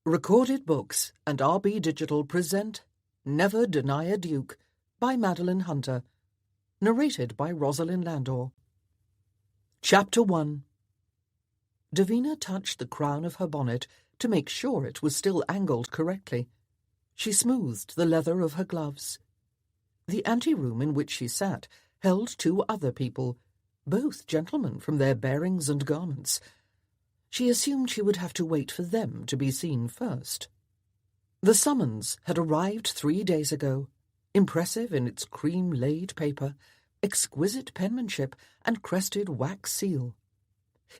Recorded Books and RB Digital present Never Deny a Duke by Madeline Hunter. Narrated by Rosalind Landor. Chapter 1. Davina touched the crown of her bonnet to make sure it was still angled correctly. She smoothed the leather of her gloves. The anteroom in which she sat held two other people, both gentlemen from their bearings and garments. She assumed she would have to wait for them to be seen first. The summons had arrived 3 days ago, impressive in its cream-laid paper, exquisite penmanship, and crested wax seal.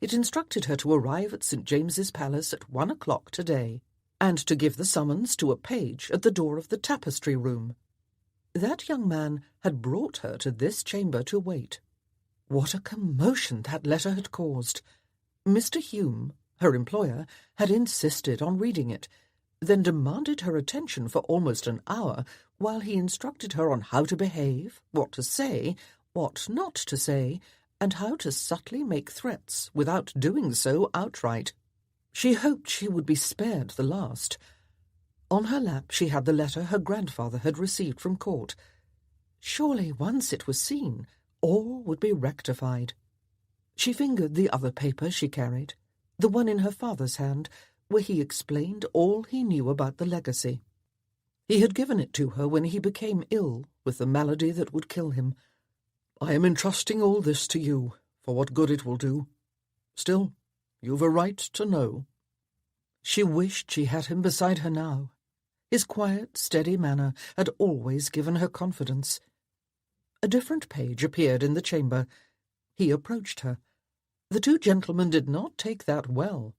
It instructed her to arrive at St. James's Palace at 1 o'clock today, and to give the summons to a page at the door of the tapestry room. That young man had brought her to this chamber to wait. What a commotion that letter had caused! Mr. Hume, her employer, had insisted on reading it, then demanded her attention for almost an hour while he instructed her on how to behave, what to say, what not to say, and how to subtly make threats without doing so outright. She hoped she would be spared the last. On her lap she had the letter her grandfather had received from court. Surely, once it was seen, all would be rectified. She fingered the other paper she carried, the one in her father's hand, where he explained all he knew about the legacy. He had given it to her when he became ill with the malady that would kill him. "I am entrusting all this to you, for what good it will do. Still, you've a right to know." She wished she had him beside her now. His quiet, steady manner had always given her confidence. A different page appeared in the chamber. He approached her. The two gentlemen did not take that well.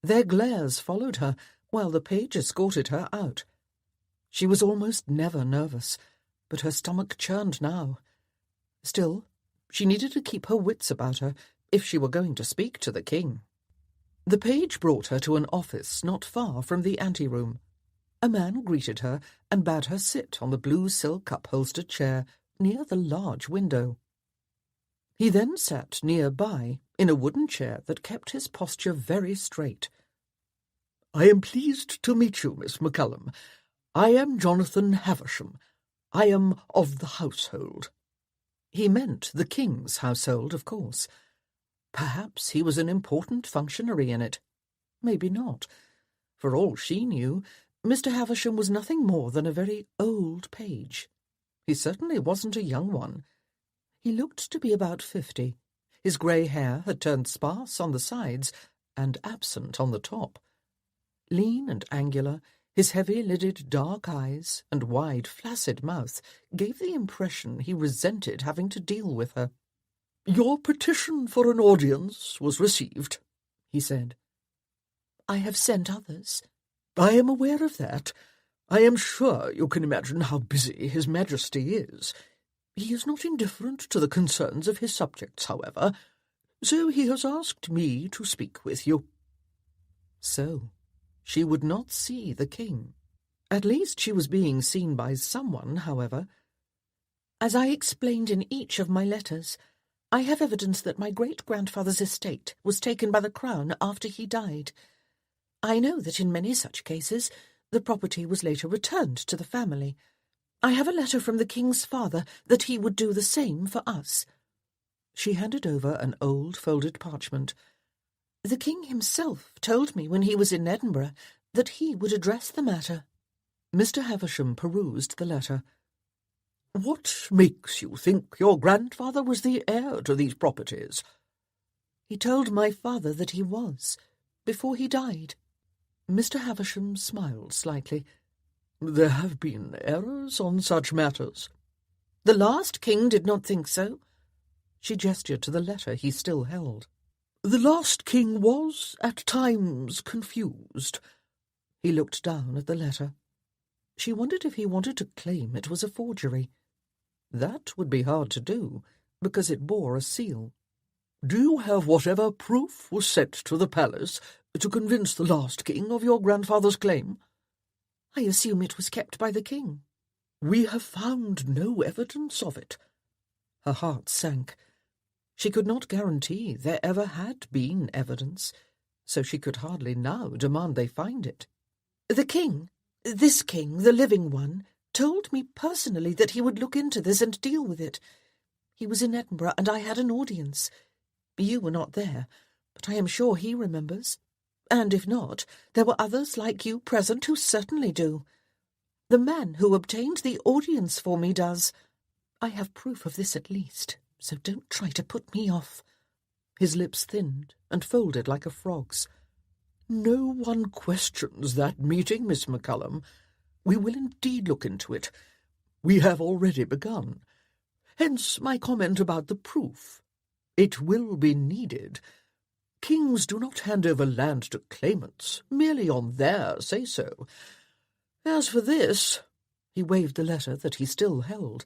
Their glares followed her, while the page escorted her out. She was almost never nervous, but her stomach churned now. Still, she needed to keep her wits about her if she were going to speak to the king. The page brought her to an office not far from the anteroom. A man greeted her and bade her sit on the blue silk upholstered chair near the large window. He then sat near-by, in a wooden chair that kept his posture very straight. "I am pleased to meet you, Miss McCallum. I am Jonathan Havisham. I am of the household." He meant the king's household, of course. Perhaps he was an important functionary in it. Maybe not. For all she knew, Mr. Havisham was nothing more than a very old page. He certainly wasn't a young one. He looked to be about 50. His grey hair had turned sparse on the sides and absent on the top. Lean and angular, his heavy-lidded dark eyes and wide, flaccid mouth gave the impression he resented having to deal with her. "Your petition for an audience was received," he said. "I have sent others." "I am aware of that. I am sure you can imagine how busy His Majesty is. He is not indifferent to the concerns of his subjects, however, so he has asked me to speak with you." So, she would not see the king. At least she was being seen by someone, however. "As I explained in each of my letters, I have evidence that my great-grandfather's estate was taken by the crown after he died. I know that in many such cases the property was later returned to the family. I have a letter from the king's father that he would do the same for us." She handed over an old folded parchment. "The king himself told me when he was in Edinburgh that he would address the matter." Mr. Havisham perused the letter. "What makes you think your grandfather was the heir to these properties?" "He told my father that he was, before he died." Mr. Havisham smiled slightly. "There have been errors on such matters." "The last king did not think so." She gestured to the letter he still held. "The last king was, at times, confused." He looked down at the letter. She wondered if he wanted to claim it was a forgery. That would be hard to do, because it bore a seal. "Do you have whatever proof was sent to the palace to convince the last king of your grandfather's claim?" "I assume it was kept by the king." "We have found no evidence of it." Her heart sank. She could not guarantee there ever had been evidence, so she could hardly now demand they find it. The king, this king, the living one, told me personally that he would look into this and deal with it. He was in Edinburgh, and I had an audience. You were not there, but I am sure he remembers. And if not, there were others like you present who certainly do. The man who obtained the audience for me does. I have proof of this at least, so don't try to put me off." His lips thinned and folded like a frog's. "No one questions that meeting, Miss McCullum. We will indeed look into it. We have already begun. Hence my comment about the proof. It will be needed. Kings do not hand over land to claimants, merely on their say-so. As for this," he waved the letter that he still held,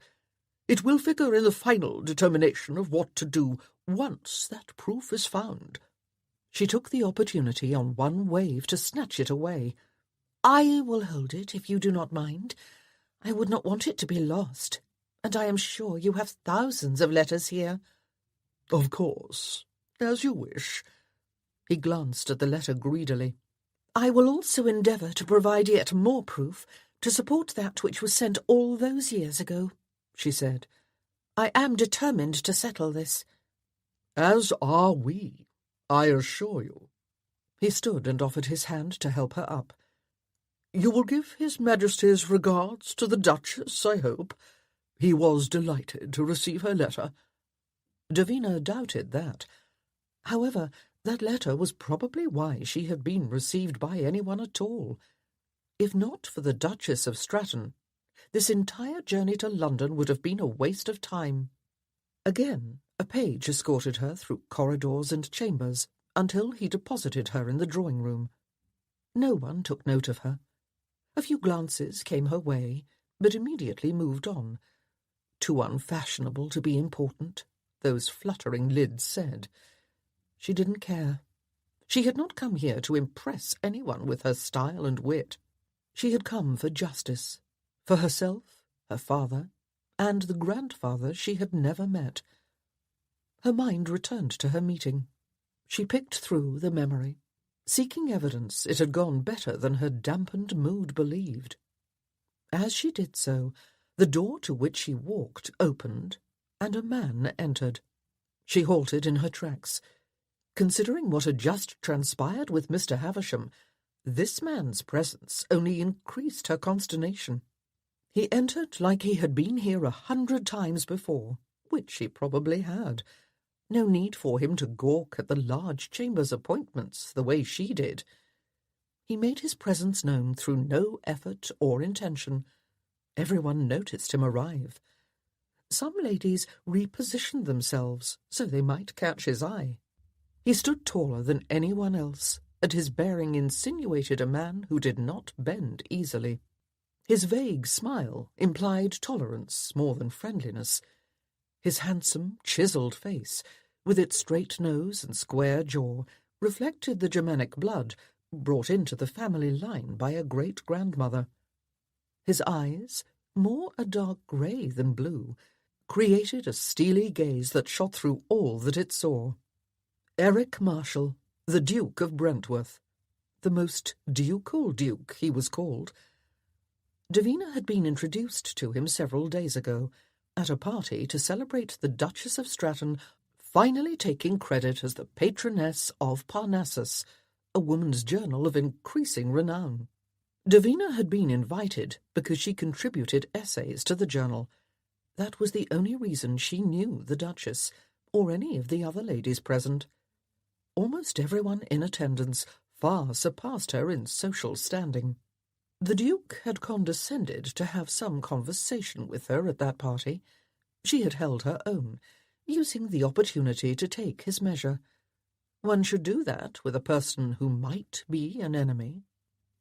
"it will figure in the final determination of what to do once that proof is found." She took the opportunity on one wave to snatch it away. "I will hold it, if you do not mind. I would not want it to be lost, and I am sure you have thousands of letters here." "Of course, as you wish." He glanced at the letter greedily. "I will also endeavour to provide yet more proof to support that which was sent all those years ago," she said. "I am determined to settle this." "As are we, I assure you." He stood and offered his hand to help her up. "You will give His Majesty's regards to the Duchess, I hope. He was delighted to receive her letter." Davina doubted that. However, that letter was probably why she had been received by anyone at all. If not for the Duchess of Stratton, this entire journey to London would have been a waste of time. Again, a page escorted her through corridors and chambers until he deposited her in the drawing-room. No one took note of her. A few glances came her way, but immediately moved on. Too unfashionable to be important, those fluttering lids said. She didn't care. She had not come here to impress anyone with her style and wit. She had come for justice, for herself, her father, and the grandfather she had never met. Her mind returned to her meeting. She picked through the memory, seeking evidence it had gone better than her dampened mood believed. As she did so, the door to which she walked opened, and a man entered. She halted in her tracks. Considering what had just transpired with Mr. Havisham, this man's presence only increased her consternation. He entered like he had been here 100 times before, which he probably had. No need for him to gawk at the large chamber's appointments the way she did. He made his presence known through no effort or intention. Everyone noticed him arrive. Some ladies repositioned themselves so they might catch his eye. He stood taller than anyone else, and his bearing insinuated a man who did not bend easily. His vague smile implied tolerance more than friendliness. His handsome, chiselled face, with its straight nose and square jaw, reflected the Germanic blood brought into the family line by a great-grandmother. His eyes, more a dark grey than blue, created a steely gaze that shot through all that it saw. Eric Marshall, the Duke of Brentworth. The most ducal duke, he was called. Davina had been introduced to him several days ago, at a party to celebrate the Duchess of Stratton finally taking credit as the patroness of Parnassus, a woman's journal of increasing renown. Davina had been invited because she contributed essays to the journal. That was the only reason she knew the Duchess, or any of the other ladies present. Almost everyone in attendance far surpassed her in social standing. The Duke had condescended to have some conversation with her at that party. She had held her own, using the opportunity to take his measure. One should do that with a person who might be an enemy.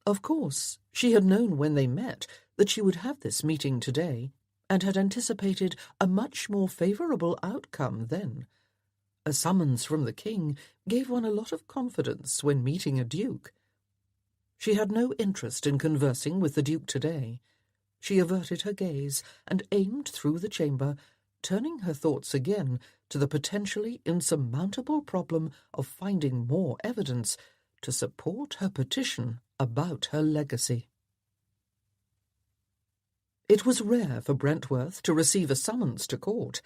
Of course, she had known when they met that she would have this meeting today, and had anticipated a much more favourable outcome then. A summons from the king gave one a lot of confidence when meeting a duke. She had no interest in conversing with the duke today. She averted her gaze and aimed through the chamber, turning her thoughts again to the potentially insurmountable problem of finding more evidence to support her petition about her legacy. It was rare for Brentworth to receive a summons to court.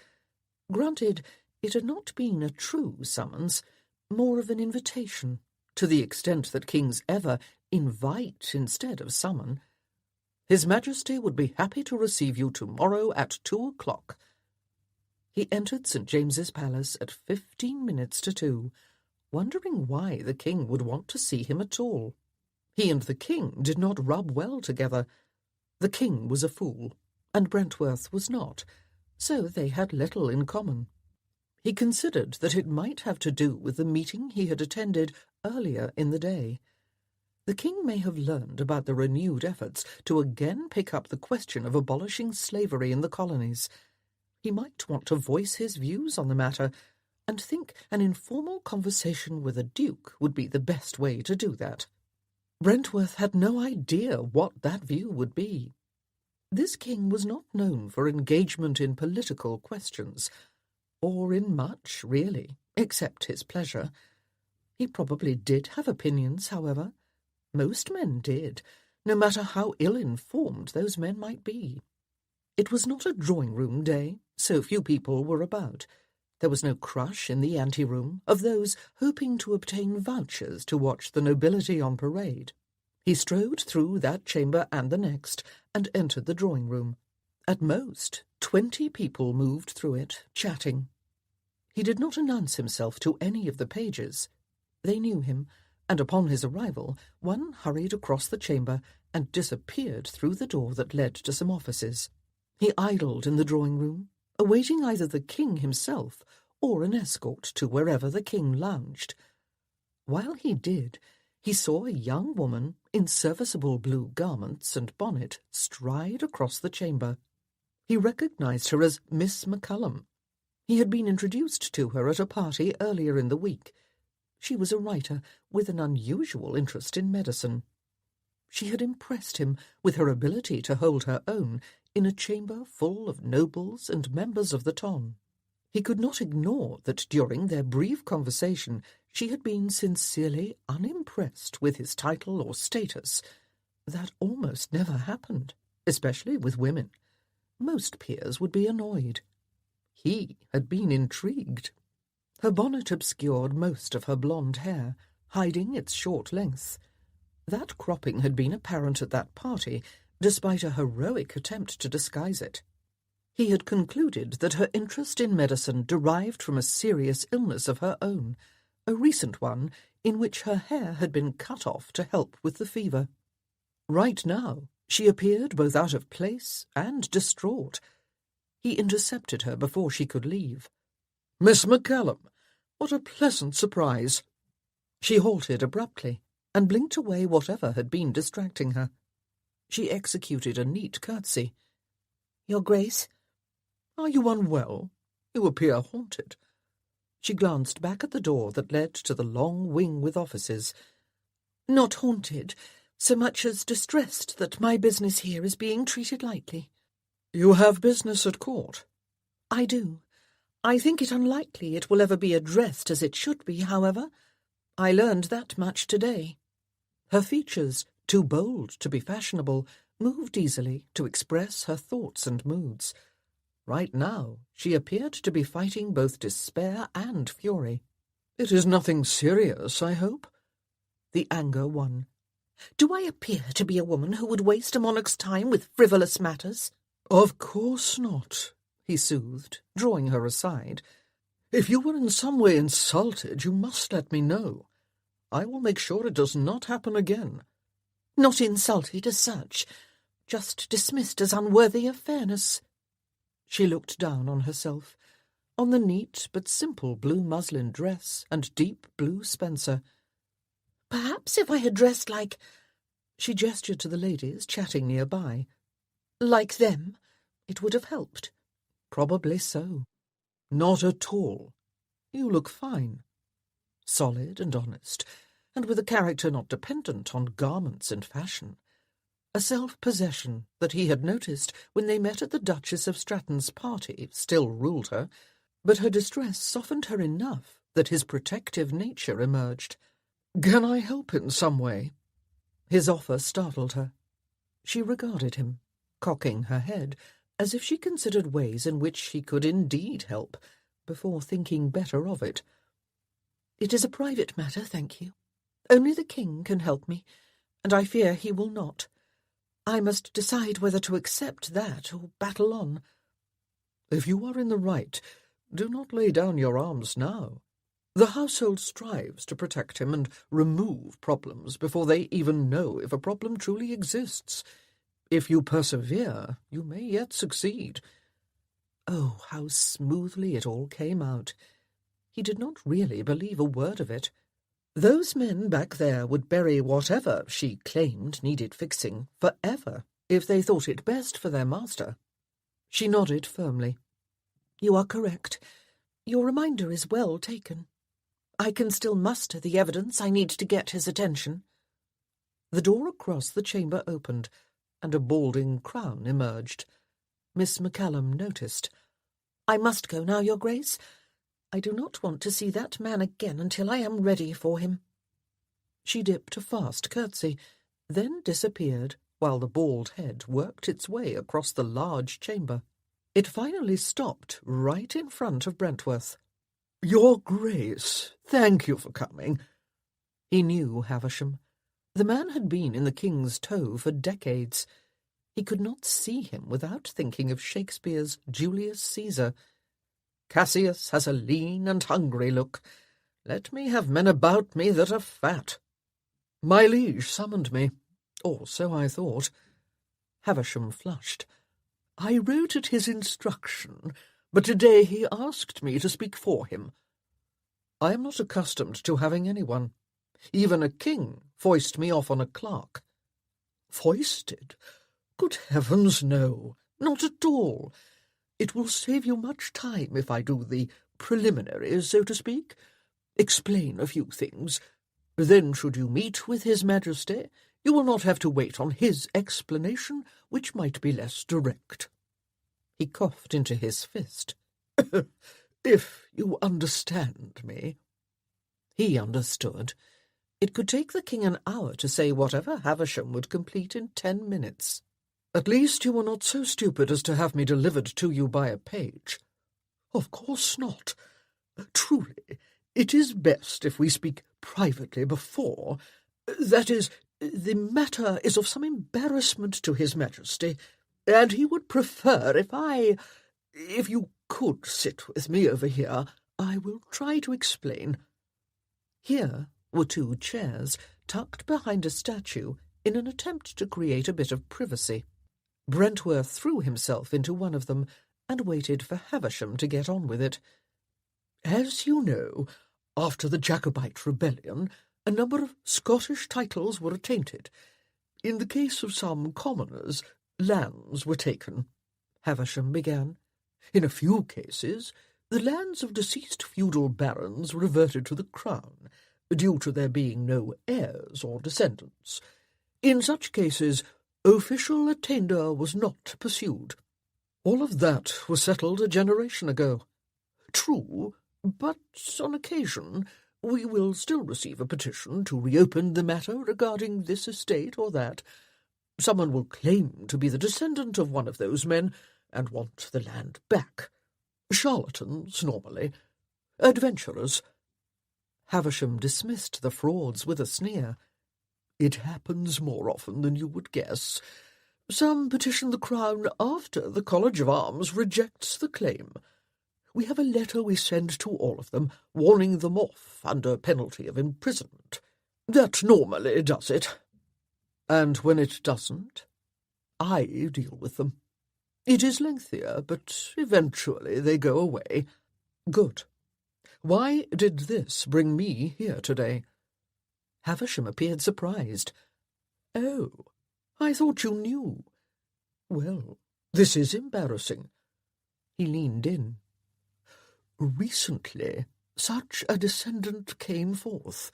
Granted, it had not been a true summons, more of an invitation, to the extent that kings ever invite instead of summon. His Majesty would be happy to receive you tomorrow at 2 o'clock. He entered St. James's Palace at 15 minutes to 2, wondering why the king would want to see him at all. He and the king did not rub well together. The king was a fool, and Brentworth was not, so they had little in common. He considered that it might have to do with the meeting he had attended earlier in the day. The king may have learned about the renewed efforts to again pick up the question of abolishing slavery in the colonies. He might want to voice his views on the matter, and think an informal conversation with a duke would be the best way to do that. Brentworth had no idea what that view would be. This king was not known for engagement in political questions, or in much, really, except his pleasure. He probably did have opinions, however. Most men did, no matter how ill-informed those men might be. It was not a drawing-room day, so few people were about. There was no crush in the ante-room of those hoping to obtain vouchers to watch the nobility on parade. He strode through that chamber and the next, and entered the drawing-room. At most, 20 people moved through it, chatting. He did not announce himself to any of the pages. They knew him, and upon his arrival, one hurried across the chamber and disappeared through the door that led to some offices. He idled in the drawing-room, awaiting either the king himself or an escort to wherever the king lounged. While he did, he saw a young woman in serviceable blue garments and bonnet stride across the chamber. He recognized her as Miss McCullum. He had been introduced to her at a party earlier in the week. She was a writer with an unusual interest in medicine. She had impressed him with her ability to hold her own in a chamber full of nobles and members of the ton. He could not ignore that during their brief conversation she had been sincerely unimpressed with his title or status. That almost never happened, especially with women. Most peers would be annoyed. He had been intrigued. Her bonnet obscured most of her blonde hair, hiding its short length. That cropping had been apparent at that party, despite a heroic attempt to disguise it. He had concluded that her interest in medicine derived from a serious illness of her own, a recent one in which her hair had been cut off to help with the fever. Right now, she appeared both out of place and distraught. He intercepted her before she could leave. "Miss McCallum, what a pleasant surprise!" She halted abruptly and blinked away whatever had been distracting her. She executed a neat curtsy. "Your Grace?" "Are you unwell? You appear haunted." She glanced back at the door that led to the long wing with offices. "Not haunted, so much as distressed that my business here is being treated lightly." "You have business at court?" "I do. I think it unlikely it will ever be addressed as it should be, however. I learned that much today." Her features, too bold to be fashionable, moved easily to express her thoughts and moods. Right now, she appeared to be fighting both despair and fury. "It is nothing serious, I hope?" The anger won. "Do I appear to be a woman who would waste a monarch's time with frivolous matters?" "Of course not," he soothed, drawing her aside. "If you were in some way insulted, you must let me know. I will make sure it does not happen again." "Not insulted as such, just dismissed as unworthy of fairness." She looked down on herself, on the neat but simple blue muslin dress and deep blue spencer. "Perhaps if I had dressed like—" She gestured to the ladies chatting nearby. "Like them, it would have helped." "Probably so." "Not at all. You look fine. Solid and honest, and with a character not dependent on garments and fashion. A self-possession that he had noticed when they met at the Duchess of Stratton's party still ruled her, but her distress softened her enough that his protective nature emerged. "Can I help in some way?" His offer startled her. She regarded him, cocking her head, as if she considered ways in which she could indeed help, before thinking better of it. "It is a private matter, thank you. Only the king can help me, and I fear he will not. I must decide whether to accept that or battle on." "If you are in the right, do not lay down your arms now. The household strives to protect him and remove problems before they even know if a problem truly exists. If you persevere, you may yet succeed." Oh, how smoothly it all came out. He did not really believe a word of it. Those men back there would bury whatever she claimed needed fixing forever if they thought it best for their master. She nodded firmly. "You are correct. Your reminder is well taken. I can still muster the evidence I need to get his attention." The door across the chamber opened, and a balding crown emerged. Miss McCallum noticed. "I must go now, Your Grace. I do not want to see that man again until I am ready for him." She dipped a fast curtsy, then disappeared, while the bald head worked its way across the large chamber. It finally stopped right in front of Brentworth. "Your Grace, thank you for coming." He knew Havisham. The man had been in the king's tow for decades. He could not see him without thinking of Shakespeare's Julius Caesar. "Cassius has a lean and hungry look. Let me have men about me that are fat." "My liege summoned me, or so I thought." Havisham flushed. "I wrote at his instruction, but today he asked me to speak for him. I am not accustomed to having anyone, even a king, foist me off on a clerk." "Foisted? Good heavens, no, not at all. It will save you much time if I do the preliminaries, so to speak. Explain a few things. Then, should you meet with His Majesty, you will not have to wait on his explanation, which might be less direct." He coughed into his fist. "If you understand me." He understood. It could take the king an hour to say whatever Havisham would complete in 10 minutes. "At least you were not so stupid as to have me delivered to you by a page." "Of course not. Truly, it is best if we speak privately before. That is, the matter is of some embarrassment to His Majesty, and he would prefer if you could sit with me over here. I will try to explain." Here were 2 chairs, tucked behind a statue, in an attempt to create a bit of privacy. Brentworth threw himself into one of them and waited for Havisham to get on with it. "As you know, after the Jacobite rebellion, a number of Scottish titles were attainted. In the case of some commoners, lands were taken," Havisham began. "In a few cases, the lands of deceased feudal barons reverted to the crown, due to there being no heirs or descendants. In such cases, official attainder was not pursued. All of that was settled a generation ago. True, but on occasion we will still receive a petition to reopen the matter regarding this estate or that. Someone will claim to be the descendant of one of those men and want the land back. Charlatans, normally. Adventurers." Havisham dismissed the frauds with a sneer. "It happens more often than you would guess. Some petition the crown after the College of Arms rejects the claim. We have a letter we send to all of them, warning them off under penalty of imprisonment. That normally does it. And when it doesn't, I deal with them. It is lengthier, but eventually they go away." "Good. Why did this bring me here today?" Havisham appeared surprised. "Oh, I thought you knew. Well, this is embarrassing." He leaned in. "Recently, such a descendant came forth.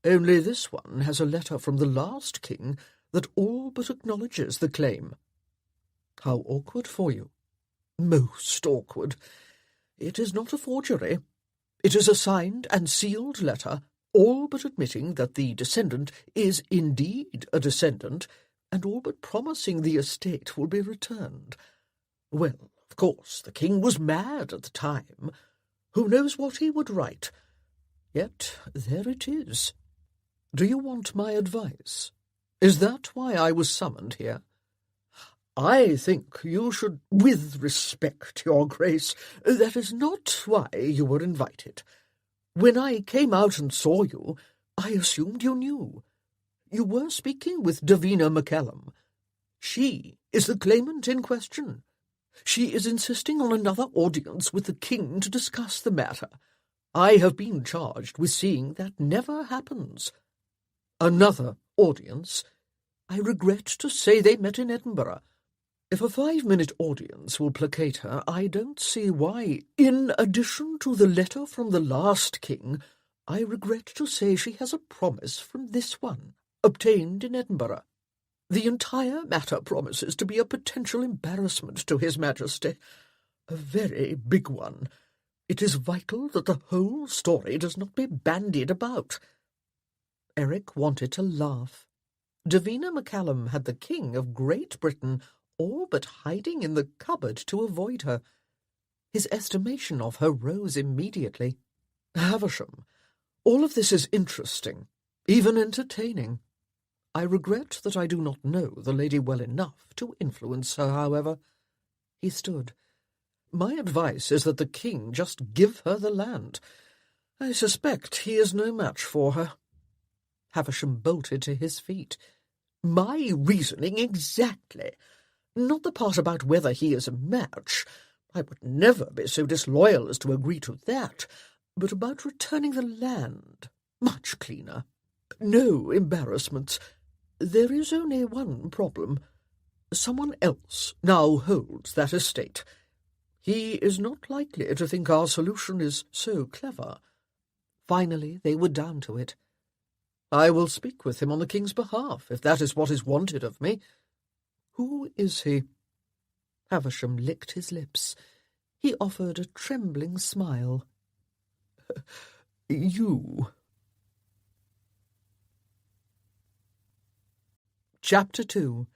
Only this one has a letter from the last king that all but acknowledges the claim." "How awkward for you." "Most awkward. It is not a forgery. It is a signed and sealed letter, all but admitting that the descendant is indeed a descendant, and all but promising the estate will be returned. Well, of course, the king was mad at the time. Who knows what he would write? Yet there it is. Do you want my advice? Is that why I was summoned here? I think you should, with respect, your grace, that is not why you were invited. When I came out and saw you, I assumed you knew. You were speaking with Davina McCallum. She is the claimant in question. She is insisting on another audience with the king to discuss the matter. I have been charged with seeing that never happens. Another audience? I regret to say they met in Edinburgh. If a 5-minute audience will placate her, I don't see why, in addition to the letter from the last king, I regret to say she has a promise from this one, obtained in Edinburgh. The entire matter promises to be a potential embarrassment to His Majesty, a very big one. It is vital that the whole story does not be bandied about. Eric wanted to laugh. Davina McCallum had the King of Great Britain all but hiding in the cupboard to avoid her. His estimation of her rose immediately. Havisham, all of this is interesting, even entertaining. I regret that I do not know the lady well enough to influence her, however. He stood. My advice is that the king just give her the land. I suspect he is no match for her. Havisham bolted to his feet. My reasoning exactly. Not the part about whether he is a match. I would never be so disloyal as to agree to that. But about returning the land. Much cleaner. No embarrassments. There is only one problem. Someone else now holds that estate. He is not likely to think our solution is so clever. Finally, they were down to it. I will speak with him on the king's behalf, if that is what is wanted of me. Who is he? Havisham licked his lips. He offered a trembling smile. You. Chapter 2.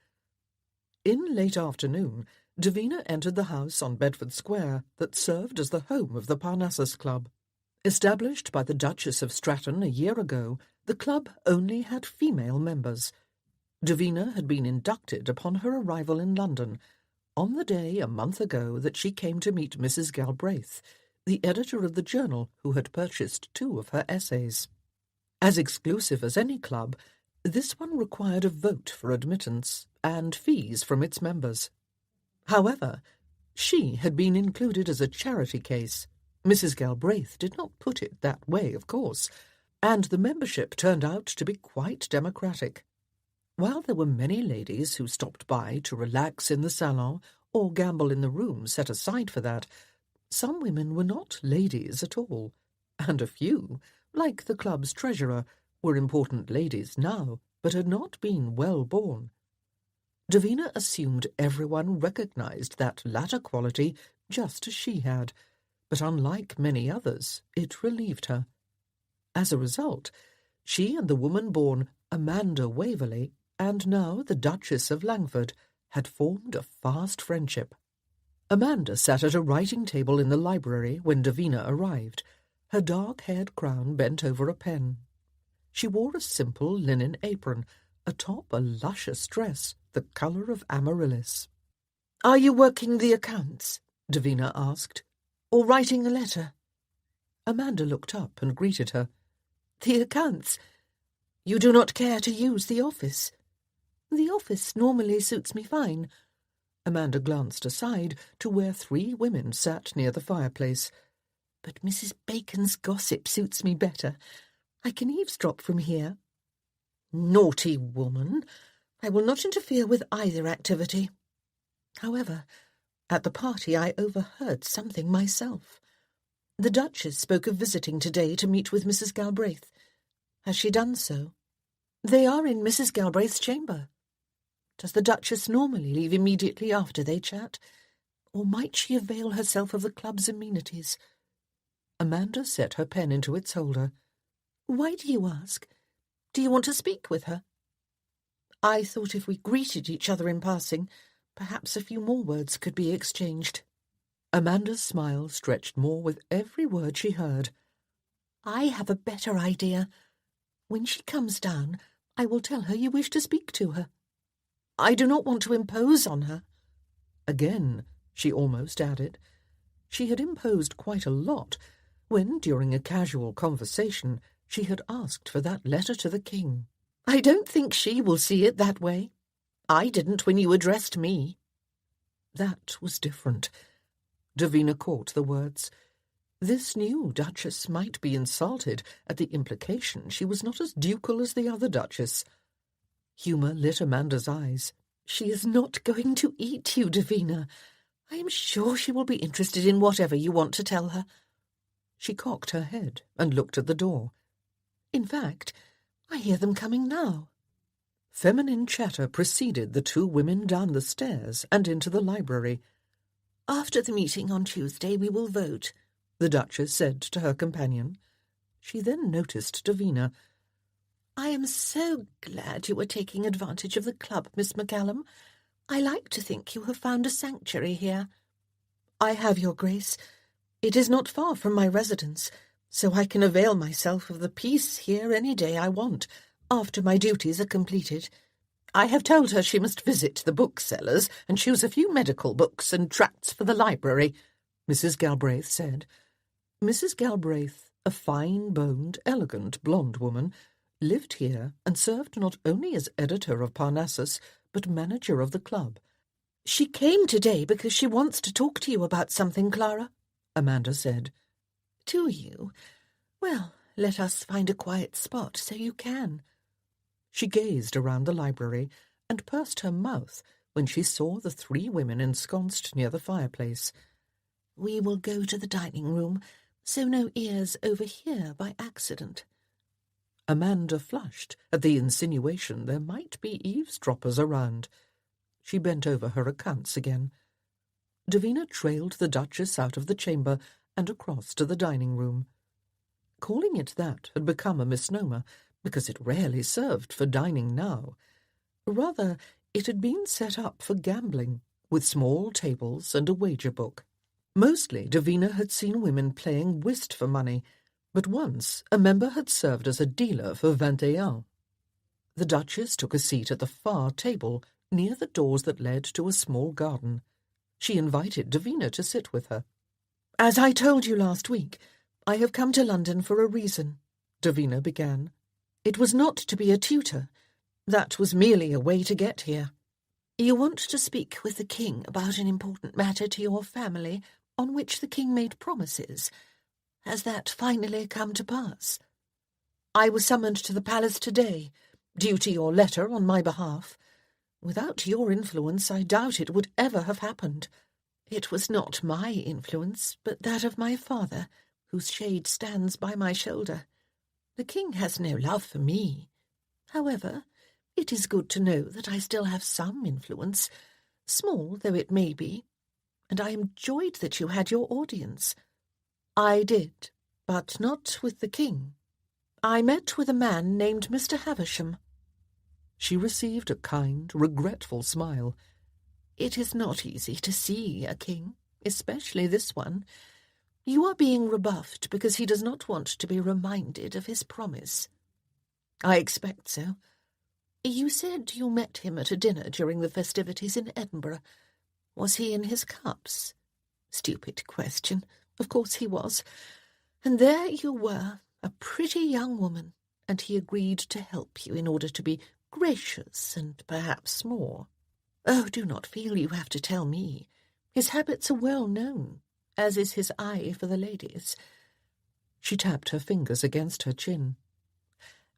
In late afternoon, Davina entered the house on Bedford Square that served as the home of the Parnassus Club. Established by the Duchess of Stratton a year ago, the club only had female members. Davina had been inducted upon her arrival in London, on the day a month ago that she came to meet Mrs. Galbraith, the editor of the journal who had purchased 2 of her essays. As exclusive as any club, this one required a vote for admittance and fees from its members. However, she had been included as a charity case. Mrs. Galbraith did not put it that way, of course, and the membership turned out to be quite democratic. While there were many ladies who stopped by to relax in the salon or gamble in the room set aside for that, some women were not ladies at all, and a few, like the club's treasurer, were important ladies now, but had not been well born. Davina assumed everyone recognized that latter quality just as she had, but unlike many others, it relieved her. As a result, she and the woman born Amanda Waverley, and now the Duchess of Langford, had formed a fast friendship. Amanda sat at a writing table in the library when Davina arrived, her dark-haired crown bent over a pen. She wore a simple linen apron, atop a luscious dress, the colour of amaryllis. "Are you working the accounts?" Davina asked. "Or writing a letter?" Amanda looked up and greeted her. "The accounts. You do not care to use the office?" "The office normally suits me fine." Amanda glanced aside to where 3 women sat near the fireplace. "But Mrs. Bacon's gossip suits me better. I can eavesdrop from here." "Naughty woman! I will not interfere with either activity. However, at the party I overheard something myself. The Duchess spoke of visiting today to meet with Mrs. Galbraith. Has she done so?" "They are in Mrs. Galbraith's chamber." "Does the Duchess normally leave immediately after they chat? Or might she avail herself of the club's amenities?" Amanda set her pen into its holder. Why do you ask? Do you want to speak with her? I thought if we greeted each other in passing, perhaps a few more words could be exchanged. Amanda's smile stretched more with every word she heard. I have a better idea. When she comes down, I will tell her you wish to speak to her. I do not want to impose on her. Again, she almost added. She had imposed quite a lot when, during a casual conversation, she had asked for that letter to the king. I don't think she will see it that way. I didn't when you addressed me. That was different. Davina caught the words. This new Duchess might be insulted at the implication she was not as ducal as the other Duchess. Humour lit Amanda's eyes. She is not going to eat you, Davina. I am sure she will be interested in whatever you want to tell her. She cocked her head and looked at the door. In fact, I hear them coming now. Feminine chatter preceded the two women down the stairs and into the library. After the meeting on Tuesday we will vote, the Duchess said to her companion. She then noticed Davina. I am so glad you were taking advantage of the club, Miss McCallum. I like to think you have found a sanctuary here. I have, Your Grace. It is not far from my residence, so I can avail myself of the peace here any day I want, after my duties are completed. I have told her she must visit the booksellers and choose a few medical books and tracts for the library, Mrs. Galbraith said. Mrs. Galbraith, a fine-boned, elegant, blonde woman, lived here and served not only as editor of Parnassus, but manager of the club. She came today because she wants to talk to you about something, Clara, Amanda said. Do you? Well, let us find a quiet spot so you can. She gazed around the library and pursed her mouth when she saw the three women ensconced near the fireplace. We will go to the dining room, so no ears overhear by accident. Amanda flushed at the insinuation there might be eavesdroppers around. She bent over her accounts again. Davina trailed the Duchess out of the chamber and across to the dining room. Calling it that had become a misnomer, because it rarely served for dining now. Rather, it had been set up for gambling, with small tables and a wager book. Mostly, Davina had seen women playing whist for money, but once a member had served as a dealer for 21. The Duchess took a seat at the far table, near the doors that led to a small garden. She invited Davina to sit with her. As I told you last week, I have come to London for a reason, Davina began. It was not to be a tutor. That was merely a way to get here. You want to speak with the king about an important matter to your family on which the king made promises. Has that finally come to pass? I was summoned to the palace today, due to your letter on my behalf. Without your influence, I doubt it would ever have happened. It was not my influence, but that of my father, whose shade stands by my shoulder. The king has no love for me. However, it is good to know that I still have some influence, small though it may be, and I am joyed that you had your audience. I did, but not with the king. I met with a man named Mr. Havisham. She received a kind, regretful smile. It is not easy to see a king, especially this one. You are being rebuffed because he does not want to be reminded of his promise. I expect so. You said you met him at a dinner during the festivities in Edinburgh. Was he in his cups? Stupid question. Of course he was. And there you were, a pretty young woman, and he agreed to help you in order to be gracious and perhaps more. Oh, do not feel you have to tell me. His habits are well known, as is his eye for the ladies. She tapped her fingers against her chin.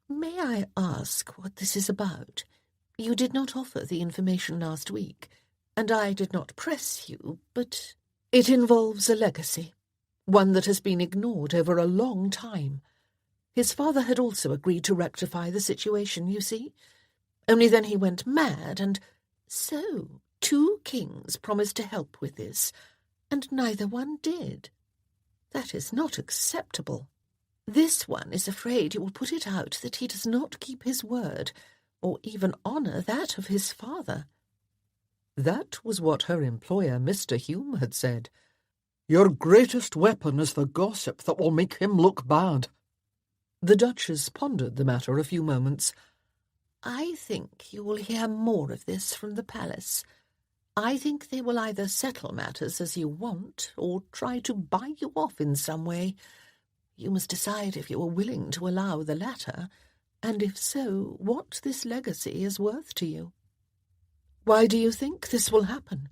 May I ask what this is about? You did not offer the information last week, and I did not press you, but it involves a legacy, one that has been ignored over a long time. His father had also agreed to rectify the situation, you see. Only then he went mad, and so 2 kings promised to help with this, and neither one did. That is not acceptable. This one is afraid you will put it out that he does not keep his word, or even honour that of his father. That was what her employer, Mr. Hume, had said. Your greatest weapon is the gossip that will make him look bad. The Duchess pondered the matter a few moments. I think you will hear more of this from the palace. I think they will either settle matters as you want, or try to buy you off in some way. You must decide if you are willing to allow the latter, and if so, what this legacy is worth to you. Why do you think this will happen?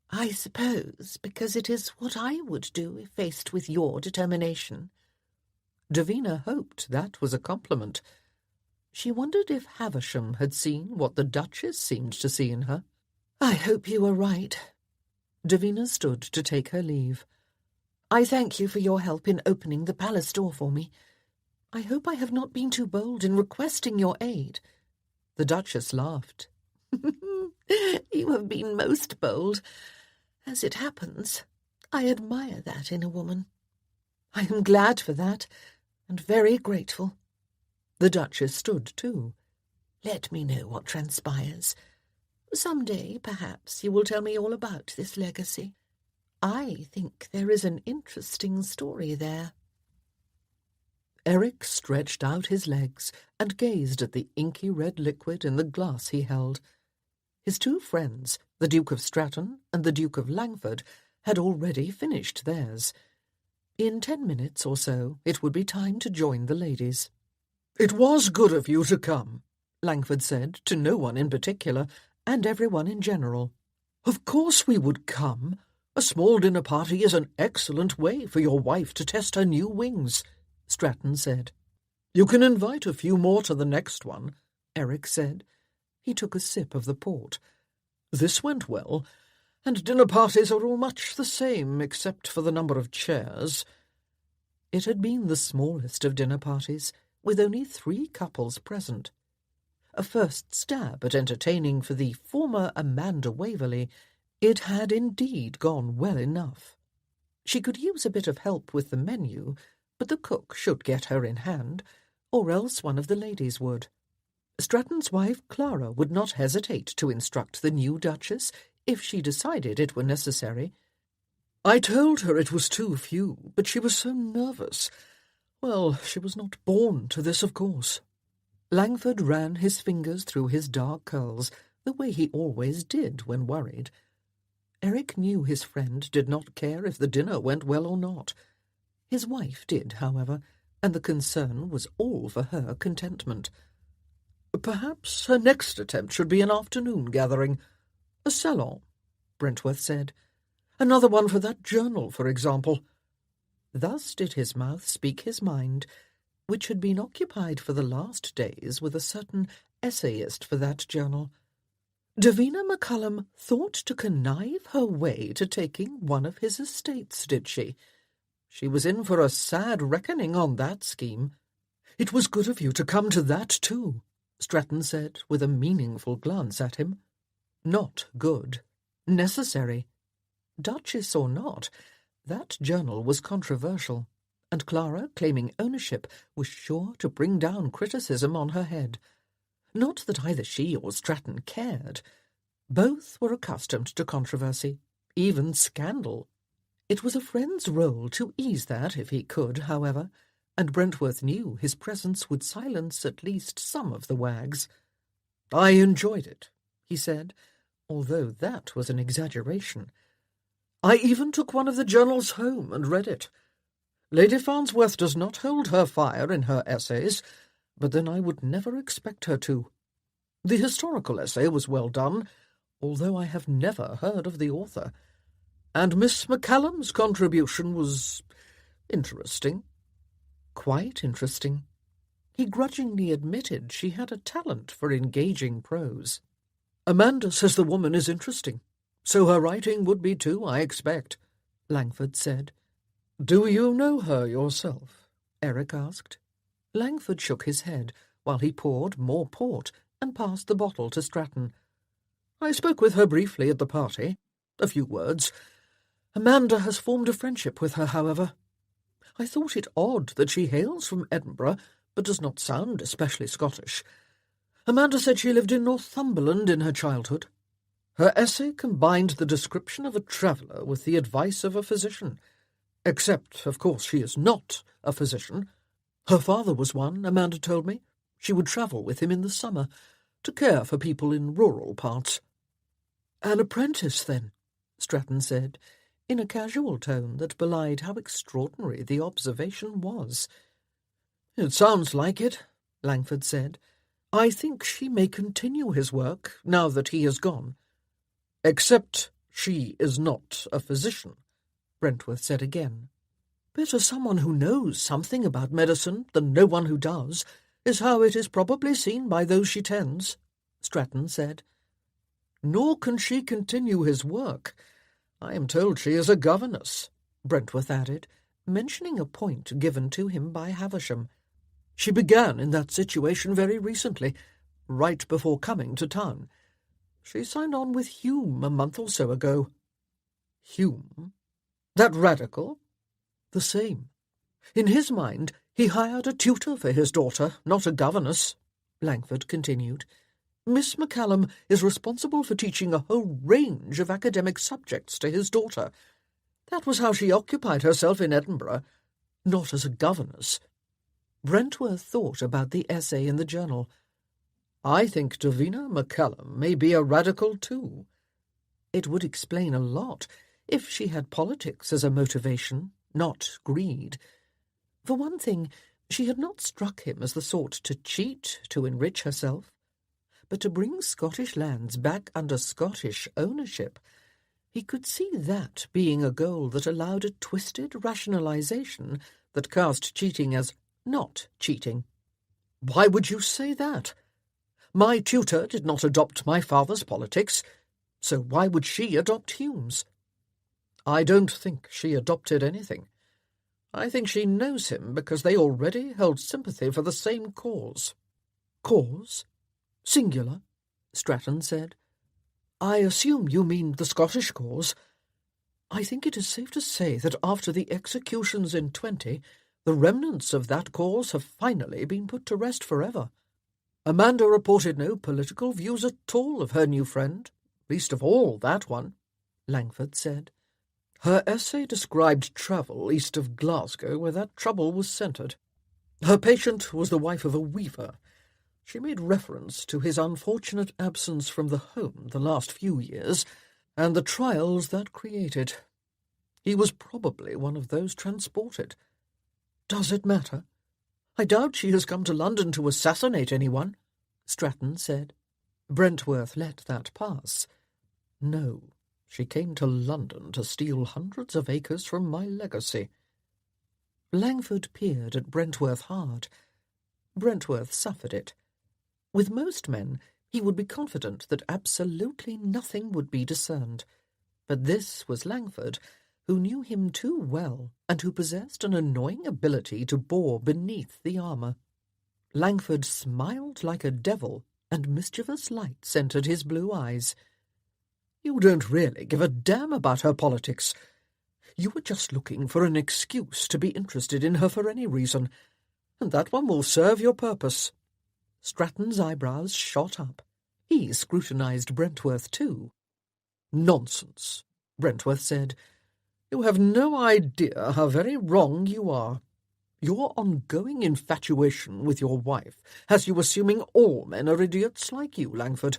I suppose because it is what I would do if faced with your determination. Davina hoped that was a compliment. She wondered if Havisham had seen what the Duchess seemed to see in her. I hope you are right. Davina stood to take her leave. I thank you for your help in opening the palace door for me. I hope I have not been too bold in requesting your aid. The Duchess laughed. You have been most bold. As it happens, I admire that in a woman. I am glad for that, and very grateful. The Duchess stood too. Let me know what transpires. Some day, perhaps, you will tell me all about this legacy. I think there is an interesting story there. Eric stretched out his legs and gazed at the inky red liquid in the glass he held. His two friends, the Duke of Stratton and the Duke of Langford, had already finished theirs. In 10 minutes or so it would be time to join the ladies. "It was good of you to come," Langford said, to no one in particular, and everyone in general. "Of course we would come. A small dinner party is an excellent way for your wife to test her new wings," Stratton said. "You can invite a few more to the next one," Eric said. He took a sip of the port. "This went well, and dinner parties are all much the same, except for the number of chairs." It had been the smallest of dinner parties, with only 3 couples present. A first stab at entertaining for the former Amanda Waverley, it had indeed gone well enough. She could use a bit of help with the menu, but the cook should get her in hand, or else one of the ladies would. Stratton's wife Clara would not hesitate to instruct the new Duchess if she decided it were necessary. "I told her it was too few, but she was so nervous. Well, she was not born to this, of course." Langford ran his fingers through his dark curls, the way he always did when worried. Eric knew his friend did not care if the dinner went well or not. His wife did, however, and the concern was all for her contentment. "Perhaps her next attempt should be an afternoon gathering. A salon," Brentworth said. "Another one for that journal, for example." Thus did his mouth speak his mind, which had been occupied for the last days with a certain essayist for that journal. Davina McCullum thought to connive her way to taking one of his estates, did she? She was in for a sad reckoning on that scheme. "It was good of you to come to that too," Stratton said, with a meaningful glance at him. Not good. Necessary. Duchess or not, that journal was controversial, and Clara, claiming ownership, was sure to bring down criticism on her head. Not that either she or Stratton cared. Both were accustomed to controversy, even scandal. It was a friend's role to ease that if he could, however, and Brentworth knew his presence would silence at least some of the wags. "I enjoyed it," he said, although that was an exaggeration. "I even took one of the journals home and read it. Lady Farnsworth does not hold her fire in her essays, but then I would never expect her to. The historical essay was well done, although I have never heard of the author. And Miss McCallum's contribution was interesting." Quite interesting. He grudgingly admitted she had a talent for engaging prose. "Amanda says the woman is interesting, so her writing would be too, I expect," Langford said. "Do you know her yourself?" Eric asked. Langford shook his head while he poured more port and passed the bottle to Stratton. "I spoke with her briefly at the party. A few words. Amanda has formed a friendship with her, however. I thought it odd that she hails from Edinburgh, but does not sound especially Scottish. Amanda said she lived in Northumberland in her childhood. Her essay combined the description of a traveller with the advice of a physician. Except, of course, she is not a physician. Her father was one, Amanda told me. She would travel with him in the summer, to care for people in rural parts. "An apprentice, then," Stratton said, in a casual tone that belied how extraordinary the observation was. "It sounds like it," Langford said. "I think she may continue his work, now that he has gone." "Except she is not a physician," Brentworth said again. "Better someone who knows something about medicine than no one who does, is how it is probably seen by those she tends," Stratton said. "Nor can she continue his work. I am told she is a governess," Brentworth added, mentioning a point given to him by Havisham. "She began in that situation very recently, right before coming to town. She signed on with Hume a month or so ago." "Hume? That radical?" "The same. In his mind, he hired a tutor for his daughter, not a governess," Langford continued. "Miss McCallum is responsible for teaching a whole range of academic subjects to his daughter. That was how she occupied herself in Edinburgh, not as a governess." Brentworth thought about the essay in the journal. "I think Davina McCallum may be a radical too." It would explain a lot if she had politics as a motivation, not greed. For one thing, she had not struck him as the sort to cheat to enrich herself, but to bring Scottish lands back under Scottish ownership. He could see that being a goal that allowed a twisted rationalization that cast cheating as not cheating. "Why would you say that? My tutor did not adopt my father's politics, so why would she adopt Hume's?" "I don't think she adopted anything. I think she knows him because they already held sympathy for the same cause." "Cause? Singular?" Stratton said. "I assume you mean the Scottish cause. I think it is safe to say that after the executions in 20, the remnants of that cause have finally been put to rest forever. Amanda reported no political views at all of her new friend, least of all that one," Langford said. "Her essay described travel east of Glasgow, where that trouble was centred. Her patient was the wife of a weaver. She made reference to his unfortunate absence from the home the last few years, and the trials that created. He was probably one of those transported. Does it matter? I doubt she has come to London to assassinate anyone," Stratton said. Brentworth let that pass. "No. She came to London to steal hundreds of acres from my legacy." Langford peered at Brentworth hard. Brentworth suffered it. With most men, he would be confident that absolutely nothing would be discerned. But this was Langford, who knew him too well, and who possessed an annoying ability to bore beneath the armour. Langford smiled like a devil, and mischievous lights entered his blue eyes. "You don't really give a damn about her politics. You were just looking for an excuse to be interested in her for any reason, and that one will serve your purpose." Stratton's eyebrows shot up. He scrutinized Brentworth too. "Nonsense," Brentworth said. "You have no idea how very wrong you are. Your ongoing infatuation with your wife has you assuming all men are idiots like you, Langford.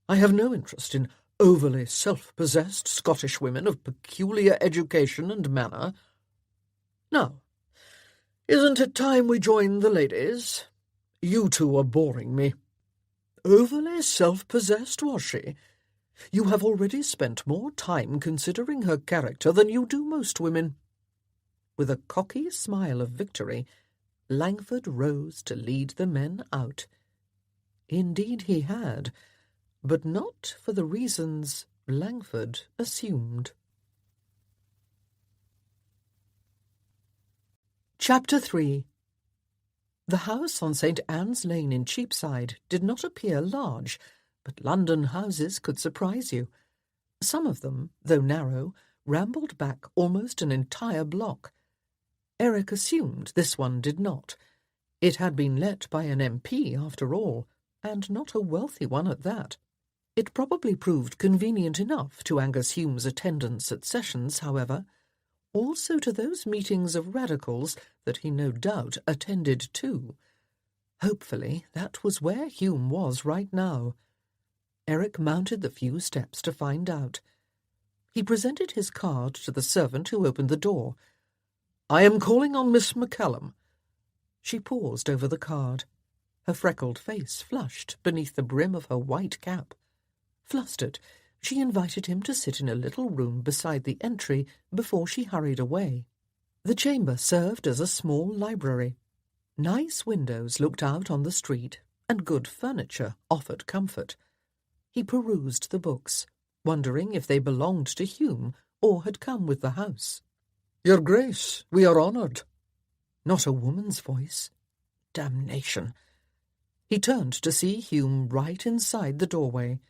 I have no interest in overly self-possessed Scottish women of peculiar education and manner. Now, isn't it time we join the ladies? You two are boring me." "Overly self-possessed, was she? You have already spent more time considering her character than you do most women." With a cocky smile of victory, Langford rose to lead the men out. Indeed he had, but not for the reasons Langford assumed. Chapter 3. The house on St. Anne's Lane in Cheapside did not appear large, but London houses could surprise you. Some of them, though narrow, rambled back almost an entire block. Eric assumed this one did not. It had been let by an MP, after all, and not a wealthy one at that. It probably proved convenient enough to Angus Hume's attendance at sessions, however, also to those meetings of radicals that he no doubt attended too. Hopefully that was where Hume was right now. Eric mounted the few steps to find out. He presented his card to the servant who opened the door. "I am calling on Miss McCallum." She paused over the card. Her freckled face flushed beneath the brim of her white cap. Flustered, she invited him to sit in a little room beside the entry before she hurried away. The chamber served as a small library. Nice windows looked out on the street, and good furniture offered comfort. He perused the books, wondering if they belonged to Hume or had come with the house. "Your Grace, we are honoured." Not a woman's voice. Damnation! He turned to see Hume right inside the doorway.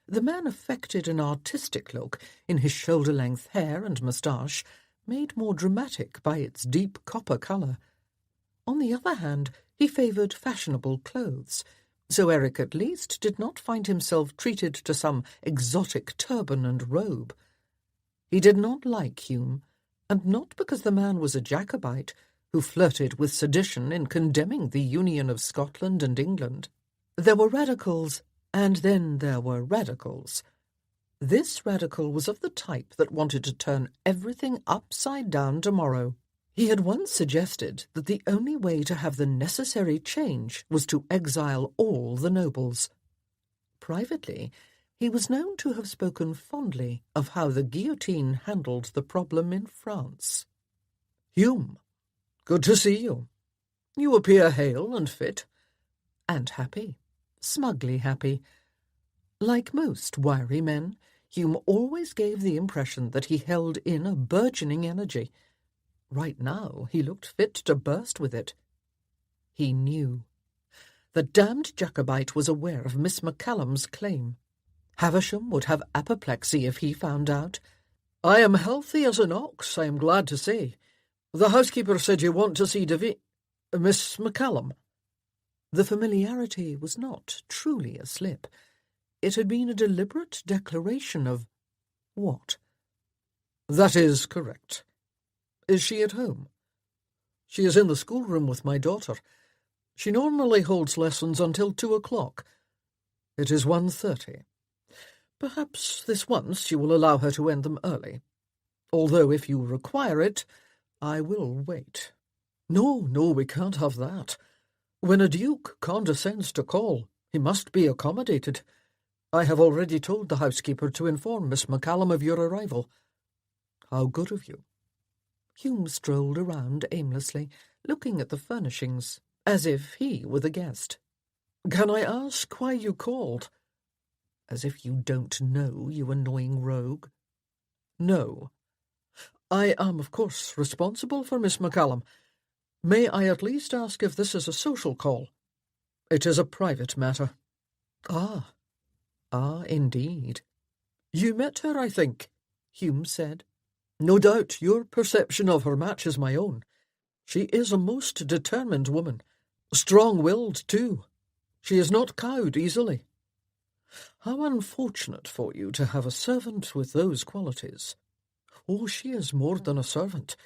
The man affected an artistic look in his shoulder-length hair and moustache, made more dramatic by its deep copper colour. On the other hand, he favoured fashionable clothes, so Eric at least did not find himself treated to some exotic turban and robe. He did not like Hume, and not because the man was a Jacobite who flirted with sedition in condemning the union of Scotland and England. There were radicals, and then there were radicals. This radical was of the type that wanted to turn everything upside down tomorrow. He had once suggested that the only way to have the necessary change was to exile all the nobles. Privately, he was known to have spoken fondly of how the guillotine handled the problem in France. "Hume, good to see you. You appear hale and fit." And happy. Smugly happy. Like most wiry men, Hume always gave the impression that he held in a burgeoning energy. Right now he looked fit to burst with it. He knew. The damned Jacobite was aware of Miss McCallum's claim. Havisham would have apoplexy if he found out. "I am healthy as an ox, I am glad to say. The housekeeper said you want to see Miss McCallum." The familiarity was not truly a slip. It had been a deliberate declaration of what? "That is correct. Is she at home?" "She is in the schoolroom with my daughter. She normally holds lessons until 2 o'clock. It is 1:30. Perhaps this once you will allow her to end them early. Although if you require it, I will wait." No, we can't have that. When a duke condescends to call, he must be accommodated. I have already told the housekeeper to inform Miss McCallum of your arrival." "How good of you." Hume strolled around aimlessly, looking at the furnishings, as if he were the guest. "Can I ask why you called?" "As if you don't know, you annoying rogue." "No. I am, of course, responsible for Miss McCallum. May I at least ask if this is a social call?" "It is a private matter." Ah, indeed." "You met her, I think," Hume said. "No doubt your perception of her matches my own. She is a most determined woman, strong-willed too. She is not cowed easily." "How unfortunate for you to have a servant with those qualities." "Oh, she is more than a servant.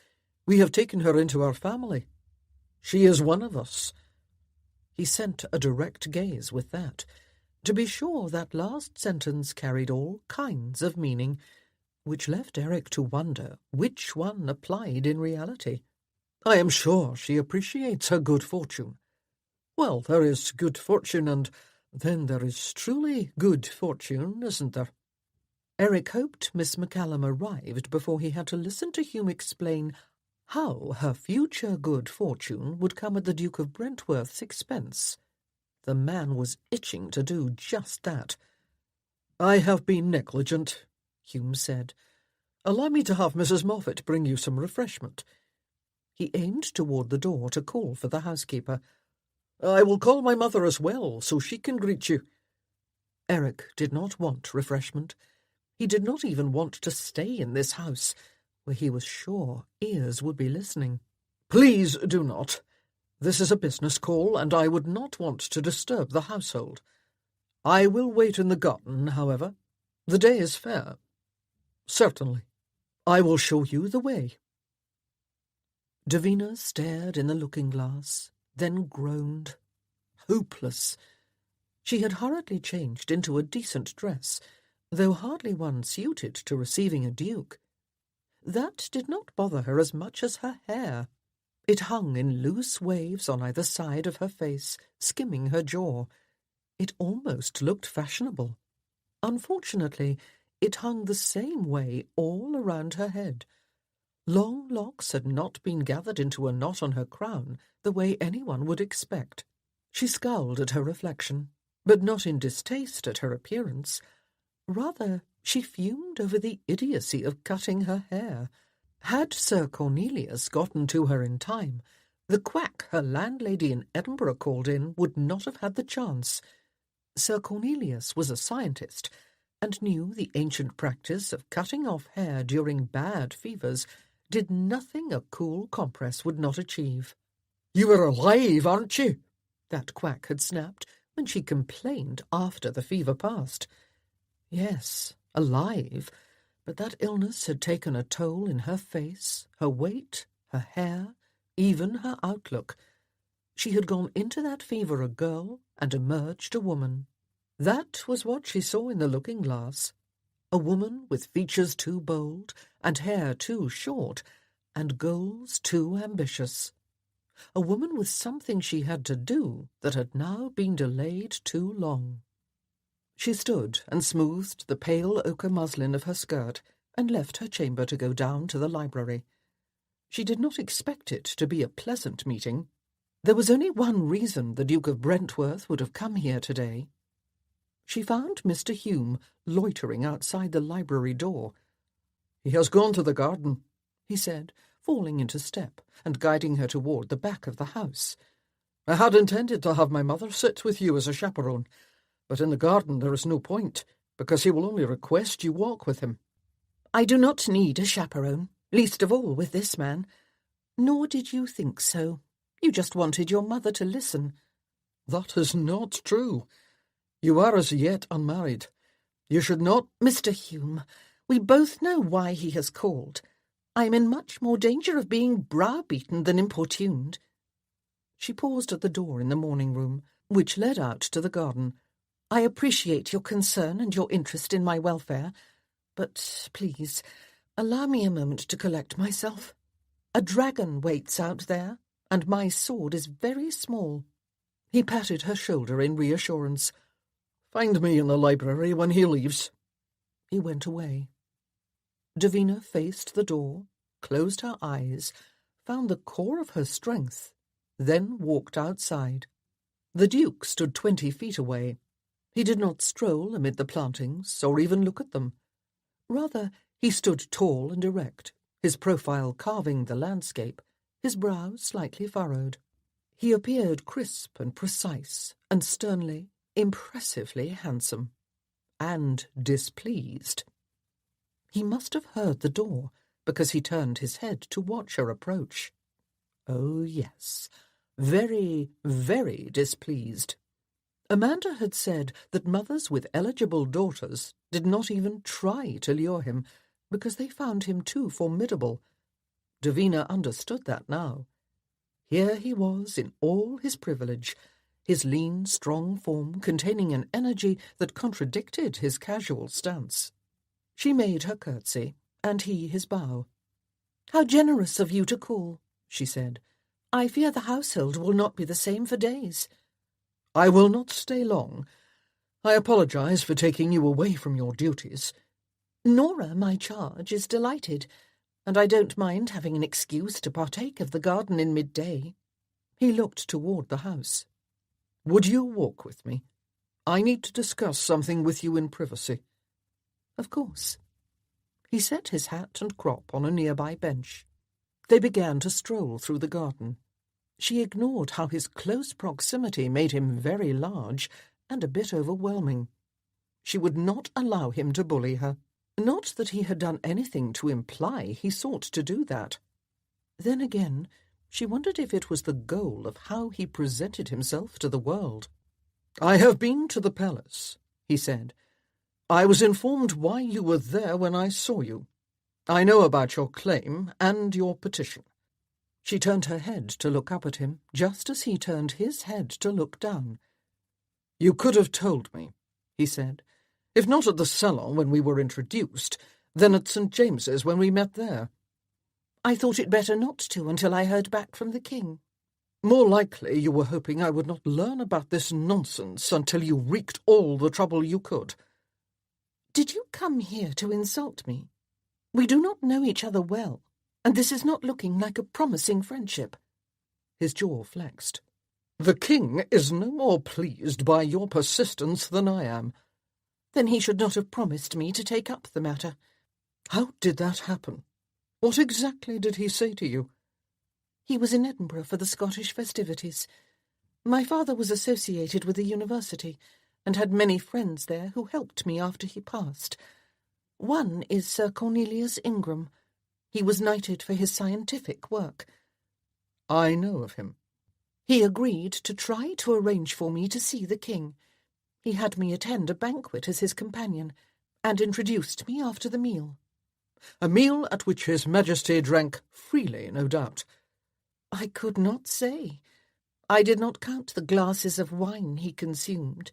We have taken her into our family. She is one of us." He sent a direct gaze with that. To be sure, that last sentence carried all kinds of meaning, which left Eric to wonder which one applied in reality. "I am sure she appreciates her good fortune." "Well, there is good fortune, and then there is truly good fortune, isn't there?" Eric hoped Miss McCallum arrived before he had to listen to Hume explain how her future good fortune would come at the Duke of Brentworth's expense. The man was itching to do just that. "I have been negligent," Hume said. "Allow me to have Mrs. Moffat bring you some refreshment." He aimed toward the door to call for the housekeeper. "I will call my mother as well, so she can greet you." Eric did not want refreshment. He did not even want to stay in this house, where he was sure ears would be listening. Please do not. This is a business call, and I would not want to disturb the household. I will wait in the garden, however. The day is fair. Certainly. I will show you the way. Davina stared in the looking-glass, then groaned. Hopeless. She had hurriedly changed into a decent dress, though hardly one suited to receiving a duke. That did not bother her as much as her hair. It hung in loose waves on either side of her face, skimming her jaw. It almost looked fashionable. Unfortunately, it hung the same way all around her head. Long locks had not been gathered into a knot on her crown the way anyone would expect. She scowled at her reflection, but not in distaste at her appearance. Rather, she fumed over the idiocy of cutting her hair. Had Sir Cornelius gotten to her in time, the quack her landlady in Edinburgh called in would not have had the chance. Sir Cornelius was a scientist, and knew the ancient practice of cutting off hair during bad fevers did nothing a cool compress would not achieve. "You are alive, aren't you?" that quack had snapped when she complained after the fever passed. Yes, alive, but that illness had taken a toll in her face, her weight, her hair, even her outlook. She had gone into that fever a girl and emerged a woman. That was what she saw in the looking-glass. A woman with features too bold, and hair too short, and goals too ambitious. A woman with something she had to do that had now been delayed too long. She stood and smoothed the pale ochre muslin of her skirt and left her chamber to go down to the library. She did not expect it to be a pleasant meeting. There was only one reason the Duke of Brentworth would have come here today. She found Mr. Hume loitering outside the library door. "He has gone to the garden," he said, falling into step and guiding her toward the back of the house. "I had intended to have my mother sit with you as a chaperone, but in the garden there is no point, because he will only request you walk with him." "I do not need a chaperone, least of all with this man. Nor did you think so. You just wanted your mother to listen." "That is not true. You are as yet unmarried. You should not—" "Mr. Hume, we both know why he has called. I am in much more danger of being browbeaten than importuned." She paused at the door in the morning room, which led out to the garden. "I appreciate your concern and your interest in my welfare, but please, allow me a moment to collect myself. A dragon waits out there, and my sword is very small." He patted her shoulder in reassurance. "Find me in the library when he leaves." He went away. Davina faced the door, closed her eyes, found the core of her strength, then walked outside. The Duke stood 20 feet away. He did not stroll amid the plantings or even look at them. Rather, he stood tall and erect, his profile carving the landscape, his brow slightly furrowed. He appeared crisp and precise, and sternly, impressively handsome, and displeased. He must have heard the door, because he turned his head to watch her approach. Oh, yes, very, very displeased. Amanda had said that mothers with eligible daughters did not even try to lure him, because they found him too formidable. Davina understood that now. Here he was in all his privilege, his lean, strong form containing an energy that contradicted his casual stance. She made her curtsy, and he his bow. "How generous of you to call," she said. "I fear the household will not be the same for days." "I will not stay long. I apologize for taking you away from your duties." "Nora, my charge, is delighted, and I don't mind having an excuse to partake of the garden in midday." He looked toward the house. "Would you walk with me? I need to discuss something with you in privacy." "Of course." He set his hat and crop on a nearby bench. They began to stroll through the garden. She ignored how his close proximity made him very large and a bit overwhelming. She would not allow him to bully her. Not that he had done anything to imply he sought to do that. Then again, She wondered if it was the goal of how he presented himself to the world. "I have been to the palace," he said. "I was informed why you were there when I saw you. I know about your claim and your petition." She turned her head to look up at him, just as he turned his head to look down. "You could have told me," he said. "If not at the salon when we were introduced, then at St. James's when we met there." "I thought it better not to until I heard back from the king." "More likely you were hoping I would not learn about this nonsense until you wreaked all the trouble you could." "Did you come here to insult me? We do not know each other well, and this is not looking like a promising friendship." His jaw flexed. "The king is no more pleased by your persistence than I am." "Then he should not have promised me to take up the matter." "How did that happen? What exactly did he say to you?" "He was in Edinburgh for the Scottish festivities. My father was associated with the university, and had many friends there who helped me after he passed. One is Sir Cornelius Ingram. He was knighted for his scientific work." "I know of him." "He agreed to try to arrange for me to see the king. He had me attend a banquet as his companion, and introduced me after the meal." "A meal at which His Majesty drank freely, no doubt." "I could not say. I did not count the glasses of wine he consumed."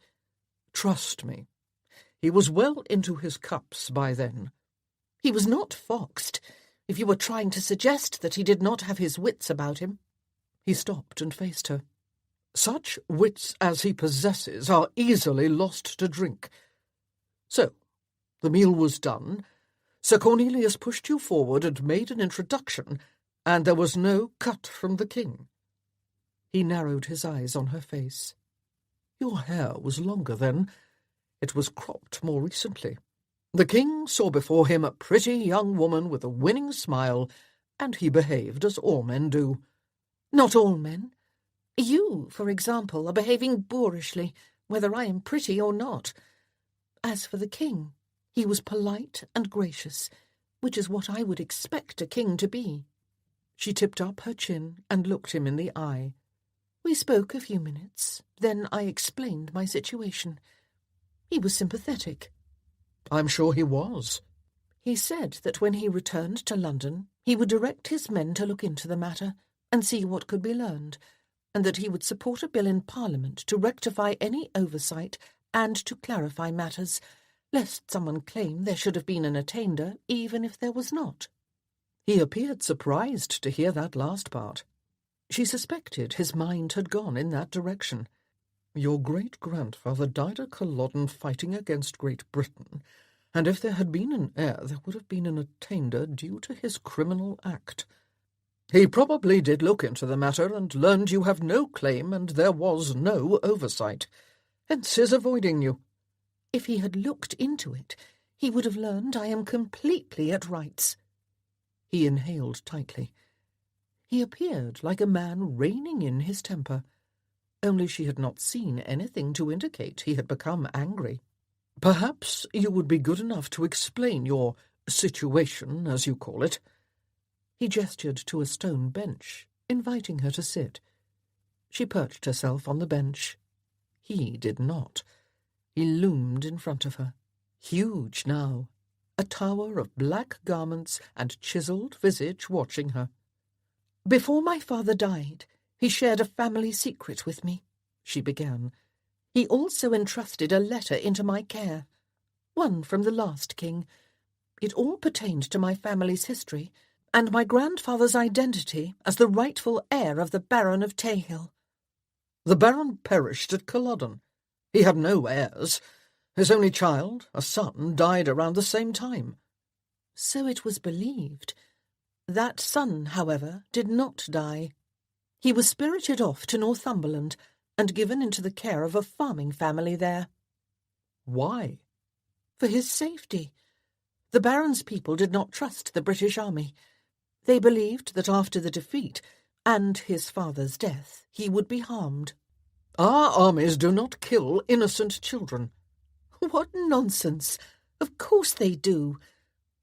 "Trust me. He was well into his cups by then." "He was not foxed, if you were trying to suggest that he did not have his wits about him." He stopped and faced her. "Such wits as he possesses are easily lost to drink. So, the meal was done. Sir Cornelius pushed you forward and made an introduction, and there was no cut from the king." He narrowed his eyes on her face. "Your hair was longer then. It was cropped more recently. The king saw before him a pretty young woman with a winning smile, and he behaved as all men do." "Not all men. You, for example, are behaving boorishly, whether I am pretty or not. As for the king, he was polite and gracious, which is what I would expect a king to be." She tipped up her chin and looked him in the eye. "We spoke a few minutes, then I explained my situation. He was sympathetic." "I'm sure he was." "He said that when he returned to London, he would direct his men to look into the matter and see what could be learned, and that he would support a bill in Parliament to rectify any oversight and to clarify matters, lest someone claim there should have been an attainder, even if there was not." He appeared surprised to hear that last part. She suspected his mind had gone in that direction. "Your great-grandfather died at Culloden fighting against Great Britain, and if there had been an heir, there would have been an attainder due to his criminal act. He probably did look into the matter and learned you have no claim and there was no oversight. Hence his avoiding you." "If he had looked into it, he would have learned I am completely at rights." He inhaled tightly. He appeared like a man reining in his temper. Only she had not seen anything to indicate he had become angry. "Perhaps you would be good enough to explain your situation, as you call it." He gestured to a stone bench, inviting her to sit. She perched herself on the bench. He did not. He loomed in front of her, huge now, a tower of black garments and chiselled visage watching her. "Before my father died, he shared a family secret with me," she began. "He also entrusted a letter into my care, one from the last king. It all pertained to my family's history, and my grandfather's identity as the rightful heir of the Baron of Tayhill." "The Baron perished at Culloden. He had no heirs. His only child, a son, died around the same time." "So it was believed. That son, however, did not die. He was spirited off to Northumberland and given into the care of a farming family there." "Why?" "For his safety. The Baron's people did not trust the British army. They believed that after the defeat and his father's death he would be harmed." "Our armies do not kill innocent children." "What nonsense! Of course they do.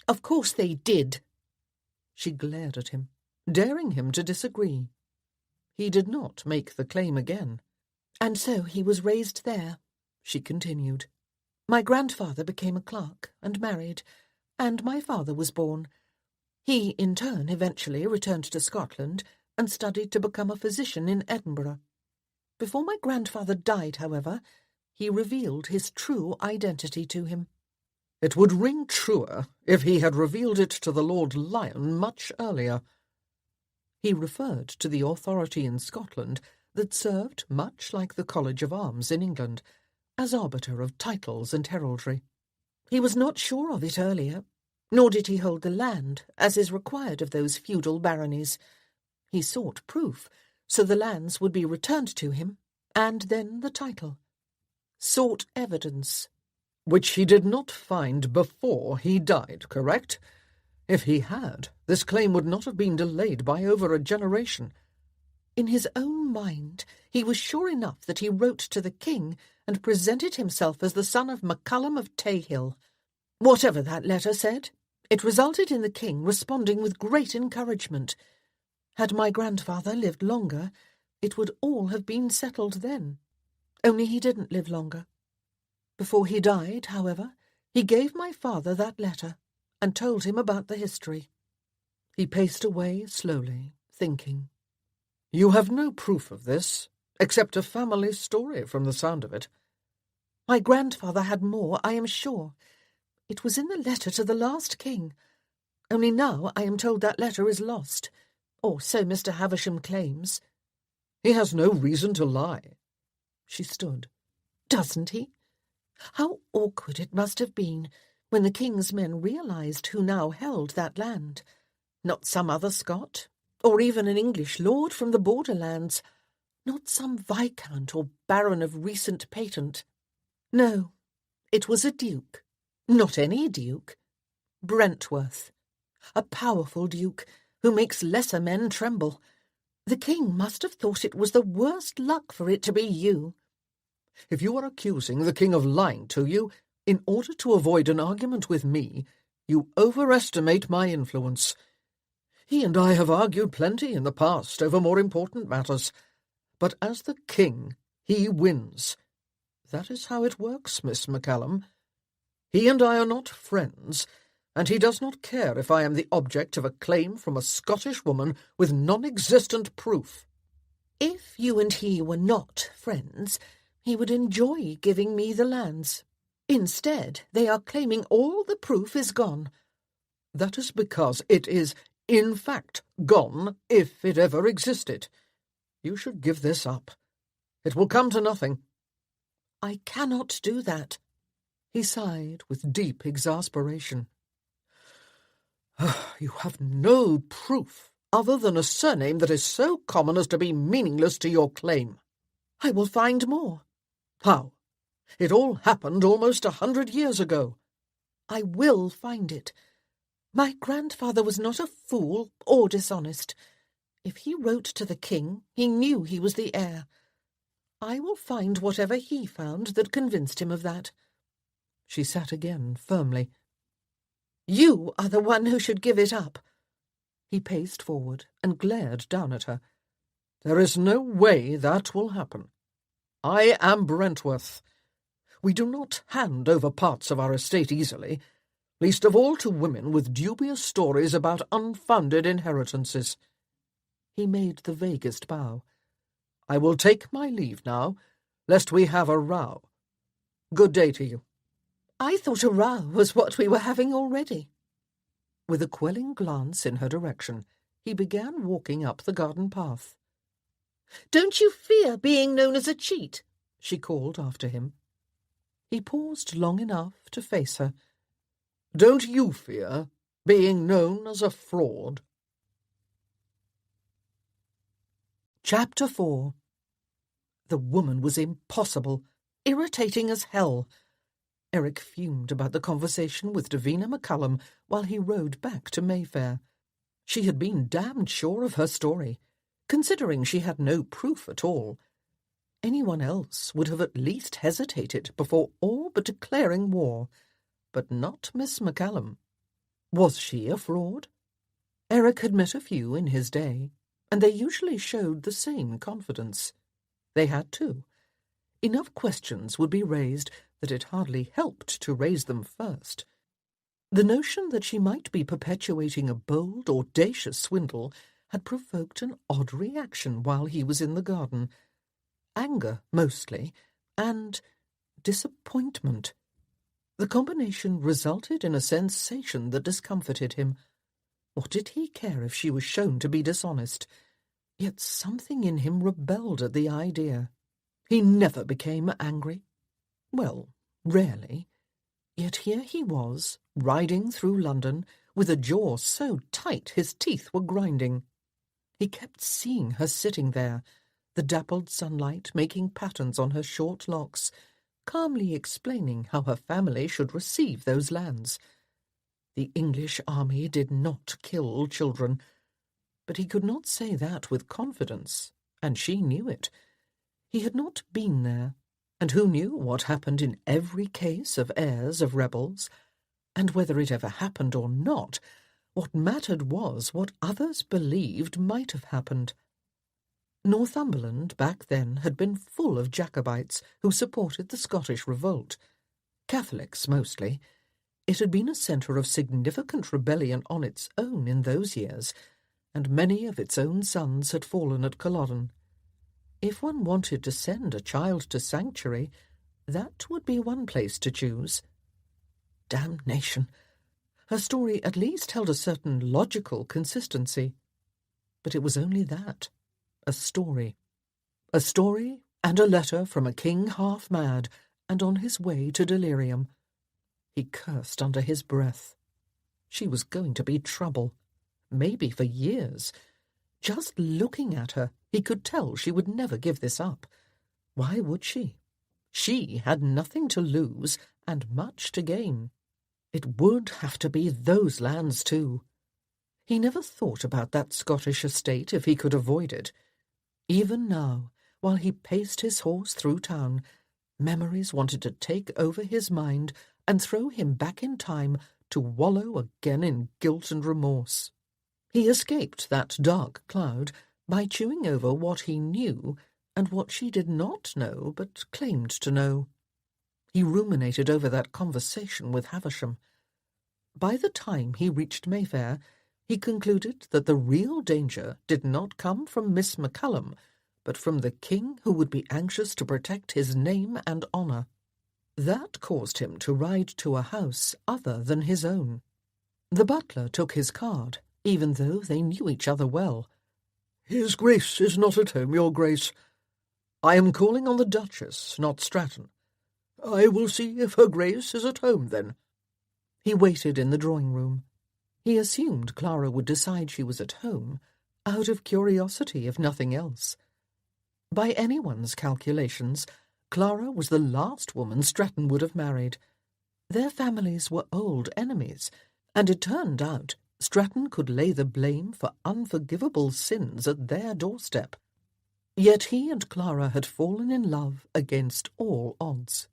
Of course they did." She glared at him, daring him to disagree. He did not make the claim again. "And so he was raised there," she continued. "My grandfather became a clerk and married, and my father was born. He, in turn, eventually returned to Scotland and studied to become a physician in Edinburgh. Before my grandfather died, however, he revealed his true identity to him." It would ring truer if he had revealed it to the Lord Lion much earlier. He referred to the authority in Scotland that served, much like the College of Arms in England, as arbiter of titles and heraldry. He was not sure of it earlier, nor did he hold the land, as is required of those feudal baronies. He sought proof, so the lands would be returned to him, and then the title. Sought evidence. Which he did not find before he died, correct? If he had, this claim would not have been delayed by over a generation. In his own mind, he was sure enough that he wrote to the king and presented himself as the son of MacCallum of Tayhill. Whatever that letter said, it resulted in the king responding with great encouragement. Had my grandfather lived longer, it would all have been settled then. Only he didn't live longer. Before he died, however, he gave my father that letter and told him about the history. He paced away slowly, thinking. You have no proof of this, except a family story from the sound of it. My grandfather had more, I am sure. It was in the letter to the last king. Only now I am told that letter is lost, or so Mr. Havisham claims. He has no reason to lie. She stood. Doesn't he? How awkward it must have been when the king's men realised who now held that land. Not some other Scot, or even an English lord from the borderlands. Not some viscount or baron of recent patent. No, it was a duke. Not any duke. Brentworth. A powerful duke who makes lesser men tremble. The king must have thought it was the worst luck for it to be you. If you are accusing the king of lying to you, in order to avoid an argument with me, you overestimate my influence. He and I have argued plenty in the past over more important matters, but as the king, he wins. That is how it works, Miss MacCallum. He and I are not friends, and he does not care if I am the object of a claim from a Scottish woman with non-existent proof. If you and he were not friends, he would enjoy giving me the lands. Instead, they are claiming all the proof is gone. That is because it is, in fact, gone, if it ever existed. You should give this up. It will come to nothing. I cannot do that. He sighed with deep exasperation. You have no proof other than a surname that is so common as to be meaningless to your claim. I will find more. How? It all happened almost 100 years ago. I will find it. My grandfather was not a fool or dishonest. If he wrote to the king, he knew he was the heir. I will find whatever he found that convinced him of that. She sat again firmly. You are the one who should give it up. He paced forward and glared down at her. There is no way that will happen. I am Brentworth. We do not hand over parts of our estate easily, least of all to women with dubious stories about unfounded inheritances. He made the vaguest bow. I will take my leave now, lest we have a row. Good day to you. I thought a row was what we were having already. With a quelling glance in her direction, he began walking up the garden path. Don't you fear being known as a cheat? She called after him. He paused long enough to face her. Don't you fear being known as a fraud? Chapter 4. The woman was impossible, irritating as hell. Eric fumed about the conversation with Davina MacCallum while he rode back to Mayfair. She had been damned sure of her story, considering she had no proof at all. Anyone else would have at least hesitated before all but declaring war, but not Miss MacCallum. Was she a fraud? Eric had met a few in his day, and they usually showed the same confidence. They had to. Enough questions would be raised that it hardly helped to raise them first. The notion that she might be perpetuating a bold, audacious swindle had provoked an odd reaction while he was in the garden. Anger, mostly, and disappointment. The combination resulted in a sensation that discomfited him. What did he care if she was shown to be dishonest? Yet something in him rebelled at the idea. He never became angry. Well, rarely. Yet here he was, riding through London, with a jaw so tight his teeth were grinding. He kept seeing her sitting there, the dappled sunlight making patterns on her short locks, calmly explaining how her family should receive those lands. The English army did not kill children, but he could not say that with confidence, and she knew it. He had not been there, and who knew what happened in every case of heirs of rebels? And whether it ever happened or not, what mattered was what others believed might have happened. Northumberland back then had been full of Jacobites who supported the Scottish revolt. Catholics mostly. It had been a centre of significant rebellion on its own in those years, and many of its own sons had fallen at Culloden. If one wanted to send a child to sanctuary, that would be one place to choose. Damnation! Her story at least held a certain logical consistency. But it was only that. A story. A story and a letter from a king half mad and on his way to delirium. He cursed under his breath. She was going to be trouble, maybe for years. Just looking at her, he could tell she would never give this up. Why would she? She had nothing to lose and much to gain. It would have to be those lands too. He never thought about that Scottish estate if he could avoid it. Even now, while he paced his horse through town, memories wanted to take over his mind and throw him back in time to wallow again in guilt and remorse. He escaped that dark cloud by chewing over what he knew and what she did not know but claimed to know. He ruminated over that conversation with Havisham. By the time he reached Mayfair, he concluded that the real danger did not come from Miss McCallum, but from the king who would be anxious to protect his name and honour. That caused him to ride to a house other than his own. The butler took his card, even though they knew each other well. "His Grace is not at home, Your Grace. I am calling on the Duchess, not Stratton." "I will see if her Grace is at home, then." He waited in the drawing-room. He assumed Clara would decide she was at home, out of curiosity if nothing else. By anyone's calculations, Clara was the last woman Stratton would have married. Their families were old enemies, and it turned out Stratton could lay the blame for unforgivable sins at their doorstep. Yet he and Clara had fallen in love against all odds.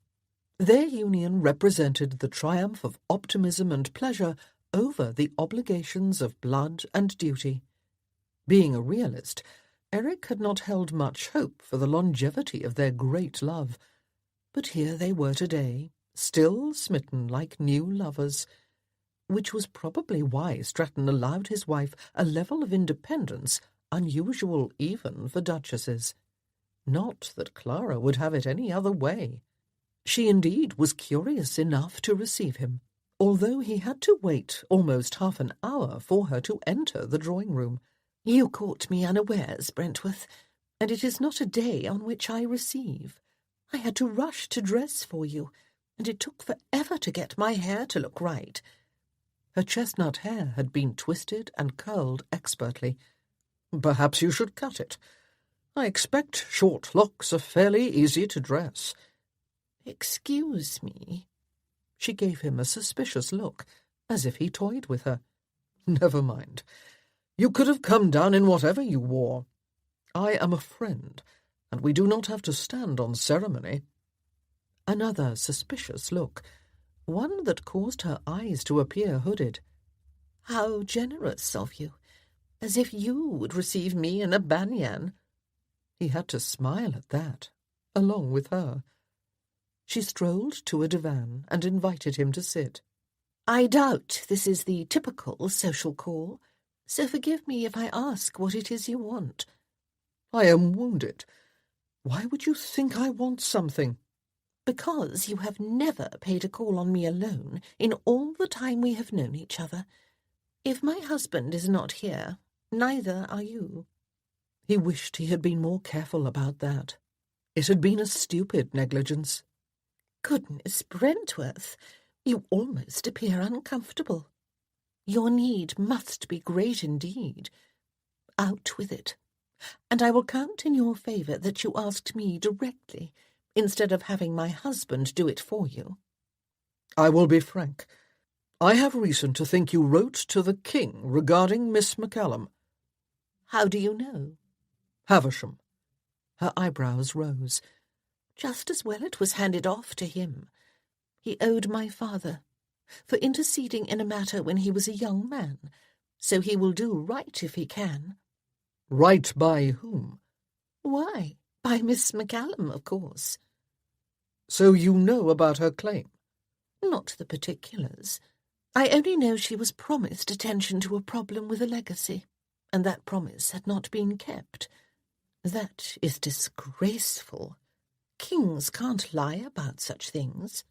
Their union represented the triumph of optimism and pleasure over the obligations of blood and duty. Being a realist, Eric had not held much hope for the longevity of their great love. But here they were today, still smitten like new lovers, which was probably why Stratton allowed his wife a level of independence unusual even for duchesses. Not that Clara would have it any other way. She indeed was curious enough to receive him, although he had to wait almost half an hour for her to enter the drawing-room. "You caught me unawares, Brentworth, and it is not a day on which I receive. I had to rush to dress for you, and it took forever to get my hair to look right." Her chestnut hair had been twisted and curled expertly. "Perhaps you should cut it. I expect short locks are fairly easy to dress." "Excuse me." She gave him a suspicious look, as if he toyed with her. "Never mind. You could have come down in whatever you wore. I am a friend, and we do not have to stand on ceremony." Another suspicious look, one that caused her eyes to appear hooded. "How generous of you. As if you would receive me in a banyan." He had to smile at that, along with her. She strolled to a divan and invited him to sit. "I doubt this is the typical social call, so forgive me if I ask what it is you want." "I am wounded. Why would you think I want something?" "Because you have never paid a call on me alone in all the time we have known each other. If my husband is not here, neither are you." He wished he had been more careful about that. It had been a stupid negligence. "Goodness, Brentworth, you almost appear uncomfortable. Your need must be great indeed. Out with it. And I will count in your favour that you asked me directly, instead of having my husband do it for you." "I will be frank. I have reason to think you wrote to the king regarding Miss McCallum." "How do you know?" "Havisham." Her eyebrows rose. "Just as well it was handed off to him. He owed my father for interceding in a matter when he was a young man, so he will do right if he can." "Right by whom?" "Why, by Miss McCallum, of course." "So you know about her claim?" "Not the particulars. I only know she was promised attention to a problem with a legacy, and that promise had not been kept. That is disgraceful. Kings can't lie about such things."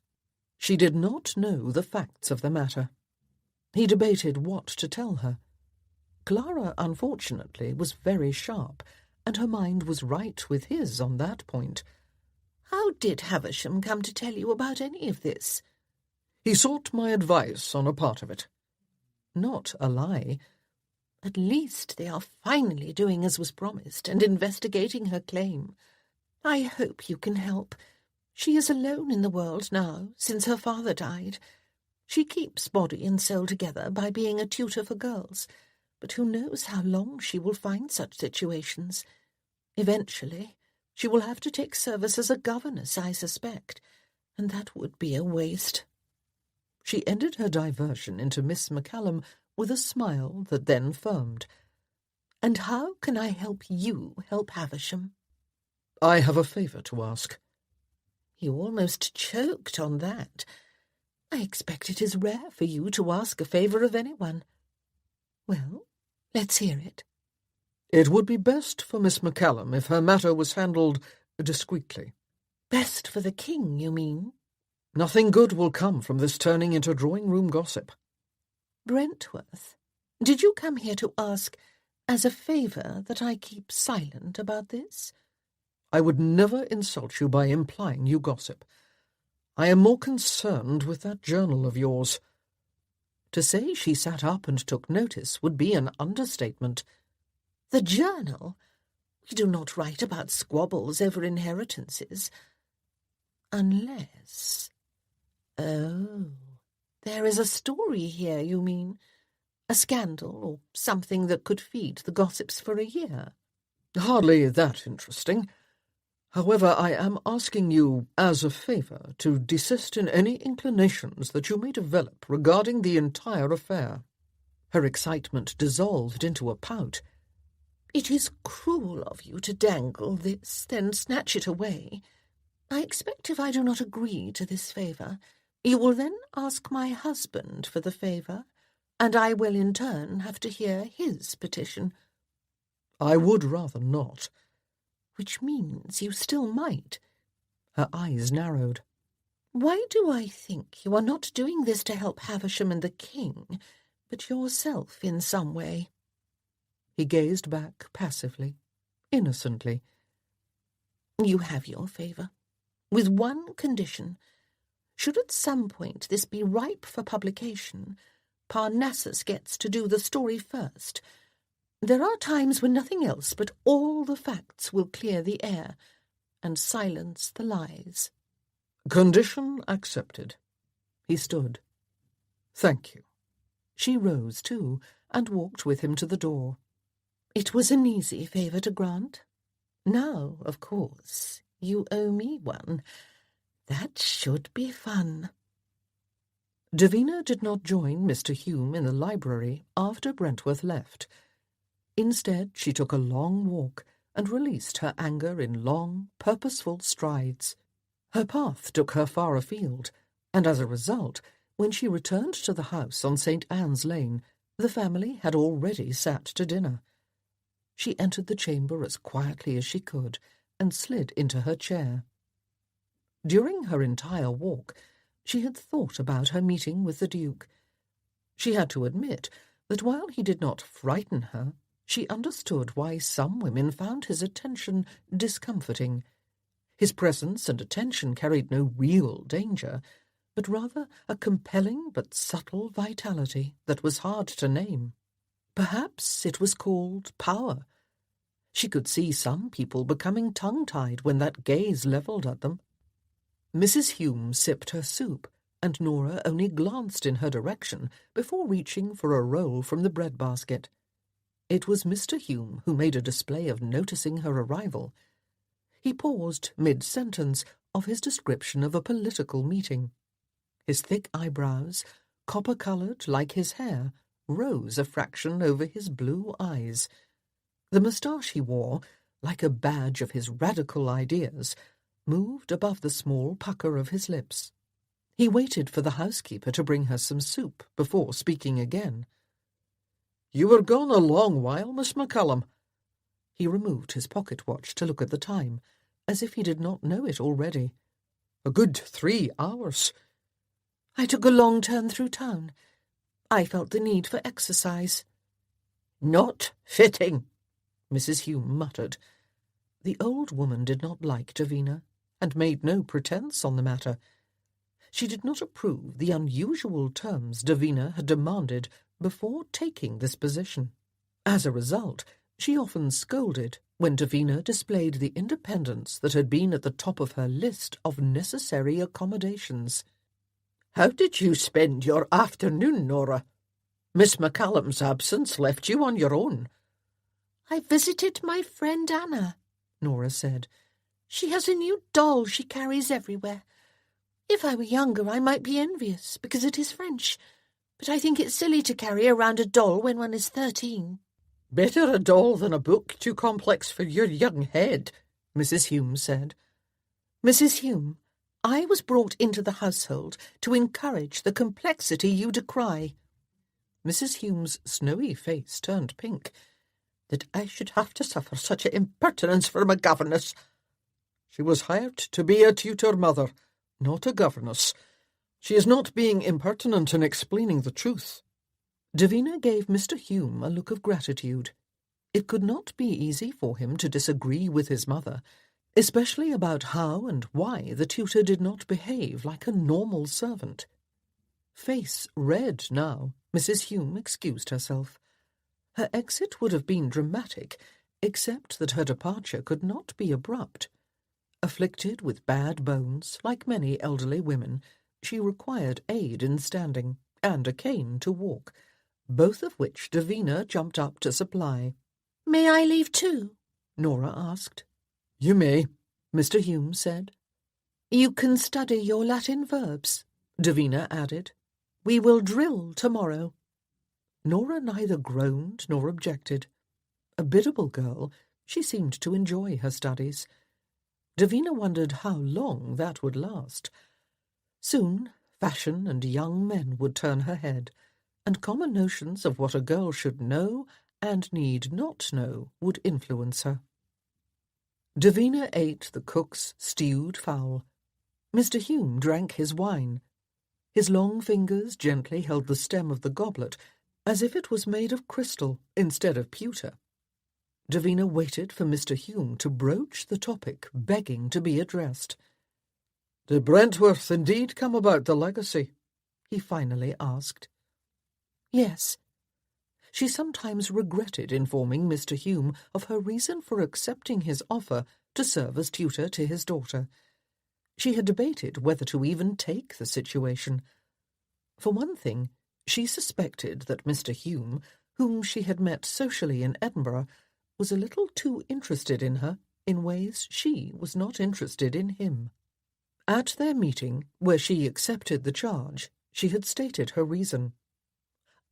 She did not know the facts of the matter. He debated what to tell her. Clara, unfortunately, was very sharp, and her mind was right with his on that point. "How did Havisham come to tell you about any of this?" "He sought my advice on a part of it." Not a lie. "At least they are finally doing as was promised and investigating her claim. I hope you can help. She is alone in the world now, since her father died. She keeps body and soul together by being a tutor for girls, but who knows how long she will find such situations. Eventually, she will have to take service as a governess, I suspect, and that would be a waste." She ended her diversion into Miss McCallum with a smile that then firmed. "And how can I help you help Havisham?" "I have a favour to ask." You almost choked on that. I expect it is rare for you to ask a favour of anyone. Well, let's hear it. "It would be best for Miss McCallum if her matter was handled discreetly." "Best for the king, you mean?" "Nothing good will come from this turning into drawing-room gossip." "Brentworth, did you come here to ask, as a favour, that I keep silent about this?" "I would never insult you by implying you gossip. I am more concerned with that journal of yours." To say she sat up and took notice would be an understatement. "The journal? We do not write about squabbles over inheritances. Unless... Oh, there is a story here, you mean? A scandal, or something that could feed the gossips for a year?" "Hardly that interesting. However, I am asking you, as a favour, to desist in any inclinations that you may develop regarding the entire affair." Her excitement dissolved into a pout. "It is cruel of you to dangle this, then snatch it away. I expect if I do not agree to this favour, you will then ask my husband for the favour, and I will in turn have to hear his petition." "I would rather not." "Which means you still might." Her eyes narrowed. "Why do I think you are not doing this to help Havisham and the king, but yourself in some way?" He gazed back passively, innocently. "You have your favour, with one condition. Should at some point this be ripe for publication, Parnassus gets to do the story first. There are times when nothing else but all the facts will clear the air and silence the lies." "Condition accepted." He stood. "Thank you." She rose too, and walked with him to the door. It was an easy favour to grant. Now, of course, you owe me one. That should be fun. Davina did not join Mr. Hume in the library after Brentworth left. Instead, she took a long walk and released her anger in long, purposeful strides. Her path took her far afield, and as a result, when she returned to the house on St. Anne's Lane, the family had already sat to dinner. She entered the chamber as quietly as she could and slid into her chair. During her entire walk, she had thought about her meeting with the Duke. She had to admit that while he did not frighten her, she understood why some women found his attention discomforting. His presence and attention carried no real danger, but rather a compelling but subtle vitality that was hard to name. Perhaps it was called power. She could see some people becoming tongue-tied when that gaze levelled at them. Mrs. Hume sipped her soup, and Nora only glanced in her direction before reaching for a roll from the bread-basket. It was Mr. Hume who made a display of noticing her arrival. He paused mid-sentence of his description of a political meeting. His thick eyebrows, copper-coloured like his hair, rose a fraction over his blue eyes. The moustache he wore, like a badge of his radical ideas, moved above the small pucker of his lips. He waited for the housekeeper to bring her some soup before speaking again. "You were gone a long while, Miss McCallum." He removed his pocket-watch to look at the time, as if he did not know it already. "A good 3 hours. "I took a long turn through town. I felt the need for exercise." "Not fitting," Mrs. Hume muttered. The old woman did not like Davina, and made no pretence on the matter. She did not approve the unusual terms Davina had demanded before taking this position. As a result, she often scolded when Davina displayed the independence that had been at the top of her list of necessary accommodations. "How did you spend your afternoon, Nora? Miss McCallum's absence left you on your own." "I visited my friend Anna," Nora said. "She has a new doll she carries everywhere. If I were younger, I might be envious, because it is French, but I think it's silly to carry around a doll when one is 13. "Better a doll than a book too complex for your young head," Mrs. Hume said. "Mrs. Hume, I was brought into the household to encourage the complexity you decry." Mrs. Hume's snowy face turned pink. "That I should have to suffer such an impertinence from a governess. She was hired to be a tutor mother, not a governess. She is not being impertinent in explaining the truth." Davina gave Mr. Hume a look of gratitude. It could not be easy for him to disagree with his mother, especially about how and why the tutor did not behave like a normal servant. Face red now, Mrs. Hume excused herself. Her exit would have been dramatic, except that her departure could not be abrupt. Afflicted with bad bones, like many elderly women, she required aid in standing, and a cane to walk, both of which Davina jumped up to supply. "May I leave too?" Nora asked. "You may," Mr. Hume said. "You can study your Latin verbs," Davina added. "We will drill tomorrow." Nora neither groaned nor objected. A biddable girl, she seemed to enjoy her studies. Davina wondered how long that would last. Soon, fashion and young men would turn her head, and common notions of what a girl should know and need not know would influence her. Davina ate the cook's stewed fowl. Mr. Hume drank his wine. His long fingers gently held the stem of the goblet, as if it was made of crystal instead of pewter. Davina waited for Mr. Hume to broach the topic, begging to be addressed. "Did Brentworth indeed come about the legacy?" he finally asked. Yes. She sometimes regretted informing Mr. Hume of her reason for accepting his offer to serve as tutor to his daughter. She had debated whether to even take the situation. For one thing, she suspected that Mr. Hume, whom she had met socially in Edinburgh, was a little too interested in her in ways she was not interested in him. At their meeting, where she accepted the charge, she had stated her reason.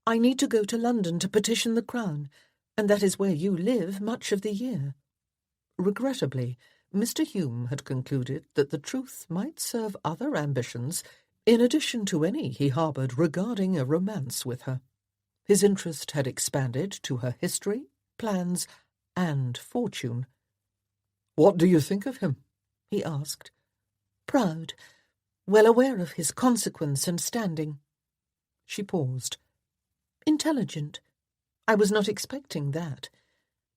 "I need to go to London to petition the Crown. and that is where you live much of the year." Regrettably, Mr. Hume had concluded that the truth might serve other ambitions in addition to any he harboured regarding a romance with her. His interest had expanded to her history, plans, and fortune. "What do you think of him?" he asked. "Proud, well aware of his consequence and standing." She paused. "Intelligent. I was not expecting that.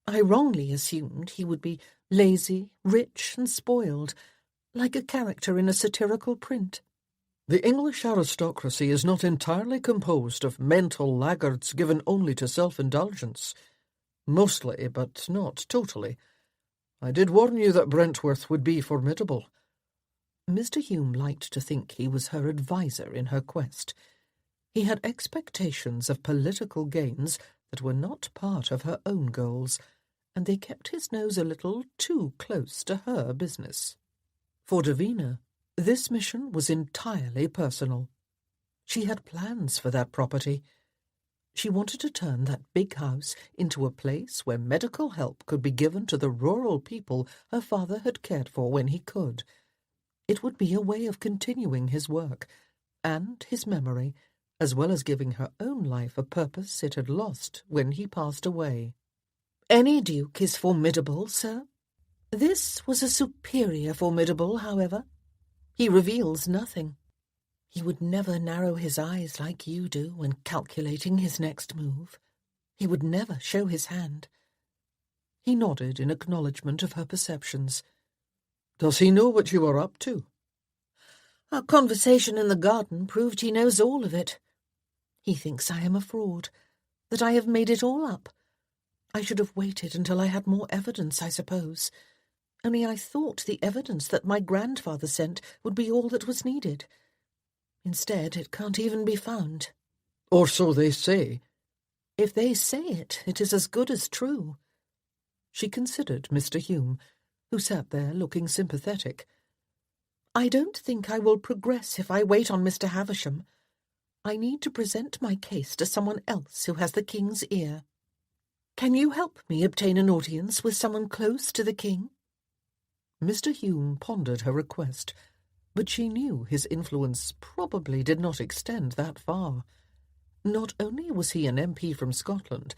I wrongly assumed he would be lazy, rich, and spoiled, like a character in a satirical print." "The English aristocracy is not entirely composed of mental laggards given only to self-indulgence. Mostly, but not totally. I did warn you that Brentworth would be formidable." Mr. Hume liked to think he was her adviser in her quest. He had expectations of political gains that were not part of her own goals, and they kept his nose a little too close to her business. For Davina, this mission was entirely personal. She had plans for that property. She wanted to turn that big house into a place where medical help could be given to the rural people her father had cared for when he could. It would be a way of continuing his work and his memory, as well as giving her own life a purpose it had lost when he passed away. "Any duke is formidable, sir. This was a superior formidable, however. He reveals nothing. He would never narrow his eyes like you do when calculating his next move. He would never show his hand." He nodded in acknowledgment of her perceptions. "Does he know what you are up to?" "Our conversation in the garden proved he knows all of it. He thinks I am a fraud, that I have made it all up. I should have waited until I had more evidence, I suppose. Only I thought the evidence that my grandfather sent would be all that was needed. Instead, it can't even be found." "Or so they say." "If they say it, it is as good as true." She considered Mr. Hume, who sat there looking sympathetic. "I don't think I will progress if I wait on Mr. Havisham. I need to present my case to someone else who has the king's ear. Can you help me obtain an audience with someone close to the king?" Mr. Hume pondered her request, but she knew his influence probably did not extend that far. Not only was he an MP from Scotland,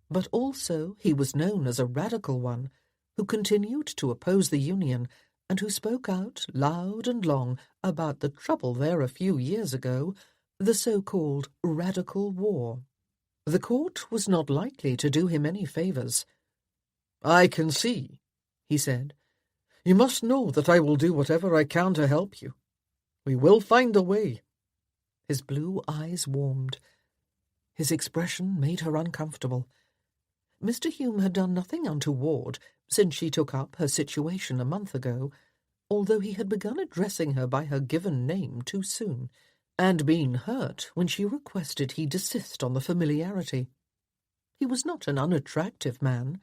but also he was known as a radical one, who continued to oppose the Union and who spoke out loud and long about the trouble there a few years ago, the so-called Radical War. The court was not likely to do him any favours. "I can see," he said. "You must know that I will do whatever I can to help you. We will find a way." His blue eyes warmed. His expression made her uncomfortable. Mr. Hume had done nothing untoward since she took up her situation a month ago, although he had begun addressing her by her given name too soon, and been hurt when she requested he desist on the familiarity. He was not an unattractive man.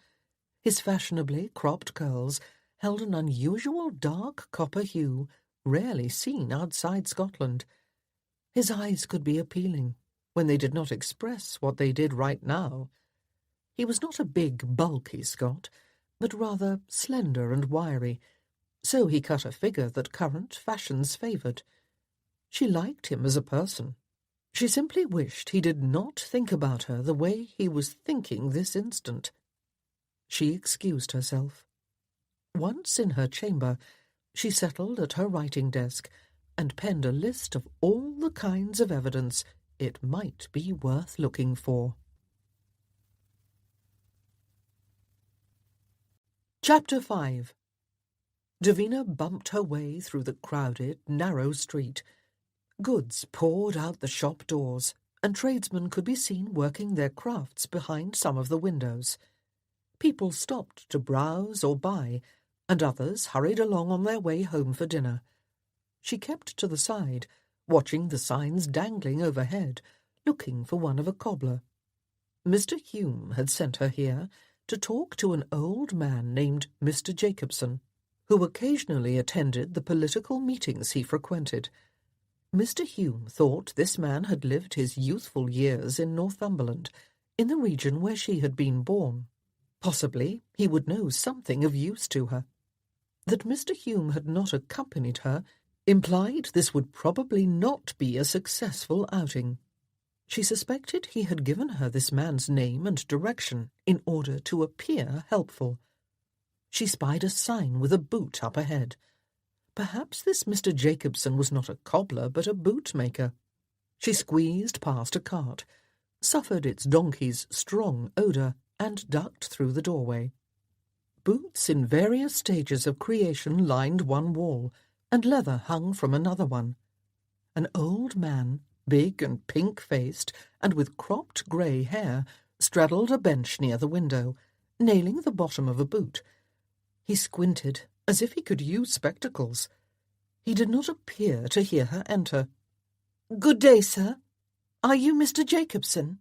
His fashionably cropped curls held an unusual dark copper hue, rarely seen outside Scotland. His eyes could be appealing, when they did not express what they did right now. He was not a big, bulky Scot, but rather slender and wiry, so he cut a figure that current fashions favoured. She liked him as a person. She simply wished he did not think about her the way he was thinking this instant. She excused herself. Once in her chamber, she settled at her writing desk and penned a list of all the kinds of evidence it might be worth looking for. Chapter 5. Davina bumped her way through the crowded, narrow street. Goods poured out the shop doors, and tradesmen could be seen working their crafts behind some of the windows. People stopped to browse or buy, and others hurried along on their way home for dinner. She kept to the side, watching the signs dangling overhead, looking for one of a cobbler. Mr. Hume had sent her here to talk to an old man named Mr. Jacobson, who occasionally attended the political meetings he frequented. Mr. Hume thought this man had lived his youthful years in Northumberland, in the region where she had been born. Possibly he would know something of use to her. That Mr. Hume had not accompanied her implied this would probably not be a successful outing. She suspected he had given her this man's name and direction in order to appear helpful. She spied a sign with a boot up ahead. Perhaps this Mr. Jacobson was not a cobbler but a bootmaker. She squeezed past a cart, suffered its donkey's strong odour, and ducked through the doorway. Boots in various stages of creation lined one wall, and leather hung from another one. An old man, big and pink-faced, and with cropped grey hair, straddled a bench near the window, nailing the bottom of a boot. He squinted, as if he could use spectacles. He did not appear to hear her enter. "Good day, sir. Are you Mr. Jacobson?"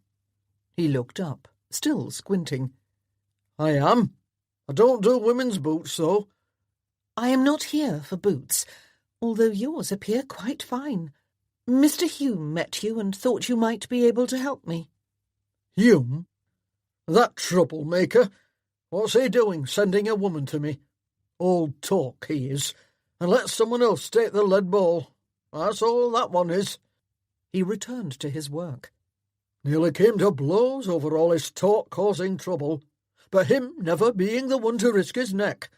He looked up, still squinting. "I am. I don't do women's boots, though." "I am not here for boots, although yours appear quite fine. Mr. Hume met you and thought you might be able to help me." "Hume? That troublemaker? What's he doing, sending a woman to me? Old talk, he is, and let someone else take the lead ball. That's all that one is." He returned to his work. "Nearly came to blows over all his talk causing trouble, but him never being the one to risk his neck."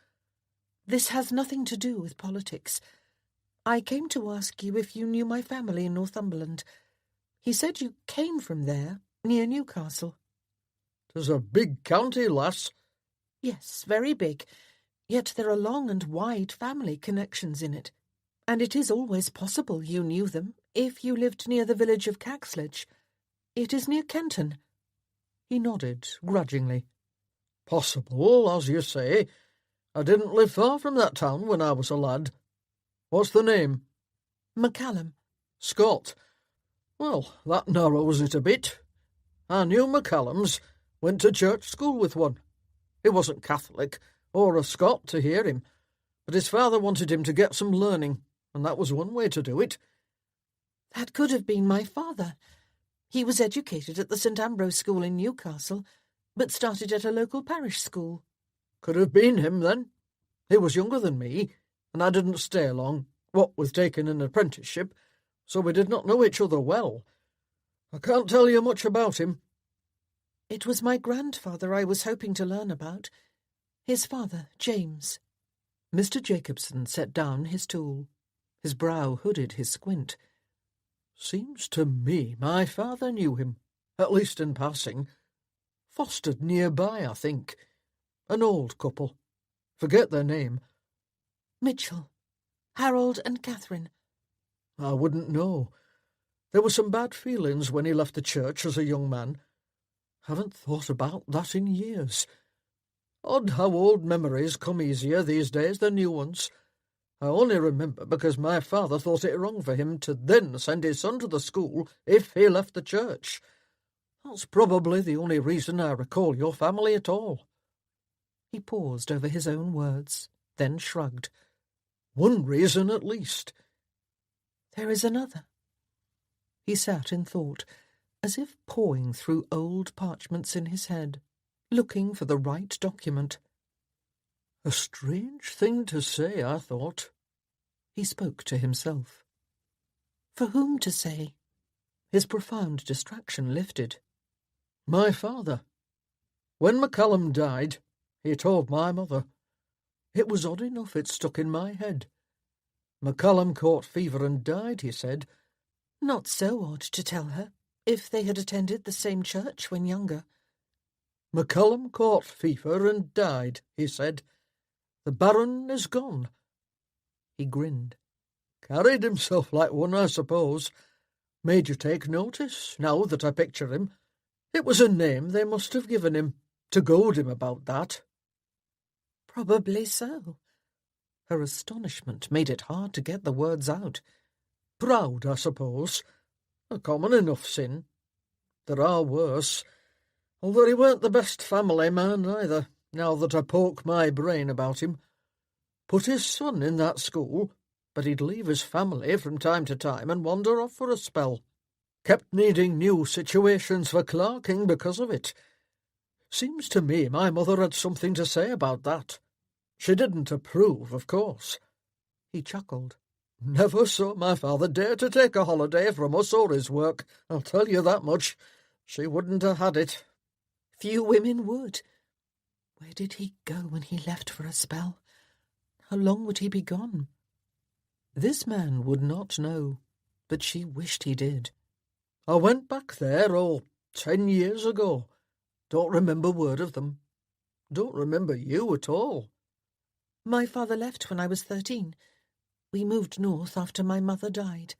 "This has nothing to do with politics. I came to ask you if you knew my family in Northumberland. He said you came from there, near Newcastle." "'Tis a big county, lass." "Yes, very big. Yet there are long and wide family connections in it, and it is always possible you knew them if you lived near the village of Caxledge. It is near Kenton." He nodded grudgingly. "Possible, as you say. I didn't live far from that town when I was a lad. What's the name?" "McCallum." "Scott. Well, that narrows it a bit. I knew McCallum's, went to church school with one. He wasn't Catholic, or a Scot to hear him, but his father wanted him to get some learning, and that was one way to do it." "That could have been my father. He was educated at the St. Ambrose School in Newcastle, but started at a local parish school." "Could have been him, then. He was younger than me, and I didn't stay long, what with taking an apprenticeship, so we did not know each other well. I can't tell you much about him." "It was my grandfather I was hoping to learn about. His father, James." Mr. Jacobson set down his tool. His brow hooded his squint. "Seems to me my father knew him, at least in passing. Fostered nearby, I think. An old couple. Forget their name." "Mitchell. Harold and Catherine." "I wouldn't know. There were some bad feelings when he left the church as a young man. Haven't thought about that in years. Odd how old memories come easier these days than new ones. I only remember because my father thought it wrong for him to then send his son to the school if he left the church. That's probably the only reason I recall your family at all." He paused over his own words, then shrugged. "One reason at least." "There is another." He sat in thought, as if pawing through old parchments in his head, looking for the right document. "A strange thing to say, I thought." He spoke to himself. "For whom to say?" His profound distraction lifted. "My father. When McCallum died, he told my mother. It was odd enough it stuck in my head. McCallum caught fever and died, he said." "Not so odd to tell her, if they had attended the same church when younger." "McCallum caught fever and died, he said. The Baron is gone." He grinned. "Carried himself like one, I suppose. Made you take notice, now that I picture him. It was a name they must have given him, to goad him about that." "Probably so." Her astonishment made it hard to get the words out. "Proud, I suppose. A common enough sin. There are worse. Although he weren't the best family man either, now that I poke my brain about him. Put his son in that school, but he'd leave his family from time to time and wander off for a spell. kept needing new situations for clerking because of it. Seems to me my mother had something to say about that. She didn't approve, of course." He chuckled. "Never saw my father dare to take a holiday from us or his work, I'll tell you that much. She wouldn't have had it." "Few women would. Where did he go when he left for a spell? How long would he be gone?" This man would not know, but she wished he did. "I went back there, 10 years ago. Don't remember word of them. Don't remember you at all." "My father left when I was 13. We moved north after my mother died."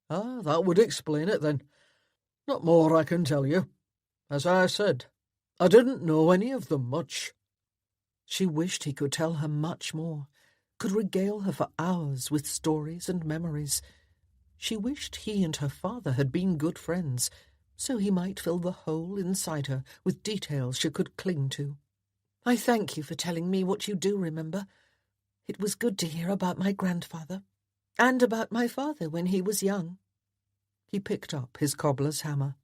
"Ah, that would explain it then. Not more I can tell you. As I said, I didn't know any of them much." She wished he could tell her much more, could regale her for hours with stories and memories. She wished he and her father had been good friends, so he might fill the hole inside her with details she could cling to. "I thank you for telling me what you do remember. It was good to hear about my grandfather, and about my father when he was young." He picked up his cobbler's hammer.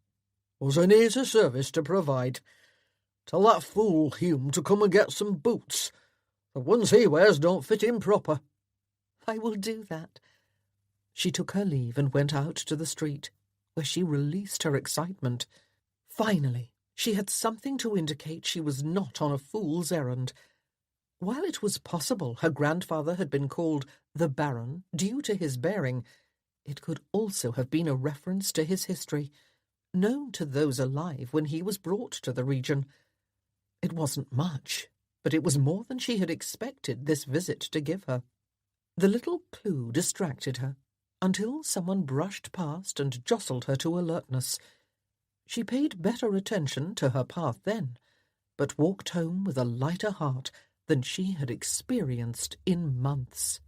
"Was an easy service to provide. Tell that fool Hume to come and get some boots. The ones he wears don't fit him proper." "I will do that." She took her leave and went out to the street, where she released her excitement. Finally, she had something to indicate she was not on a fool's errand. While it was possible her grandfather had been called the Baron due to his bearing, it could also have been a reference to his history, known to those alive when he was brought to the region. It wasn't much, but it was more than she had expected this visit to give her. The little clue distracted her, until someone brushed past and jostled her to alertness. She paid better attention to her path then, but walked home with a lighter heart than she had experienced in months.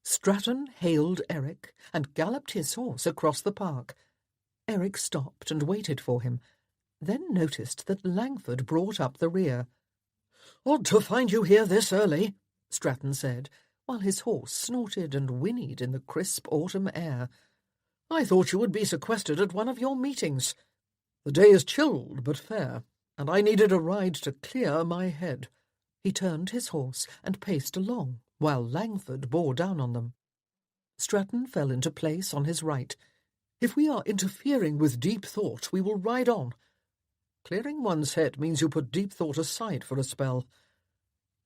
Stratton hailed Eric and galloped his horse across the park. Eric stopped and waited for him, then noticed that Langford brought up the rear. "Odd to find you here this early," Stratton said, while his horse snorted and whinnied in the crisp autumn air. "I thought you would be sequestered at one of your meetings. The day is chilled but fair, and I needed a ride to clear my head." He turned his horse and paced along, while Langford bore down on them. Stratton fell into place on his right. "If we are interfering with deep thought, we will ride on. Clearing one's head means you put deep thought aside for a spell.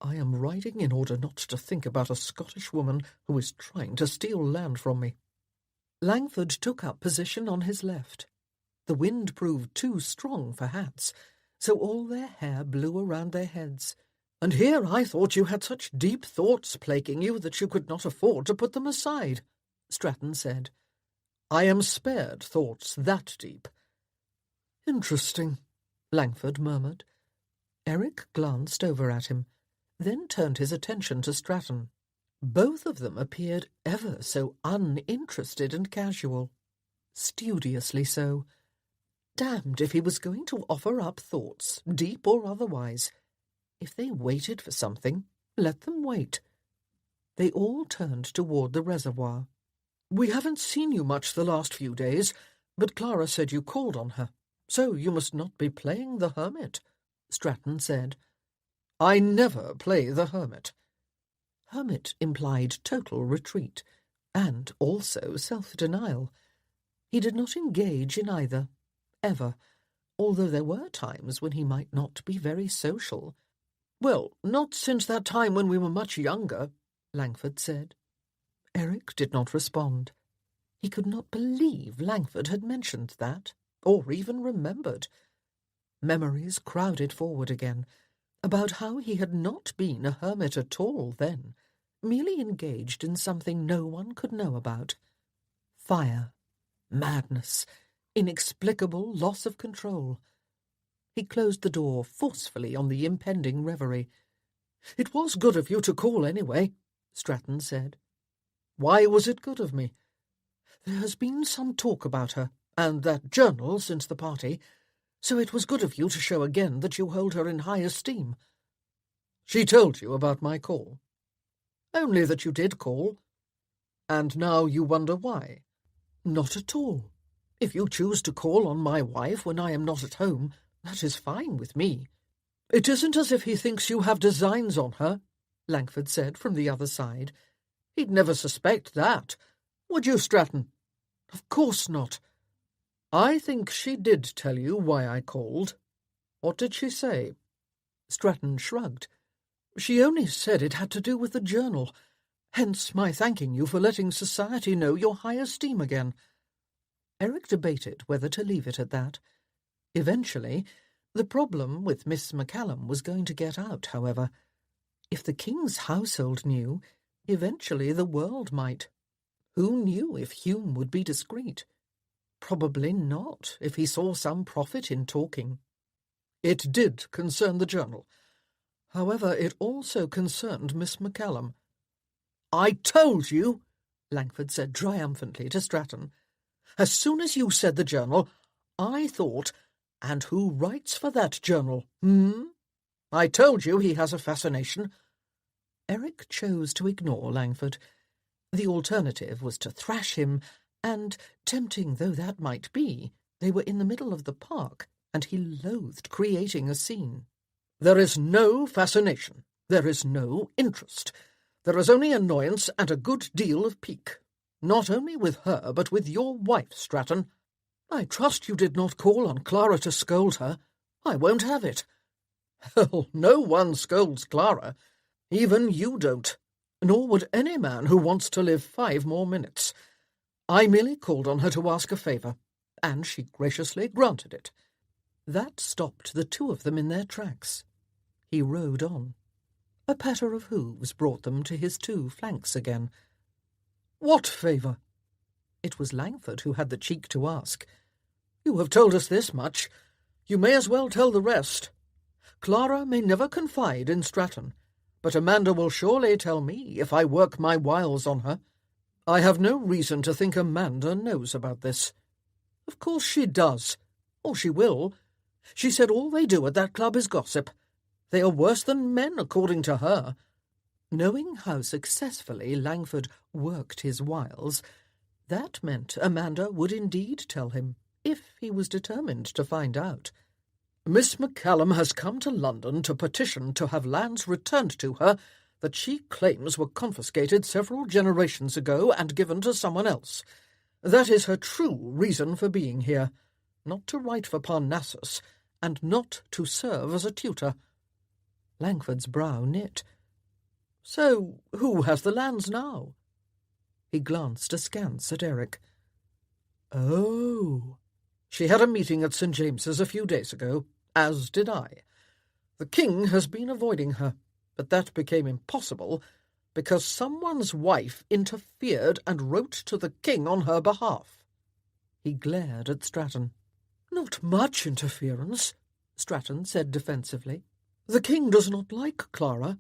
I am riding in order not to think about a Scottish woman who is trying to steal land from me." Langford took up position on his left. The wind proved too strong for hats, so all their hair blew around their heads. "And here I thought you had such deep thoughts plaguing you that you could not afford to put them aside," Stratton said. "I am spared thoughts that deep." "Interesting," Langford murmured. Eric glanced over at him, then turned his attention to Stratton. Both of them appeared ever so uninterested and casual. Studiously so. Damned if he was going to offer up thoughts, deep or otherwise. If they waited for something, let them wait. They all turned toward the reservoir. "We haven't seen you much the last few days, but Clara said you called on her, so you must not be playing the hermit," Stratton said. "I never play the hermit." Hermit implied total retreat, and also self-denial. He did not engage in either, ever, although there were times when he might not be very social. "Well, not since that time when we were much younger," Langford said. Eric did not respond. He could not believe Langford had mentioned that, or even remembered. Memories crowded forward again, about how he had not been a hermit at all then, merely engaged in something no one could know about. Fire, madness, inexplicable loss of control. He closed the door forcefully on the impending reverie. "It was good of you to call anyway," Stratton said. "Why was it good of me?" "There has been some talk about her and that journal since the party, so it was good of you to show again that you hold her in high esteem." "She told you about my call?" "Only that you did call." "And now you wonder why?" Not at all. If you choose to call on my wife when I am not at home, that is fine with me. It isn't as if he thinks you have designs on her, Langford said from the other side. He'd never suspect that. Would you, Stratton? Of course not. I think she did tell you why I called. What did she say? Stratton shrugged. She only said it had to do with the journal, hence my thanking you for letting society know your high esteem again. Eric debated whether to leave it at that. Eventually, the problem with Miss McCallum was going to get out, however. If the king's household knew, eventually the world might. Who knew if Hume would be discreet? Probably not, if he saw some profit in talking. It did concern the journal. However, it also concerned Miss McCallum. I told you, Langford said triumphantly to Stratton. As soon as you said the journal, I thought, and who writes for that journal, I told you he has a fascination. Eric chose to ignore Langford. The alternative was to thrash him, and, tempting though that might be, they were in the middle of the park, and he loathed creating a scene. There is no fascination. There is no interest. There is only annoyance and a good deal of pique. Not only with her, but with your wife, Stratton. I trust you did not call on Clara to scold her. I won't have it. Hell, no one scolds Clara. Even you don't. Nor would any man who wants to live 5 more minutes. I merely called on her to ask a favour, and she graciously granted it. That stopped the two of them in their tracks. He rode on. A patter of hooves brought them to his 2 flanks again. What favour? It was Langford who had the cheek to ask. You have told us this much. You may as well tell the rest. Clara may never confide in Stratton, but Amanda will surely tell me if I work my wiles on her. I have no reason to think Amanda knows about this. Of course she does, or she will. She said all they do at that club is gossip. They are worse than men, according to her. Knowing how successfully Langford worked his wiles, that meant Amanda would indeed tell him, if he was determined to find out. Miss McCallum has come to London to petition to have lands returned to her that she claims were confiscated several generations ago and given to someone else. That is her true reason for being here, not to write for Parnassus, and not to serve as a tutor. Langford's brow knit. So who has the lands now? He glanced askance at Eric. Oh, she had a meeting at St. James's a few days ago, as did I. The king has been avoiding her, but that became impossible because someone's wife interfered and wrote to the king on her behalf. He glared at Stratton. Not much interference, Stratton said defensively. The king does not like Clara.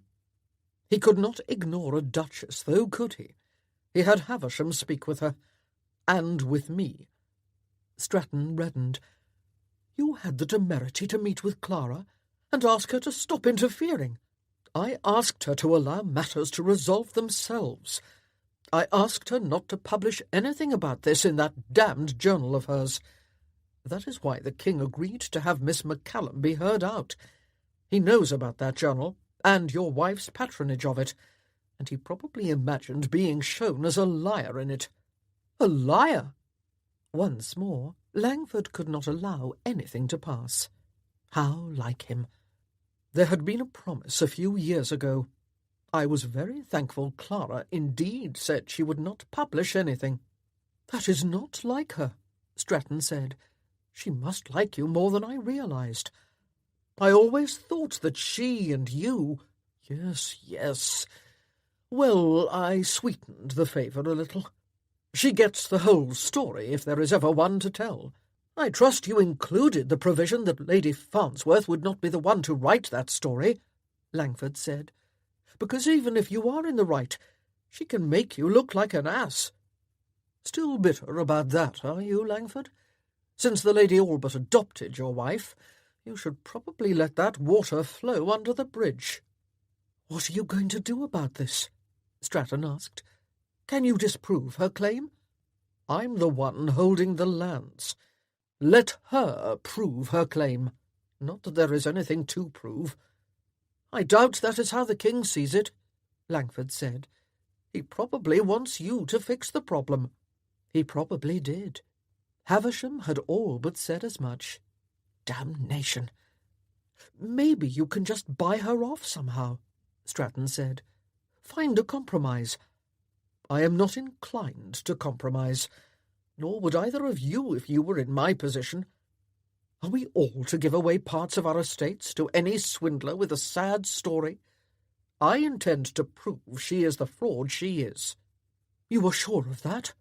He could not ignore a duchess, though, could he? He had Havisham speak with her, and with me. Stratton reddened. You had the temerity to meet with Clara and ask her to stop interfering. I asked her to allow matters to resolve themselves. I asked her not to publish anything about this in that damned journal of hers. That is why the king agreed to have Miss McCallum be heard out. He knows about that journal, and your wife's patronage of it, and he probably imagined being shown as a liar in it. A liar? Once more, Langford could not allow anything to pass. How like him! There had been a promise a few years ago. I was very thankful Clara indeed said she would not publish anything. That is not like her, Stratton said. She must like you more than I realized. I always thought that she and you— Yes. Well, I sweetened the favour a little. She gets the whole story if there is ever one to tell. I trust you included the provision that Lady Farnsworth would not be the one to write that story, Langford said, because even if you are in the right, she can make you look like an ass. Still bitter about that, are you, Langford? Since the lady all but adopted your wife, you should probably let that water flow under the bridge. What are you going to do about this? Stratton asked. Can you disprove her claim? I'm the one holding the lands. Let her prove her claim. Not that there is anything to prove. I doubt that is how the king sees it, Langford said. He probably wants you to fix the problem. He probably did. Havisham had all but said as much. Damnation. Maybe you can just buy her off somehow, Stratton said. Find a compromise. I am not inclined to compromise, nor would either of you if you were in my position. Are we all to give away parts of our estates to any swindler with a sad story? I intend to prove she is the fraud she is. You are sure of that?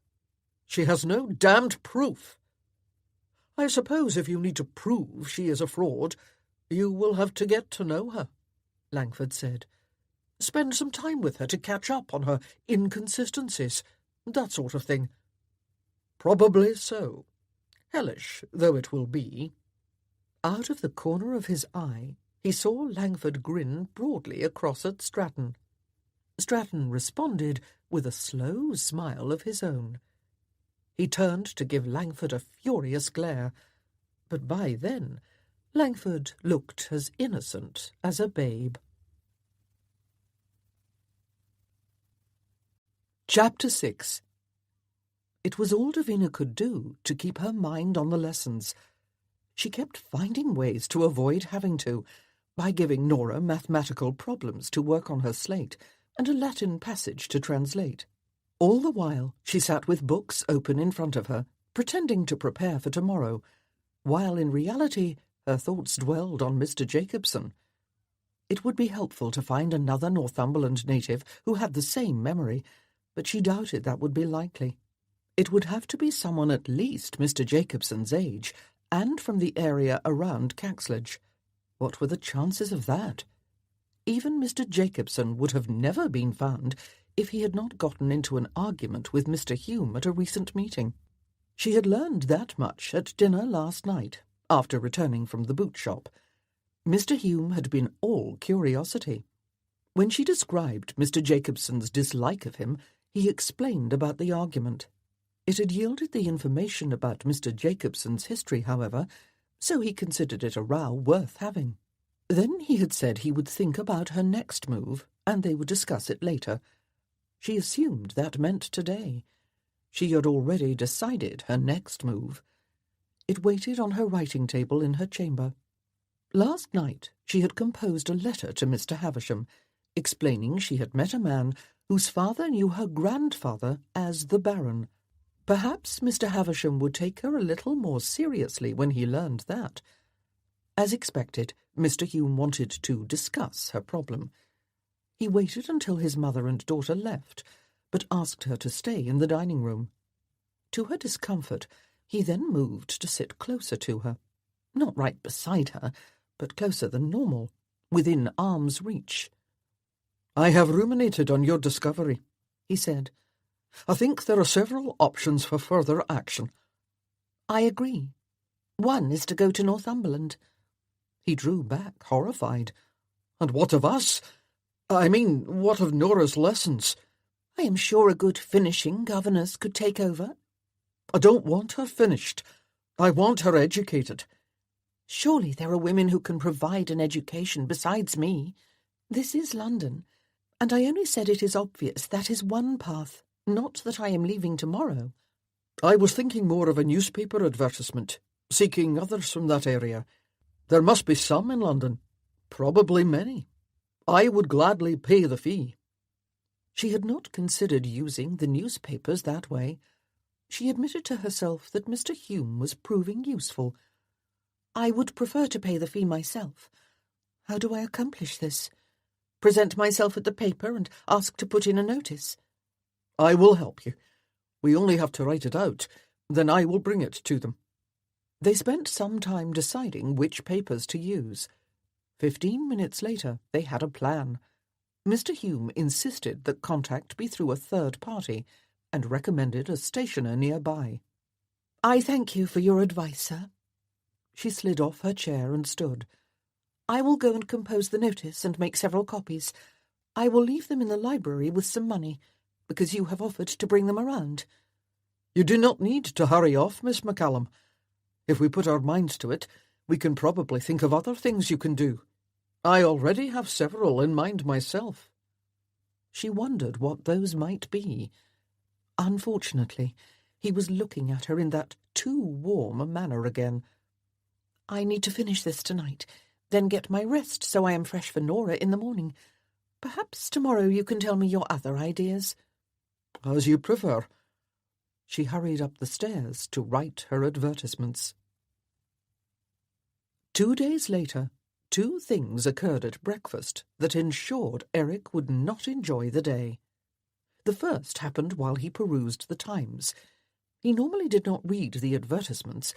She has no damned proof. I suppose if you need to prove she is a fraud, you will have to get to know her, Langford said. Spend some time with her to catch up on her inconsistencies, that sort of thing. Probably so, hellish though it will be. Out of the corner of his eye, he saw Langford grin broadly across at Stratton. Stratton responded with a slow smile of his own. He turned to give Langford a furious glare, but by then Langford looked as innocent as a babe. Chapter 6. It was all Davina could do to keep her mind on the lessons. She kept finding ways to avoid having to, by giving Nora mathematical problems to work on her slate and a Latin passage to translate. All the while she sat with books open in front of her, pretending to prepare for tomorrow, while in reality her thoughts dwelled on Mr. Jacobson. It would be helpful to find another Northumberland native who had the same memory, but she doubted that would be likely. It would have to be someone at least Mr. Jacobson's age, and from the area around Caxlodge. What were the chances of that? Even Mr. Jacobson would have never been found if he had not gotten into an argument with Mr. Hume at a recent meeting. She had learned that much at dinner last night, after returning from the boot shop. Mr. Hume had been all curiosity. When she described Mr. Jacobson's dislike of him, he explained about the argument. It had yielded the information about Mr. Jacobson's history, however, so he considered it a row worth having. Then he had said he would think about her next move, and they would discuss it later. She assumed that meant today. She had already decided her next move. It waited on her writing table in her chamber. Last night she had composed a letter to Mr. Havisham, explaining she had met a man whose father knew her grandfather as the Baron. Perhaps Mr. Havisham would take her a little more seriously when he learned that. As expected, Mr. Hume wanted to discuss her problem. He waited until his mother and daughter left, but asked her to stay in the dining room. To her discomfort, he then moved to sit closer to her. Not right beside her, but closer than normal, within arm's reach. "I have ruminated on your discovery," he said. "I think there are several options for further action." "I agree. One is to go to Northumberland." He drew back, horrified. "And what of us? I mean, what of Nora's lessons?" "I am sure a good finishing governess could take over." "I don't want her finished. I want her educated." "Surely there are women who can provide an education besides me. This is London, and I only said it is obvious that is one path, not that I am leaving tomorrow." "I was thinking more of a newspaper advertisement, seeking others from that area. There must be some in London, probably many. I would gladly pay the fee." She had not considered using the newspapers that way. She admitted to herself that Mr. Hume was proving useful. "I would prefer to pay the fee myself. How do I accomplish this? Present myself at the paper and ask to put in a notice?" "I will help you. We only have to write it out. Then I will bring it to them." They spent some time deciding which papers to use. 15 minutes later, they had a plan. Mr. Hume insisted that contact be through a third party and recommended a stationer nearby. "I thank you for your advice, sir." She slid off her chair and stood. "I will go and compose the notice and make several copies. I will leave them in the library with some money, because you have offered to bring them around." You do not need to hurry off, Miss McCallum. If we put our minds to it, we can probably think of other things you can do. I already have several in mind myself. She wondered what those might be. Unfortunately, he was looking at her in that too warm a manner again. I need to finish this tonight, then get my rest so I am fresh for Nora in the morning. Perhaps tomorrow you can tell me your other ideas. As you prefer. She hurried up the stairs to write her advertisements. 2 days later, 2 things occurred at breakfast that ensured Eric would not enjoy the day. The first happened while he perused the Times. He normally did not read the advertisements,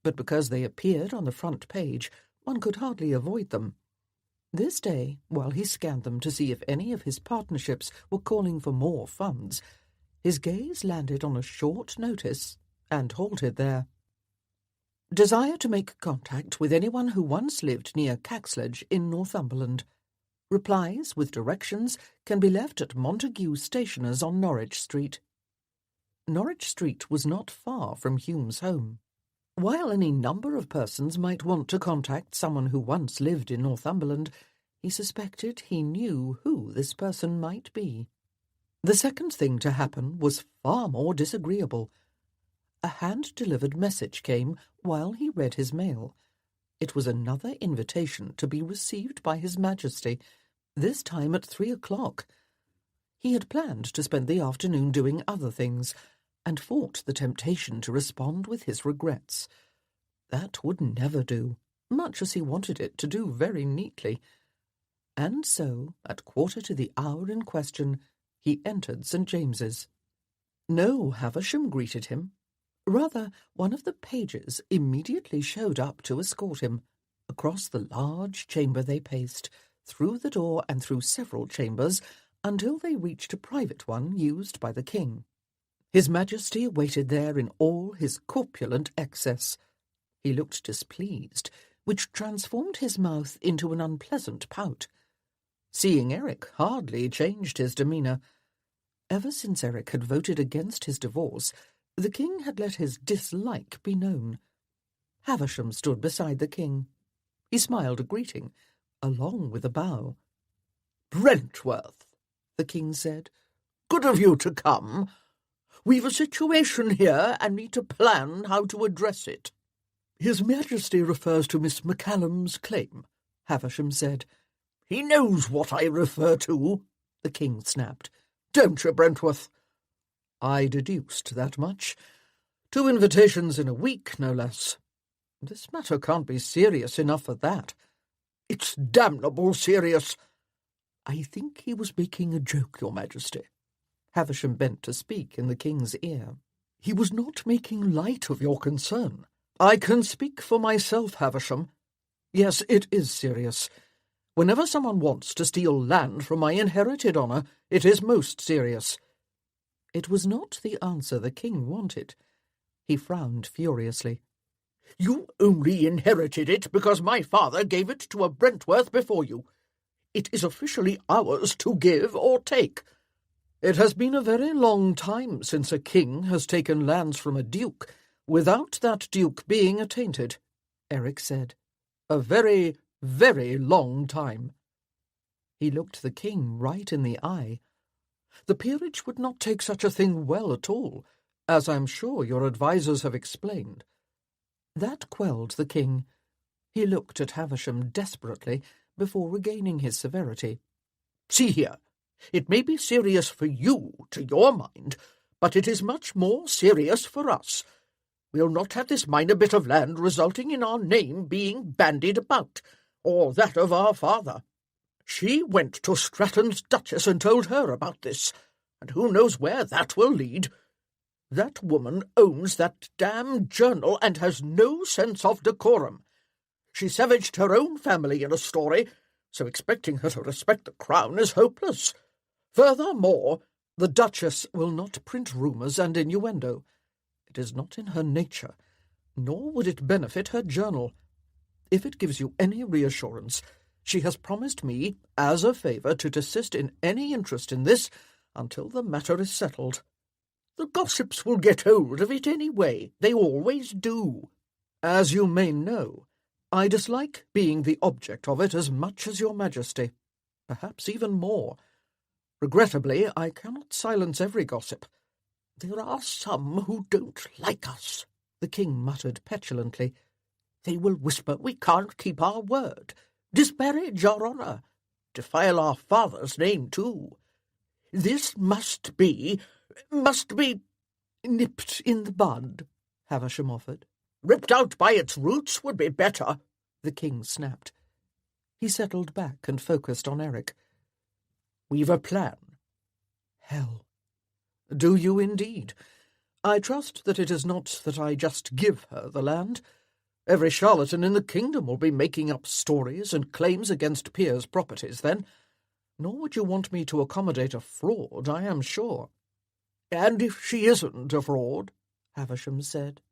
but because they appeared on the front page, one could hardly avoid them. This day, while he scanned them to see if any of his partnerships were calling for more funds, his gaze landed on a short notice and halted there. Desire to make contact with anyone who once lived near Caxledge in Northumberland. Replies with directions can be left at Montague Stationers on Norwich Street. Norwich Street was not far from Hume's home. While any number of persons might want to contact someone who once lived in Northumberland, he suspected he knew who this person might be. The second thing to happen was far more disagreeable. A hand-delivered message came while he read his mail. It was another invitation to be received by His Majesty, this time at 3 o'clock. He had planned to spend the afternoon doing other things, and fought the temptation to respond with his regrets. That would never do, much as he wanted it to do very neatly. And so, at 1/4 to the hour in question, he entered St. James's. No Havisham greeted him. Rather, one of the pages immediately showed up to escort him. Across the large chamber they paced, through the door and through several chambers, until they reached a private one used by the king. His Majesty waited there in all his corpulent excess. He looked displeased, which transformed his mouth into an unpleasant pout. Seeing Eric hardly changed his demeanour. Ever since Eric had voted against his divorce, the king had let his dislike be known. Havisham stood beside the king. He smiled a greeting, along with a bow. "Brentworth," the king said, "good of you to come. We've a situation here and need to plan how to address it." "His Majesty refers to Miss McCallum's claim," Havisham said. "He knows what I refer to," the king snapped. "Don't you, Brentworth?" "I deduced that much. 2 invitations in a week, no less. This matter can't be serious enough for that." "It's damnable serious." "I think he was making a joke, Your Majesty." Havisham bent to speak in the king's ear. "He was not making light of your concern. I can speak for myself, Havisham. Yes, it is serious. Whenever someone wants to steal land from my inherited honour, it is most serious." It was not the answer the king wanted. He frowned furiously. "You only inherited it because my father gave it to a Brentworth before you. It is officially ours to give or take." "It has been a very long time since a king has taken lands from a duke, without that duke being attainted," Eric said. "A very, very long time." He looked the king right in the eye. "The peerage would not take such a thing well at all, as I'm sure your advisers have explained." That quelled the king. He looked at Havisham desperately before regaining his severity. "See here, it may be serious for you, to your mind, but it is much more serious for us. We'll not have this minor bit of land resulting in our name being bandied about, or that of our father. She went to Stratton's Duchess and told her about this, and who knows where that will lead. That woman owns that damned journal and has no sense of decorum. She savaged her own family in a story, so expecting her to respect the crown is hopeless. Furthermore, the Duchess will not print rumours and innuendo. It is not in her nature, nor would it benefit her journal. If it gives you any reassurance, she has promised me, as a favour, to desist in any interest in this until the matter is settled." The gossips will get hold of it anyway. They always do. As you may know, I dislike being the object of it as much as your Majesty, perhaps even more. Regrettably, I cannot silence every gossip. There are some who don't like us, the king muttered petulantly. They will whisper we can't keep our word, disparage our honour, defile our father's name too. This must be nipped in the bud, Havisham offered. Ripped out by its roots would be better, the king snapped. He settled back and focused on Eric. We've a plan. Hell. Do you indeed? I trust that it is not that I just give her the land. Every charlatan in the kingdom will be making up stories and claims against peers' properties then. Nor would you want me to accommodate a fraud, I am sure. And if she isn't a fraud, Havisham said.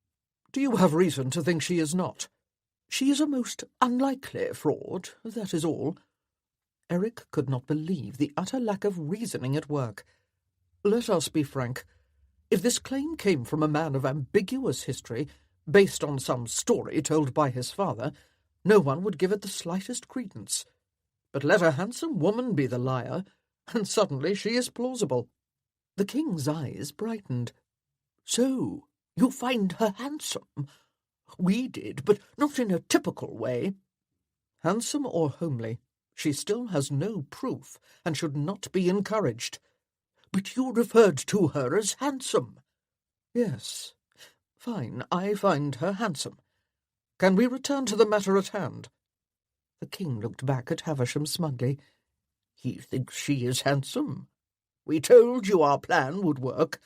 Do you have reason to think she is not? She is a most unlikely fraud, that is all. Eric could not believe the utter lack of reasoning at work. Let us be frank. If this claim came from a man of ambiguous history, based on some story told by his father, no one would give it the slightest credence. But let a handsome woman be the liar, and suddenly she is plausible. The king's eyes brightened. So, you find her handsome? We did, but not in a typical way. Handsome or homely, she still has no proof, and should not be encouraged. But you referred to her as handsome. Yes. Fine, I find her handsome. Can we return to the matter at hand? The king looked back at Havisham smugly. He thinks she is handsome. We told you our plan would work.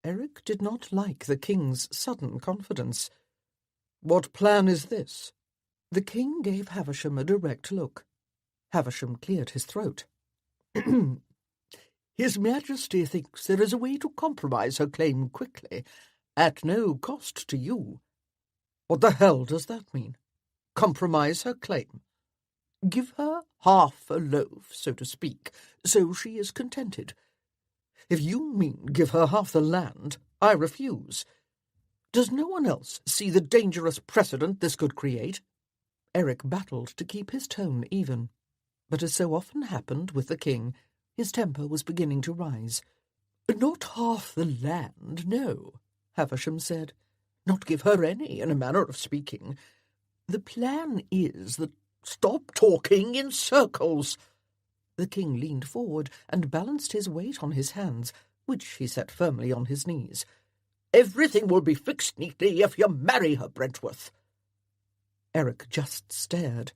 Eric did not like the king's sudden confidence. What plan is this? The king gave Havisham a direct look. Havisham cleared his throat. His Majesty thinks there is a way to compromise her claim quickly, at no cost to you. What the hell does that mean? Compromise her claim? Give her half a loaf, so to speak, so she is contented. If you mean give her half the land, I refuse. Does no one else see the dangerous precedent this could create? Eric battled to keep his tone even, but as so often happened with the king, his temper was beginning to rise. Not half the land, no, Havisham said. Not give her any, in a manner of speaking. The plan is that— Stop talking in circles. The king leaned forward and balanced his weight on his hands, which he set firmly on his knees. Everything will be fixed neatly if you marry her, Brentworth. Eric just stared.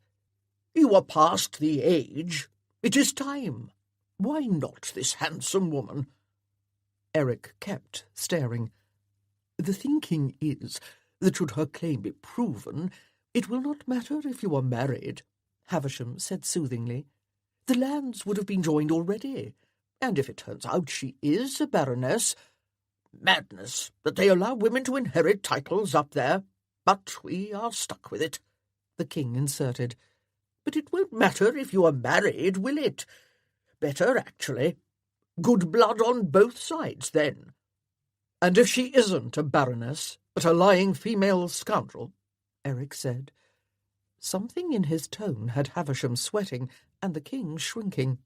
You are past the age. It is time. Why not this handsome woman? Eric kept staring. The thinking is that should her claim be proven, it will not matter if you are married, Havisham said soothingly. The lands would have been joined already, and if it turns out she is a baroness— Madness that they allow women to inherit titles up there, but we are stuck with it, the king inserted. But it won't matter if you are married, will it? Better, actually. Good blood on both sides, then. And if she isn't a baroness, but a lying female scoundrel, Eric said. Something in his tone had Havisham sweating, and the king shrinking.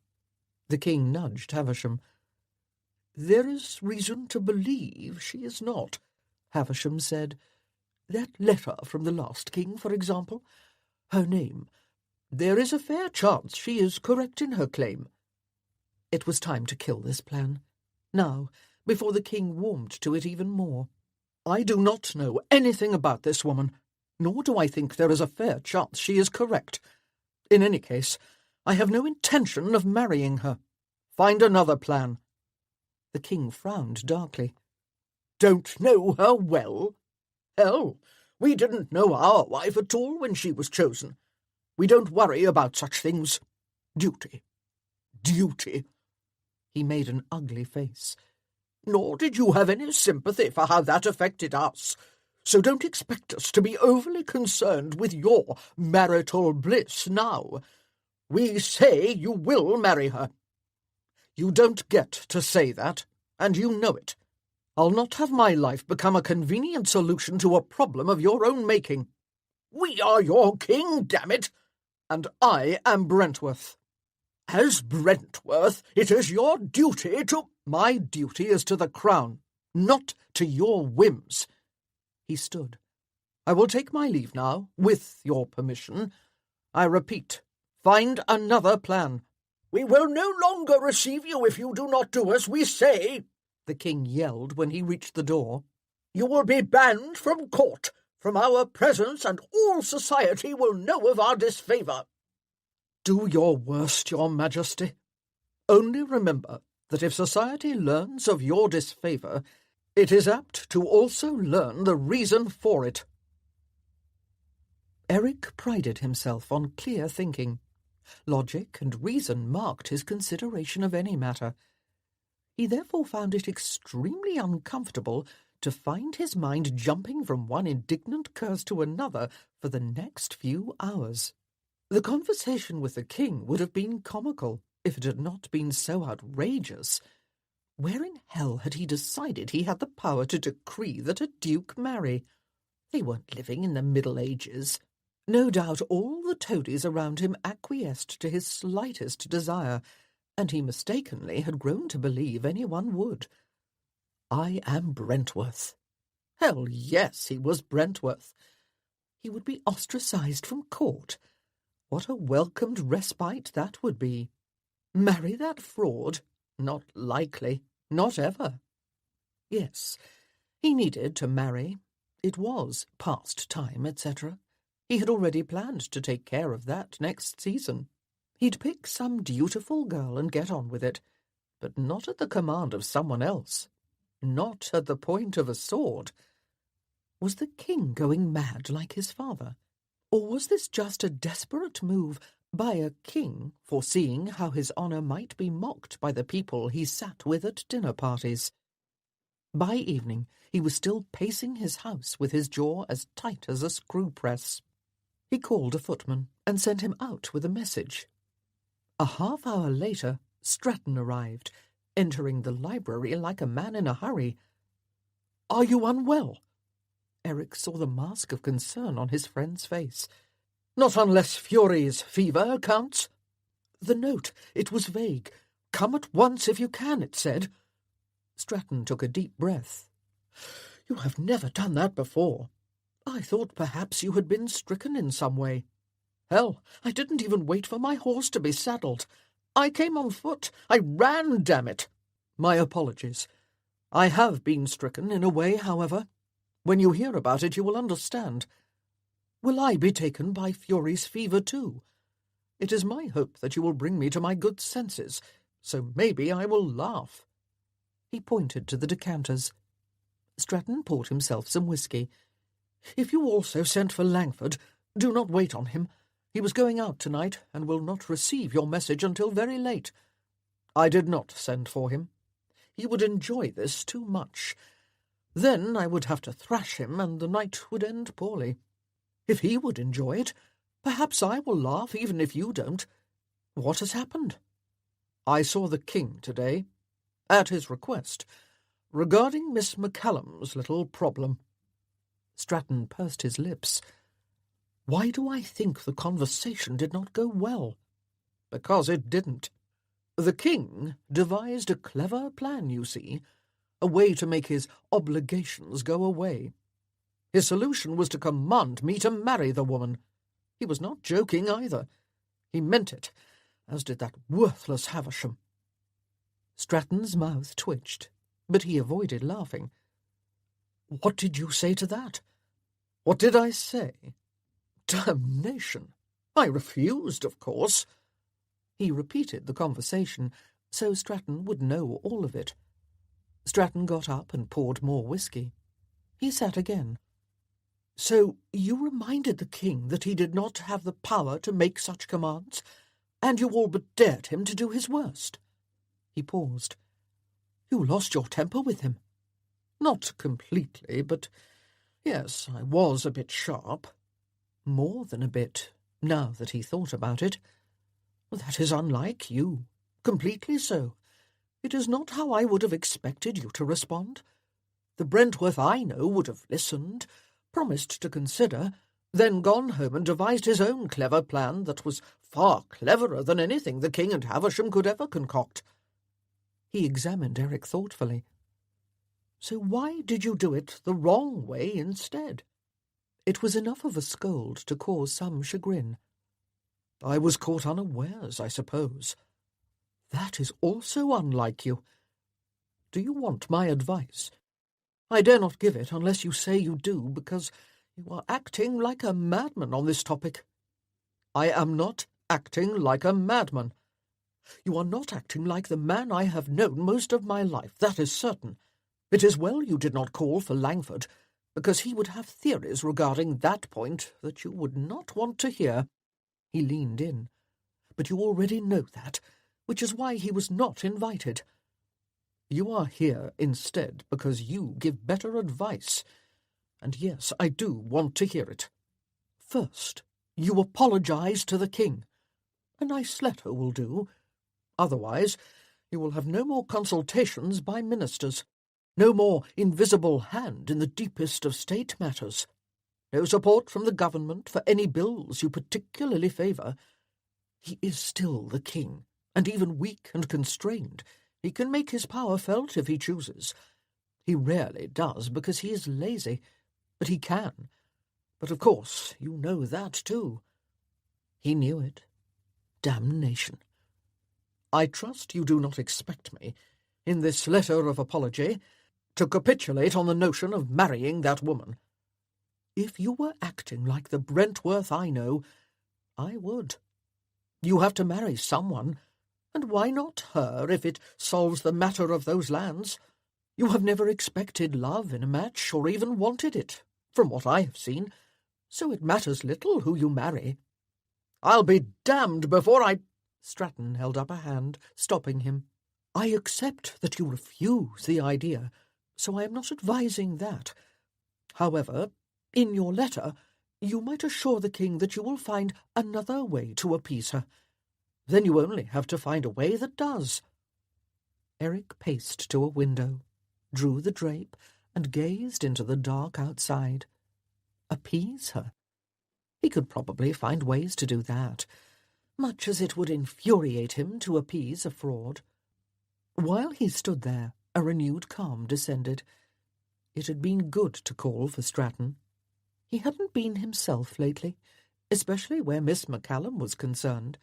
The king nudged Havisham. There is reason to believe she is not, Havisham said. That letter from the last king, for example. Her name. There is a fair chance she is correct in her claim. It was time to kill this plan. Now, before the king warmed to it even more. I do not know anything about this woman, nor do I think there is a fair chance she is correct. In any case, I have no intention of marrying her. Find another plan. The king frowned darkly. Don't know her well? Hell, we didn't know our wife at all when she was chosen. We don't worry about such things. Duty. Duty. He made an ugly face. Nor did you have any sympathy for how that affected us. So don't expect us to be overly concerned with your marital bliss now. We say you will marry her. You don't get to say that, and you know it. I'll not have my life become a convenient solution to a problem of your own making. We are your king, damn it, and I am Brentworth. As Brentworth, it is your duty to— My duty is to the crown, not to your whims. He stood. I will take my leave now, with your permission. I repeat, find another plan. We will no longer receive you if you do not do as we say, the king yelled when he reached the door. You will be banned from court, from our presence, and all society will know of our disfavour. Do your worst, your majesty. Only remember that if society learns of your disfavour, it is apt to also learn the reason for it. Eric prided himself on clear thinking. Logic and reason marked his consideration of any matter. He therefore found it extremely uncomfortable to find his mind jumping from one indignant curse to another for the next few hours. The conversation with the king would have been comical if it had not been so outrageous. Where in hell had he decided he had the power to decree that a duke marry? They weren't living in the Middle Ages. No doubt all the toadies around him acquiesced to his slightest desire, and he mistakenly had grown to believe anyone would. I am Brentworth. Hell, yes, he was Brentworth. He would be ostracised from court. What a welcomed respite that would be. Marry that fraud? Not likely. Not ever. Yes, he needed to marry. It was past time, etc. He had already planned to take care of that next season. He'd pick some dutiful girl and get on with it, but not at the command of someone else. Not at the point of a sword. Was the king going mad like his father? Or was this just a desperate move by a king foreseeing how his honour might be mocked by the people he sat with at dinner parties? By evening he was still pacing his house with his jaw as tight as a screw-press. He called a footman and sent him out with a message. A half-hour later, Stratton arrived, entering the library like a man in a hurry. "Are you unwell?" Eric saw the mask of concern on his friend's face. "Not unless Fury's fever counts." "The note, it was vague. Come at once if you can, it said." Stratton took a deep breath. "You have never done that before. I thought perhaps you had been stricken in some way. Hell, I didn't even wait for my horse to be saddled. I came on foot. I ran, damn it. My apologies. I have been stricken in a way, however. When you hear about it, you will understand. Will I be taken by Fury's fever too? It is my hope that you will bring me to my good senses, so maybe I will laugh." He pointed to the decanters. Stratton poured himself some whisky. "If you also sent for Langford, do not wait on him. He was going out tonight and will not receive your message until very late. I did not send for him. He would enjoy this too much. Then I would have to thrash him, and the night would end poorly. If he would enjoy it, perhaps I will laugh even if you don't. What has happened?" "I saw the king today, at his request, regarding Miss McCallum's little problem." Stratton pursed his lips. "Why do I think the conversation did not go well?" "Because it didn't. The king devised a clever plan, you see, a way to make his obligations go away. His solution was to command me to marry the woman. He was not joking either. He meant it, as did that worthless Havisham." Stratton's mouth twitched, but he avoided laughing. "What did you say to that?" "What did I say? Damnation! I refused, of course." He repeated the conversation, so Stratton would know all of it. Stratton got up and poured more whisky. He sat again. "So you reminded the king that he did not have the power to make such commands, and you all but dared him to do his worst?" He paused. "You lost your temper with him?" "Not completely, but yes, I was a bit sharp." More than a bit, now that he thought about it. "That is unlike you. Completely so. It is not how I would have expected you to respond. The Brentworth I know would have listened, promised to consider, then gone home and devised his own clever plan that was far cleverer than anything the King and Havisham could ever concoct. He examined Eric thoughtfully. So why did you do it the wrong way instead? It was enough of a scold to cause some chagrin. I was caught unawares, I suppose. That is also unlike you. Do you want my advice? I dare not give it unless you say you do, because you are acting like a madman on this topic. I am not acting like a madman. You are not acting like the man I have known most of my life, that is certain. It is well you did not call for Langford, because he would have theories regarding that point that you would not want to hear. He leaned in. But you already know that, which is why he was not invited. You are here instead because you give better advice. And yes, I do want to hear it. First, you apologize to the King. A nice letter will do. Otherwise, you will have no more consultations by ministers, no more invisible hand in the deepest of state matters, no support from the government for any bills you particularly favour. He is still the King, and even weak and constrained, he can make his power felt if he chooses. He rarely does because he is lazy, but he can. But of course you know that too. He knew it. Damnation. I trust you do not expect me, in this letter of apology, to capitulate on the notion of marrying that woman. If you were acting like the Brentworth I know, I would. You have to marry someone, and why not her if it solves the matter of those lands? You have never expected love in a match, or even wanted it, from what I have seen, so it matters little who you marry. I'll be damned before I— Stratton held up a hand, stopping him. I accept that you refuse the idea, so I am not advising that. However, in your letter, you might assure the King that you will find another way to appease her. Then you only have to find a way that does. Eric paced to a window, drew the drape, and gazed into the dark outside. Appease her? He could probably find ways to do that, much as it would infuriate him to appease a fraud. While he stood there, a renewed calm descended. It had been good to call for Stratton. He hadn't been himself lately, especially where Miss McCallum was concerned.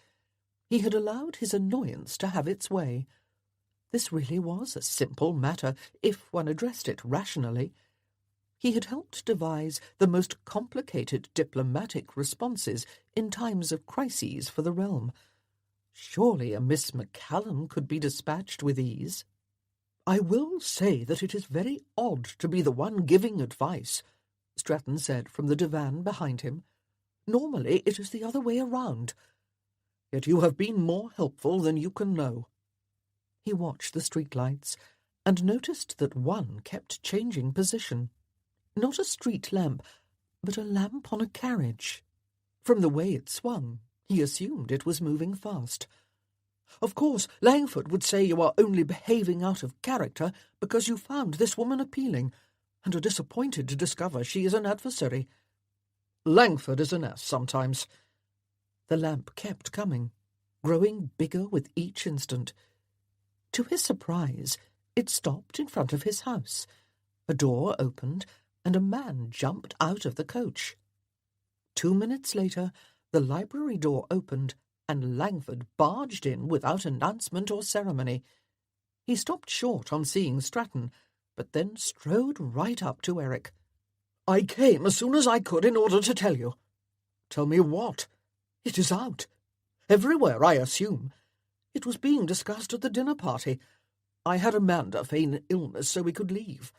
He had allowed his annoyance to have its way. This really was a simple matter, if one addressed it rationally. He had helped devise the most complicated diplomatic responses in times of crises for the realm. Surely a Miss McCallum could be dispatched with ease. I will say that it is very odd to be the one giving advice, Stratton said from the divan behind him. Normally it is the other way around. Yet you have been more helpful than you can know. He watched the streetlights and noticed that one kept changing position. Not a street lamp, but a lamp on a carriage. From the way it swung, he assumed it was moving fast. Of course, Langford would say you are only behaving out of character because you found this woman appealing, and are disappointed to discover she is an adversary. Langford is an ass sometimes. The lamp kept coming, growing bigger with each instant. To his surprise, it stopped in front of his house. A door opened, and a man jumped out of the coach. 2 minutes later, the library door opened, and Langford barged in without announcement or ceremony. He stopped short on seeing Stratton, but then strode right up to Eric. I came as soon as I could in order to tell you. Tell me what? It is out. Everywhere, I assume. It was being discussed at the dinner party. I had Amanda feign illness so we could leave.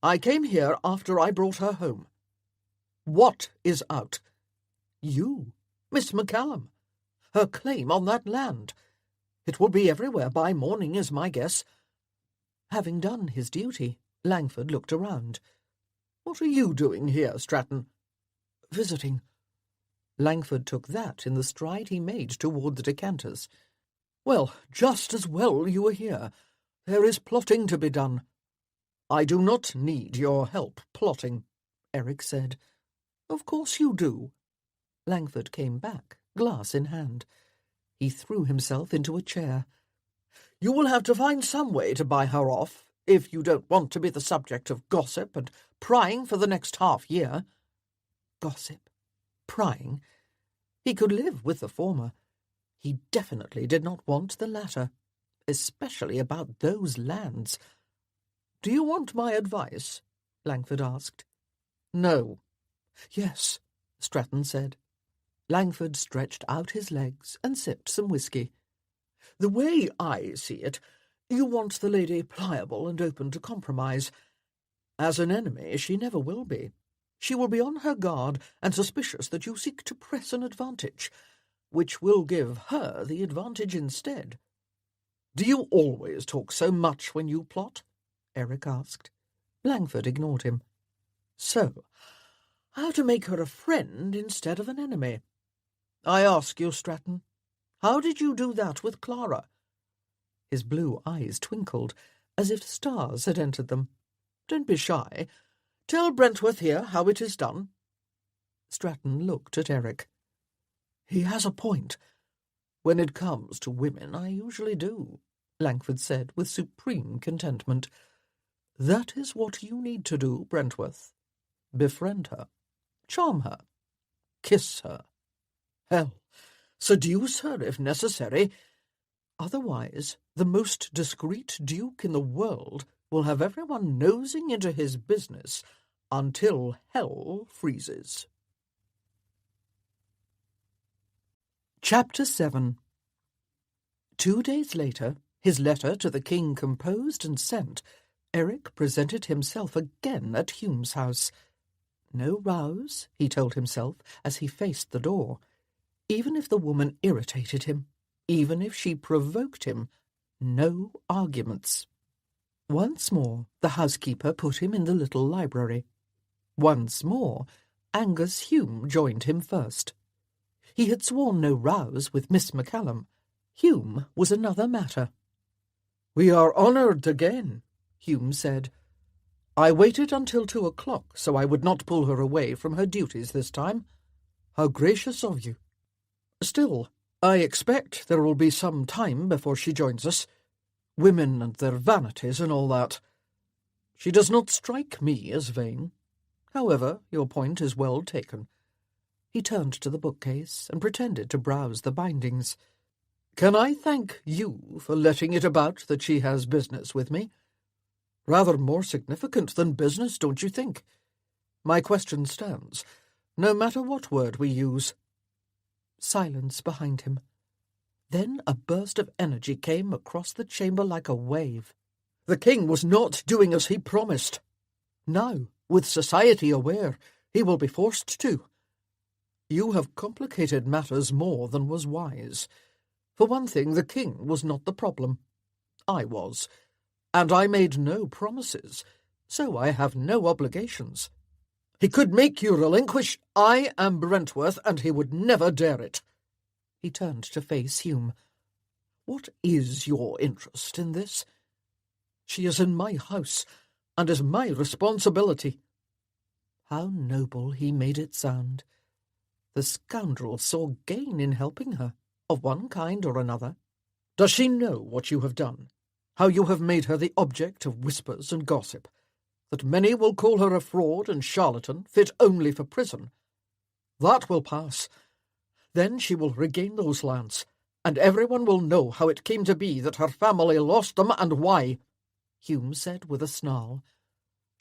I came here after I brought her home. What is out? You, Miss McCallum. Her claim on that land. It will be everywhere by morning, is my guess. Having done his duty, Langford looked around. What are you doing here, Stratton? Visiting. Langford took that in the stride he made toward the decanters. Well, just as well you were here. There is plotting to be done. "I do not need your help plotting," Eric said. "Of course you do." Langford came back, glass in hand. He threw himself into a chair. "You will have to find some way to buy her off, if you don't want to be the subject of gossip and prying for the next half-year." Gossip? Prying? He could live with the former. He definitely did not want the latter, especially about those lands. "Do you want my advice?" Langford asked. "No." "Yes," Stratton said. Langford stretched out his legs and sipped some whisky. "The way I see it, you want the lady pliable and open to compromise. As an enemy, she never will be. She will be on her guard and suspicious that you seek to press an advantage, which will give her the advantage instead." "Do you always talk so much when you plot?" Eric asked. Langford ignored him. "So, how to make her a friend instead of an enemy? I ask you, Stratton, how did you do that with Clara?" His blue eyes twinkled, as if stars had entered them. "Don't be shy. Tell Brentworth here how it is done." Stratton looked at Eric. "He has a point. When it comes to women, I usually do," Langford said with supreme contentment. "That is what you need to do, Brentworth. Befriend her. Charm her. Kiss her. Hell, seduce her if necessary. Otherwise, the most discreet duke in the world will have everyone nosing into his business until hell freezes." Chapter 7. 2 days later, his letter to the king composed and sent, Eric presented himself again at Hume's house. No rows, he told himself as he faced the door. Even if the woman irritated him, even if she provoked him, no arguments. Once more, the housekeeper put him in the little library. Once more, Angus Hume joined him first. He had sworn no rows with Miss McCallum. Hume was another matter. "We are honoured again," Hume said. "I waited until 2 o'clock so I would not pull her away from her duties this time. How gracious of you. Still, I expect there will be some time before she joins us. Women and their vanities and all that. She does not strike me as vain. However, your point is well taken." He turned to the bookcase and pretended to browse the bindings. "Can I thank you for letting it about that she has business with me? Rather more significant than business, don't you think? My question stands, no matter what word we use." Silence behind him. Then a burst of energy came across the chamber like a wave. "The king was not doing as he promised. Now, with society aware, he will be forced to. You have complicated matters more than was wise. For one thing, the king was not the problem. I was. And I made no promises, so I have no obligations. He could make you relinquish. I am Brentworth, and he would never dare it." He turned to face Hume. "What is your interest in this? She is in my house, and is my responsibility." How noble he made it sound. The scoundrel saw gain in helping her, of one kind or another. "Does she know what you have done? How you have made her the object of whispers and gossip? That many will call her a fraud and charlatan, fit only for prison? That will pass. Then she will regain those lands, and everyone will know how it came to be that her family lost them and why," Hume said with a snarl.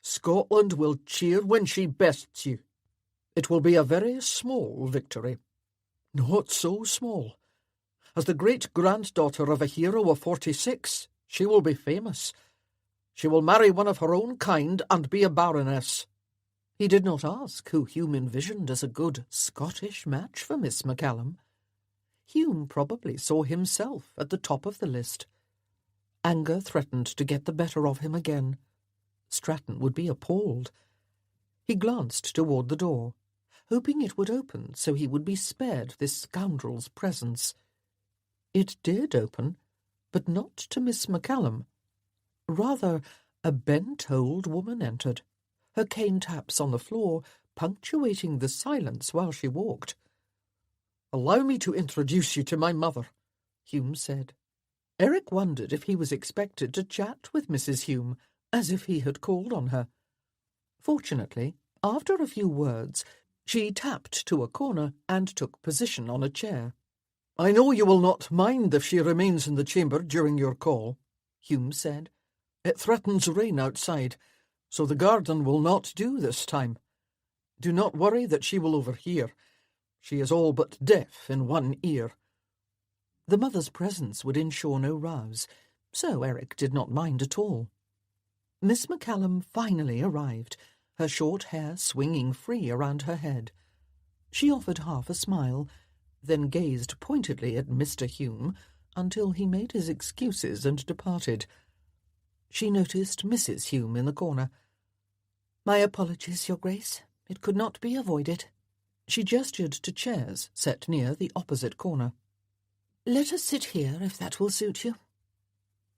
"Scotland will cheer when she bests you. It will be a very small victory. Not so small. As the great-granddaughter of a hero of 46, she will be famous. She will marry one of her own kind and be a baroness." He did not ask who Hume envisioned as a good Scottish match for Miss McCallum. Hume probably saw himself at the top of the list. Anger threatened to get the better of him again. Stratton would be appalled. He glanced toward the door, hoping it would open so he would be spared this scoundrel's presence. It did open, but not to Miss McCallum. Rather, A bent old woman entered, her cane taps on the floor punctuating the silence while she walked. "Allow me to introduce you to my mother," Hume said. Eric wondered if he was expected to chat with Mrs. Hume, as if he had called on her. Fortunately, after a few words, she tapped to a corner and took position on a chair. "I know you will not mind if she remains in the chamber during your call," Hume said. "It threatens rain outside, so the garden will not do this time. Do not worry that she will overhear. She is all but deaf in one ear." The mother's presence would ensure no rows, so Eric did not mind at all. Miss McCallum finally arrived, her short hair swinging free around her head. She offered half a smile, then gazed pointedly at Mr. Hume until he made his excuses and departed. She noticed Mrs. Hume in the corner. "My apologies, Your Grace. It could not be avoided." She gestured to chairs set near the opposite corner. "Let us sit here, if that will suit you."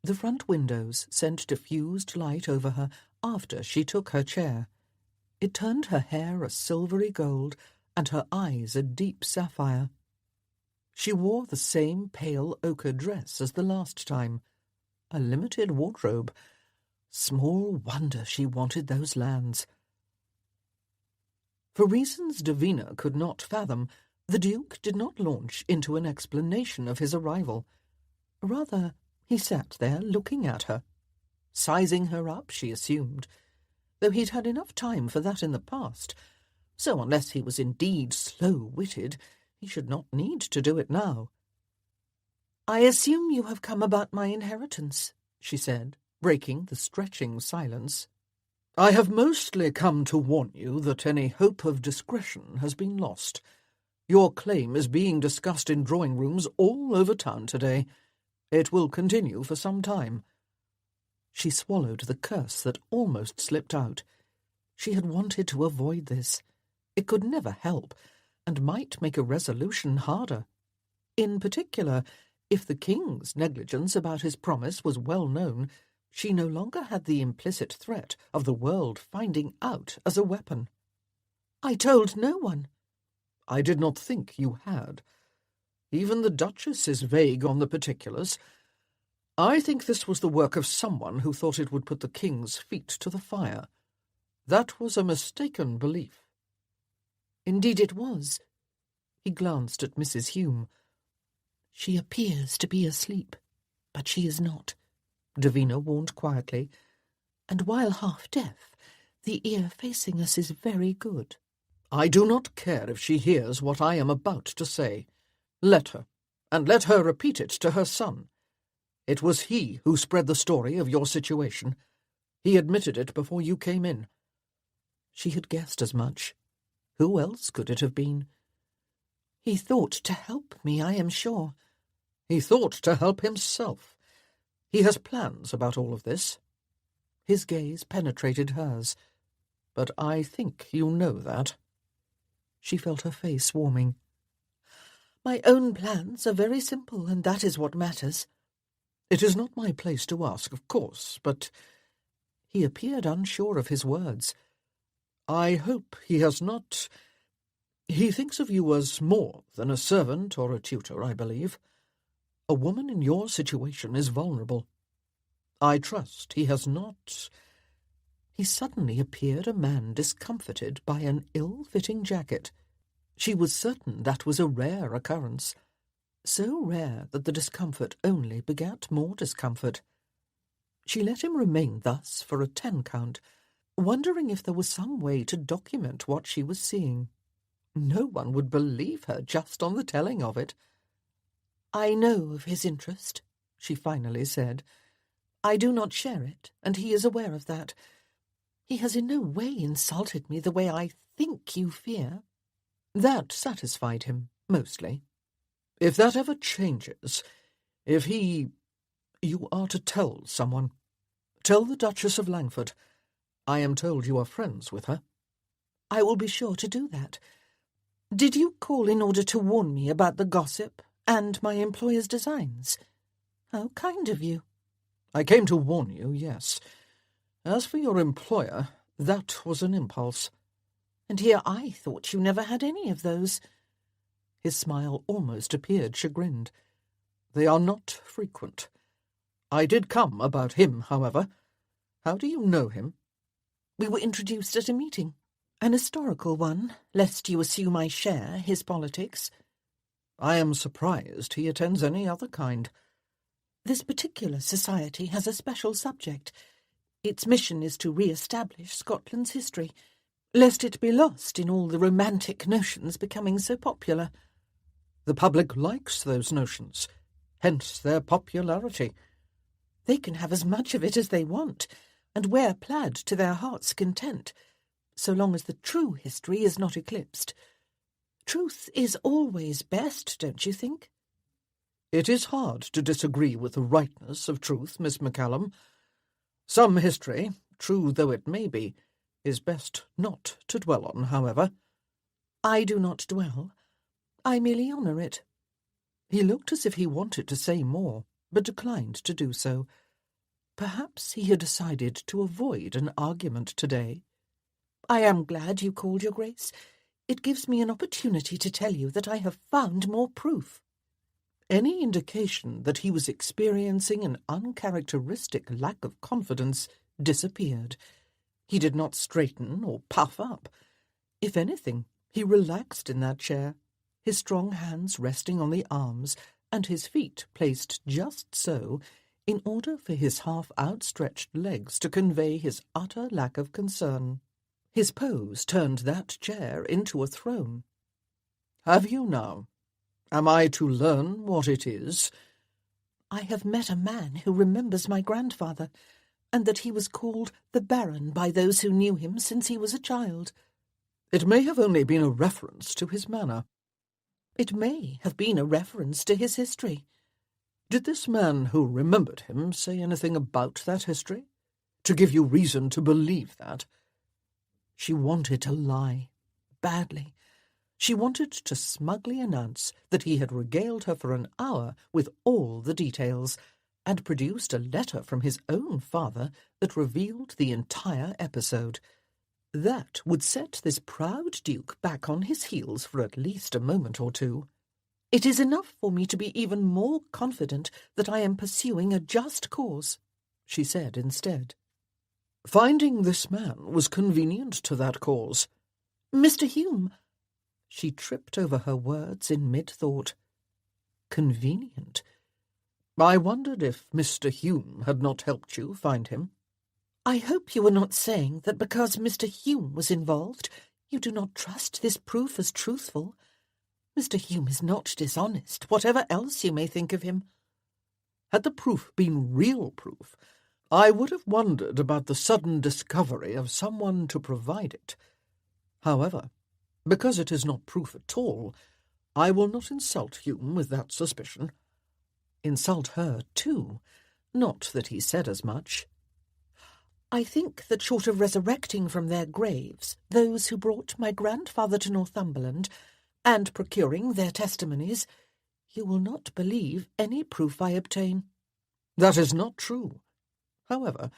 The front windows sent diffused light over her after she took her chair. It turned her hair a silvery gold and her eyes a deep sapphire. She wore the same pale ochre dress as the last time, a limited wardrobe. Small wonder she wanted those lands. For reasons Davina could not fathom, the Duke did not launch into an explanation of his arrival. Rather, he sat there looking at her. Sizing her up, she assumed, though he'd had enough time for that in the past, so unless he was indeed slow-witted, he should not need to do it now. "I assume you have come about my inheritance," she said, breaking the stretching silence. "I have mostly come to warn you that any hope of discretion has been lost. Your claim is being discussed in drawing-rooms all over town today. It will continue for some time." She swallowed the curse that almost slipped out. She had wanted to avoid this. It could never help, and might make a resolution harder. In particular, if the king's negligence about his promise was well known, she no longer had the implicit threat of the world finding out as a weapon. "I told no one." "I did not think you had. Even the Duchess is vague on the particulars. I think this was the work of someone who thought it would put the king's feet to the fire. That was a mistaken belief." "Indeed it was." He glanced at Mrs. Hume. "She appears to be asleep, but she is not," Davina warned quietly, "and while half deaf, the ear facing us is very good." "I do not care if she hears what I am about to say. Let her, and let her repeat it to her son. It was he who spread the story of your situation. He admitted it before you came in." She had guessed as much. Who else could it have been? "He thought to help me, I am sure." "He thought to help himself. He has plans about all of this." His gaze penetrated hers. "But I think you know that." She felt her face warming. "My own plans are very simple, and that is what matters." "It is not my place to ask, of course, but—" He appeared unsure of his words. "I hope he has not— He thinks of you as more than a servant or a tutor, I believe. A woman in your situation is vulnerable. I trust he has not—" He suddenly appeared a man discomfited by an ill-fitting jacket. She was certain that was a rare occurrence, so rare that the discomfort only begat more discomfort. She let him remain thus for a 10 count, wondering if there was some way to document what she was seeing. No one would believe her just on the telling of it. "I know of his interest," she finally said. "I do not share it, and he is aware of that. He has in no way insulted me the way I think you fear." That satisfied him, mostly. "If that ever changes, if he— You are to tell someone. Tell the Duchess of Langford. I am told you are friends with her." "I will be sure to do that. Did you call in order to warn me about the gossip and my employer's designs? How kind of you." "I came to warn you, yes. As for your employer, that was an impulse. And here I thought you never had any of those. His smile almost appeared chagrined. They are not frequent. I did come about him, however. How do you know him? We were introduced at a meeting. An historical one, lest you assume I share his politics. I am surprised he attends any other kind. This particular society has a special subject. Its mission is to re-establish Scotland's history, lest it be lost in all the romantic notions becoming so popular. The public likes those notions, hence their popularity. They can have as much of it as they want, and wear plaid to their heart's content, so long as the true history is not eclipsed. Truth is always best, don't you think? It is hard to disagree with the rightness of truth, Miss McCallum. Some history, true though it may be, is best not to dwell on, however. I do not dwell. I merely honour it. He looked as if he wanted to say more, but declined to do so. Perhaps he had decided to avoid an argument today. I am glad you called, Your Grace. It gives me an opportunity to tell you that I have found more proof. Any indication that he was experiencing an uncharacteristic lack of confidence disappeared. He did not straighten or puff up. If anything, he relaxed in that chair, his strong hands resting on the arms and his feet placed just so, in order for his half-outstretched legs to convey his utter lack of concern. His pose turned that chair into a throne. "Have you now? Am I to learn what it is?" "I have met a man who remembers my grandfather, and that he was called the Baron by those who knew him since he was a child." "It may have only been a reference to his manner." "It may have been a reference to his history." "Did this man who remembered him say anything about that history? To give you reason to believe that?" She wanted to lie, badly. She wanted to smugly announce that he had regaled her for an hour with all the details, and produced a letter from his own father that revealed the entire episode. That would set this proud duke back on his heels for at least a moment or two. "It is enough for me to be even more confident that I am pursuing a just cause," she said instead. "Finding this man was convenient to that cause." "Mr. Hume—" She tripped over her words in mid-thought. Convenient? I wondered if Mr. Hume had not helped you find him. "I hope you were not saying that because Mr. Hume was involved, you do not trust this proof as truthful. Mr. Hume is not dishonest, whatever else you may think of him." Had the proof been real proof, I would have wondered about the sudden discovery of someone to provide it. However, because it is not proof at all, I will not insult Hume with that suspicion. Insult her, too, not that he said as much. "I think that short of resurrecting from their graves those who brought my grandfather to Northumberland, and procuring their testimonies, you will not believe any proof I obtain." "That is not true. However,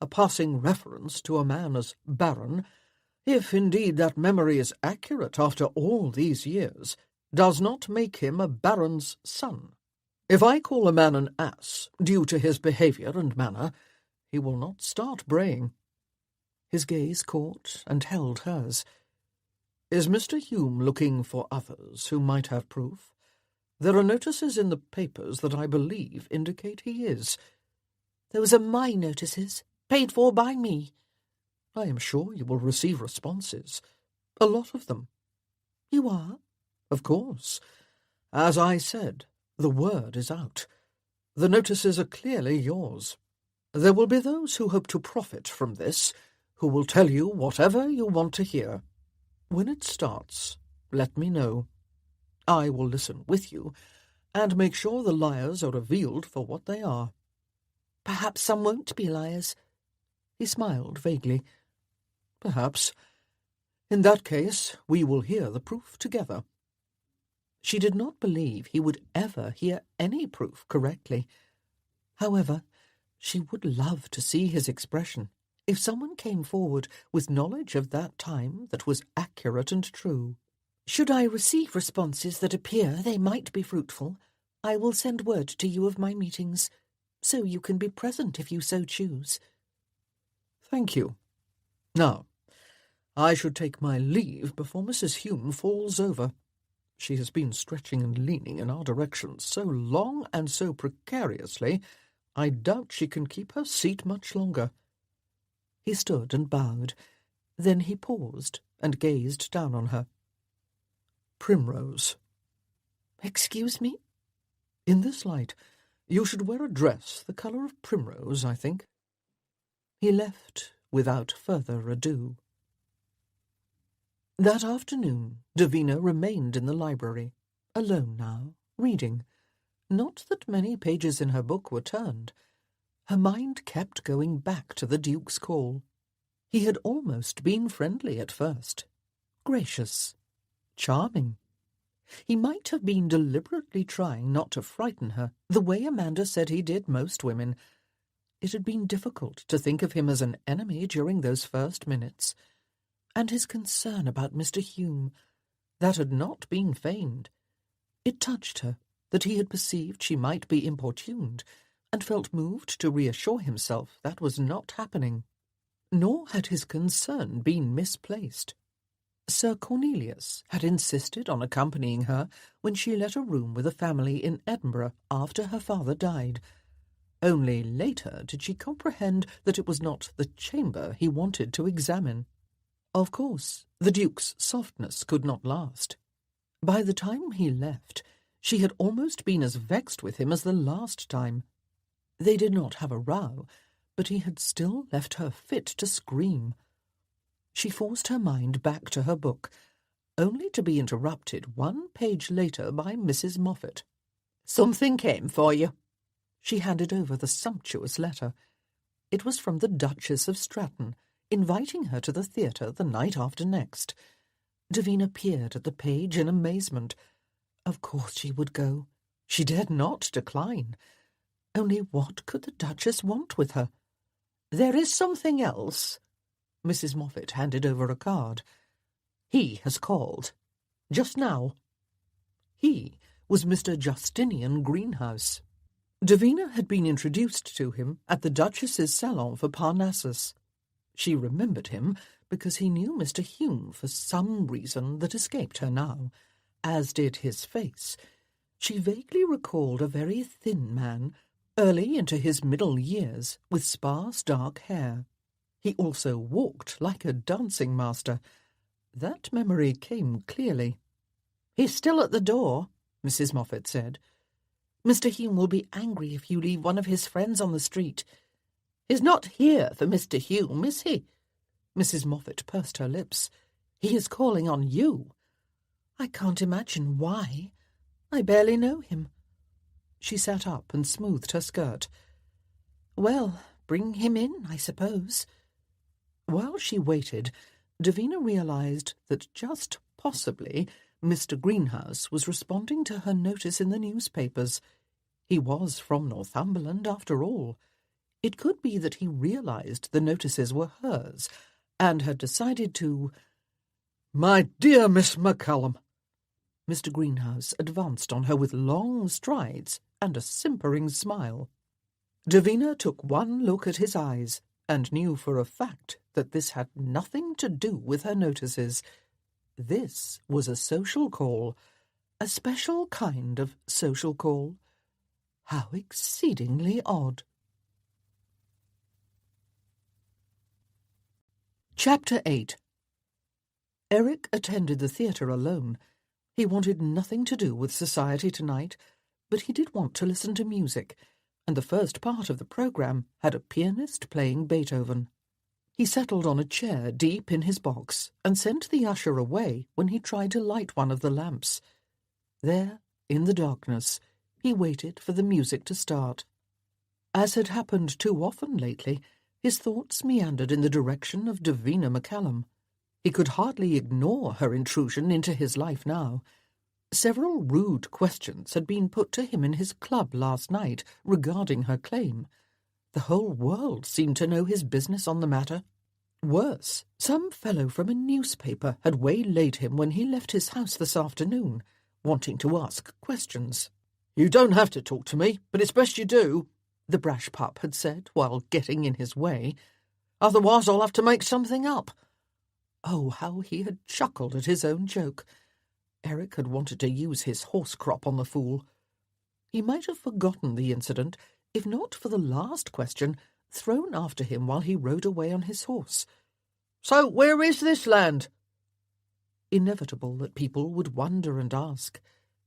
a passing reference to a man as Baron, if indeed that memory is accurate after all these years, does not make him a baron's son. If I call a man an ass due to his behaviour and manner, he will not start braying." His gaze caught and held hers. "Is Mr. Hume looking for others who might have proof? There are notices in the papers that I believe indicate he is." "Those are my notices, paid for by me." "I am sure you will receive responses. A lot of them." "You are?" "Of course. As I said, the word is out. The notices are clearly yours. There will be those who hope to profit from this, who will tell you whatever you want to hear. When it starts, let me know. I will listen with you, and make sure the liars are revealed for what they are." "Perhaps some won't be liars." He smiled vaguely. "Perhaps. In that case, we will hear the proof together." She did not believe he would ever hear any proof correctly. However, she would love to see his expression, if someone came forward with knowledge of that time that was accurate and true. Should I receive responses that appear they might be fruitful, I will send word to you of my meetings, so you can be present if you so choose. Thank you. Now, I should take my leave before Mrs. Hume falls over. She has been stretching and leaning in our direction so long and so precariously, I doubt she can keep her seat much longer. He stood and bowed. Then he paused and gazed down on her. Primrose. Excuse me? In this light, you should wear a dress the colour of primrose, I think. He left without further ado. That afternoon, Davina remained in the library, alone now, reading. Not that many pages in her book were turned. Her mind kept going back to the Duke's call. He had almost been friendly at first. Gracious. Charming. He might have been deliberately trying not to frighten her, the way Amanda said he did most women. It had been difficult to think of him as an enemy during those first minutes. And his concern about Mr. Hume, that had not been feigned. It touched her that he had perceived she might be importuned, and felt moved to reassure himself that was not happening. Nor had his concern been misplaced. Sir Cornelius had insisted on accompanying her when she let a room with a family in Edinburgh after her father died. Only later did she comprehend that it was not the chamber he wanted to examine. Of course, the Duke's softness could not last. By the time he left, she had almost been as vexed with him as the last time. They did not have a row, but he had still left her fit to scream. She forced her mind back to her book, only to be interrupted 1 page later by Mrs. Moffat. "Something came for you." She handed over the sumptuous letter. It was from the Duchess of Stratton, inviting her to the theatre the night after next. Davina peered at the page in amazement. Of course she would go. She dared not decline. Only what could the Duchess want with her? "There is something else." Mrs. Moffat handed over a card. "He has called. Just now." He was Mr. Justinian Greenhouse. Davina had been introduced to him at the Duchess's salon for Parnassus. She remembered him because he knew Mr. Hume for some reason that escaped her now, as did his face. She vaguely recalled a very thin man, early into his middle years, with sparse dark hair. He also walked like a dancing master. That memory came clearly. "He's still at the door," Mrs. Moffat said. "Mr. Hume will be angry if you leave one of his friends on the street. He's not here for Mr. Hume, is he?" Mrs. Moffat pursed her lips. "He is calling on you." "I can't imagine why. I barely know him." She sat up and smoothed her skirt. "Well, bring him in, I suppose." While she waited, Davina realized that just possibly Mr. Greenhouse was responding to her notice in the newspapers. He was from Northumberland, after all. It could be that he realized the notices were hers, and had decided to— "My dear Miss McCallum." Mr. Greenhouse advanced on her with long strides and a simpering smile. Davina took one look at his eyes, and knew for a fact that this had nothing to do with her notices. This was a social call, a special kind of social call. How exceedingly odd. Chapter 8. Eric attended the theatre alone. He wanted nothing to do with society tonight, but he did want to listen to music, and the first part of the programme had a pianist playing Beethoven. He settled on a chair deep in his box and sent the usher away when he tried to light one of the lamps. There, in the darkness, he waited for the music to start. As had happened too often lately, his thoughts meandered in the direction of Davina McCallum. He could hardly ignore her intrusion into his life now. Several rude questions had been put to him in his club last night regarding her claim. The whole world seemed to know his business on the matter. Worse, some fellow from a newspaper had waylaid him when he left his house this afternoon, wanting to ask questions. "You don't have to talk to me, but it's best you do," the brash pup had said while getting in his way. "Otherwise I'll have to make something up." Oh, how he had chuckled at his own joke. Eric had wanted to use his horse crop on the fool. He might have forgotten the incident, if not for the last question thrown after him while he rode away on his horse. "So where is this land?" Inevitable that people would wonder and ask.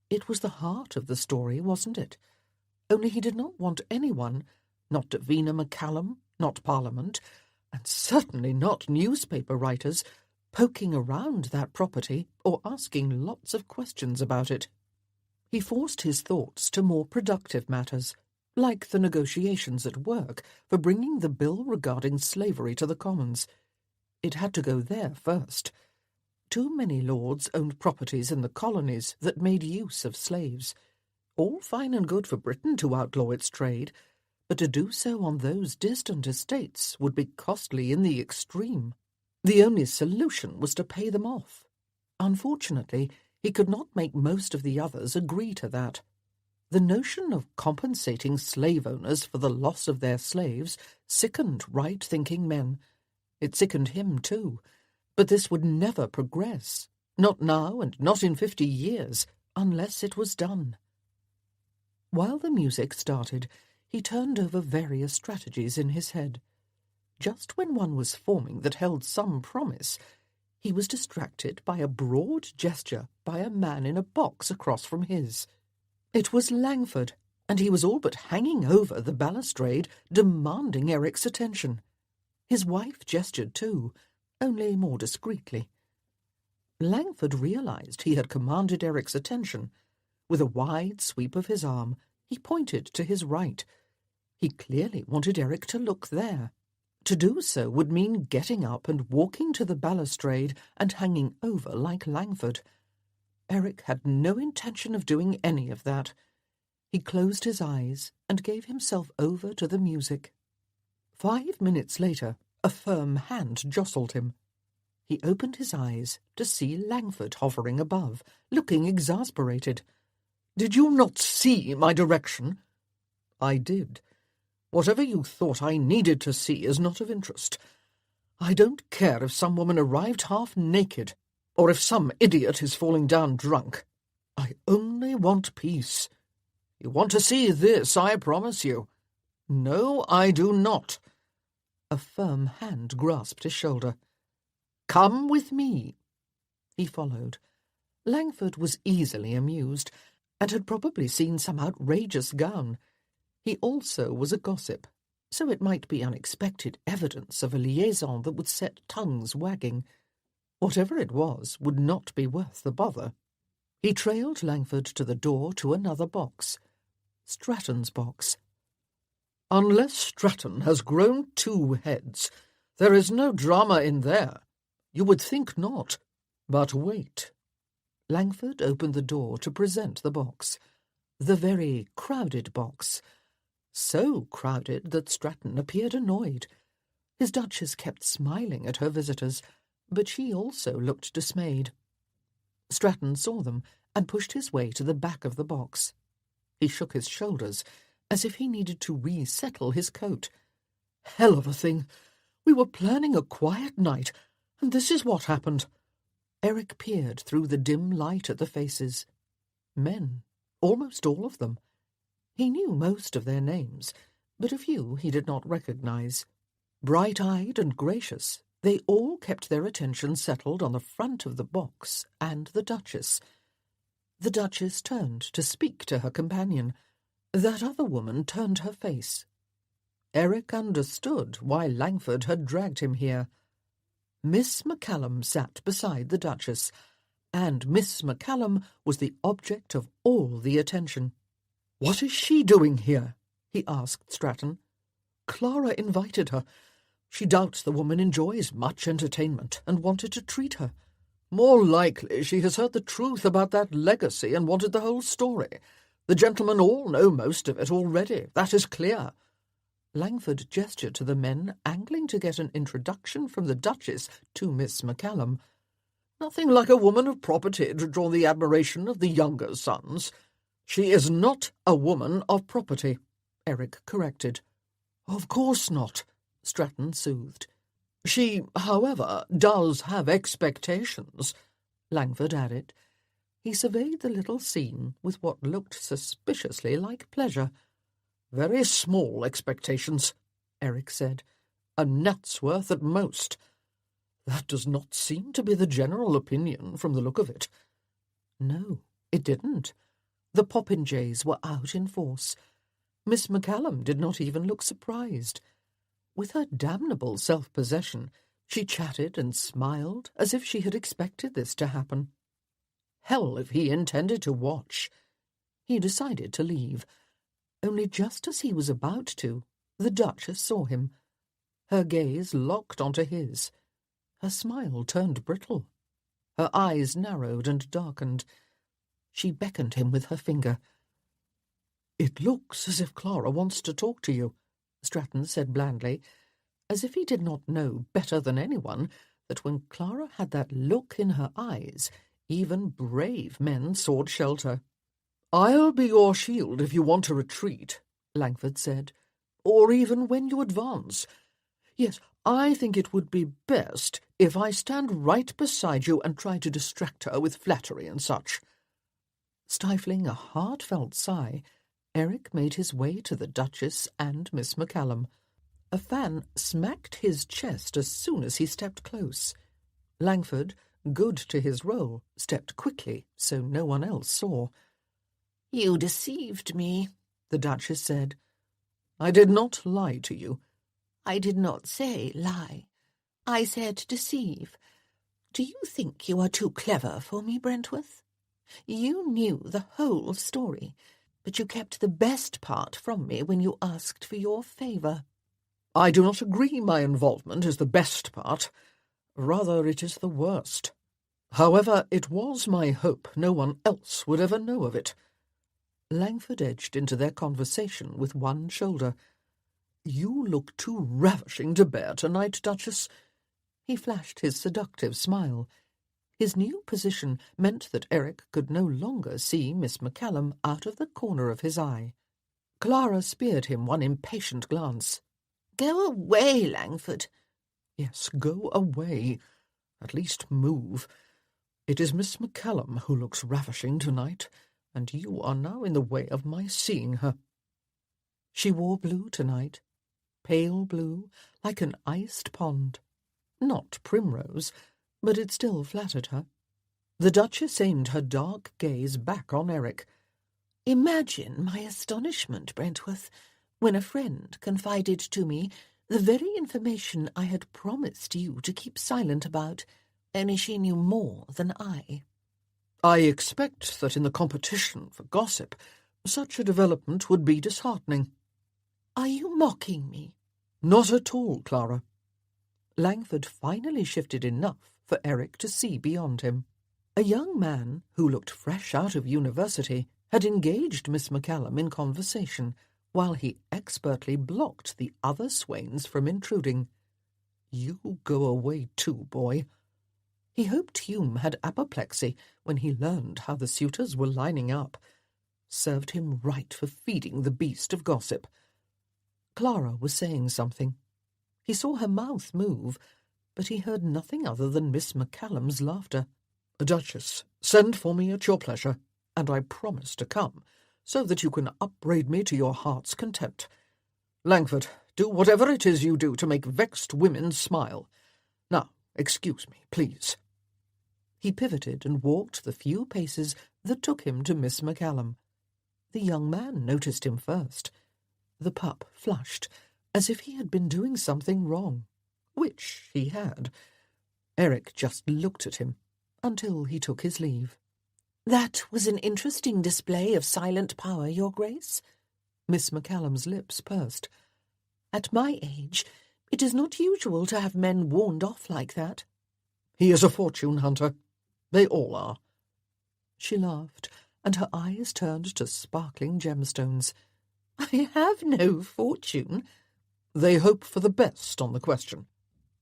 It was the heart of the story, wasn't it? Only he did not want anyone, not Davina McCallum, not Parliament, and certainly not newspaper writers, poking around that property or asking lots of questions about it. He forced his thoughts to more productive matters, like the negotiations at work for bringing the bill regarding slavery to the Commons. It had to go there first. Too many lords owned properties in the colonies that made use of slaves. All fine and good for Britain to outlaw its trade, but to do so on those distant estates would be costly in the extreme. The only solution was to pay them off. Unfortunately, he could not make most of the others agree to that. The notion of compensating slave owners for the loss of their slaves sickened right-thinking men. It sickened him too, but this would never progress, not now and not in 50 years, unless it was done. While the music started, he turned over various strategies in his head. Just when one was forming that held some promise, he was distracted by a broad gesture by a man in a box across from his. It was Langford, and he was all but hanging over the balustrade, demanding Eric's attention. His wife gestured too, only more discreetly. Langford realized he had commanded Eric's attention. With a wide sweep of his arm, he pointed to his right. He clearly wanted Eric to look there. To do so would mean getting up and walking to the balustrade and hanging over like Langford. Eric had no intention of doing any of that. He closed his eyes and gave himself over to the music. 5 minutes later, a firm hand jostled him. He opened his eyes to see Langford hovering above, looking exasperated. "Did you not see my direction?" "I did. Whatever you thought I needed to see is not of interest. I don't care if some woman arrived half naked, or if some idiot is falling down drunk. I only want peace. You want to see this, I promise you." "No, I do not." A firm hand grasped his shoulder. "Come with me." He followed. Langford was easily amused, and had probably seen some outrageous gown. He also was a gossip, so it might be unexpected evidence of a liaison that would set tongues wagging. Whatever it was would not be worth the bother. He trailed Langford to the door to another box. Stratton's box. "Unless Stratton has grown 2 heads, there is no drama in there. You would think not. But wait." Langford opened the door to present the box. The very crowded box. So crowded that Stratton appeared annoyed. His Duchess kept smiling at her visitors, but she also looked dismayed. Stratton saw them and pushed his way to the back of the box. He shook his shoulders, as if he needed to resettle his coat. "Hell of a thing. We were planning a quiet night, and this is what happened." Eric peered through the dim light at the faces. Men, almost all of them. He knew most of their names, but a few he did not recognize. Bright-eyed and gracious, they all kept their attention settled on the front of the box and the Duchess. The Duchess turned to speak to her companion. That other woman turned her face. Eric understood why Langford had dragged him here. Miss McCallum sat beside the Duchess, and Miss McCallum was the object of all the attention. "What is she doing here?" he asked Stratton. "Clara invited her. She doubts the woman enjoys much entertainment and wanted to treat her. More likely she has heard the truth about that legacy and wanted the whole story. The gentlemen all know most of it already, that is clear." Langford gestured to the men angling to get an introduction from the Duchess to Miss McCallum. "Nothing like a woman of property to draw the admiration of the younger sons. She is not a woman of property," Eric corrected. "Of course not," Stratton soothed. "She, however, does have expectations," Langford added. He surveyed the little scene with what looked suspiciously like pleasure. "Very small expectations," Eric said. "A gnat's worth at most. That does not seem to be the general opinion from the look of it." No, it didn't. The popinjays were out in force. Miss McCallum did not even look surprised. With her damnable self-possession, she chatted and smiled as if she had expected this to happen. Hell if he intended to watch. He decided to leave. Only just as he was about to, the Duchess saw him. Her gaze locked onto his. Her smile turned brittle. Her eyes narrowed and darkened. She beckoned him with her finger. "It looks as if Clara wants to talk to you," Stratton said blandly, as if he did not know better than anyone that when Clara had that look in her eyes, even brave men sought shelter. "I'll be your shield if you want to retreat," Langford said, "or even when you advance. Yes, I think it would be best if I stand right beside you and try to distract her with flattery and such." Stifling a heartfelt sigh, Eric made his way to the Duchess and Miss McCallum. A fan smacked his chest as soon as he stepped close. Langford, good to his role, stepped quickly so no one else saw. "You deceived me," the Duchess said. "I did not lie to you." "I did not say lie. I said deceive. Do you think you are too clever for me, Brentworth? You knew the whole story, but you kept the best part from me when you asked for your favour." "I do not agree my involvement is the best part. Rather, it is the worst. However, it was my hope no one else would ever know of it." Langford edged into their conversation with one shoulder. "You look too ravishing to bear tonight, Duchess." He flashed his seductive smile. His new position meant that Eric could no longer see Miss McCallum out of the corner of his eye. Clara speared him one impatient glance. "Go away, Langford." "Yes, go away. At least move. It is Miss McCallum who looks ravishing tonight, and you are now in the way of my seeing her." She wore blue tonight, pale blue, like an iced pond. Not primrose, but it still flattered her. The Duchess aimed her dark gaze back on Eric. "Imagine my astonishment, Brentworth, when a friend confided to me the very information I had promised you to keep silent about, only she knew more than I." "I expect that in the competition for gossip, such a development would be disheartening." "Are you mocking me?" "Not at all, Clara." Langford finally shifted enough for Eric to see beyond him. A young man who looked fresh out of university had engaged Miss McCallum in conversation, while he expertly blocked the other swains from intruding. "You go away too, boy." He hoped Hume had apoplexy when he learned how the suitors were lining up. Served him right for feeding the beast of gossip. Clara was saying something. He saw her mouth move, but he heard nothing other than Miss McCallum's laughter. "Duchess, send for me at your pleasure, and I promise to come, so that you can upbraid me to your heart's content. Langford, do whatever it is you do to make vexed women smile. Now, excuse me, please." He pivoted and walked the few paces that took him to Miss McCallum. The young man noticed him first. The pup flushed, as if he had been doing something wrong, which he had. Eric just looked at him until he took his leave. "That was an interesting display of silent power, Your Grace." Miss McCallum's lips pursed. "At my age, it is not usual to have men warned off like that." "He is a fortune hunter. They all are." She laughed, and her eyes turned to sparkling gemstones. "I have no fortune." They hope for the best on the question.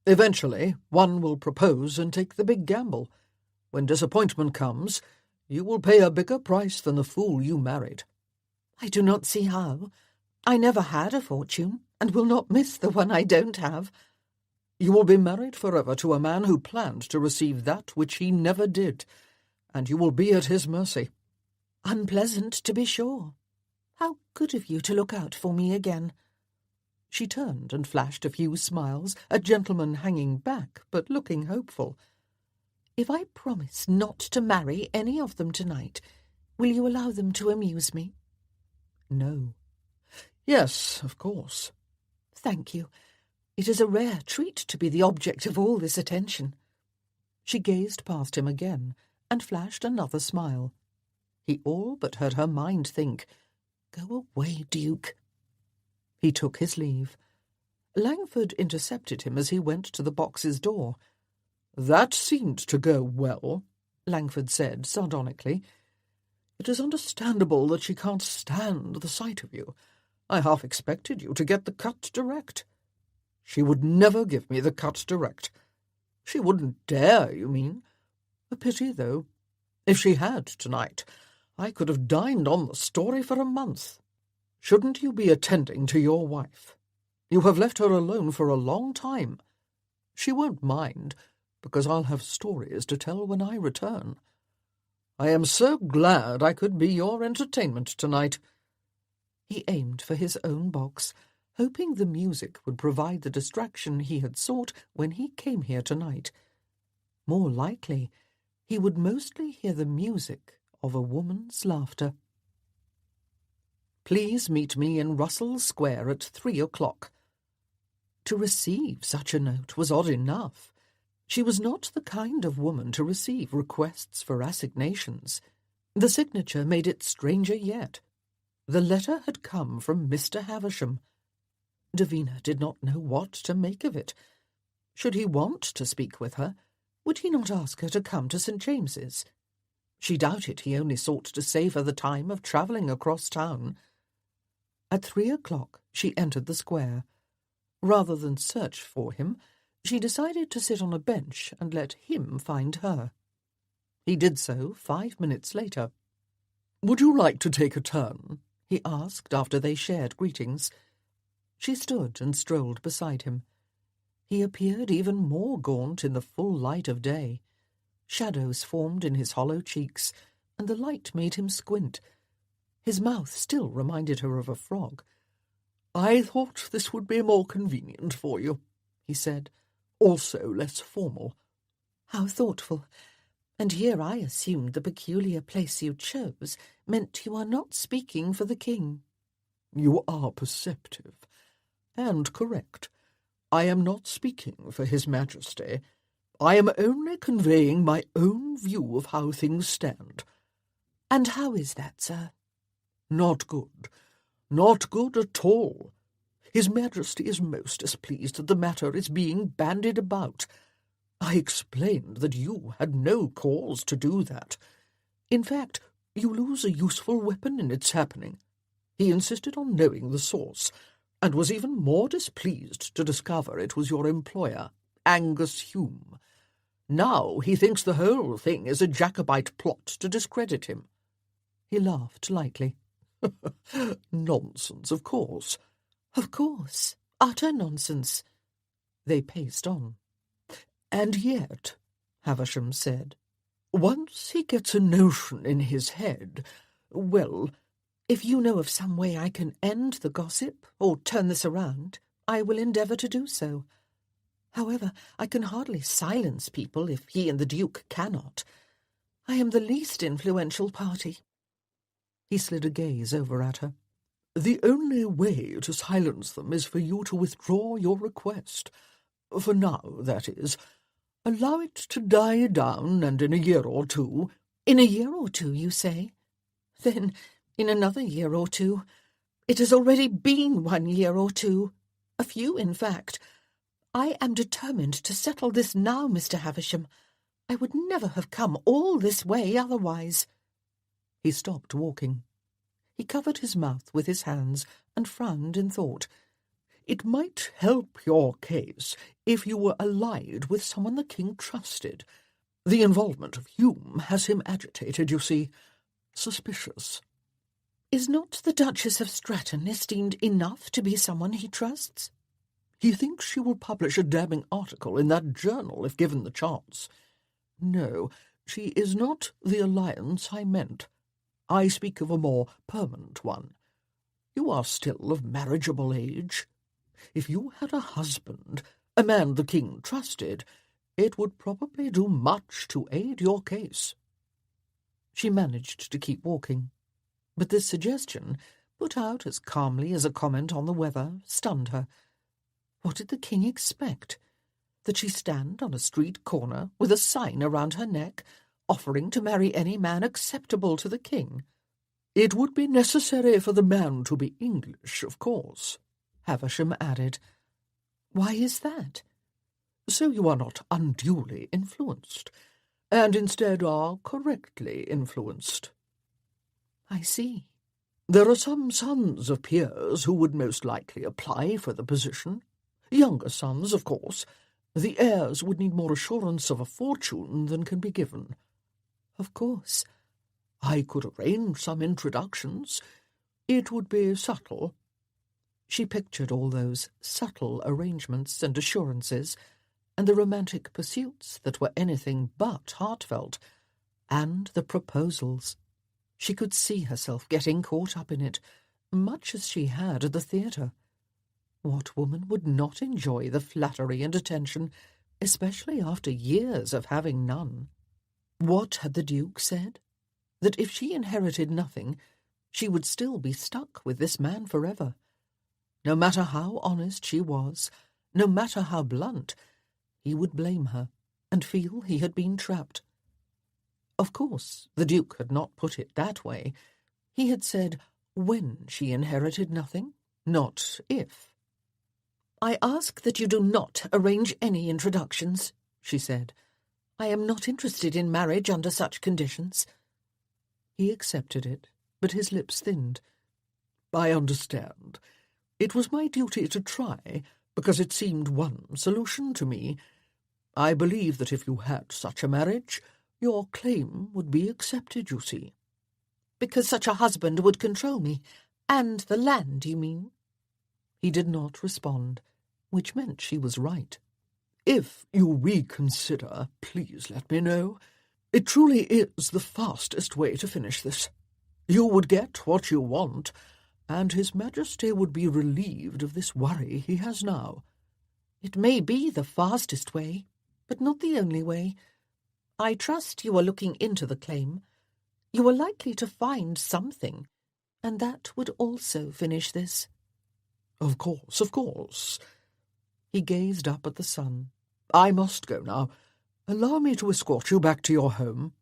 Eventually, one will propose and take the big gamble. When disappointment comes, you will pay a bigger price than the fool you married. I do not see how. I never had a fortune, and will not miss the one I don't have. You will be married forever to a man who planned to receive that which he never did, and you will be at his mercy. Unpleasant, to be sure. How good of you to look out for me again. She turned and flashed a few smiles, a gentleman hanging back, but looking hopeful. If I promise not to marry any of them tonight, will you allow them to amuse me? No. Yes, of course. Thank you. It is a rare treat to be the object of all this attention. She gazed past him again and flashed another smile. He all but heard her mind think, "Go away, Duke." He took his leave. Langford intercepted him as he went to the box's door. "That seemed to go well," Langford said sardonically. "It is understandable that she can't stand the sight of you. I half expected you to get the cut direct." "She would never give me the cut direct." "She wouldn't dare, you mean? A pity, though. If she had tonight, I could have dined on the story for a month. Shouldn't you be attending to your wife? You have left her alone for a long time. She won't mind, because I'll have stories to tell when I return. I am so glad I could be your entertainment tonight." He aimed for his own box, hoping the music would provide the distraction he had sought when he came here tonight. More likely, he would mostly hear the music of a woman's laughter. "Please meet me in Russell Square at 3:00. To receive such a note was odd enough. She was not the kind of woman to receive requests for assignations. The signature made it stranger yet. The letter had come from Mr. Havisham. Davina did not know what to make of it. Should he want to speak with her? Would he not ask her to come to St. James's? She doubted he only sought to save her the time of travelling across town. At 3:00 she entered the square. Rather than search for him, she decided to sit on a bench and let him find her. He did so 5 minutes later. "Would you like to take a turn?" he asked after they shared greetings. She stood and strolled beside him. He appeared even more gaunt in the full light of day. Shadows formed in his hollow cheeks, and the light made him squint. His mouth still reminded her of a frog. "I thought this would be more convenient for you," he said. "Also less formal." "How thoughtful. And here I assumed the peculiar place you chose meant you are not speaking for the king." "You are perceptive. And correct. I am not speaking for His Majesty. I am only conveying my own view of how things stand." "And how is that, sir?" "Not good. Not good at all. His Majesty is most displeased that the matter is being bandied about. I explained that you had no cause to do that. In fact, you lose a useful weapon in its happening. He insisted on knowing the source, and was even more displeased to discover it was your employer, Angus Hume. Now he thinks the whole thing is a Jacobite plot to discredit him." He laughed lightly. "Nonsense, of course." "Of course. Utter nonsense." They paced on. "And yet," Havisham said, "once he gets a notion in his head, well—" "If you know of some way I can end the gossip, or turn this around, I will endeavour to do so. However, I can hardly silence people if he and the Duke cannot. I am the least influential party." He slid a gaze over at her. "The only way to silence them is for you to withdraw your request. For now, that is. Allow it to die down, and in a year or two—" "In a year or two, you say? Then, in another year or two. It has already been 1 year or two. A few, in fact. I am determined to settle this now, Mr. Havisham. I would never have come all this way otherwise." He stopped walking. He covered his mouth with his hands and frowned in thought. It might help your case if you were allied with someone the king trusted. The involvement of Hume has him agitated, you see, suspicious. Is not the Duchess of Stratton esteemed enough to be someone he trusts? He thinks she will publish a damning article in that journal if given the chance. No, she is not the alliance I meant. I speak of a more permanent one. You are still of marriageable age. If you had a husband, a man the king trusted, it would probably do much to aid your case. She managed to keep walking, but this suggestion, put out as calmly as a comment on the weather, stunned her. What did the king expect? That she stand on a street corner with a sign around her neck, offering to marry any man acceptable to the king? It would be necessary for the man to be English, of course, Havisham added. Why is that? So you are not unduly influenced, and instead are correctly influenced. I see. There are some sons of peers who would most likely apply for the position. Younger sons, of course. The heirs would need more assurance of a fortune than can be given. Of course. I could arrange some introductions. It would be subtle. She pictured all those subtle arrangements and assurances, and the romantic pursuits that were anything but heartfelt, and the proposals. She could see herself getting caught up in it, much as she had at the theatre. What woman would not enjoy the flattery and attention, especially after years of having none? What had the Duke said? That if she inherited nothing, she would still be stuck with this man forever. No matter how honest she was, no matter how blunt, he would blame her and feel he had been trapped. Of course, the Duke had not put it that way. He had said when she inherited nothing, not if. "I ask that you do not arrange any introductions," she said. "I am not interested in marriage under such conditions." He accepted it, but his lips thinned. I understand. It was my duty to try, because it seemed one solution to me. I believe that if you had such a marriage, your claim would be accepted, you see. Because such a husband would control me, and the land, you mean? He did not respond, which meant she was right. If you reconsider, please let me know. It truly is the fastest way to finish this. You would get what you want, and His Majesty would be relieved of this worry he has now. It may be the fastest way, but not the only way. I trust you are looking into the claim. You are likely to find something, and that would also finish this. Of course, of course. He gazed up at the sun. I must go now. Allow me to escort you back to your home.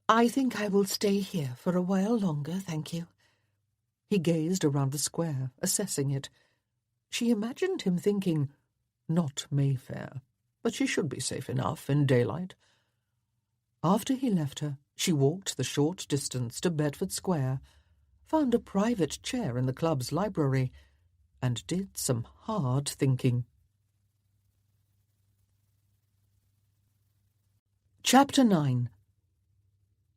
I think I will stay here for a while longer, thank you. He gazed around the square, assessing it. She imagined him thinking, not Mayfair, but she should be safe enough in daylight. After he left her, she walked the short distance to Bedford Square, found a private chair in the club's library, and did some hard thinking. Chapter 9.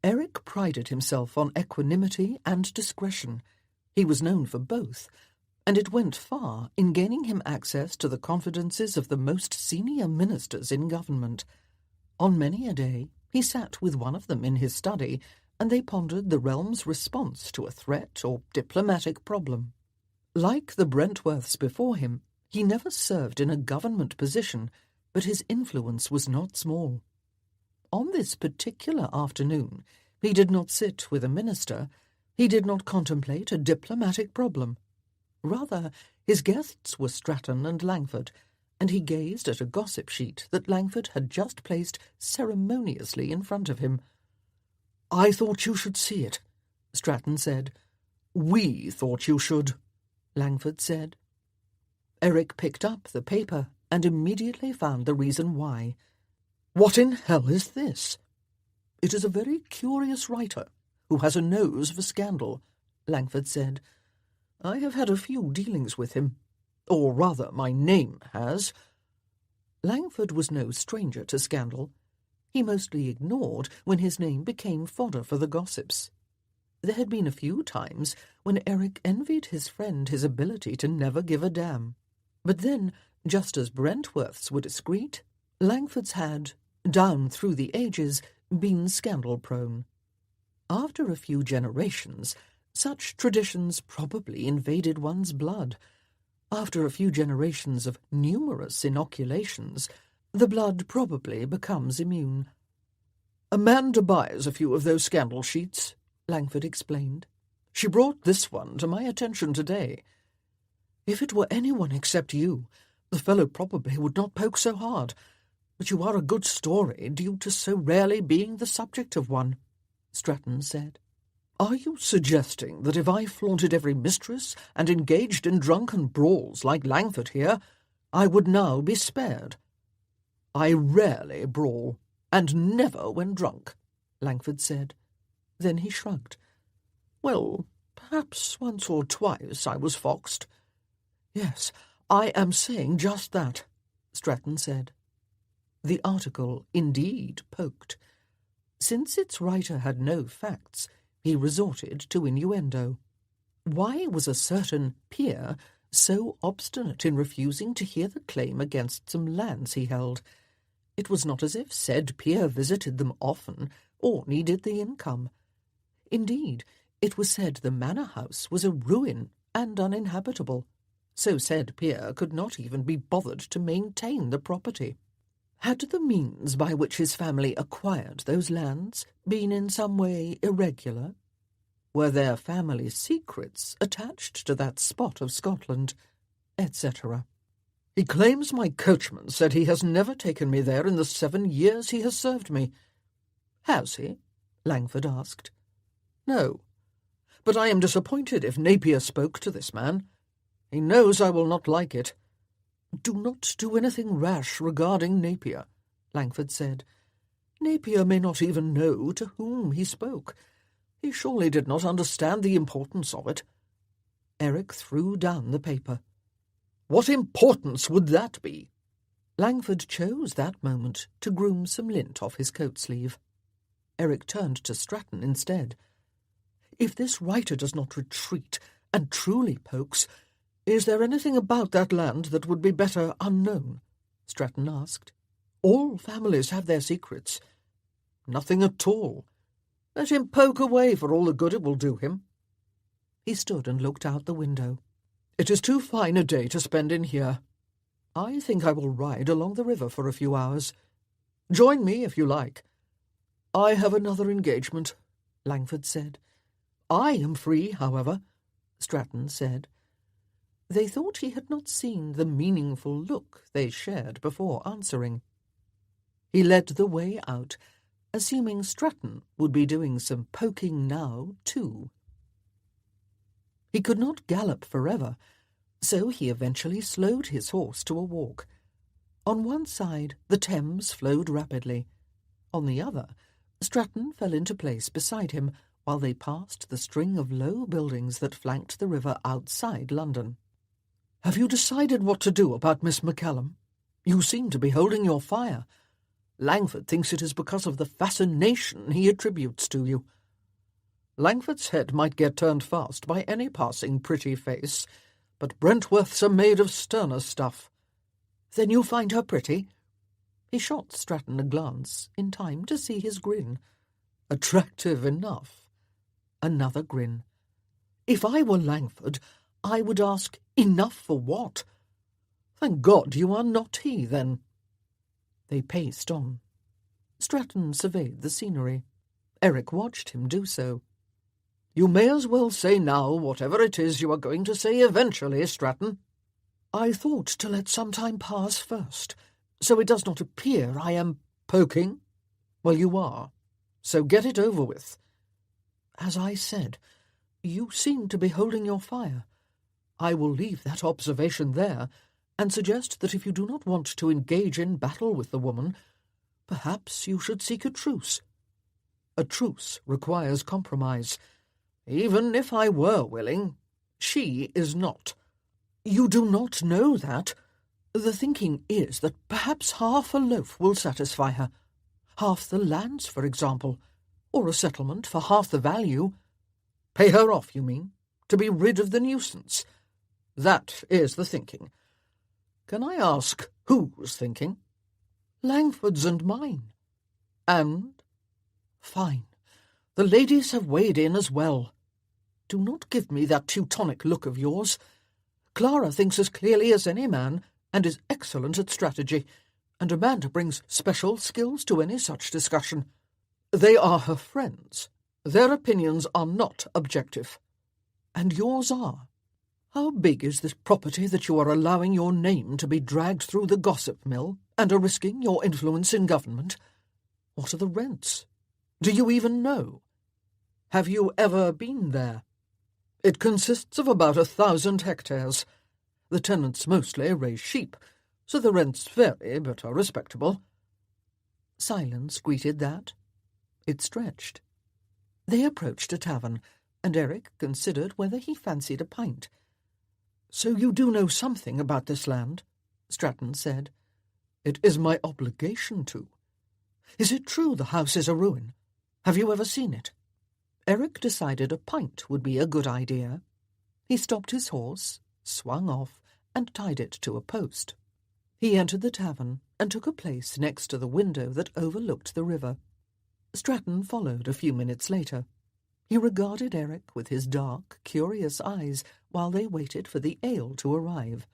Eric prided himself on equanimity and discretion. He was known for both, and it went far in gaining him access to the confidences of the most senior ministers in government. On many a day, he sat with one of them in his study, and they pondered the realm's response to a threat or diplomatic problem. Like the Brentworths before him, he never served in a government position, but his influence was not small. On this particular afternoon, he did not sit with a minister. He did not contemplate a diplomatic problem. Rather, his guests were Stratton and Langford, and he gazed at a gossip sheet that Langford had just placed ceremoniously in front of him. "I thought you should see it," Stratton said. "We thought you should," Langford said. Eric picked up the paper and immediately found the reason why. "What in hell is this?" "It is a very curious writer who has a nose for scandal," Langford said. "I have had a few dealings with him. Or rather, my name has. Langford was no stranger to scandal. He mostly ignored when his name became fodder for the gossips. There had been a few times when Eric envied his friend his ability to never give a damn. But then, just as Brentworth's were discreet, Langford's had, down through the ages, been scandal-prone. After a few generations, such traditions probably invaded one's blood. After a few generations of numerous inoculations, the blood probably becomes immune. "Amanda buys a few of those scandal sheets," Langford explained. "She brought this one to my attention today. If it were anyone except you, the fellow probably would not poke so hard. But you are a good story due to so rarely being the subject of one," Stratton said. "Are you suggesting that if I flaunted every mistress and engaged in drunken brawls like Langford here, I would now be spared?" "I rarely brawl, and never when drunk," Langford said. Then he shrugged. "Well, perhaps once or twice I was foxed." "Yes, I am saying just that," Stratton said. The article indeed poked. Since its writer had no facts, he resorted to innuendo. Why was a certain peer so obstinate in refusing to hear the claim against some lands he held? It was not as if said peer visited them often or needed the income. Indeed, it was said the manor house was a ruin and uninhabitable, so said peer could not even be bothered to maintain the property. Had the means by which his family acquired those lands been in some way irregular? Were there family secrets attached to that spot of Scotland, etc.? "He claims my coachman said he has never taken me there in the 7 years he has served me." "Has he?" Langford asked. "No. But I am disappointed if Napier spoke to this man. He knows I will not like it." "Do not do anything rash regarding Napier," Langford said. "Napier may not even know to whom he spoke. He surely did not understand the importance of it." Eric threw down the paper. "What importance would that be?" Langford chose that moment to groom some lint off his coat sleeve. Eric turned to Stratton instead. "If this writer does not retreat and truly pokes, is there anything about that land that would be better unknown?" Stratton asked. "All families have their secrets." "Nothing at all. Let him poke away for all the good it will do him." He stood and looked out the window. "It is too fine a day to spend in here. I think I will ride along the river for a few hours. Join me if you like." "I have another engagement," Langford said. "I am free, however," Stratton said. They thought he had not seen the meaningful look they shared before answering. He led the way out, assuming Stratton would be doing some poking now, too. He could not gallop forever, so he eventually slowed his horse to a walk. On one side, the Thames flowed rapidly. On the other, Stratton fell into place beside him while they passed the string of low buildings that flanked the river outside London. "Have you decided what to do about Miss McCallum? You seem to be holding your fire. Langford thinks it is because of the fascination he attributes to you." "Langford's head might get turned fast by any passing pretty face, but Brentworth's are made of sterner stuff." "Then you find her pretty?" He shot Stratton a glance, in time to see his grin. "Attractive enough." Another grin. "If I were Langford, I would ask, enough for what?" "Thank God you are not he, then." They paced on. Stratton surveyed the scenery. Eric watched him do so. "You may as well say now whatever it is you are going to say eventually, Stratton." "I thought to let some time pass first, so it does not appear I am poking." "Well, you are, so get it over with." "As I said, you seem to be holding your fire. I will leave that observation there, and suggest that if you do not want to engage in battle with the woman, perhaps you should seek a truce." "A truce requires compromise. Even if I were willing, she is not." You do not know that. The thinking is that perhaps half a loaf will satisfy her. Half the lands, for example, or a settlement for half the value. Pay her off, you mean, to be rid of the nuisance. That is the thinking. Can I ask whose thinking? Langford's and mine. And? Fine. The ladies have weighed in as well. Do not give me that Teutonic look of yours. Clara thinks as clearly as any man, and is excellent at strategy, and Amanda brings special skills to any such discussion. They are her friends. Their opinions are not objective. And yours are. How big is this property that you are allowing your name to be dragged through the gossip mill, and are risking your influence in government? What are the rents? Do you even know? Have you ever been there? It consists of about 1,000 hectares. The tenants mostly raise sheep, so the rents vary but are respectable. Silence greeted that. It stretched. They approached a tavern, and Eric considered whether he fancied a pint. "So you do know something about this land?" Stratton said. "It is my obligation to. Is it true the house is a ruin? Have you ever seen it?" Eric decided a pint would be a good idea. He stopped his horse, swung off, and tied it to a post. He entered the tavern and took a place next to the window that overlooked the river. Stratton followed a few minutes later. He regarded Eric with his dark, curious eyes while they waited for the ale to arrive.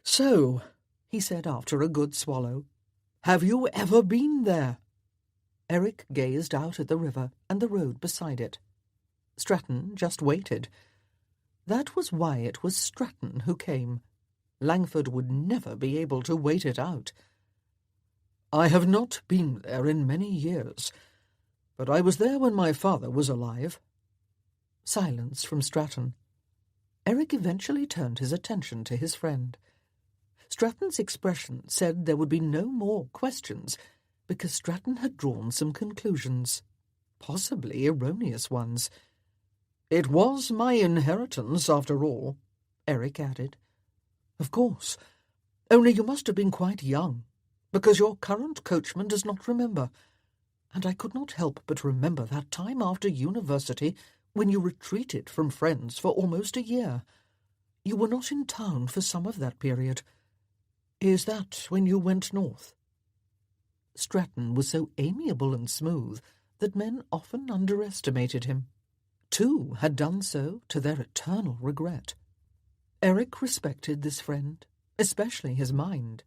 "So," he said after a good swallow, "have you ever been there?" Eric gazed out at the river and the road beside it. Stratton just waited. That was why it was Stratton who came. Langford would never be able to wait it out. "I have not been there in many years, but I was there when my father was alive." Silence from Stratton. Eric eventually turned his attention to his friend. Stratton's expression said there would be no more questions, because Stratton had drawn some conclusions, possibly erroneous ones. "It was my inheritance, after all," Eric added. "Of course. Only you must have been quite young, because your current coachman does not remember. And I could not help but remember that time after university when you retreated from friends for almost a year. You were not in town for some of that period. Is that when you went north?" Stratton was so amiable and smooth that men often underestimated him. Two had done so to their eternal regret. Eric respected this friend, especially his mind,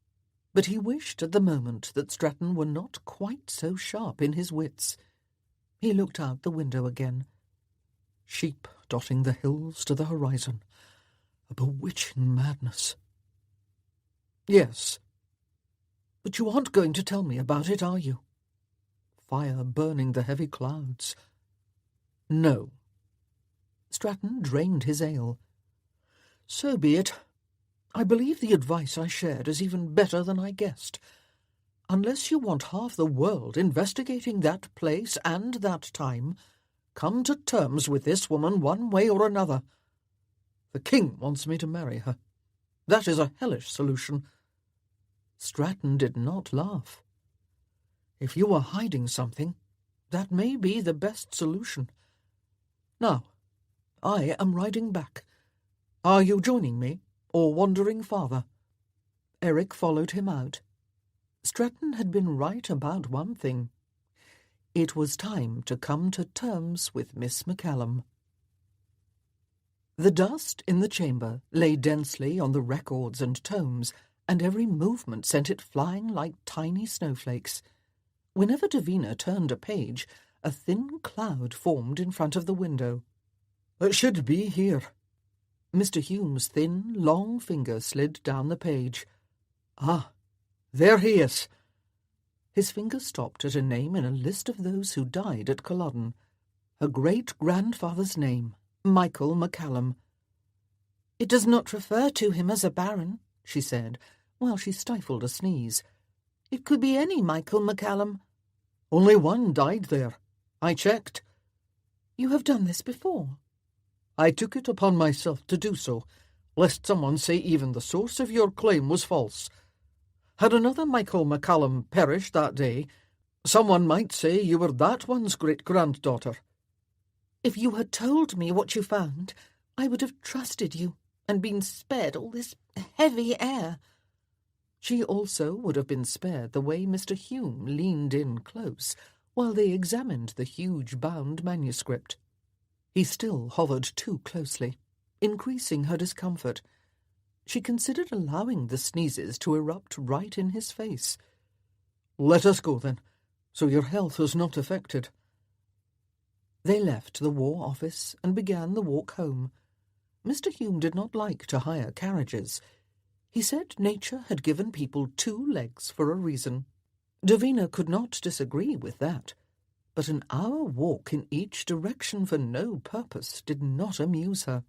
but he wished at the moment that Stratton were not quite so sharp in his wits. He looked out the window again. Sheep dotting the hills to the horizon. A bewitching madness. "Yes. But you aren't going to tell me about it, are you? Fire burning the heavy clouds." "No." Stratton drained his ale. "So be it. I believe the advice I shared is even better than I guessed. Unless you want half the world investigating that place and that time, come to terms with this woman one way or another. The king wants me to marry her. That is a hellish solution." Stratton did not laugh. "If you are hiding something, that may be the best solution. Now, I am riding back. Are you joining me, or wandering farther?" Eric followed him out. Stratton had been right about one thing. It was time to come to terms with Miss McCallum. The dust in the chamber lay densely on the records and tomes, and every movement sent it flying like tiny snowflakes. Whenever Davina turned a page, a thin cloud formed in front of the window. "It should be here." Mr. Hume's thin, long finger slid down the page. "Ah, there he is." His finger stopped at a name in a list of those who died at Culloden. A great-grandfather's name, Michael McCallum. "It does not refer to him as a baron," she said, while she stifled a sneeze. "It could be any Michael McCallum." "Only one died there. I checked." "You have done this before?" "I took it upon myself to do so. lest someone say even the source of your claim was false. Had another Michael McCallum perished that day, someone might say you were that one's great-granddaughter. If you had told me what you found, I would have trusted you and been spared all this heavy air. She also would have been spared the way Mr. Hume leaned in close while they examined the huge bound manuscript. He still hovered too closely, increasing her discomfort. She considered allowing the sneezes to erupt right in his face. "Let us go, then, so your health is not affected." They left the War Office and began the walk home. Mr. Hume did not like to hire carriages. He said nature had given people 2 legs for a reason. Davina could not disagree with that, but an hour walk in each direction for no purpose did not amuse her.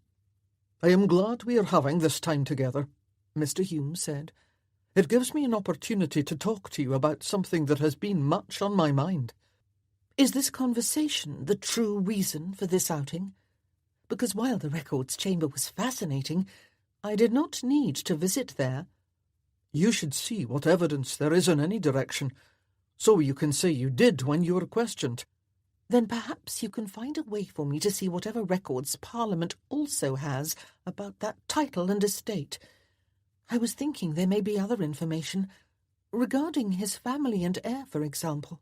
"I am glad we are having this time together," Mr. Hume said. "It gives me an opportunity to talk to you about something that has been much on my mind." Is this conversation the true reason for this outing? Because while the records chamber was fascinating, I did not need to visit there. You should see what evidence there is in any direction, so you can say you did when you were questioned. Then perhaps you can find a way for me to see whatever records Parliament also has about that title and estate. I was thinking there may be other information, regarding his family and heir, for example.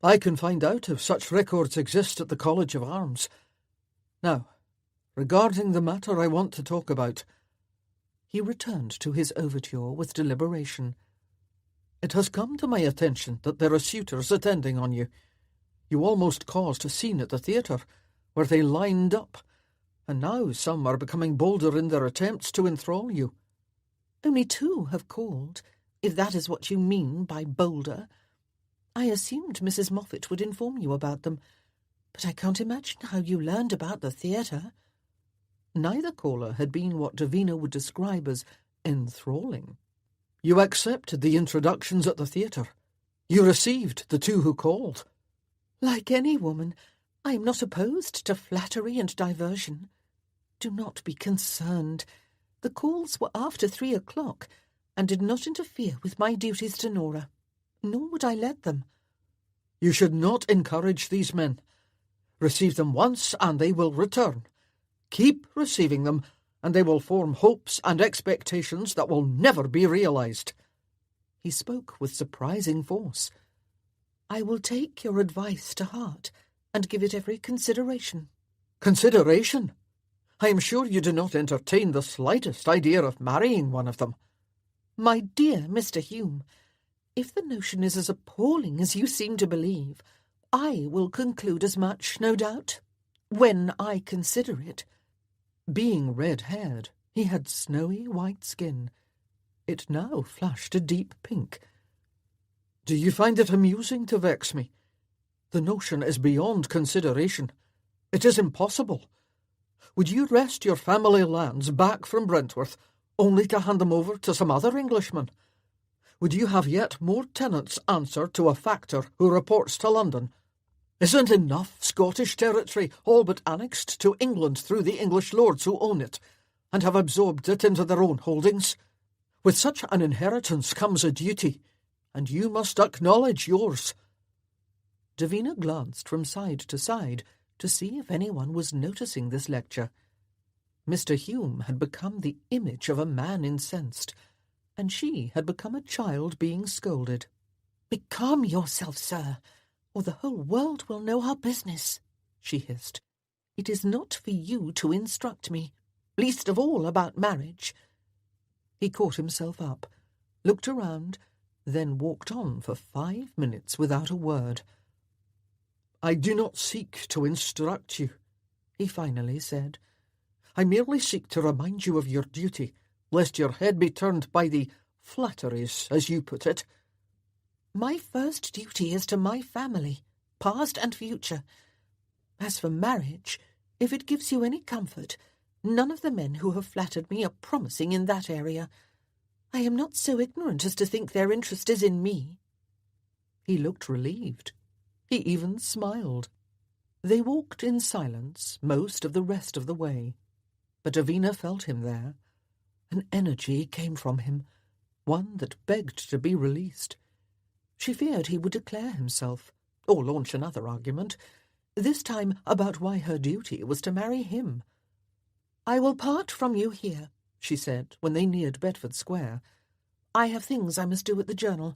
I can find out if such records exist at the College of Arms. Now, regarding the matter I want to talk about. He returned to his overture with deliberation. It has come to my attention that there are suitors attending on you. You almost caused a scene at the theatre, where they lined up, and now some are becoming bolder in their attempts to enthrall you. Only 2 have called, if that is what you mean by bolder. I assumed Mrs. Moffat would inform you about them, but I can't imagine how you learned about the theatre. Neither caller had been what Davina would describe as enthralling. You accepted the introductions at the theatre. You received the 2 who called. Like any woman, I am not opposed to flattery and diversion. Do not be concerned. The calls were after 3 o'clock, and did not interfere with my duties to Nora, nor would I let them. You should not encourage these men. Receive them once, and they will return. Keep receiving them, and they will form hopes and expectations that will never be realized. He spoke with surprising force. I will take your advice to heart, and give it every consideration. Consideration? I am sure you do not entertain the slightest idea of marrying one of them. My dear Mr. Hume, if the notion is as appalling as you seem to believe, I will conclude as much, no doubt, when I consider it. Being red-haired, he had snowy white skin. It now flushed a deep pink. Do you find it amusing to vex me? The notion is beyond consideration. It is impossible. Would you wrest your family lands back from Brentworth, only to hand them over to some other Englishman? Would you have yet more tenants answer to a factor who reports to London? Isn't enough Scottish territory all but annexed to England through the English lords who own it, and have absorbed it into their own holdings? With such an inheritance comes a duty, and you must acknowledge yours. Davina glanced from side to side to see if anyone was noticing this lecture. Mr. Hume had become the image of a man incensed, and she had become a child being scolded. "Becalm yourself, sir, or the whole world will know our business," she hissed. "It is not for you to instruct me, least of all about marriage." He caught himself up, looked around, then walked on for 5 minutes without a word. "I do not seek to instruct you," he finally said. "I merely seek to remind you of your duty, lest your head be turned by the flatteries, as you put it." "My first duty is to my family, past and future. As for marriage, if it gives you any comfort, none of the men who have flattered me are promising in that area. I am not so ignorant as to think their interest is in me." He looked relieved. He even smiled. They walked in silence most of the rest of the way, but Davina felt him there. An energy came from him, one that begged to be released. She feared he would declare himself, or launch another argument, this time about why her duty was to marry him. "I will part from you here," she said, when they neared Bedford Square. "I have things I must do at the journal."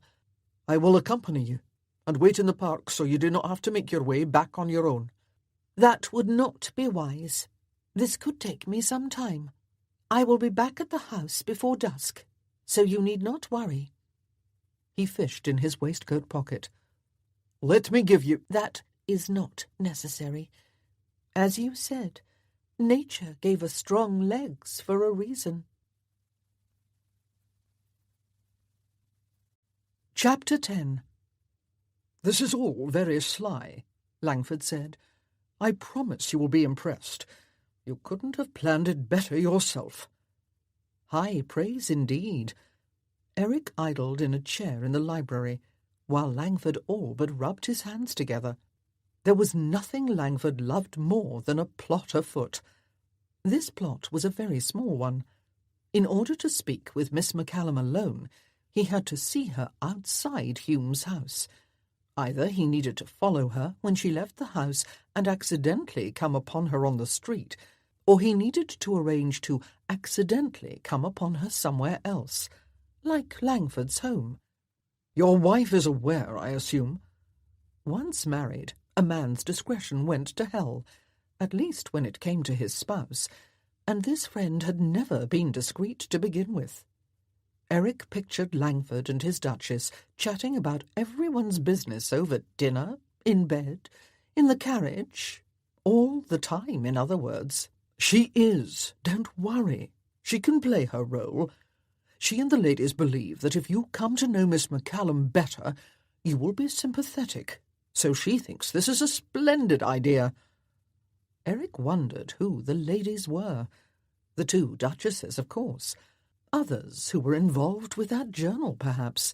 "I will accompany you, and wait in the park so you do not have to make your way back on your own." "That would not be wise. This could take me some time. I will be back at the house before dusk, so you need not worry." He fished in his waistcoat pocket. "Let me give you—" "That is not necessary. As you said, nature gave us strong legs for a reason." Chapter 10. "This is all very sly," Langford said. "I promise you will be impressed. You couldn't have planned it better yourself." High praise indeed. Eric idled in a chair in the library, while Langford all but rubbed his hands together. There was nothing Langford loved more than a plot afoot. This plot was a very small one. In order to speak with Miss McCallum alone, he had to see her outside Hume's house. Either he needed to follow her when she left the house and accidentally come upon her on the street, or he needed to arrange to accidentally come upon her somewhere else, like Langford's home. "Your wife is aware, I assume?" Once married, a man's discretion went to hell, at least when it came to his spouse, and this friend had never been discreet to begin with. Eric pictured Langford and his Duchess chatting about everyone's business over dinner, in bed, in the carriage, all the time, in other words. "She is. Don't worry. She can play her role. She and the ladies believe that if you come to know Miss McCallum better, you will be sympathetic. So she thinks this is a splendid idea." Eric wondered who the ladies were. The two duchesses, of course. Others who were involved with that journal, perhaps.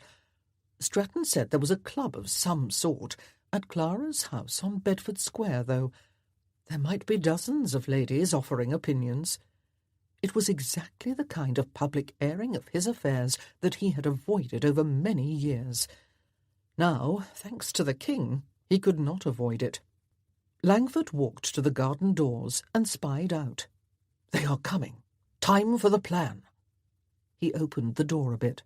Stratton said there was a club of some sort at Clara's house on Bedford Square, though. There might be dozens of ladies offering opinions. It was exactly the kind of public airing of his affairs that he had avoided over many years. Now, thanks to the king, he could not avoid it. Langford walked to the garden doors and spied out. "They are coming. Time for the plan." He opened the door a bit.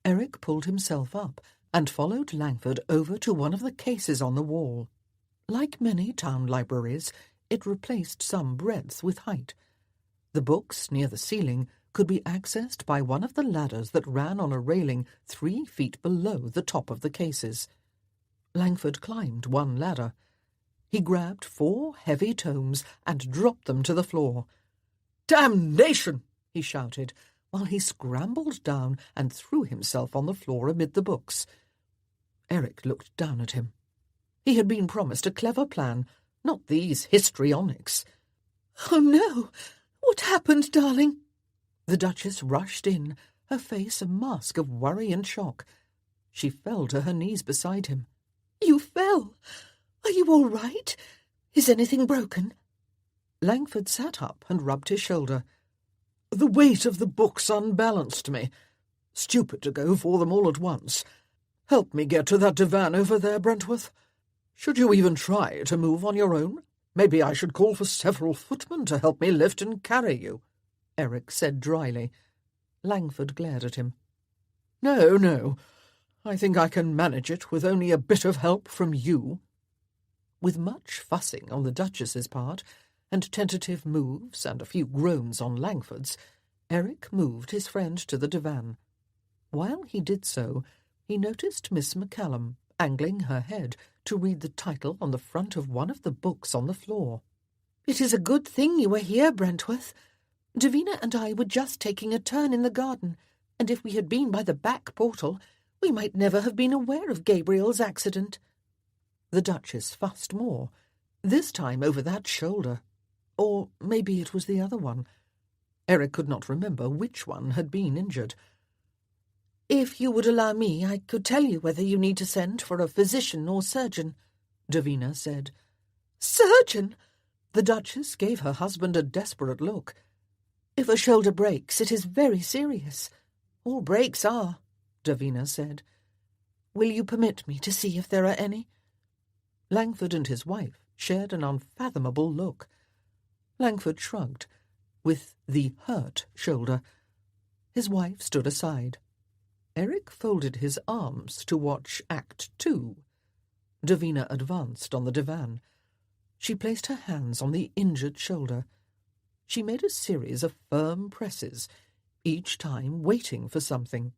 Eric pulled himself up and followed Langford over to one of the cases on the wall. Like many town libraries, it replaced some breadth with height. The books near the ceiling could be accessed by one of the ladders that ran on a railing 3 feet below the top of the cases. Langford climbed one ladder. He grabbed 4 heavy tomes and dropped them to the floor. "Damnation!" he shouted, while he scrambled down and threw himself on the floor amid the books. Eric looked down at him. He had been promised a clever plan, not these histrionics. "Oh, no! What happened, darling?" The Duchess rushed in, her face a mask of worry and shock. She fell to her knees beside him. "You fell. Are you all right? Is anything broken?" Langford sat up and rubbed his shoulder. "The weight of the books unbalanced me. Stupid to go for them all at once. Help me get to that divan over there, Brentworth. Should you even try to move on your own? Maybe I should call for several footmen to help me lift and carry you," Eric said dryly. Langford glared at him. No. I think I can manage it with only a bit of help from you." With much fussing on the Duchess's part, and tentative moves and a few groans on Langford's, Eric moved his friend to the divan. While he did so, he noticed Miss McCallum angling her head to read the title on the front of one of the books on the floor. "It is a good thing you were here, Brentworth. Davina and I were just taking a turn in the garden, and if we had been by the back portal, we might never have been aware of Gabriel's accident." The Duchess fussed more, this time over that shoulder. Or maybe it was the other one. Eric could not remember which one had been injured. "If you would allow me, I could tell you whether you need to send for a physician or surgeon," Davina said. "Surgeon?" The Duchess gave her husband a desperate look. If a shoulder breaks, it is very serious. All breaks are, Davina said. Will you permit me to see if there are any? Langford and his wife shared an unfathomable look. Langford shrugged, with the hurt shoulder. His wife stood aside. Eric folded his arms to watch Act 2. Davina advanced on the divan. She placed her hands on the injured shoulder. She made a series of firm presses, each time waiting for something,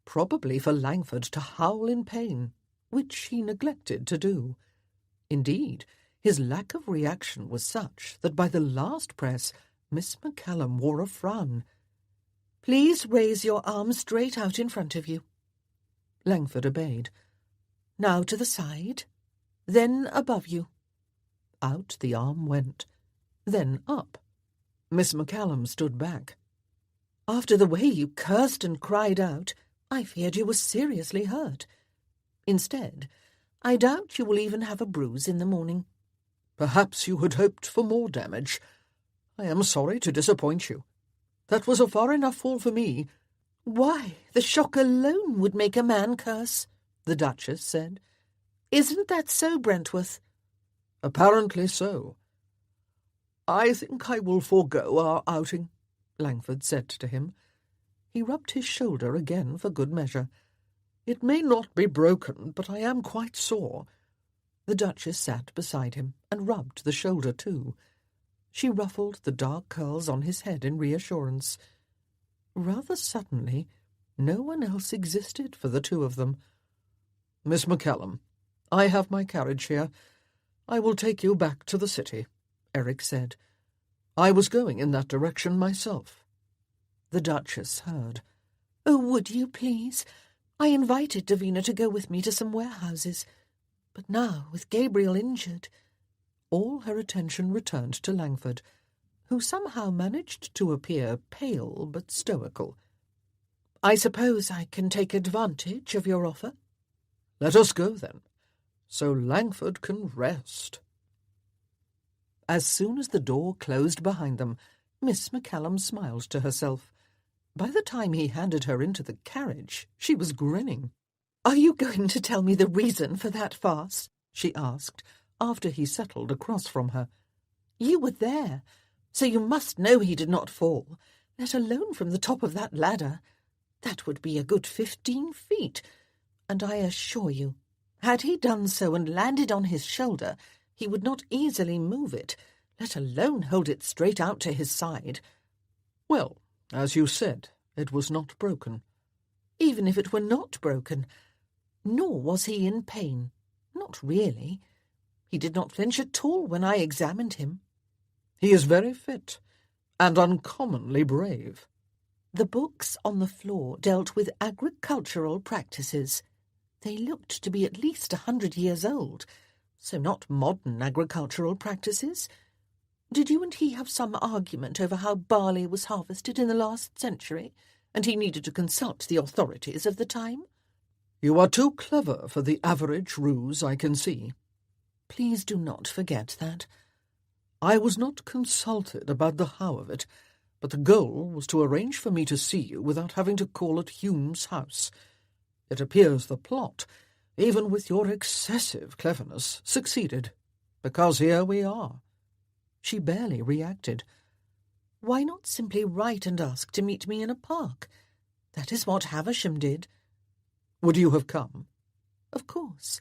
probably for Langford to howl in pain, which he neglected to do. Indeed, his lack of reaction was such that by the last press Miss McCallum wore a frown. "Please raise your arms straight out in front of you." Langford obeyed. "Now to the side, then above you." Out the arm went, then up. Miss McCallum stood back. "After the way you cursed and cried out, I feared you were seriously hurt. Instead, I doubt you will even have a bruise in the morning." "Perhaps you had hoped for more damage. I am sorry to disappoint you. That was a far enough fall for me." "Why, the shock alone would make a man curse," the Duchess said. "Isn't that so, Brentworth?" "Apparently so." "I think I will forego our outing," Langford said to him. He rubbed his shoulder again for good measure. "It may not be broken, but I am quite sore." The Duchess sat beside him and rubbed the shoulder too. She ruffled the dark curls on his head in reassurance. Rather suddenly, no one else existed for the two of them. "Miss McCallum, I have my carriage here. I will take you back to the city," Eric said. "I was going in that direction myself." The Duchess heard. "Oh, would you, please? I invited Davina to go with me to some warehouses. But now, with Gabriel injured—" All her attention returned to Langford, who somehow managed to appear pale but stoical. "I suppose I can take advantage of your offer?" "Let us go, then, so Langford can rest." As soon as the door closed behind them, Miss McCallum smiled to herself. By the time he handed her into the carriage, she was grinning. "Are you going to tell me the reason for that farce?" she asked, after he settled across from her. "You were there, so you must know he did not fall, let alone from the top of that ladder. That would be a good 15 feet, and I assure you, had he done so and landed on his shoulder, he would not easily move it, let alone hold it straight out to his side." "Well, as you said, it was not broken." "Even if it were not broken, nor was he in pain. Not really. He did not flinch at all when I examined him." "He is very fit, and uncommonly brave." The books on the floor dealt with agricultural practices. They looked to be at least 100 years old, so not modern agricultural practices. Did you and he have some argument over how barley was harvested in the last century, and he needed to consult the authorities of the time?" "You are too clever for the average ruse, I can see." "Please do not forget that." "I was not consulted about the how of it, but the goal was to arrange for me to see you without having to call at Hume's house. It appears the plot, even with your excessive cleverness, succeeded, because here we are." She barely reacted. "Why not simply write and ask to meet me in a park? That is what Havisham did." "Would you have come?" "Of course.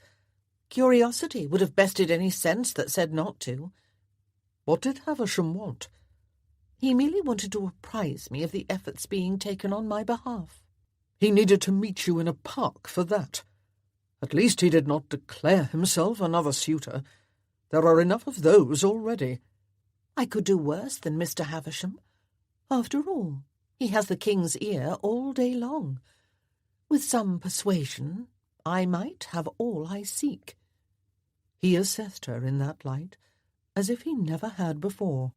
Curiosity would have bested any sense that said not to." "What did Havisham want?" "He merely wanted to apprise me of the efforts being taken on my behalf." "He needed to meet you in a park for that. At least he did not declare himself another suitor. There are enough of those already." "I could do worse than Mr. Havisham. After all, he has the king's ear all day long. With some persuasion, I might have all I seek." He assessed her in that light, as if he never had before.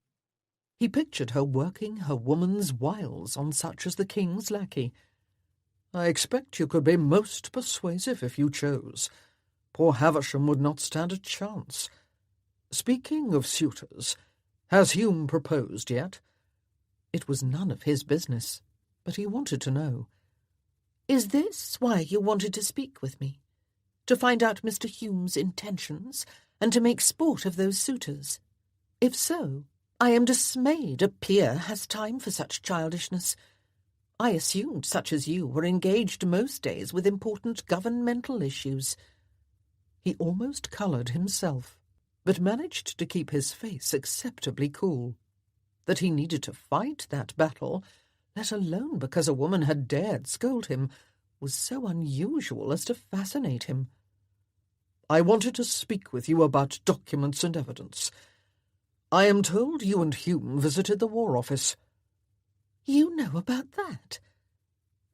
He pictured her working her woman's wiles on such as the king's lackey. "I expect you could be most persuasive if you chose. Poor Havisham would not stand a chance. Speaking of suitors, has Hume proposed yet?" It was none of his business, but he wanted to know. "Is this why you wanted to speak with me? To find out Mr. Hume's intentions, and to make sport of those suitors? If so, I am dismayed a peer has time for such childishness. I assumed such as you were engaged most days with important governmental issues." He almost coloured himself, but managed to keep his face acceptably cool. That he needed to fight that battle, let alone because a woman had dared scold him, was so unusual as to fascinate him. "I wanted to speak with you about documents and evidence. I am told you and Hume visited the War Office." "You know about that?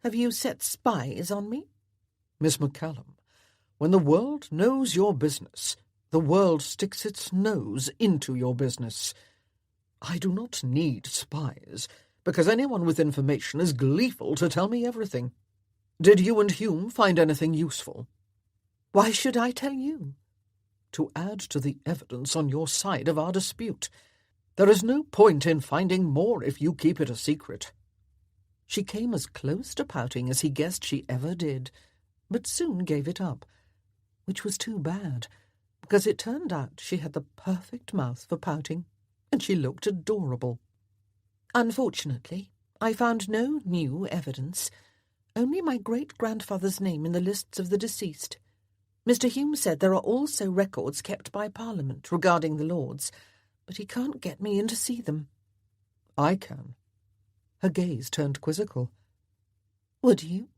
Have you set spies on me?" "Miss McCallum, when the world knows your business, the world sticks its nose into your business. I do not need spies, because anyone with information is gleeful to tell me everything. Did you and Hume find anything useful?" "Why should I tell you?" "To add to the evidence on your side of our dispute. There is no point in finding more if you keep it a secret." She came as close to pouting as he guessed she ever did, but soon gave it up, which was too bad, because it turned out she had the perfect mouth for pouting, and she looked adorable. "Unfortunately, I found no new evidence, only my great-grandfather's name in the lists of the deceased. Mr. Hume said there are also records kept by Parliament regarding the Lords, but he can't get me in to see them." "I can." Her gaze turned quizzical. "Would you?"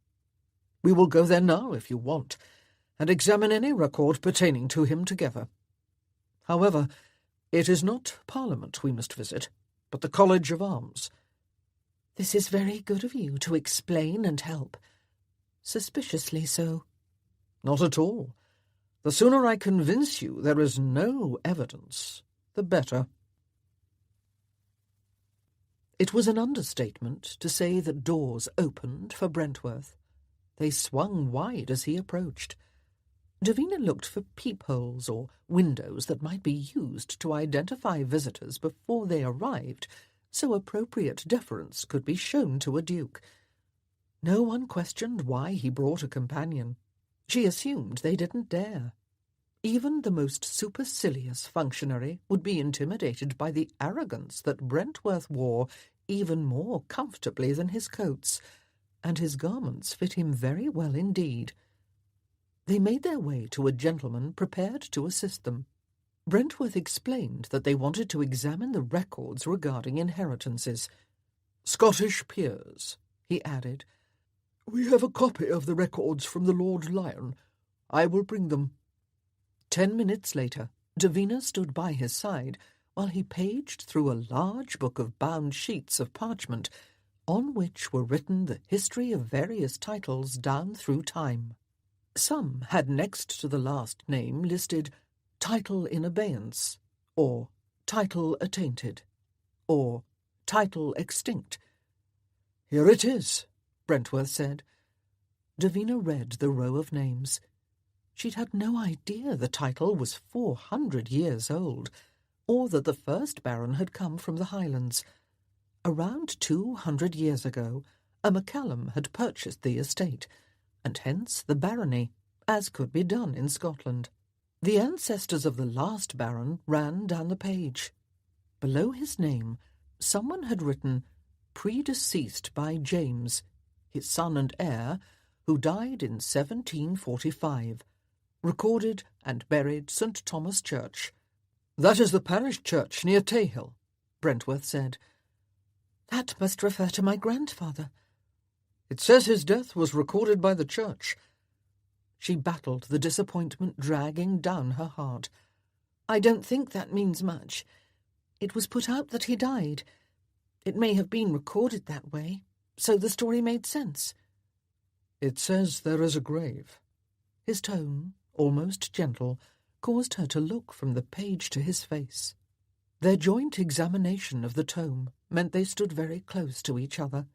"We will go there now if you want, and examine any record pertaining to him together. However, it is not Parliament we must visit, but the College of Arms." "This is very good of you to explain and help. Suspiciously so." "Not at all. The sooner I convince you there is no evidence, the better." It was an understatement to say that doors opened for Brentworth. They swung wide as he approached. Davina looked for peepholes or windows that might be used to identify visitors before they arrived, so appropriate deference could be shown to a duke. No one questioned why he brought a companion. She assumed they didn't dare. Even the most supercilious functionary would be intimidated by the arrogance that Brentworth wore even more comfortably than his coats, and his garments fit him very well indeed. They made their way to a gentleman prepared to assist them. Brentworth explained that they wanted to examine the records regarding inheritances. "Scottish peers," he added. "We have a copy of the records from the Lord Lion. I will bring them." 10 minutes later, Davina stood by his side while he paged through a large book of bound sheets of parchment, on which were written the history of various titles down through time. Some had next to the last name listed "title in abeyance," or "title attainted," or "title extinct." "Here it is," Brentworth said. Davina read the row of names. She'd had no idea the title was 400 years old, or that the first Baron had come from the Highlands. Around 200 years ago, a MacCallum had purchased the estate, and hence the barony, as could be done in Scotland. The ancestors of the last Baron ran down the page. Below his name, someone had written, "Predeceased by James, his son and heir, who died in 1745. Recorded and buried St. Thomas Church." "That is the parish church near Tayhill," Brentworth said. "That must refer to my grandfather." "It says his death was recorded by the church." She battled the disappointment dragging down her heart. "I don't think that means much. It was put out that he died. It may have been recorded that way, so the story made sense." "It says there is a grave." His tone, almost gentle, caused her to look from the page to his face. Their joint examination of the tome meant they stood very close to each other,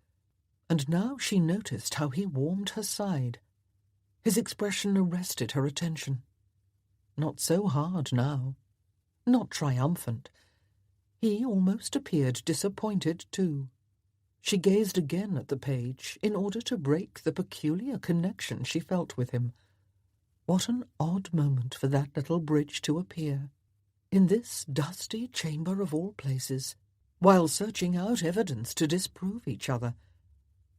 and now she noticed how he warmed her side. His expression arrested her attention. Not so hard now, not triumphant. He almost appeared disappointed too. She gazed again at the page in order to break the peculiar connection she felt with him. What an odd moment for that little bridge to appear, in this dusty chamber of all places, while searching out evidence to disprove each other.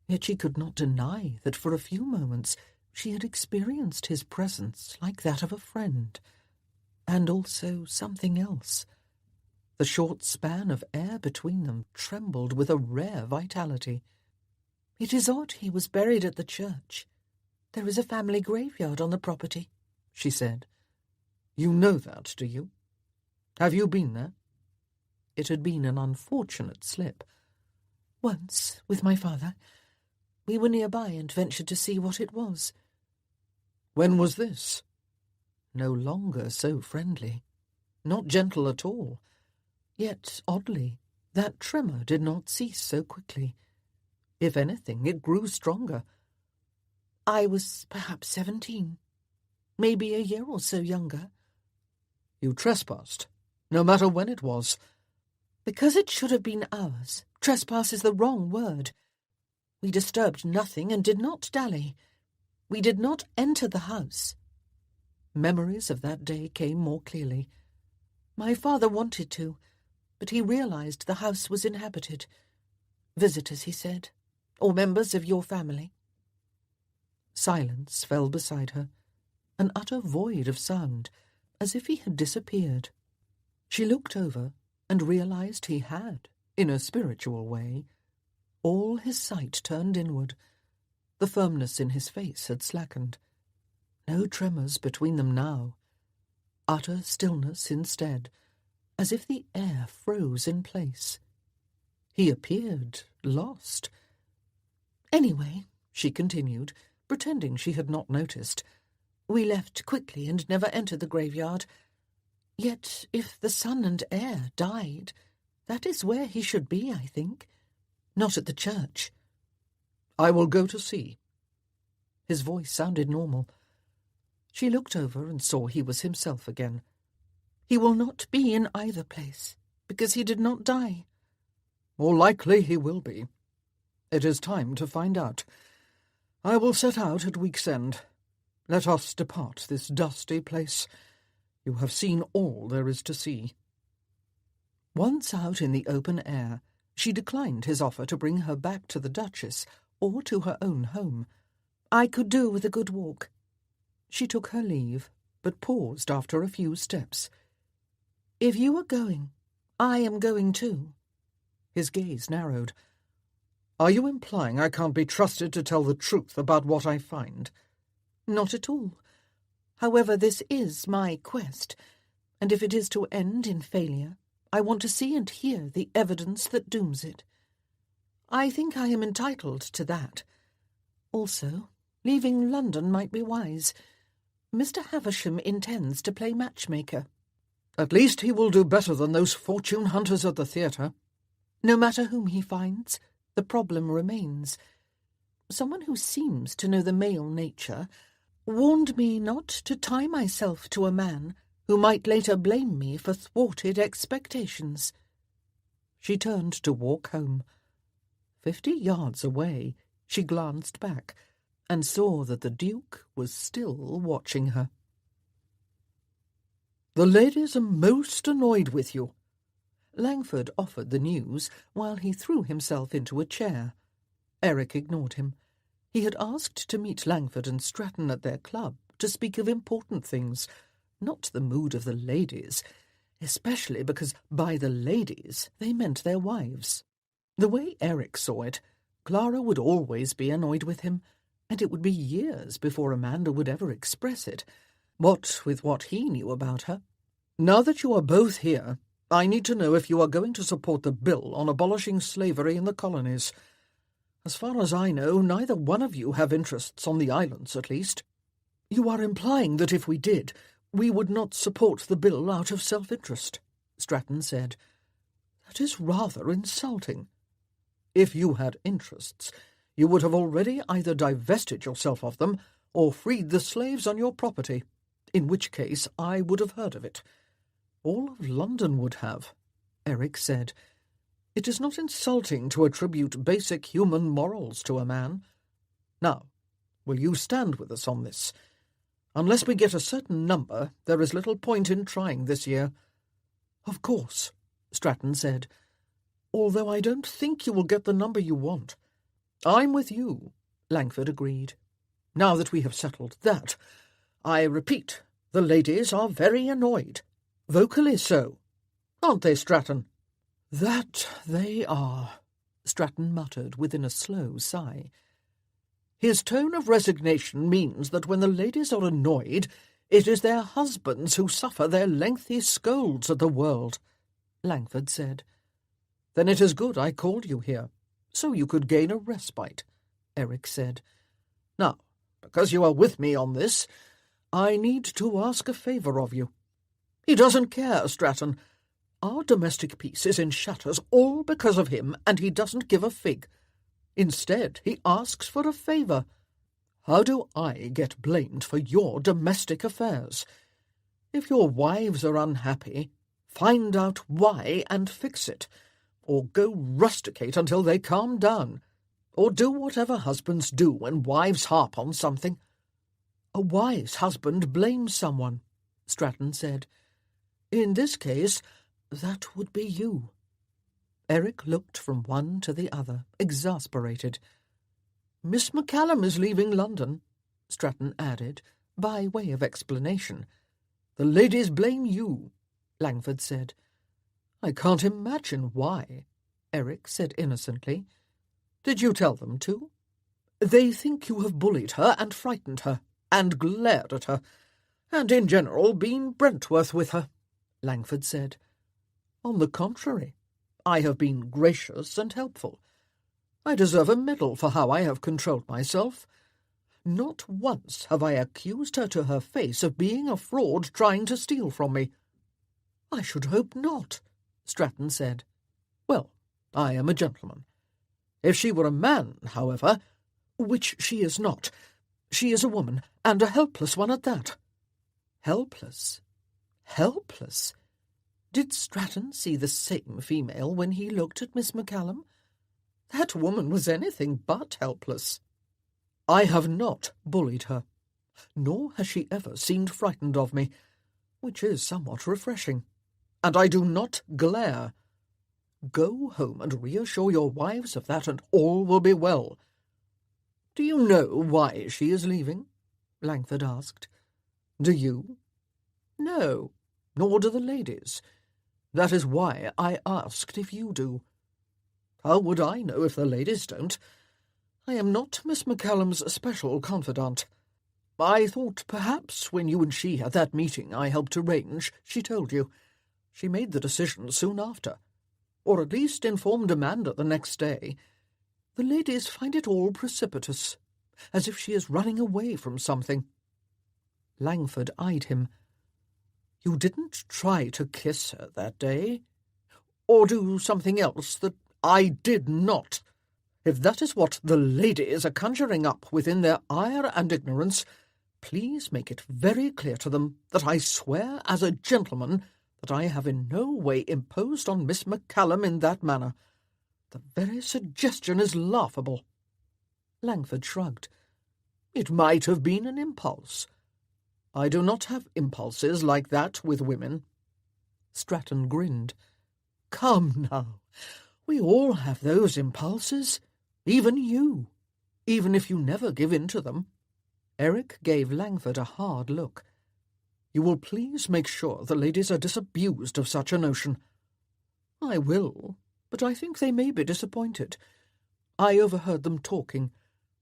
Yet she could not deny that for a few moments she had experienced his presence like that of a friend, and also something else. The short span of air between them trembled with a rare vitality. "It is odd he was buried at the church. There is a family graveyard on the property," she said. "You know that, do you? Have you been there?" It had been an unfortunate slip. "Once, with my father. We were nearby and ventured to see what it was." "When was this?" No longer so friendly. Not gentle at all. Yet, oddly, that tremor did not cease so quickly. If anything, it grew stronger. "I was perhaps 17. Maybe a year or so younger." "You trespassed, no matter when it was." "Because it should have been ours. Trespass is the wrong word. We disturbed nothing and did not dally. We did not enter the house." Memories of that day came more clearly. "My father wanted to, but he realized the house was inhabited. Visitors, he said, or members of your family." Silence fell beside her, an utter void of sound, as if he had disappeared. She looked over and realized he had, in a spiritual way. All his sight turned inward. The firmness in his face had slackened. No tremors between them now. Utter stillness instead, as if the air froze in place. He appeared lost. "Anyway," she continued, pretending she had not noticed, "we left quickly and never entered the graveyard. Yet if the son and heir died, that is where he should be, I think. Not at the church." "I will go to see." His voice sounded normal. She looked over and saw he was himself again. "He will not be in either place, because he did not die." "More likely he will be. It is time to find out. I will set out at week's end. Let us depart this dusty place. You have seen all there is to see." Once out in the open air, she declined his offer to bring her back to the Duchess or to her own home. "I could do with a good walk." She took her leave, but paused after a few steps. "If you are going, I am going too." His gaze narrowed. "Are you implying I can't be trusted to tell the truth about what I find?" "Not at all. However, this is my quest, and if it is to end in failure, I want to see and hear the evidence that dooms it. I think I am entitled to that. Also, leaving London might be wise. Mr. Havisham intends to play matchmaker." "At least he will do better than those fortune hunters at the theatre." "No matter whom he finds, the problem remains. Someone who seems to know the male nature warned me not to tie myself to a man who might later blame me for thwarted expectations." She turned to walk home. 50 yards away, she glanced back and saw that the Duke was still watching her. "The ladies are most annoyed with you." Langford offered the news while he threw himself into a chair. Eric ignored him. He had asked to meet Langford and Stratton at their club to speak of important things, not the mood of the ladies, especially because by the ladies they meant their wives. The way Eric saw it, Clara would always be annoyed with him, and it would be years before Amanda would ever express it, what with what he knew about her. "Now that you are both here, I need to know if you are going to support the bill on abolishing slavery in the colonies. As far as I know, neither one of you have interests on the islands, at least." "You are implying that if we did, we would not support the bill out of self-interest," Stratton said. "That is rather insulting. If you had interests, you would have already either divested yourself of them or freed the slaves on your property, in which case I would have heard of it. All of London would have," Eric said. It is not insulting to attribute basic human morals to a man. Now, will you stand with us on this? Unless we get a certain number, there is little point in trying this year." "Of course," Stratton said, "although I don't think you will get the number you want." "I'm with you," Langford agreed. "Now that we have settled that, I repeat, the ladies are very annoyed. Vocally so. Aren't they, Stratton?" "That they are," Stratton muttered within a slow sigh. His tone of resignation means that when the ladies are annoyed, it is their husbands who suffer their lengthy scolds at the world, Langford said. "Then it is good I called you here, so you could gain a respite," Eric said. "Now, because you are with me on this, I need to ask a favour of you." "He doesn't care, Stratton. Our domestic peace is in shatters all because of him, and he doesn't give a fig. Instead, he asks for a favour. How do I get blamed for your domestic affairs? If your wives are unhappy, find out why and fix it, or go rusticate until they calm down, or do whatever husbands do when wives harp on something." "A wise husband blames someone," Stratton said. "In this case, that would be you." Eric looked from one to the other, exasperated. "Miss McCallum is leaving London," Stratton added, by way of explanation. "The ladies blame you," Langford said. "I can't imagine why," Eric said innocently. "Did you tell them to?" "They think you have bullied her and frightened her, and glared at her, and in general been Brentworth with her," Langford said. "On the contrary, I have been gracious and helpful. I deserve a medal for how I have controlled myself. Not once have I accused her to her face of being a fraud trying to steal from me." "I should hope not," Stratton said. "Well, I am a gentleman. If she were a man, however, which she is not, she is a woman, and a helpless one at that." Helpless? Helpless? Did Stratton see the same female when he looked at Miss McCallum? That woman was anything but helpless. "I have not bullied her, nor has she ever seemed frightened of me, which is somewhat refreshing. And I do not glare. Go home and reassure your wives of that, and all will be well." "Do you know why she is leaving?" Langford asked. "Do you?" "No, nor do the ladies. That is why I asked if you do." "How would I know if the ladies don't? I am not Miss McCallum's special confidant. I thought perhaps when you and she had that meeting I helped arrange, she told you. She made the decision soon after, or at least informed Amanda the next day. The ladies find it all precipitous, as if she is running away from something." Langford eyed him. "You didn't try to kiss her that day? Or do something else that—" "I did not. If that is what the ladies are conjuring up within their ire and ignorance, please make it very clear to them that I swear as a gentleman that I have in no way imposed on Miss McCallum in that manner. The very suggestion is laughable." Langford shrugged. "It might have been an impulse. I do not have impulses like that with women." Stratton grinned. "Come now, we all have those impulses, even you, even if you never give in to them." Eric gave Langford a hard look. "You will please make sure the ladies are disabused of such a notion." "I will, but I think they may be disappointed. I overheard them talking,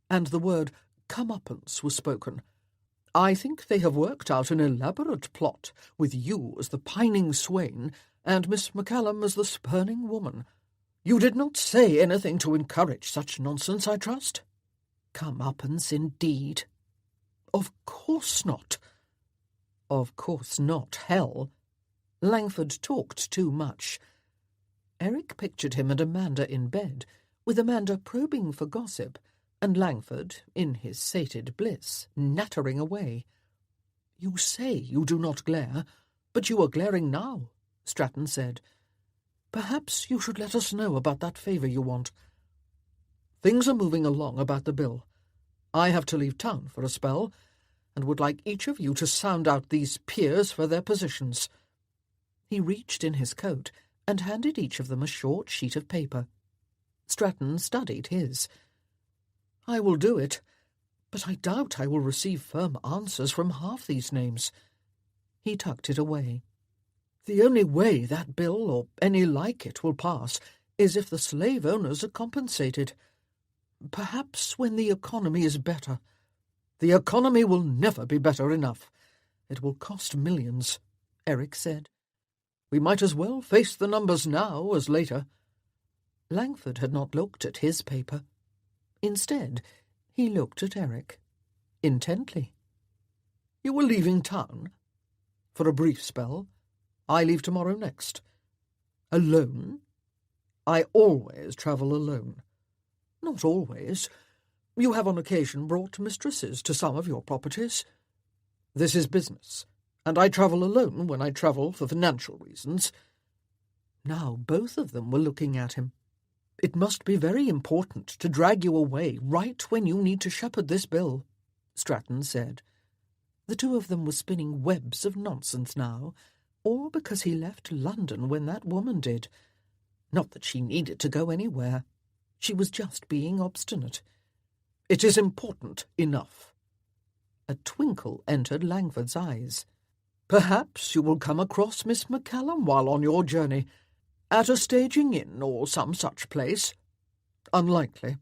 and the word comeuppance was spoken. I think they have worked out an elaborate plot, with you as the pining swain and Miss McCallum as the spurning woman. You did not say anything to encourage such nonsense, I trust?" "Comeuppance, indeed." "Of course not." "Of course not, hell." Langford talked too much. Eric pictured him and Amanda in bed, with Amanda probing for gossip, and Langford, in his sated bliss, nattering away. "You say you do not glare, but you are glaring now," Stratton said. Perhaps you should let us know about that favour you want. Things are moving along about the bill. I have to leave town for a spell, and would like each of you to sound out these peers for their positions." He reached in his coat and handed each of them a short sheet of paper. Stratton studied his. "I will do it, but I doubt I will receive firm answers from half these names." He tucked it away. "The only way that bill, or any like it, will pass is if the slave owners are compensated. Perhaps when the economy is better. The economy will never be better enough. It will cost millions," Eric said. "We might as well face the numbers now as later." Langford had not looked at his paper. Instead, he looked at Eric, intently. "You were leaving town? For a brief spell. I leave tomorrow next. Alone? I always travel alone." "Not always. You have on occasion brought mistresses to some of your properties." "This is business, and I travel alone when I travel for financial reasons." Now both of them were looking at him. "It must be very important to drag you away right when you need to shepherd this bill," Stratton said. The two of them were spinning webs of nonsense now, all because he left London when that woman did. Not that she needed to go anywhere. She was just being obstinate. "It is important enough." A twinkle entered Langford's eyes. "Perhaps you will come across Miss McCallum while on your journey, at a staging inn or some such place. Unlikely.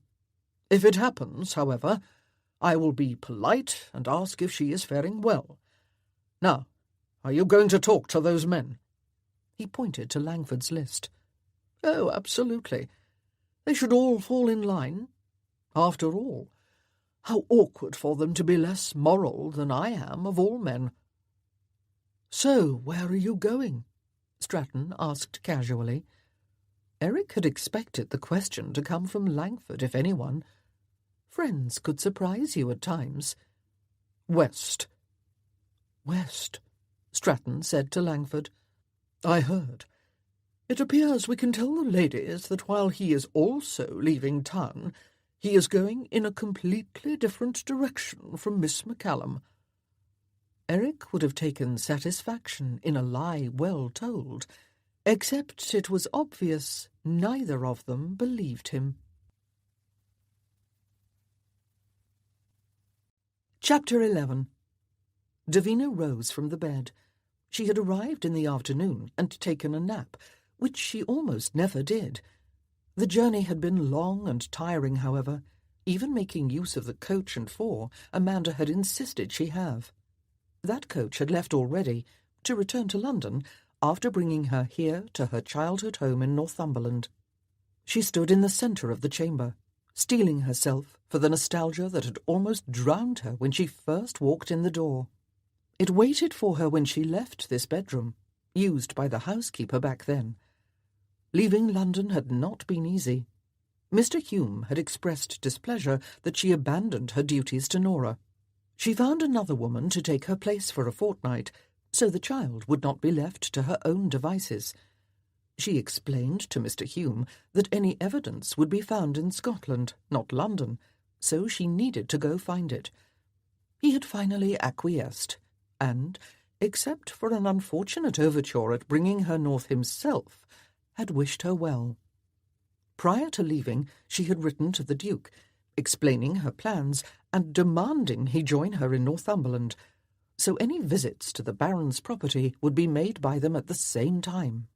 If it happens, however, I will be polite and ask if she is faring well. Now, are you going to talk to those men?" He pointed to Langford's list. "Oh, absolutely. They should all fall in line. After all, how awkward for them to be less moral than I am of all men." "So, where are you going?" Stratton asked casually. Eric had expected the question to come from Langford, if anyone. Friends could surprise you at times. "West." "West," Stratton said to Langford. "I heard. It appears we can tell the ladies that while he is also leaving town, he is going in a completely different direction from Miss McCallum." Eric would have taken satisfaction in a lie well told, except it was obvious neither of them believed him. Chapter 11. Davina rose from the bed. She had arrived in the afternoon and taken a nap, which she almost never did. The journey had been long and tiring, however, even making use of the coach and four Amanda had insisted she have. That coach had left already, to return to London, after bringing her here to her childhood home in Northumberland. She stood in the centre of the chamber, steeling herself for the nostalgia that had almost drowned her when she first walked in the door. It waited for her when she left this bedroom, used by the housekeeper back then. Leaving London had not been easy. Mr. Hume had expressed displeasure that she abandoned her duties to Nora. She found another woman to take her place for a fortnight, so the child would not be left to her own devices. She explained to Mr. Hume that any evidence would be found in Scotland, not London, so she needed to go find it. He had finally acquiesced, and, except for an unfortunate overture at bringing her north himself, had wished her well. Prior to leaving, she had written to the Duke, explaining her plans and demanding he join her in Northumberland, so any visits to the Baron's property would be made by them at the same time.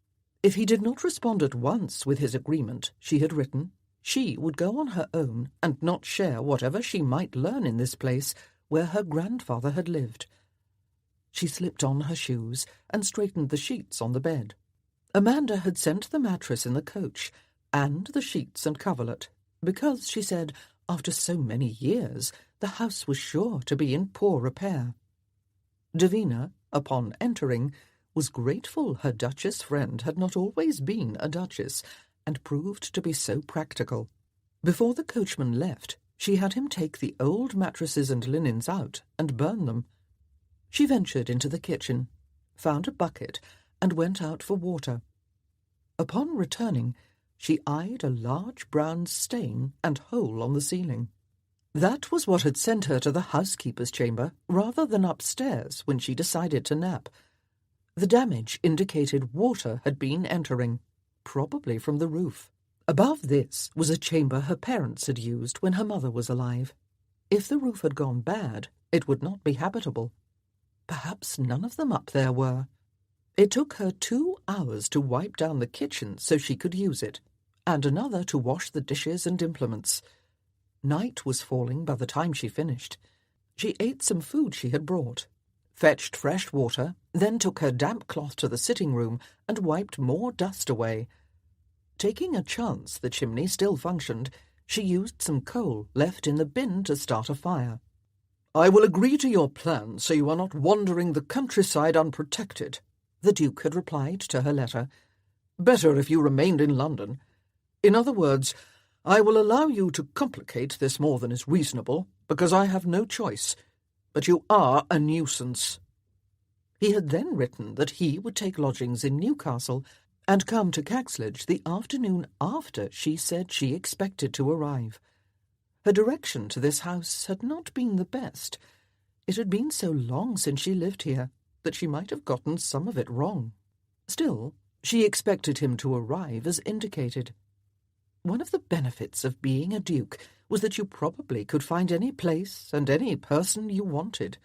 If he did not respond at once with his agreement, she had written, she would go on her own and not share whatever she might learn in this place where her grandfather had lived. She slipped on her shoes and straightened the sheets on the bed. Amanda had sent the mattress in the coach, and the sheets and coverlet, because, she said, after so many years, the house was sure to be in poor repair. Davina, upon entering, was grateful her Duchess friend had not always been a Duchess, and proved to be so practical. Before the coachman left, she had him take the old mattresses and linens out and burn them. She ventured into the kitchen, found a bucket, and went out for water. Upon returning, she eyed a large brown stain and hole on the ceiling. That was what had sent her to the housekeeper's chamber rather than upstairs when she decided to nap. The damage indicated water had been entering, probably from the roof. Above this was a chamber her parents had used when her mother was alive. If the roof had gone bad, it would not be habitable. Perhaps none of them up there were. It took her 2 hours to wipe down the kitchen so she could use it, and another to wash the dishes and implements. Night was falling by the time she finished. She ate some food she had brought, fetched fresh water, then took her damp cloth to the sitting room and wiped more dust away. Taking a chance the chimney still functioned, she used some coal left in the bin to start a fire. "I will agree to your plan so you are not wandering the countryside unprotected," the Duke had replied to her letter. "Better if you remained in London. In other words, I will allow you to complicate this more than is reasonable, because I have no choice. But you are a nuisance." He had then written that he would take lodgings in Newcastle and come to Caxlidge the afternoon after she said she expected to arrive. Her direction to this house had not been the best. It had been so long since she lived here that she might have gotten some of it wrong. Still, she expected him to arrive as indicated. One of the benefits of being a duke was that you probably could find any place and any person you wanted.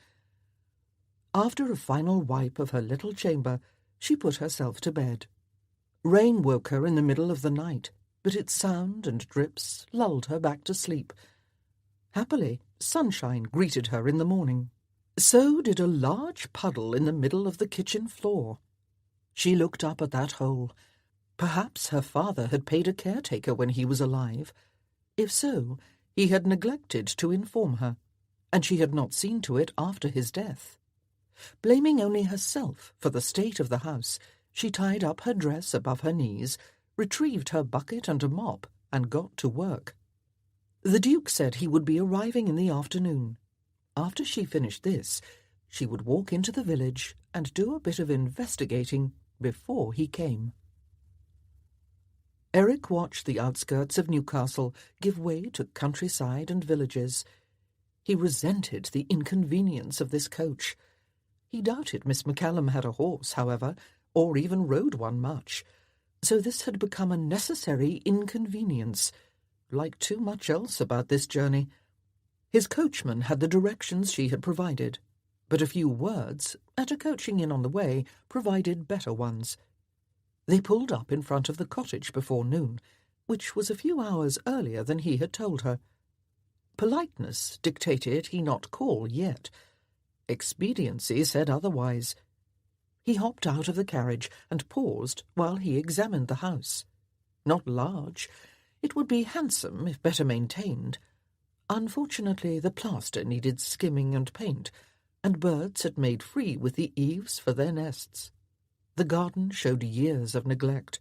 After a final wipe of her little chamber, she put herself to bed. Rain woke her in the middle of the night, but its sound and drips lulled her back to sleep. Happily, sunshine greeted her in the morning. So did a large puddle in the middle of the kitchen floor. She looked up at that hole. Perhaps her father had paid a caretaker when he was alive. If so, he had neglected to inform her, and she had not seen to it after his death. Blaming only herself for the state of the house, she tied up her dress above her knees, retrieved her bucket and a mop, and got to work. The Duke said he would be arriving in the afternoon. After she finished this, she would walk into the village and do a bit of investigating before he came. Eric watched the outskirts of Newcastle give way to countryside and villages. He resented the inconvenience of this coach. He doubted Miss McCallum had a horse, however, or even rode one much, so this had become a necessary inconvenience, like too much else about this journey. His coachman had the directions she had provided, but a few words, and a coaching in on the way, provided better ones. They pulled up in front of the cottage before noon, which was a few hours earlier than he had told her. Politeness dictated he not call yet. Expediency said otherwise. He hopped out of the carriage and paused while he examined the house. Not large. It would be handsome if better maintained. Unfortunately, the plaster needed skimming and paint, and birds had made free with the eaves for their nests. The garden showed years of neglect.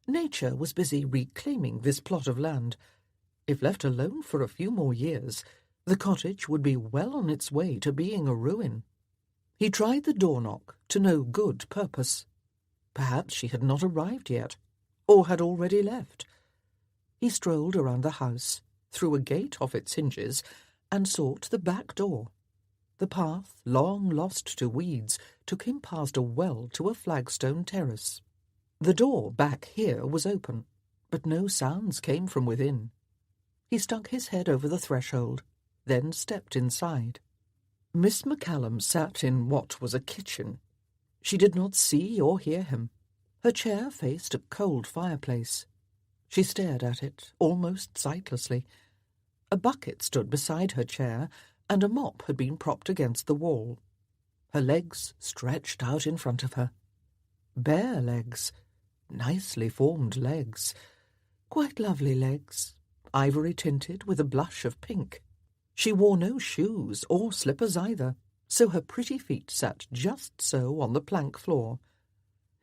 Nature was busy reclaiming this plot of land. If left alone for a few more years, the cottage would be well on its way to being a ruin. He tried the door knock to no good purpose. Perhaps she had not arrived yet, or had already left. He strolled around the house, through a gate off its hinges, and sought the back door. The path, long lost to weeds, took him past a well to a flagstone terrace. The door back here was open, but no sounds came from within. He stuck his head over the threshold, then stepped inside. Miss McCallum sat in what was a kitchen. She did not see or hear him. Her chair faced a cold fireplace. She stared at it, almost sightlessly. A bucket stood beside her chair, and a mop had been propped against the wall. Her legs stretched out in front of her. Bare legs, nicely formed legs, quite lovely legs, ivory-tinted with a blush of pink. She wore no shoes or slippers either, so her pretty feet sat just so on the plank floor.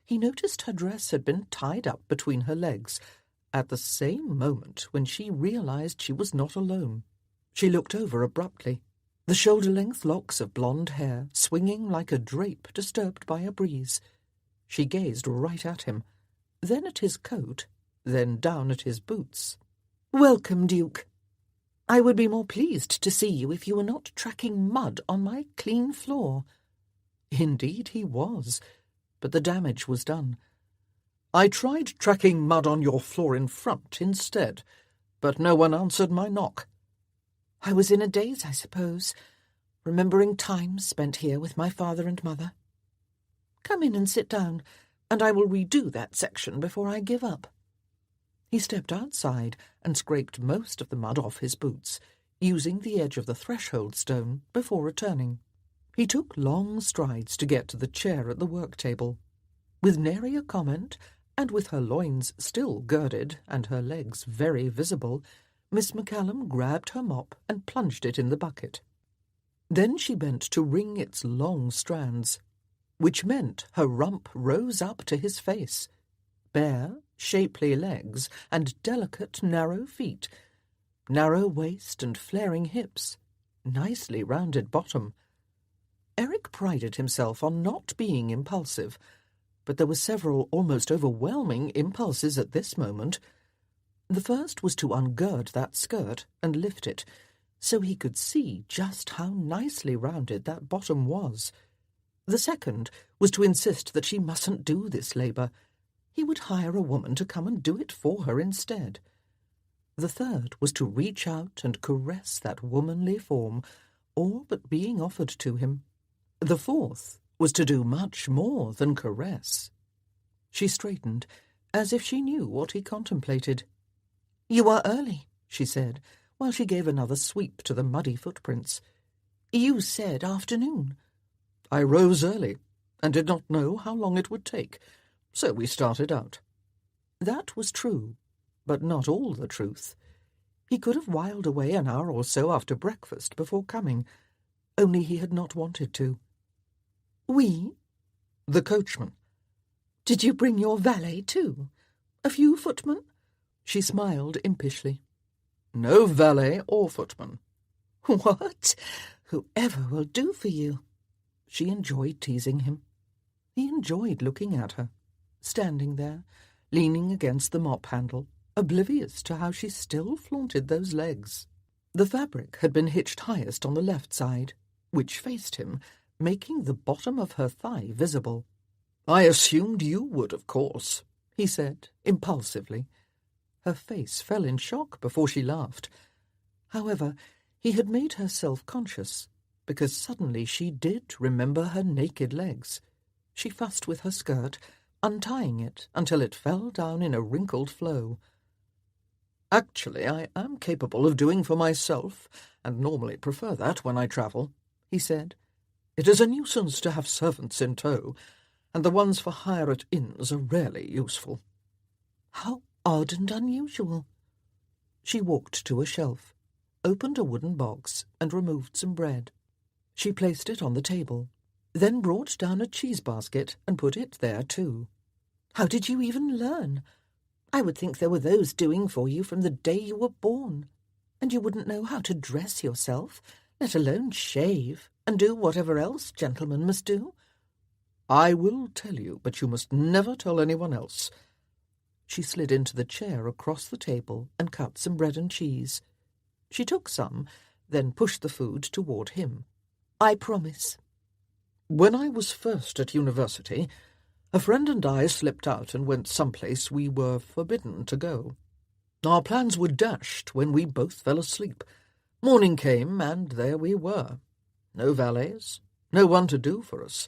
He noticed her dress had been tied up between her legs, at the same moment when she realized she was not alone. She looked over abruptly, the shoulder-length locks of blonde hair swinging like a drape disturbed by a breeze. She gazed right at him. then at his coat, then down at his boots. "Welcome, Duke. I would be more pleased to see you if you were not tracking mud on my clean floor." Indeed he was, but the damage was done. I tried tracking mud on your floor in front instead, but no one answered my knock. "I was in a daze, I suppose, remembering times spent here with my father and mother. Come in and sit down, and I will redo that section before I give up." He stepped outside and scraped most of the mud off his boots, using the edge of the threshold stone before returning. He took long strides to get to the chair at the work-table. With nary a comment, and with her loins still girded and her legs very visible, Miss McCallum grabbed her mop and plunged it in the bucket. Then she bent to wring its long strands, which meant her rump rose up to his face. Bare, shapely legs and delicate, narrow feet, narrow waist and flaring hips, nicely rounded bottom. Eric prided himself on not being impulsive, but there were several almost overwhelming impulses at this moment. The first was to ungird that skirt and lift it, so he could see just how nicely rounded that bottom was. The second was to insist that she mustn't do this labour. He would hire a woman to come and do it for her instead. The third was to reach out and caress that womanly form, all but being offered to him. The fourth was to do much more than caress. She straightened, as if she knew what he contemplated. "You are early," she said, while she gave another sweep to the muddy footprints. "You said afternoon." I rose early, and did not know how long it would take, so we started out. That was true, but not all the truth. He could have whiled away an hour or so after breakfast before coming, only he had not wanted to. "We?" "The coachman." "Did you bring your valet too? A few footmen?" She smiled impishly. "No valet or footman." "What? Whoever will do for you." She enjoyed teasing him. He enjoyed looking at her, standing there, leaning against the mop handle, oblivious to how she still flaunted those legs. The fabric had been hitched highest on the left side, which faced him, making the bottom of her thigh visible. "I assumed you would, of course," he said, impulsively. Her face fell in shock before she laughed. However, he had made her self-conscious, because suddenly she did remember her naked legs. She fussed with her skirt, untying it until it fell down in a wrinkled flow. "Actually, I am capable of doing for myself, and normally prefer that when I travel," he said. "It is a nuisance to have servants in tow, and the ones for hire at inns are rarely useful." "How odd and unusual." She walked to a shelf, opened a wooden box, and removed some bread. She placed it on the table, then brought down a cheese basket and put it there too. "How did you even learn? I would think there were those doing for you from the day you were born, and you wouldn't know how to dress yourself, let alone shave and do whatever else gentlemen must do." "I will tell you, but you must never tell anyone else." She slid into the chair across the table and cut some bread and cheese. She took some, then pushed the food toward him. "I promise." "When I was first at university, a friend and I slipped out and went someplace we were forbidden to go. Our plans were dashed when we both fell asleep. Morning came, and there we were. No valets, no one to do for us.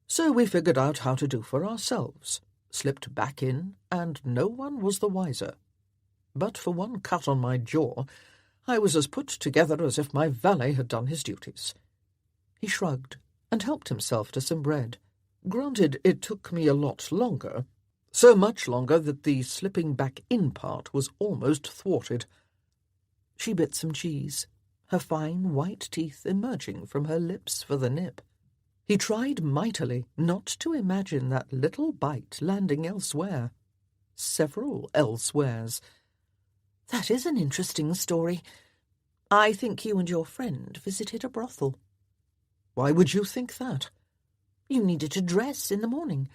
So we figured out how to do for ourselves, slipped back in, and no one was the wiser. But for one cut on my jaw, I was as put together as if my valet had done his duties." He shrugged and helped himself to some bread. "Granted, it took me a lot longer, so much longer that the slipping back in part was almost thwarted." She bit some cheese, her fine white teeth emerging from her lips for the nip. He tried mightily not to imagine that little bite landing elsewhere. Several elsewheres. "That is an interesting story. I think you and your friend visited a brothel." "Why would you think that?" "You needed to dress in the morning.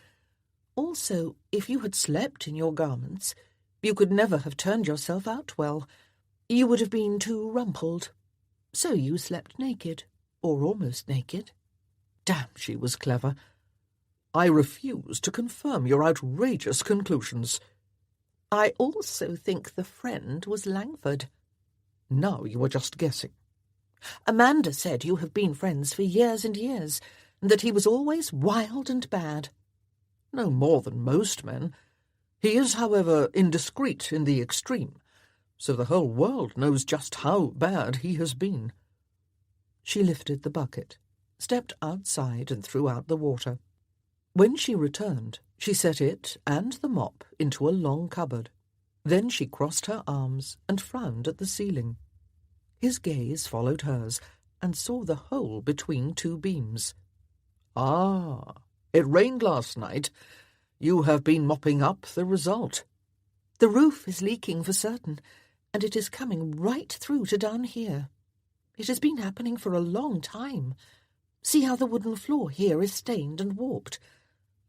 Also, if you had slept in your garments, you could never have turned yourself out well. You would have been too rumpled. So you slept naked, or almost naked. Damn, she was clever. I refuse to confirm your outrageous conclusions. I also think the friend was Langford. Now you are just guessing. Amanda said you have been friends for years and years, and that he was always wild and bad. No more than most men. He is, however, indiscreet in the extreme, so the whole world knows just how bad he has been. She lifted the bucket, stepped outside and threw out the water. When she returned, she set it and the mop into a long cupboard. Then she crossed her arms and frowned at the ceiling. His gaze followed hers and saw the hole between two beams. Ah, it rained last night. You have been mopping up the result. The roof is leaking for certain, and it is coming right through to down here. It has been happening for a long time. See how the wooden floor here is stained and warped.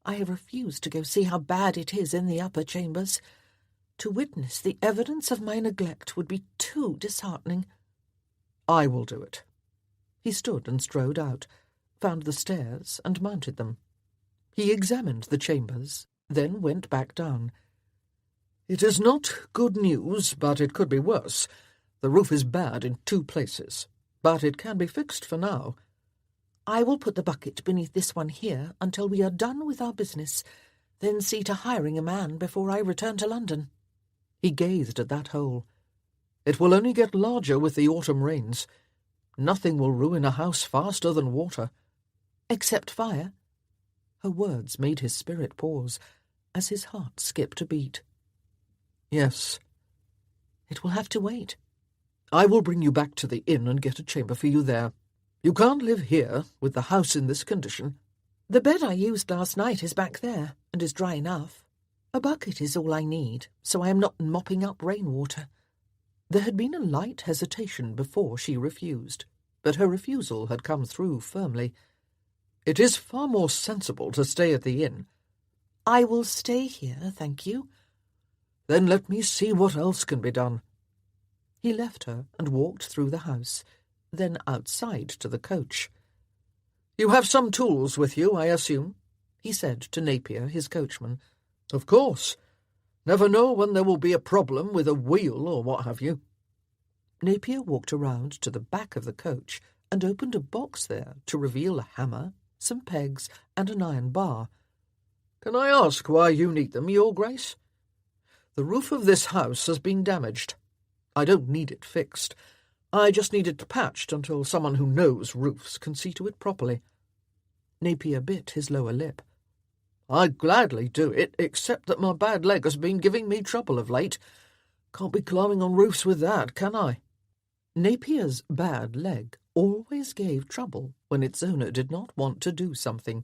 I have refused to go see how bad it is in the upper chambers. To witness the evidence of my neglect would be too disheartening. I will do it. He stood and strode out, found the stairs and mounted them. He examined the chambers, then went back down. It is not good news, but it could be worse. The roof is bad in 2 places, but it can be fixed for now. I will put the bucket beneath this one here until we are done with our business, then see to hiring a man before I return to London. He gazed at that hole. It will only get larger with the autumn rains. Nothing will ruin a house faster than water. Except fire. Her words made his spirit pause, as his heart skipped a beat. Yes. It will have to wait. I will bring you back to the inn and get a chamber for you there. You can't live here, with the house in this condition. The bed I used last night is back there, and is dry enough. A bucket is all I need, so I am not mopping up rainwater. There had been a light hesitation before she refused, but her refusal had come through firmly. It is far more sensible to stay at the inn. I will stay here, thank you. Then let me see what else can be done. He left her and walked through the house, then outside to the coach. You have some tools with you, I assume? He said to Napier, his coachman. Of course. Never know when there will be a problem with a wheel or what have you. Napier walked around to the back of the coach and opened a box there to reveal a hammer, some pegs, and an iron bar. Can I ask why you need them, Your Grace? The roof of this house has been damaged. I don't need it fixed. I just need it patched until someone who knows roofs can see to it properly. Napier bit his lower lip. I'd gladly do it, except that my bad leg has been giving me trouble of late. Can't be climbing on roofs with that, can I? Napier's bad leg always gave trouble when its owner did not want to do something.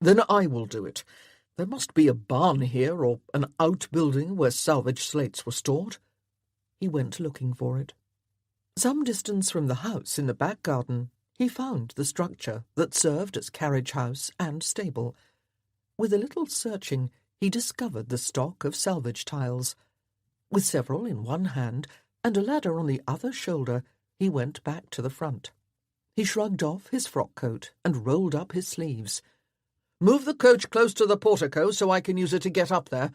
Then I will do it. There must be a barn here or an outbuilding where salvage slates were stored. He went looking for it. Some distance from the house in the back garden, he found the structure that served as carriage house and stable. With a little searching, he discovered the stock of salvage tiles. With several in one hand and a ladder on the other shoulder, he went back to the front. He shrugged off his frock coat and rolled up his sleeves. Move the coach close to the portico so I can use it to get up there.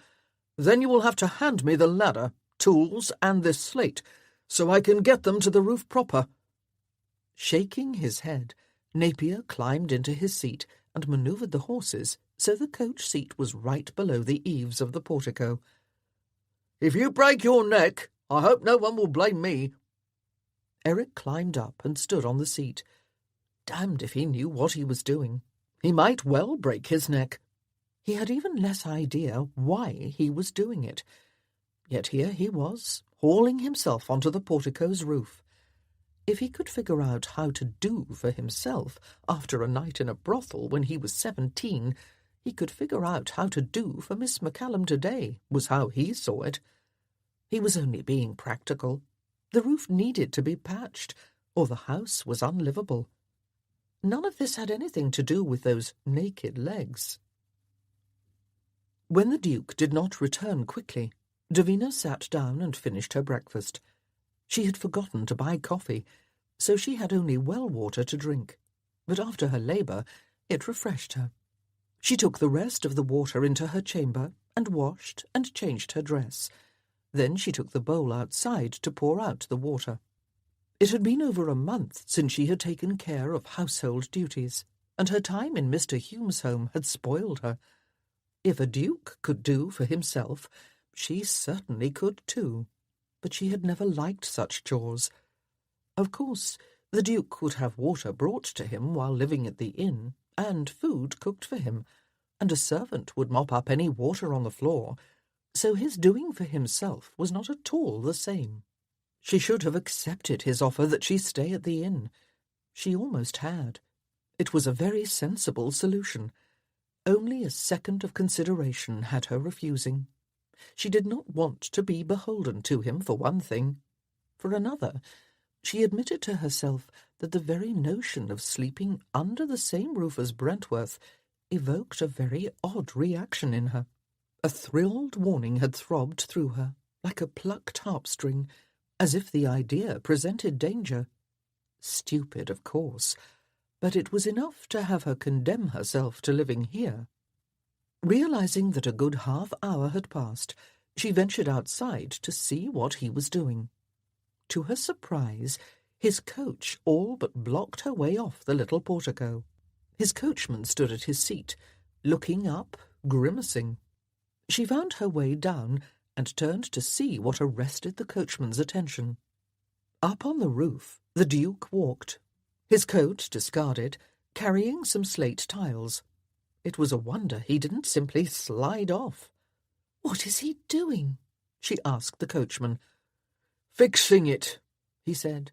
Then you will have to hand me the ladder, tools, and this slate, so I can get them to the roof proper. Shaking his head, Napier climbed into his seat and manoeuvred the horses so the coach seat was right below the eaves of the portico. If you break your neck, I hope no one will blame me. Eric climbed up and stood on the seat. Damned if he knew what he was doing. He might well break his neck. He had even less idea why he was doing it. Yet here he was, hauling himself onto the portico's roof. If he could figure out how to do for himself after a night in a brothel when he was 17, he could figure out how to do for Miss McCallum today, was how he saw it. He was only being practical. The roof needed to be patched, or the house was unlivable. None of this had anything to do with those naked legs. When the Duke did not return quickly, Davina sat down and finished her breakfast. She had forgotten to buy coffee, so she had only well water to drink, but after her labour it refreshed her. She took the rest of the water into her chamber and washed and changed her dress. Then she took the bowl outside to pour out the water. It had been over a month since she had taken care of household duties, and her time in Mr. Hume's home had spoiled her. If a duke could do for himself, she certainly could too, but she had never liked such chores. Of course, the Duke would have water brought to him while living at the inn, and food cooked for him, and a servant would mop up any water on the floor, so his doing for himself was not at all the same. She should have accepted his offer that she stay at the inn. She almost had. It was a very sensible solution. Only a second of consideration had her refusing. She did not want to be beholden to him, for one thing. For another, she admitted to herself that the very notion of sleeping under the same roof as Brentworth evoked a very odd reaction in her. A thrilled warning had throbbed through her, like a plucked harp-string, as if the idea presented danger. Stupid, of course, but it was enough to have her condemn herself to living here. Realizing that a good half-hour had passed, she ventured outside to see what he was doing. To her surprise, his coach all but blocked her way off the little portico. His coachman stood at his seat, looking up, grimacing. She found her way down and turned to see what arrested the coachman's attention. Up on the roof, the Duke walked, his coat discarded, carrying some slate tiles. It was a wonder he didn't simply slide off. "What is he doing?" she asked the coachman. "Fixing it," he said.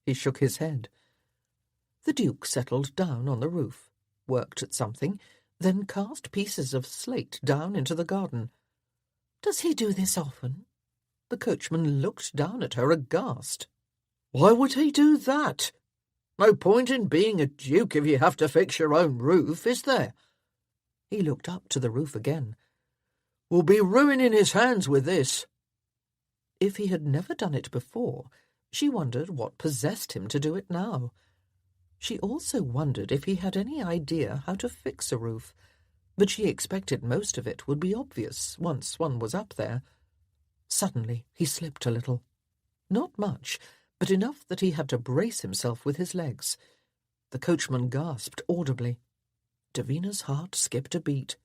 He shook his head. The Duke settled down on the roof, worked at something, then cast pieces of slate down into the garden. "Does he do this often?" The coachman looked down at her aghast. "Why would he do that? No point in being a duke if you have to fix your own roof, is there?" He looked up to the roof again. "We'll be ruining his hands with this." If he had never done it before, she wondered what possessed him to do it now. She also wondered if he had any idea how to fix a roof, but she expected most of it would be obvious once one was up there. Suddenly he slipped a little. Not much, but enough that he had to brace himself with his legs. The coachman gasped audibly. Davina's heart skipped a beat.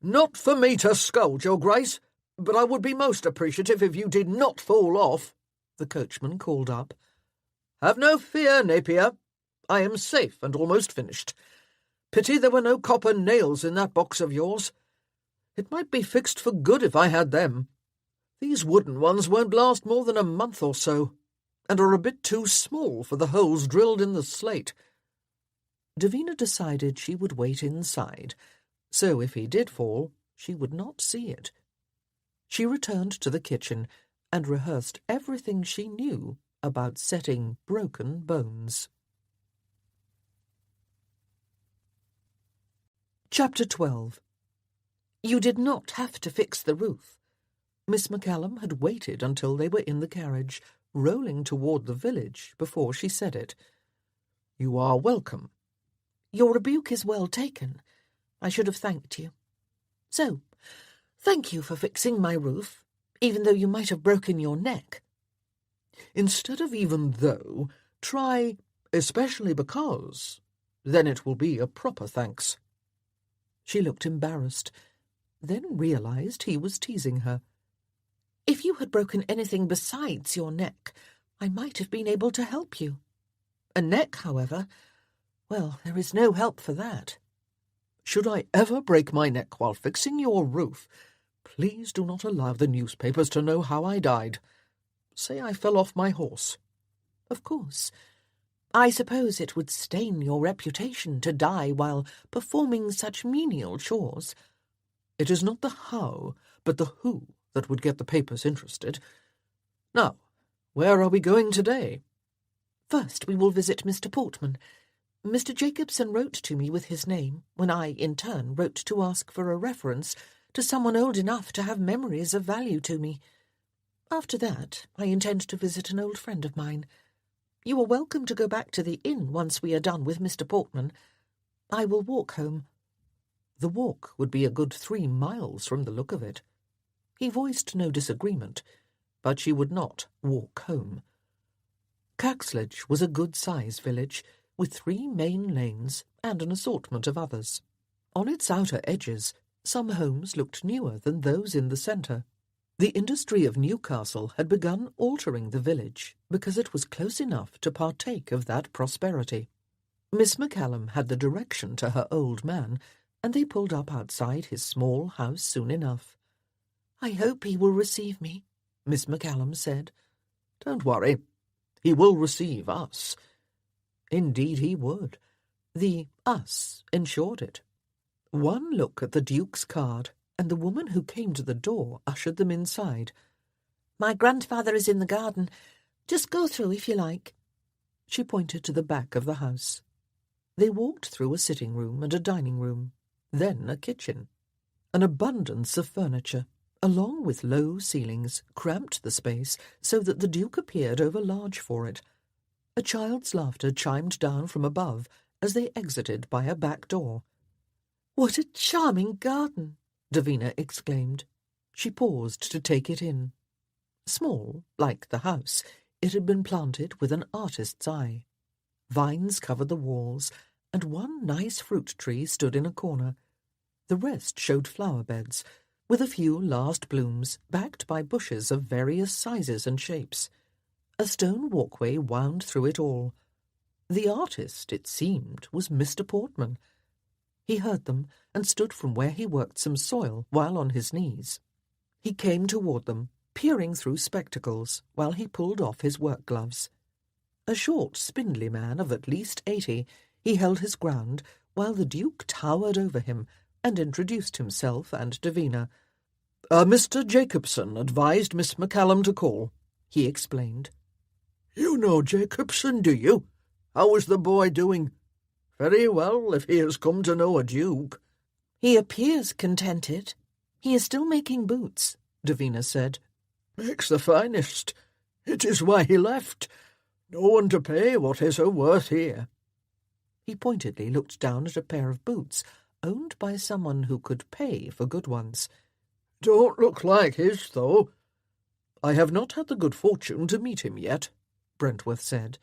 "Not for me to scold, Your Grace, but I would be most appreciative if you did not fall off," the coachman called up. "Have no fear, Napier. I am safe and almost finished. Pity there were no copper nails in that box of yours. It might be fixed for good if I had them. These wooden ones won't last more than a month or so, and are a bit too small for the holes drilled in the slate." Davina decided she would wait inside, so if he did fall, she would not see it. She returned to the kitchen and rehearsed everything she knew about setting broken bones. Chapter 12. You did not have to fix the roof. Miss McCallum had waited until they were in the carriage, rolling toward the village, before she said it. "You are welcome." "Your rebuke is well taken. I should have thanked you. So, thank you for fixing my roof, even though you might have broken your neck." Instead of even though, try especially because. Then it will be a proper thanks. She looked embarrassed, then realized he was teasing her. "If you had broken anything besides your neck, I might have been able to help you. A neck, however, well, there is no help for that." "Should I ever break my neck while fixing your roof, please do not allow the newspapers to know how I died. Say I fell off my horse." "Of course. I suppose it would stain your reputation to die while performing such menial chores." "It is not the how, but the who that would get the papers interested. Now, where are we going today?" "First we will visit Mr. Portman. Mr. Jacobson wrote to me with his name, when I, in turn, wrote to ask for a reference to someone old enough to have memories of value to me. After that, I intend to visit an old friend of mine. You are welcome to go back to the inn once we are done with Mr. Portman. I will walk home." The walk would be a good 3 miles from the look of it. He voiced no disagreement, but she would not walk home. Caxlidge was a good-sized village, with 3 main lanes and an assortment of others. On its outer edges, some homes looked newer than those in the centre. The industry of Newcastle had begun altering the village because it was close enough to partake of that prosperity. Miss McCallum had the direction to her old man, and they pulled up outside his small house soon enough. "I hope he will receive me," Miss McCallum said. "Don't worry. He will receive us." Indeed he would. The us ensured it. One look at the Duke's card, and the woman who came to the door ushered them inside. "My grandfather is in the garden. Just go through if you like." She pointed to the back of the house. They walked through a sitting room and a dining room, then a kitchen. An abundance of furniture, along with low ceilings, cramped the space so that the Duke appeared overlarge for it. A child's laughter chimed down from above as they exited by a back door. "What a charming garden!" Davina exclaimed. She paused to take it in. Small, like the house, it had been planted with an artist's eye. Vines covered the walls, and one nice fruit tree stood in a corner. The rest showed flower beds, with a few last blooms backed by bushes of various sizes and shapes. A stone walkway wound through it all. The artist, it seemed, was Mr. Portman. He heard them and stood from where he worked some soil while on his knees. He came toward them, peering through spectacles while he pulled off his work gloves. A short, spindly man of at least 80, he held his ground while the Duke towered over him and introduced himself and Davina. Mr. Jacobson advised Miss McCallum to call," he explained. "You know Jacobson, do you? How is the boy doing?" "Very well, if he has come to know a duke." "He appears contented. He is still making boots," Davina said. "Makes the finest. It is why he left. No one to pay what his are worth here." He pointedly looked down at a pair of boots owned by someone who could pay for good ones. "Don't look like his, though." "I have not had the good fortune to meet him yet," Brentworth said.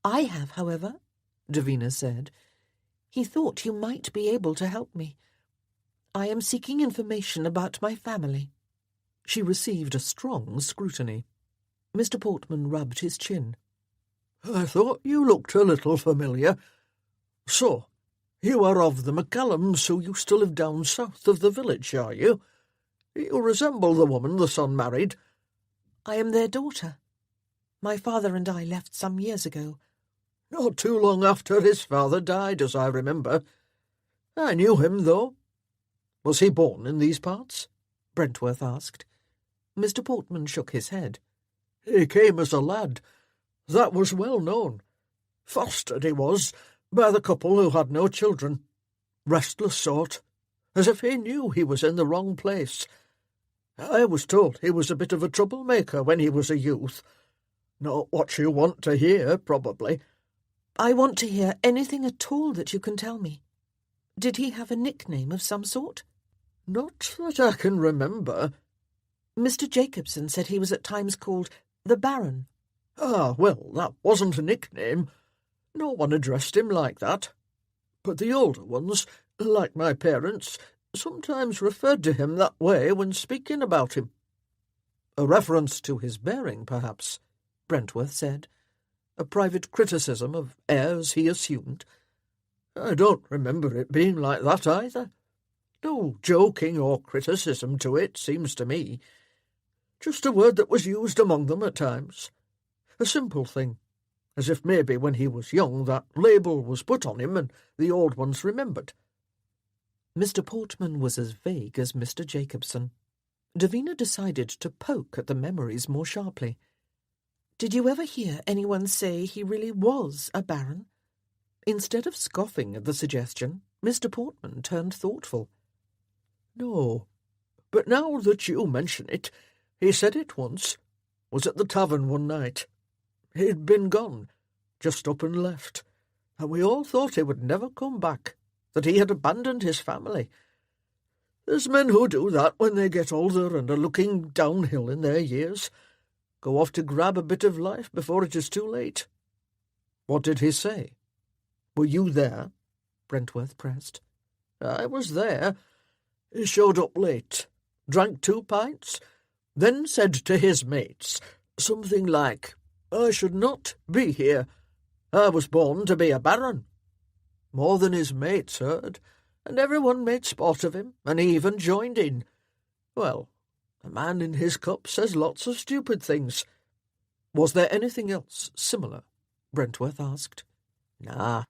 "I have, however," Davina said. "He thought you might be able to help me. I am seeking information about my family." She received a strong scrutiny. Mr. Portman rubbed his chin. "I thought you looked a little familiar. So, you are of the McCallums who used to live down south of the village, are you? You resemble the woman the son married." "I am their daughter. My father and I left some years ago." "Not too long after his father died, as I remember. I knew him, though." "Was he born in these parts?" Brentworth asked. Mr. Portman shook his head. "He came as a lad. That was well known. Fostered he was, by the couple who had no children. Restless sort, as if he knew he was in the wrong place. I was told he was a bit of a troublemaker when he was a youth. Not what you want to hear, probably." "I want to hear anything at all that you can tell me. Did he have a nickname of some sort?" "Not that I can remember." "Mr. Jacobson said he was at times called the Baron." "Ah, well, that wasn't a nickname. No one addressed him like that. But the older ones, like my parents, sometimes referred to him that way when speaking about him." "A reference to his bearing, perhaps," Brentworth said. "A private criticism of heirs he assumed." "I don't remember it being like that either. No joking or criticism to it, seems to me. Just a word that was used among them at times. A simple thing, as if maybe when he was young that label was put on him and the old ones remembered." Mr. Portman was as vague as Mr. Jacobson. Davina decided to poke at the memories more sharply. "Did you ever hear anyone say he really was a baron?" Instead of scoffing at the suggestion, Mr. Portman turned thoughtful. "No, But now that you mention it, he said it once. Was at the tavern one night. He'd been gone, just up and left, and we all thought he would never come back, that he had abandoned his family. There's men who do that when they get older and are looking downhill in their years. Go off to grab a bit of life before it is too late. What did he say? Were you there? Brentworth pressed. I was there. He showed up late, drank 2 pints, then said to his mates something like, I should not be here. I was born to be a baron. More than his mates heard, and everyone made sport of him, and he even joined in. Well, a man in his cup says lots of stupid things. Was there anything else similar? Brentworth asked. Nah.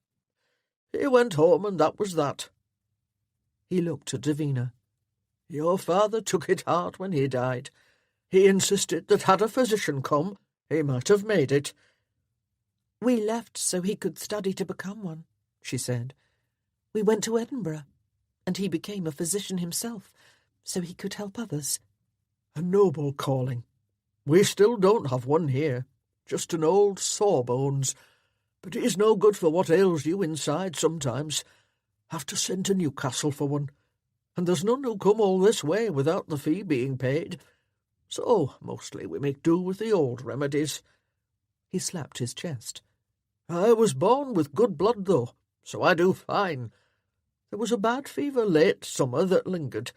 He went home, and that was that. He looked at Davina. Your father took it hard when he died. He insisted that had a physician come, he might have made it. We left so he could study to become one, she said. We went to Edinburgh, and he became a physician himself, so he could help others. A noble calling. We still don't have one here, just an old sawbones. But it is no good for what ails you inside sometimes. Have to send to Newcastle for one, and there's none who come all this way without the fee being paid. So, mostly we make do with the old remedies. He slapped his chest. I was born with good blood, though, so I do fine. There was a bad fever late summer that lingered,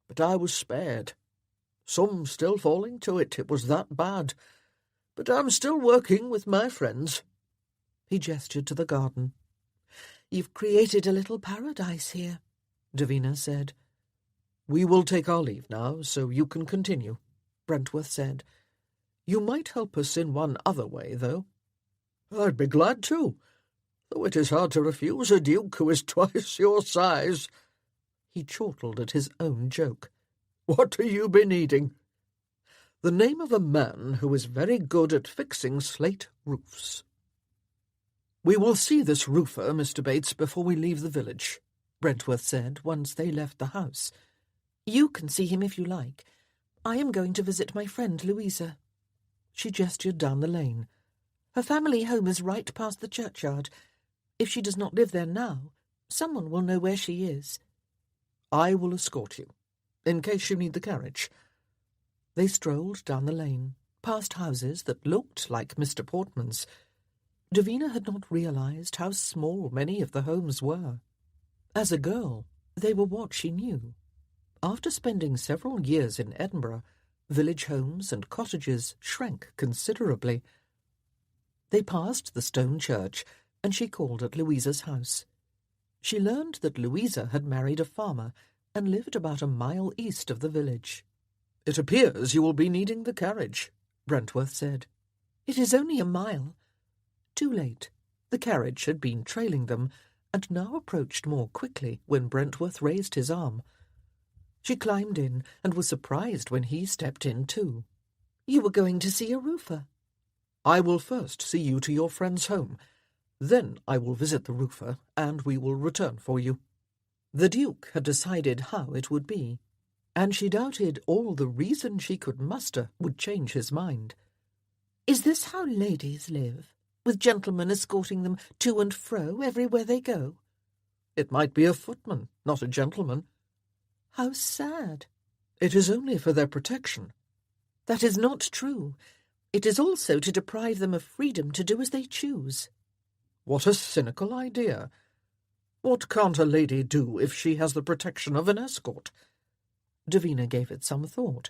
but I was spared. Some still falling to it, it was that bad. But I'm still working with my friends. He gestured to the garden. You've created a little paradise here, Davina said. We will take our leave now, so you can continue, Brentworth said. You might help us in one other way, though. I'd be glad to, though it is hard to refuse a duke who is twice your size. He chortled at his own joke. What do you be needing? The name of a man who is very good at fixing slate roofs. We will see this roofer, Mr. Bates, before we leave the village, Brentworth said once they left the house. You can see him if you like. I am going to visit my friend Louisa. She gestured down the lane. Her family home is right past the churchyard. If she does not live there now, someone will know where she is. I will escort you, in case you need the carriage. They strolled down the lane, past houses that looked like Mr. Portman's. Davina had not realized how small many of the homes were. As a girl, they were what she knew. After spending several years in Edinburgh, village homes and cottages shrank considerably. They passed the stone church, and she called at Louisa's house. She learned that Louisa had married a farmer and lived about a mile east of the village. It appears you will be needing the carriage, Brentworth said. It is only a mile. Too late. The carriage had been trailing them, and now approached more quickly when Brentworth raised his arm. She climbed in, and was surprised when he stepped in too. You were going to see a roofer. I will first see you to your friend's home. Then I will visit the roofer, and we will return for you. The Duke had decided how it would be, and she doubted all the reason she could muster would change his mind. Is this how ladies live, with gentlemen escorting them to and fro everywhere they go? It might be a footman, not a gentleman. How sad. It is only for their protection. That is not true. It is also to deprive them of freedom to do as they choose. What a cynical idea. What can't a lady do if she has the protection of an escort? Davina gave it some thought.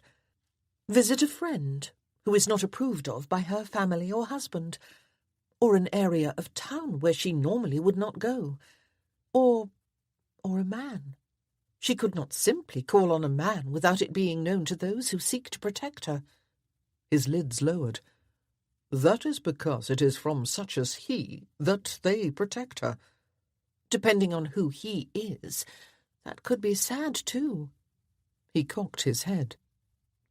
Visit a friend who is not approved of by her family or husband, or an area of town where she normally would not go, or a man. She could not simply call on a man without it being known to those who seek to protect her. His lids lowered. That is because it is from such as he that they protect her. Depending on who he is, that could be sad too. He cocked his head.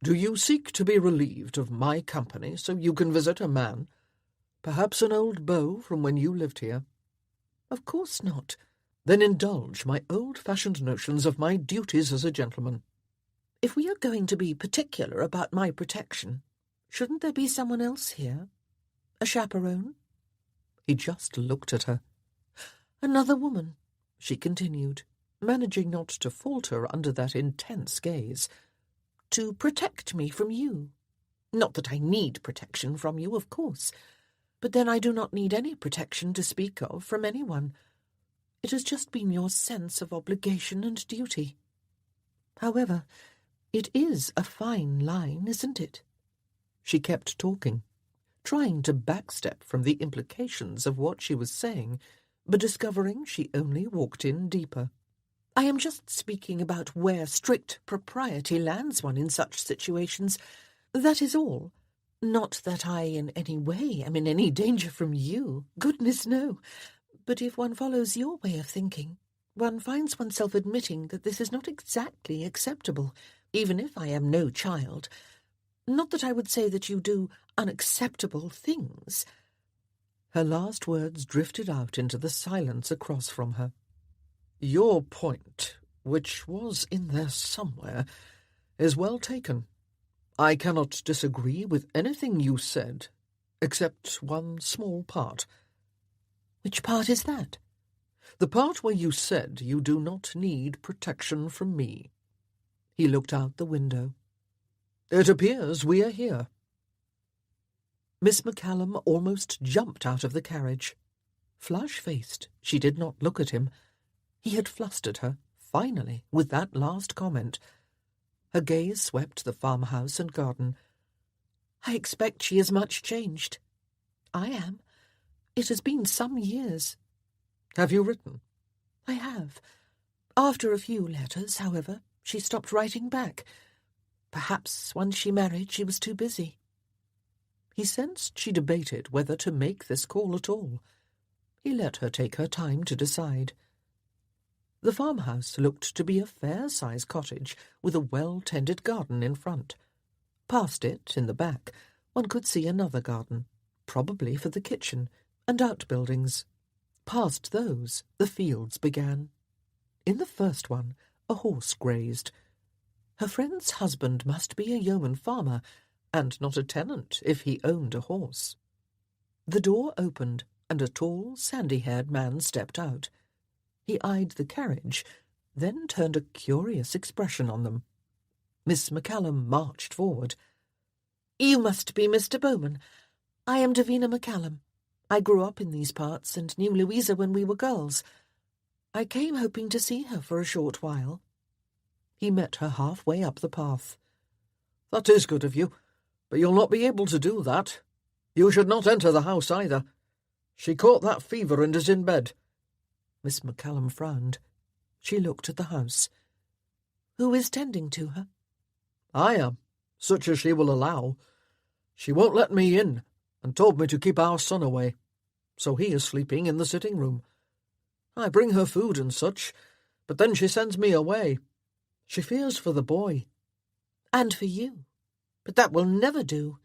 Do you seek to be relieved of my company so you can visit a man? Perhaps an old beau from when you lived here? Of course not. Then indulge my old-fashioned notions of my duties as a gentleman. If we are going to be particular about my protection, shouldn't there be someone else here? A chaperone? He just looked at her. Another woman, she continued, managing not to falter under that intense gaze, to protect me from you. Not that I need protection from you, of course, but then I do not need any protection to speak of from anyone. It has just been your sense of obligation and duty. However, it is a fine line, isn't it? She kept talking, trying to backstep from the implications of what she was saying, but discovering she only walked in deeper. I am just speaking about where strict propriety lands one in such situations. That is all. Not that I in any way am in any danger from you. Goodness, no. But if one follows your way of thinking, one finds oneself admitting that this is not exactly acceptable, even if I am no child. Not that I would say that you do unacceptable things. Her last words drifted out into the silence across from her. Your point, which was in there somewhere, is well taken. I cannot disagree with anything you said, except one small part. Which part is that? The part where you said you do not need protection from me. He looked out the window. It appears we are here. Miss McCallum almost jumped out of the carriage. Flush-faced, she did not look at him. He had flustered her, finally, with that last comment. Her gaze swept the farmhouse and garden. I expect she is much changed. I am. It has been some years. Have you written? I have. After a few letters, however, she stopped writing back. Perhaps once she married she was too busy. He sensed she debated whether to make this call at all. He let her take her time to decide. The farmhouse looked to be a fair-sized cottage with a well-tended garden in front. Past it, in the back, one could see another garden, probably for the kitchen, and outbuildings. Past those, the fields began. In the first one, a horse grazed. Her friend's husband must be a yeoman farmer, and not a tenant if he owned a horse. The door opened, and a tall, sandy-haired man stepped out. He eyed the carriage, then turned a curious expression on them. Miss McCallum marched forward. You must be Mr. Bowman. I am Davina McCallum. I grew up in these parts and knew Louisa when we were girls. I came hoping to see her for a short while. He met her halfway up the path. That is good of you, but you'll not be able to do that. You should not enter the house either. She caught that fever and is in bed. Miss McCallum frowned. She looked at the house. Who is tending to her? I am, such as she will allow. She won't let me in, and told me to keep our son away, so he is sleeping in the sitting-room. I bring her food and such, but then she sends me away. She fears for the boy. And for you. But that will never do.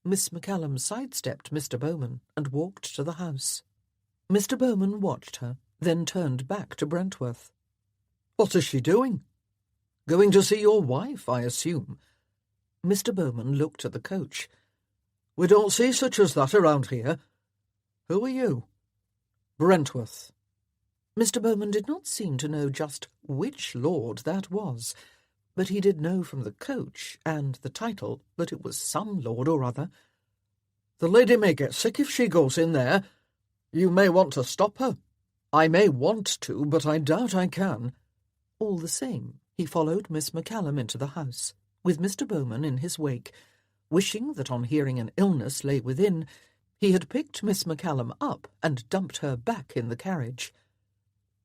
Miss McCallum sidestepped Mr. Bowman and walked to the house. Mr. Bowman watched her, then turned back to Brentworth. What is she doing? Going to see your wife, I assume. Mr. Bowman looked at the coach. We don't see such as that around here. Who are you? Brentworth. Mr. Bowman did not seem to know just which lord that was, but he did know from the coach and the title that it was some lord or other. The lady may get sick if she goes in there. You may want to stop her. I may want to, but I doubt I can. All the same, he followed Miss McCallum into the house, with Mr. Bowman in his wake, wishing that on hearing an illness lay within, he had picked Miss McCallum up and dumped her back in the carriage.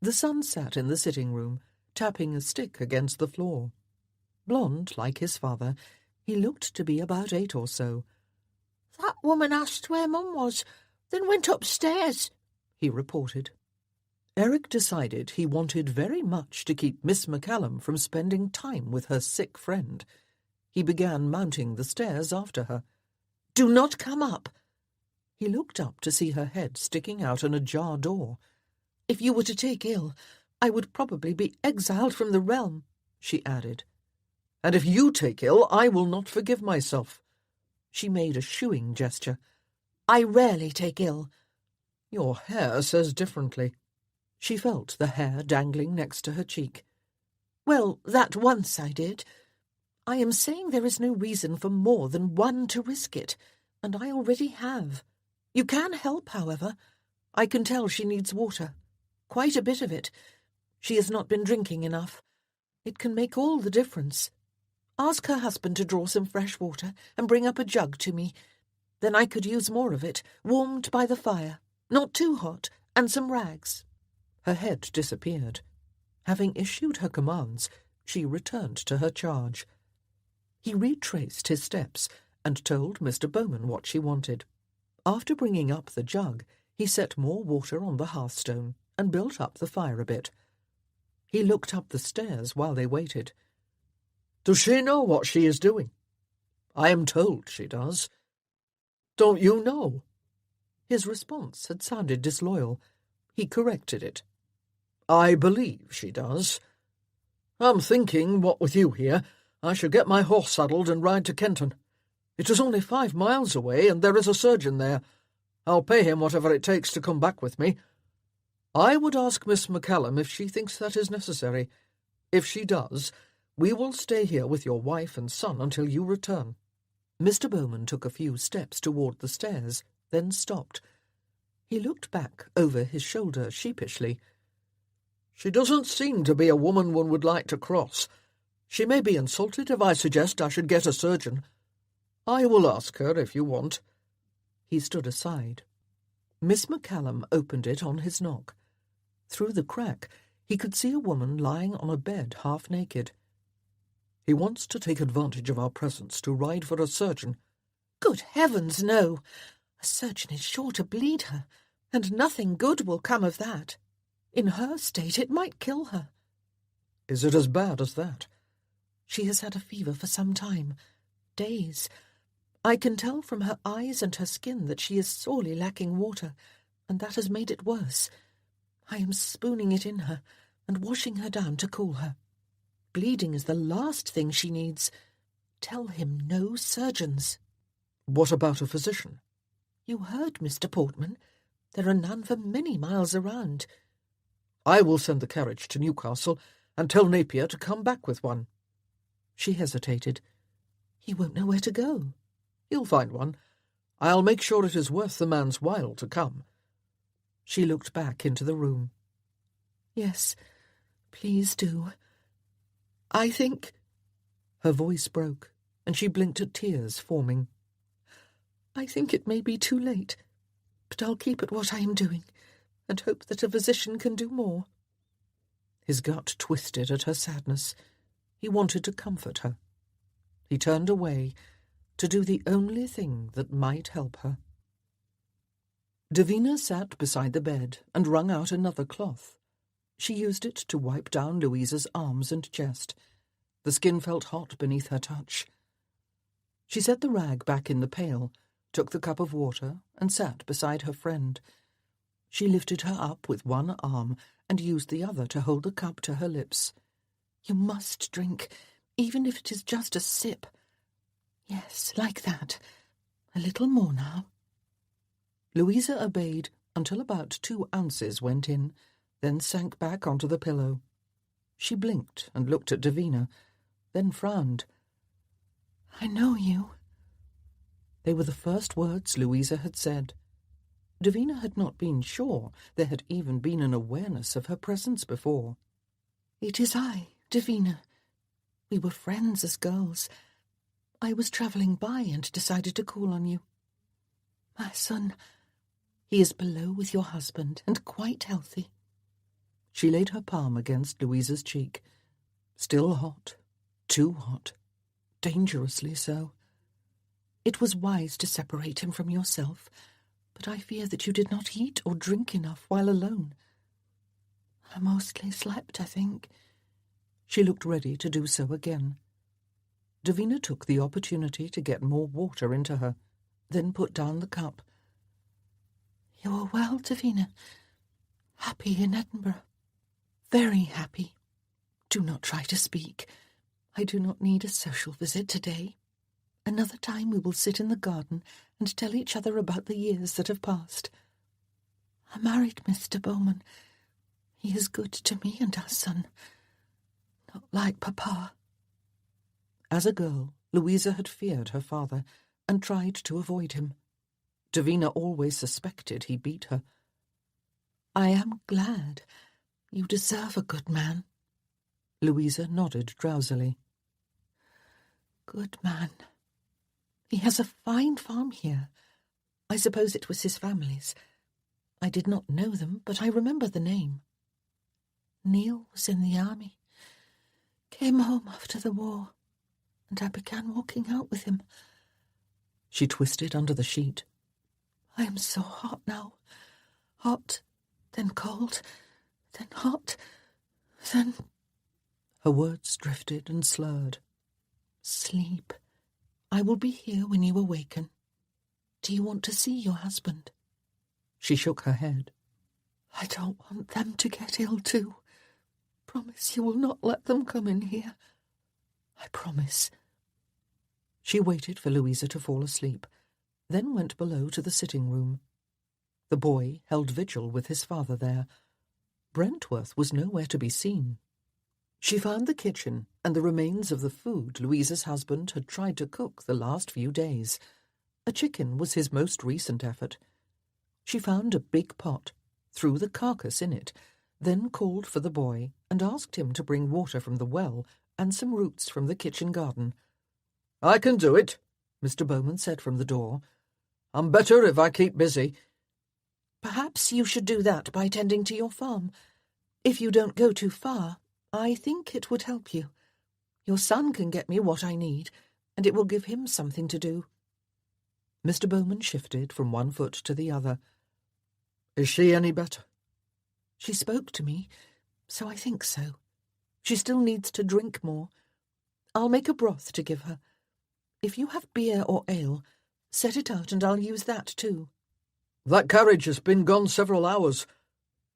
The son sat in the sitting-room, tapping a stick against the floor. Blonde, like his father, he looked to be about 8 or so. That woman asked where Mum was, then went upstairs, he reported. Eric decided he wanted very much to keep Miss McCallum from spending time with her sick friend. He began mounting the stairs after her. Do not come up. He looked up to see her head sticking out an ajar door. If you were to take ill, I would probably be exiled from the realm, she added. And if you take ill, I will not forgive myself." She made a shooing gesture. "I rarely take ill." "Your hair says differently." She felt the hair dangling next to her cheek. "Well, that once I did. I am saying there is no reason for more than one to risk it, and I already have. You can help, however. I can tell she needs water. Quite a bit of it. She has not been drinking enough. It can make all the difference. Ask her husband to draw some fresh water and bring up a jug to me. Then I could use more of it, warmed by the fire, not too hot, and some rags." Her head disappeared. Having issued her commands, she returned to her charge. He retraced his steps and told Mr. Bowman what she wanted. After bringing up the jug, he set more water on the hearthstone and built up the fire a bit. He looked up the stairs while they waited. "Does she know what she is doing?" "I am told she does." "Don't you know?" His response had sounded disloyal. He corrected it. "I believe she does. I'm thinking, what with you here, I should get my horse saddled and ride to Kenton. It is only 5 miles away, and there is a surgeon there. I'll pay him whatever it takes to come back with me. I would ask Miss McCallum if she thinks that is necessary. If she does, we will stay here with your wife and son until you return." Mr. Bowman took a few steps toward the stairs, then stopped. He looked back over his shoulder sheepishly. "She doesn't seem to be a woman one would like to cross. She may be insulted if I suggest I should get a surgeon. I will ask her if you want." He stood aside. Miss McCallum opened it on his knock. Through the crack, he could see a woman lying on a bed half naked. "He wants to take advantage of our presence to ride for a surgeon." "Good heavens, no! A surgeon is sure to bleed her, and nothing good will come of that. In her state, it might kill her." "Is it as bad as that?" "She has had a fever for some time. Days. I can tell from her eyes and her skin that she is sorely lacking water, and that has made it worse. I am spooning it in her and washing her down to cool her. Bleeding is the last thing she needs. Tell him no surgeons." "What about a physician?" "You heard Mr. Portman. There are none for many miles around." "I will send the carriage to Newcastle and tell Napier to come back with one." She hesitated. "He won't know where to go." "He'll find one. I'll make sure it is worth the man's while to come." She looked back into the room. "Yes, please do. I think—" Her voice broke, and she blinked at tears forming. "I think it may be too late, but I'll keep at what I am doing, and hope that a physician can do more." His gut twisted at her sadness. He wanted to comfort her. He turned away to do the only thing that might help her. Davina sat beside the bed and wrung out another cloth. She used it to wipe down Louisa's arms and chest. The skin felt hot beneath her touch. She set the rag back in the pail, took the cup of water, and sat beside her friend. She lifted her up with one arm and used the other to hold the cup to her lips. "You must drink, even if it is just a sip. Yes, like that. A little more now." Louisa obeyed until about 2 ounces went in, then sank back onto the pillow. She blinked and looked at Davina, then frowned. "I know you." They were the first words Louisa had said. Davina had not been sure there had even been an awareness of her presence before. "It is I, Davina. We were friends as girls. I was travelling by and decided to call on you. My son, he is below with your husband and quite healthy." She laid her palm against Louisa's cheek. Still hot, too hot, dangerously so. "It was wise to separate him from yourself, but I fear that you did not eat or drink enough while alone." "I mostly slept, I think." She looked ready to do so again. Davina took the opportunity to get more water into her, then put down the cup. "You are well, Davina? Happy in Edinburgh?" "Very happy. Do not try to speak. I do not need a social visit today. Another time we will sit in the garden and tell each other about the years that have passed. I married Mr. Bowman. He is good to me and our son. Not like Papa." As a girl, Louisa had feared her father and tried to avoid him. Davina always suspected he beat her. "I am glad. You deserve a good man." Louisa nodded drowsily. "Good man. He has a fine farm here. I suppose it was his family's. I did not know them, but I remember the name. Neil was in the army. Came home after the war, and I began walking out with him." She twisted under the sheet. "I am so hot now. Hot, then cold, then hot, then—" Her words drifted and slurred. "Sleep. I will be here when you awaken. Do you want to see your husband?" She shook her head. "I don't want them to get ill too. Promise you will not let them come in here." "I promise." She waited for Louisa to fall asleep, then went below to the sitting room. The boy held vigil with his father there. Brentworth was nowhere to be seen. She found the kitchen and the remains of the food Louisa's husband had tried to cook the last few days. A chicken was his most recent effort. She found a big pot, threw the carcass in it, then called for the boy and asked him to bring water from the well and some roots from the kitchen garden. "I can do it," Mr. Bowman said from the door. "I'm better if I keep busy." "Perhaps you should do that by tending to your farm. If you don't go too far, I think it would help you. Your son can get me what I need, and it will give him something to do." Mr. Bowman shifted from one foot to the other. "Is she any better?" "She spoke to me, so I think so. She still needs to drink more. I'll make a broth to give her. If you have beer or ale, set it out and I'll use that too." "That carriage has been gone several hours."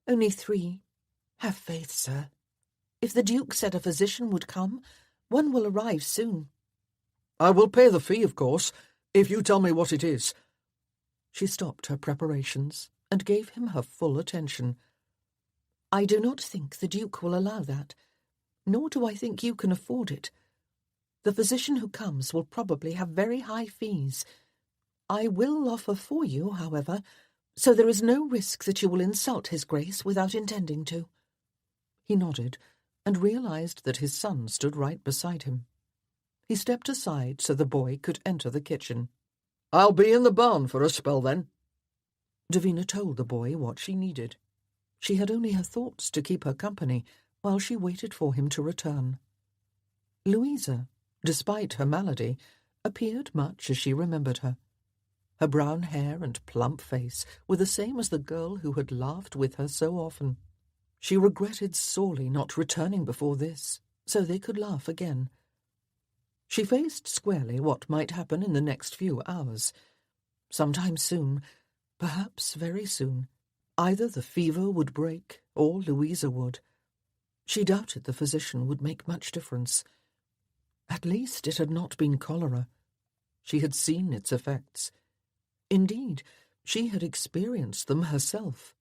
"Only 3. Have faith, sir. If the Duke said a physician would come, one will arrive soon." "I will pay the fee, of course, if you tell me what it is." She stopped her preparations and gave him her full attention. "I do not think the Duke will allow that, nor do I think you can afford it. The physician who comes will probably have very high fees. I will offer for you, however, so there is no risk that you will insult his Grace without intending to." He nodded and realized that his son stood right beside him. He stepped aside so the boy could enter the kitchen. "I'll be in the barn for a spell, then." Davina told the boy what she needed. She had only her thoughts to keep her company while she waited for him to return. Louisa, despite her malady, appeared much as she remembered her. Her brown hair and plump face were the same as the girl who had laughed with her so often. She regretted sorely not returning before this, so they could laugh again. She faced squarely what might happen in the next few hours. Sometime soon, perhaps very soon, either the fever would break or Louisa would. She doubted the physician would make much difference. At least it had not been cholera. She had seen its effects. Indeed, she had experienced them herself.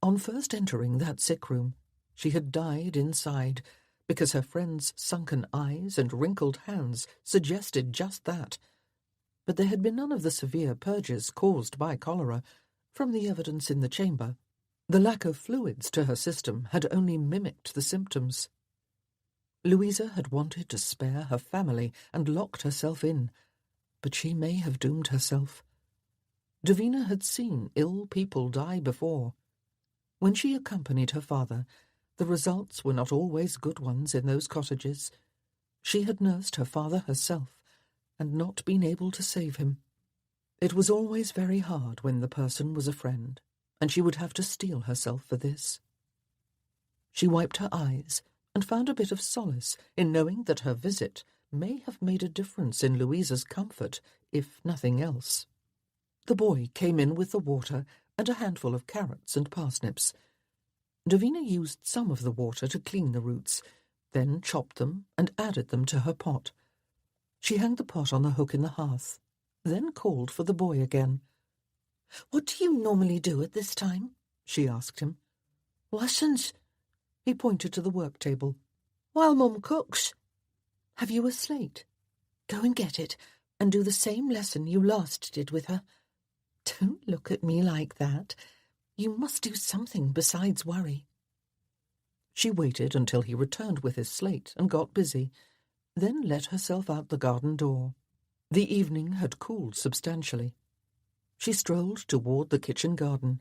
On first entering that sick room, she had died inside, because her friend's sunken eyes and wrinkled hands suggested just that. But there had been none of the severe purges caused by cholera, from the evidence in the chamber. The lack of fluids to her system had only mimicked the symptoms. Louisa had wanted to spare her family and locked herself in, but she may have doomed herself. Davina had seen ill people die before. When she accompanied her father, the results were not always good ones in those cottages. She had nursed her father herself, and not been able to save him. It was always very hard when the person was a friend, and she would have to steel herself for this. She wiped her eyes and found a bit of solace in knowing that her visit may have made a difference in Louisa's comfort, if nothing else. The boy came in with the water and a handful of carrots and parsnips. Davina used some of the water to clean the roots, then chopped them and added them to her pot. She hung the pot on the hook in the hearth, then called for the boy again. "What do you normally do at this time?" she asked him. "Lessons." He pointed to the work table. "While Mum cooks." "Have you a slate?" "Go and get it, and do the same lesson you last did with her. Don't look at me like that. You must do something besides worry." She waited until he returned with his slate and got busy, then let herself out the garden door. The evening had cooled substantially. She strolled toward the kitchen garden.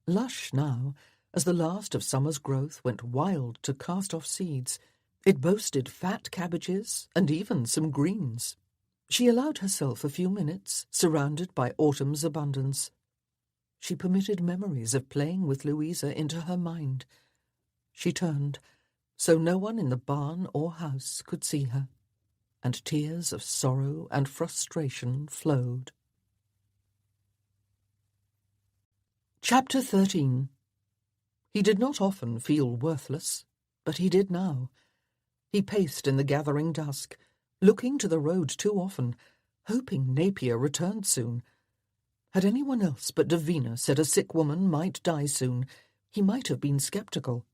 Lush now, as the last of summer's growth went wild to cast off seeds, it boasted fat cabbages and even some greens. She allowed herself a few minutes, surrounded by autumn's abundance. She permitted memories of playing with Louisa into her mind. She turned, so no one in the barn or house could see her, and tears of sorrow and frustration flowed. Chapter 13. He did not often feel worthless, but he did now. He paced in the gathering dusk, looking to the road too often, hoping Napier returned soon. Had anyone else but Davina said a sick woman might die soon, he might have been sceptical.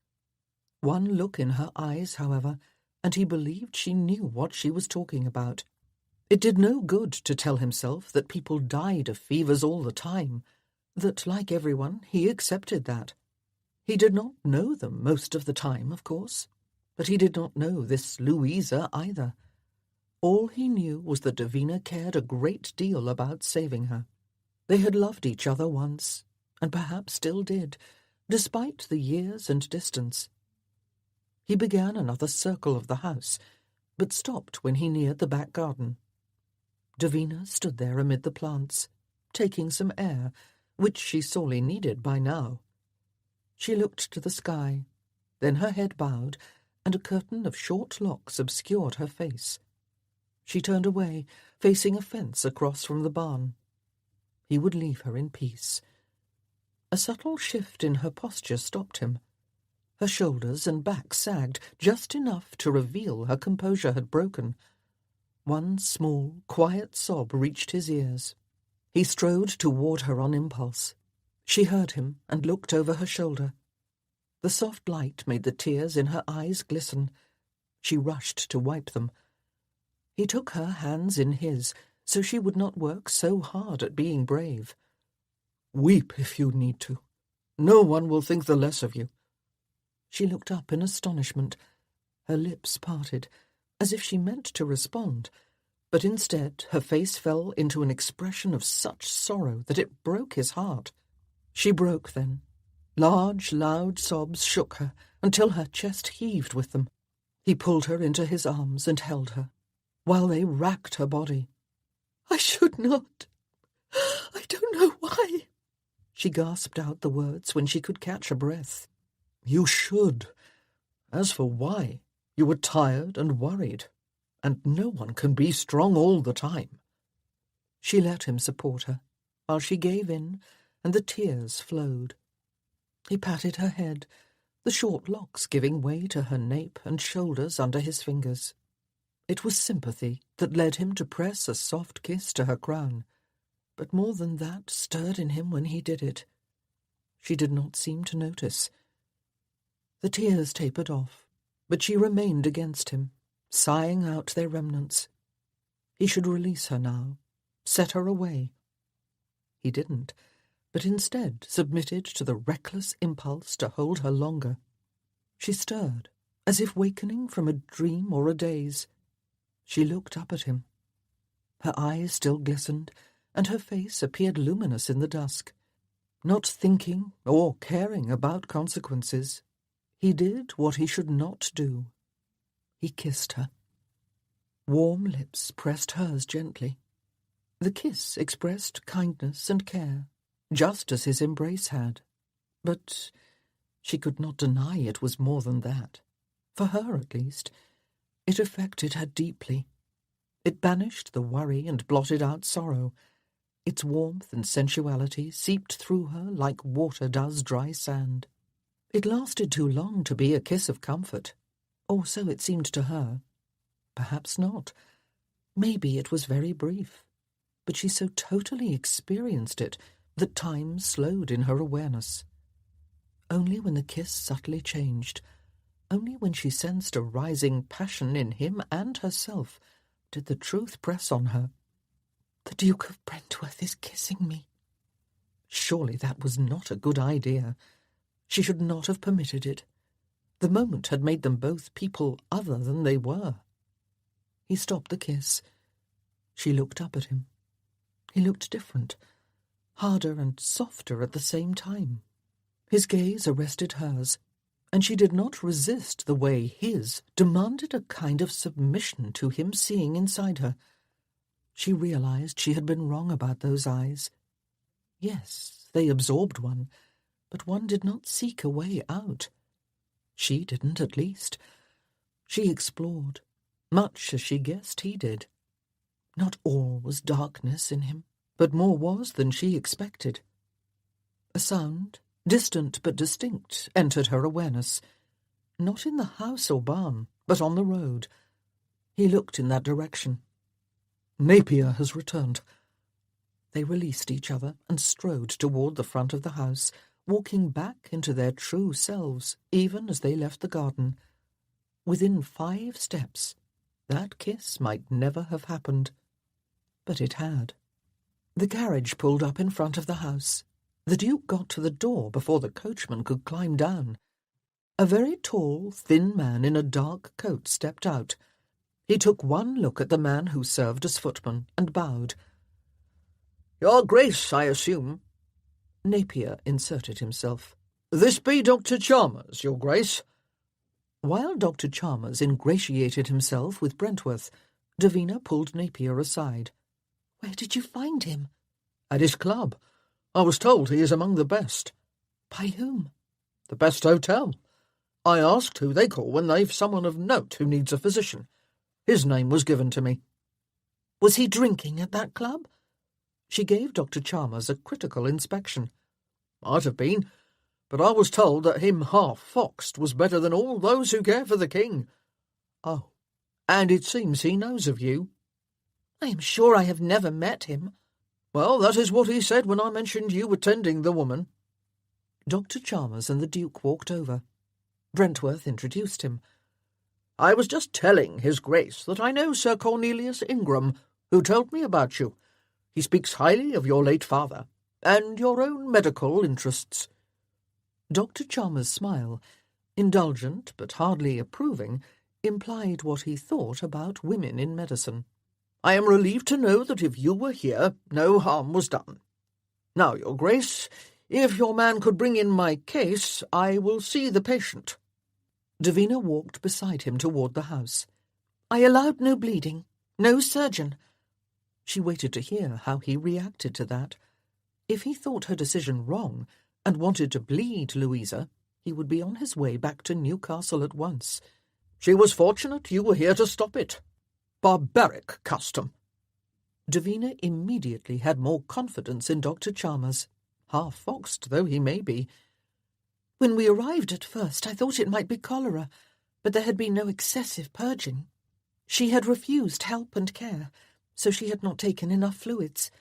One look in her eyes, however, and he believed she knew what she was talking about. It did no good to tell himself that people died of fevers all the time, that, like everyone, he accepted that. He did not know them most of the time, of course, but he did not know this Louisa either. All he knew was that Davina cared a great deal about saving her. They had loved each other once, and perhaps still did, despite the years and distance. He began another circle of the house, but stopped when he neared the back garden. Davina stood there amid the plants, taking some air, which she sorely needed by now. She looked to the sky, then her head bowed, and a curtain of short locks obscured her face. She turned away, facing a fence across from the barn. He would leave her in peace. A subtle shift in her posture stopped him. Her shoulders and back sagged just enough to reveal her composure had broken. One small, quiet sob reached his ears. He strode toward her on impulse. She heard him and looked over her shoulder. The soft light made the tears in her eyes glisten. She rushed to wipe them. He took her hands in his, so she would not work so hard at being brave. "Weep if you need to. No one will think the less of you." She looked up in astonishment. Her lips parted, as if she meant to respond, but instead her face fell into an expression of such sorrow that it broke his heart. She broke then. Large, loud sobs shook her until her chest heaved with them. He pulled her into his arms and held her, while they racked her body. "I should not. I don't know why." She gasped out the words when she could catch a breath. "You should. As for why, you were tired and worried, and no one can be strong all the time." She let him support her, while she gave in, and the tears flowed. He patted her head, the short locks giving way to her nape and shoulders under his fingers. It was sympathy that led him to press a soft kiss to her crown, but more than that stirred in him when he did it. She did not seem to notice. The tears tapered off, but she remained against him, sighing out their remnants. He should release her now, set her away. He didn't, but instead submitted to the reckless impulse to hold her longer. She stirred, as if wakening from a dream or a daze. She looked up at him. Her eyes still glistened, and her face appeared luminous in the dusk. Not thinking or caring about consequences, he did what he should not do. He kissed her. Warm lips pressed hers gently. The kiss expressed kindness and care, just as his embrace had. But she could not deny it was more than that. For her, at least, it affected her deeply. It banished the worry and blotted out sorrow. Its warmth and sensuality seeped through her like water does dry sand. It lasted too long to be a kiss of comfort, Or so it seemed to her. Perhaps not. Maybe it was very brief. But she so totally experienced it that time slowed in her awareness. Only when the kiss subtly changed, only when she sensed a rising passion in him and herself, did the truth press on her. The Duke of Brentworth is kissing me. Surely that was not a good idea. She should not have permitted it. The moment had made them both people other than they were. He stopped the kiss. She looked up at him. He looked different, harder and softer at the same time. His gaze arrested hers, and she did not resist the way his demanded a kind of submission to him seeing inside her. She realized she had been wrong about those eyes. Yes, they absorbed one, but one did not seek a way out. She didn't, at least. She explored, much as she guessed he did. Not all was darkness in him, but more was than she expected. A sound, distant but distinct, entered her awareness. Not in the house or barn, but on the road. He looked in that direction. Napier has returned. They released each other and strode toward the front of the house, walking back into their true selves, even as they left the garden. Within 5 steps, that kiss might never have happened. But it had. The carriage pulled up in front of the house. The Duke got to the door before the coachman could climb down. A very tall, thin man in a dark coat stepped out. He took one look at the man who served as footman and bowed. "Your Grace, I assume." Napier inserted himself. "This be Dr. Chalmers, Your Grace." While Dr. Chalmers ingratiated himself with Brentworth, Davina pulled Napier aside. "Where did you find him?" "At his club. I was told he is among the best." "By whom?" "The best hotel. I asked who they call when they've someone of note who needs a physician. His name was given to me." "Was he drinking at that club?" She gave Dr. Chalmers a critical inspection. "Might have been, but I was told that him half-foxed was better than all those who care for the king." "Oh, and it seems he knows of you." "I am sure I have never met him." "Well, that is what he said when I mentioned you attending the woman." Dr. Chalmers and the Duke walked over. Brentworth introduced him. "I was just telling His Grace that I know Sir Cornelius Ingram, who told me about you. He speaks highly of your late father, and your own medical interests." Dr. Chalmers' smile, indulgent but hardly approving, implied what he thought about women in medicine. "I am relieved to know that if you were here, no harm was done. Now, Your Grace, if your man could bring in my case, I will see the patient." Davina walked beside him toward the house. "I allowed no bleeding, no surgeon." She waited to hear how he reacted to that. If he thought her decision wrong and wanted to bleed Louisa, he would be on his way back to Newcastle at once. "She was fortunate you were here to stop it. Barbaric custom." Davina immediately had more confidence in Dr. Chalmers, half-foxed though he may be. "When we arrived at first, I thought it might be cholera, but there had been no excessive purging. She had refused help and care, so she had not taken enough fluids.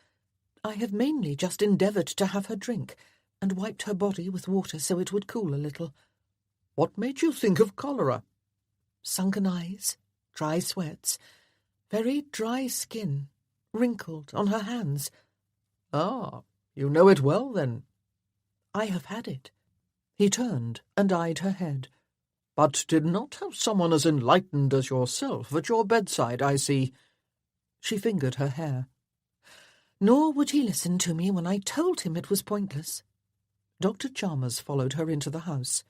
I have mainly just endeavoured to have her drink, and wiped her body with water so it would cool a little." "What made you think of cholera?" "Sunken eyes, dry sweats, very dry skin, wrinkled on her hands." "Ah, you know it well, then." "I have had it." He turned and eyed her head. "But did not have someone as enlightened as yourself at your bedside, I see." She fingered her hair. "Nor would he listen to me when I told him it was pointless." Dr. Chalmers followed her into the house.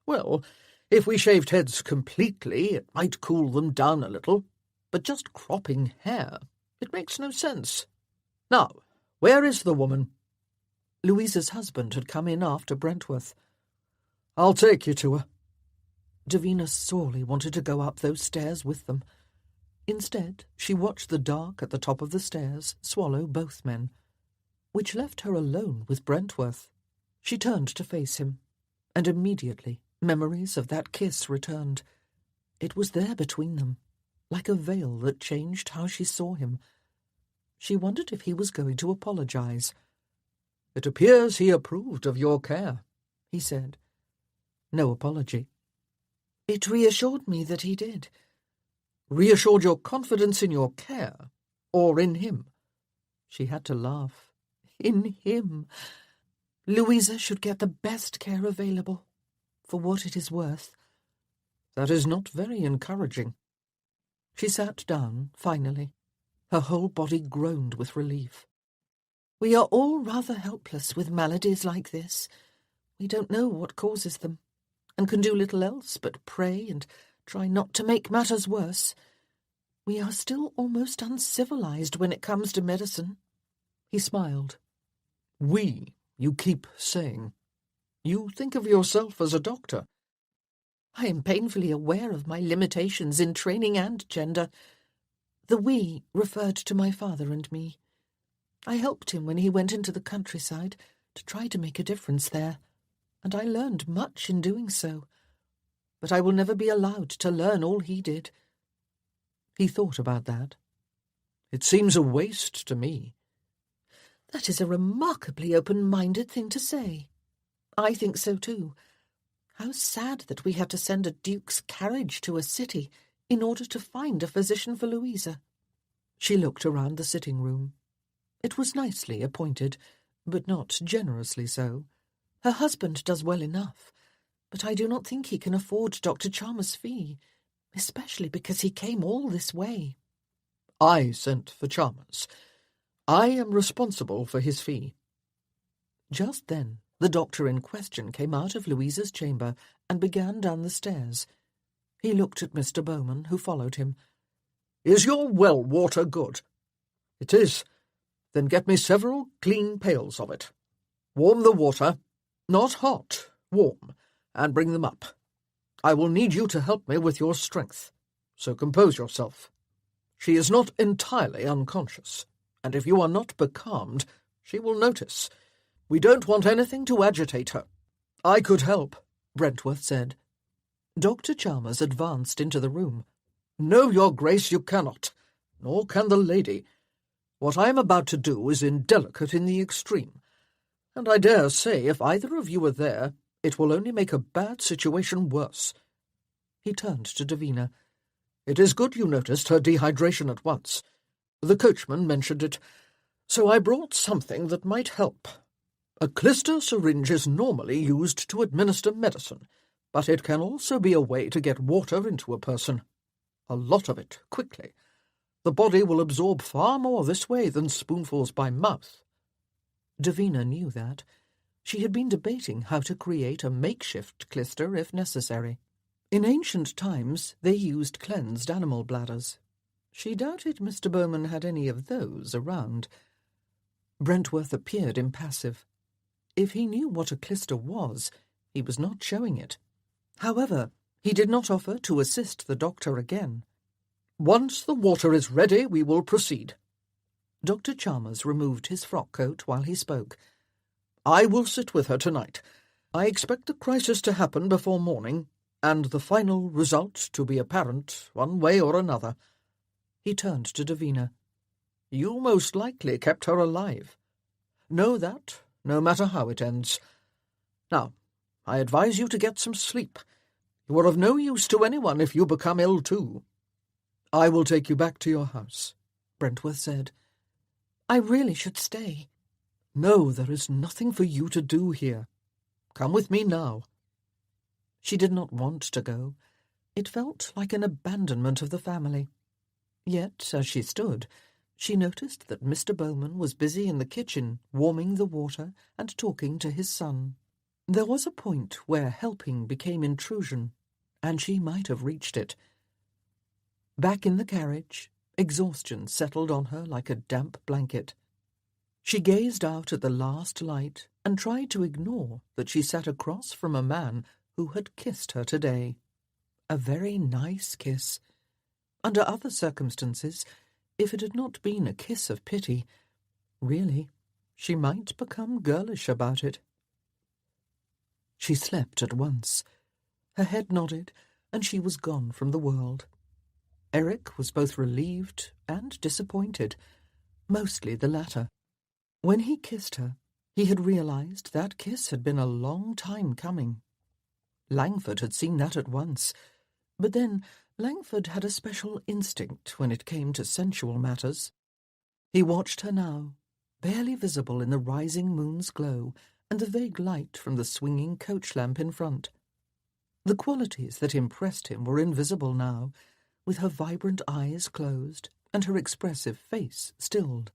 "Well, if we shaved heads completely, it might cool them down a little. But just cropping hair, it makes no sense. Now, where is the woman?" Louisa's husband had come in after Brentworth. "I'll take you to her." Davina sorely wanted to go up those stairs with them. Instead, she watched the dark at the top of the stairs swallow both men, which left her alone with Brentworth. She turned to face him, and immediately memories of that kiss returned. It was there between them, like a veil that changed how she saw him. She wondered if he was going to apologize. "It appears he approved of your care," he said. No apology. It reassured me that he did. "Reassured your confidence in your care, or in him?" She had to laugh. In him. Louisa should get the best care available, for what it is worth. That is not very encouraging. She sat down, finally. Her whole body groaned with relief. We are all rather helpless with maladies like this. We don't know what causes them, and can do little else but pray and try not to make matters worse. We are still almost uncivilized when it comes to medicine. He smiled. "We," you keep saying. You think of yourself as a doctor. I am painfully aware of my limitations in training and gender. The we referred to my father and me. I helped him when he went into the countryside to try to make a difference there, and I learned much in doing so. But I will never be allowed to learn all he did. He thought about that. It seems a waste to me. That is a remarkably open-minded thing to say. I think so too. How sad that we had to send a duke's carriage to a city in order to find a physician for Louisa. She looked around the sitting room. It was nicely appointed, but not generously so. Her husband does well enough, but I do not think he can afford Dr. Chalmers' fee, especially because he came all this way. I sent for Chalmers. I am responsible for his fee. Just then, the doctor in question came out of Louisa's chamber and began down the stairs. He looked at Mr. Bowman, who followed him. "Is your well water good?" "It is." "Then get me several clean pails of it. Warm the water, not hot, warm, and bring them up. I will need you to help me with your strength, so compose yourself. She is not entirely unconscious, and if you are not becalmed, she will notice. We don't want anything to agitate her." "I could help," Brentworth said. Dr. Chalmers advanced into the room. "No, your grace, you cannot, nor can the lady. What I am about to do is indelicate in the extreme, and I dare say if either of you are there, it will only make a bad situation worse." He turned to Davina. "It is good you noticed her dehydration at once. The coachman mentioned it, so I brought something that might help. A clister syringe is normally used to administer medicine, but it can also be a way to get water into a person. A lot of it, quickly. The body will absorb far more this way than spoonfuls by mouth." Davina knew that. She had been debating how to create a makeshift clister if necessary. In ancient times they used cleansed animal bladders. She doubted Mr. Bowman had any of those around. Brentworth appeared impassive. If he knew what a clister was, he was not showing it. However, he did not offer to assist the doctor again. "Once the water is ready, we will proceed." Dr. Chalmers removed his frock-coat while he spoke. "I will sit with her tonight. I expect the crisis to happen before morning, and the final result to be apparent one way or another." He turned to Davina. "You most likely kept her alive. Know that, no matter how it ends. Now, I advise you to get some sleep. You are of no use to anyone if you become ill too." "I will take you back to your house," Brentworth said. "I really should stay." "No, there is nothing for you to do here. Come with me now." She did not want to go. It felt like an abandonment of the family. Yet, as she stood, she noticed that Mr. Bowman was busy in the kitchen, warming the water and talking to his son. There was a point where helping became intrusion, and she might have reached it. Back in the carriage, exhaustion settled on her like a damp blanket. She gazed out at the last light and tried to ignore that she sat across from a man who had kissed her today. A very nice kiss. Under other circumstances, if it had not been a kiss of pity, really, she might become girlish about it. She slept at once. Her head nodded, and she was gone from the world. Eric was both relieved and disappointed, mostly the latter. When he kissed her, he had realized that kiss had been a long time coming. Langford had seen that at once, but then Langford had a special instinct when it came to sensual matters. He watched her now, barely visible in the rising moon's glow and the vague light from the swinging coach lamp in front. The qualities that impressed him were invisible now, with her vibrant eyes closed and her expressive face stilled.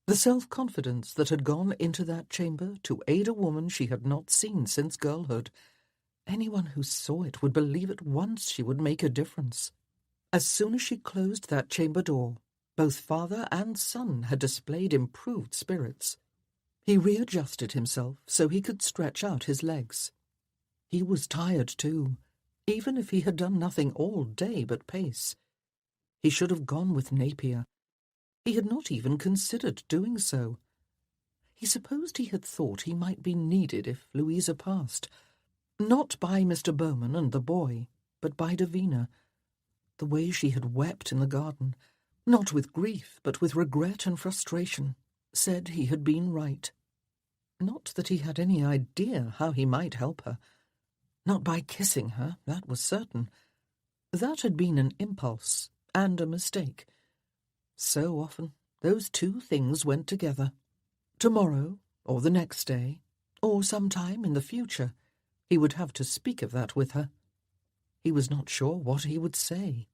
The self-confidence that had gone into that chamber to aid a woman she had not seen since girlhood. Anyone who saw it would believe at once she would make a difference. As soon as she closed that chamber door, both father and son had displayed improved spirits. He readjusted himself so he could stretch out his legs. He was tired too, even if he had done nothing all day but pace. He should have gone with Napier. He had not even considered doing so. He supposed he had thought he might be needed if Louisa passed, not by Mr. Bowman and the boy, but by Davina. The way she had wept in the garden, not with grief, but with regret and frustration, said he had been right. Not that he had any idea how he might help her. Not by kissing her, that was certain. That had been an impulse and a mistake. So often those two things went together. Tomorrow, or the next day, or sometime in the future, he would have to speak of that with her. He was not sure what he would say.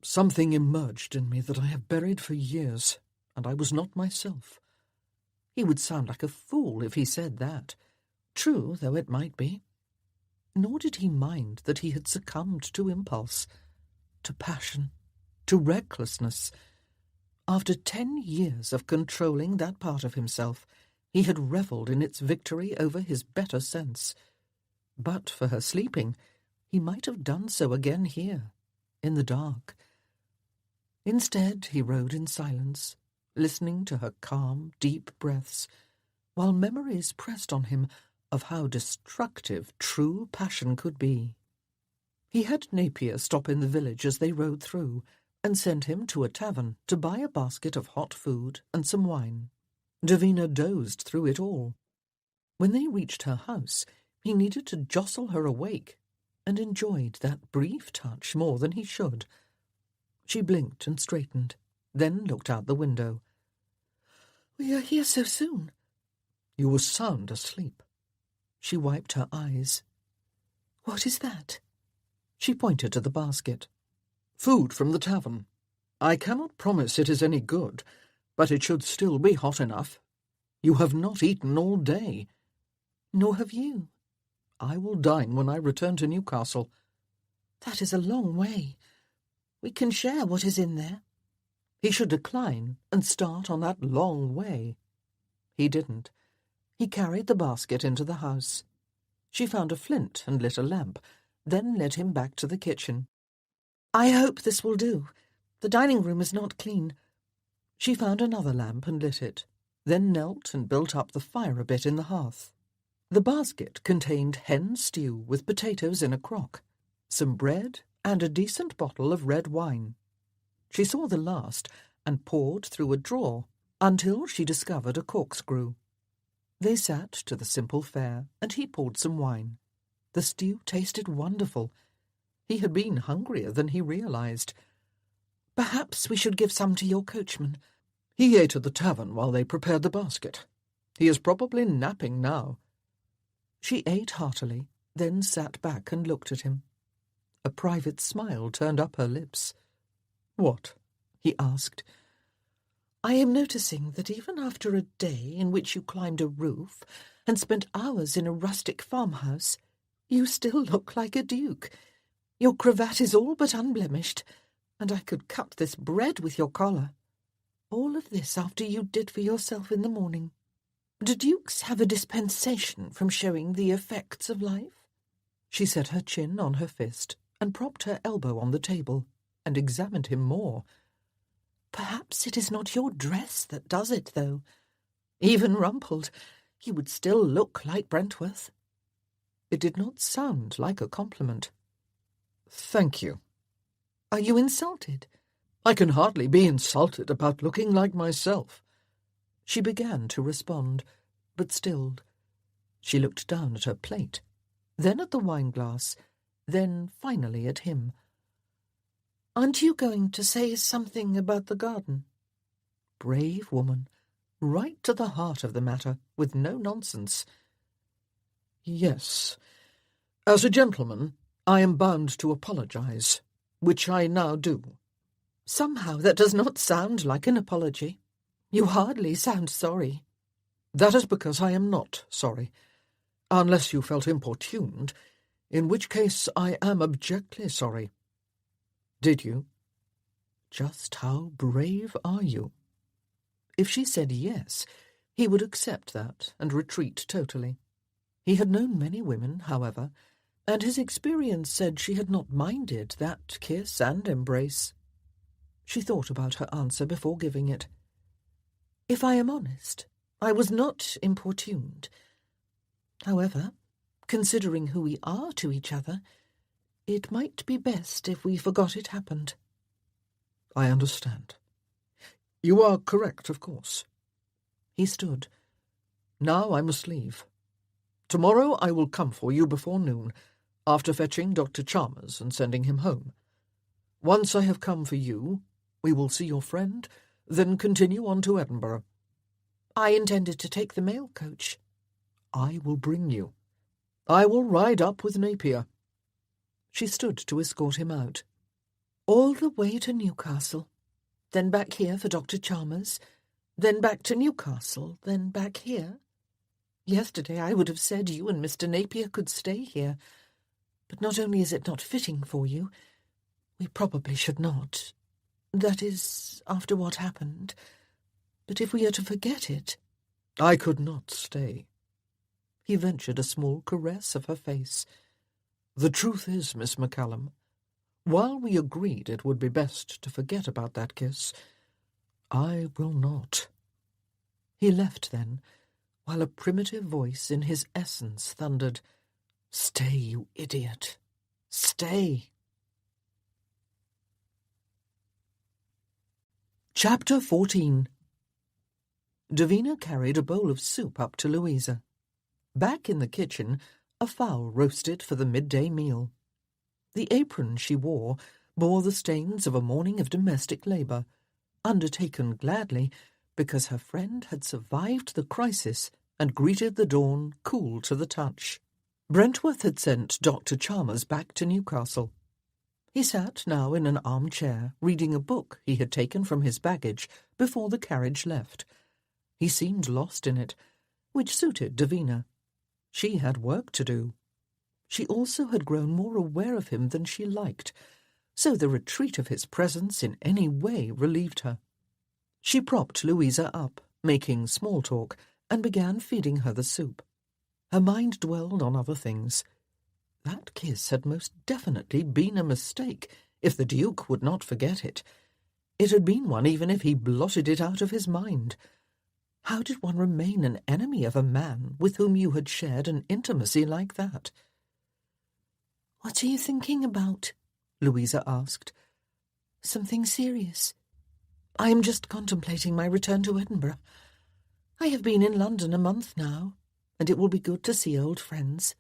Something emerged in me that I have buried for years, and I was not myself. He would sound like a fool if he said that, true though it might be. Nor did he mind that he had succumbed to impulse, to passion, to recklessness. After 10 years of controlling that part of himself, he had revelled in its victory over his better sense. But for her sleeping, he might have done so again here, in the dark. Instead, he rode in silence, listening to her calm, deep breaths, while memories pressed on him of how destructive true passion could be. He had Napier stop in the village as they rode through, and sent him to a tavern to buy a basket of hot food and some wine. Davina dozed through it all. When they reached her house, he needed to jostle her awake, and enjoyed that brief touch more than he should. She blinked and straightened, then looked out the window. "We are here so soon." "You were sound asleep." She wiped her eyes. "What is that?" She pointed to the basket. "Food from the tavern. I cannot promise it is any good, but it should still be hot enough. You have not eaten all day." "Nor have you." "I will dine when I return to Newcastle." "That is a long way. We can share what is in there." He should decline and start on that long way. He didn't. He carried the basket into the house. She found a flint and lit a lamp, then led him back to the kitchen. "I hope this will do. The dining room is not clean." She found another lamp and lit it, then knelt and built up the fire a bit in the hearth. The basket contained hen stew with potatoes in a crock, some bread, and a decent bottle of red wine. She saw the last and poured through a drawer until she discovered a corkscrew. They sat to the simple fare, and he poured some wine. The stew tasted wonderful. He had been hungrier than he realized. "Perhaps we should give some to your coachman." "He ate at the tavern while they prepared the basket. He is probably napping now." She ate heartily, then sat back and looked at him. A private smile turned up her lips. "What?" he asked. "I am noticing that even after a day in which you climbed a roof and spent hours in a rustic farmhouse, you still look like a duke. Your cravat is all but unblemished, and I could cut this bread with your collar. All of this after you did for yourself in the morning. Do dukes have a dispensation from showing the effects of life?" She set her chin on her fist and propped her elbow on the table, and examined him more. "Perhaps it is not your dress that does it, though. Even rumpled, you would still look like Brentworth." It did not sound like a compliment. Thank you. Are you insulted? I can hardly be insulted about looking like myself. She began to respond, but stilled. She looked down at her plate, then at the wine-glass, then finally at him. Aren't you going to say something about the garden? Brave woman, right to the heart of the matter, with no nonsense. Yes. As a gentleman, I am bound to apologize, which I now do. Somehow that does not sound like an apology. You hardly sound sorry. That is because I am not sorry, unless you felt importuned, in which case I am abjectly sorry. Did you? Just how brave are you? If she said yes, he would accept that and retreat totally. He had known many women, however, and his experience said she had not minded that kiss and embrace. She thought about her answer before giving it. If I am honest, I was not importuned. However, considering who we are to each other, it might be best if we forgot it happened. I understand. You are correct, of course. He stood. Now I must leave. Tomorrow I will come for you before noon, after fetching Dr. Chalmers and sending him home. Once I have come for you, we will see your friend, then continue on to Edinburgh. I intended to take the mail coach. I will bring you. I will ride up with Napier. She stood to escort him out. All the way to Newcastle, then back here for Dr. Chalmers, then back to Newcastle, then back here. Yesterday I would have said you and Mr. Napier could stay here, but not only is it not fitting for you, we probably should not. That is, after what happened. But if we are to forget it... I could not stay. He ventured a small caress of her face. The truth is, Miss McCallum, while we agreed it would be best to forget about that kiss, I will not. He left then, while a primitive voice in his essence thundered, "Stay, you idiot! Stay!" Chapter 14. Davina carried a bowl of soup up to Louisa. Back in the kitchen, a fowl roasted for the midday meal. The apron she wore bore the stains of a morning of domestic labour, undertaken gladly because her friend had survived the crisis and greeted the dawn cool to the touch. Brentworth had sent Dr. Chalmers back to Newcastle. He sat now in an armchair, reading a book he had taken from his baggage before the carriage left. He seemed lost in it, which suited Davina. She had work to do. She also had grown more aware of him than she liked, so the retreat of his presence in any way relieved her. She propped Louisa up, making small talk, and began feeding her the soup. Her mind dwelled on other things. That kiss had most definitely been a mistake, if the Duke would not forget it. It had been one even if he blotted it out of his mind. How did one remain an enemy of a man with whom you had shared an intimacy like that? "What are you thinking about?" Louisa asked. "Something serious?" "I am just contemplating my return to Edinburgh. I have been in London a month now, and it will be good to see old friends."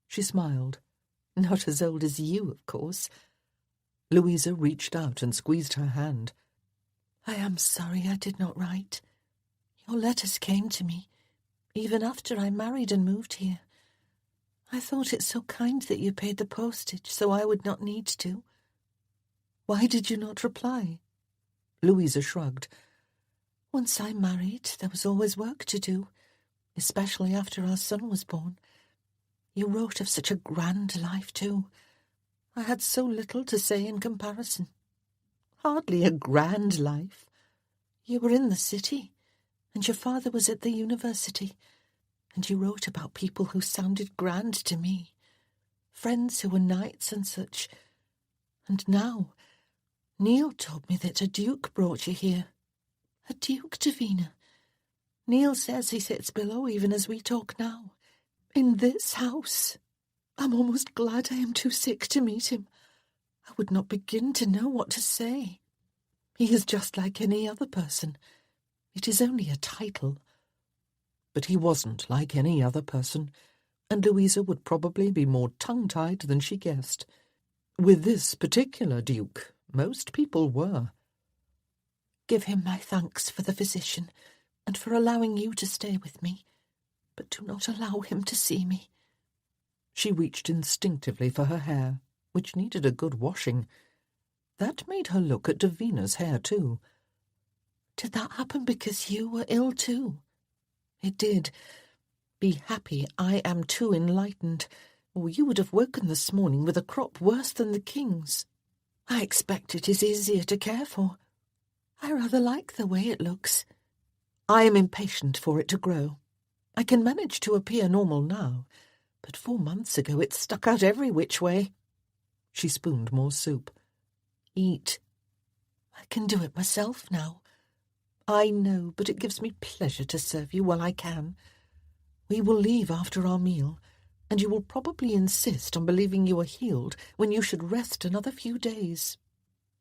She smiled. "Not as old as you, of course." Louisa reached out and squeezed her hand. "I am sorry I did not write. Your letters came to me, even after I married and moved here. I thought it so kind that you paid the postage so I would not need to." "Why did you not reply?" Louisa shrugged. "Once I married, there was always work to do, especially after our son was born. You wrote of such a grand life, too. I had so little to say in comparison." "Hardly a grand life. You were in the city, and your father was at the university, and you wrote about people who sounded grand to me, friends who were knights and such. And now, Neil told me that a duke brought you here." "A duke, Davina? Neil says he sits below even as we talk now, in this house. I'm almost glad I am too sick to meet him. I would not begin to know what to say. He is just like any other person. It is only a title. But he wasn't like any other person, and Louisa would probably be more tongue-tied than she guessed. With this particular duke, most people were. Give him my thanks for the physician, and for allowing you to stay with me, but do not allow him to see me. She reached instinctively for her hair, which needed a good washing. That made her look at Davina's hair too. Did that happen because you were ill too? It did. Be happy I am too enlightened, or you would have woken this morning with a crop worse than the king's. I expect it is easier to care for. I rather like the way it looks. I am impatient for it to grow. I can manage to appear normal now, but 4 months ago it stuck out every which way. She spooned more soup. Eat. I can do it myself now. I know, but it gives me pleasure to serve you while I can. We will leave after our meal, and you will probably insist on believing you are healed when you should rest another few days.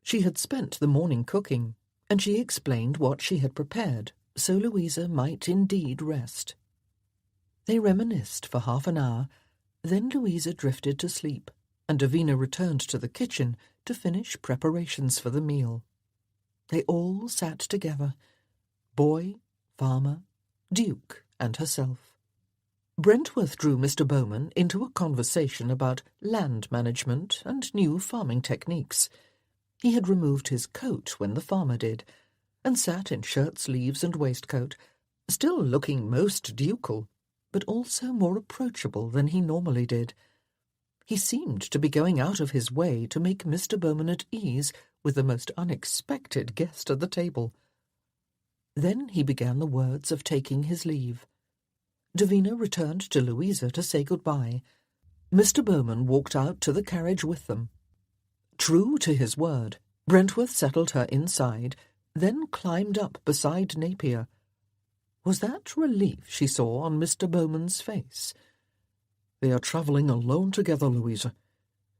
She had spent the morning cooking, and she explained what she had prepared, so Louisa might indeed rest. They reminisced for half an hour, then Louisa drifted to sleep, and Davina returned to the kitchen to finish preparations for the meal. They all sat together, boy, farmer, duke, and herself. Brentworth drew Mr. Bowman into a conversation about land management and new farming techniques. He had removed his coat when the farmer did, and sat in shirt sleeves and waistcoat, still looking most ducal, but also more approachable than he normally did. He seemed to be going out of his way to make Mr. Bowman at ease with the most unexpected guest at the table. Then he began the words of taking his leave. Davina returned to Louisa to say goodbye. Mr. Bowman walked out to the carriage with them. True to his word, Brentworth settled her inside, then climbed up beside Napier. Was that relief she saw on Mr. Bowman's face? They are travelling alone together, Louisa.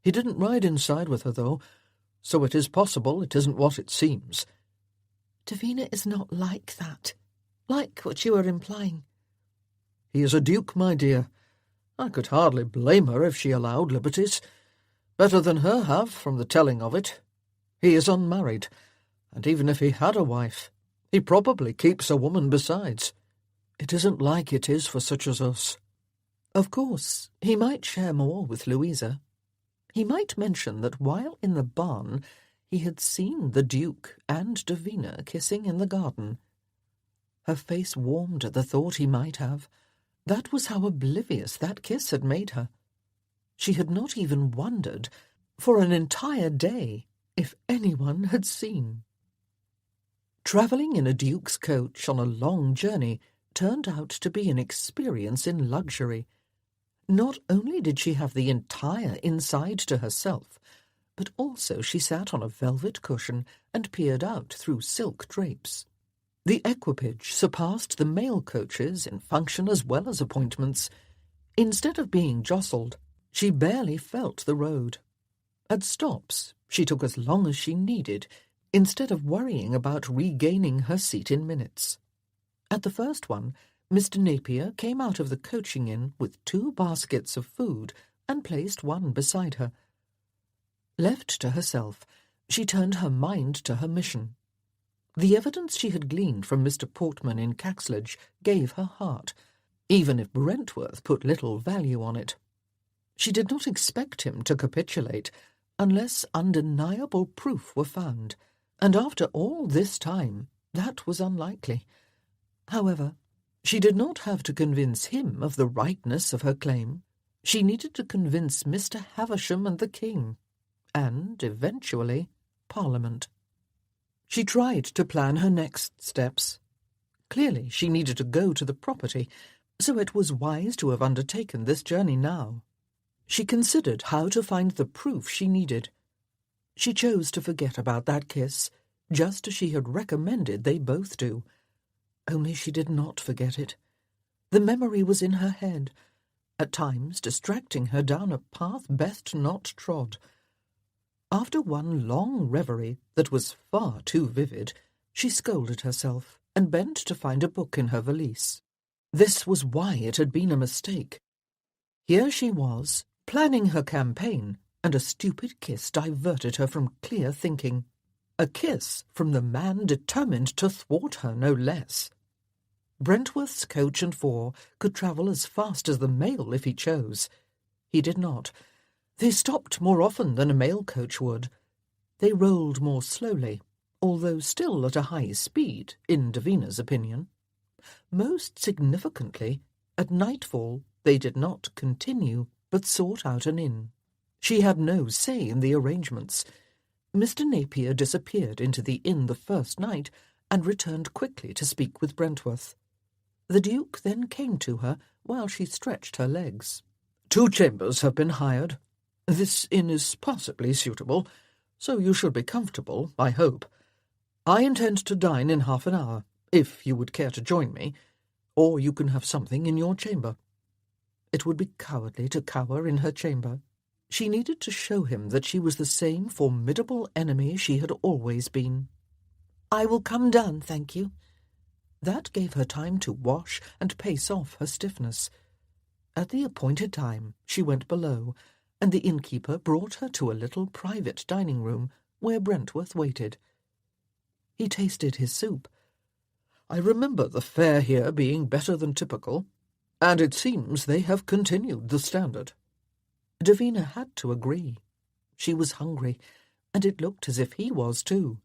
He didn't ride inside with her, though, so it is possible it isn't what it seems. Davina is not like that, like what you are implying. He is a duke, my dear. I could hardly blame her if she allowed liberties. Better than her have, from the telling of it. He is unmarried, and even if he had a wife, he probably keeps a woman besides. It isn't like it is for such as us. Of course, he might share more with Louisa. He might mention that while in the barn he had seen the Duke and Davina kissing in the garden. Her face warmed at the thought he might have. That was how oblivious that kiss had made her. She had not even wondered, for an entire day, if anyone had seen. Travelling in a duke's coach on a long journey turned out to be an experience in luxury. Not only did she have the entire inside to herself, but also she sat on a velvet cushion and peered out through silk drapes. The equipage surpassed the mail coaches in function as well as appointments. Instead of being jostled, she barely felt the road. At stops, she took as long as she needed, instead of worrying about regaining her seat in minutes. At the first one, Mr. Napier came out of the coaching inn with 2 baskets of food and placed one beside her. Left to herself, she turned her mind to her mission. The evidence she had gleaned from Mr. Portman in Caxlodge gave her heart, even if Brentworth put little value on it. She did not expect him to capitulate unless undeniable proof were found, and after all this time that was unlikely. However, she did not have to convince him of the rightness of her claim. She needed to convince Mr. Havisham and the King, and, eventually, Parliament. She tried to plan her next steps. Clearly she needed to go to the property, so it was wise to have undertaken this journey now. She considered how to find the proof she needed. She chose to forget about that kiss, just as she had recommended they both do. Only she did not forget it. The memory was in her head, at times distracting her down a path best not trod. After one long reverie that was far too vivid, she scolded herself and bent to find a book in her valise. This was why it had been a mistake. Here she was, planning her campaign, and a stupid kiss diverted her from clear thinking. A kiss from the man determined to thwart her, no less. Brentworth's coach and four could travel as fast as the mail if he chose. He did not. They stopped more often than a mail coach would. They rolled more slowly, although still at a high speed, in Davina's opinion. Most significantly, at nightfall they did not continue, but sought out an inn. She had no say in the arrangements. Mr. Napier disappeared into the inn the first night and returned quickly to speak with Brentworth. The Duke then came to her while she stretched her legs. 2 chambers have been hired. This inn is possibly suitable, so you should be comfortable, I hope. I intend to dine in half an hour, if you would care to join me, or you can have something in your chamber. It would be cowardly to cower in her chamber. She needed to show him that she was the same formidable enemy she had always been. I will come down, thank you. That gave her time to wash and pace off her stiffness. At the appointed time she went below, and the innkeeper brought her to a little private dining room where Brentworth waited. He tasted his soup. I remember the fare here being better than typical, and it seems they have continued the standard. Davina had to agree. She was hungry, and it looked as if he was too.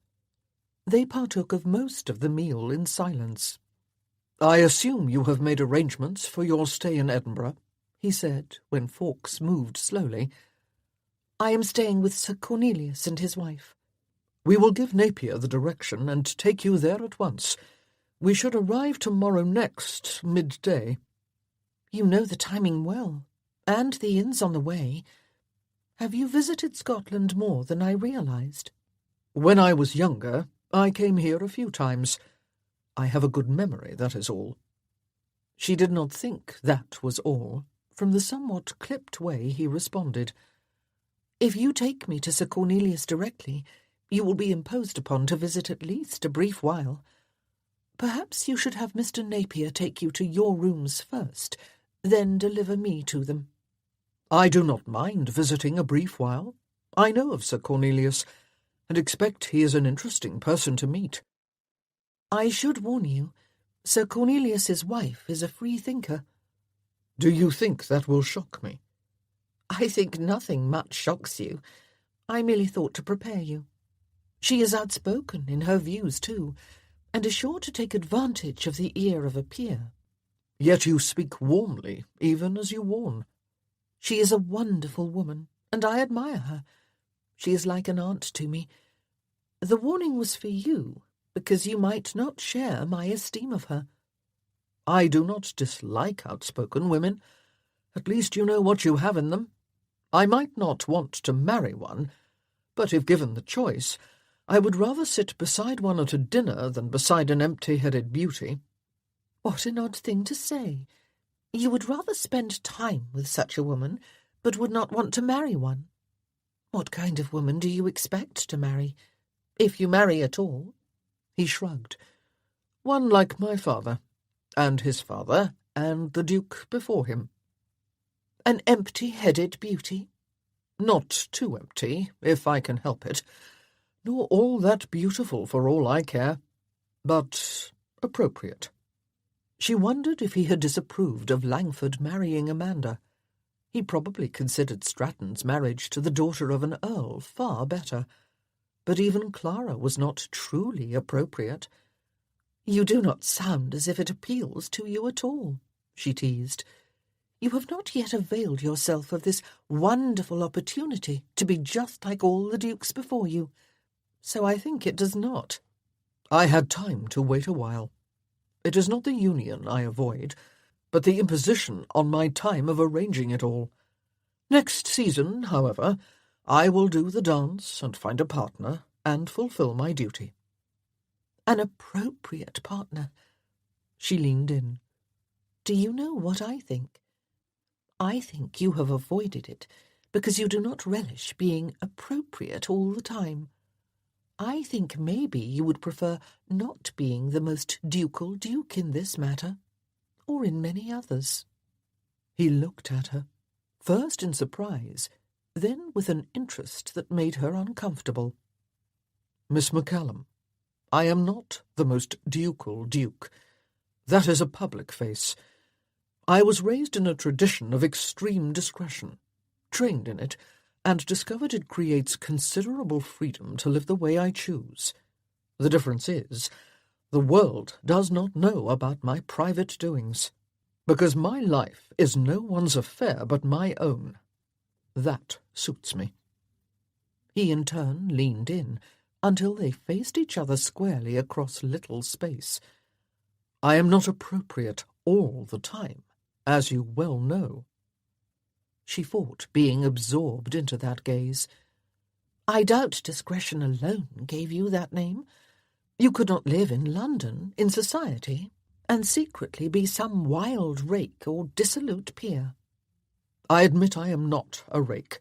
They partook of most of the meal in silence. I assume you have made arrangements for your stay in Edinburgh, he said, when Fawkes moved slowly. I am staying with Sir Cornelius and his wife. We will give Napier the direction and take you there at once. We should arrive tomorrow next, midday. You know the timing well, and the inn's on the way. Have you visited Scotland more than I realized? When I was younger, I came here a few times. I have a good memory, that is all. She did not think that was all, from the somewhat clipped way he responded. If you take me to Sir Cornelius directly, you will be imposed upon to visit at least a brief while. Perhaps you should have Mr. Napier take you to your rooms first, then deliver me to them. I do not mind visiting a brief while. I know of Sir Cornelius, and expect he is an interesting person to meet. I should warn you, Sir Cornelius's wife is a free thinker. Do you think that will shock me? I think nothing much shocks you. I merely thought to prepare you. She is outspoken in her views, too, and is sure to take advantage of the ear of a peer. Yet you speak warmly, even as you warn. She is a wonderful woman, and I admire her. She is like an aunt to me. The warning was for you, because you might not share my esteem of her. I do not dislike outspoken women. At least you know what you have in them. I might not want to marry one, but if given the choice, I would rather sit beside one at a dinner than beside an empty-headed beauty. What an odd thing to say. You would rather spend time with such a woman, but would not want to marry one. What kind of woman do you expect to marry, if you marry at all? He shrugged. One like my father, and his father, and the Duke before him. An empty-headed beauty? Not too empty, if I can help it, nor all that beautiful for all I care, but appropriate. She wondered if he had disapproved of Langford marrying Amanda. He probably considered Stratton's marriage to the daughter of an earl far better, but even Clara was not truly appropriate. You do not sound as if it appeals to you at all, she teased. You have not yet availed yourself of this wonderful opportunity to be just like all the dukes before you, so I think it does not. I had time to wait a while. It is not the union I avoid, but the imposition on my time of arranging it all. Next season, however, I will do the dance and find a partner and fulfill my duty. An appropriate partner. She leaned in. Do you know what I think? I think you have avoided it because you do not relish being appropriate all the time. I think maybe you would prefer not being the most ducal duke in this matter, or in many others." He looked at her, first in surprise, then with an interest that made her uncomfortable. "Miss McCallum, I am not the most ducal duke. That is a public face. I was raised in a tradition of extreme discretion, trained in it, and discovered it creates considerable freedom to live the way I choose. The difference is, the world does not know about my private doings, because my life is no one's affair but my own. That suits me." He in turn leaned in, until they faced each other squarely across little space. "I am not appropriate all the time, as you well know." She fought being absorbed into that gaze. "I doubt discretion alone gave you that name. You could not live in London, in society, and secretly be some wild rake or dissolute peer." "I admit I am not a rake.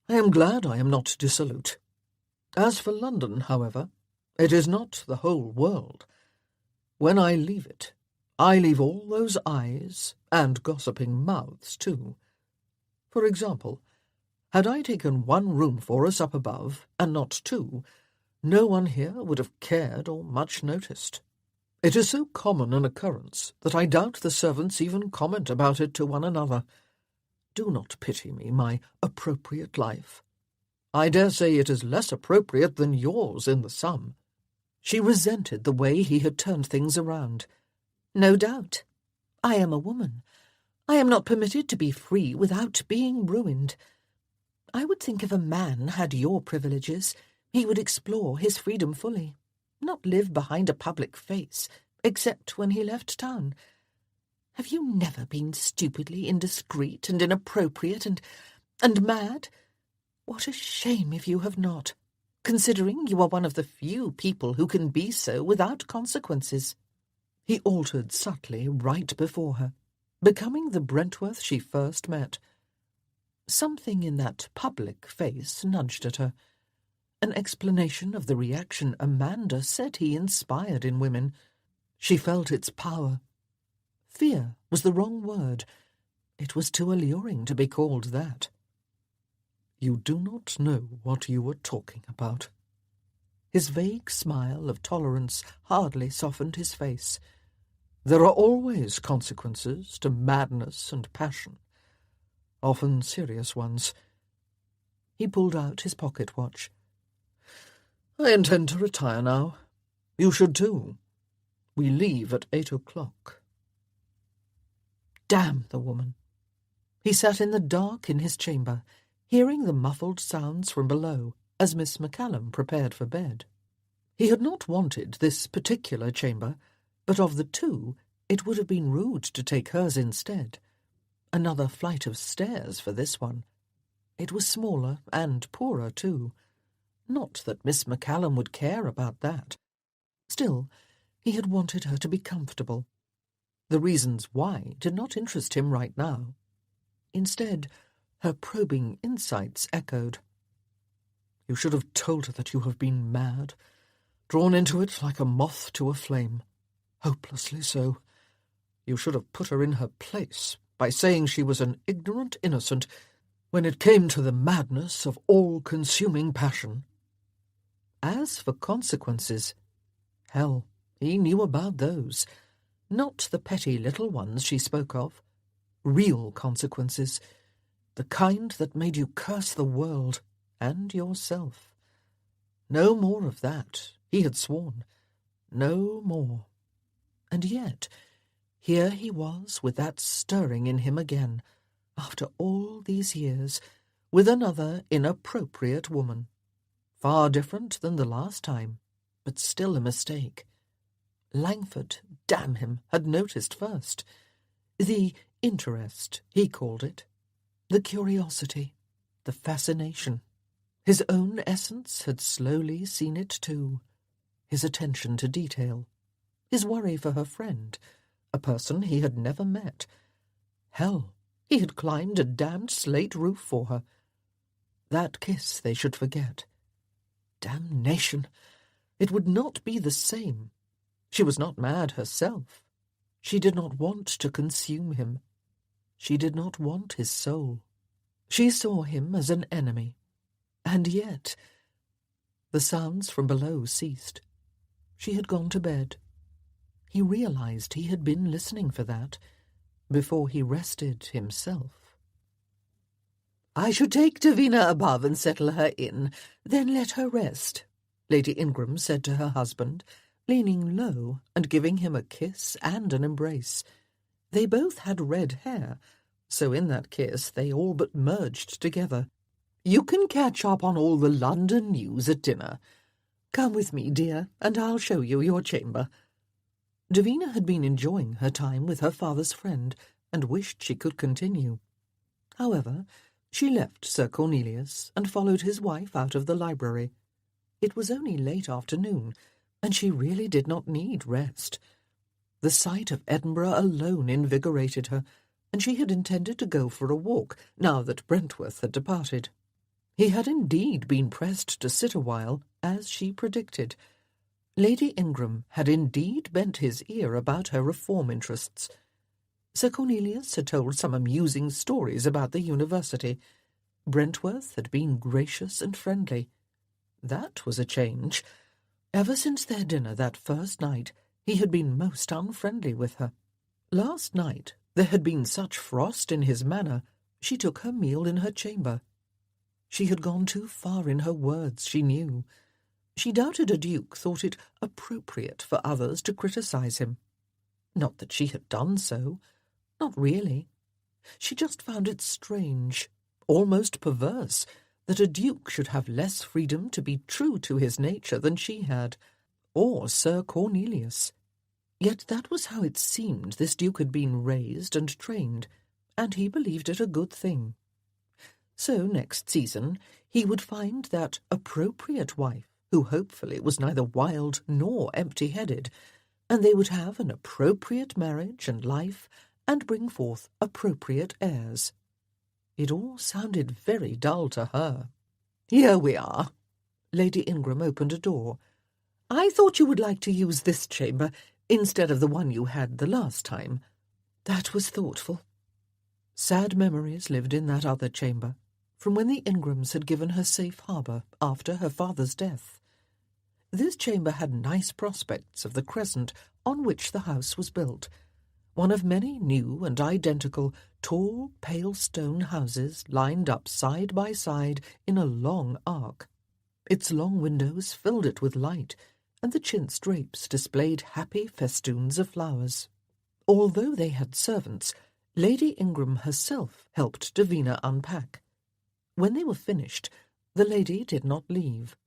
I am glad I am not dissolute. As for London, however, it is not the whole world. When I leave it, I leave all those eyes, and gossiping mouths too. For example, had I taken one room for us up above, and not two, no one here would have cared or much noticed. It is so common an occurrence that I doubt the servants even comment about it to one another. Do not pity me, my appropriate life. I dare say it is less appropriate than yours in the sum." She resented the way he had turned things around. "No doubt. I am a woman. I am not permitted to be free without being ruined. I would think if a man had your privileges, he would explore his freedom fully, not live behind a public face, except when he left town. Have you never been stupidly indiscreet and inappropriate and mad? What a shame if you have not, considering you are one of the few people who can be so without consequences." He altered subtly right before her, becoming the Brentworth she first met. Something in that public face nudged at her. An explanation of the reaction Amanda said he inspired in women. She felt its power. Fear was the wrong word. It was too alluring to be called that. "You do not know what you are talking about." His vague smile of tolerance hardly softened his face. "There are always consequences to madness and passion, often serious ones." He pulled out his pocket watch. "I intend to retire now. You should too. We leave at 8 o'clock. Damn the woman. He sat in the dark in his chamber, hearing the muffled sounds from below as Miss McCallum prepared for bed. He had not wanted this particular chamber, but of the two it would have been rude to take hers instead. Another flight of stairs for this one. It was smaller and poorer too. Not that Miss McCallum would care about that. Still, he had wanted her to be comfortable. The reasons why did not interest him right now. Instead, her probing insights echoed. "You should have told her that you have been mad, drawn into it like a moth to a flame. Hopelessly so. You should have put her in her place by saying she was an ignorant innocent when it came to the madness of all-consuming passion. As for consequences, hell, he knew about those. Not the petty little ones she spoke of. Real consequences. The kind that made you curse the world and yourself. No more of that, he had sworn. No more. And yet, here he was with that stirring in him again, after all these years, with another inappropriate woman. Far different than the last time, but still a mistake. Langford, damn him, had noticed first. The interest, he called it. The curiosity, the fascination. His own essence had slowly seen it too. His attention to detail. His worry for her friend, a person he had never met. Hell, he had climbed a damned slate roof for her, That kiss they should forget. Damnation! It would not be the same. She was not mad herself. She did not want to consume him. She did not want his soul. She saw him as an enemy. And yet... The sounds from below ceased. She had gone to bed. He realized he had been listening for that before he rested himself. "I should take Davina above and settle her in, then let her rest," Lady Ingram said to her husband, leaning low and giving him a kiss and an embrace. They both had red hair, so in that kiss they all but merged together. "You can catch up on all the London news at dinner. Come with me, dear, and I'll show you your chamber." Davina had been enjoying her time with her father's friend and wished she could continue. However, she left Sir Cornelius and followed his wife out of the library. It was only late afternoon, and she really did not need rest. The sight of Edinburgh alone invigorated her, and she had intended to go for a walk now that Brentworth had departed. He had indeed been pressed to sit a while, as she predicted. Lady Ingram had indeed bent his ear about her reform interests. Sir Cornelius had told some amusing stories about the university. Brentworth had been gracious and friendly. That was a change. Ever since their dinner that first night, he had been most unfriendly with her. Last night there had been such frost in his manner, she took her meal in her chamber. She had gone too far in her words, she knew. She doubted a duke thought it appropriate for others to criticize him. Not that she had done so. Not really. She just found it strange, almost perverse, that a duke should have less freedom to be true to his nature than she had, or Sir Cornelius. Yet that was how it seemed this duke had been raised and trained, and he believed it a good thing. So next season he would find that appropriate wife, who hopefully was neither wild nor empty-headed, and they would have an appropriate marriage and life, and bring forth appropriate heirs. It all sounded very dull to her. "Here we are." Lady Ingram opened a door. "I thought you would like to use this chamber instead of the one you had the last time." That was thoughtful. Sad memories lived in that other chamber, from when the Ingrams had given her safe harbour after her father's death. This chamber had nice prospects of the crescent on which the house was built, one of many new and identical tall, pale stone houses lined up side by side in a long arc. Its long windows filled it with light, and the chintz drapes displayed happy festoons of flowers. Although they had servants, Lady Ingram herself helped Davina unpack. When they were finished, the lady did not leave.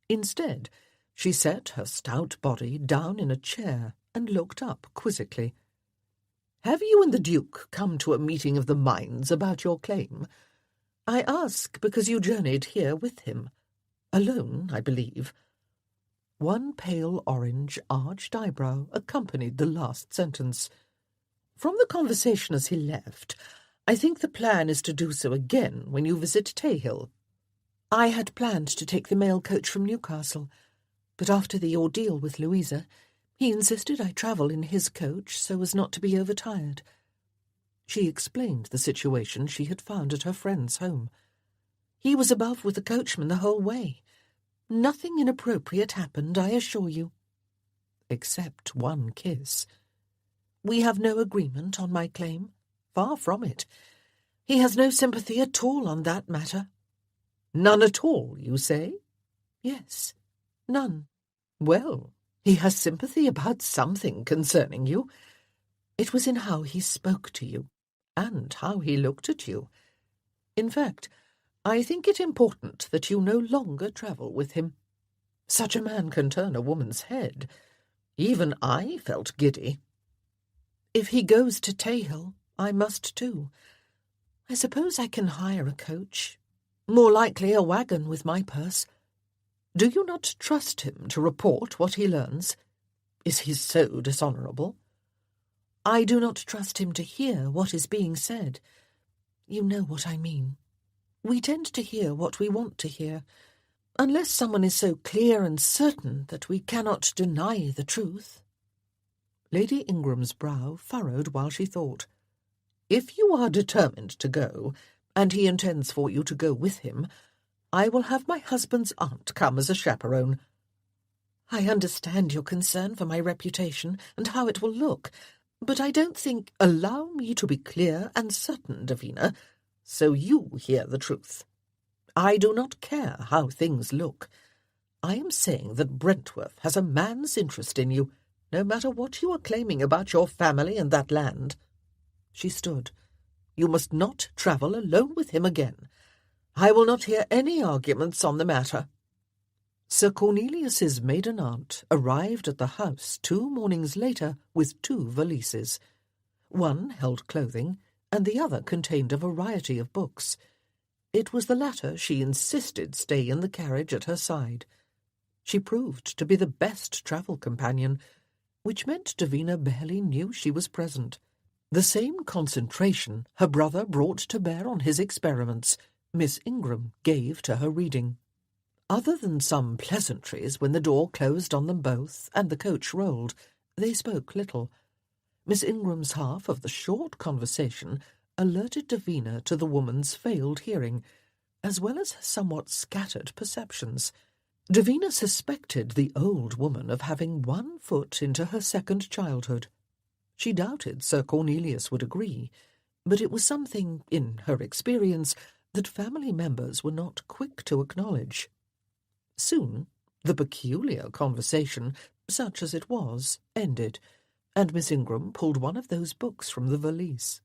Instead, she set her stout body down in a chair and looked up quizzically. "Have you and the Duke come to a meeting of the minds about your claim? I ask because you journeyed here with him. Alone, I believe." One pale orange arched eyebrow accompanied the last sentence. "From the conversation as he left, I think the plan is to do so again when you visit Tayhill. I had planned to take the mail coach from Newcastle, but after the ordeal with Louisa, he insisted I travel in his coach so as not to be overtired." She explained the situation she had found at her friend's home. "He was above with the coachman the whole way. Nothing inappropriate happened, I assure you." Except one kiss. "We have no agreement on my claim. Far from it. He has no sympathy at all on that matter." "None at all, you say?" "Yes, none." "Well, he has sympathy about something concerning you. It was in how he spoke to you, and how he looked at you. In fact, I think it important that you no longer travel with him. Such a man can turn a woman's head. Even I felt giddy." "If he goes to Tayhill, I must too. I suppose I can hire a coach. More likely a wagon with my purse. Do you not trust him to report what he learns? Is he so dishonourable?" "I do not trust him to hear what is being said. You know what I mean." We tend to hear what we want to hear, unless someone is so clear and certain that we cannot deny the truth." Lady Ingram's brow furrowed while she thought. "If you are determined to go, and he intends for you to go with him, I will have my husband's aunt come as a chaperone." "I understand your concern for my reputation and how it will look, but I don't think—" "Allow me to be clear and certain, Devina, so you hear the truth. I do not care how things look. I am saying that Brentworth has a man's interest in you, no matter what you are claiming about your family and that land." She stood. "You must not travel alone with him again. I will not hear any arguments on the matter." Sir Cornelius's maiden aunt arrived at the house 2 mornings later with 2 valises. One held clothing, and the other contained a variety of books. It was the latter she insisted stay in the carriage at her side. She proved to be the best travel companion, which meant Devina barely knew she was present. The same concentration her brother brought to bear on his experiments, Miss Ingram gave to her reading. Other than some pleasantries when the door closed on them both and the coach rolled, they spoke little. Miss Ingram's half of the short conversation alerted Devina to the woman's failed hearing, as well as her somewhat scattered perceptions. Devina suspected the old woman of having 1 foot into her second childhood. She doubted Sir Cornelius would agree, but it was something, in her experience, that family members were not quick to acknowledge. Soon the peculiar conversation, such as it was, ended, and Miss Ingram pulled one of those books from the valise.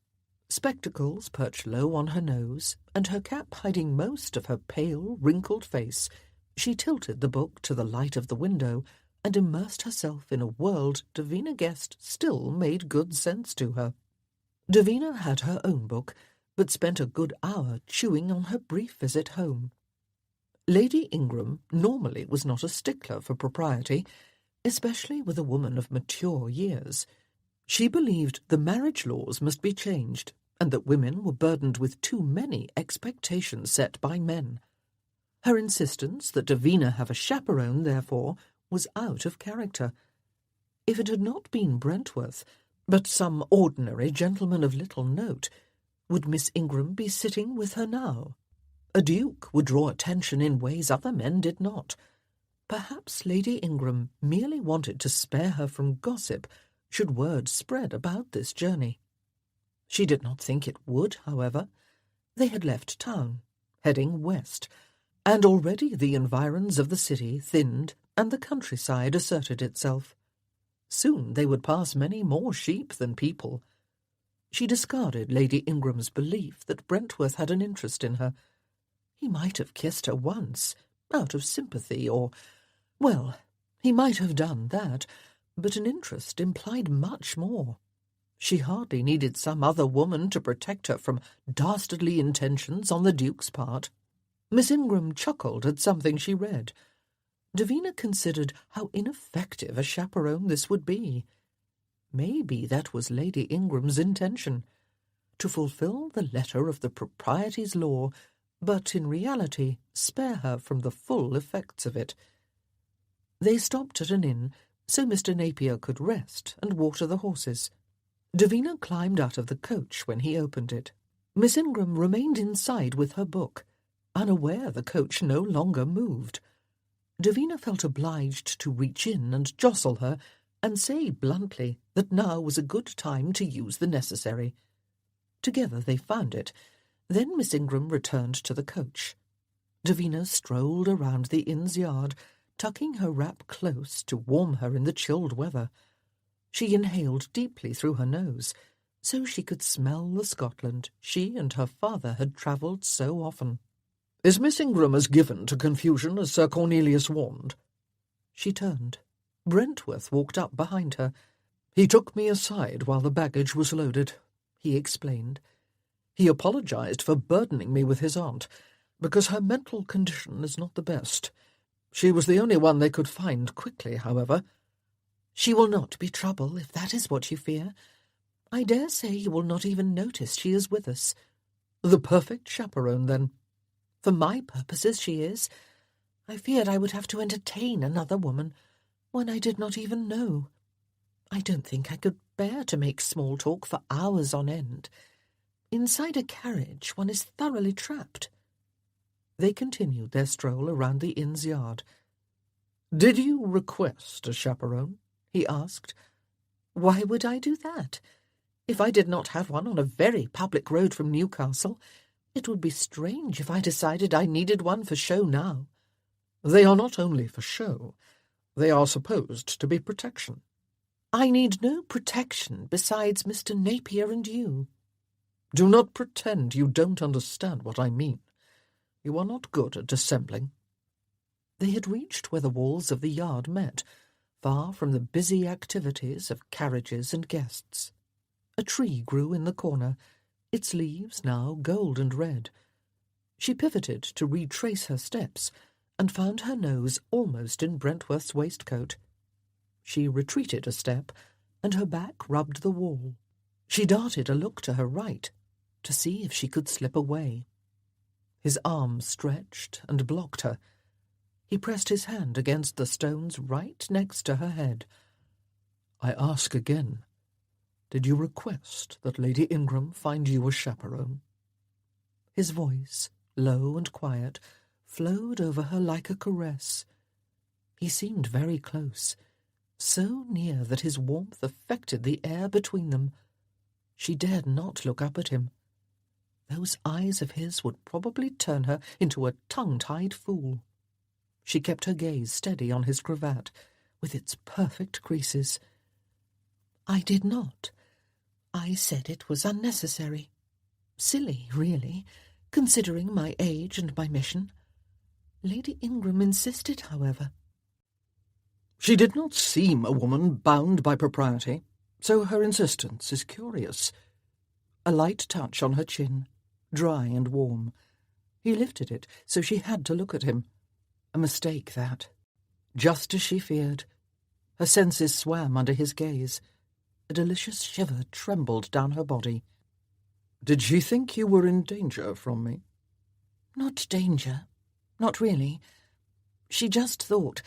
Spectacles perched low on her nose, and her cap hiding most of her pale, wrinkled face, she tilted the book to the light of the window and immersed herself in a world Devina guessed still made good sense to her. Devina had her own book, but spent a good hour chewing on her brief visit home. Lady Ingram normally was not a stickler for propriety, especially with a woman of mature years. She believed the marriage laws must be changed, and that women were burdened with too many expectations set by men. Her insistence that Devina have a chaperone, therefore, was out of character. If it had not been Brentworth, but some ordinary gentleman of little note, would Miss Ingram be sitting with her now? A duke would draw attention in ways other men did not. Perhaps Lady Ingram merely wanted to spare her from gossip should word spread about this journey. She did not think it would, however. They had left town, heading west, and already the environs of the city thinned and the countryside asserted itself. Soon they would pass many more sheep than people. She discarded Lady Ingram's belief that Brentworth had an interest in her. He might have kissed her once, out of sympathy, or— well, he might have done that, but an interest implied much more. She hardly needed some other woman to protect her from dastardly intentions on the Duke's part. Miss Ingram chuckled at something she read. Devina considered how ineffective a chaperone this would be. Maybe that was Lady Ingram's intention, to fulfil the letter of the proprieties law, but in reality spare her from the full effects of it. They stopped at an inn, so Mr. Napier could rest and water the horses. Devina climbed out of the coach when he opened it. Miss Ingram remained inside with her book, unaware the coach no longer moved. Devina felt obliged to reach in and jostle her, and say bluntly that now was a good time to use the necessary. Together they found it. Then Miss Ingram returned to the coach. Devina strolled around the inn's yard, tucking her wrap close to warm her in the chilled weather. She inhaled deeply through her nose, so she could smell the Scotland she and her father had travelled so often. "Is Miss Ingram as given to confusion as Sir Cornelius warned?" She turned. Brentworth walked up behind her. "He took me aside while the baggage was loaded," he explained. "He apologized for burdening me with his aunt, because her mental condition is not the best. She was the only one they could find quickly, however." "She will not be trouble, if that is what you fear. I dare say you will not even notice she is with us." "The perfect chaperone, then. For my purposes she is. I feared I would have to entertain another woman, one I did not even know. I don't think I could bear to make small talk for hours on end. Inside a carriage one is thoroughly trapped. They continued their stroll around the inn's yard. "Did you request a chaperone?" he asked. Why would I do that? If I did not have one on a very public road from Newcastle, it would be strange if I decided I needed one for show now. "They are not only for show. They are supposed to be protection." "I need no protection besides Mr. Napier and you." "Do not pretend you don't understand what I mean. You are not good at dissembling." They had reached where the walls of the yard met, far from the busy activities of carriages and guests. A tree grew in the corner, its leaves now gold and red. She pivoted to retrace her steps, and found her nose almost in Brentworth's waistcoat. She retreated a step, and her back rubbed the wall. She darted a look to her right, to see if she could slip away. His arm stretched and blocked her. He pressed his hand against the stones right next to her head. "I ask again, did you request that Lady Ingram find you a chaperone?" His voice, low and quiet, flowed over her like a caress. He seemed very close, so near that his warmth affected the air between them. She dared not look up at him. Those eyes of his would probably turn her into a tongue-tied fool. She kept her gaze steady on his cravat, with its perfect creases. "I did not. I said it was unnecessary. Silly, really, considering my age and my mission. Lady Ingram insisted, however." "She did not seem a woman bound by propriety, so her insistence is curious." A light touch on her chin, dry and warm. He lifted it, so she had to look at him. A mistake, that. Just as she feared. Her senses swam under his gaze. A delicious shiver trembled down her body. "Did she think you were in danger from me?" "Not danger. Not really. She just thought.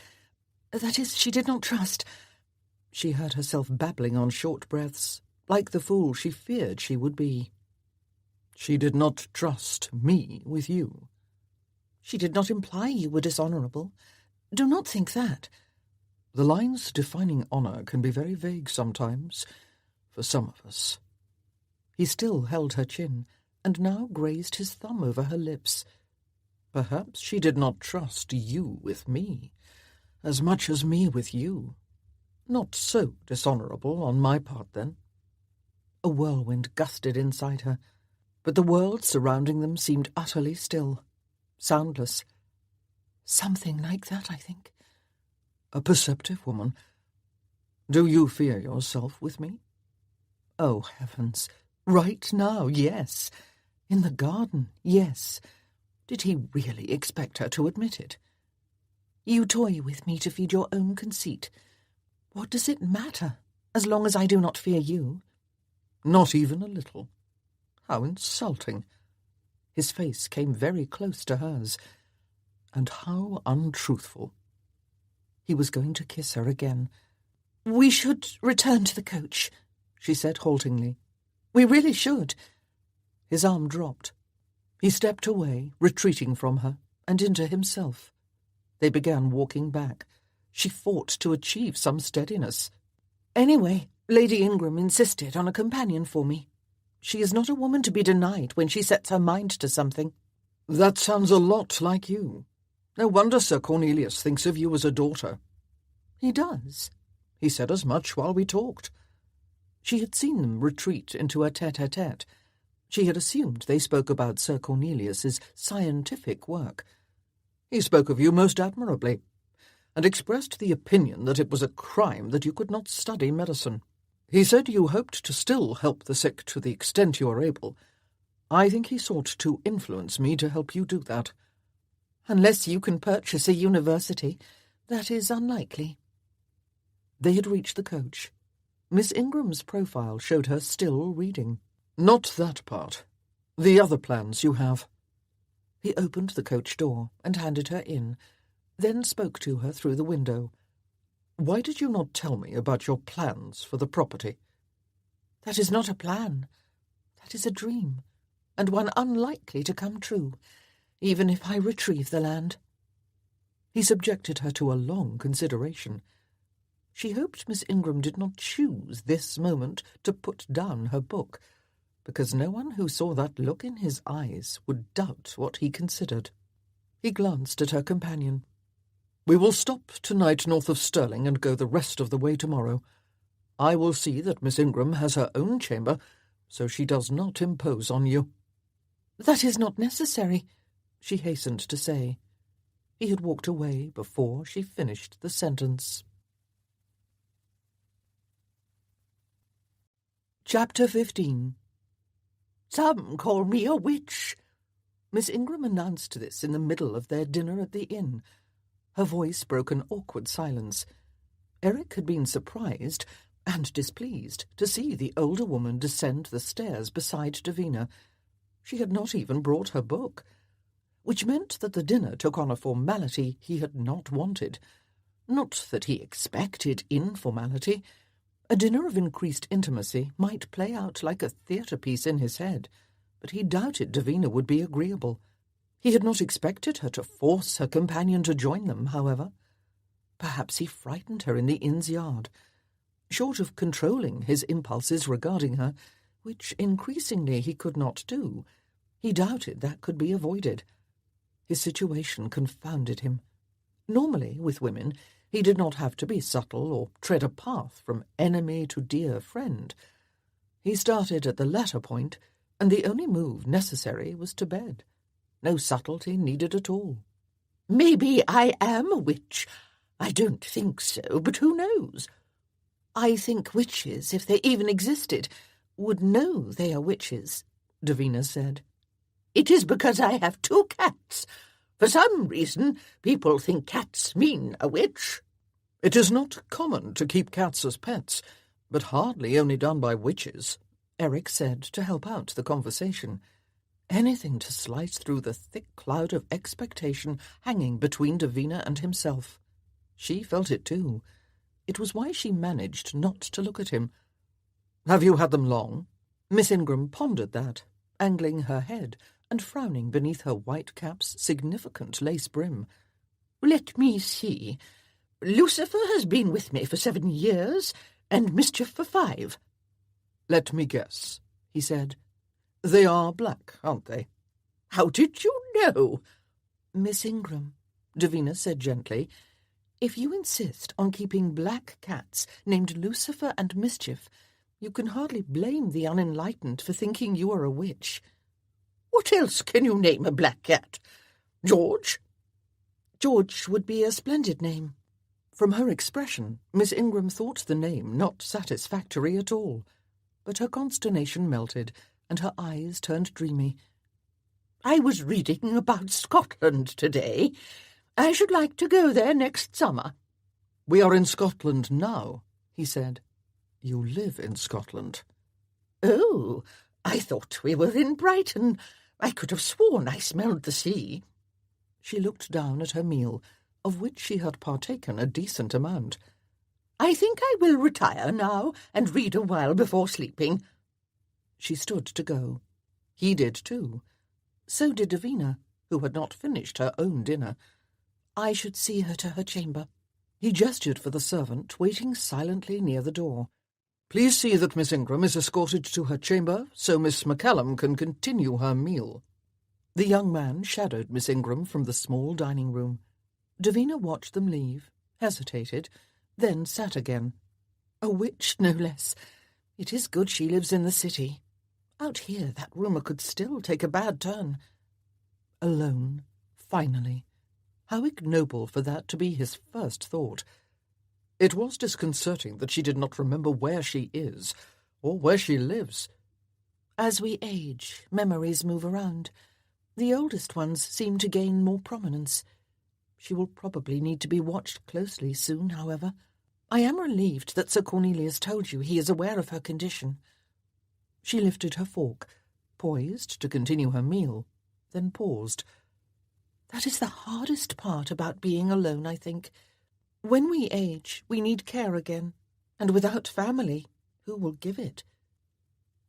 That is, she did not trust." She heard herself babbling on short breaths, like the fool she feared she would be. "She did not trust me with you." "She did not imply you were dishonourable. Do not think that." "The lines defining honour can be very vague sometimes, for some of us." He still held her chin, and now grazed his thumb over her lips. "Perhaps she did not trust you with me, as much as me with you. Not so dishonourable on my part, then." A whirlwind gusted inside her, but the world surrounding them seemed utterly still, soundless. "Something like that, I think." "A perceptive woman. Do you fear yourself with me?" "Oh, heavens! Right now, yes. In the garden, yes." Did he really expect her to admit it? "You toy with me to feed your own conceit. What does it matter, as long as I do not fear you?" "Not even a little. How insulting." His face came very close to hers. "And how untruthful." He was going to kiss her again. "We should return to the coach," she said haltingly. "We really should." His arm dropped. He stepped away, retreating from her, and into himself. They began walking back. She fought to achieve some steadiness. "Anyway, Lady Ingram insisted on a companion for me. She is not a woman to be denied when she sets her mind to something." "That sounds a lot like you. No wonder Sir Cornelius thinks of you as a daughter." "He does." "He said as much while we talked." She had seen them retreat into a tête-à-tête. She had assumed they spoke about Sir Cornelius's scientific work. "He spoke of you most admirably, and expressed the opinion that it was a crime that you could not study medicine. He said you hoped to still help the sick to the extent you are able. I think he sought to influence me to help you do that." "Unless you can purchase a university, that is unlikely." They had reached the coach. Miss Ingram's profile showed her still reading. "Not that part. The other plans you have." He opened the coach door and handed her in, then spoke to her through the window. "Why did you not tell me about your plans for the property?" "That is not a plan. That is a dream, and one unlikely to come true, even if I retrieve the land." He subjected her to a long consideration. She hoped Miss Ingram did not choose this moment to put down her book, because no one who saw that look in his eyes would doubt what he considered. He glanced at her companion. "We will stop tonight north of Stirling and go the rest of the way tomorrow. I will see that Miss Ingram has her own chamber, so she does not impose on you." "That is not necessary," she hastened to say. He had walked away before she finished the sentence. Chapter 15. "Some call me a witch." Miss Ingram announced this in the middle of their dinner at the inn. Her voice broke an awkward silence. Eric had been surprised and displeased to see the older woman descend the stairs beside Davina. She had not even brought her book, which meant that the dinner took on a formality he had not wanted. Not that he expected informality. A dinner of increased intimacy might play out like a theatre piece in his head, but he doubted Davina would be agreeable. He had not expected her to force her companion to join them, however. Perhaps he frightened her in the inn's yard. Short of controlling his impulses regarding her, which increasingly he could not do, he doubted that could be avoided. His situation confounded him. Normally, with women, he did not have to be subtle or tread a path from enemy to dear friend. He started at the latter point, and the only move necessary was to bed. No subtlety needed at all. "Maybe I am a witch. I don't think so, but who knows? I think witches, if they even existed, would know they are witches," Davina said. "It is because I have 2 cats. For some reason, people think cats mean a witch." "It is not common to keep cats as pets, but hardly only done by witches," Eric said to help out the conversation. Anything to slice through the thick cloud of expectation hanging between Davina and himself. She felt it too. It was why she managed not to look at him. "Have you had them long?" Miss Ingram pondered that, angling her head and frowning beneath her white cap's significant lace brim. "Let me see. Lucifer has been with me for 7 years, and Mischief for 5. "Let me guess," he said. "They are black, aren't they?" "How did you know?" "Miss Ingram," Davina said gently, "if you insist on keeping black cats named Lucifer and Mischief, you can hardly blame the unenlightened for thinking you are a witch." "What else can you name a black cat? George?" "George would be a splendid name." From her expression, Miss Ingram thought the name not satisfactory at all, but her consternation melted, and her eyes turned dreamy. "I was reading about Scotland today. I should like to go there next summer." "We are in Scotland now," he said. "You live in Scotland." "Oh, I thought we were in Brighton. I could have sworn I smelled the sea." She looked down at her meal, of which she had partaken a decent amount. "I think I will retire now and read a while before sleeping." She stood to go. He did too. So did Davina, who had not finished her own dinner. "I should see her to her chamber." He gestured for the servant, waiting silently near the door. "Please see that Miss Ingram is escorted to her chamber, so Miss McCallum can continue her meal." The young man shadowed Miss Ingram from the small dining room. Davina watched them leave, hesitated, then sat again. A witch, no less. It is good she lives in the city. Out here, that rumour could still take a bad turn. Alone, finally. How ignoble for that to be his first thought. It was disconcerting that she did not remember where she is, or where she lives. As we age, memories move around. The oldest ones seem to gain more prominence. She will probably need to be watched closely soon, however. I am relieved that Sir Cornelius told you he is aware of her condition." She lifted her fork, poised to continue her meal, then paused. That is the hardest part about being alone, I think. When we age, we need care again, and without family, who will give it?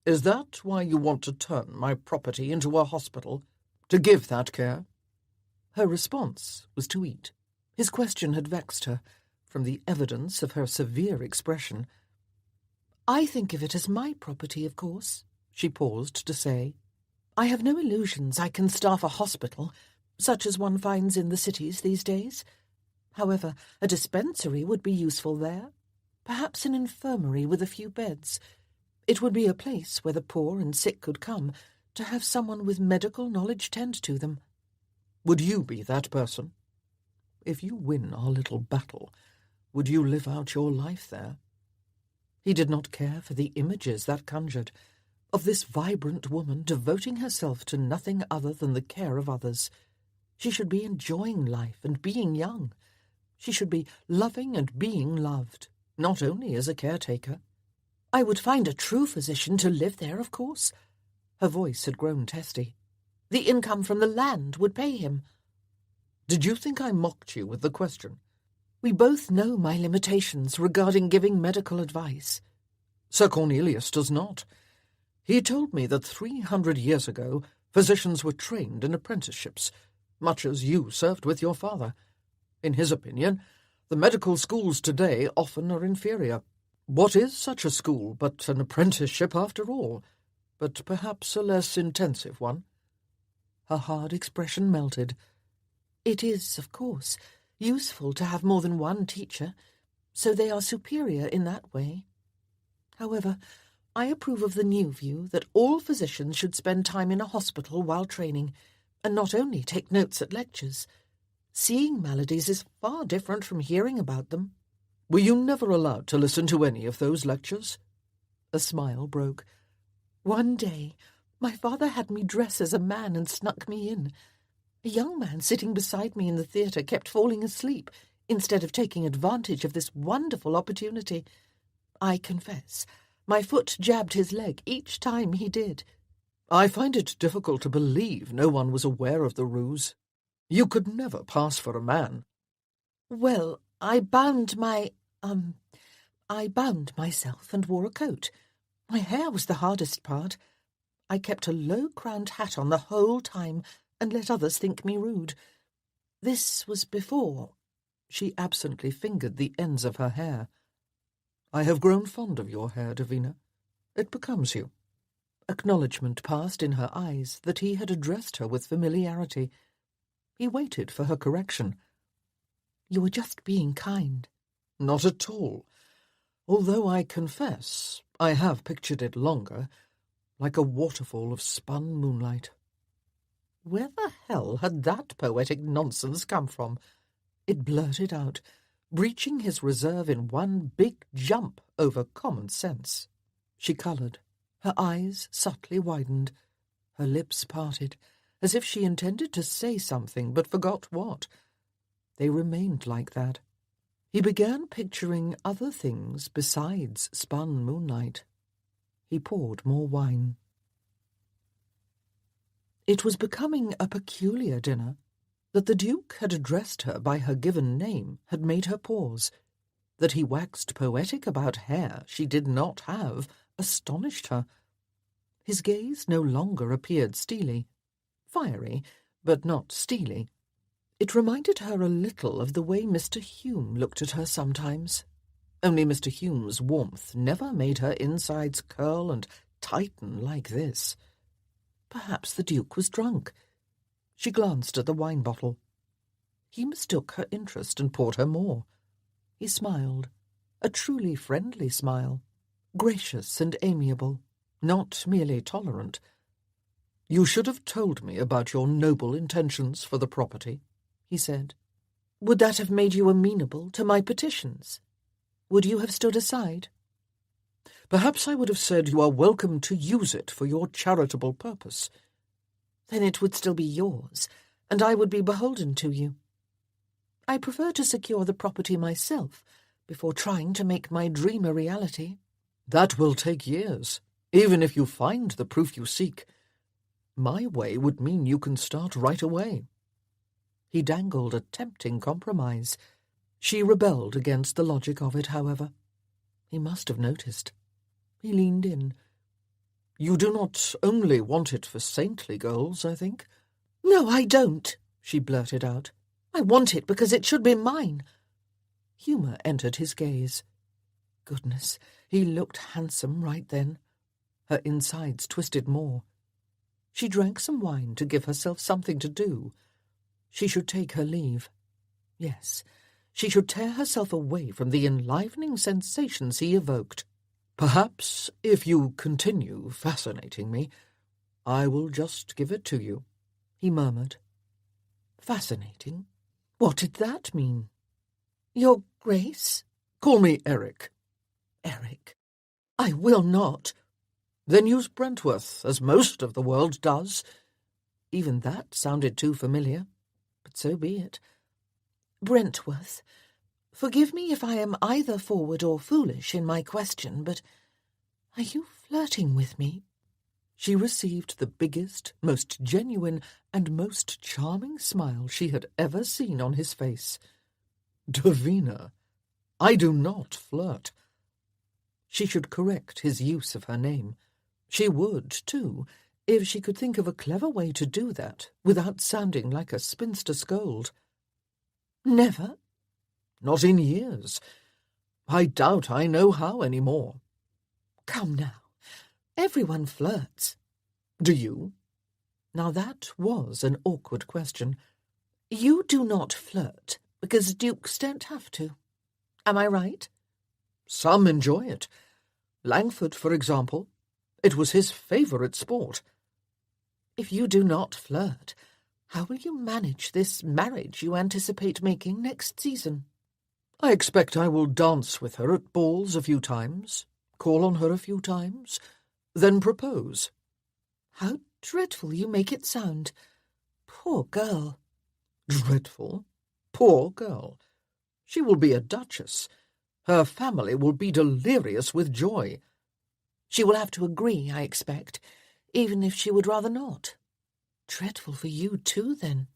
Is that why you want to turn my property into a hospital? To give that care? Her response was to eat. His question had vexed her, from the evidence of her severe expression. I think of it as my property, of course, she paused to say. I have no illusions I can staff a hospital, such as one finds in the cities these days. However, a dispensary would be useful there. Perhaps an infirmary with a few beds. It would be a place where the poor and sick could come, to have someone with medical knowledge tend to them. Would you be that person? If you win our little battle, would you live out your life there? He did not care for the images that conjured, of this vibrant woman devoting herself to nothing other than the care of others. She should be enjoying life and being young. She should be loving and being loved, not only as a caretaker. I would find a true physician to live there, of course. Her voice had grown testy. The income from the land would pay him. Did you think I mocked you with the question? We both know my limitations regarding giving medical advice. Sir Cornelius does not. He told me that 300 years ago physicians were trained in apprenticeships, much as you served with your father. In his opinion, the medical schools today often are inferior. What is such a school but an apprenticeship after all? But perhaps a less intensive one. Her hard expression melted. It is, of course, useful to have more than one teacher, so they are superior in that way. However, I approve of the new view that all physicians should spend time in a hospital while training, and not only take notes at lectures. Seeing maladies is far different from hearing about them. Were you never allowed to listen to any of those lectures? A smile broke. One day, my father had me dress as a man and snuck me in. A young man sitting beside me in the theatre kept falling asleep, instead of taking advantage of this wonderful opportunity. I confess, my foot jabbed his leg each time he did. I find it difficult to believe no one was aware of the ruse. You could never pass for a man. Well, I bound myself and wore a coat. My hair was the hardest part. I kept a low-crowned hat on the whole time and let others think me rude. This was before. She absently fingered the ends of her hair. I have grown fond of your hair, Davina. It becomes you. Acknowledgement passed in her eyes that he had addressed her with familiarity. He waited for her correction. You were just being kind. Not at all. Although I confess I have pictured it longer, like a waterfall of spun moonlight. Where the hell had that poetic nonsense come from? It blurted out, breaching his reserve in one big jump over common sense. She coloured. Her eyes subtly widened. Her lips parted, as if she intended to say something but forgot what. They remained like that. He began picturing other things besides spun moonlight. He poured more wine. It was becoming a peculiar dinner. That the Duke had addressed her by her given name had made her pause. That he waxed poetic about hair she did not have astonished her. His gaze no longer appeared steely. Fiery, but not steely. It reminded her a little of the way Mr. Hume looked at her sometimes. Only Mr. Hume's warmth never made her insides curl and tighten like this. Perhaps the Duke was drunk. She glanced at the wine bottle. He mistook her interest and poured her more. He smiled, a truly friendly smile, gracious and amiable, not merely tolerant. You should have told me about your noble intentions for the property, he said. Would that have made you amenable to my petitions? Would you have stood aside? Perhaps I would have said you are welcome to use it for your charitable purpose. Then it would still be yours, and I would be beholden to you. I prefer to secure the property myself before trying to make my dream a reality. That will take years, even if you find the proof you seek. My way would mean you can start right away. He dangled a tempting compromise. She rebelled against the logic of it, however. He must have noticed. He leaned in. "You do not only want it for saintly girls, I think?" "No, I don't," she blurted out. "I want it because it should be mine." Humour entered his gaze. Goodness, he looked handsome right then. Her insides twisted more. She drank some wine to give herself something to do. She should take her leave. Yes, she should tear herself away from the enlivening sensations he evoked. "Perhaps, if you continue fascinating me, I will just give it to you," he murmured. Fascinating? What did that mean? "Your Grace?" "Call me Eric." "Eric." "I will not." "Then use Brentworth, as most of the world does." Even that sounded too familiar, but so be it. "Brentworth. Forgive me if I am either forward or foolish in my question, but are you flirting with me?" She received the biggest, most genuine, and most charming smile she had ever seen on his face. "Davina, I do not flirt." She should correct his use of her name. She would, too, if she could think of a clever way to do that without sounding like a spinster scold. "Never?" "Not in years. I doubt I know how any more." "Come now. Everyone flirts." "Do you?" Now that was an awkward question. "You do not flirt because dukes don't have to. Am I right?" "Some enjoy it. Langford, for example. It was his favourite sport." "If you do not flirt, how will you manage this marriage you anticipate making next season?" "I expect I will dance with her at balls a few times, call on her a few times, then propose." "How dreadful you make it sound. Poor girl." "Dreadful? Poor girl. She will be a duchess. Her family will be delirious with joy." "She will have to agree, I expect, even if she would rather not. Dreadful for you too, then."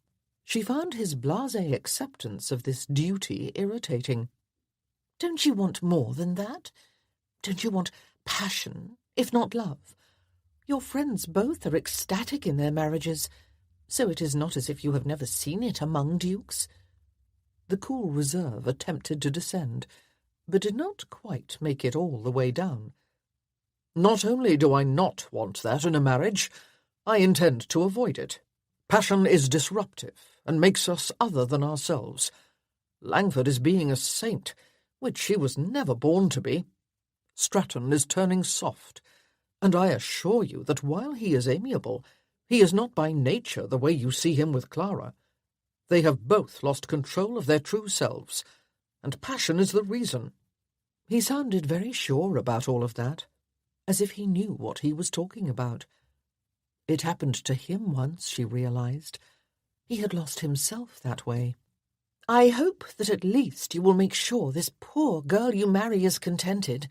She found his blasé acceptance of this duty irritating. "Don't you want more than that? Don't you want passion, if not love? Your friends both are ecstatic in their marriages, so it is not as if you have never seen it among dukes." The cool reserve attempted to descend, but did not quite make it all the way down. "Not only do I not want that in a marriage, I intend to avoid it. Passion is disruptive and makes us other than ourselves. Langford is being a saint, which he was never born to be. Stratton is turning soft, and I assure you that while he is amiable, he is not by nature the way you see him with Clara. They have both lost control of their true selves, and passion is the reason." He sounded very sure about all of that, as if he knew what he was talking about. It happened to him once, she realized. He had lost himself that way. "I hope that at least you will make sure this poor girl you marry is contented."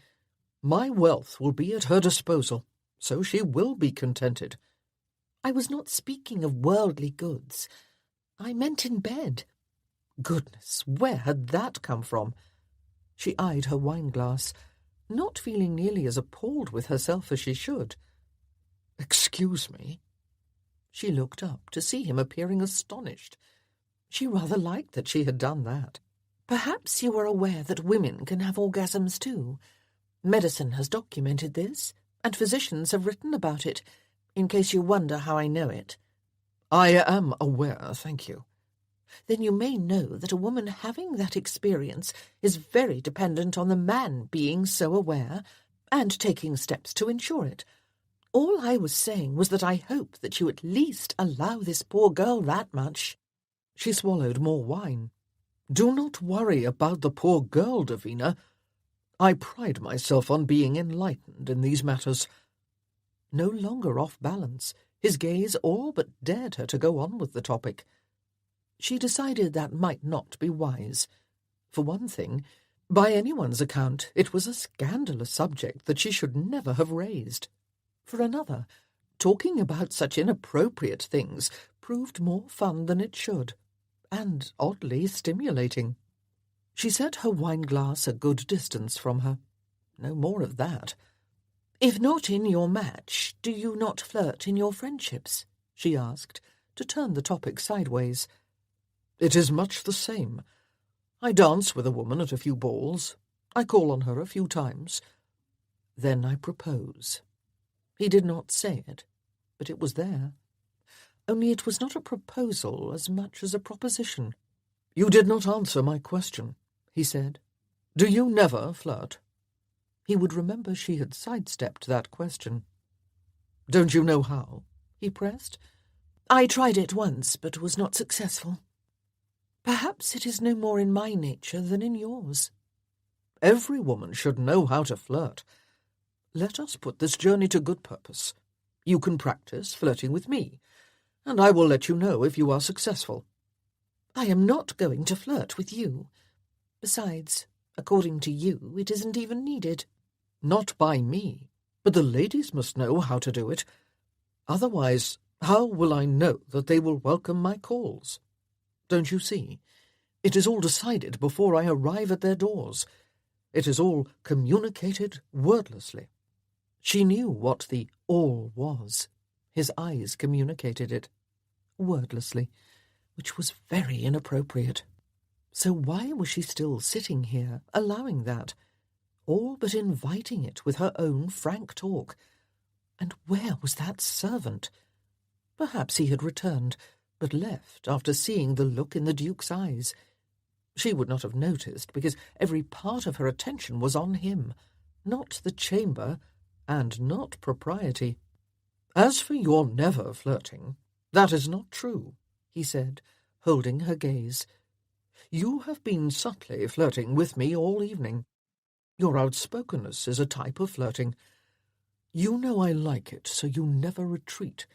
"My wealth will be at her disposal, so she will be contented." "I was not speaking of worldly goods. I meant in bed." Goodness, where had that come from? She eyed her wine-glass, not feeling nearly as appalled with herself as she should. "Excuse me?" She looked up to see him appearing astonished. She rather liked that she had done that. "Perhaps you are aware that women can have orgasms too. Medicine has documented this, and physicians have written about it, in case you wonder how I know it." "I am aware, thank you." "Then you may know that a woman having that experience is very dependent on the man being so aware and taking steps to ensure it. All I was saying was that I hope that you at least allow this poor girl that much." She swallowed more wine. "Do not worry about the poor girl, Davina. I pride myself on being enlightened in these matters." No longer off balance, his gaze all but dared her to go on with the topic. She decided that might not be wise. For one thing, by anyone's account, it was a scandalous subject that she should never have raised. For another, talking about such inappropriate things proved more fun than it should. and oddly stimulating. She set her wine-glass a good distance from her. No more of that. "If not in your match, do you not flirt in your friendships?" she asked, to turn the topic sideways. "It is much the same. I dance with a woman at a few balls. I call on her a few times. Then I propose." He did not say it, but it was there. Only it was not a proposal as much as a proposition. "You did not answer my question," he said. "Do you never flirt?" He would remember she had sidestepped that question. "Don't you know how?" he pressed. "I tried it once, but was not successful. Perhaps it is no more in my nature than in yours." "Every woman should know how to flirt. Let us put this journey to good purpose. You can practice flirting with me, and I will let you know if you are successful." "I am not going to flirt with you. Besides, according to you, it isn't even needed." "Not by me, but the ladies must know how to do it. Otherwise, how will I know that they will welcome my calls? Don't you see? It is all decided before I arrive at their doors. It is all communicated wordlessly." She knew what the all was. His eyes communicated it. Wordlessly, which was very inappropriate. So why was she still sitting here, allowing that? All but inviting it with her own frank talk. And where was that servant? Perhaps he had returned, but left after seeing the look in the Duke's eyes. She would not have noticed, because every part of her attention was on him, not the chamber, and not propriety. "As for your never flirting, that is not true," he said, holding her gaze. "You have been subtly flirting with me all evening. Your outspokenness is a type of flirting. You know I like it, so you never retreat.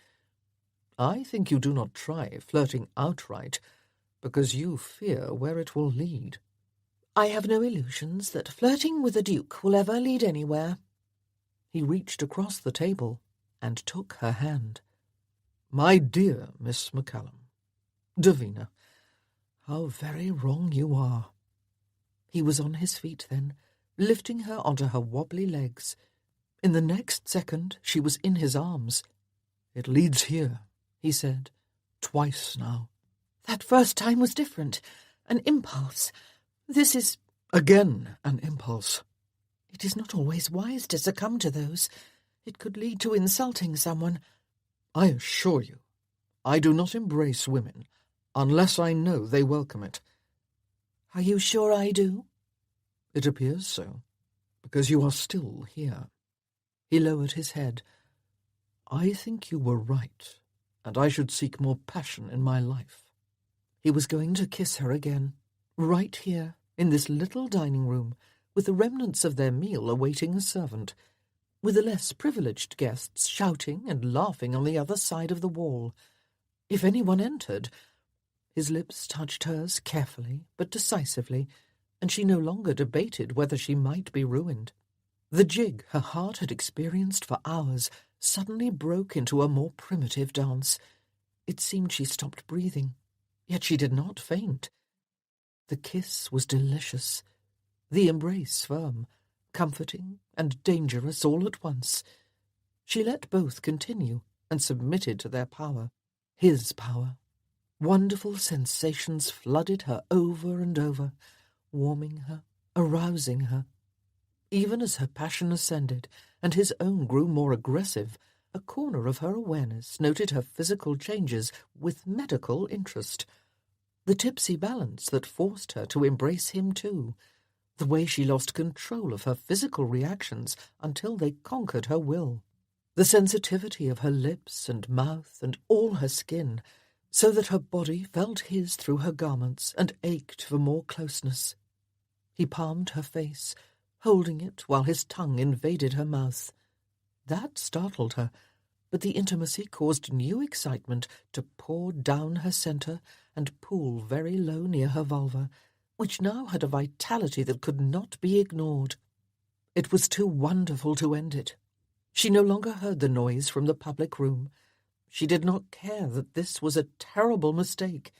I think you do not try flirting outright, because you fear where it will lead." "I have no illusions that flirting with a duke will ever lead anywhere." He reached across the table and took her hand. "My dear Miss McCallum, Davina, how very wrong you are." He was on his feet then, lifting her onto her wobbly legs. In the next second she was in his arms. "It leads here," he said. "Twice now." "That first time was different. An impulse. This is—" "Again an impulse." "It is not always wise to succumb to those. It could lead to insulting someone." "I assure you, I do not embrace women unless I know they welcome it." "Are you sure I do?" "It appears so, because you are still here." He lowered his head. "I think you were right, and I should seek more passion in my life." He was going to kiss her again, right here, in this little dining room, with the remnants of their meal awaiting a servant, with the less privileged guests shouting and laughing on the other side of the wall. If anyone entered— His lips touched hers carefully but decisively, and she no longer debated whether she might be ruined. The jig her heart had experienced for hours suddenly broke into a more primitive dance. It seemed she stopped breathing, yet she did not faint. The kiss was delicious, the embrace firm, comforting and dangerous all at once. She let both continue and submitted to their power, his power. Wonderful sensations flooded her over and over, warming her, arousing her. Even as her passion ascended and his own grew more aggressive, a corner of her awareness noted her physical changes with medical interest. The tipsy balance that forced her to embrace him too, the way she lost control of her physical reactions until they conquered her will, the sensitivity of her lips and mouth and all her skin, so that her body felt his through her garments and ached for more closeness. He palmed her face, holding it while his tongue invaded her mouth. That startled her, but the intimacy caused new excitement to pour down her centre and pool very low near her vulva, which now had a vitality that could not be ignored. It was too wonderful to end it. She no longer heard the noise from the public room. She did not care that this was a terrible mistake.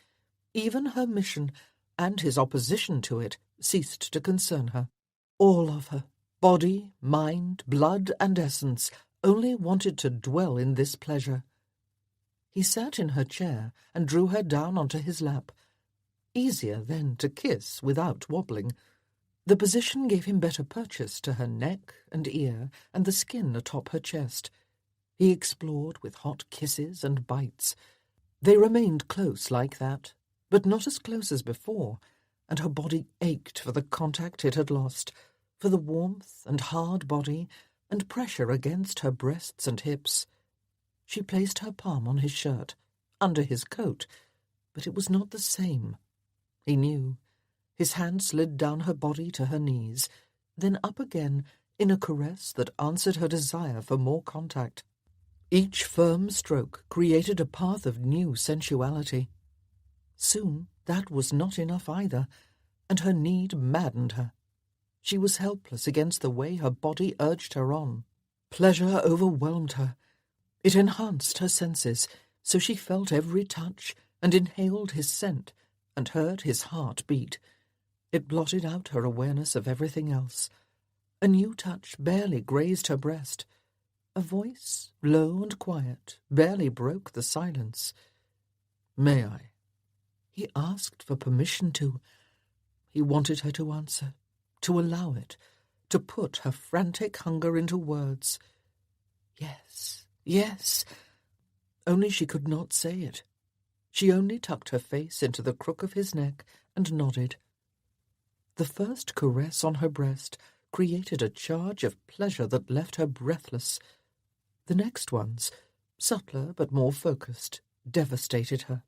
Even her mission, and his opposition to it, ceased to concern her. All of her, body, mind, blood, and essence, only wanted to dwell in this pleasure. He sat in her chair and drew her down onto his lap. Easier then to kiss without wobbling. The position gave him better purchase to her neck and ear and the skin atop her chest. He explored with hot kisses and bites. They remained close like that, but not as close as before, and her body ached for the contact it had lost, for the warmth and hard body and pressure against her breasts and hips. She placed her palm on his shirt, under his coat, but it was not the same. He knew. His hand slid down her body to her knees, then up again in a caress that answered her desire for more contact. Each firm stroke created a path of new sensuality. Soon that was not enough either, and her need maddened her. She was helpless against the way her body urged her on. Pleasure overwhelmed her. It enhanced her senses, so she felt every touch and inhaled his scent and heard his heart beat. It blotted out her awareness of everything else. A new touch barely grazed her breast. A voice, low and quiet, barely broke the silence. "May I?" He asked for permission to. He wanted her to answer, to allow it, to put her frantic hunger into words. Yes, yes. Only she could not say it. She only tucked her face into the crook of his neck and nodded. The first caress on her breast created a charge of pleasure that left her breathless. The next ones, subtler but more focused, devastated her.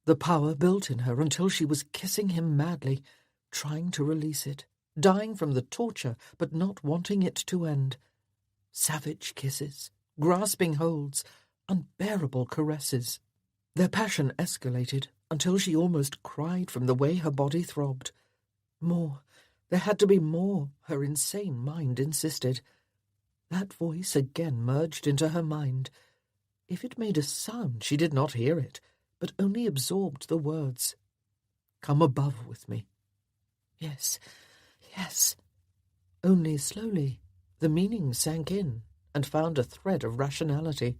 The power built in her until she was kissing him madly, trying to release it, dying from the torture but not wanting it to end. Savage kisses, grasping holds, unbearable caresses. Their passion escalated until she almost cried from the way her body throbbed. More. There had to be more, her insane mind insisted. That voice again merged into her mind. If it made a sound, she did not hear it, but only absorbed the words. "Come above with me." Yes, yes. Only slowly the meaning sank in and found a thread of rationality.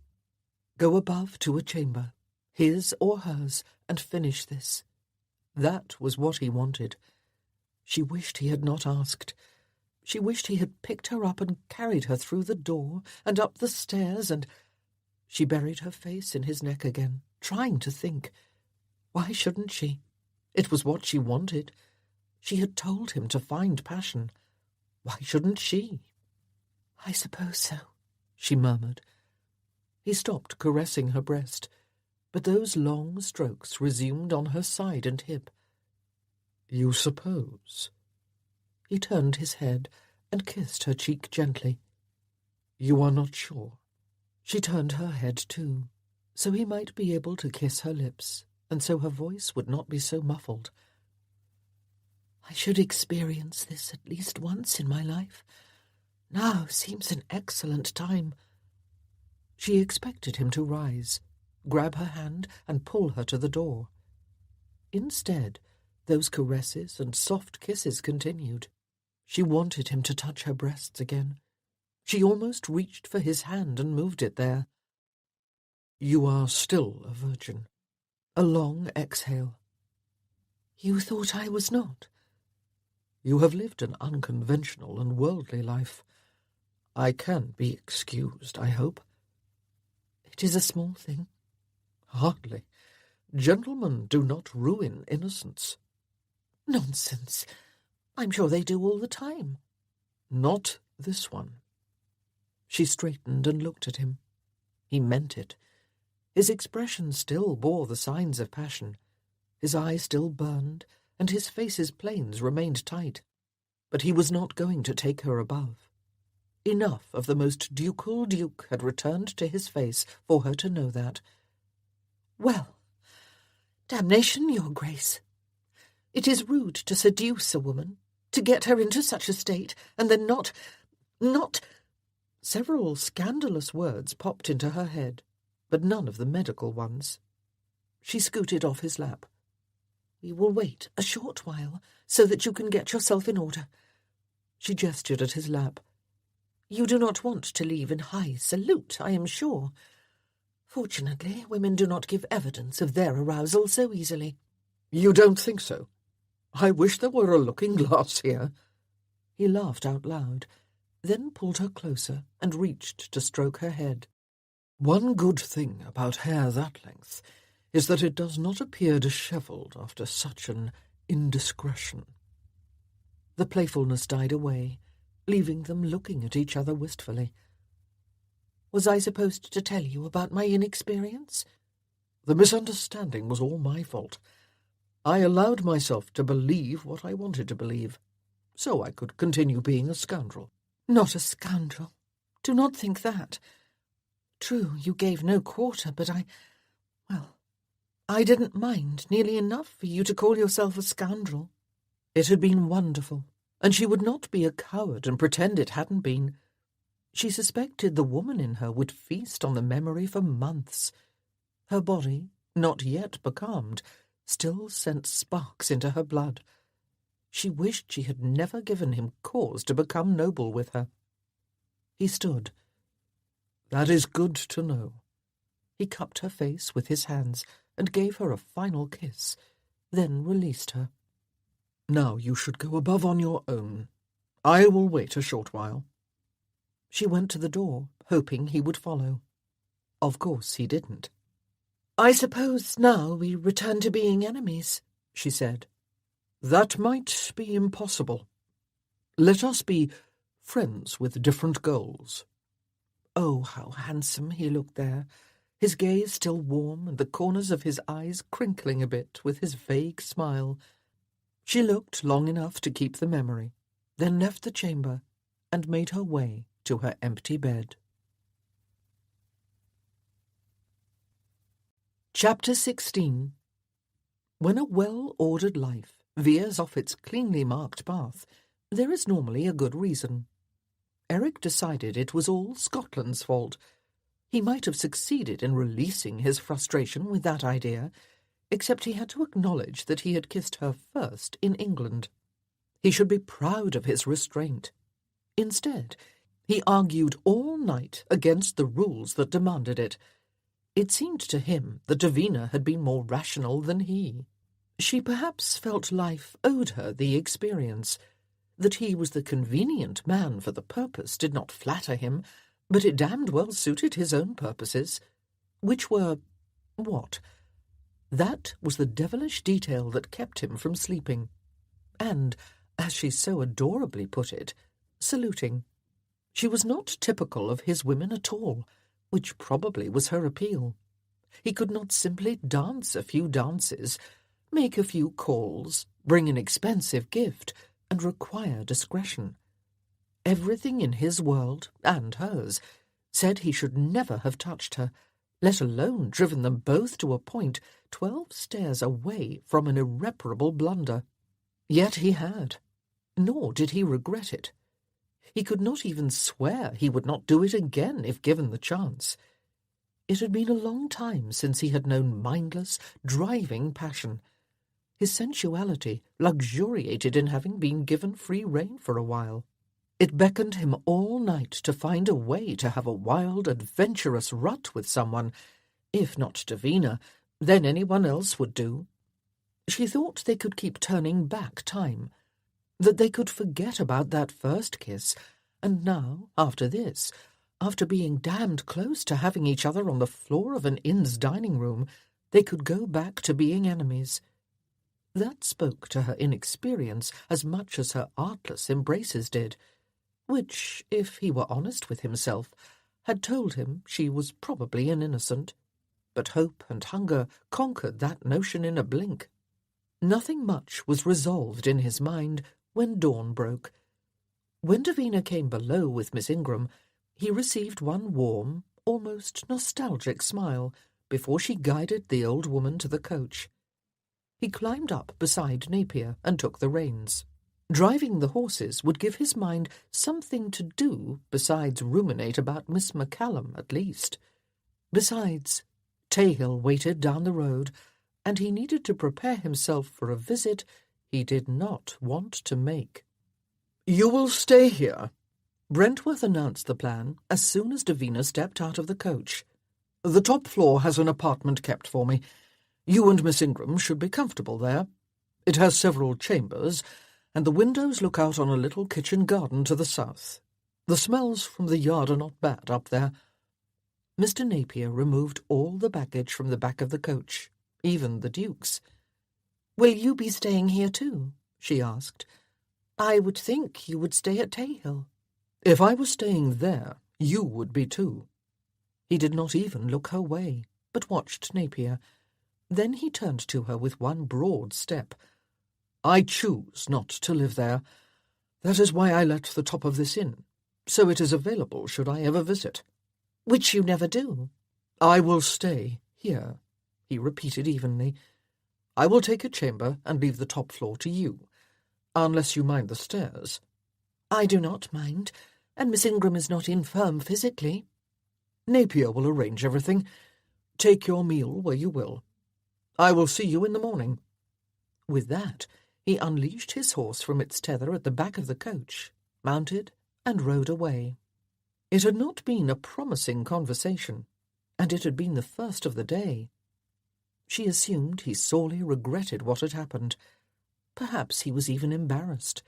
Go above to a chamber, his or hers, and finish this. That was what he wanted. She wished he had not asked. She wished he had picked her up and carried her through the door and up the stairs and... She buried her face in his neck again, trying to think. Why shouldn't she? It was what she wanted. She had told him to find passion. Why shouldn't she? "I suppose so," she murmured. He stopped caressing her breast, but those long strokes resumed on her side and hip. "You suppose?" He turned his head and kissed her cheek gently. "You are not sure?" She turned her head too, so he might be able to kiss her lips, and so her voice would not be so muffled. "I should experience this at least once in my life. Now seems an excellent time." She expected him to rise, grab her hand and pull her to the door. Instead, those caresses and soft kisses continued. She wanted him to touch her breasts again. She almost reached for his hand and moved it there. "You are still a virgin." A long exhale. "You thought I was not?" "You have lived an unconventional and worldly life. I can be excused, I hope." "It is a small thing." "Hardly. Gentlemen do not ruin innocence." "Nonsense. I'm sure they do all the time." "Not this one." She straightened and looked at him. He meant it. His expression still bore the signs of passion. His eye still burned, and his face's planes remained tight. But he was not going to take her above. Enough of the most ducal duke had returned to his face for her to know that. "Well, damnation, your grace. It is rude to seduce a woman, to get her into such a state, and then not... Several scandalous words popped into her head, but none of the medical ones. She scooted off his lap. we will wait a short while so that you can get yourself in order." She gestured at his lap. "You do not want to leave in high salute, I am sure. Fortunately, women do not give evidence of their arousal so easily." "You don't think so? I wish there were a looking-glass here." He laughed out loud, then pulled her closer and reached to stroke her head. "One good thing about hair that length is that it does not appear dishevelled after such an indiscretion." The playfulness died away, leaving them looking at each other wistfully. "Was I supposed to tell you about my inexperience?" "The misunderstanding was all my fault. I allowed myself to believe what I wanted to believe, so I could continue being a scoundrel." "Not a scoundrel. Do not think that. True, you gave no quarter, but I didn't mind nearly enough for you to call yourself a scoundrel." It had been wonderful, and she would not be a coward and pretend it hadn't been. She suspected the woman in her would feast on the memory for months. Her body, not yet becalmed, still sent sparks into her blood. She wished she had never given him cause to become noble with her. He stood. "That is good to know." He cupped her face with his hands and gave her a final kiss, then released her. "Now you should go above on your own. I will wait a short while." She went to the door, hoping he would follow. Of course he didn't. "I suppose now we return to being enemies," she said. "That might be impossible. Let us be friends with different goals." Oh, how handsome he looked there, his gaze still warm and the corners of his eyes crinkling a bit with his vague smile. She looked long enough to keep the memory, then left the chamber and made her way to her empty bed. Chapter 16. When a well-ordered life veers off its cleanly marked path, there is normally a good reason. Eric decided it was all Scotland's fault. He might have succeeded in releasing his frustration with that idea, except he had to acknowledge that he had kissed her first in England. He should be proud of his restraint. Instead, he argued all night against the rules that demanded it. It seemed to him that Davina had been more rational than he. She perhaps felt life owed her the experience. That he was the convenient man for the purpose did not flatter him, but it damned well suited his own purposes. Which were what? That was the devilish detail that kept him from sleeping. And, as she so adorably put it, saluting. She was not typical of his women at all, which probably was her appeal. He could not simply dance a few dances, make a few calls, bring an expensive gift, and require discretion. Everything in his world, and hers, said he should never have touched her, let alone driven them both to a point 12 stairs away from an irreparable blunder. Yet he had, nor did he regret it. He could not even swear he would not do it again if given the chance. It had been a long time since he had known mindless, driving passion. His sensuality luxuriated in having been given free rein for a while. It beckoned him all night to find a way to have a wild, adventurous rut with someone. If not Davina, then anyone else would do. She thought they could keep turning back time, that they could forget about that first kiss, and now, after this, after being damned close to having each other on the floor of an inn's dining room, they could go back to being enemies. That spoke to her inexperience as much as her artless embraces did, which, if he were honest with himself, had told him she was probably an innocent. But hope and hunger conquered that notion in a blink. Nothing much was resolved in his mind when dawn broke. When Davina came below with Miss Ingram, he received one warm, almost nostalgic smile before she guided the old woman to the coach. He climbed up beside Napier and took the reins. Driving the horses would give his mind something to do besides ruminate about Miss McCallum, at least. Besides, Tayhill waited down the road, and he needed to prepare himself for a visit he did not want to make. "You will stay here," Brentworth announced the plan as soon as Davina stepped out of the coach. "The top floor has an apartment kept for me. You and Miss Ingram should be comfortable there. It has several chambers, and the windows look out on a little kitchen garden to the south. The smells from the yard are not bad up there." Mr. Napier removed all the baggage from the back of the coach, even the Duke's. "Will you be staying here too?" she asked. "I would think you would stay at Tayhill." "If I were staying there, you would be too." He did not even look her way, but watched Napier. Then he turned to her with one broad step. "I choose not to live there. That is why I let the top of this inn, so it is available should I ever visit." "Which you never do." "I will stay here," he repeated evenly. "I will take a chamber and leave the top floor to you, unless you mind the stairs." "I do not mind, and Miss Ingram is not infirm physically." "Napier will arrange everything. Take your meal where you will. I will see you in the morning." With that, he unleashed his horse from its tether at the back of the coach, mounted, and rode away. It had not been a promising conversation, and it had been the first of the day. She assumed he sorely regretted what had happened. Perhaps he was even embarrassed,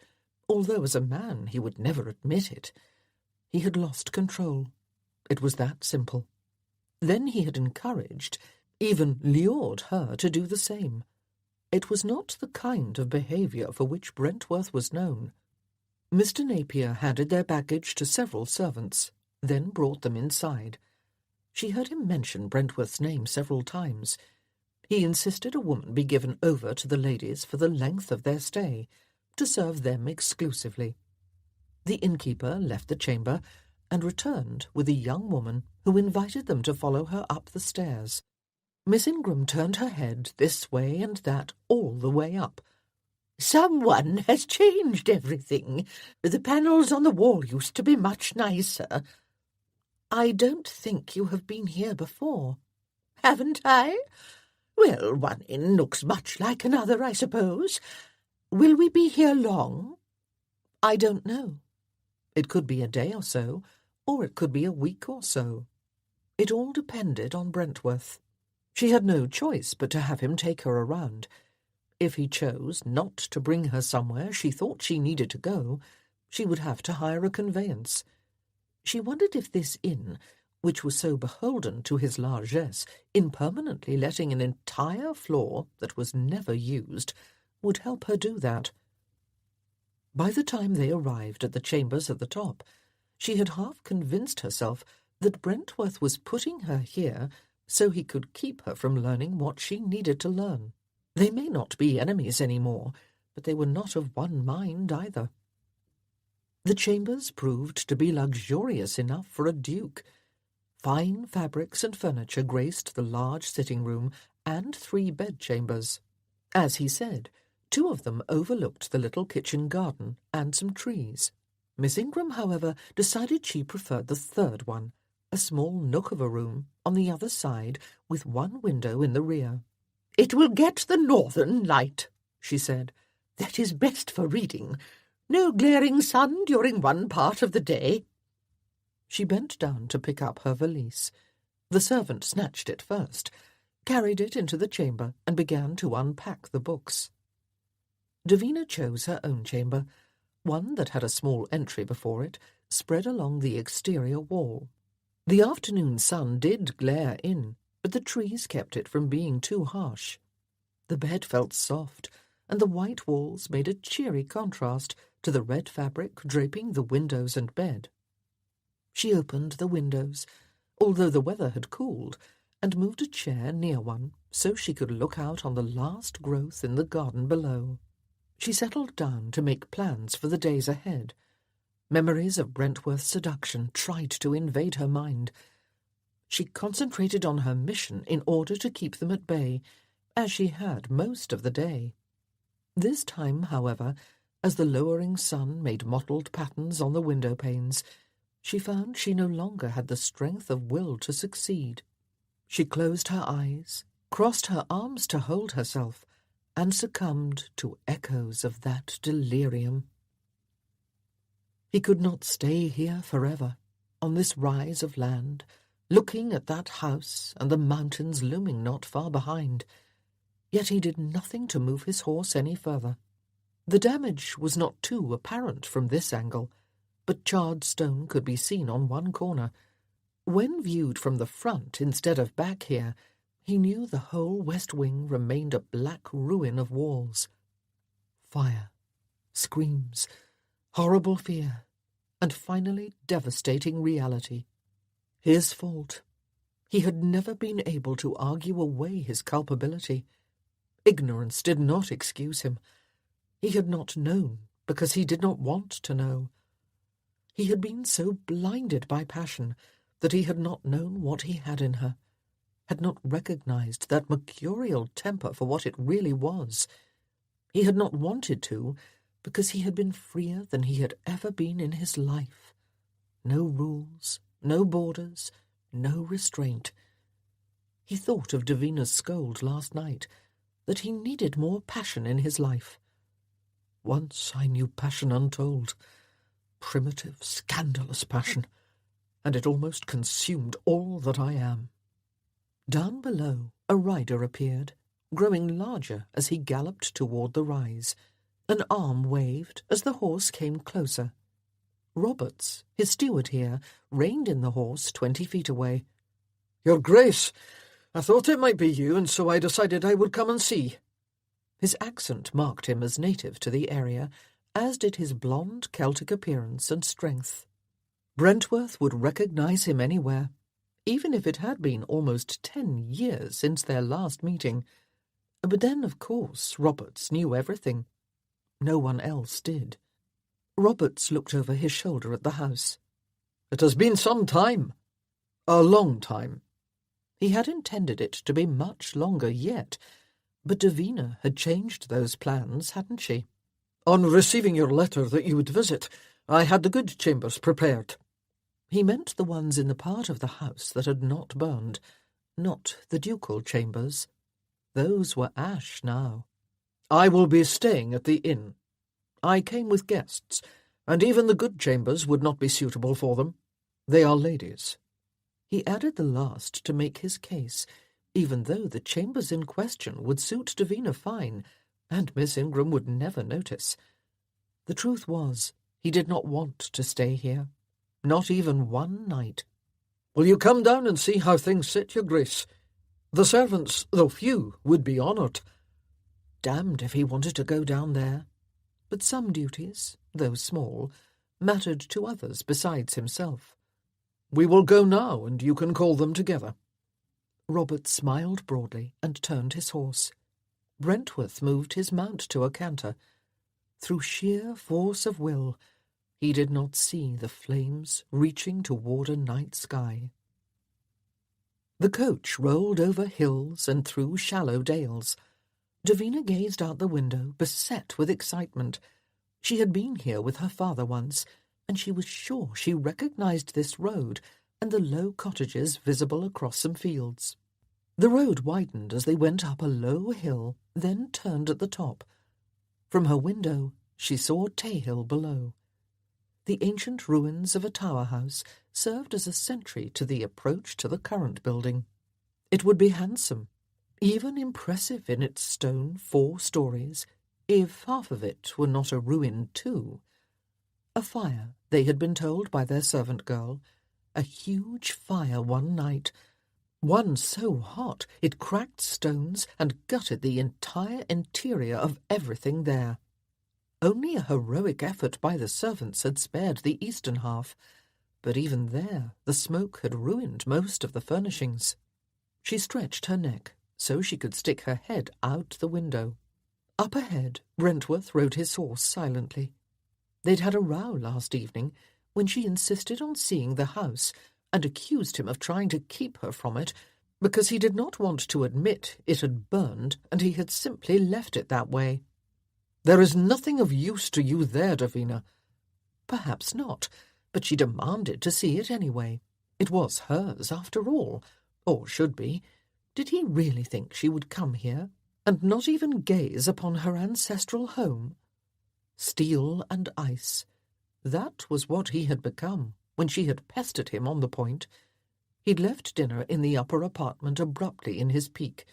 although as a man he would never admit it. He had lost control. It was that simple. Then he had encouraged, even lured her to do the same. It was not the kind of behaviour for which Brentworth was known. Mr. Napier handed their baggage to several servants, then brought them inside. She heard him mention Brentworth's name several times. He insisted a woman be given over to the ladies for the length of their stay, to serve them exclusively. The innkeeper left the chamber and returned with a young woman who invited them to follow her up the stairs. Miss Ingram turned her head this way and that all the way up. "Someone has changed everything. The panels on the wall used to be much nicer." "I don't think you have been here before." "Haven't I? Well, one inn looks much like another, I suppose. Will we be here long?" "I don't know. It could be a day or so, or it could be a week or so. It all depended on Brentworth. She had no choice but to have him take her around. If he chose not to bring her somewhere she thought she needed to go, she would have to hire a conveyance. She wondered if this inn, which was so beholden to his largesse in permanently letting an entire floor that was never used, would help her do that. By the time they arrived at the chambers at the top, she had half convinced herself that Brentworth was putting her here so he could keep her from learning what she needed to learn. They may not be enemies any more, but they were not of one mind either. The chambers proved to be luxurious enough for a duke. Fine fabrics and furniture graced the large sitting-room and 3 bedchambers. As he said, 2 of them overlooked the little kitchen garden and some trees. Miss Ingram, however, decided she preferred the 3rd one, a small nook of a room on the other side with 1 window in the rear. "It will get the northern light," she said. "That is best for reading. No glaring sun during one part of the day." She bent down to pick up her valise. The servant snatched it first, carried it into the chamber, and began to unpack the books. Davina chose her own chamber, one that had a small entry before it, spread along the exterior wall. The afternoon sun did glare in, but the trees kept it from being too harsh. The bed felt soft, and the white walls made a cheery contrast to the red fabric draping the windows and bed. She opened the windows, although the weather had cooled, and moved a chair near one so she could look out on the last growth in the garden below. She settled down to make plans for the days ahead. Memories of Brentworth's seduction tried to invade her mind. She concentrated on her mission in order to keep them at bay, as she had most of the day. This time, however, as the lowering sun made mottled patterns on the window panes, she found she no longer had the strength of will to succeed. She closed her eyes crossed her arms to hold herself, and succumbed to echoes of that delirium. He could not stay here forever, on this rise of land, looking at that house and the mountains looming not far behind. Yet he did nothing to move his horse any further. The damage was not too apparent from this angle, but charred stone could be seen on one corner. When viewed from the front instead of back here, he knew the whole west wing remained a black ruin of walls. Fire, screams, horrible fear, and finally devastating reality. His fault. He had never been able to argue away his culpability. Ignorance did not excuse him. He had not known because he did not want to know. He had been so blinded by passion that he had not known what he had in her, had not recognized that mercurial temper for what it really was. He had not wanted to, because he had been freer than he had ever been in his life. No rules, no borders, no restraint. He thought of Davina's scold last night, that he needed more passion in his life. Once I knew passion untold, primitive, scandalous passion, and it almost consumed all that I am. Down below, a rider appeared, growing larger as he galloped toward the rise. An arm waved as the horse came closer. Roberts, his steward here, reined in the horse 20 feet away. "Your Grace, I thought it might be you, and so I decided I would come and see." His accent marked him as native to the area, as did his blonde Celtic appearance and strength. Brentworth would recognize him anywhere, even if it had been almost 10 years since their last meeting. But then, of course, Roberts knew everything. No one else did. Roberts looked over his shoulder at the house. "It has been some time. A long time." He had intended it to be much longer yet, but Davina had changed those plans, hadn't she? "On receiving your letter that you would visit, I had the good chambers prepared." He meant the ones in the part of the house that had not burned, not the ducal chambers. Those were ash now. "I will be staying at the inn. I came with guests, and even the good chambers would not be suitable for them. They are ladies." He added the last to make his case, even though the chambers in question would suit Davina fine, and Miss Ingram would never notice. The truth was, he did not want to stay here, not even one night. "Will you come down and see how things sit, your Grace? The servants, though few, would be honoured." Damned if he wanted to go down there. But some duties, though small, mattered to others besides himself. "We will go now, and you can call them together." Robert smiled broadly and turned his horse. Brentworth moved his mount to a canter. Through sheer force of will, he did not see the flames reaching toward a night sky. The coach rolled over hills and through shallow dales. Davina gazed out the window, beset with excitement. She had been here with her father once, and she was sure she recognized this road and the low cottages visible across some fields. The road widened as they went up a low hill, then turned at the top. From her window, she saw Tayhill below. The ancient ruins of a tower house served as a sentry to the approach to the current building. It would be handsome, even impressive in its stone 4 stories, if half of it were not a ruin too. A fire, they had been told by their servant girl, a huge fire one night, one so hot it cracked stones and gutted the entire interior of everything there. Only a heroic effort by the servants had spared the eastern half, but even there the smoke had ruined most of the furnishings. She stretched her neck so she could stick her head out the window. Up ahead, Brentworth rode his horse silently. They'd had a row last evening when she insisted on seeing the house and accused him of trying to keep her from it because he did not want to admit it had burned and he had simply left it that way. "There is nothing of use to you there, Davina." Perhaps not, but she demanded to see it anyway. It was hers, after all, or should be. Did he really think she would come here, and not even gaze upon her ancestral home? Steel and ice. That was what he had become when she had pestered him on the point. He'd left dinner in the upper apartment abruptly in his pique.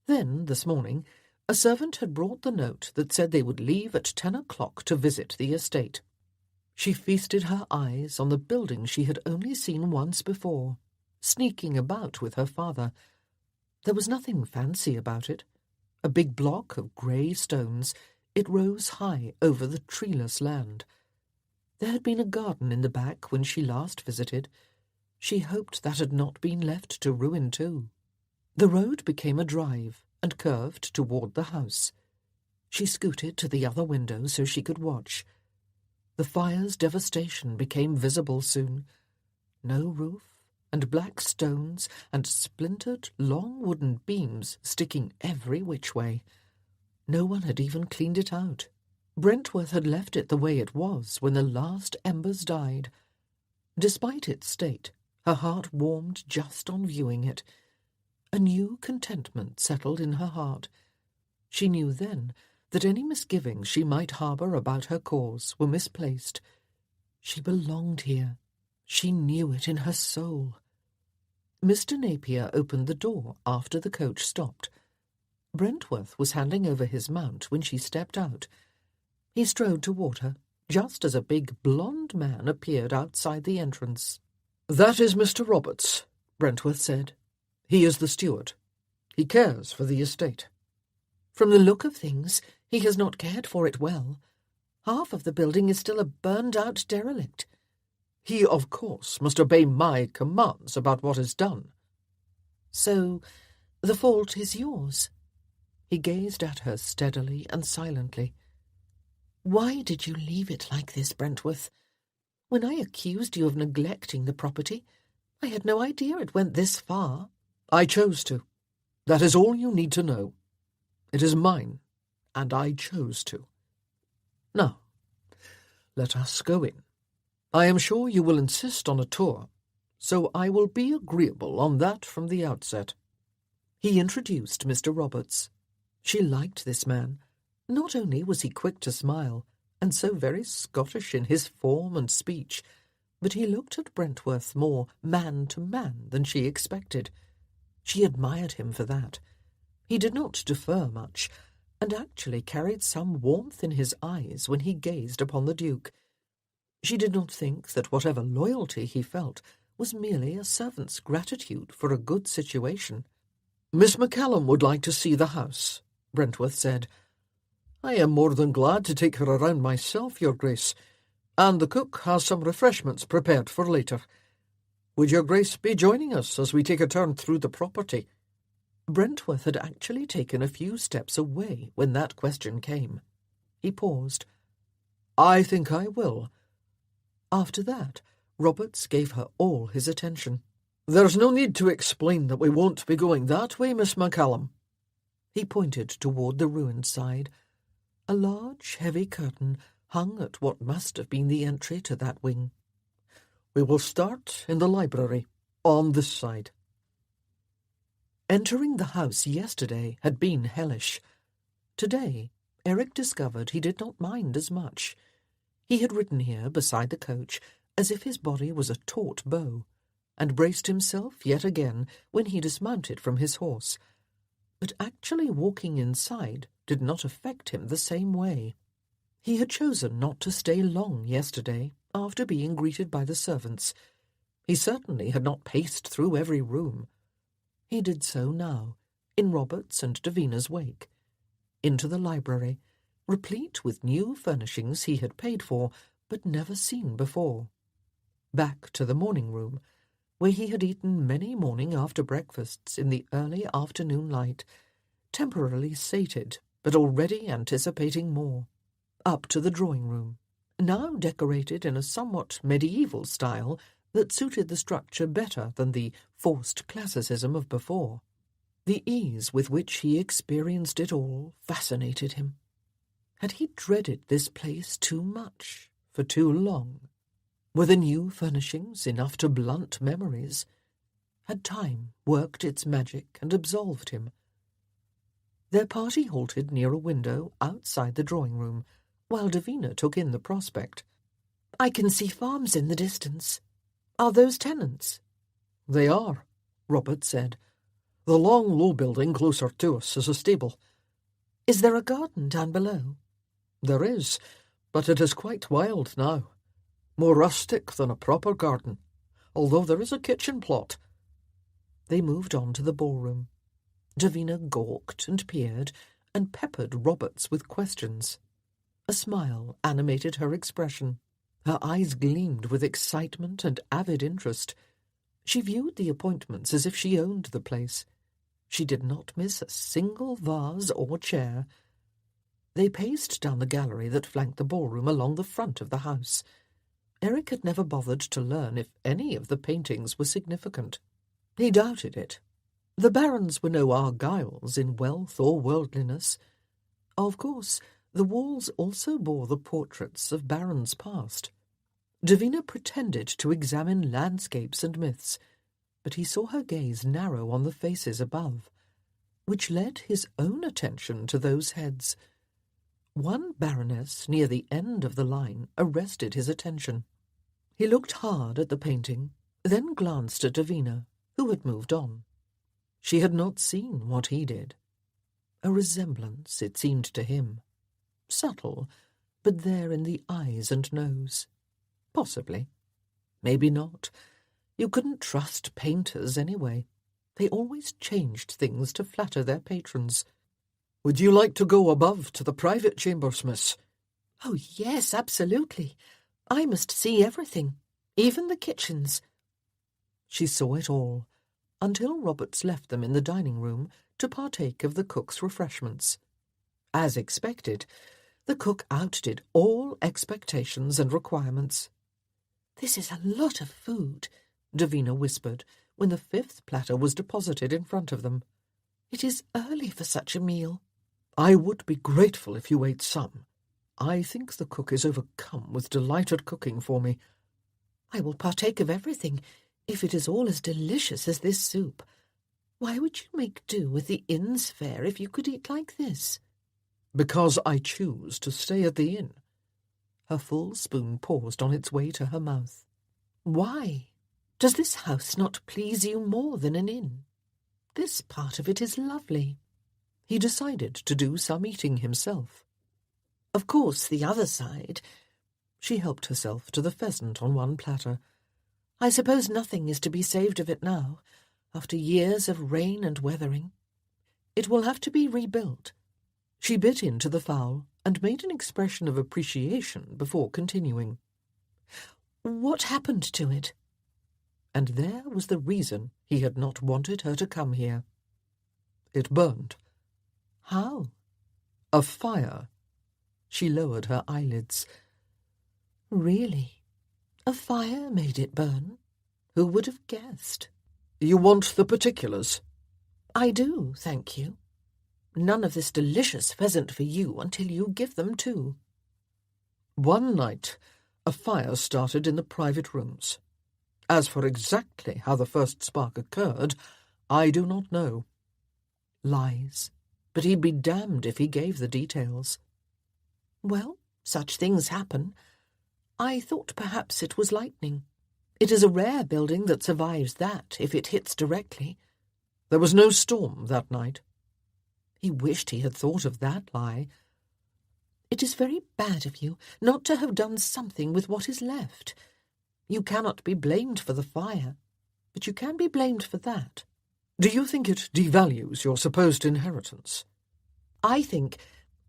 Then, this morning, a servant had brought the note that said they would leave at 10 o'clock to visit the estate. She feasted her eyes on the building she had only seen once before, sneaking about with her father. There was nothing fancy about it. A big block of grey stones, it rose high over the treeless land. There had been a garden in the back when she last visited. She hoped that had not been left to ruin too. The road became a drive and curved toward the house. She scooted to the other window so she could watch. The fire's devastation became visible soon. No roof, and black stones, and splintered long wooden beams sticking every which way. No one had even cleaned it out. Brentworth had left it the way it was when the last embers died. Despite its state, her heart warmed just on viewing it. A new contentment settled in her heart. She knew then that any misgivings she might harbour about her cause were misplaced. She belonged here. She knew it in her soul. Mr. Napier opened the door after the coach stopped. Brentworth was handing over his mount when she stepped out. He strode toward her, just as a big blonde man appeared outside the entrance. "That is Mr. Roberts," Brentworth said. "He is the steward. He cares for the estate." "From the look of things, he has not cared for it well. Half of the building is still a burned-out derelict." "He, of course, must obey my commands about what is done." "So the fault is yours?" He gazed at her steadily and silently. "Why did you leave it like this, Brentworth? When I accused you of neglecting the property, I had no idea it went this far." "I chose to. That is all you need to know. It is mine, and I chose to. Now, let us go in. I am sure you will insist on a tour, so I will be agreeable on that from the outset." He introduced Mr. Roberts. She liked this man. Not only was he quick to smile, and so very Scottish in his form and speech, but he looked at Brentworth more man to man than she expected. She admired him for that. He did not defer much, and actually carried some warmth in his eyes when he gazed upon the Duke. She did not think that whatever loyalty he felt was merely a servant's gratitude for a good situation. "Miss McCallum would like to see the house," Brentworth said. "I am more than glad to take her around myself, Your Grace, and the cook has some refreshments prepared for later. Would Your Grace be joining us as we take a turn through the property?" Brentworth had actually taken a few steps away when that question came. He paused. "I think I will." After that, Roberts gave her all his attention. "There's no need to explain that we won't be going that way, Miss McCallum." He pointed toward the ruined side. A large, heavy curtain hung at what must have been the entry to that wing. "We will start in the library, on this side." Entering the house yesterday had been hellish. Today, Eric discovered he did not mind as much. He had ridden here beside the coach as if his body was a taut bow, and braced himself yet again when he dismounted from his horse. But actually walking inside did not affect him the same way. He had chosen not to stay long yesterday after being greeted by the servants. He certainly had not paced through every room. He did so now, in Roberts and Davina's wake. Into the library, replete with new furnishings he had paid for but never seen before. Back to the morning room, where he had eaten many morning after breakfasts in the early afternoon light, temporarily sated but already anticipating more. Up to the drawing-room, now decorated in a somewhat medieval style that suited the structure better than the forced classicism of before. The ease with which he experienced it all fascinated him. Had he dreaded this place too much, for too long? Were the new furnishings enough to blunt memories? Had time worked its magic and absolved him? Their party halted near a window outside the drawing-room, while Davina took in the prospect. "I can see farms in the distance. Are those tenants?" "They are," Robert said. "The long, low building closer to us is a stable." "Is there a garden down below?" "There is, but it is quite wild now. More rustic than a proper garden, although there is a kitchen plot." They moved on to the ballroom. Davina gawked and peered, and peppered Roberts with questions. A smile animated her expression. Her eyes gleamed with excitement and avid interest. She viewed the appointments as if she owned the place. She did not miss a single vase or chair. They paced down the gallery that flanked the ballroom along the front of the house. Eric had never bothered to learn if any of the paintings were significant. He doubted it. The barons were no Argylls in wealth or worldliness. Of course, the walls also bore the portraits of barons past. Davina pretended to examine landscapes and myths, but he saw her gaze narrow on the faces above, which led his own attention to those heads. One baroness near the end of the line arrested his attention. He looked hard at the painting, then glanced at Davina, who had moved on. She had not seen what he did. A resemblance, it seemed to him. Subtle, but there in the eyes and nose. Possibly. Maybe not. You couldn't trust painters anyway. They always changed things to flatter their patrons. "Would you like to go above to the private chambers, miss?" "Oh, yes, absolutely. I must see everything, even the kitchens." She saw it all, until Roberts left them in the dining-room to partake of the cook's refreshments. As expected, the cook outdid all expectations and requirements. "This is a lot of food," Davina whispered, when the 5th platter was deposited in front of them. "It is early for such a meal." "I would be grateful if you ate some. I think the cook is overcome with delight at cooking for me." "I will partake of everything, if it is all as delicious as this soup. Why would you make do with the inn's fare if you could eat like this?" "Because I choose to stay at the inn." Her full spoon paused on its way to her mouth. "Why? Does this house not please you more than an inn? This part of it is lovely." He decided to do some eating himself. "Of course, the other side—" She helped herself to the pheasant on one platter. "I suppose nothing is to be saved of it now, after years of rain and weathering." "It will have to be rebuilt." She bit into the fowl and made an expression of appreciation before continuing. "What happened to it?" And there was the reason he had not wanted her to come here. "It burned." "How?" "A fire." She lowered her eyelids. "Really? A fire made it burn? Who would have guessed?" "You want the particulars?" "I do, thank you. None of this delicious pheasant for you until you give them too." "One night, a fire started in the private rooms. As for exactly how the first spark occurred, I do not know." Lies. But he'd be damned if he gave the details. "Well, such things happen. I thought perhaps it was lightning. It is a rare building that survives that if it hits directly." "There was no storm that night." He wished he had thought of that lie. "It is very bad of you not to have done something with what is left. You cannot be blamed for the fire, but you can be blamed for that." "Do you think it devalues your supposed inheritance?" "I think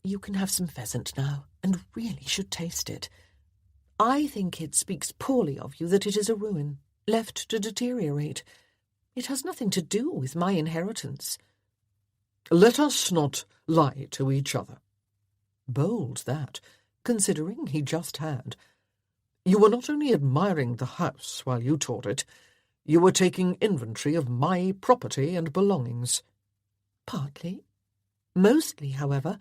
you can have some pheasant now, and really should taste it. I think it speaks poorly of you that it is a ruin, left to deteriorate. It has nothing to do with my inheritance." "Let us not lie to each other." Bold, that, considering he just had. "You were not only admiring the house while you toured it, you were taking inventory of my property and belongings." "Partly. Mostly, however,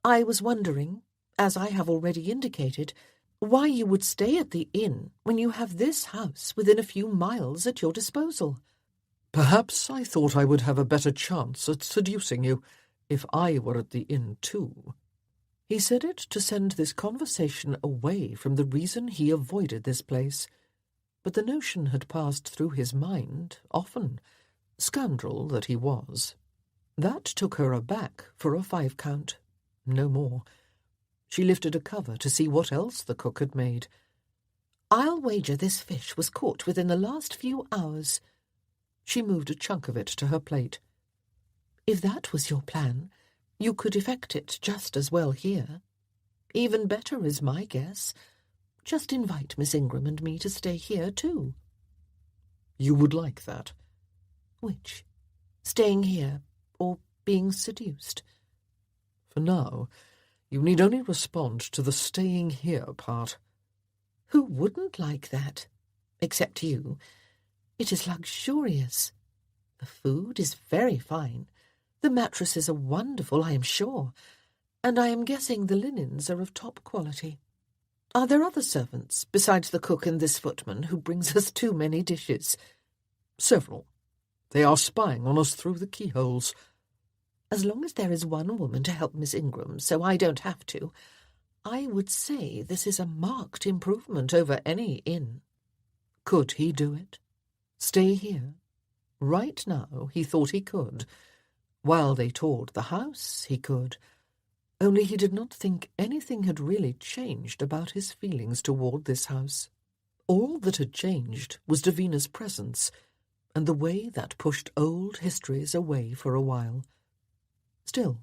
I was wondering, as I have already indicated, why you would stay at the inn when you have this house within a few miles at your disposal." Perhaps I thought I would have a better chance at seducing you if I were at the inn too." He said it to send this conversation away from the reason he avoided this place, but the notion had passed through his mind often, scoundrel that he was. That took her aback for a 5 count, no more. She lifted a cover to see what else the cook had made. "I'll wager this fish was caught within the last few hours." She moved a chunk of it to her plate. "If that was your plan, you could effect it just as well here. Even better is my guess. Just invite Miss Ingram and me to stay here too." "You would like that?" "Which? Staying here, or being seduced?" "For now, you need only respond to the staying here part." "Who wouldn't like that? Except you. It is luxurious. The food is very fine. The mattresses are wonderful, I am sure, and I am guessing the linens are of top quality. Are there other servants, besides the cook and this footman, who brings us too many dishes?" "Several. They are spying on us through the keyholes." "As long as there is one woman to help Miss Ingram, so I don't have to, I would say this is a marked improvement over any inn." Could he do it? Stay here? Right now he thought he could. While they toured the house he could. Only he did not think anything had really changed about his feelings toward this house. All that had changed was Davina's presence, and the way that pushed old histories away for a while. Still,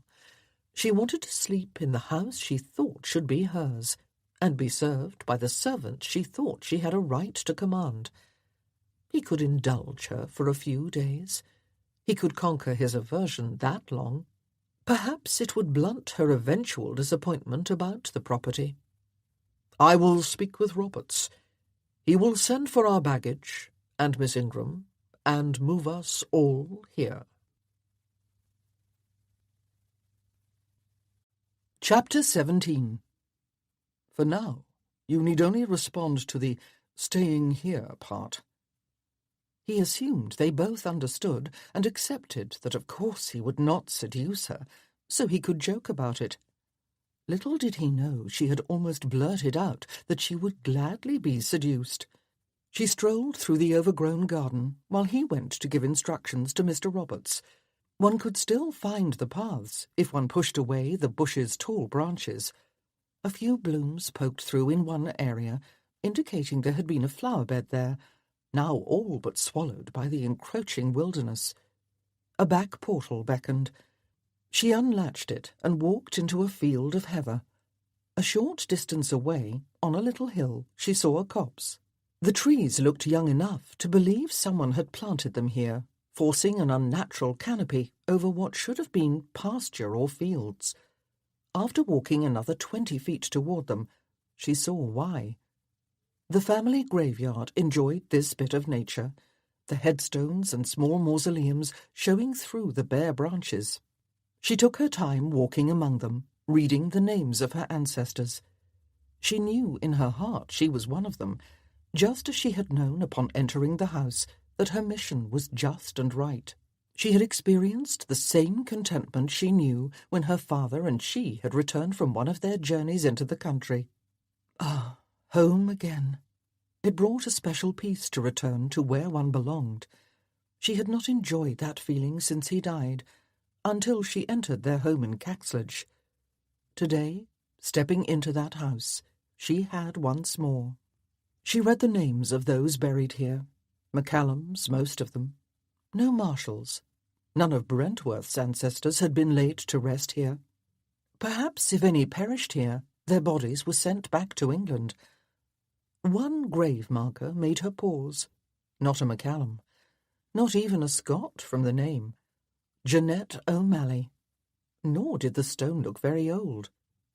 she wanted to sleep in the house she thought should be hers, and be served by the servant she thought she had a right to command. He could indulge her for a few days. He could conquer his aversion that long. Perhaps it would blunt her eventual disappointment about the property. "I will speak with Roberts. He will send for our baggage and Miss Ingram, and move us all here." Chapter 17. For now, you need only respond to the staying here part. He assumed they both understood and accepted that of course he would not seduce her, so he could joke about it. Little did he know she had almost blurted out that she would gladly be seduced. She strolled through the overgrown garden while he went to give instructions to Mr. Roberts. One could still find the paths if one pushed away the bush's tall branches. A few blooms poked through in one area, indicating there had been a flower bed there, now all but swallowed by the encroaching wilderness. A back portal beckoned. She unlatched it and walked into a field of heather. A short distance away, on a little hill, she saw a copse. The trees looked young enough to believe someone had planted them here, forcing an unnatural canopy over what should have been pasture or fields. After walking another 20 feet toward them, she saw why. The family graveyard enjoyed this bit of nature, the headstones and small mausoleums showing through the bare branches. She took her time walking among them, reading the names of her ancestors. She knew in her heart she was one of them, just as she had known upon entering the house that her mission was just and right. She had experienced the same contentment she knew when her father and she had returned from one of their journeys into the country. Ah, home again. It brought a special peace to return to where one belonged. She had not enjoyed that feeling since he died, until she entered their home in Caxlodge. Today, stepping into that house, she had once more. She read the names of those buried here, McCallums, most of them. No Marshalls. None of Brentworth's ancestors had been laid to rest here. Perhaps if any perished here, their bodies were sent back to England. One grave marker made her pause. Not a McCallum. Not even a Scot from the name. Jeanette O'Malley. Nor did the stone look very old.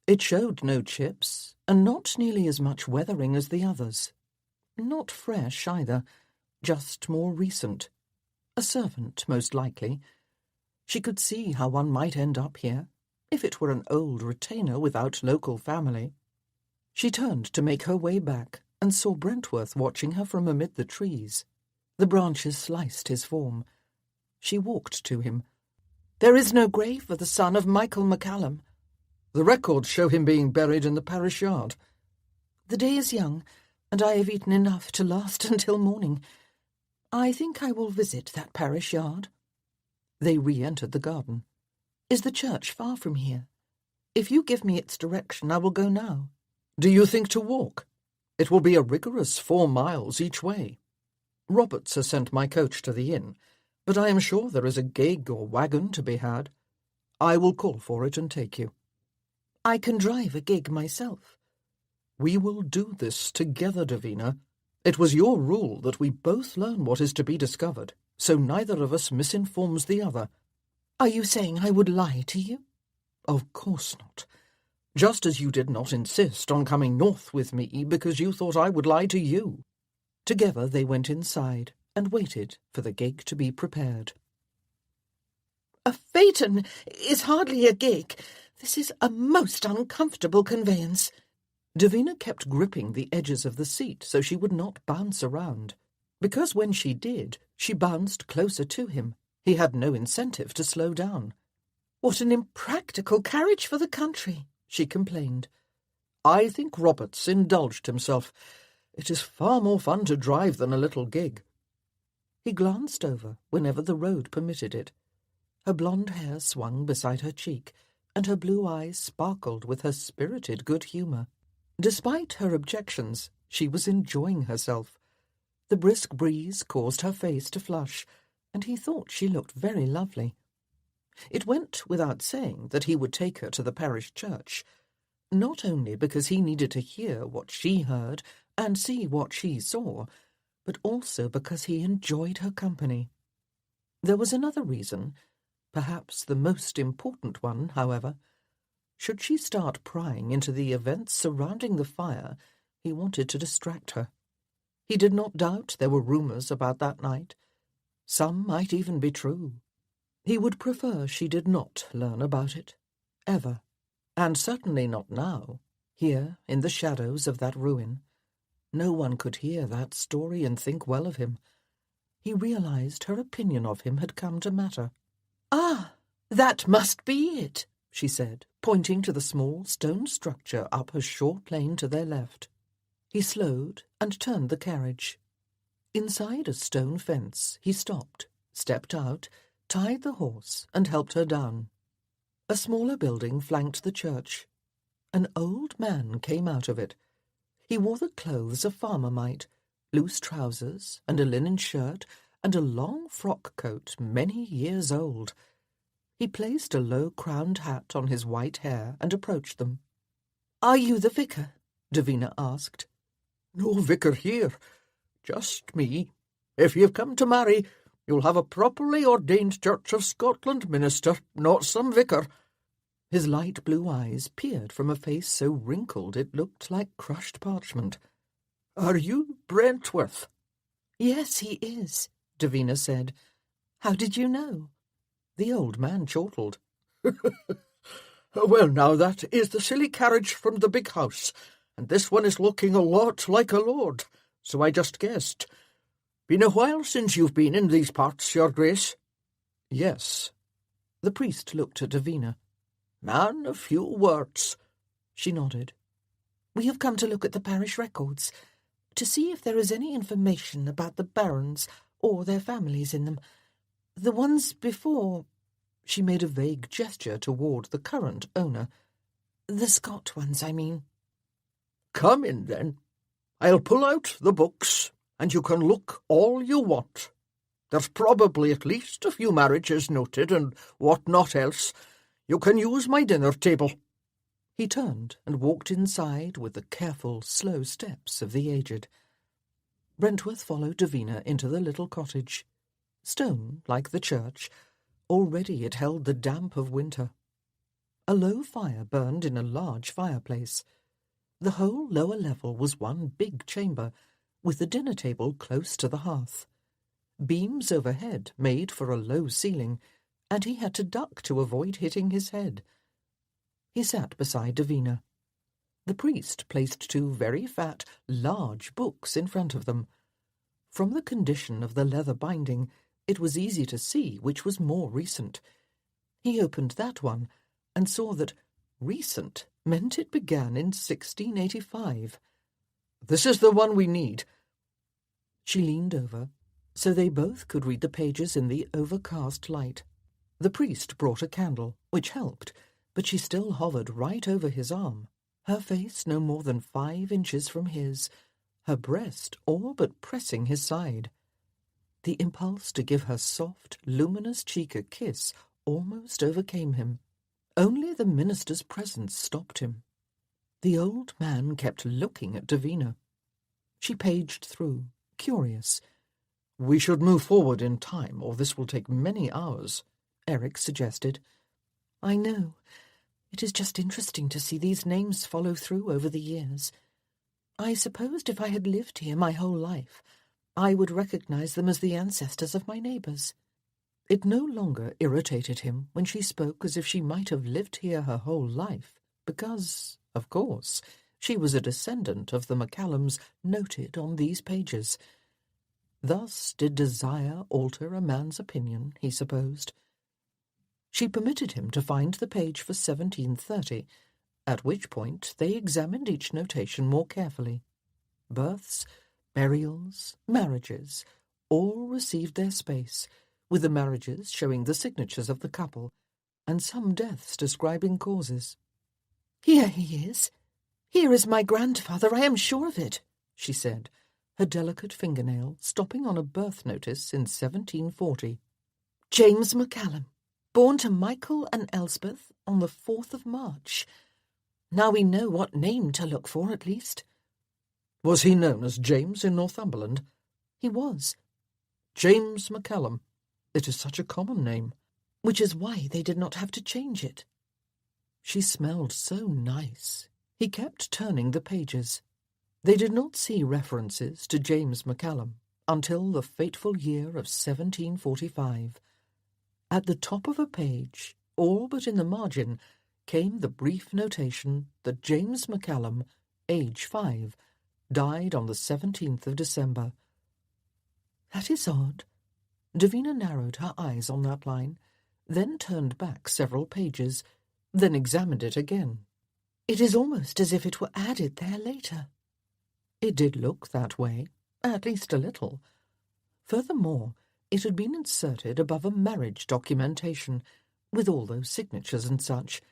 It showed no chips, and not nearly as much weathering as the others. Not fresh either, just more recent. A servant, most likely. She could see how one might end up here, if it were an old retainer without local family. She turned to make her way back, and saw Brentworth watching her from amid the trees. The branches sliced his form. She walked to him. "There is no grave for the son of Michael McCallum." "The records show him being buried in the parish yard." "The day is young, and I have eaten enough to last until morning. I think I will visit that parish yard." They re-entered the garden. "Is the church far from here? If you give me its direction, I will go now." "Do you think to walk? It will be a rigorous 4 miles each way. Roberts has sent my coach to the inn, but I am sure there is a gig or wagon to be had. I will call for it and take you." "I can drive a gig myself." "We will do this together, Davina. It was your rule that we both learn what is to be discovered, so neither of us misinforms the other." "Are you saying I would lie to you?" "Of course not. Just as you did not insist on coming north with me because you thought I would lie to you." Together they went inside and waited for the gig to be prepared. "A phaeton is hardly a gig. This is a most uncomfortable conveyance." Davina kept gripping the edges of the seat so she would not bounce around, because when she did, she bounced closer to him. He had no incentive to slow down. "What an impractical carriage for the country," she complained. "I think Roberts indulged himself. It is far more fun to drive than a little gig." He glanced over whenever the road permitted it. Her blonde hair swung beside her cheek, and her blue eyes sparkled with her spirited good humour. Despite her objections, she was enjoying herself. The brisk breeze caused her face to flush, and he thought she looked very lovely. It went without saying that he would take her to the parish church, not only because he needed to hear what she heard and see what she saw, but also because he enjoyed her company. There was another reason, perhaps the most important one, however. Should she start prying into the events surrounding the fire, he wanted to distract her. He did not doubt there were rumours about that night. Some might even be true. He would prefer she did not learn about it, ever, and certainly not now, here in the shadows of that ruin. No one could hear that story and think well of him. He realized her opinion of him had come to matter. "Ah, that must be it," she said, pointing to the small stone structure up a short lane to their left. He slowed and turned the carriage. Inside a stone fence, he stopped, stepped out, tied the horse, and helped her down. A smaller building flanked the church. An old man came out of it. He wore the clothes a farmer might, loose trousers and a linen shirt and a long frock coat many years old. He placed a low-crowned hat on his white hair and approached them. "Are you the vicar?" Davina asked. "No vicar here, just me. If you've come to marry, you'll have a properly ordained Church of Scotland minister, not some vicar." His light blue eyes peered from a face so wrinkled it looked like crushed parchment. "Are you Brentworth?" "Yes, he is," Davina said. "How did you know?" The old man chortled. "Well, now, that is the silly carriage from the big house, and this one is looking a lot like a lord, so I just guessed. Been a while since you've been in these parts, your grace?" "Yes." The priest looked at Davina. "Man of few words." She nodded. "We have come to look at the parish records, to see if there is any information about the barons or their families in them. The ones before—" She made a vague gesture toward the current owner. "The Scott ones, I mean." "Come in, then. I'll pull out the books, and you can look all you want. There's probably at least a few marriages noted, and what not else. You can use my dinner table." He turned and walked inside with the careful, slow steps of the aged. Brentworth followed Davina into the little cottage. Stone, like the church, already it held the damp of winter. A low fire burned in a large fireplace. The whole lower level was one big chamber, with the dinner table close to the hearth. Beams overhead made for a low ceiling, and he had to duck to avoid hitting his head. He sat beside Davina. The priest placed 2 very fat, large books in front of them. From the condition of the leather binding, It was easy to see which was more recent. He opened that one and saw that recent meant it began in 1685. "This is the one we need." She leaned over, so they both could read the pages in the overcast light. The priest brought a candle, which helped, but she still hovered right over his arm, her face no more than 5 inches from his, her breast all but pressing his side. The impulse to give her soft, luminous cheek a kiss almost overcame him. Only the minister's presence stopped him. The old man kept looking at Davina. She paged through, curious. "We should move forward in time, or this will take many hours," Eric suggested. "I know. It is just interesting to see these names follow through over the years. I supposed if I had lived here my whole life, I would recognize them as the ancestors of my neighbors." It no longer irritated him when she spoke as if she might have lived here her whole life, because, of course, she was a descendant of the McCallums noted on these pages. Thus did desire alter a man's opinion, he supposed. She permitted him to find the page for 1730, at which point they examined each notation more carefully. Births, burials, marriages, all received their space, with the marriages showing the signatures of the couple, and some deaths describing causes. "Here he is. Here is my grandfather, I am sure of it," she said, her delicate fingernail stopping on a birth notice in 1740. "James McCallum, born to Michael and Elspeth on the 4th of March. Now we know what name to look for, at least." "Was he known as James in Northumberland?" "He was." "James McCallum. It is such a common name." "Which is why they did not have to change it." She smelled so nice. He kept turning the pages. They did not see references to James McCallum until the fateful year of 1745. At the top of a page, all but in the margin, came the brief notation that James McCallum, age 5, died on the 17th of December. "That is odd." Davina narrowed her eyes on that line, then turned back several pages, then examined it again. "It is almost as if it were added there later." It did look that way, at least a little. Furthermore, it had been inserted above a marriage documentation, with all those signatures and such.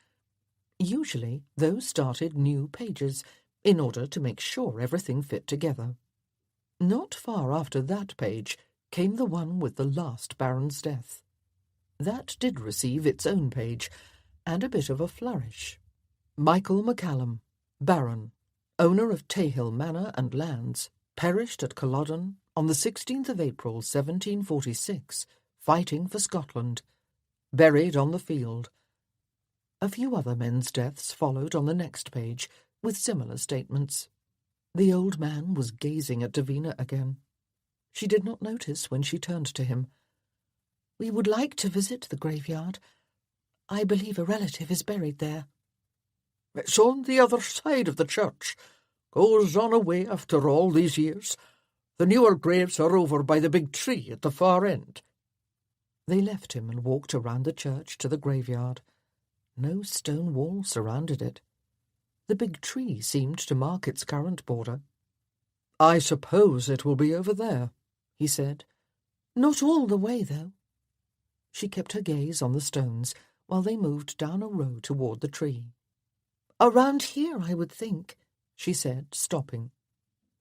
Usually those started new pages, in order to make sure everything fit together. Not far after that page came the one with the last Baron's death. That did receive its own page, and a bit of a flourish. Michael McCallum, Baron, owner of Tayhill Manor and lands, perished at Culloden on the 16th of April 1746, fighting for Scotland. Buried on the field. A few other men's deaths followed on the next page, with similar statements. The old man was gazing at Davina again. She did not notice when she turned to him. "We would like to visit the graveyard. I believe a relative is buried there." "It's on the other side of the church. Goes on away after all these years. The newer graves are over by the big tree at the far end." They left him and walked around the church to the graveyard. No stone wall surrounded it. The big tree seemed to mark its current border. "I suppose it will be over there," he said. "Not all the way, though." She kept her gaze on the stones while they moved down a road toward the tree. "Around here, I would think," she said, stopping.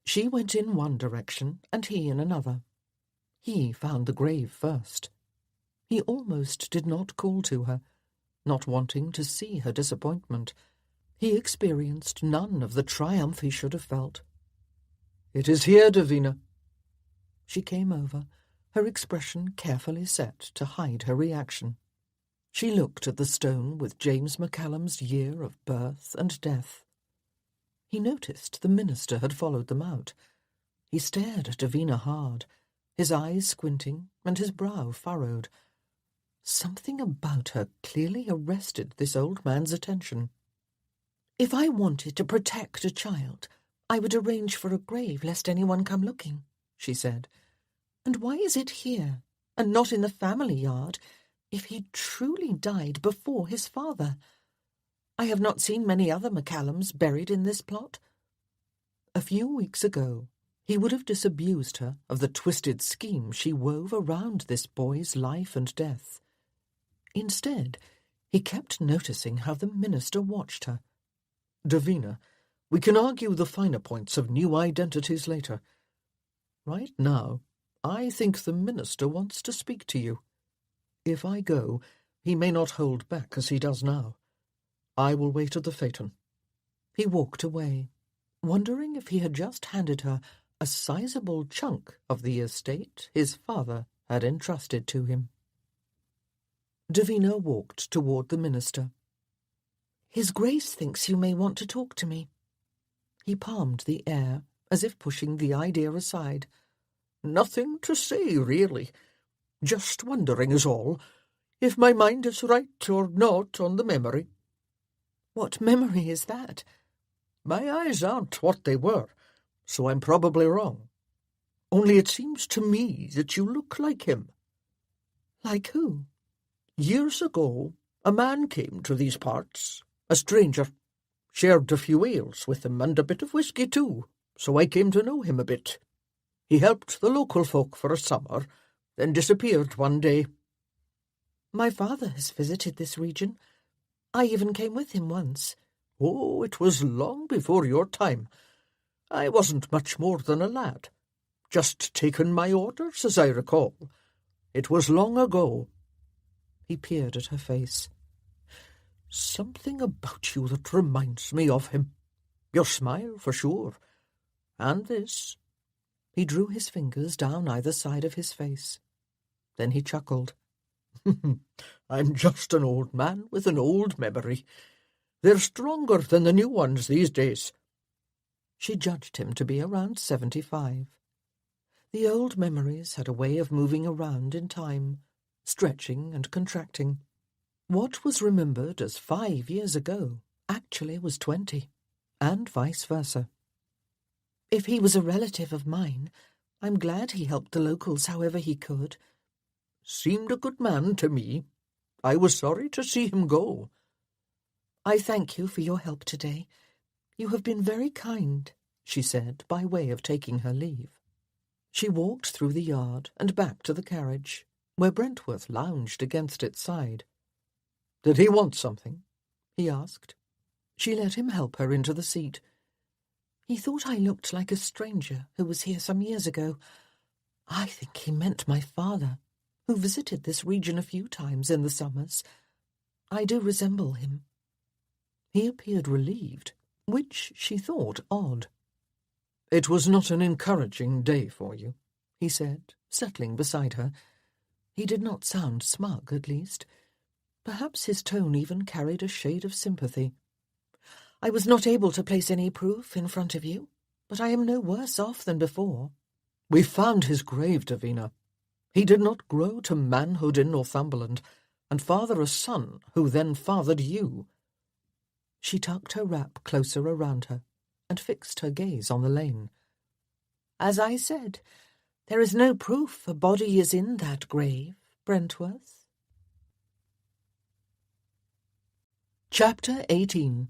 She went in one direction and he in another. He found the grave first. He almost did not call to her, not wanting to see her disappointment. He experienced none of the triumph he should have felt. "It is here, Davina." She came over, her expression carefully set to hide her reaction. She looked at the stone with James McCallum's year of birth and death. He noticed the minister had followed them out. He stared at Davina hard, his eyes squinting and his brow furrowed. Something about her clearly arrested this old man's attention. "If I wanted to protect a child, I would arrange for a grave lest anyone come looking," she said. "And why is it here, and not in the family yard, if he truly died before his father. I have not seen many other McCallums buried in this plot. A few weeks ago, he would have disabused her of the twisted scheme she wove around this boy's life and death. Instead, he kept noticing how the minister watched her. Davina, we can argue the finer points of new identities later. Right now, I think the minister wants to speak to you. If I go, he may not hold back as he does now. I will wait at the phaeton. He walked away, wondering if he had just handed her a sizable chunk of the estate his father had entrusted to him. Davina walked toward the minister. His Grace thinks you may want to talk to me. He palmed the air, as if pushing the idea aside. Nothing to say, really. Just wondering is all, if my mind is right or not on the memory. What memory is that? My eyes aren't what they were, so I'm probably wrong. Only it seems to me that you look like him. Like who? Years ago, a man came to these parts, a stranger. Shared a few ales with him and a bit of whiskey too, so I came to know him a bit. He helped the local folk for a summer, then disappeared one day. My father has visited this region. I even came with him once. Oh, it was long before your time. I wasn't much more than a lad. Just taken my orders, as I recall. It was long ago. He peered at her face. Something about you that reminds me of him. Your smile, for sure. And this. He drew his fingers down either side of his face. Then he chuckled. I'm just an old man with an old memory. They're stronger than the new ones these days. She judged him to be around 75. The old memories had a way of moving around in time, stretching and contracting. What was remembered as 5 years ago actually was 20, and vice versa. If he was a relative of mine, I'm glad he helped the locals however he could. Seemed a good man to me. I was sorry to see him go. I thank you for your help today. You have been very kind, she said, by way of taking her leave. She walked through the yard and back to the carriage, where Brentworth lounged against its side. Did he want something? He asked. She let him help her into the seat. He thought I looked like a stranger who was here some years ago. I think he meant my father, who visited this region a few times in the summers. I do resemble him. He appeared relieved, which she thought odd. It was not an encouraging day for you, he said, settling beside her. He did not sound smug, at least. Perhaps his tone even carried a shade of sympathy. I was not able to place any proof in front of you, but I am no worse off than before. We found his grave, Davina. He did not grow to manhood in Northumberland, and father a son who then fathered you. She tucked her wrap closer around her and fixed her gaze on the lane. As I said, there is no proof a body is in that grave, Brentworth. Chapter 18.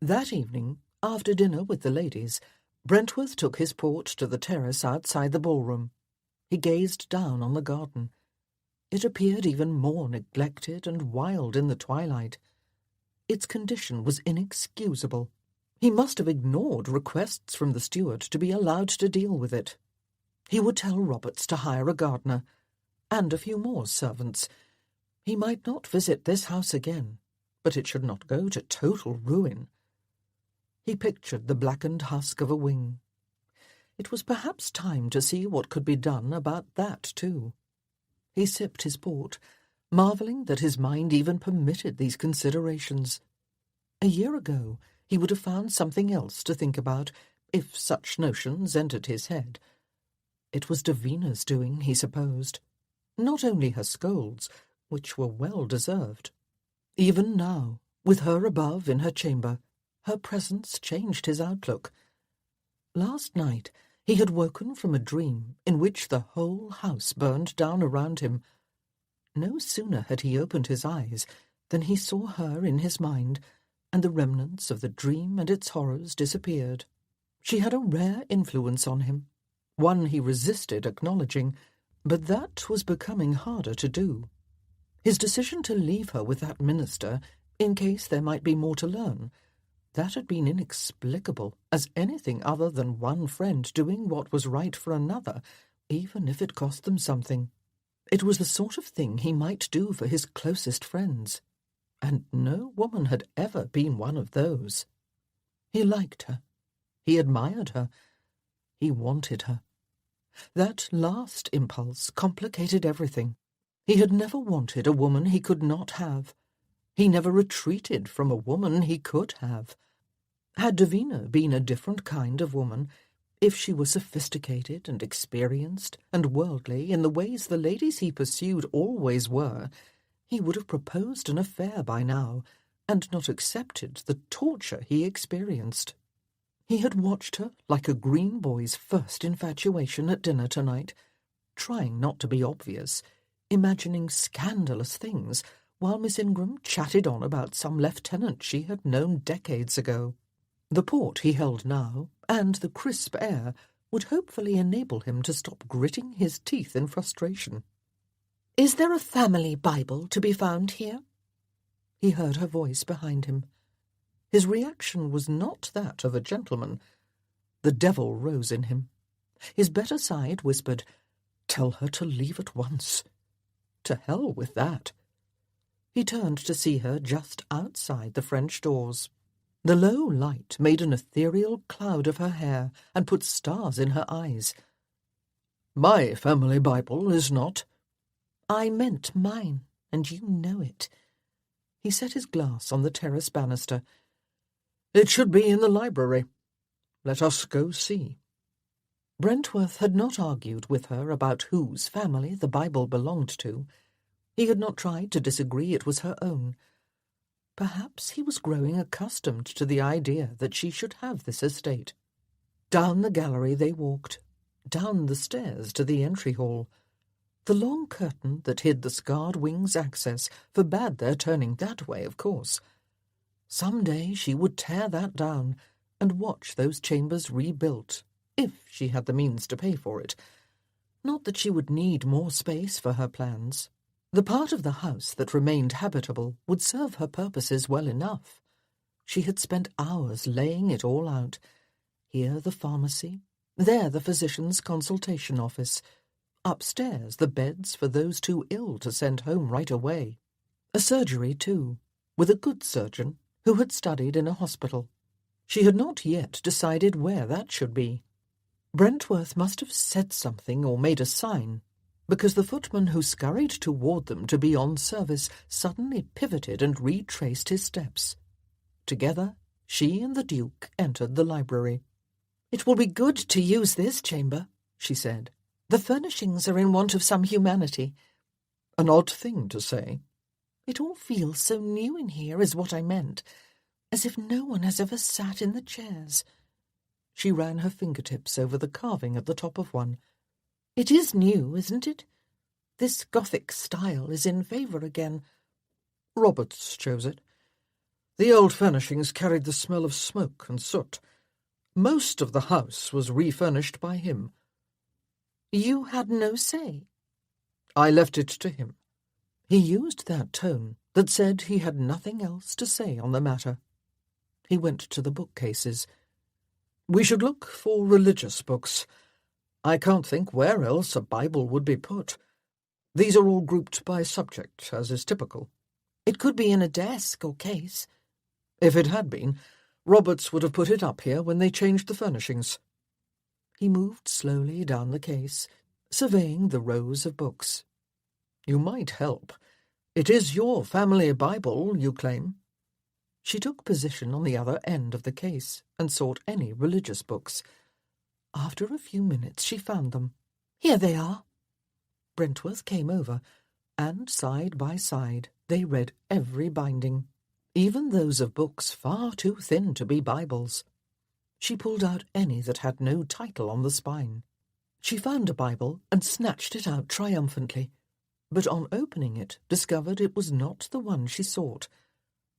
That evening, after dinner with the ladies, Brentworth took his port to the terrace outside the ballroom. He gazed down on the garden. It appeared even more neglected and wild in the twilight. Its condition was inexcusable. He must have ignored requests from the steward to be allowed to deal with it. He would tell Roberts to hire a gardener, and a few more servants. He might not visit this house again, but it should not go to total ruin. He pictured the blackened husk of a wing. It was perhaps time to see what could be done about that, too. He sipped his port, marvelling that his mind even permitted these considerations. A year ago, he would have found something else to think about, if such notions entered his head. It was Davina's doing, he supposed. Not only her scolds, which were well deserved. Even now, with her above in her chamber, her presence changed his outlook. Last night, He had woken from a dream in which the whole house burned down around him. No sooner had he opened his eyes than he saw her in his mind, and the remnants of the dream and its horrors disappeared. She had a rare influence on him, one he resisted acknowledging, but that was becoming harder to do. His decision to leave her with that minister, in case there might be more to learn, that had been inexplicable as anything other than one friend doing what was right for another, even if it cost them something. It was the sort of thing he might do for his closest friends, and no woman had ever been one of those. He liked her. He admired her. He wanted her. That last impulse complicated everything. He had never wanted a woman he could not have. He never retreated from a woman he could have. Had Davina been a different kind of woman, if she were sophisticated and experienced and worldly in the ways the ladies he pursued always were, he would have proposed an affair by now, and not accepted the torture he experienced. He had watched her like a green boy's first infatuation at dinner tonight, trying not to be obvious, imagining scandalous things, while Miss Ingram chatted on about some lieutenant she had known decades ago. The port he held now, and the crisp air, would hopefully enable him to stop gritting his teeth in frustration. "Is there a family Bible to be found here?" He heard her voice behind him. His reaction was not that of a gentleman. The devil rose in him. His better side whispered, "Tell her to leave at once." To hell with that. He turned to see her just outside the French doors. The low light made an ethereal cloud of her hair and put stars in her eyes. "My family Bible is not—" "I meant mine, and you know it." He set his glass on the terrace banister. "It should be in the library. Let us go see." Brentworth had not argued with her about whose family the Bible belonged to. He had not tried to disagree it was her own. Perhaps he was growing accustomed to the idea that she should have this estate. Down the gallery they walked, down the stairs to the entry hall. The long curtain that hid the scarred wing's access forbade their turning that way, of course. Some day she would tear that down and watch those chambers rebuilt, if she had the means to pay for it. Not that she would need more space for her plans. The part of the house that remained habitable would serve her purposes well enough. She had spent hours laying it all out. Here the pharmacy, there the physician's consultation office, upstairs the beds for those too ill to send home right away. A surgery, too, with a good surgeon who had studied in a hospital. She had not yet decided where that should be. Brentworth must have said something or made a sign, because the footman who scurried toward them to be on service suddenly pivoted and retraced his steps. Together, she and the Duke entered the library. "It will be good to use this chamber," she said. "The furnishings are in want of some humanity." An odd thing to say. "It all feels so new in here, is what I meant, as if no one has ever sat in the chairs." She ran her fingertips over the carving at the top of one. "It is new, isn't it? This Gothic style is in favour again." Roberts chose it. The old furnishings carried the smell of smoke and soot. Most of the house was refurnished by him. "You had no say?" "I left it to him." He used that tone that said he had nothing else to say on the matter. He went to the bookcases. "We should look for religious books. I can't think where else a Bible would be put. These are all grouped by subject, as is typical." "It could be in a desk or case." "If it had been, Roberts would have put it up here when they changed the furnishings." He moved slowly down the case, surveying the rows of books. "You might help. It is your family Bible, you claim." She took position on the other end of the case and sought any religious books. After a few minutes she found them. "Here they are." Brentworth came over, and side by side they read every binding, even those of books far too thin to be Bibles. She pulled out any that had no title on the spine. She found a Bible and snatched it out triumphantly, but on opening it discovered it was not the one she sought.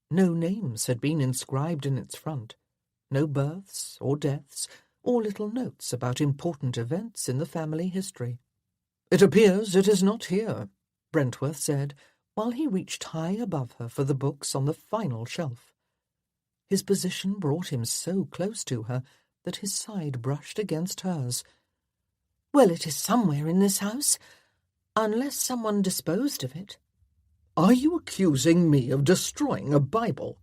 No names had been inscribed in its front, no births or deaths, or little notes about important events in the family history. "It appears it is not here," Brentworth said, while he reached high above her for the books on the final shelf. His position brought him so close to her that his side brushed against hers. "Well, it is somewhere in this house, unless someone disposed of it." "Are you accusing me of destroying a Bible?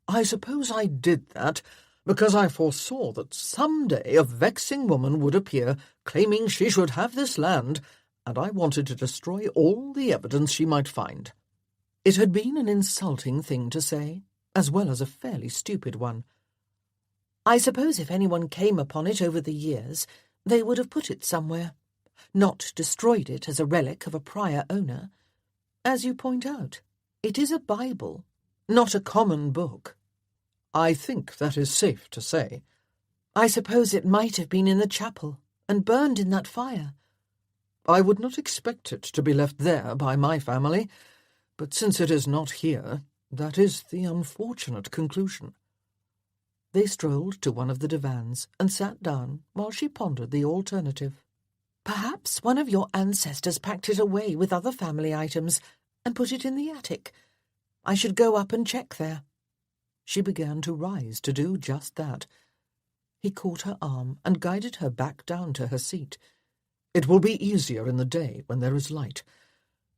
I suppose I did that because I foresaw that some day a vexing woman would appear claiming she should have this land, and I wanted to destroy all the evidence she might find." It had been an insulting thing to say, as well as a fairly stupid one. "I suppose if anyone came upon it over the years, they would have put it somewhere, not destroyed it as a relic of a prior owner. As you point out, it is a Bible, not a common book." "I think that is safe to say." "I suppose it might have been in the chapel and burned in that fire." "I would not expect it to be left there by my family, but since it is not here, that is the unfortunate conclusion." They strolled to one of the divans and sat down while she pondered the alternative. "Perhaps one of your ancestors packed it away with other family items and put it in the attic. I should go up and check there." She began to rise to do just that. He caught her arm and guided her back down to her seat. "It will be easier in the day when there is light.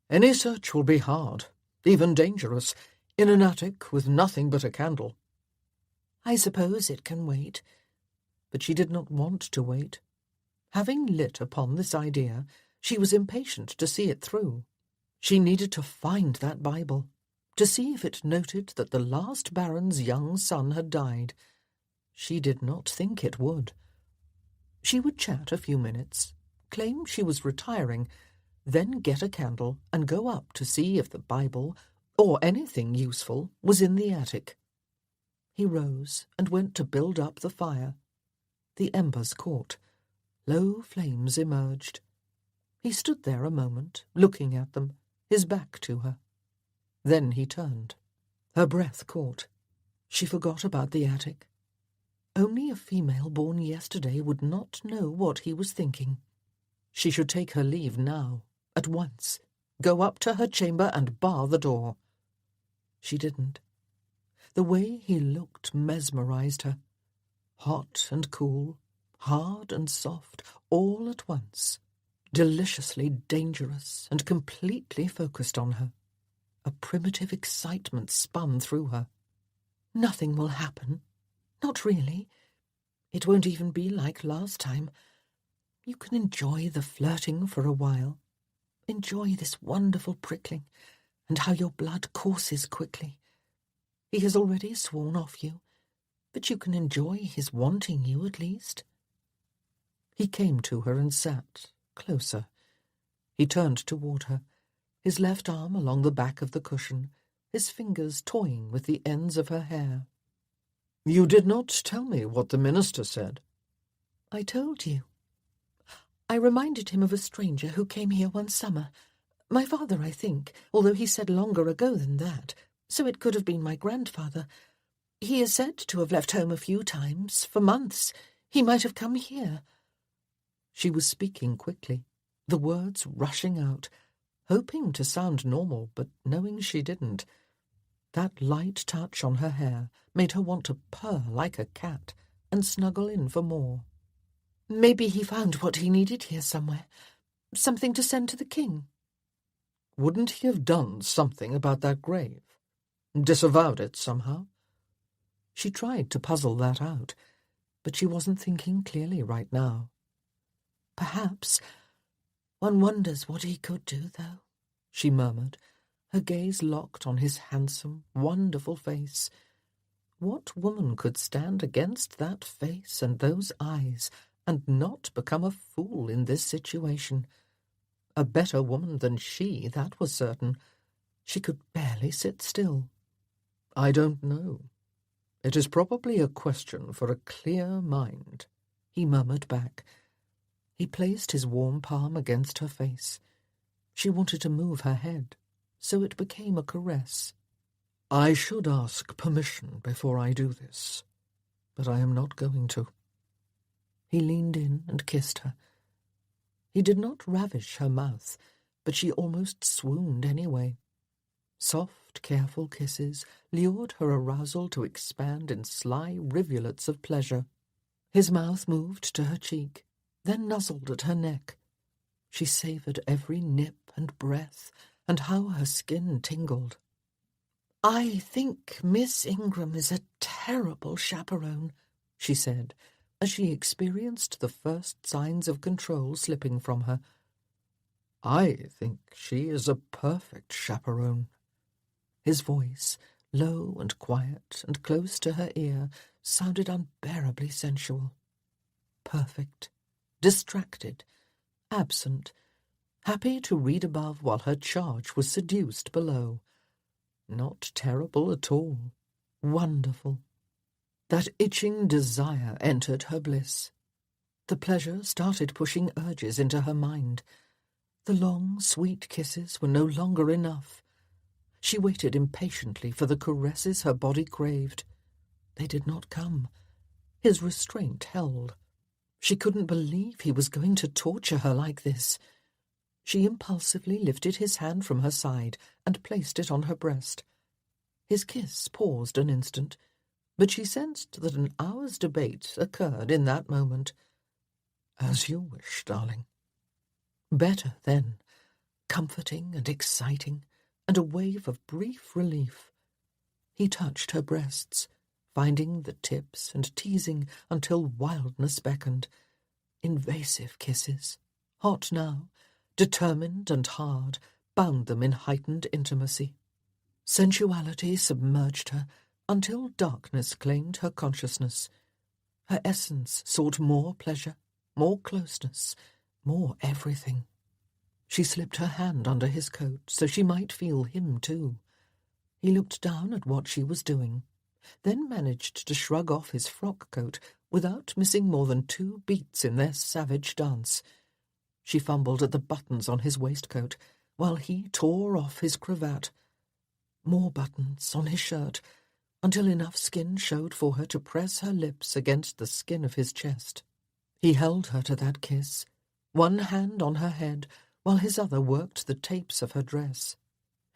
Any search will be hard, even dangerous, in an attic with nothing but a candle." "I suppose it can wait." But she did not want to wait. Having lit upon this idea, she was impatient to see it through. She needed to find that Bible, to see if it noted that the last Baron's young son had died. She did not think it would. She would chat a few minutes, claim she was retiring, then get a candle and go up to see if the Bible, or anything useful, was in the attic. He rose and went to build up the fire. The embers caught. Low flames emerged. He stood there a moment, looking at them, his back to her. Then he turned. Her breath caught. She forgot about the attic. Only a female born yesterday would not know what he was thinking. She should take her leave now, at once, go up to her chamber and bar the door. She didn't. The way he looked mesmerized her. Hot and cool, hard and soft, all at once. Deliciously dangerous and completely focused on her. A primitive excitement spun through her. "Nothing will happen. Not really. It won't even be like last time. You can enjoy the flirting for a while. Enjoy this wonderful prickling, and how your blood courses quickly. He has already sworn off you, but you can enjoy his wanting you at least." He came to her and sat, closer. He turned toward her, his left arm along the back of the cushion, his fingers toying with the ends of her hair. "You did not tell me what the minister said." "I told you. I reminded him of a stranger who came here one summer. My father, I think, although he said longer ago than that, so it could have been my grandfather. He is said to have left home a few times, for months. He might have come here." She was speaking quickly, the words rushing out, hoping to sound normal, but knowing she didn't. That light touch on her hair made her want to purr like a cat and snuggle in for more. "Maybe he found what he needed here somewhere. Something to send to the king." "Wouldn't he have done something about that grave? Disavowed it somehow?" She tried to puzzle that out, but she wasn't thinking clearly right now. "Perhaps. One wonders what he could do, though," she murmured, her gaze locked on his handsome, wonderful face. What woman could stand against that face and those eyes and not become a fool in this situation? A better woman than she, that was certain. She could barely sit still. "I don't know." "It is probably a question for a clear mind," he murmured back. He placed his warm palm against her face. She wanted to move her head, so it became a caress. "I should ask permission before I do this, but I am not going to." He leaned in and kissed her. He did not ravish her mouth, but she almost swooned anyway. Soft, careful kisses lured her arousal to expand in sly rivulets of pleasure. His mouth moved to her cheek, then nuzzled at her neck. She savoured every nip and breath, and how her skin tingled. "I think Miss Ingram is a terrible chaperone," she said, as she experienced the first signs of control slipping from her. "I think she is a perfect chaperone." His voice, low and quiet and close to her ear, sounded unbearably sensual. Perfect, distracted, absent, happy to read above while her charge was seduced below. Not terrible at all. Wonderful. That itching desire entered her bliss. The pleasure started pushing urges into her mind. The long, sweet kisses were no longer enough. She waited impatiently for the caresses her body craved. They did not come. His restraint held. She couldn't believe he was going to torture her like this. She impulsively lifted his hand from her side and placed it on her breast. His kiss paused an instant, but she sensed that an hour's debate occurred in that moment. "As you wish, darling." Better then, comforting and exciting, and a wave of brief relief. He touched her breasts, finding the tips and teasing until wildness beckoned. Invasive kisses, hot now, determined and hard, bound them in heightened intimacy. Sensuality submerged her until darkness claimed her consciousness. Her essence sought more pleasure, more closeness, more everything. She slipped her hand under his coat so she might feel him too. He looked down at what she was doing, then managed to shrug off his frock coat without missing more than 2 beats in their savage dance. She fumbled at the buttons on his waistcoat, while he tore off his cravat. More buttons on his shirt, until enough skin showed for her to press her lips against the skin of his chest. He held her to that kiss, one hand on her head, while his other worked the tapes of her dress.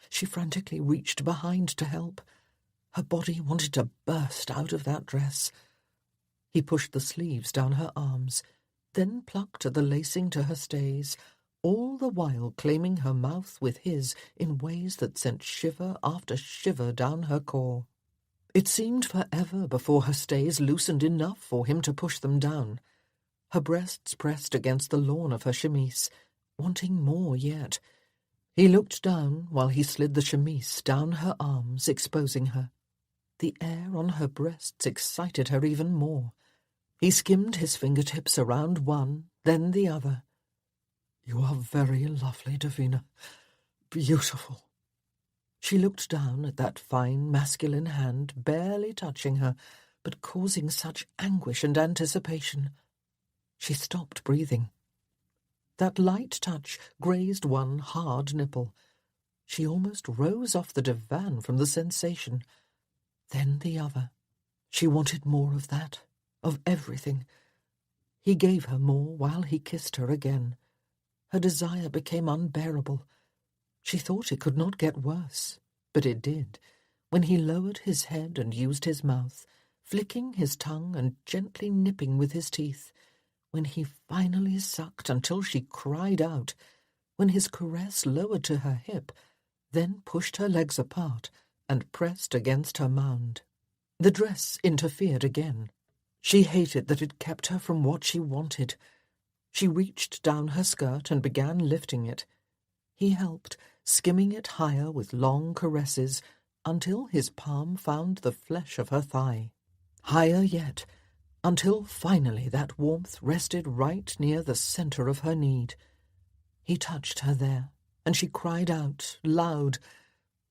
She frantically reached behind to help. Her body wanted to burst out of that dress. He pushed the sleeves down her arms, then plucked at the lacing to her stays, all the while claiming her mouth with his in ways that sent shiver after shiver down her core. It seemed forever before her stays loosened enough for him to push them down. Her breasts pressed against the lawn of her chemise, wanting more yet. He looked down while he slid the chemise down her arms, exposing her. The air on her breasts excited her even more. He skimmed his fingertips around one, then the other. "You are very lovely, Davina. Beautiful." She looked down at that fine masculine hand barely touching her, but causing such anguish and anticipation. She stopped breathing. That light touch grazed one hard nipple. She almost rose off the divan from the sensation. Then the other. She wanted more of that, of everything. He gave her more while he kissed her again. Her desire became unbearable. She thought it could not get worse, but it did, when he lowered his head and used his mouth, flicking his tongue and gently nipping with his teeth, when he finally sucked until she cried out, when his caress lowered to her hip, then pushed her legs apart and pressed against her mound. The dress interfered again. She hated that it kept her from what she wanted. She reached down her skirt and began lifting it. He helped, skimming it higher with long caresses, until his palm found the flesh of her thigh. Higher yet, until finally that warmth rested right near the center of her need. He touched her there, and she cried out, loud,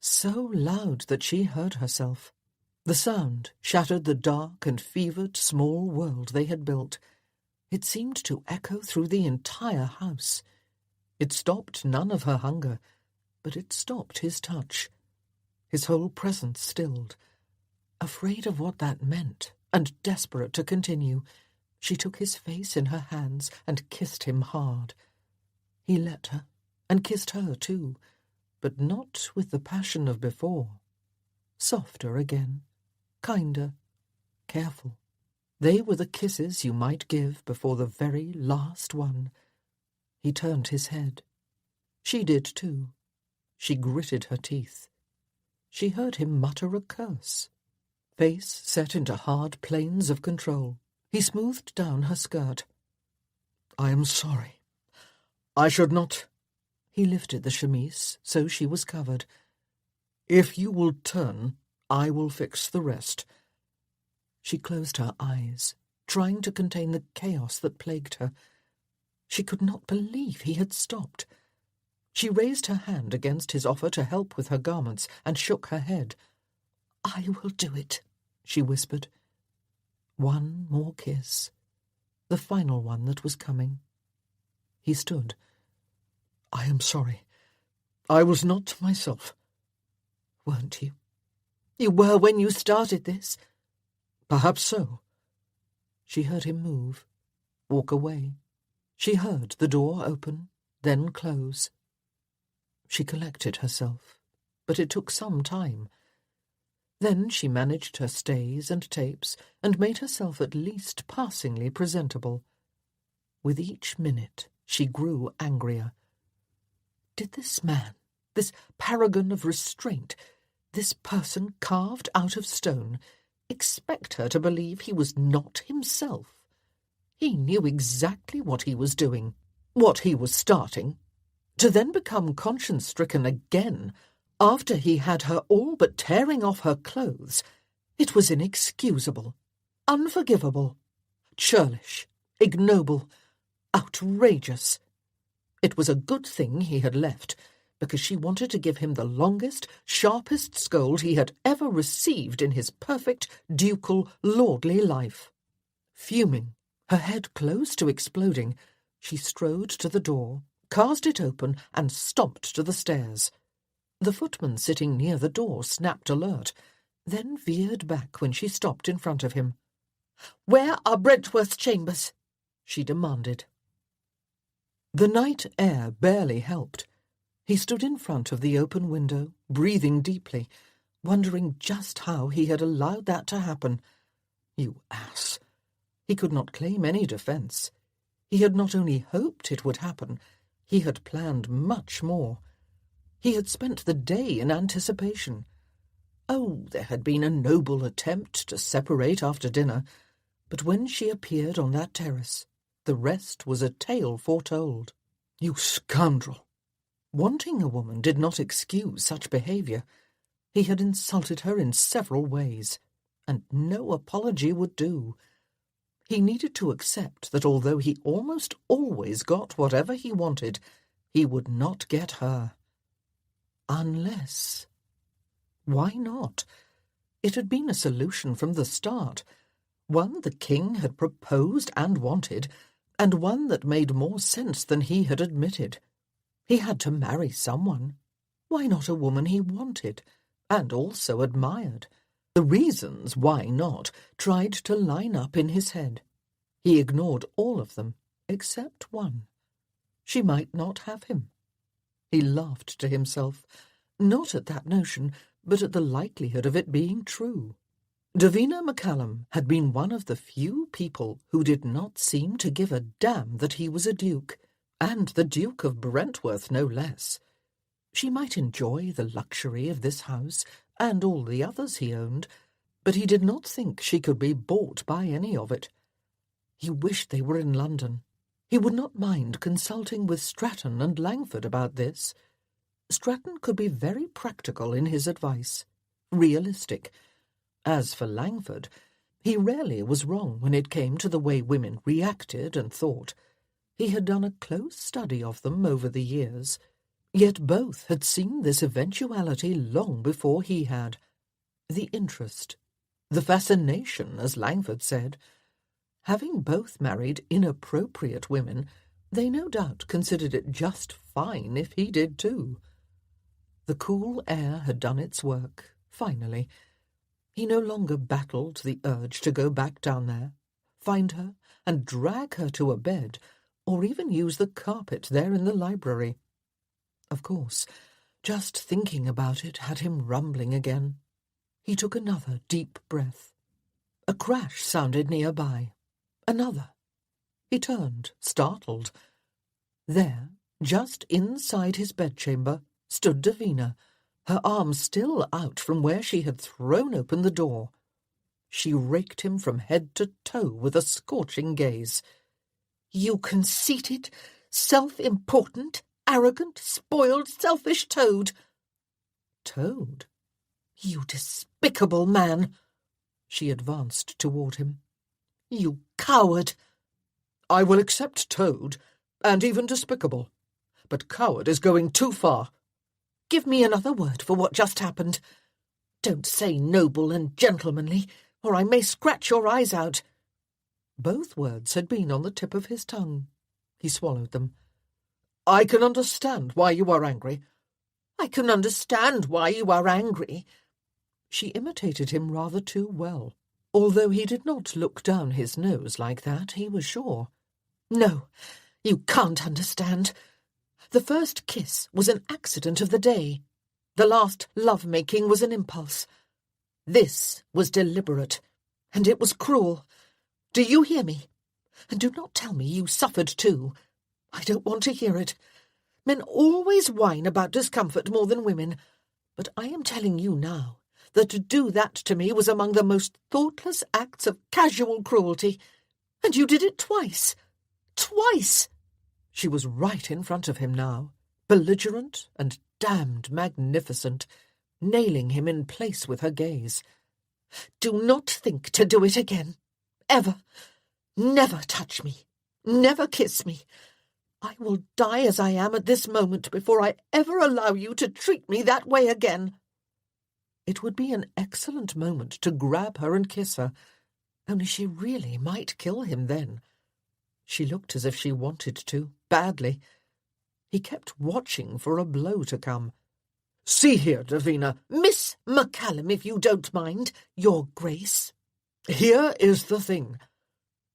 so loud that she heard herself. The sound shattered the dark and fevered small world they had built. It seemed to echo through the entire house. It stopped none of her hunger, but it stopped his touch. His whole presence stilled. Afraid of what that meant, and desperate to continue, she took his face in her hands and kissed him hard. He let her, and kissed her too, but not with the passion of before. Softer again, kinder, careful. They were the kisses you might give before the very last one. He turned his head. She did too. She gritted her teeth. She heard him mutter a curse. Face set into hard planes of control, he smoothed down her skirt. "I am sorry. I should not—" He lifted the chemise so she was covered. "If you will turn, I will fix the rest." She closed her eyes, trying to contain the chaos that plagued her. She could not believe he had stopped. She raised her hand against his offer to help with her garments and shook her head. "I will do it," she whispered. One more kiss, the final one that was coming. He stood. "I am sorry. I was not myself." "Weren't you? You were when you started this." "Perhaps so." She heard him move, walk away. She heard the door open, then close. She collected herself, but it took some time. Then she managed her stays and tapes and made herself at least passingly presentable. With each minute she grew angrier. Did this man, this paragon of restraint, this person carved out of stone, expect her to believe he was not himself? He knew exactly what he was doing, what he was starting. To then become conscience-stricken again, after he had her all but tearing off her clothes, it was inexcusable, unforgivable, churlish, ignoble, outrageous. It was a good thing he had left, because she wanted to give him the longest, sharpest scold he had ever received in his perfect, ducal, lordly life. Fuming, her head close to exploding, she strode to the door, cast it open, and stomped to the stairs. The footman sitting near the door snapped alert, then veered back when she stopped in front of him. "Where are Brentworth's chambers?" she demanded. The night air barely helped. He stood in front of the open window, breathing deeply, wondering just how he had allowed that to happen. You ass! He could not claim any defence. He had not only hoped it would happen, he had planned much more. He had spent the day in anticipation. Oh, there had been a noble attempt to separate after dinner, but when she appeared on that terrace, the rest was a tale foretold. "You scoundrel!" Wanting a woman did not excuse such behaviour. He had insulted her in several ways, and no apology would do. He needed to accept that although he almost always got whatever he wanted, he would not get her. Unless... Why not? It had been a solution from the start, one the king had proposed and wanted, and one that made more sense than he had admitted. He had to marry someone. Why not a woman he wanted, and also admired? The reasons why not tried to line up in his head. He ignored all of them, except one. She might not have him. He laughed to himself, not at that notion, but at the likelihood of it being true. Davina McCallum had been one of the few people who did not seem to give a damn that he was a duke, and the Duke of Brentworth no less. She might enjoy the luxury of this house and all the others he owned, but he did not think she could be bought by any of it. He wished they were in London. He would not mind consulting with Stratton and Langford about this. Stratton could be very practical in his advice, realistic. As for Langford, he rarely was wrong when it came to the way women reacted and thought. He had done a close study of them over the years, yet both had seen this eventuality long before he had. The interest, The fascination, as Langford said. Having both married inappropriate women, they no doubt considered it just fine if he did too. The cool air had done its work, finally. He no longer battled the urge to go back down there, find her, and drag her to a bed, or even use the carpet there in the library. Of course, just thinking about it had him rumbling again. He took another deep breath. A crash sounded nearby. Another. He turned, startled. There, just inside his bedchamber, stood Davina, her arms still out from where she had thrown open the door. She raked him from head to toe with a scorching gaze. "You conceited, self-important, arrogant, spoiled, selfish toad!" Toad? "You despicable man!" She advanced toward him. "You coward!" "I will accept toad, and even despicable. But coward is going too far." "Give me another word for what just happened. Don't say noble and gentlemanly, or I may scratch your eyes out." Both words had been on the tip of his tongue. He swallowed them. "I can understand why you are angry." "I can understand why you are angry." She imitated him rather too well. Although he did not look down his nose like that, he was sure. "No, you can't understand. The first kiss was an accident of the day. The last love-making was an impulse. This was deliberate, and it was cruel. Do you hear me? And do not tell me you suffered too. I don't want to hear it. Men always whine about discomfort more than women, but I am telling you now that to do that to me was among the most thoughtless acts of casual cruelty. And you did it twice. Twice!" She was right in front of him now, belligerent and damned magnificent, nailing him in place with her gaze. "Do not think to do it again. Ever. Never touch me. Never kiss me. I will die as I am at this moment before I ever allow you to treat me that way again." It would be an excellent moment to grab her and kiss her, only she really might kill him then. She looked as if she wanted to, badly. He kept watching for a blow to come. "See here, Davina." "Miss McCallum, if you don't mind, Your Grace." "Here is the thing.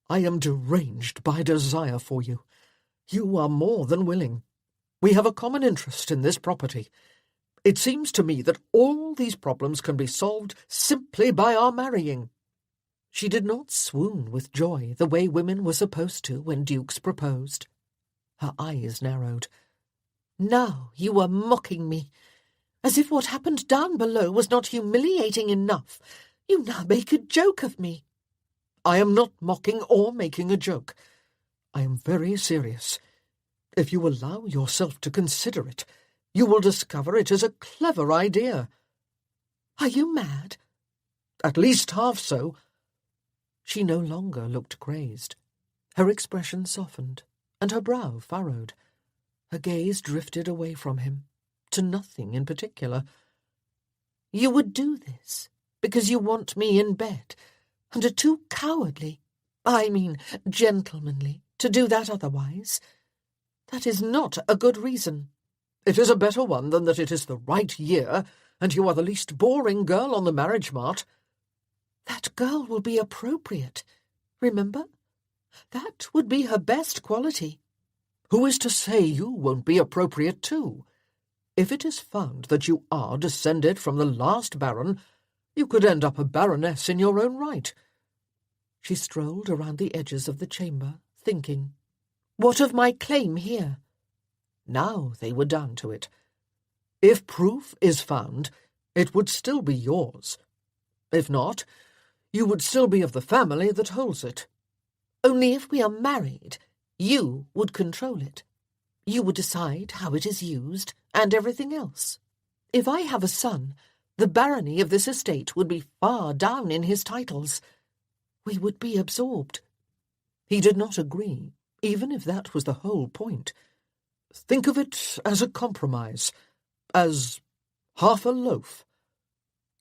I am deranged by desire for you. You are more than willing. We have a common interest in this property. It seems to me that all these problems can be solved simply by our marrying." She did not swoon with joy the way women were supposed to when dukes proposed. Her eyes narrowed. "Now you are mocking me. As if what happened down below was not humiliating enough. You now make a joke of me." "I am not mocking or making a joke. I am very serious. If you allow yourself to consider it, you will discover it is a clever idea." "Are you mad?" "At least half so." She no longer looked crazed. Her expression softened, and her brow furrowed. Her gaze drifted away from him, to nothing in particular. "You would do this because you want me in bed, and are too cowardly, gentlemanly, to do that otherwise. That is not a good reason." "It is a better one than that it is the right year, and you are the least boring girl on the marriage mart." "That girl will be appropriate. Remember? That would be her best quality." "Who is to say you won't be appropriate too? If it is found that you are descended from the last baron, you could end up a baroness in your own right." She strolled around the edges of the chamber, thinking. "What of my claim here?" Now they were down to it. "If proof is found, it would still be yours. If not, you would still be of the family that holds it." "Only if we are married, you would control it. You would decide how it is used, and everything else. If I have a son, the barony of this estate would be far down in his titles. We would be absorbed." He did not agree, even if that was the whole point. "Think of it as a compromise, as half a loaf."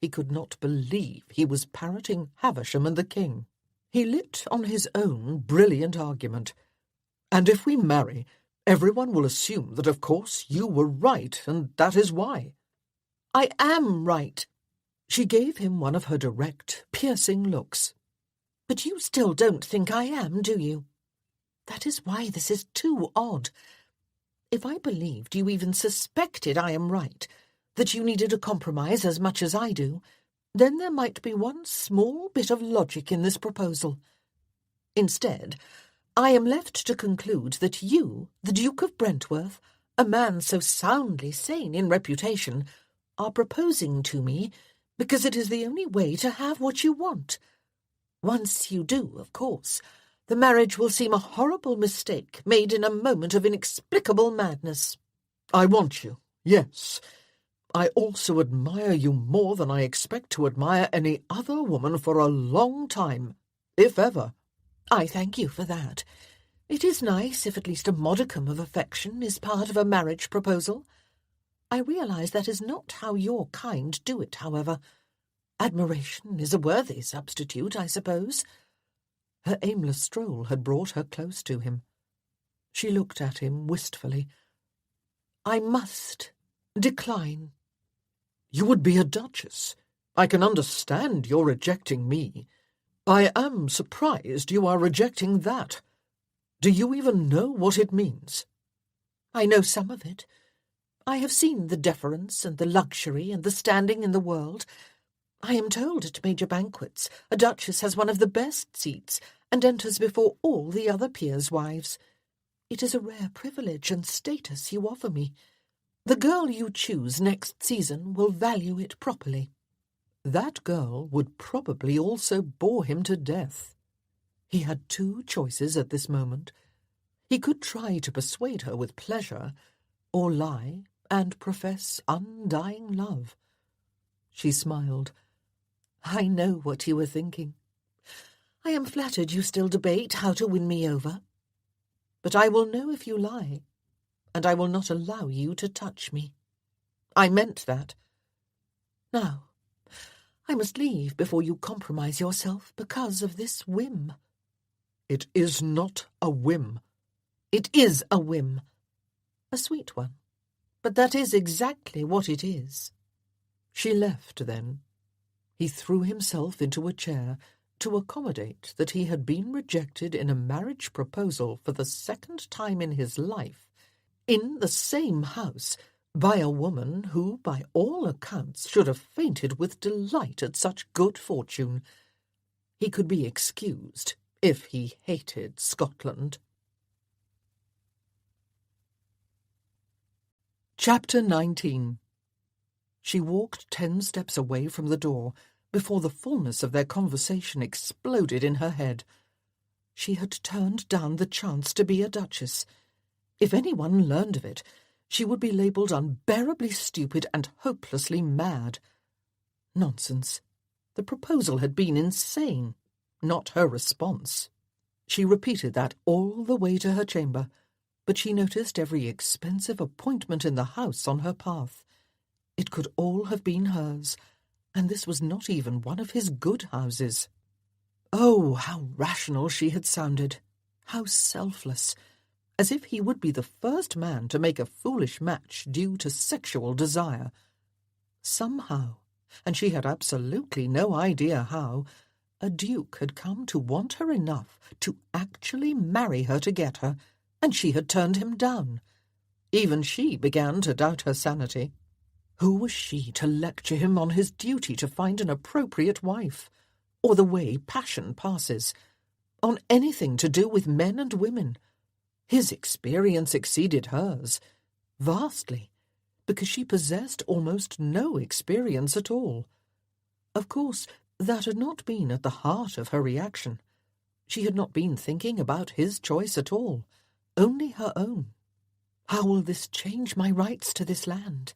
He could not believe he was parroting Havisham and the king. He lit on his own brilliant argument. "And if we marry, everyone will assume that of course you were right, and that is why." "I am right." She gave him one of her direct, piercing looks. "But you still don't think I am, do you? That is why this is too odd. If I believed you even suspected I am right, that you needed a compromise as much as I do, then there might be one small bit of logic in this proposal. Instead, I am left to conclude that you, the Duke of Brentworth, a man so soundly sane in reputation, are proposing to me because it is the only way to have what you want. Once you do, of course, the marriage will seem a horrible mistake made in a moment of inexplicable madness." "I want you, yes. I also admire you more than I expect to admire any other woman for a long time, if ever." "I thank you for that. It is nice if at least a modicum of affection is part of a marriage proposal. I realize that is not how your kind do it, however. Admiration is a worthy substitute, I suppose." Her aimless stroll had brought her close to him. She looked at him wistfully. "I must decline." "You would be a duchess. I can understand your rejecting me. I am surprised you are rejecting that. Do you even know what it means?" "I know some of it. I have seen the deference and the luxury and the standing in the world. I am told at major banquets a duchess has one of the best seats and enters before all the other peers' wives. It is a rare privilege and status you offer me. The girl you choose next season will value it properly." That girl would probably also bore him to death. He had two choices at this moment. He could try to persuade her with pleasure, or lie and profess undying love. She smiled. "I know what you were thinking. I am flattered you still debate how to win me over. But I will know if you lie, and I will not allow you to touch me. I meant that. Now, I must leave before you compromise yourself because of this whim." "It is not a whim." "It is a whim. A sweet one. But that is exactly what it is." She left then. He threw himself into a chair to accommodate that he had been rejected in a marriage proposal for the second time in his life, in the same house, by a woman who, by all accounts, should have fainted with delight at such good fortune. He could be excused if he hated Scotland. Chapter 19. She walked 10 steps away from the door before the fullness of their conversation exploded in her head. She had turned down the chance to be a duchess. If anyone learned of it, she would be labelled unbearably stupid and hopelessly mad. Nonsense. The proposal had been insane, not her response. She repeated that all the way to her chamber, but she noticed every expensive appointment in the house on her path. It could all have been hers, and this was not even one of his good houses. Oh, how rational she had sounded, how selfless, as if he would be the first man to make a foolish match due to sexual desire. Somehow, and she had absolutely no idea how, a duke had come to want her enough to actually marry her to get her, and she had turned him down. Even she began to doubt her sanity. Who was she to lecture him on his duty to find an appropriate wife, or the way passion passes, on anything to do with men and women? His experience exceeded hers, vastly, because she possessed almost no experience at all. Of course, that had not been at the heart of her reaction. She had not been thinking about his choice at all, only her own. How will this change my rights to this land?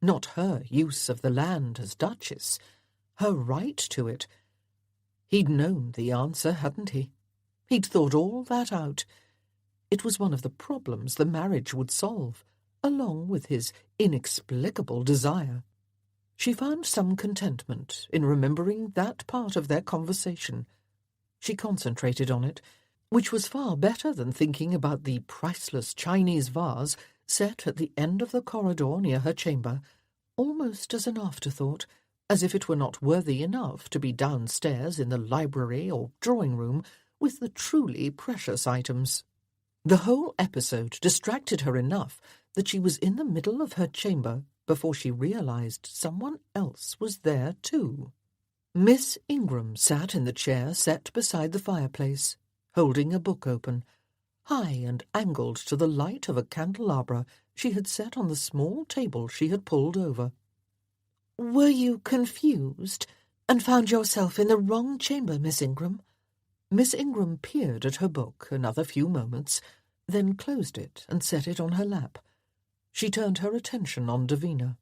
Not her use of the land as duchess, her right to it. He'd known the answer, hadn't he? He'd thought all that out. It was one of the problems the marriage would solve, along with his inexplicable desire. She found some contentment in remembering that part of their conversation. She concentrated on it, which was far better than thinking about the priceless Chinese vase set at the end of the corridor near her chamber, almost as an afterthought, as if it were not worthy enough to be downstairs in the library or drawing-room with the truly precious items. The whole episode distracted her enough that she was in the middle of her chamber before she realized someone else was there too. Miss Ingram sat in the chair set beside the fireplace, holding a book open, high and angled to the light of a candelabra she had set on the small table she had pulled over. "Were you confused and found yourself in the wrong chamber, Miss Ingram?" Miss Ingram peered at her book another few moments, then closed it and set it on her lap. She turned her attention on Davina.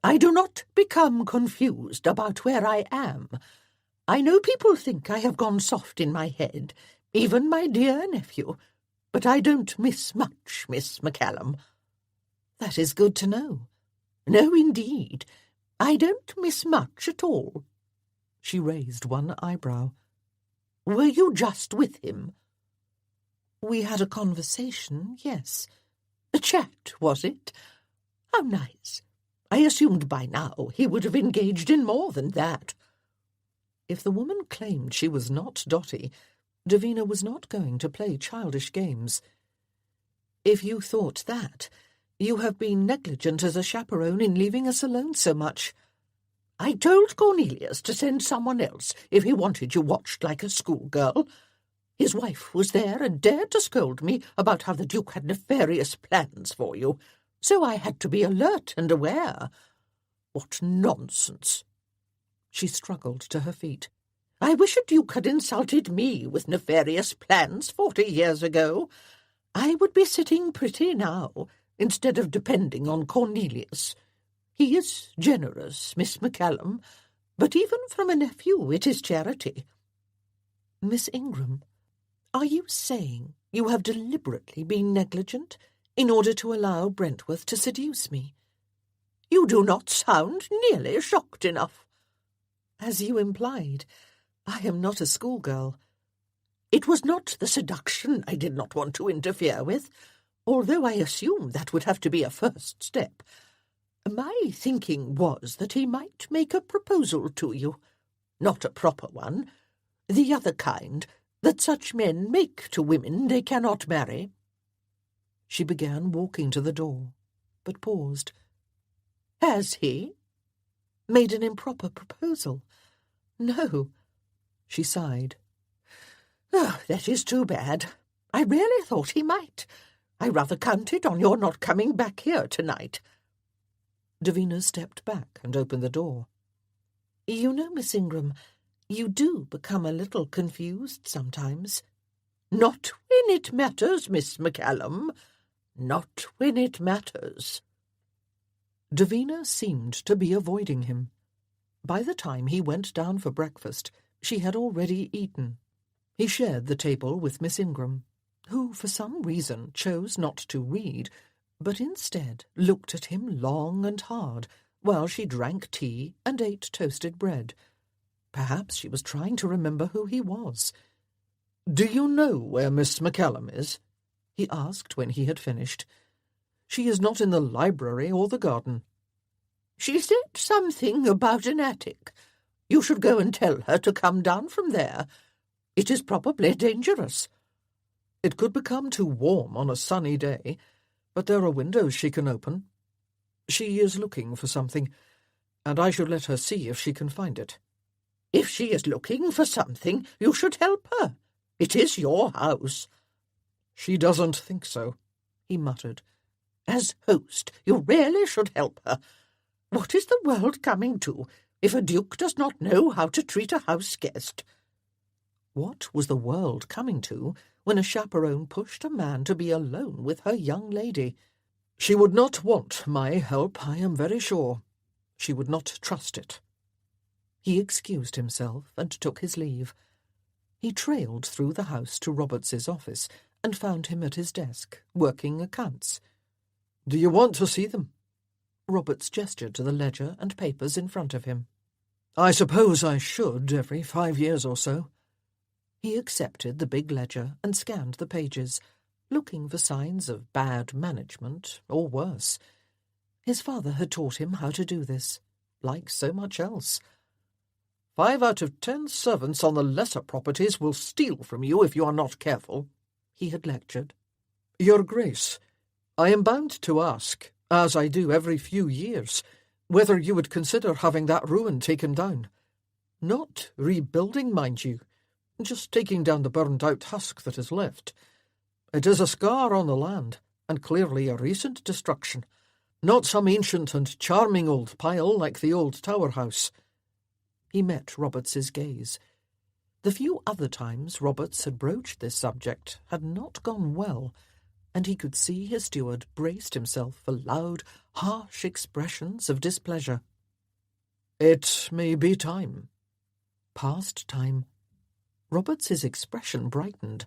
"I do not become confused about where I am. I know people think I have gone soft in my head, even my dear nephew, but I don't miss much, Miss McCallum." "That is good to know." "No, indeed. I don't miss much at all." She raised one eyebrow. "Were you just with him?" "We had a conversation, yes." "A chat, was it? How nice. I assumed by now he would have engaged in more than that." If the woman claimed she was not Dotty, Davina was not going to play childish games. "If you thought that, you have been negligent as a chaperone in leaving us alone so much." "I told Cornelius to send someone else if he wanted you watched like a schoolgirl. His wife was there and dared to scold me about how the Duke had nefarious plans for you, so I had to be alert and aware." "What nonsense!" She struggled to her feet. "I wish a Duke had insulted me with nefarious plans 40 years ago. I would be sitting pretty now, instead of depending on Cornelius. He is generous, Miss McCallum, but even from a nephew it is charity." "Miss Ingram, are you saying you have deliberately been negligent in order to allow Brentworth to seduce me?" "You do not sound nearly shocked enough." "As you implied, I am not a schoolgirl." "It was not the seduction I did not want to interfere with, although I assume that would have to be a first step. My thinking was that he might make a proposal to you. Not a proper one. The other kind that such men make to women they cannot marry." She began walking to the door, but paused. "Has he?" "Made an improper proposal?" "No." She sighed. "Oh, that is too bad. I really thought he might. I rather counted on your not coming back here tonight." Davina stepped back and opened the door. "You know, Miss Ingram, you do become a little confused sometimes." "Not when it matters, Miss McCallum. Not when it matters." Davina seemed to be avoiding him. By the time he went down for breakfast, she had already eaten. He shared the table with Miss Ingram, who for some reason chose not to read, but instead looked at him long and hard while she drank tea and ate toasted bread. Perhaps she was trying to remember who he was. "Do you know where Miss McCallum is?" he asked when he had finished. "She is not in the library or the garden." "She said something about an attic. You should go and tell her to come down from there. It is probably dangerous." "It could become too warm on a sunny day, but there are windows she can open. She is looking for something, and I should let her see if she can find it." "If she is looking for something, you should help her. It is your house." "She doesn't think so," he muttered. "As host, you really should help her. What is the world coming to if a duke does not know how to treat a house guest?" What was the world coming to when a chaperone pushed a man to be alone with her young lady? "She would not want my help, I am very sure. She would not trust it." He excused himself and took his leave. He trailed through the house to Roberts's office and found him at his desk, working accounts. "Do you want to see them?" Roberts gestured to the ledger and papers in front of him. "I suppose I should every 5 years or so." He accepted the big ledger and scanned the pages, looking for signs of bad management, or worse. His father had taught him how to do this, like so much else. 5 out of 10 servants on the lesser properties will steal from you if you are not careful, he had lectured. "Your Grace, I am bound to ask, as I do every few years, whether you would consider having that ruin taken down. Not rebuilding, mind you, just taking down the burned-out husk that is left. It is a scar on the land, and clearly a recent destruction, not some ancient and charming old pile like the old Tower House." He met Roberts's gaze. The few other times Roberts had broached this subject had not gone well, and he could see his steward braced himself for loud, harsh expressions of displeasure. "It may be time." Past time. Roberts's expression brightened.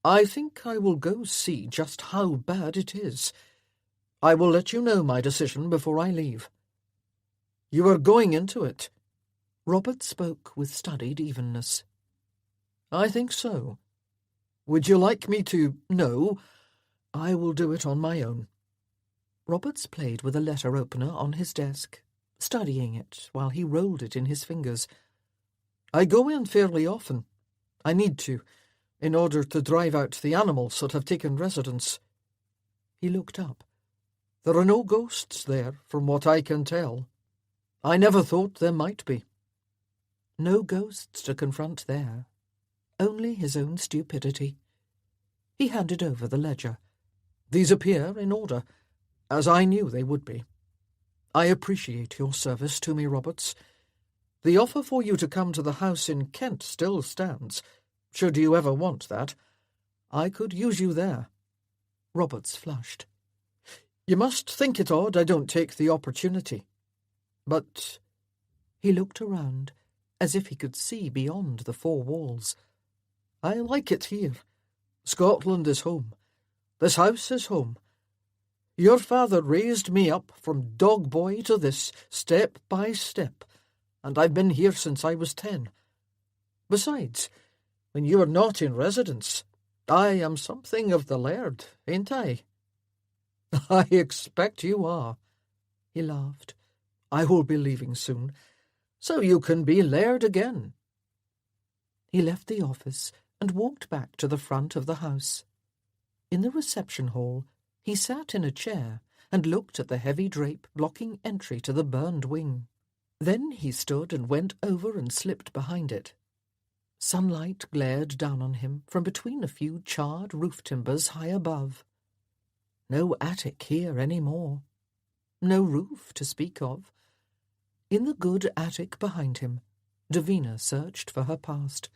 "I think I will go see just how bad it is. I will let you know my decision before I leave." "You are going into it?" Roberts spoke with studied evenness. "I think so. Would you like me to—" "No, I will do it on my own." Roberts played with a letter opener on his desk, studying it while he rolled it in his fingers. "I go in fairly often. I need to, in order to drive out the animals that have taken residence." He looked up. "There are no ghosts there, from what I can tell. I never thought there might be." No ghosts to confront there. Only his own stupidity. He handed over the ledger. "These appear in order, as I knew they would be. I appreciate your service to me, Roberts. The offer for you to come to the house in Kent still stands, should you ever want that. I could use you there." Roberts flushed. "You must think it odd I don't take the opportunity. But—" He looked around, as if he could see beyond the 4 walls. "I like it here. Scotland is home. This house is home. Your father raised me up from dog boy to this, step by step, and I've been here since I was 10. Besides, when you are not in residence, I am something of the laird, ain't I?" "I expect you are." He laughed. "I will be leaving soon, so you can be laird again." He left the office and walked back to the front of the house. In the reception hall, he sat in a chair and looked at the heavy drape blocking entry to the burned wing. Then he stood and went over and slipped behind it. Sunlight glared down on him from between a few charred roof timbers high above. No attic here any more. No roof to speak of. In the good attic behind him, Davina searched for her past.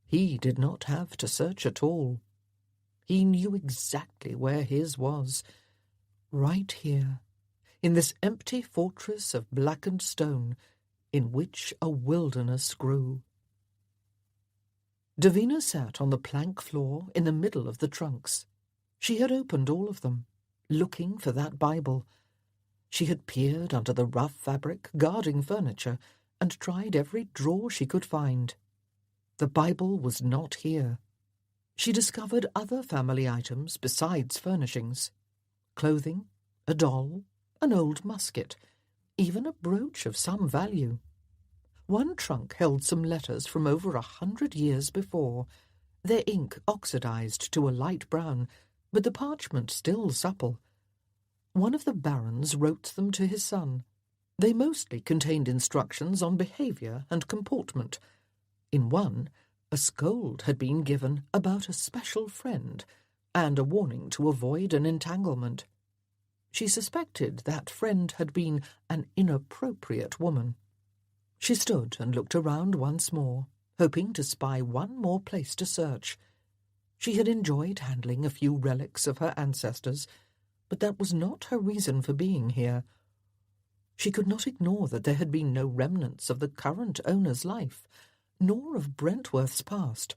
He did not have to search at all. He knew exactly where his was. Right here, in this empty fortress of blackened stone, in which a wilderness grew. Davina sat on the plank floor in the middle of the trunks. She had opened all of them, looking for that Bible. She had peered under the rough fabric guarding furniture and tried every drawer she could find. The Bible was not here. She discovered other family items besides furnishings. Clothing, a doll, an old musket, even a brooch of some value. One trunk held some letters from over 100 years before, their ink oxidized to a light brown, but the parchment still supple. One of the barons wrote them to his son. They mostly contained instructions on behaviour and comportment. In one, a scold had been given about a special friend, and a warning to avoid an entanglement. She suspected that friend had been an inappropriate woman. She stood and looked around once more, hoping to spy one more place to search. She had enjoyed handling a few relics of her ancestors, but that was not her reason for being here. She could not ignore that there had been no remnants of the current owner's life, nor of Brentworth's past.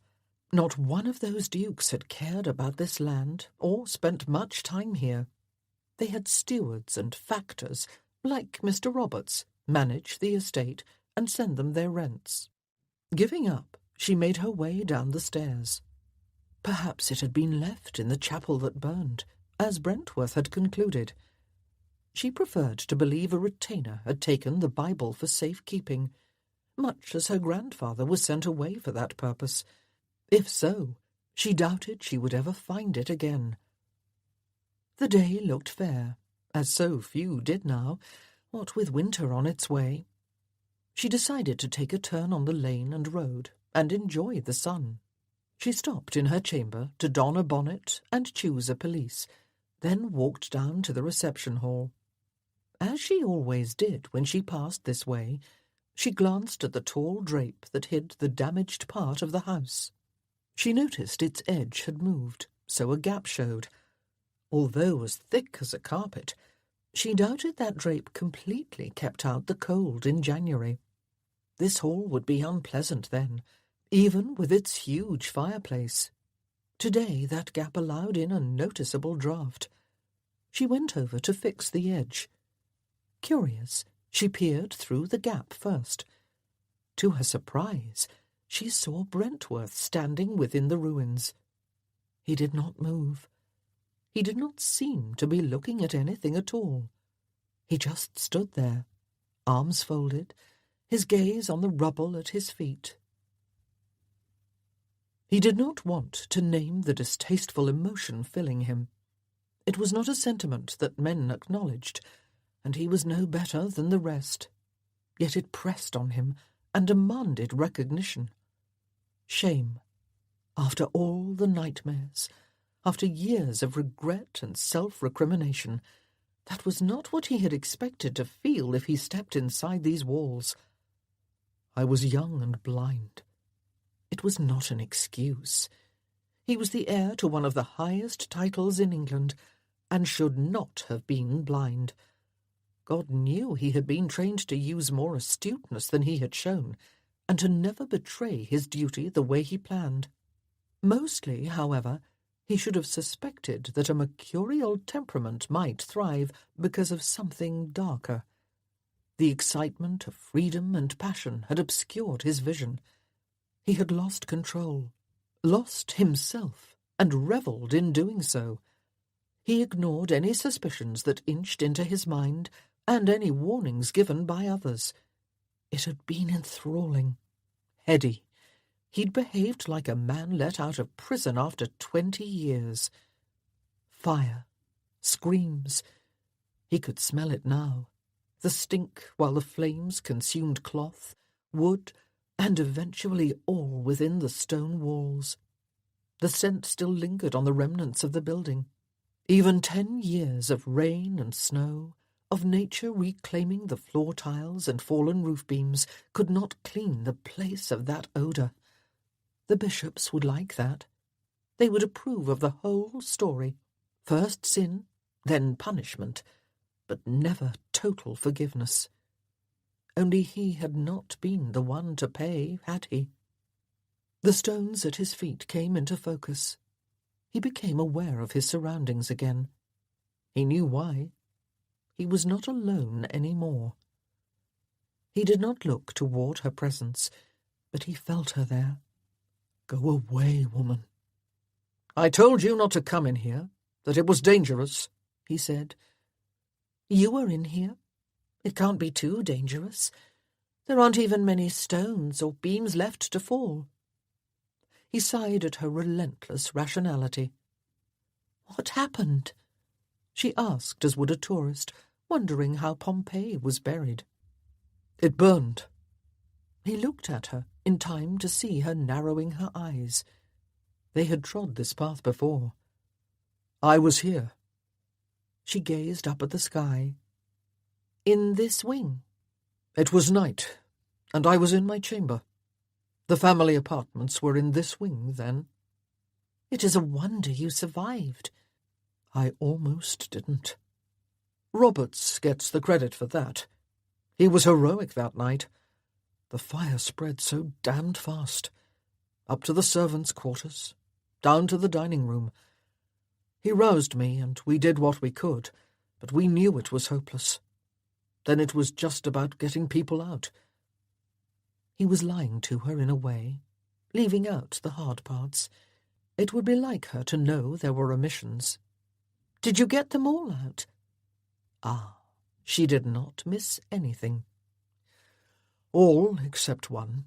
Not one of those dukes had cared about this land or spent much time here. They had stewards and factors, like Mr. Roberts, manage the estate and send them their rents. Giving up, she made her way down the stairs. Perhaps it had been left in the chapel that burned, as Brentworth had concluded. She preferred to believe a retainer had taken the Bible for safe-keeping, much as her grandfather was sent away for that purpose. If so, she doubted she would ever find it again. The day looked fair, as so few did now, what with winter on its way. She decided to take a turn on the lane and road, and enjoy the sun. She stopped in her chamber to don a bonnet and choose a pelisse, then walked down to the reception hall. As she always did when she passed this way, she glanced at the tall drape that hid the damaged part of the house. She noticed its edge had moved, so a gap showed. Although as thick as a carpet, she doubted that drape completely kept out the cold in January. This hall would be unpleasant then, even with its huge fireplace. Today that gap allowed in a noticeable draught. She went over to fix the edge. Curious, she peered through the gap first. To her surprise, she saw Brentworth standing within the ruins. He did not move. He did not seem to be looking at anything at all. He just stood there, arms folded, his gaze on the rubble at his feet. He did not want to name the distasteful emotion filling him. It was not a sentiment that men acknowledged, and he was no better than the rest. Yet it pressed on him and demanded recognition. Shame. After all the nightmares, after years of regret and self-recrimination, that was not what he had expected to feel if he stepped inside these walls. I was young and blind. It was not an excuse. He was the heir to one of the highest titles in England, and should not have been blind. God knew he had been trained to use more astuteness than he had shown, and to never betray his duty the way he planned. Mostly, however, he should have suspected that a mercurial temperament might thrive because of something darker. The excitement of freedom and passion had obscured his vision. He had lost control, lost himself, and revelled in doing so. He ignored any suspicions that inched into his mind, and any warnings given by others. It had been enthralling, heady. He'd behaved like a man let out of prison after 20 years. Fire, screams. He could smell it now. The stink while the flames consumed cloth, wood, and eventually all within the stone walls. The scent still lingered on the remnants of the building. Even 10 years of rain and snow, of nature reclaiming the floor tiles and fallen roof beams, could not clean the place of that odour. The bishops would like that. They would approve of the whole story. First sin, then punishment, but never total forgiveness. Only he had not been the one to pay, had he? The stones at his feet came into focus. He became aware of his surroundings again. He knew why. He was not alone any more. He did not look toward her presence, but he felt her there. Go away, woman. I told you not to come in here, that it was dangerous, he said. You were in here. It can't be too dangerous. There aren't even many stones or beams left to fall. He sighed at her relentless rationality. What happened? She asked as would a tourist, wondering how Pompeii was buried. It burned. He looked at her, in time to see her narrowing her eyes. They had trod this path before. I was here. She gazed up at the sky. In this wing? It was night, and I was in my chamber. The family apartments were in this wing then. It is a wonder you survived. I almost didn't. Roberts gets the credit for that. He was heroic that night. The fire spread so damned fast. Up to the servants' quarters, down to the dining room. He roused me, and we did what we could, but we knew it was hopeless. Then it was just about getting people out. He was lying to her in a way, leaving out the hard parts. It would be like her to know there were omissions. Did you get them all out? Ah, she did not miss anything. All except one.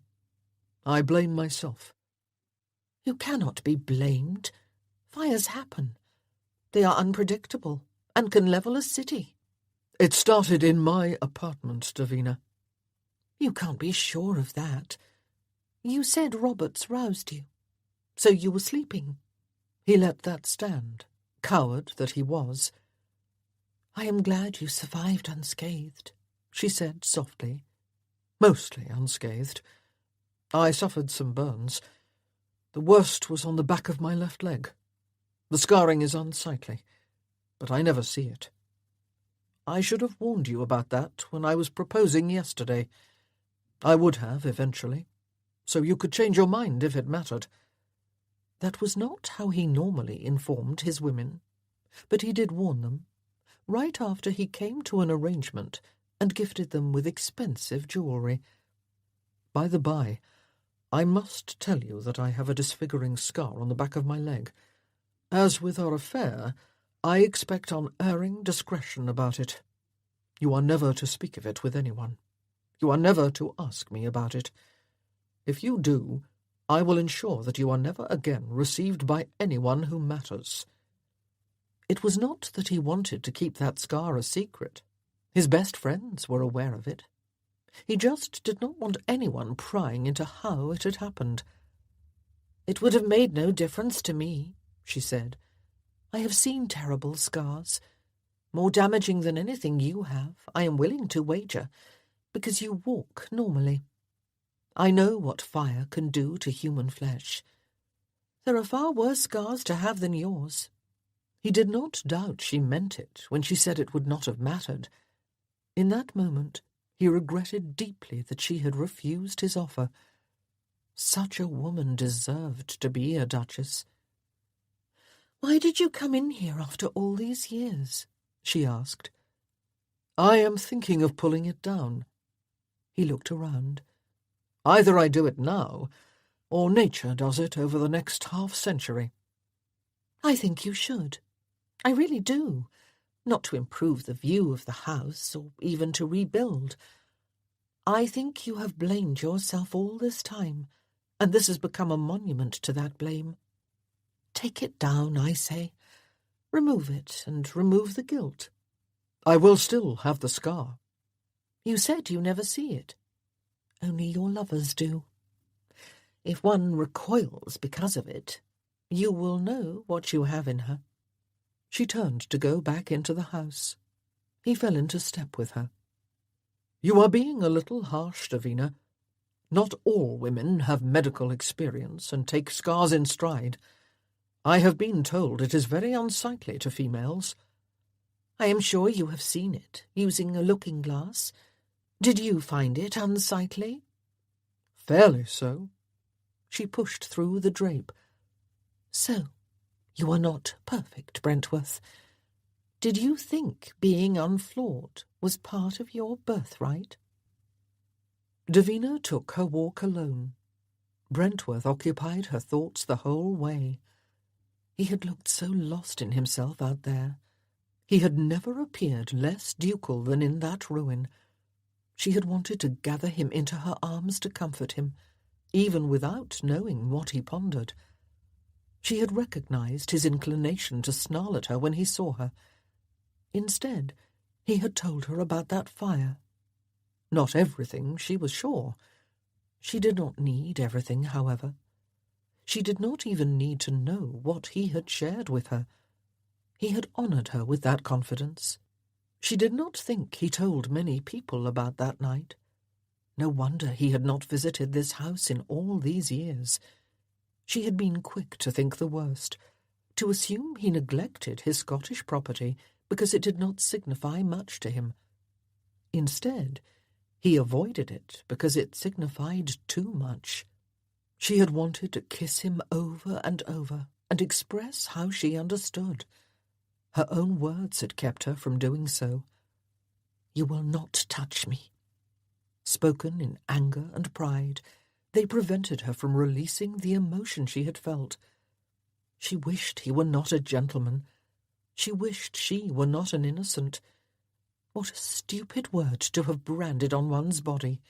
I blame myself. You cannot be blamed. Fires happen. They are unpredictable and can level a city. It started in my apartment, Davina. You can't be sure of that. You said Roberts roused you, so you were sleeping. He let that stand, coward that he was. I am glad you survived unscathed, she said softly. Mostly unscathed. I suffered some burns. The worst was on the back of my left leg. The scarring is unsightly, but I never see it. I should have warned you about that when I was proposing yesterday. I would have, eventually, so you could change your mind if it mattered. That was not how he normally informed his women, but he did warn them, right after he came to an arrangement and gifted them with expensive jewellery. By the by, I must tell you that I have a disfiguring scar on the back of my leg. As with our affair, I expect unerring discretion about it. You are never to speak of it with anyone. You are never to ask me about it. If you do, I will ensure that you are never again received by anyone who matters. It was not that he wanted to keep that scar a secret. His best friends were aware of it. He just did not want anyone prying into how it had happened. It would have made no difference to me, she said. I have seen terrible scars, more damaging than anything you have, I am willing to wager, because you walk normally. I know what fire can do to human flesh. There are far worse scars to have than yours. He did not doubt she meant it when she said it would not have mattered. In that moment, he regretted deeply that she had refused his offer. Such a woman deserved to be a duchess. Why did you come in here after all these years? She asked. I am thinking of pulling it down. He looked around. Either I do it now, or nature does it over the next half-century. I think you should. I really do. Not to improve the view of the house, or even to rebuild. I think you have blamed yourself all this time, and this has become a monument to that blame. Take it down, I say. Remove it, and remove the guilt. I will still have the scar. You said you never see it. Only your lovers do. If one recoils because of it, you will know what you have in her. She turned to go back into the house. He fell into step with her. You are being a little harsh, Davina. Not all women have medical experience and take scars in stride. I have been told it is very unsightly to females. I am sure you have seen it, using a looking-glass. Did you find it unsightly? Fairly so. She pushed through the drape. So, you are not perfect, Brentworth. Did you think being unflawed was part of your birthright? Davina took her walk alone. Brentworth occupied her thoughts the whole way. He had looked so lost in himself out there. He had never appeared less ducal than in that ruin. She had wanted to gather him into her arms to comfort him, even without knowing what he pondered. She had recognized his inclination to snarl at her when he saw her. Instead, he had told her about that fire. Not everything, she was sure. She did not need everything, however. She did not even need to know what he had shared with her. He had honoured her with that confidence. She did not think he told many people about that night. No wonder he had not visited this house in all these years. She had been quick to think the worst, to assume he neglected his Scottish property because it did not signify much to him. Instead, he avoided it because it signified too much. She had wanted to kiss him over and express how she understood. Her own words had kept her from doing so. "You will not touch me." Spoken in anger and pride, they prevented her from releasing the emotion she had felt. She wished he were not a gentleman. She wished she were not an innocent. What a stupid word to have branded on one's body.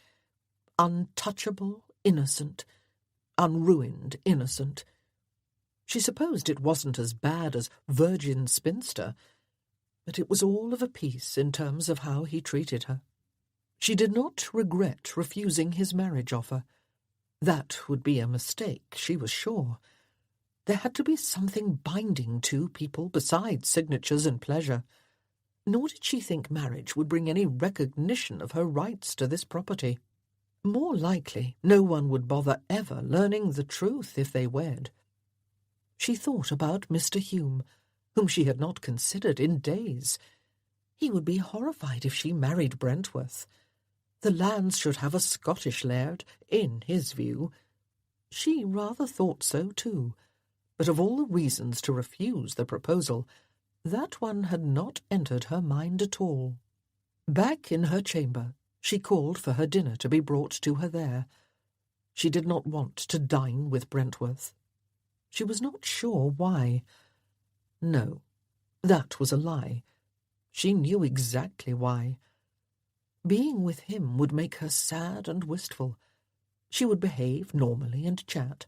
Untouchable innocent. Unruined innocent. She supposed it wasn't as bad as virgin spinster, but it was all of a piece in terms of how he treated her. She did not regret refusing his marriage offer. That would be a mistake, she was sure. There had to be something binding two people besides signatures and pleasure. Nor did she think marriage would bring any recognition of her rights to this property. More likely, no one would bother ever learning the truth if they wed. She thought about Mr. Hume, whom she had not considered in days. He would be horrified if she married Brentworth. The lands should have a Scottish laird, in his view. She rather thought so too, but of all the reasons to refuse the proposal, that one had not entered her mind at all. Back in her chamber, she called for her dinner to be brought to her there. She did not want to dine with Brentworth. She was not sure why. No, that was a lie. She knew exactly why. Being with him would make her sad and wistful. She would behave normally and chat,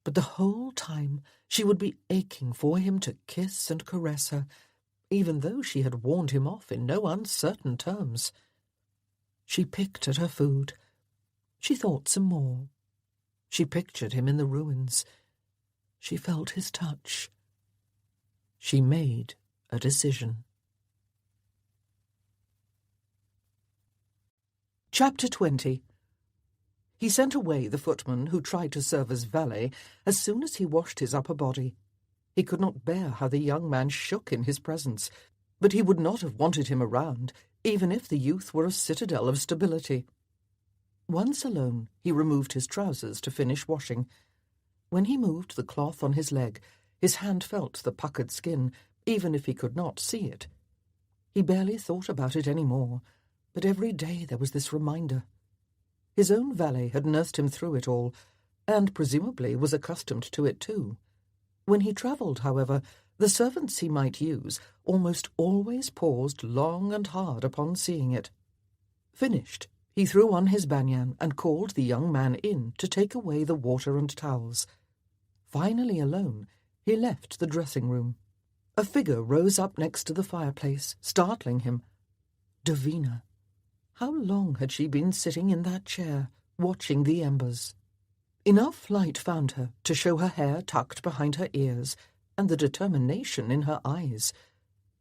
but the whole time she would be aching for him to kiss and caress her, even though she had warned him off in no uncertain terms. She picked at her food. She thought some more. She pictured him in the ruins. She felt his touch. She made a decision. Chapter 20. He sent away the footman who tried to serve as valet as soon as he washed his upper body. He could not bear how the young man shook in his presence, but he would not have wanted him around, even if the youth were a citadel of stability. Once alone, he removed his trousers to finish washing. When he moved the cloth on his leg, his hand felt the puckered skin, even if he could not see it. He barely thought about it any more, but every day there was this reminder. His own valet had nursed him through it all, and presumably was accustomed to it too. When he travelled, however, the servants he might use almost always paused long and hard upon seeing it. Finished, he threw on his banyan and called the young man in to take away the water and towels. Finally alone, he left the dressing-room. A figure rose up next to the fireplace, startling him. Davina. How long had she been sitting in that chair, watching the embers? Enough light found her to show her hair tucked behind her ears and the determination in her eyes.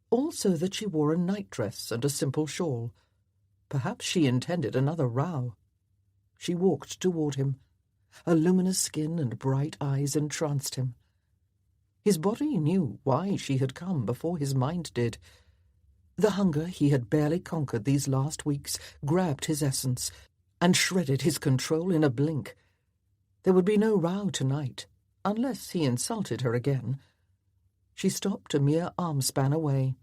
Also that she wore a nightdress and a simple shawl. Perhaps she intended another row. She walked toward him. Her luminous skin and bright eyes entranced him. His body knew why she had come before his mind did. The hunger he had barely conquered these last weeks grabbed his essence and shredded his control in a blink. There would be no row tonight, unless he insulted her again. She stopped a mere arm-span away.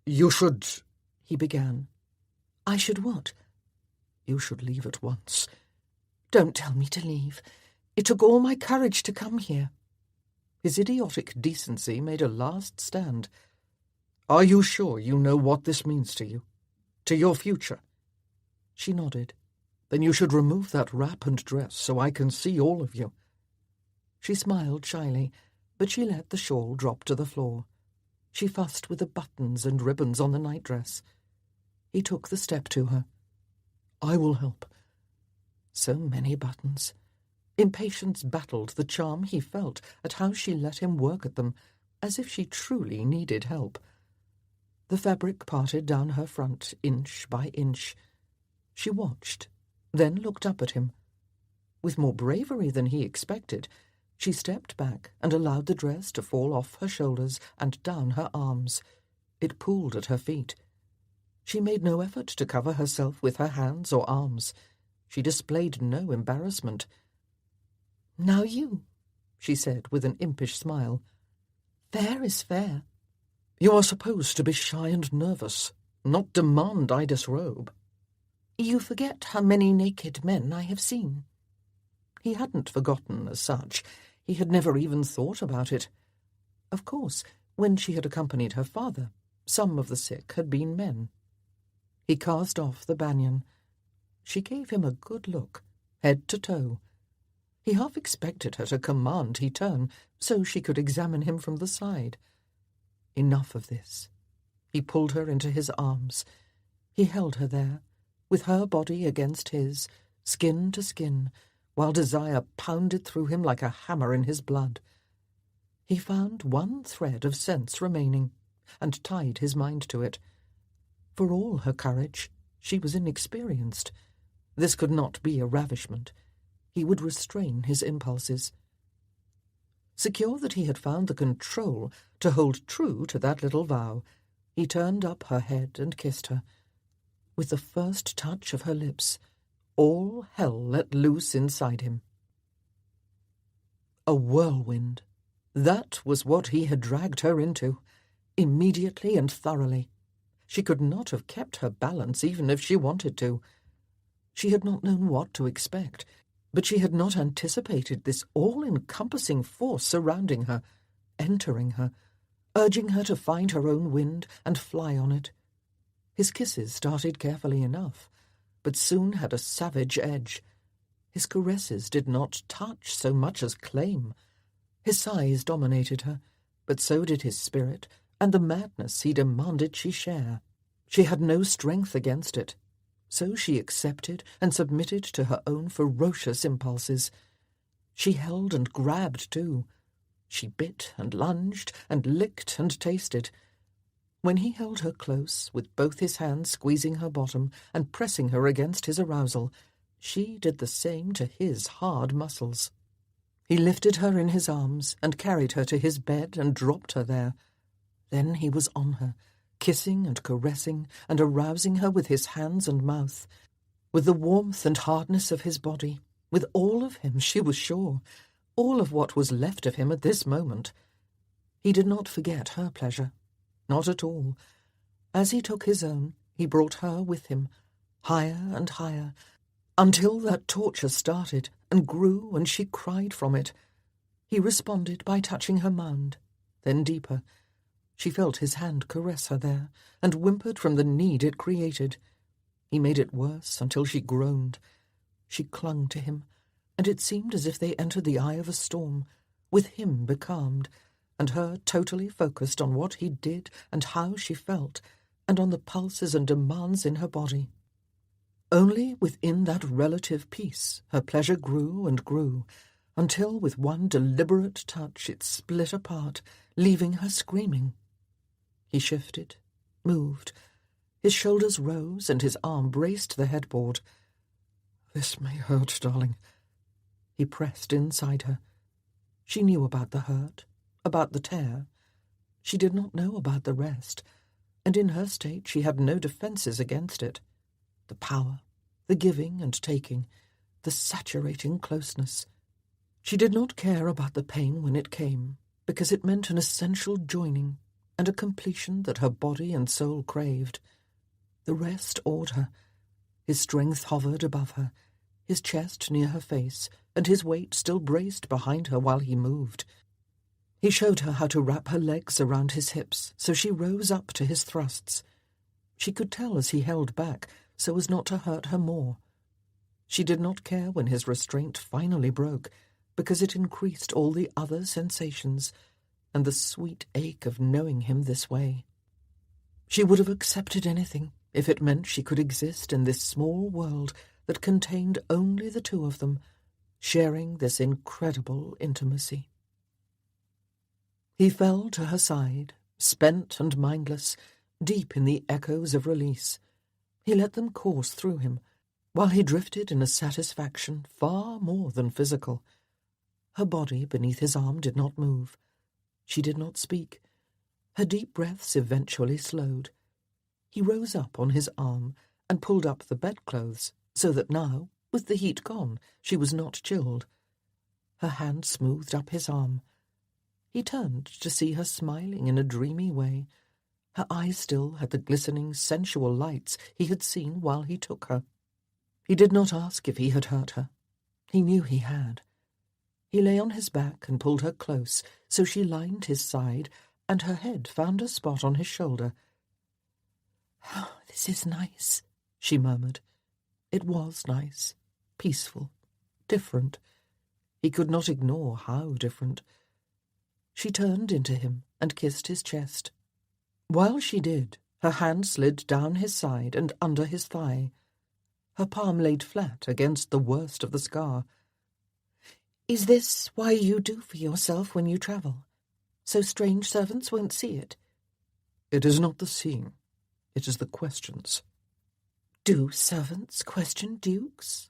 "You should—" he began. "I should what?" "You should leave at once." "Don't tell me to leave. It took all my courage to come here." His idiotic decency made a last stand. "Are you sure you know what this means to you? To your future?" She nodded. "Then you should remove that wrap and dress so I can see all of you." She smiled shyly, but she let the shawl drop to the floor. She fussed with the buttons and ribbons on the nightdress. He took the step to her. "I will help." So many buttons. Impatience battled the charm he felt at how she let him work at them, as if she truly needed help. The fabric parted down her front, inch by inch. She watched, then looked up at him. With more bravery than he expected, she stepped back and allowed the dress to fall off her shoulders and down her arms. It pooled at her feet. She made no effort to cover herself with her hands or arms. She displayed no embarrassment. "Now you," she said with an impish smile. "Fair is fair." You are supposed to be shy and nervous, not demand I disrobe." "You forget how many naked men I have seen." He hadn't forgotten as such. He had never even thought about it. Of course, when she had accompanied her father, some of the sick had been men. He cast off the banyan. She gave him a good look, head to toe. He half expected her to command he turn, so she could examine him from the side. Enough of this. He pulled her into his arms. He held her there, with her body against his, skin to skin, while desire pounded through him like a hammer in his blood. He found one thread of sense remaining, and tied his mind to it. For all her courage, she was inexperienced. This could not be a ravishment. He would restrain his impulses. Secure that he had found the control to hold true to that little vow, he turned up her head and kissed her. With the first touch of her lips, all hell let loose inside him. A whirlwind. That was what he had dragged her into, immediately and thoroughly. She could not have kept her balance even if she wanted to. She had not known what to expect, but she had not anticipated this all-encompassing force surrounding her, entering her, urging her to find her own wind and fly on it. His kisses started carefully enough, but soon had a savage edge. His caresses did not touch so much as claim. His sighs dominated her, but so did his spirit, and the madness he demanded she share. She had no strength against it, so she accepted and submitted to her own ferocious impulses. She held and grabbed, too. She bit and lunged and licked and tasted. When he held her close, with both his hands squeezing her bottom and pressing her against his arousal, she did the same to his hard muscles. He lifted her in his arms and carried her to his bed and dropped her there. Then he was on her, kissing and caressing and arousing her with his hands and mouth. With the warmth and hardness of his body, with all of him, she was sure, all of what was left of him at this moment. He did not forget her pleasure, not at all. As he took his own, he brought her with him, higher and higher, until that torture started and grew and she cried from it. He responded by touching her mound, then deeper. She felt his hand caress her there, and whimpered from the need it created. He made it worse until she groaned. She clung to him, and it seemed as if they entered the eye of a storm, with him becalmed, and her totally focused on what he did and how she felt, and on the pulses and demands in her body. Only within that relative peace her pleasure grew and grew, until with one deliberate touch it split apart, leaving her screaming. He shifted, moved. His shoulders rose and his arm braced the headboard. "This may hurt, darling." He pressed inside her. She knew about the hurt, about the tear. She did not know about the rest, and in her state she had no defences against it. The power, the giving and taking, the saturating closeness. She did not care about the pain when it came, because it meant an essential joining and a completion that her body and soul craved. The rest awed her. His strength hovered above her, his chest near her face, and his weight still braced behind her while he moved. He showed her how to wrap her legs around his hips, so she rose up to his thrusts. She could tell as he held back, so as not to hurt her more. She did not care when his restraint finally broke, because it increased all the other sensations, and the sweet ache of knowing him this way. She would have accepted anything if it meant she could exist in this small world that contained only the two of them, sharing this incredible intimacy. He fell to her side, spent and mindless, deep in the echoes of release. He let them course through him, while he drifted in a satisfaction far more than physical. Her body beneath his arm did not move. She did not speak. Her deep breaths eventually slowed. He rose up on his arm and pulled up the bedclothes, so that now, with the heat gone, she was not chilled. Her hand smoothed up his arm. He turned to see her smiling in a dreamy way, Her eyes still had the glistening, sensual lights he had seen while he took her. He did not ask if he had hurt her. He knew he had. He lay on his back and pulled her close, so she lined his side, and her head found a spot on his shoulder. "Oh, this is nice," she murmured. It was nice, peaceful, different. He could not ignore how different. She turned into him and kissed his chest. While she did, her hand slid down his side and under his thigh. Her palm laid flat against the worst of the scar. "Is this why you do for yourself when you travel? So strange servants won't see it?" "It is not the seeing. It is the questions." "Do servants question dukes?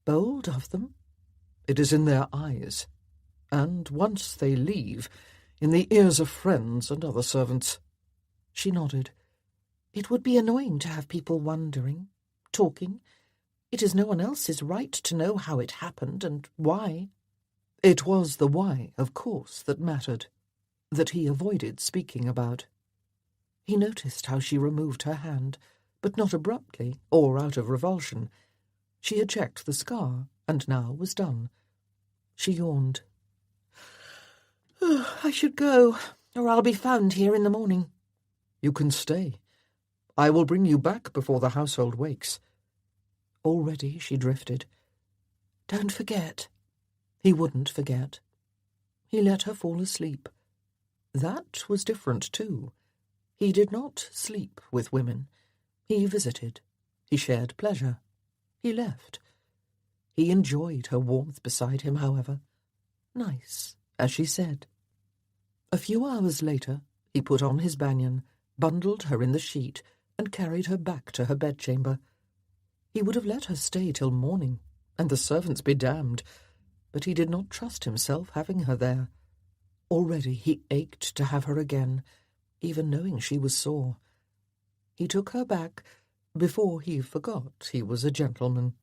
Bold of them?" "It is in their eyes. And once they leave, in the ears of friends and other servants." She nodded. "It would be annoying to have people wondering, talking. It is no one else's right to know how it happened and why." It was the why, of course, that mattered, that he avoided speaking about. He noticed how she removed her hand, but not abruptly or out of revulsion. She had checked the scar, and now was done. She yawned. "I should go, or I'll be found here in the morning." "You can stay. I will bring you back before the household wakes." Already she drifted. "Don't forget." He wouldn't forget. He let her fall asleep. That was different, too. He did not sleep with women. He visited. He shared pleasure. He left. He enjoyed her warmth beside him, however. Nice, as she said. A few hours later, he put on his banyan, bundled her in the sheet, and carried her back to her bedchamber. He would have let her stay till morning, and the servants be damned, but he did not trust himself having her there. Already he ached to have her again, even knowing she was sore. He took her back before he forgot he was a gentleman.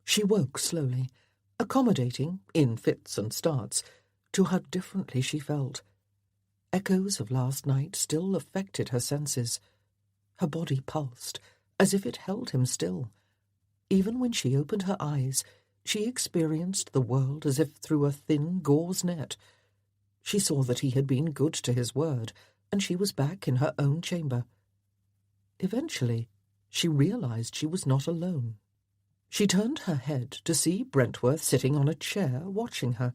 She woke slowly, accommodating, in fits and starts, to how differently she felt. Echoes of last night still affected her senses. Her body pulsed, as if it held him still. Even when she opened her eyes, she experienced the world as if through a thin gauze net. She saw that he had been good to his word, and she was back in her own chamber. Eventually, she realized she was not alone. She turned her head to see Brentworth sitting on a chair, watching her.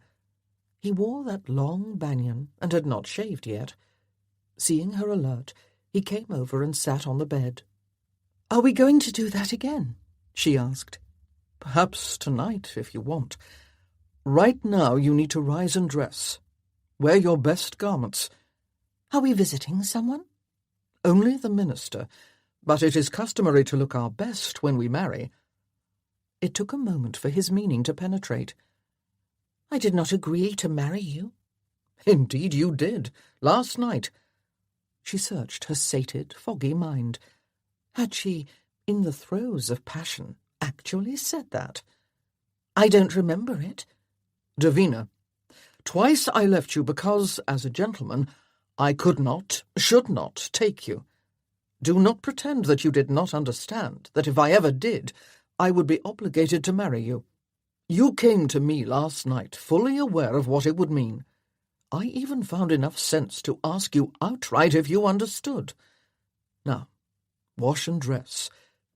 He wore that long banyan and had not shaved yet. Seeing her alert, he came over and sat on the bed. "Are we going to do that again?" she asked. "Perhaps tonight, if you want. Right now you need to rise and dress. Wear your best garments." "Are we visiting someone?" "Only the minister, but it is customary to look our best when we marry." It took a moment for his meaning to penetrate. "I did not agree to marry you." "Indeed you did, last night." She searched her sated, foggy mind. Had she, in the throes of passion, actually said that? "I don't remember it." "Davina, twice I left you because, as a gentleman, I could not, should not, take you. Do not pretend that you did not understand that if I ever did, I would be obligated to marry you. You came to me last night fully aware of what it would mean. I even found enough sense to ask you outright if you understood. Now, wash and dress,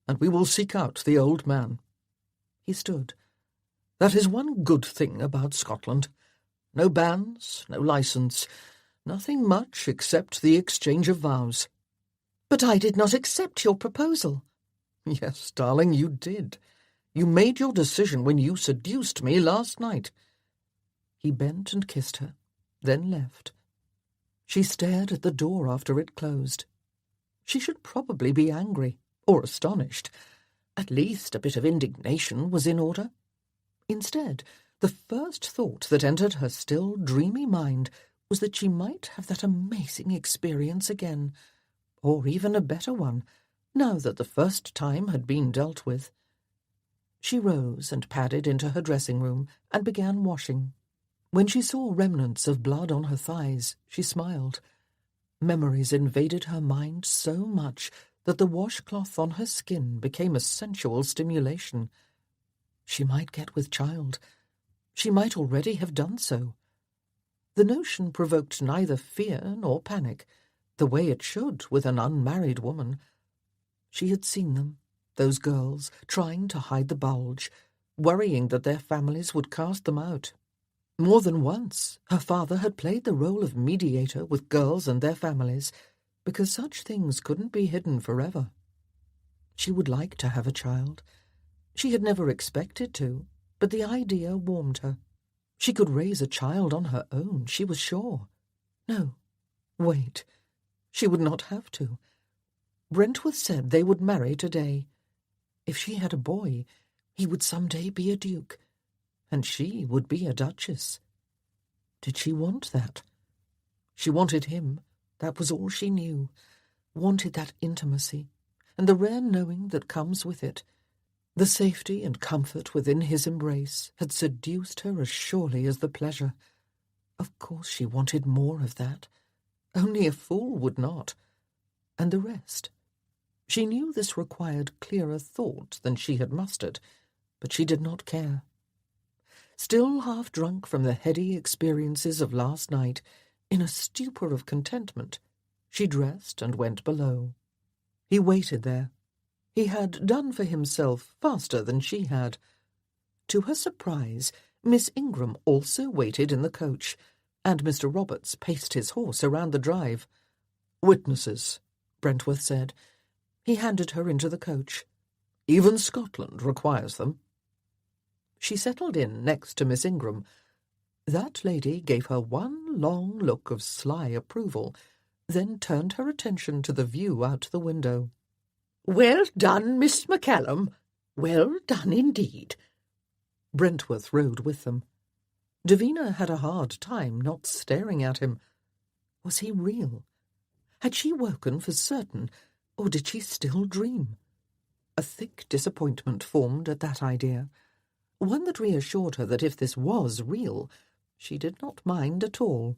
and we will seek out the old man." He stood. "That is one good thing about Scotland. No banns, no licence, nothing much except the exchange of vows." "But I did not accept your proposal." "Yes, darling, you did. You made your decision when you seduced me last night." He bent and kissed her, then left. She stared at the door after it closed. She should probably be angry, or astonished. At least a bit of indignation was in order. Instead, the first thought that entered her still dreamy mind was that she might have that amazing experience again, or even a better one, now that the first time had been dealt with. She rose and padded into her dressing-room and began washing. When she saw remnants of blood on her thighs, she smiled. Memories invaded her mind so much that the washcloth on her skin became a sensual stimulation. She might get with child. She might already have done so. The notion provoked neither fear nor panic, the way it should with an unmarried woman. She had seen them, those girls, trying to hide the bulge, worrying that their families would cast them out. More than once, her father had played the role of mediator with girls and their families, because such things couldn't be hidden forever. She would like to have a child. She had never expected to, but the idea warmed her. She could raise a child on her own, she was sure. No, wait. She would not have to. Brentworth said they would marry today. If she had a boy, he would someday be a duke, and she would be a duchess. Did she want that? She wanted him, that was all she knew, wanted that intimacy, and the rare knowing that comes with it. The safety and comfort within his embrace had seduced her as surely as the pleasure. Of course she wanted more of that. Only a fool would not. And the rest. She knew this required clearer thought than she had mustered, but she did not care. Still half drunk from the heady experiences of last night, in a stupor of contentment, she dressed and went below. He waited there. He had done for himself faster than she had. To her surprise, Miss Ingram also waited in the coach, and Mr. Roberts paced his horse around the drive. "Witnesses," Brentworth said. He handed her into the coach. "Even Scotland requires them." She settled in next to Miss Ingram. That lady gave her one long look of sly approval, then turned her attention to the view out the window. "Well done, Miss McCallum. Well done indeed." Brentworth rode with them. Davina had a hard time not staring at him. Was he real? Had she woken for certain, or did she still dream? A thick disappointment formed at that idea, one that reassured her that if this was real, she did not mind at all.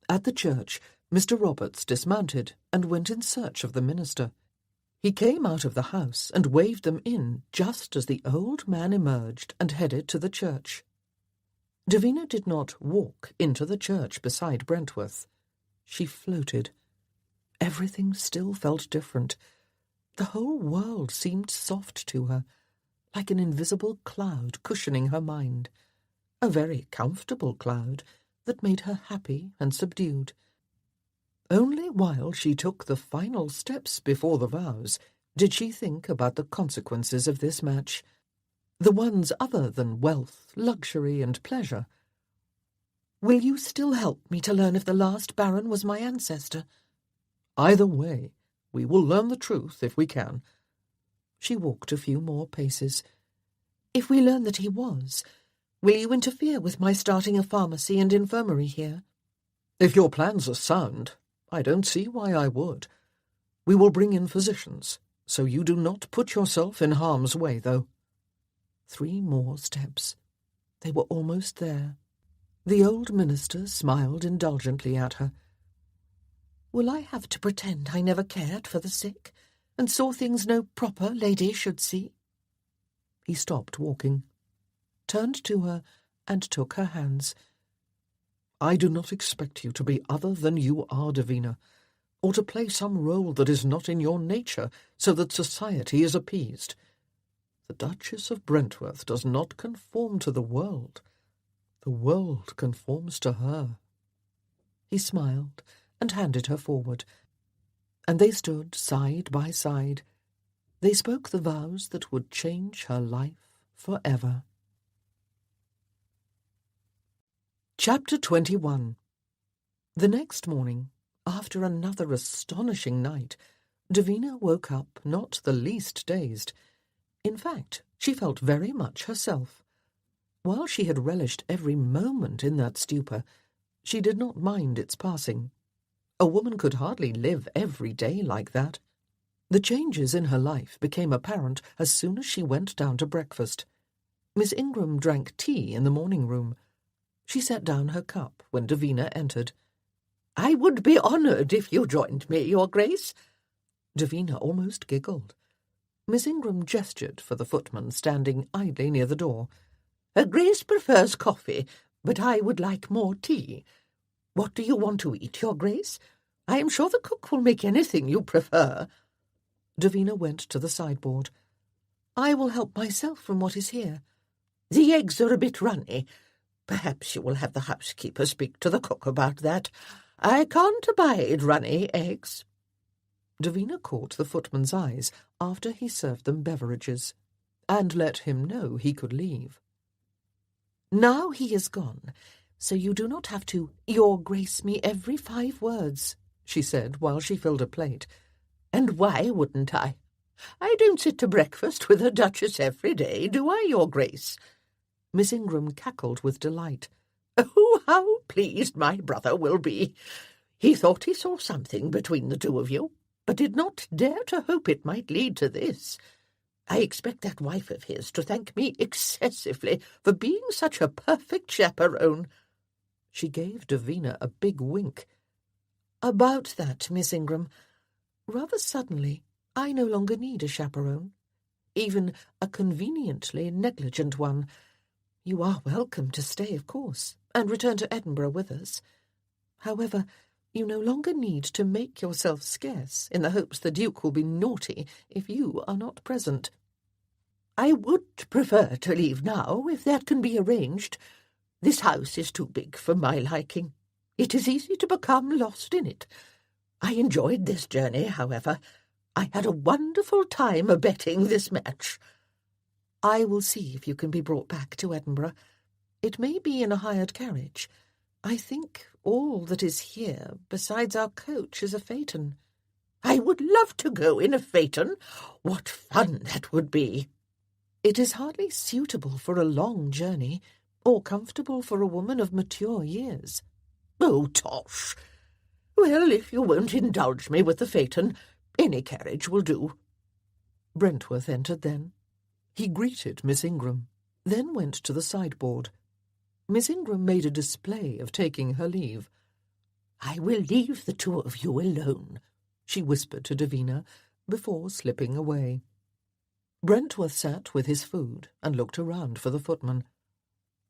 At the church, Mr. Roberts dismounted and went in search of the minister. He came out of the house and waved them in just as the old man emerged and headed to the church. Davina did not walk into the church beside Brentworth. She floated. Everything still felt different. The whole world seemed soft to her, like an invisible cloud cushioning her mind. A very comfortable cloud that made her happy and subdued. Only while she took the final steps before the vows did she think about the consequences of this match, the ones other than wealth, luxury, and pleasure. "Will you still help me to learn if the last Baron was my ancestor?" "Either way, we will learn the truth if we can." She walked a few more paces. "If we learn that he was, will you interfere with my starting a pharmacy and infirmary here?" "If your plans are sound, I don't see why I would. We will bring in physicians, so you do not put yourself in harm's way, though." 3 more steps. They were almost there. The old minister smiled indulgently at her. "Will I have to pretend I never cared for the sick, and saw things no proper lady should see?" He stopped walking, turned to her, and took her hands. "I do not expect you to be other than you are, Davina, or to play some role that is not in your nature, so that society is appeased. The Duchess of Brentworth does not conform to the world. The world conforms to her." He smiled and handed her forward, and they stood side by side. They spoke the vows that would change her life forever. Chapter 21. The next morning, after another astonishing night, Davina woke up not the least dazed. In fact, she felt very much herself. While she had relished every moment in that stupor, she did not mind its passing. A woman could hardly live every day like that. The changes in her life became apparent as soon as she went down to breakfast. Miss Ingram drank tea in the morning room. She set down her cup when Davina entered. I would be honoured if you joined me, Your Grace. Davina almost giggled. Miss Ingram gestured for the footman standing idly near the door. Her Grace prefers coffee, but I would like more tea. What do you want to eat, Your Grace? I am sure the cook will make anything you prefer. Davina went to the sideboard. I will help myself from what is here. The eggs are a bit runny. Perhaps you will have the housekeeper speak to the cook about that. I can't abide runny eggs. Davina caught the footman's eyes after he served them beverages, and let him know he could leave. Now he is gone, so you do not have to Your Grace me every 5 words, she said while she filled a plate. And why wouldn't I? I don't sit to breakfast with a duchess every day, do I, Your Grace? Miss Ingram cackled with delight. Oh, how pleased my brother will be! He thought he saw something between the two of you, but did not dare to hope it might lead to this. I expect that wife of his to thank me excessively for being such a perfect chaperone. She gave Davina a big wink. About that, Miss Ingram, rather suddenly, I no longer need a chaperone, even a conveniently negligent one. You are welcome to stay, of course, and return to Edinburgh with us. However, you no longer need to make yourself scarce in the hopes the Duke will be naughty if you are not present. I would prefer to leave now, if that can be arranged. This house is too big for my liking. It is easy to become lost in it. I enjoyed this journey, however. I had a wonderful time abetting this match. I will see if you can be brought back to Edinburgh. It may be in a hired carriage. I think all that is here, besides our coach, is a phaeton. I would love to go in a phaeton. What fun that would be! It is hardly suitable for a long journey, or comfortable for a woman of mature years. Oh, tosh! Well, if you won't indulge me with the phaeton, any carriage will do. Brentworth entered then. He greeted Miss Ingram, then went to the sideboard. Miss Ingram made a display of taking her leave. I will leave the two of you alone, she whispered to Davina, before slipping away. Brentworth sat with his food and looked around for the footman.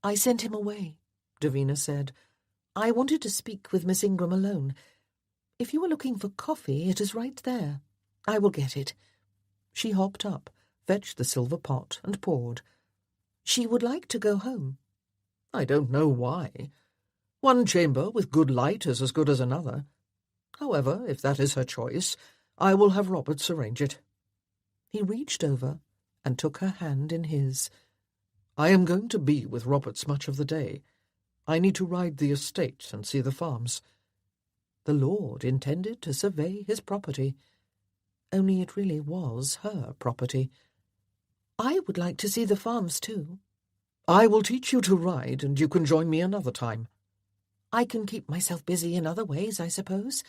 I sent him away, Davina said. I wanted to speak with Miss Ingram alone. If you are looking for coffee, it is right there. I will get it. She hopped up, fetched the silver pot, and poured. She would like to go home. I don't know why. One chamber with good light is as good as another. However, if that is her choice, I will have Roberts arrange it. He reached over and took her hand in his. I am going to be with Roberts much of the day. I need to ride the estate and see the farms. The lord intended to survey his property, only it really was her property. I would like to see the farms too. I will teach you to ride, and you can join me another time. I can keep myself busy in other ways, I suppose.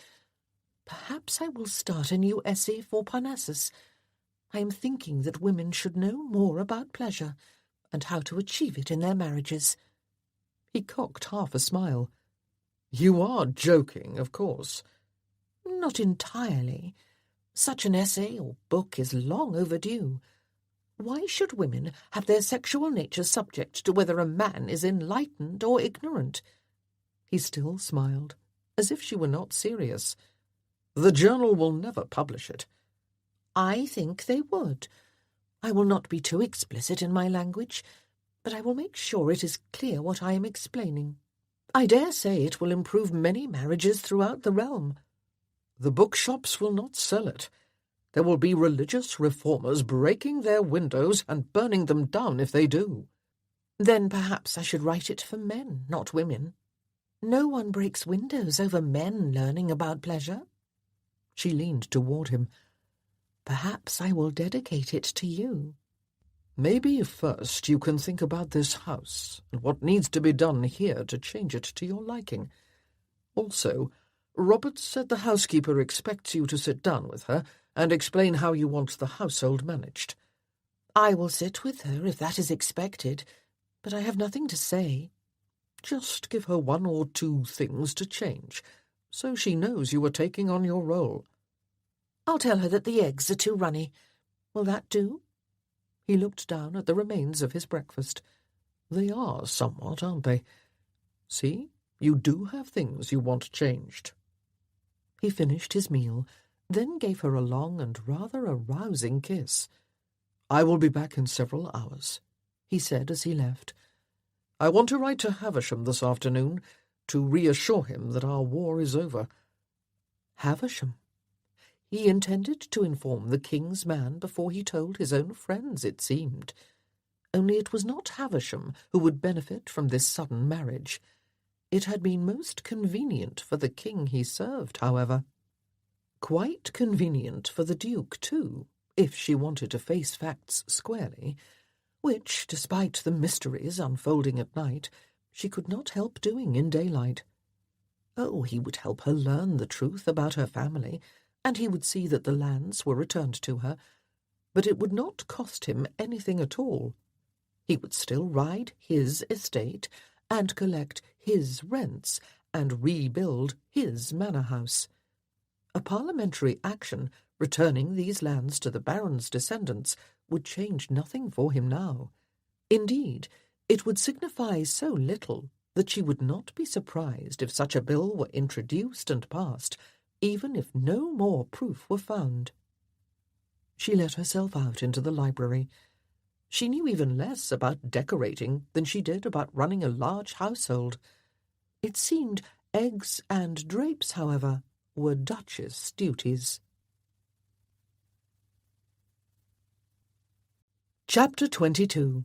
Perhaps I will start a new essay for Parnassus. I am thinking that women should know more about pleasure, and how to achieve it in their marriages. He cocked half a smile. You are joking, of course. Not entirely. Such an essay or book is long overdue. Why should women have their sexual nature subject to whether a man is enlightened or ignorant? He still smiled, as if she were not serious. The journal will never publish it. I think they would. I will not be too explicit in my language, but I will make sure it is clear what I am explaining. I dare say it will improve many marriages throughout the realm. The bookshops will not sell it. There will be religious reformers breaking their windows and burning them down if they do. Then perhaps I should write it for men, not women. No one breaks windows over men learning about pleasure. She leaned toward him. Perhaps I will dedicate it to you. Maybe first you can think about this house and what needs to be done here to change it to your liking. Also, Robert said the housekeeper expects you to sit down with her and explain how you want the household managed. I will sit with her if that is expected, but I have nothing to say. Just give her 1 or 2 things to change. so she knows you are taking on your role. I'll tell her that the eggs are too runny. Will that do? He looked down at the remains of his breakfast. They are somewhat, aren't they? See, you do have things you want changed. He finished his meal, then gave her a long and rather arousing kiss. I will be back in several hours, he said as he left. I want to write to Havisham this afternoon to reassure him that our war is over. Havisham? He intended to inform the king's man before he told his own friends, it seemed. Only it was not Havisham who would benefit from this sudden marriage. It had been most convenient for the king he served, however. Quite convenient for the Duke, too, if she wanted to face facts squarely, which, despite the mysteries unfolding at night, she could not help doing in daylight. Oh, he would help her learn the truth about her family, and he would see that the lands were returned to her, but it would not cost him anything at all. He would still ride his estate and collect his rents and rebuild his manor house. A parliamentary action returning these lands to the baron's descendants would change nothing for him now. Indeed, it would signify so little that she would not be surprised if such a bill were introduced and passed, even if no more proof were found. She let herself out into the library. She knew even less about decorating than she did about running a large household. It seemed eggs and drapes, however, were Duchess' duties. Chapter 22.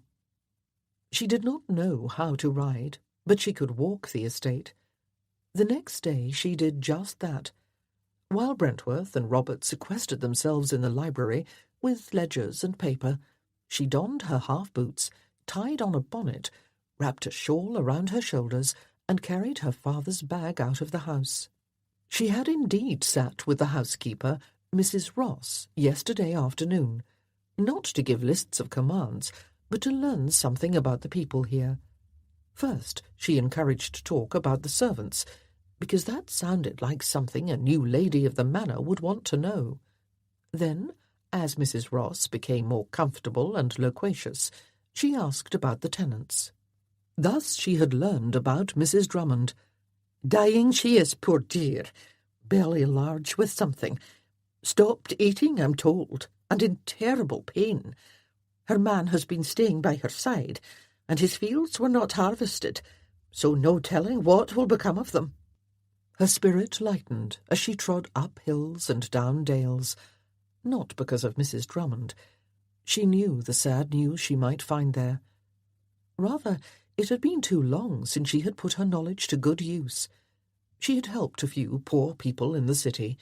She did not know how to ride, but she could walk the estate. The next day she did just that. While Brentworth and Robert sequestered themselves in the library with ledgers and paper, she donned her half-boots, tied on a bonnet, wrapped a shawl around her shoulders, and carried her father's bag out of the house. She had indeed sat with the housekeeper, Mrs. Ross, yesterday afternoon, not to give lists of commands, but to learn something about the people here. First, she encouraged talk about the servants, because that sounded like something a new lady of the manor would want to know. Then, as Mrs. Ross became more comfortable and loquacious, she asked about the tenants. Thus she had learned about Mrs. Drummond. Dying she is, poor dear, belly large with something. Stopped eating, I'm told, and in terrible pain. Her man has been staying by her side, and his fields were not harvested, so no telling what will become of them. Her spirit lightened as she trod up hills and down dales, not because of Mrs. Drummond. She knew the sad news she might find there. Rather, it had been too long since she had put her knowledge to good use. She had helped a few poor people in the city,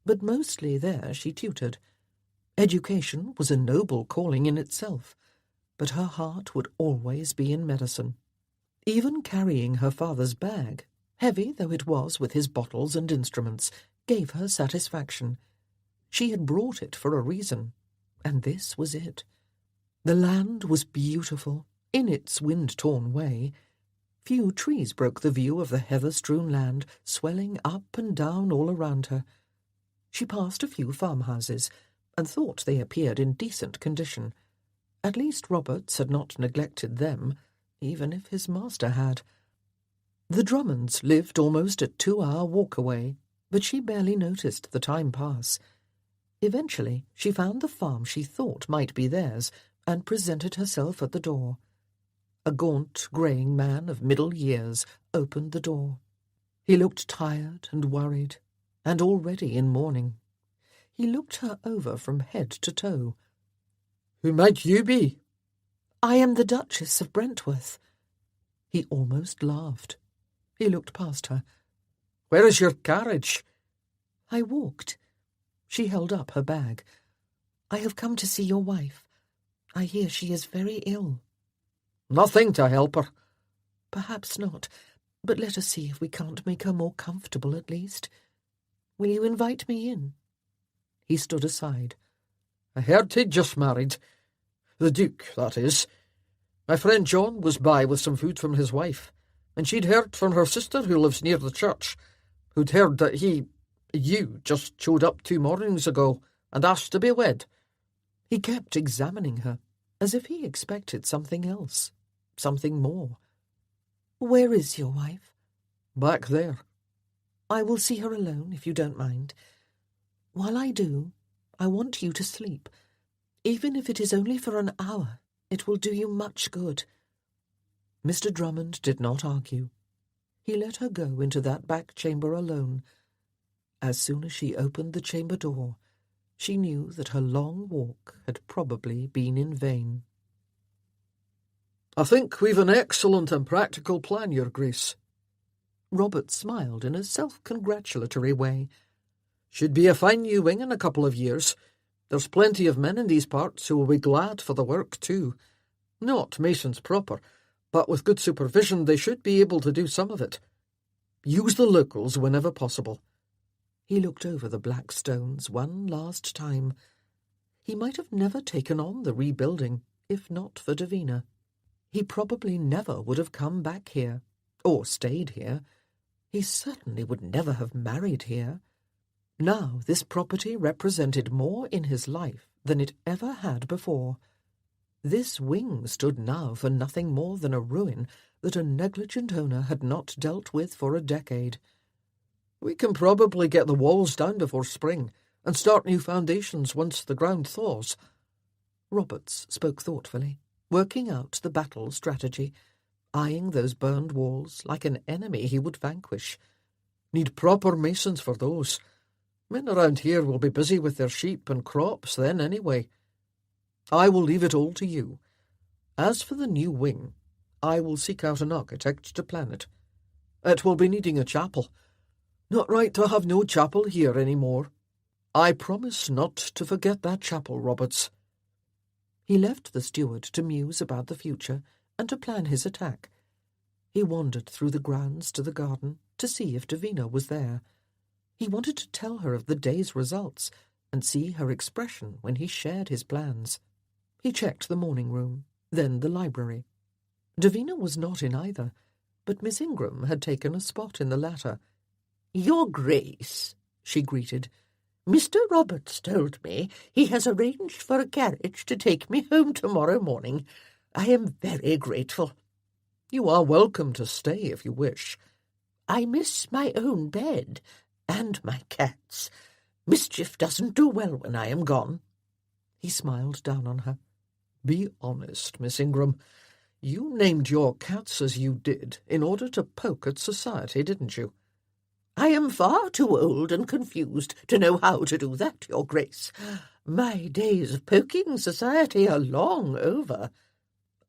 but mostly there she tutored. Education was a noble calling in itself, but her heart would always be in medicine. Even carrying her father's bag, heavy though it was with his bottles and instruments, gave her satisfaction. She had brought it for a reason, and this was it. The land was beautiful, in its wind-torn way. Few trees broke the view of the heather-strewn land, swelling up and down all around her. She passed a few farmhouses, and thought they appeared in decent condition. At least Roberts had not neglected them, even if his master had. The Drummonds lived almost a 2-hour walk away, but she barely noticed the time pass. Eventually she found the farm she thought might be theirs, and presented herself at the door. A gaunt, greying man of middle years opened the door. He looked tired and worried, and already in mourning. He looked her over from head to toe. "Who might you be?" "I am the Duchess of Brentworth." He almost laughed. He looked past her. "Where is your carriage?" "I walked." She held up her bag. "I have come to see your wife. I hear she is very ill." "Nothing to help her." "Perhaps not, but let us see if we can't make her more comfortable at least. Will you invite me in?" He stood aside. "I heard he'd just married. The Duke, that is. My friend John was by with some food from his wife, and she'd heard from her sister who lives near the church, who'd heard that you just showed up 2 mornings ago and asked to be wed. He kept examining her, as if he expected something else, something more. Where is your wife? Back there. I will see her alone, if you don't mind. While I do, I want you to sleep. Even if it is only for an hour, it will do you much good. Mr. Drummond did not argue. He let her go into that back chamber alone. As soon as she opened the chamber door, she knew that her long walk had probably been in vain. I think we've an excellent and practical plan, Your Grace. Robert smiled in a self-congratulatory way. Should be a fine new wing in a couple of years. There's plenty of men in these parts who will be glad for the work too. Not masons proper, but with good supervision they should be able to do some of it. Use the locals whenever possible. He looked over the black stones one last time. He might have never taken on the rebuilding, if not for Davina. He probably never would have come back here, or stayed here. He certainly would never have married here. Now this property represented more in his life than it ever had before. This wing stood now for nothing more than a ruin that a negligent owner had not dealt with for a decade. We can probably get the walls down before spring and start new foundations once the ground thaws. Roberts spoke thoughtfully, working out the battle strategy, eyeing those burned walls like an enemy he would vanquish. Need proper masons for those. Men around here will be busy with their sheep and crops then anyway. I will leave it all to you. As for the new wing, I will seek out an architect to plan it. It will be needing a chapel. Not right to have no chapel here any more. I promise not to forget that chapel, Roberts. He left the steward to muse about the future and to plan his attack. He wandered through the grounds to the garden to see if Davina was there. He wanted to tell her of the day's results and see her expression when he shared his plans. He checked the morning room, then the library. Davina was not in either, but Miss Ingram had taken a spot in the latter. "Your Grace," she greeted, "Mr. Roberts told me he has arranged for a carriage to take me home tomorrow morning. I am very grateful." You are welcome to stay if you wish. "I miss my own bed, and my cats. Mischief doesn't do well when I am gone." He smiled down on her. Be honest, Miss Ingram. You named your cats as you did in order to poke at society, didn't you? "I am far too old and confused to know how to do that, Your Grace. My days of poking society are long over."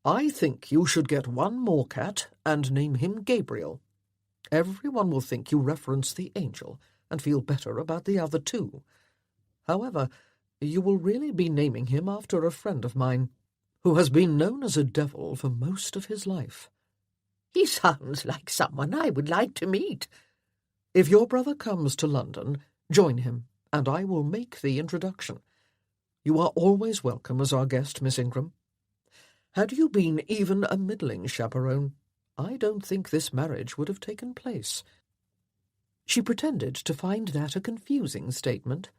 I think you should get one more cat and name him Gabriel. Everyone will think you reference the angel and feel better about the other 2. However, you will really be naming him after a friend of mine, who has been known as a devil for most of his life. He sounds like someone I would like to meet. If your brother comes to London, join him, and I will make the introduction. You are always welcome as our guest, Miss Ingram. Had you been even a middling chaperone, I don't think this marriage would have taken place. She pretended to find that a confusing statement,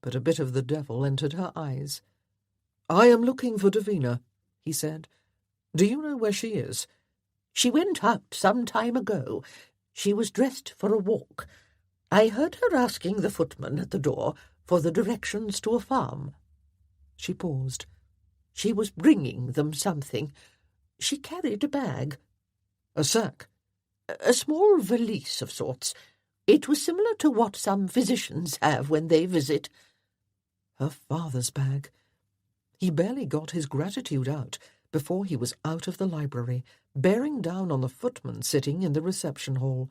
but a bit of the devil entered her eyes. I am looking for Davina, he said. Do you know where she is? "She went out some time ago. She was dressed for a walk. I heard her asking the footman at the door for the directions to a farm." She paused. "She was bringing them something. She carried a bag." "A sack?" "A small valise of sorts. It was similar to what some physicians have when they visit." Her father's bag. He barely got his gratitude out before he was out of the library, bearing down on the footman sitting in the reception hall.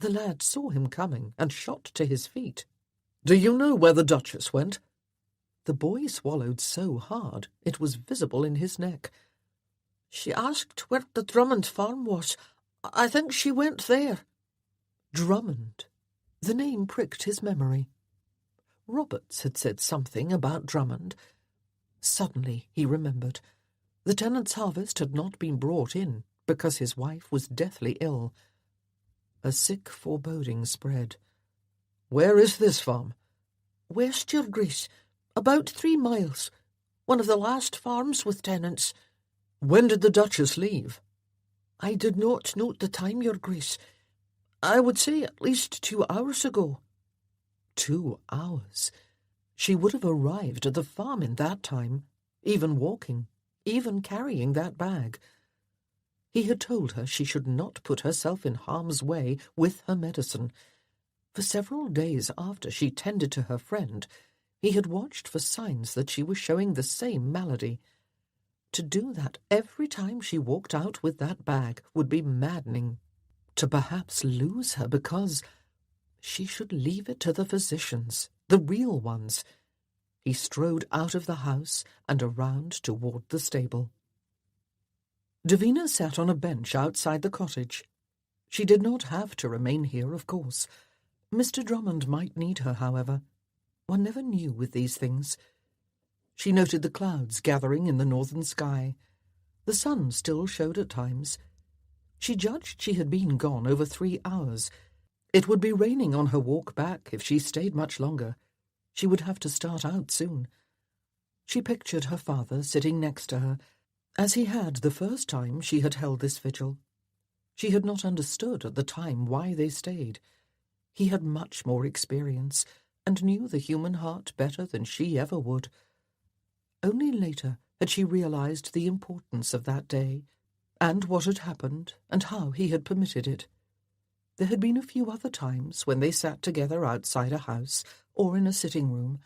The lad saw him coming and shot to his feet. "Do you know where the Duchess went?" The boy swallowed so hard it was visible in his neck. "She asked where the Drummond farm was. I think she went there." Drummond. The name pricked his memory. Roberts had said something about Drummond. Suddenly he remembered. The tenant's harvest had not been brought in because his wife was deathly ill. A sick foreboding spread. Where is this farm? West, your Grace. About 3 miles. One of the last farms with tenants. When did the Duchess leave? I did not note the time, your Grace. I would say at least 2 hours ago. 2 hours? She would have arrived at the farm in that time, even walking, even carrying that bag. He had told her she should not put herself in harm's way with her medicine. For several days after she tended to her friend, he had watched for signs that she was showing the same malady. To do that every time she walked out with that bag would be maddening. To perhaps lose her because she should leave it to the physicians, the real ones. He strode out of the house and around toward the stable. Davina sat on a bench outside the cottage. She did not have to remain here, of course. Mr. Drummond might need her, however. One never knew with these things. She noted the clouds gathering in the northern sky. The sun still showed at times. She judged she had been gone over 3 hours. It would be raining on her walk back if she stayed much longer. She would have to start out soon. She pictured her father sitting next to her, as he had the first time she had held this vigil. She had not understood at the time why they stayed. He had much more experience, and knew the human heart better than she ever would. Only later had she realized the importance of that day, and what had happened, and how he had permitted it. There had been a few other times when they sat together outside a house or in a sitting room.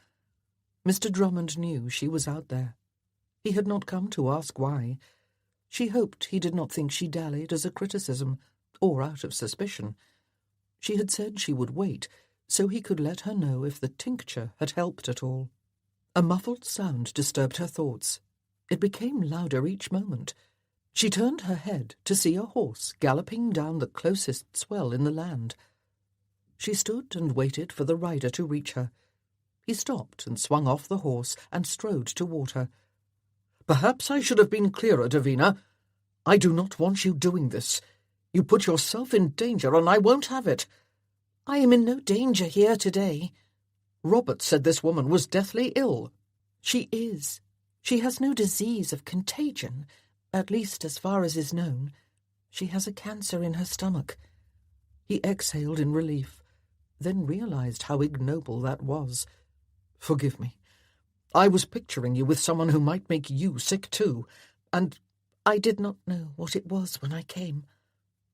Mr. Drummond knew she was out there. He had not come to ask why. She hoped he did not think she dallied as a criticism, or out of suspicion. She had said she would wait, so he could let her know if the tincture had helped at all. A muffled sound disturbed her thoughts. It became louder each moment. She turned her head to see a horse galloping down the closest swell in the land. She stood and waited for the rider to reach her. He stopped and swung off the horse and strode toward her. "Perhaps I should have been clearer, Davina. I do not want you doing this. You put yourself in danger, and I won't have it." "I am in no danger here today." "Robert said this woman was deathly ill." "She is. She has no disease of contagion, at least as far as is known. She has a cancer in her stomach." He exhaled in relief, then realized how ignoble that was. "Forgive me. I was picturing you with someone who might make you sick too, and I did not know what it was when I came.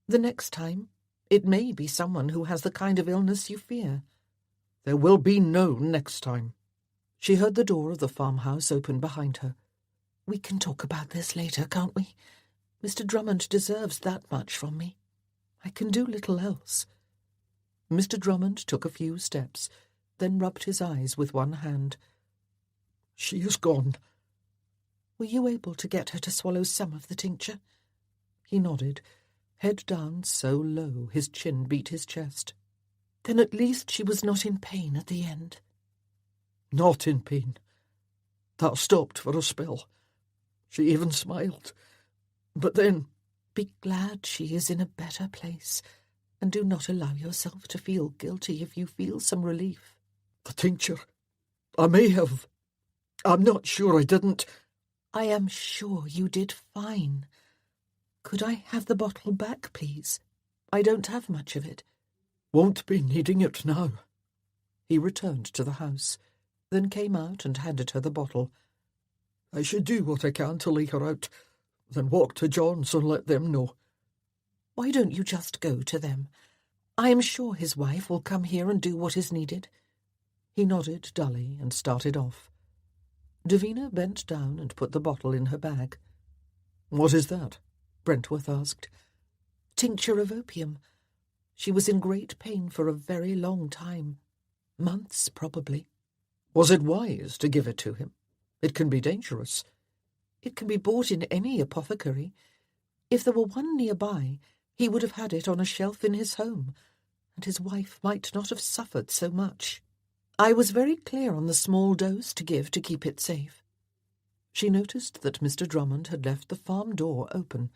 The next time, it may be someone who has the kind of illness you fear." "There will be no next time." She heard the door of the farmhouse open behind her. "We can talk about this later, can't we? Mr. Drummond deserves that much from me. I can do little else." Mr. Drummond took a few steps, then rubbed his eyes with one hand. "She is gone." "Were you able to get her to swallow some of the tincture?" He nodded, head down so low his chin beat his chest. "Then at least she was not in pain at the end." "Not in pain. That stopped for a spell. She even smiled. But then—" "Be glad she is in a better place, and do not allow yourself to feel guilty if you feel some relief." "The tincture. I may have. I'm not sure I didn't." "I am sure you did fine. Could I have the bottle back, please? I don't have much of it." "Won't be needing it now." He returned to the house, then came out and handed her the bottle. "I should do what I can to lay her out, then walk to John's and let them know." "Why don't you just go to them? I am sure his wife will come here and do what is needed." He nodded dully and started off. Davina bent down and put the bottle in her bag. "What is that?" Brentworth asked. "Tincture of opium. She was in great pain for a very long time. Months, probably." "Was it wise to give it to him? It can be dangerous." "It can be bought in any apothecary. If there were one nearby, he would have had it on a shelf in his home, and his wife might not have suffered so much. I was very clear on the small dose to give to keep it safe." She noticed that Mr. Drummond had left the farm door open.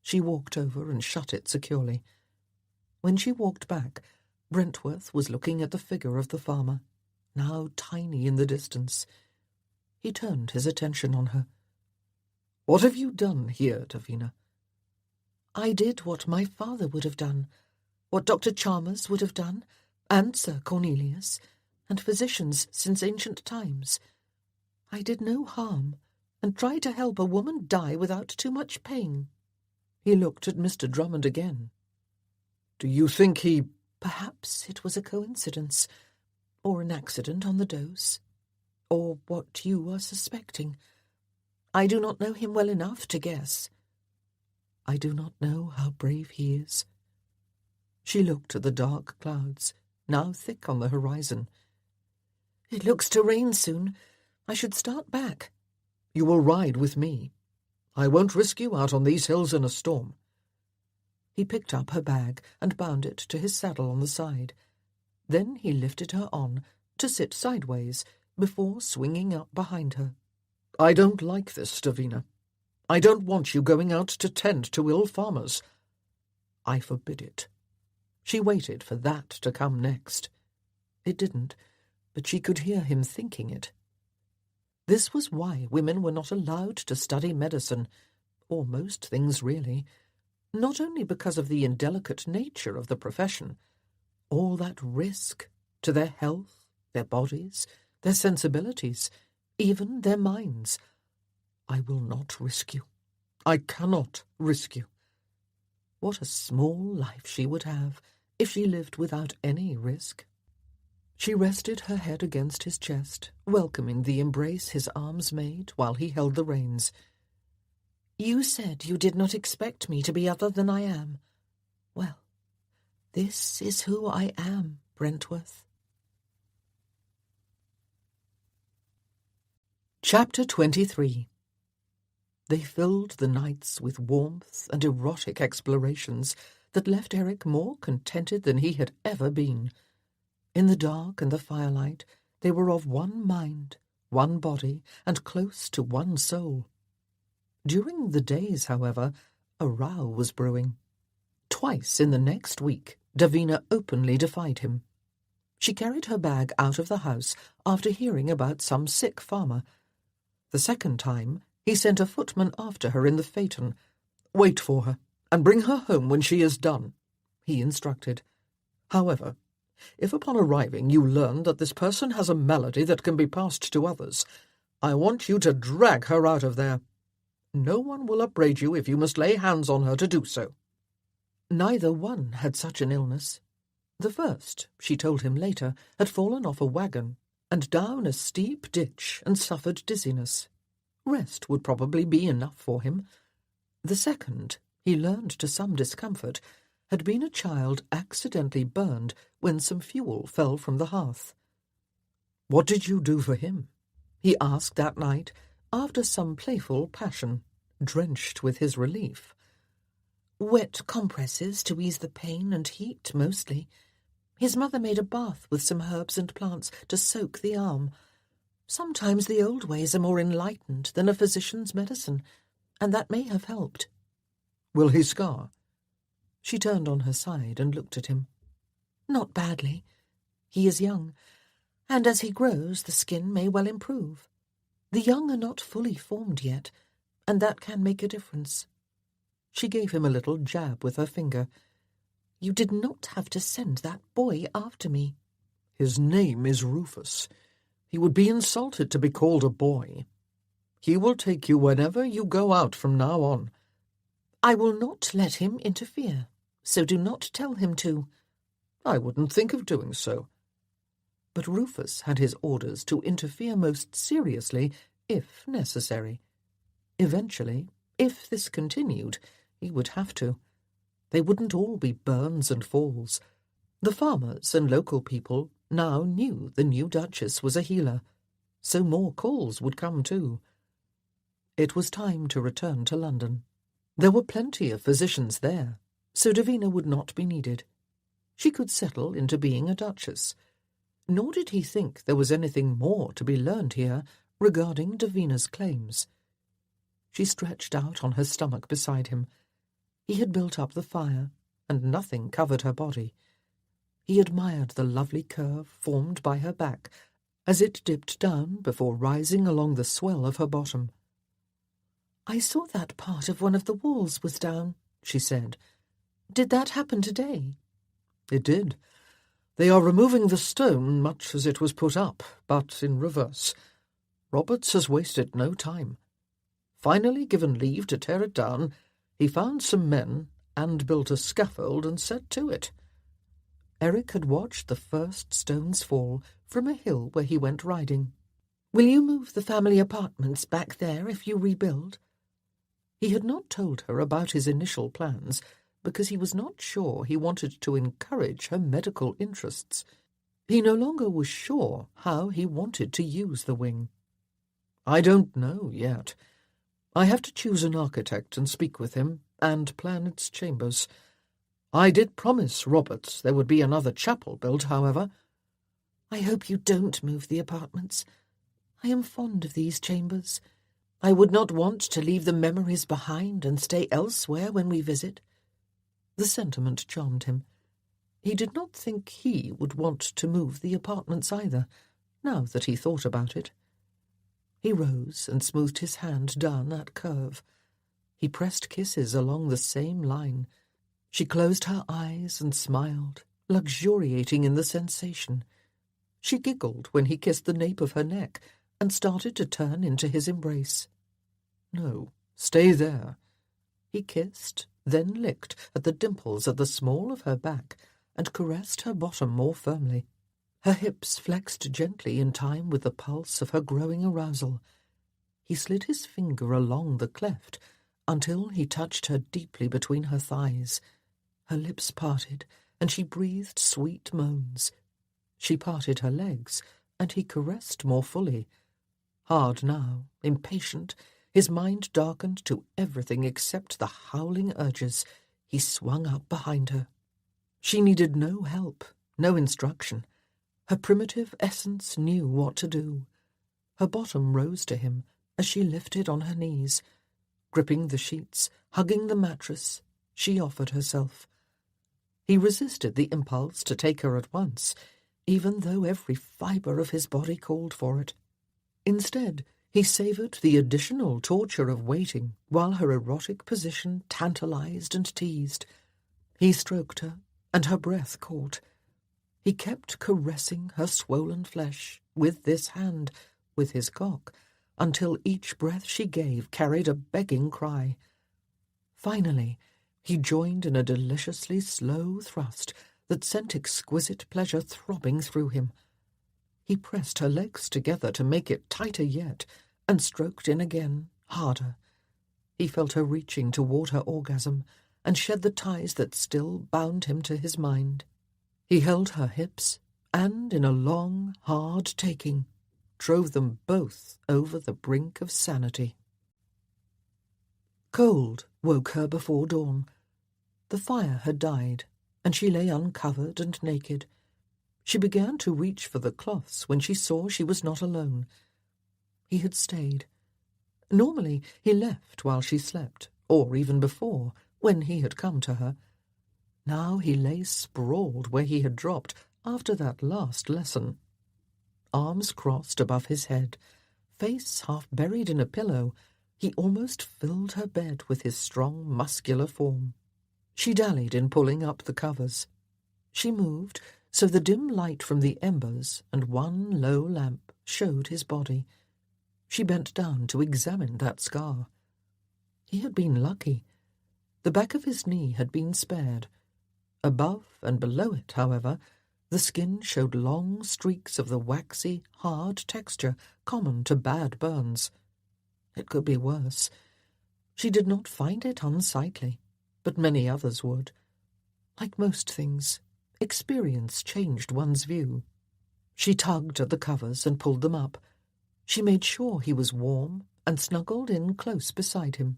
She walked over and shut it securely. When she walked back, Brentworth was looking at the figure of the farmer, now tiny in the distance. He turned his attention on her. "What have you done here, Davina?" "I did what my father would have done, what Dr. Chalmers would have done, and Sir Cornelius, and physicians since ancient times. I did no harm, and tried to help a woman die without too much pain." He looked at Mr. Drummond again. "Do you think he—" "Perhaps it was a coincidence, or an accident on the dose, or what you are suspecting. I do not know him well enough to guess." "I do not know how brave he is." She looked at the dark clouds, now thick on the horizon. "It looks to rain soon. I should start back." "You will ride with me. I won't risk you out on these hills in a storm." He picked up her bag and bound it to his saddle on the side. Then he lifted her on, to sit sideways, before swinging up behind her. "I don't like this, Davina. I don't want you going out to tend to ill farmers. I forbid it." She waited for that to come next. It didn't, but she could hear him thinking it. This was why women were not allowed to study medicine, or most things really, not only because of the indelicate nature of the profession, all that risk to their health, their bodies, their sensibilities, even their minds. "I will not risk you. I cannot risk you." What a small life she would have if she lived without any risk. She rested her head against his chest, welcoming the embrace his arms made while he held the reins. "You said you did not expect me to be other than I am. Well, this is who I am, Brentworth." Chapter 23. They filled the nights with warmth and erotic explorations that left Eric more contented than he had ever been. In the dark and the firelight, they were of one mind, one body, and close to one soul. During the days, however, a row was brewing. Twice in the next week, Davina openly defied him. She carried her bag out of the house after hearing about some sick farmer. The second time, he sent a footman after her in the phaeton. "Wait for her, and bring her home when she is done," he instructed. "However, if upon arriving you learn that this person has a malady that can be passed to others, I want you to drag her out of there. No one will upbraid you if you must lay hands on her to do so." Neither one had such an illness. The first, she told him later, had fallen off a wagon and down a steep ditch and suffered dizziness. Rest would probably be enough for him. The second, he learned to some discomfort, had been a child accidentally burned when some fuel fell from the hearth. "What did you do for him?" he asked that night, after some playful passion, drenched with his relief. "Wet compresses to ease the pain and heat, mostly. His mother made a bath with some herbs and plants to soak the arm. Sometimes the old ways are more enlightened than a physician's medicine, and that may have helped." "Will he scar?" She turned on her side and looked at him. "Not badly. He is young, and as he grows the skin may well improve. The young are not fully formed yet, and that can make a difference." She gave him a little jab with her finger. "You did not have to send that boy after me." "His name is Rufus. He would be insulted to be called a boy. He will take you whenever you go out from now on." "I will not let him interfere, so do not tell him to." "I wouldn't think of doing so." But Rufus had his orders to interfere most seriously, if necessary. Eventually, if this continued, he would have to. They wouldn't all be burns and falls. The farmers and local people now knew the new Duchess was a healer, so more calls would come too. It was time to return to London. There were plenty of physicians there, so Davina would not be needed. She could settle into being a duchess. Nor did he think there was anything more to be learned here regarding Davina's claims. She stretched out on her stomach beside him. He had built up the fire, and nothing covered her body. He admired the lovely curve formed by her back as it dipped down before rising along the swell of her bottom. "I saw that part of one of the walls was down," she said. "Did that happen today?" It did. They are removing the stone much as it was put up, but in reverse. Roberts has wasted no time. Finally given leave to tear it down, he found some men and built a scaffold and set to it. Eric had watched the first stones fall from a hill where he went riding. "Will you move the family apartments back there if you rebuild?" He had not told her about his initial plans because he was not sure he wanted to encourage her medical interests. He no longer was sure how he wanted to use the wing. "I don't know yet. I have to choose an architect and speak with him, and plan its chambers. I did promise Roberts there would be another chapel built, however." "I hope you don't move the apartments. I am fond of these chambers. I would not want to leave the memories behind and stay elsewhere when we visit." The sentiment charmed him. He did not think he would want to move the apartments either, now that he thought about it. He rose and smoothed his hand down that curve. He pressed kisses along the same line. She closed her eyes and smiled, luxuriating in the sensation. She giggled when he kissed the nape of her neck and started to turn into his embrace. "No, stay there." He kissed, then licked at the dimples at the small of her back and caressed her bottom more firmly. Her hips flexed gently in time with the pulse of her growing arousal. He slid his finger along the cleft until he touched her deeply between her thighs. Her lips parted, and she breathed sweet moans. She parted her legs, and he caressed more fully. Hard now, impatient, his mind darkened to everything except the howling urges, he swung up behind her. She needed no help, no instruction. Her primitive essence knew what to do. Her bottom rose to him as she lifted on her knees. Gripping the sheets, hugging the mattress, she offered herself. He resisted the impulse to take her at once, even though every fibre of his body called for it. Instead, he savoured the additional torture of waiting while her erotic position tantalized and teased. He stroked her, and her breath caught. He kept caressing her swollen flesh with this hand, with his cock, until each breath she gave carried a begging cry. Finally, he joined in a deliciously slow thrust that sent exquisite pleasure throbbing through him. He pressed her legs together to make it tighter yet, and stroked in again, harder. He felt her reaching toward her orgasm, and shed the ties that still bound him to his mind. He held her hips, and in a long, hard taking, drove them both over the brink of sanity. Cold woke her before dawn. The fire had died, and she lay uncovered and naked. She began to reach for the cloths when she saw she was not alone. He had stayed. Normally he left while she slept, or even before, when he had come to her. Now he lay sprawled where he had dropped after that last lesson. Arms crossed above his head, face half buried in a pillow, he almost filled her bed with his strong, muscular form. She dallied in pulling up the covers. She moved so the dim light from the embers and one low lamp showed his body. She bent down to examine that scar. He had been lucky. The back of his knee had been spared. Above and below it, however, the skin showed long streaks of the waxy, hard texture common to bad burns. It could be worse. She did not find it unsightly, but many others would. Like most things, experience changed one's view. She tugged at the covers and pulled them up. She made sure he was warm and snuggled in close beside him.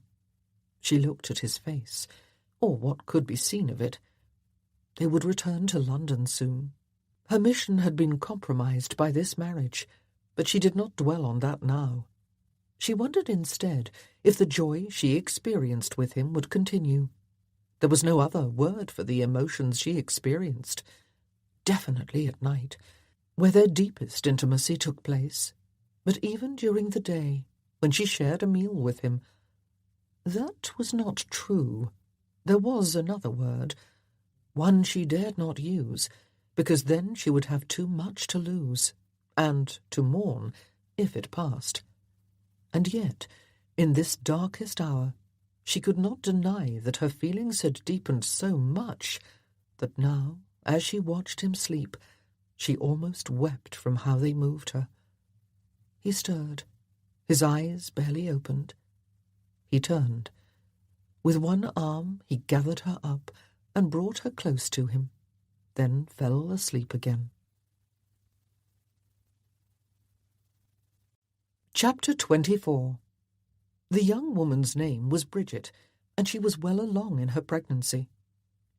She looked at his face, or what could be seen of it. They would return to London soon. Her mission had been compromised by this marriage, but she did not dwell on that now. She wondered instead if the joy she experienced with him would continue. There was no other word for the emotions she experienced. definitely at night, where their deepest intimacy took place, but even during the day, when she shared a meal with him. That was not true. There was another word, one she dared not use, because then she would have too much to lose, and to mourn, if it passed. And yet, in this darkest hour, she could not deny that her feelings had deepened so much that now, as she watched him sleep, she almost wept from how they moved her. He stirred, his eyes barely opened. He turned. With one arm he gathered her up and brought her close to him, then fell asleep again. Chapter 24. The young woman's name was Bridget, and she was well along in her pregnancy.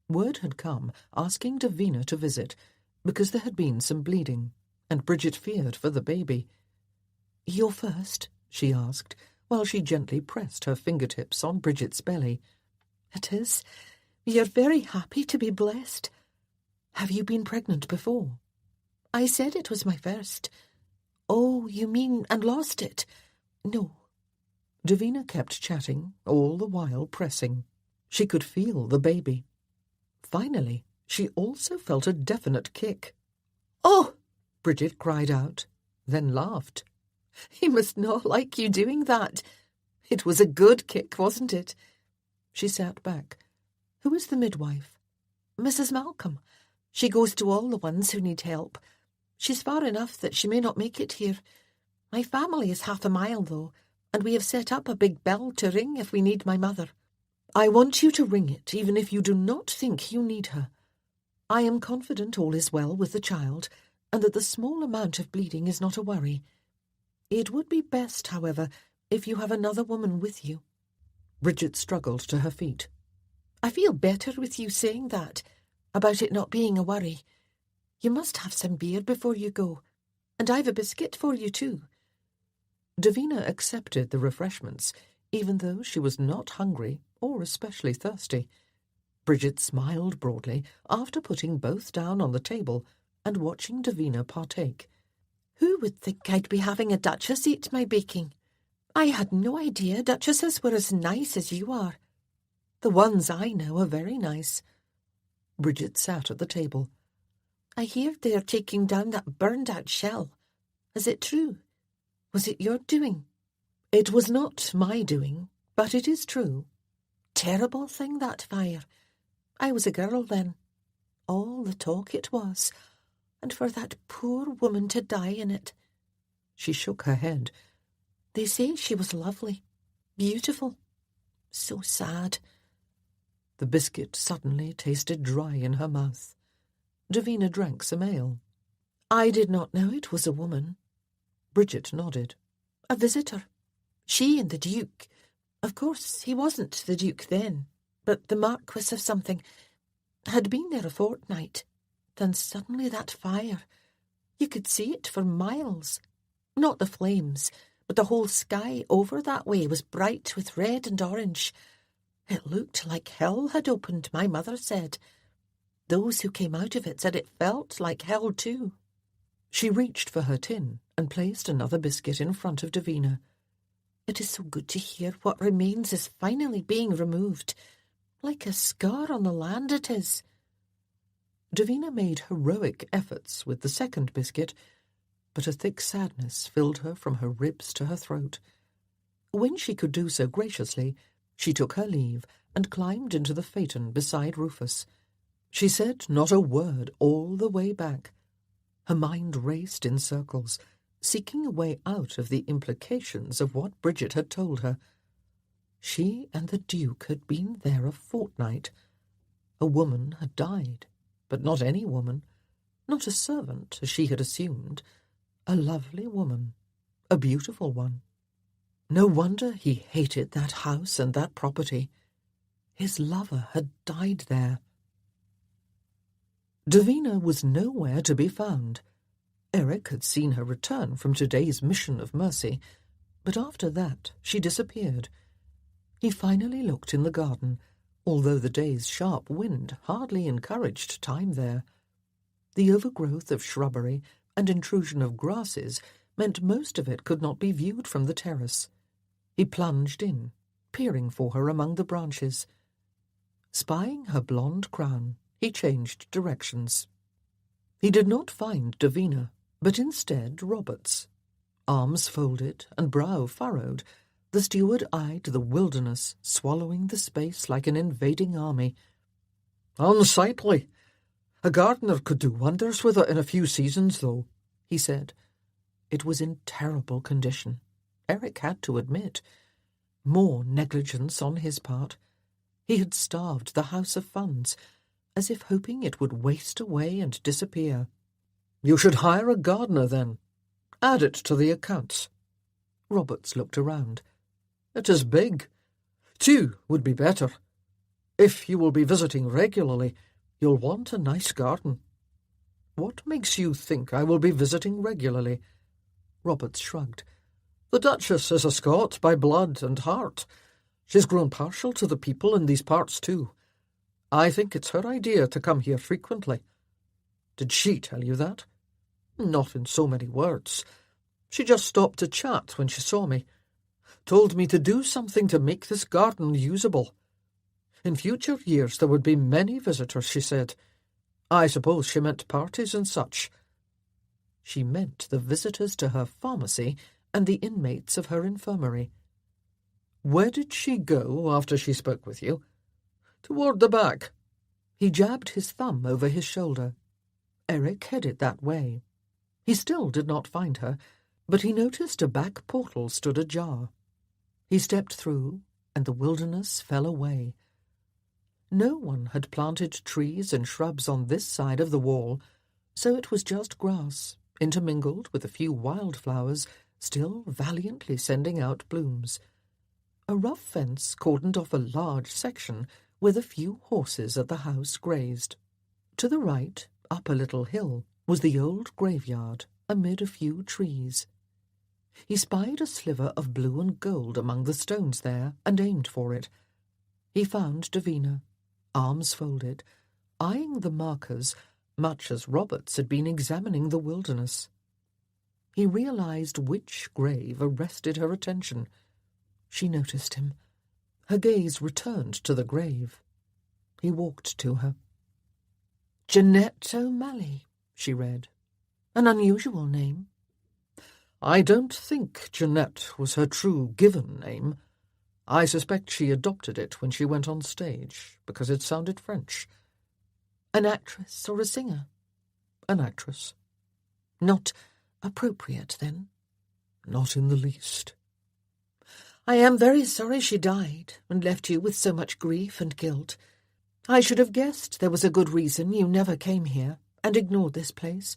Word had come asking Davina to visit, because there had been some bleeding, and Bridget feared for the baby. "You're first?" she asked, while she gently pressed her fingertips on Bridget's belly. "It is. We are very happy to be blessed. Have you been pregnant before?" "I said it was my first." "Oh, you mean and lost it?" "No." Davina kept chatting, all the while pressing. She could feel the baby. Finally, she also felt a definite kick. "Oh!" Bridget cried out, then laughed. "He must not like you doing that. It was a good kick, wasn't it?" She sat back. "Who is the midwife?" "Mrs. Malcolm. She goes to all the ones who need help. She's far enough that she may not make it here. My family is half a mile, though, and we have set up a big bell to ring if we need my mother." "I want you to ring it, even if you do not think you need her. I am confident all is well with the child, and that the small amount of bleeding is not a worry. It would be best, however, if you have another woman with you." Bridget struggled to her feet. "I feel better with you saying that, about it not being a worry. You must have some beer before you go, and I've a biscuit for you too." Davina accepted the refreshments, even though she was not hungry or especially thirsty. Bridget smiled broadly after putting both down on the table and watching Davina partake. "Who would think I'd be having a duchess eat my baking? I had no idea duchesses were as nice as you are. The ones I know are very nice." Bridget sat at the table. "I hear they are taking down that burned-out shell. Is it true? Was it your doing?" "It was not my doing, but it is true." "Terrible thing, that fire. I was a girl then. All the talk it was, and for that poor woman to die in it." She shook her head. "They say she was lovely, beautiful. So sad." The biscuit suddenly tasted dry in her mouth. Davina drank some ale. "I did not know it was a woman." Bridget nodded. "A visitor. She and the Duke. Of course, he wasn't the Duke then, but the Marquis of something. Had been there a fortnight. Then suddenly that fire. You could see it for miles. Not the flames, but the whole sky over that way was bright with red and orange. It looked like hell had opened, my mother said. Those who came out of it said it felt like hell too." She reached for her tin and placed another biscuit in front of Davina. "It is so good to hear what remains is finally being removed. Like a scar on the land it is." Davina made heroic efforts with the second biscuit, but a thick sadness filled her from her ribs to her throat. When she could do so graciously, she took her leave and climbed into the phaeton beside Rufus. She said not a word all the way back. Her mind raced in circles, seeking a way out of the implications of what Bridget had told her. She and the Duke had been there a fortnight. A woman had died, but not any woman, not a servant, as she had assumed. A lovely woman, a beautiful one. No wonder he hated that house and that property. His lover had died there. Davina was nowhere to be found. Eric had seen her return from today's mission of mercy, but after that she disappeared. He finally looked in the garden, although the day's sharp wind hardly encouraged time there. The overgrowth of shrubbery and intrusion of grasses meant most of it could not be viewed from the terrace. He plunged in, peering for her among the branches. Spying her blonde crown, he changed directions. He did not find Davina, but instead Roberts. Arms folded and brow furrowed, the steward eyed the wilderness, swallowing the space like an invading army. "Unsightly. A gardener could do wonders with it in a few seasons, though," he said. It was in terrible condition, Eric had to admit. More negligence on his part. He had starved the house of funds, as if hoping it would waste away and disappear. "You should hire a gardener, then. Add it to the accounts." Roberts looked around. "It is big. 2 would be better. If you will be visiting regularly, you'll want a nice garden." "What makes you think I will be visiting regularly?" Roberts shrugged. "The Duchess is a Scot by blood and heart. She's grown partial to the people in these parts, too. I think it's her idea to come here frequently." "Did she tell you that?" "Not in so many words. She just stopped to chat when she saw me. Told me to do something to make this garden usable. In future years there would be many visitors, she said. I suppose she meant parties and such." She meant the visitors to her pharmacy and the inmates of her infirmary. "Where did she go after she spoke with you?" "Toward the back." He jabbed his thumb over his shoulder. Eric headed that way. He still did not find her, but he noticed a back portal stood ajar. He stepped through, and the wilderness fell away. No one had planted trees and shrubs on this side of the wall, so it was just grass, intermingled with a few wildflowers, still valiantly sending out blooms. A rough fence cordoned off a large section where the few horses at the house grazed. To the right, up a little hill, was the old graveyard amid a few trees. He spied a sliver of blue and gold among the stones there and aimed for it. He found Davina, arms folded, eyeing the markers much as Roberts had been examining the wilderness. He realized which grave arrested her attention. She noticed him. Her gaze returned to the grave. He walked to her. "Jeanette O'Malley," she read. "An unusual name." "I don't think Jeanette was her true given name. I suspect she adopted it when she went on stage, because it sounded French." "An actress or a singer?" "An actress." "Not appropriate, then?" "Not in the least." "I am very sorry she died and left you with so much grief and guilt. I should have guessed there was a good reason you never came here and ignored this place."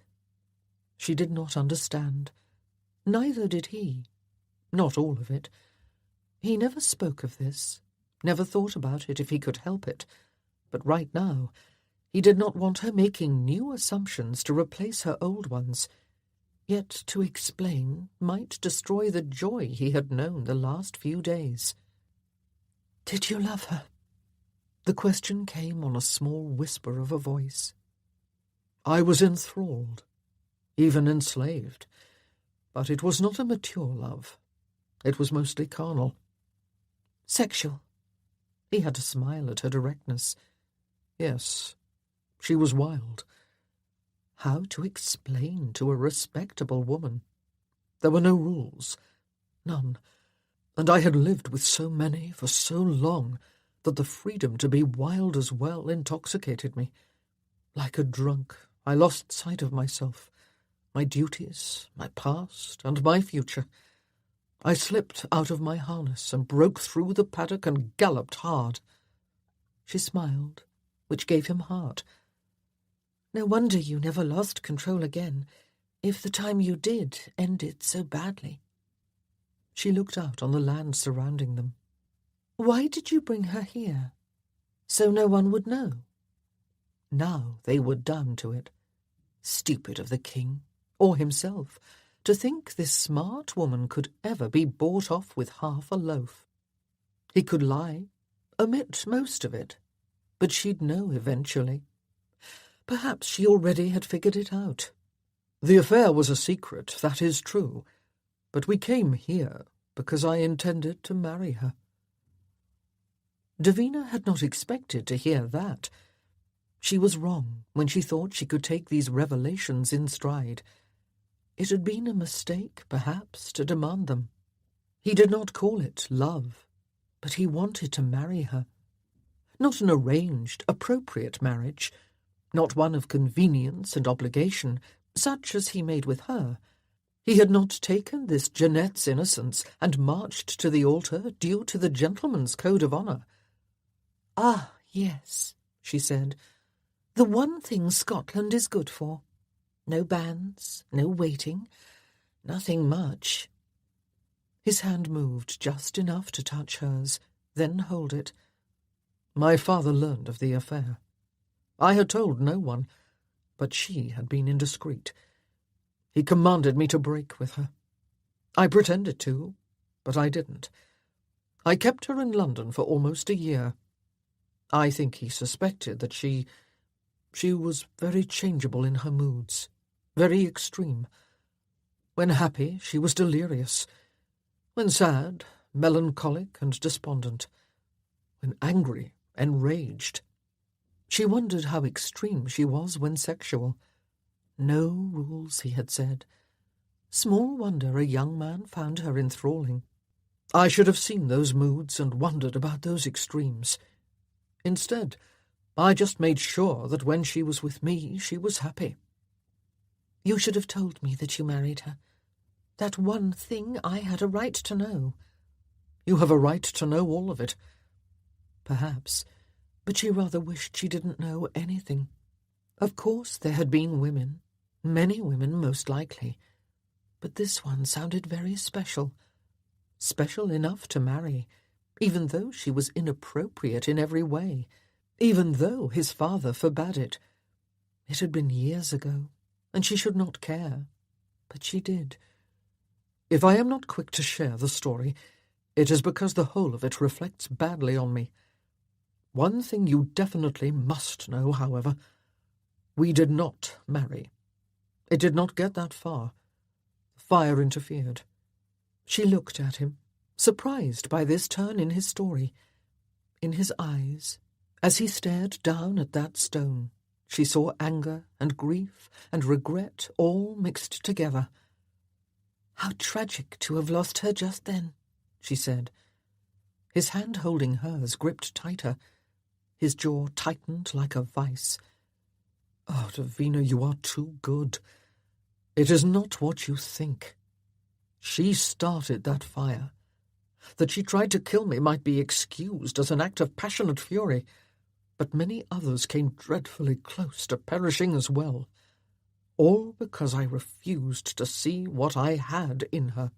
She did not understand. Neither did he. Not all of it. He never spoke of this, never thought about it if he could help it. But right now, he did not want her making new assumptions to replace her old ones. Yet to explain might destroy the joy he had known the last few days. "Did you love her?" The question came on a small whisper of a voice. "I was enthralled, even enslaved. But it was not a mature love. It was mostly carnal." "Sexual?" He had to smile at her directness. "Yes, she was wild." How to explain to a respectable woman? There were no rules. None. And I had lived with so many for so long that the freedom to be wild as well intoxicated me. Like a drunk, I lost sight of myself, my duties, my past, and my future. I slipped out of my harness and broke through the paddock and galloped hard. She smiled, which gave him heart. "No wonder you never lost control again, if the time you did ended so badly." She looked out on the land surrounding them. "Why did you bring her here? So no one would know?" Now they were down to it. Stupid of the king, or himself, to think this smart woman could ever be bought off with half a loaf. He could lie, omit most of it, but she'd know eventually. Perhaps she already had figured it out. The affair was a secret, that is true, but we came here because I intended to marry her. Davina had not expected to hear that. She was wrong when she thought she could take these revelations in stride. It had been a mistake, perhaps, to demand them. He did not call it love, but he wanted to marry her. Not an arranged, appropriate marriage, not one of convenience and obligation, such as he made with her. He had not taken this Jeanette's innocence and marched to the altar due to the gentleman's code of honour. "Ah, yes," she said, "the one thing Scotland is good for. No banns, no waiting, nothing much." His hand moved just enough to touch hers, then hold it. My father learned of the affair. I had told no one, but she had been indiscreet. He commanded me to break with her. I pretended to, but I didn't. I kept her in London for almost a year. I think he suspected that she was very changeable in her moods, very extreme. When happy, she was delirious. When sad, melancholic and despondent. When angry, enraged. She wondered how extreme she was when sexual. No rules, he had said. Small wonder a young man found her enthralling. I should have seen those moods and wondered about those extremes. Instead, I just made sure that when she was with me, she was happy. "You should have told me that you married her. That one thing I had a right to know." "You have a right to know all of it." Perhaps, but she rather wished she didn't know anything. Of course there had been women, many women most likely, but this one sounded very special. Special enough to marry, even though she was inappropriate in every way, even though his father forbade it. It had been years ago, and she should not care, but she did. If I am not quick to share the story, it is because the whole of it reflects badly on me. One thing you definitely must know, however. We did not marry. It did not get that far. Fire interfered. She looked at him, surprised by this turn in his story. In his eyes, as he stared down at that stone, she saw anger and grief and regret all mixed together. "How tragic to have lost her just then," she said. His hand holding hers gripped tighter. His jaw tightened like a vice. "Oh, Davina, you are too good. It is not what you think. She started that fire. That she tried to kill me might be excused as an act of passionate fury, but many others came dreadfully close to perishing as well. All because I refused to see what I had in her."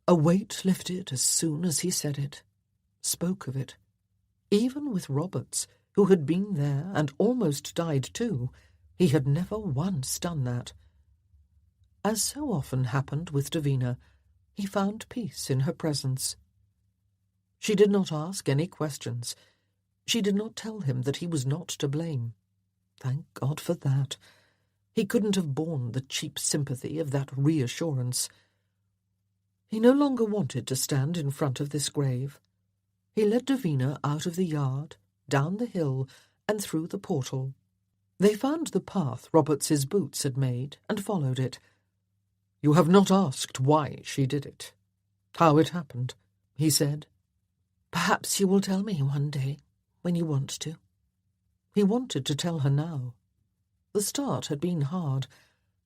A weight lifted as soon as he said it, spoke of it. Even with Roberts, who had been there and almost died too, he had never once done that. As so often happened with Davina, he found peace in her presence. She did not ask any questions. She did not tell him that he was not to blame. Thank God for that. He couldn't have borne the cheap sympathy of that reassurance. He no longer wanted to stand in front of this grave. He led Davina out of the yard, down the hill, and through the portal. They found the path Roberts's boots had made and followed it. "You have not asked why she did it, how it happened," he said. "Perhaps you will tell me one day, when you want to." He wanted to tell her now. The start had been hard,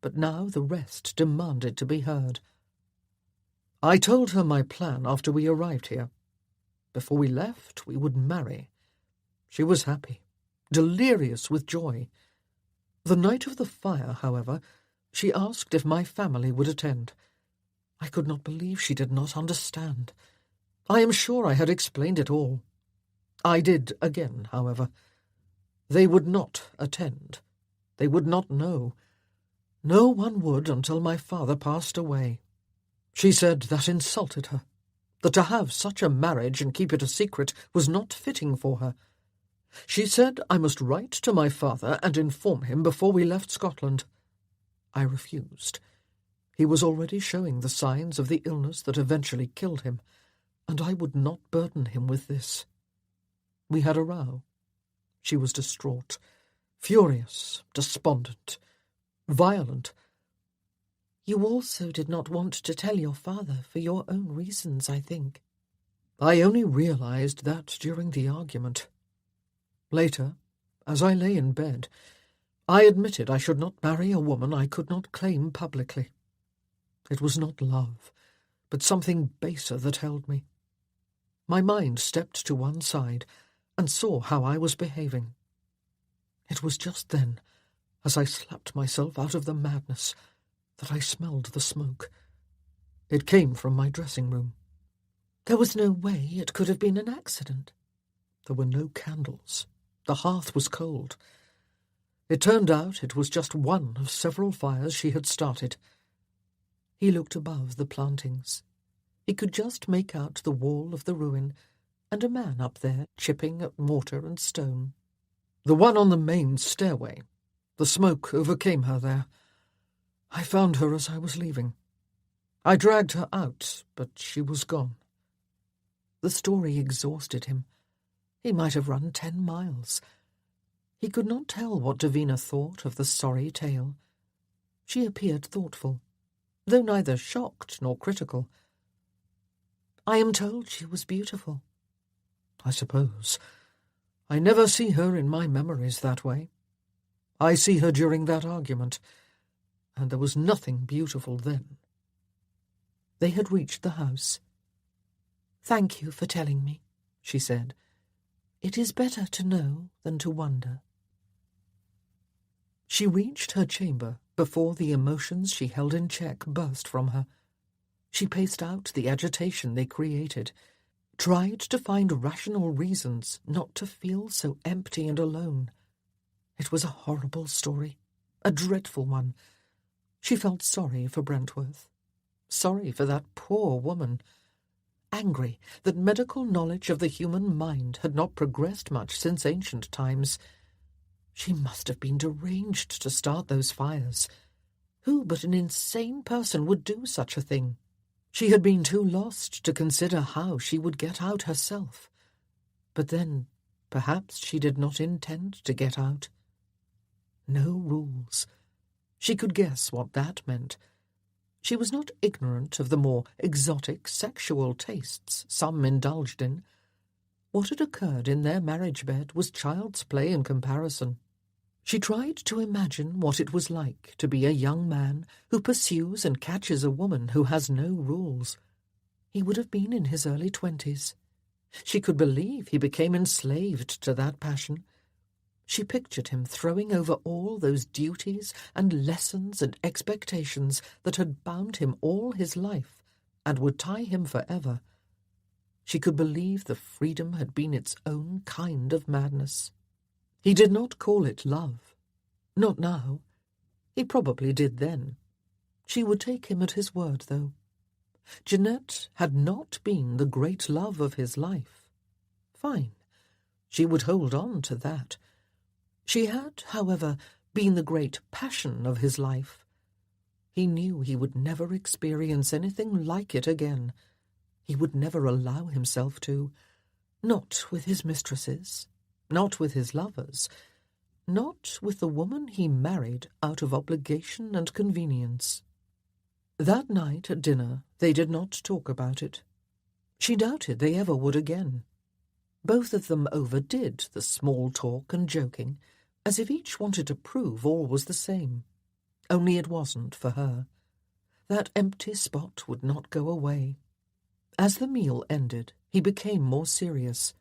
but now the rest demanded to be heard. "I told her my plan after we arrived here. Before we left, we would marry. She was happy, delirious with joy. The night of the fire, however, she asked if my family would attend. I could not believe she did not understand. I am sure I had explained it all. I did again, however. They would not attend. They would not know. No one would until my father passed away. She said that insulted her, that to have such a marriage and keep it a secret was not fitting for her. She said I must write to my father and inform him before we left Scotland. I refused. He was already showing the signs of the illness that eventually killed him, and I would not burden him with this. We had a row. She was distraught, furious, despondent, violent. You also did not want to tell your father for your own reasons, I think. I only realized that during the argument. Later, as I lay in bed, I admitted I should not marry a woman I could not claim publicly. It was not love, but something baser that held me. My mind stepped to one side and saw how I was behaving. It was just then, as I slapped myself out of the madness, that I smelled the smoke. It came from my dressing room. There was no way it could have been an accident. There were no candles. The hearth was cold. It turned out it was just one of several fires she had started. He looked above the plantings. He could just make out the wall of the ruin, and a man up there chipping at mortar and stone. The one on the main stairway. The smoke overcame her there. I found her as I was leaving. I dragged her out, but she was gone. The story exhausted him. He might have run 10 miles. He could not tell what Davina thought of the sorry tale. She appeared thoughtful, though neither shocked nor critical. I am told she was beautiful. I suppose. I never see her in my memories that way. I see her during that argument, and there was nothing beautiful then. They had reached the house. "Thank you for telling me," she said. "It is better to know than to wonder." She reached her chamber before the emotions she held in check burst from her. She paced out the agitation they created, tried to find rational reasons not to feel so empty and alone. It was a horrible story, a dreadful one. She felt sorry for Brentworth, sorry for that poor woman, angry that medical knowledge of the human mind had not progressed much since ancient times. She must have been deranged to start those fires. Who but an insane person would do such a thing? She had been too lost to consider how she would get out herself. But then, perhaps she did not intend to get out. No rules. She could guess what that meant. She was not ignorant of the more exotic sexual tastes some indulged in. What had occurred in their marriage bed was child's play in comparison. She tried to imagine what it was like to be a young man who pursues and catches a woman who has no rules. He would have been in his early 20s. She could believe he became enslaved to that passion. She pictured him throwing over all those duties and lessons and expectations that had bound him all his life and would tie him forever. She could believe the freedom had been its own kind of madness. He did not call it love. Not now. He probably did then. She would take him at his word, though. Jeanette had not been the great love of his life. Fine. She would hold on to that. She had, however, been the great passion of his life. He knew he would never experience anything like it again. He would never allow himself to. Not with his mistresses. Not with his lovers, not with the woman he married out of obligation and convenience. That night at dinner they did not talk about it. She doubted they ever would again. Both of them overdid the small talk and joking, as if each wanted to prove all was the same. Only it wasn't for her. That empty spot would not go away. As the meal ended, he became more serious.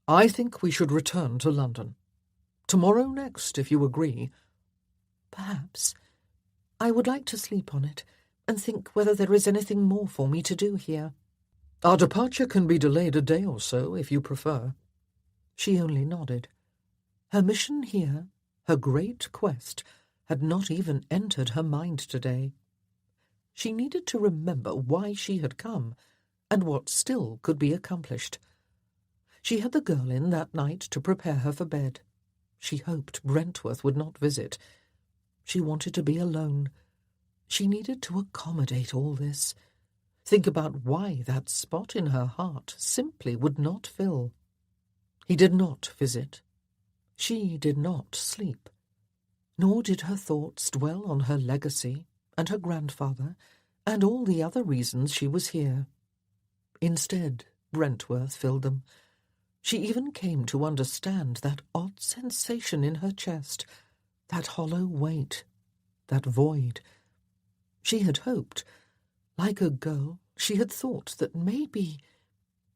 "I think we should return to London. Tomorrow next, if you agree." "Perhaps. I would like to sleep on it and think whether there is anything more for me to do here." "Our departure can be delayed a day or so, if you prefer." She only nodded. Her mission here, her great quest, had not even entered her mind today. She needed to remember why she had come and what still could be accomplished. She had the girl in that night to prepare her for bed. She hoped Brentworth would not visit. She wanted to be alone. She needed to accommodate all this. Think about why that spot in her heart simply would not fill. He did not visit. She did not sleep. Nor did her thoughts dwell on her legacy and her grandfather and all the other reasons she was here. Instead, Brentworth filled them. She even came to understand that odd sensation in her chest, that hollow weight, that void. She had hoped, like a girl, she had thought that maybe...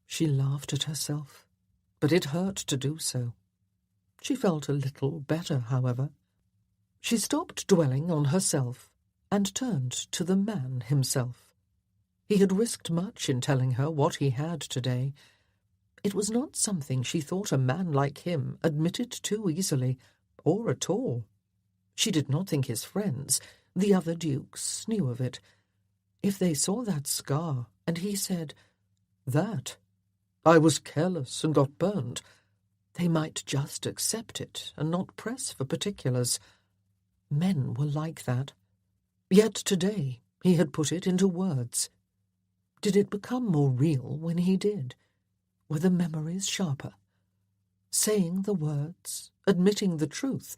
She laughed at herself, but it hurt to do so. She felt a little better, however. She stopped dwelling on herself and turned to the man himself. He had risked much in telling her what he had today. It was not something she thought a man like him admitted too easily, or at all. She did not think his friends, the other dukes, knew of it. If they saw that scar, and he said, "That, I was careless and got burned," they might just accept it and not press for particulars. Men were like that. Yet today he had put it into words. Did it become more real when he did? Were the memories sharper? Saying the words, admitting the truth,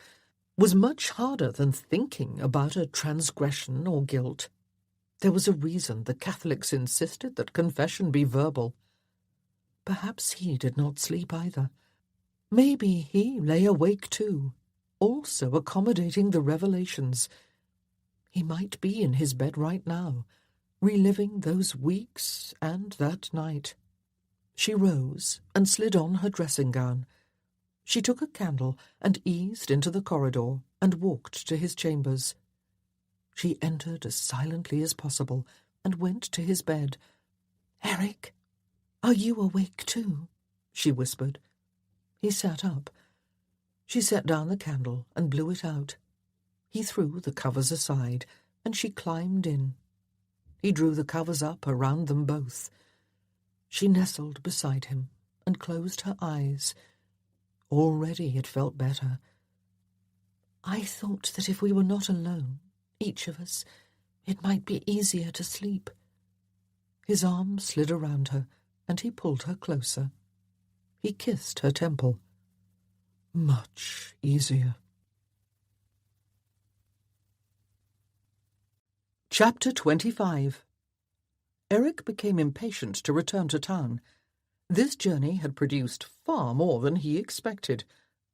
was much harder than thinking about a transgression or guilt. There was a reason the Catholics insisted that confession be verbal. Perhaps he did not sleep either. Maybe he lay awake too, also accommodating the revelations. He might be in his bed right now, reliving those weeks and that night. She rose and slid on her dressing gown. She took a candle and eased into the corridor and walked to his chambers. She entered as silently as possible and went to his bed. "Eric, are you awake too?" she whispered. He sat up. She set down the candle and blew it out. He threw the covers aside, and she climbed in. He drew the covers up around them both. She nestled beside him and closed her eyes. Already it felt better. "I thought that if we were not alone, each of us, it might be easier to sleep." His arm slid around her, and he pulled her closer. He kissed her temple. "Much easier." Chapter 25. Eric became impatient to return to town. This journey had produced far more than he expected,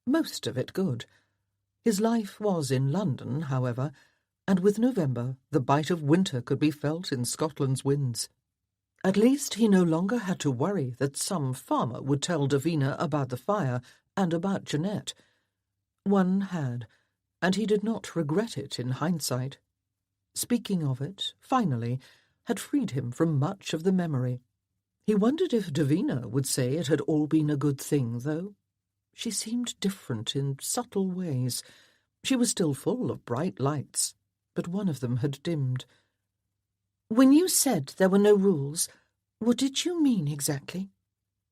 most of it good. His life was in London, however, and with November the bite of winter could be felt in Scotland's winds. At least he no longer had to worry that some farmer would tell Davina about the fire and about Jeanette. One had, and he did not regret it in hindsight. Speaking of it, finally, had freed him from much of the memory. He wondered if Davina would say it had all been a good thing, though. She seemed different in subtle ways. She was still full of bright lights, but one of them had dimmed. "When you said there were no rules, what did you mean exactly?"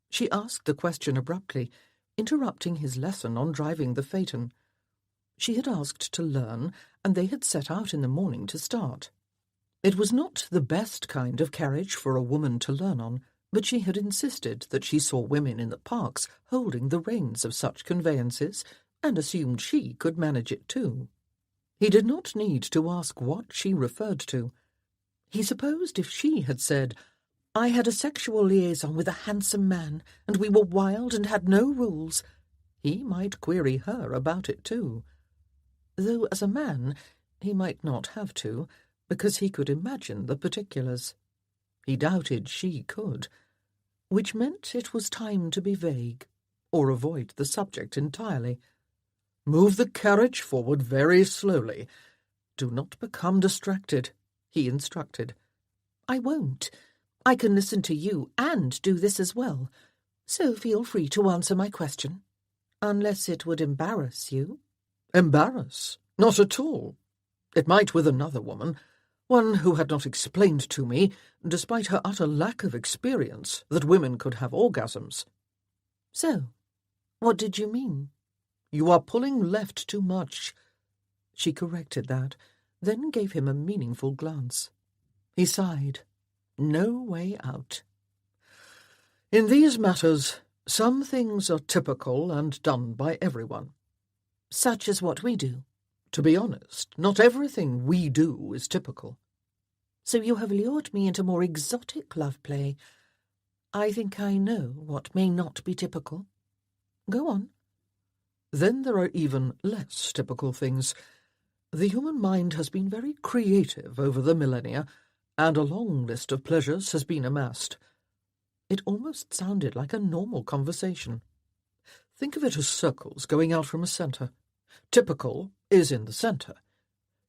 She asked the question abruptly, interrupting his lesson on driving the phaeton. She had asked to learn, and they had set out in the morning to start. It was not the best kind of carriage for a woman to learn on, but she had insisted that she saw women in the parks holding the reins of such conveyances, and assumed she could manage it too. He did not need to ask what she referred to. He supposed if she had said, "I had a sexual liaison with a handsome man, and we were wild and had no rules," he might query her about it too. Though as a man he might not have to, because he could imagine the particulars. He doubted she could, which meant it was time to be vague, or avoid the subject entirely. "Move the carriage forward very slowly. Do not become distracted," he instructed. "I won't. I can listen to you and do this as well, so feel free to answer my question, unless it would embarrass you." "Embarrass? Not at all. It might with another woman, one who had not explained to me, despite her utter lack of experience, that women could have orgasms." So, what did you mean? You are pulling left too much. She corrected that, then gave him a meaningful glance. He sighed. No way out. In these matters, some things are typical and done by everyone. Such as what we do. To be honest, not everything we do is typical. So you have lured me into more exotic love play. I think I know what may not be typical. Go on. Then there are even less typical things. The human mind has been very creative over the millennia, and a long list of pleasures has been amassed. It almost sounded like a normal conversation. Think of it as circles going out from a centre. Typical is in the centre.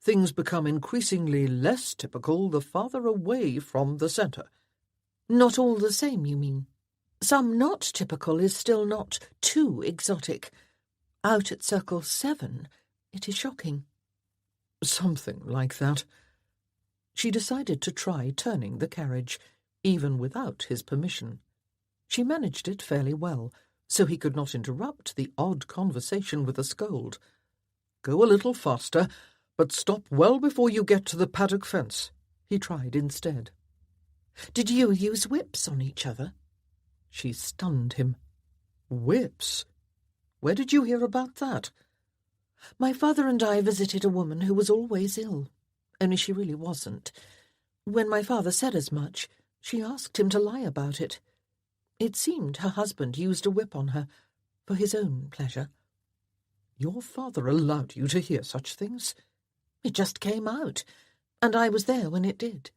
Things become increasingly less typical the farther away from the centre. Not all the same, you mean? Some not typical is still not too exotic. Out at Circle 7, it is shocking. Something like that. She decided to try turning the carriage, even without his permission. She managed it fairly well, so he could not interrupt the odd conversation with a scold. Go a little faster, but stop well before you get to the paddock fence, he tried instead. Did you use whips on each other? She stunned him. Whips? Where did you hear about that? My father and I visited a woman who was always ill, only she really wasn't. When my father said as much, she asked him to lie about it. It seemed her husband used a whip on her, for his own pleasure. Your father allowed you to hear such things? It just came out, and I was there when it did.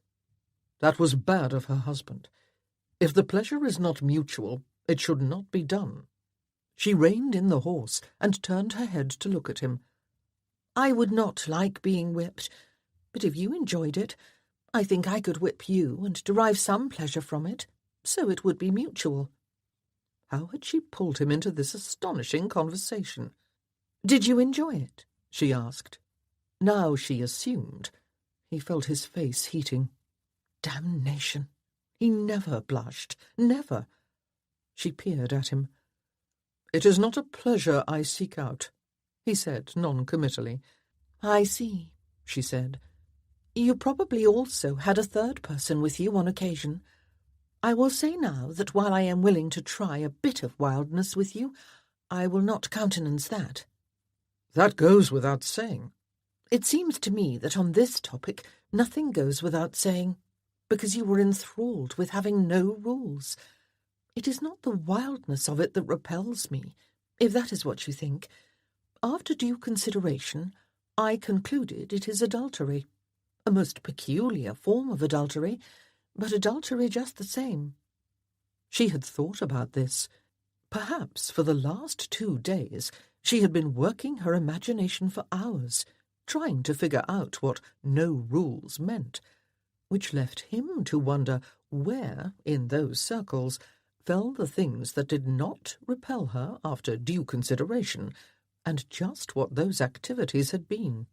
That was bad of her husband. If the pleasure is not mutual, it should not be done. She reined in the horse and turned her head to look at him. I would not like being whipped, but if you enjoyed it, I think I could whip you and derive some pleasure from it, so it would be mutual. How had she pulled him into this astonishing conversation? Did you enjoy it? She asked. Now she assumed. He felt his face heating. Damnation! He never blushed, never. She peered at him. It is not a pleasure I seek out, he said non-committally. I see, she said. You probably also had a third person with you on occasion. I will say now that while I am willing to try a bit of wildness with you, I will not countenance that. That goes without saying. It seems to me that on this topic nothing goes without saying, because you were enthralled with having no rules. It is not the wildness of it that repels me, if that is what you think. After due consideration, I concluded it is adultery. A most peculiar form of adultery, but adultery just the same. She had thought about this. Perhaps for the last 2 days she had been working her imagination for hours, trying to figure out what no rules meant, which left him to wonder where, in those circles, fell the things that did not repel her after due consideration, and just what those activities had been.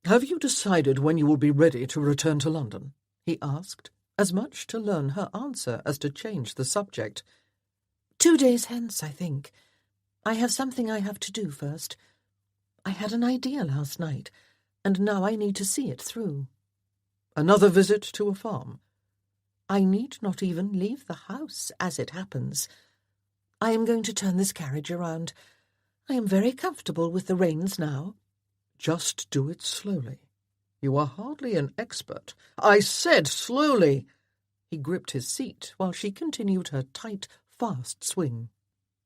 "Have you decided when you will be ready to return to London?" he asked, as much to learn her answer as to change the subject. 2 days hence, I think. I have something I have to do first. I had an idea last night, and now I need to see it through. Another visit to a farm? I need not even leave the house, as it happens. I am going to turn this carriage around. I am very comfortable with the reins now. Just do it slowly. You are hardly an expert. I said slowly. He gripped his seat while she continued her tight, fast swing.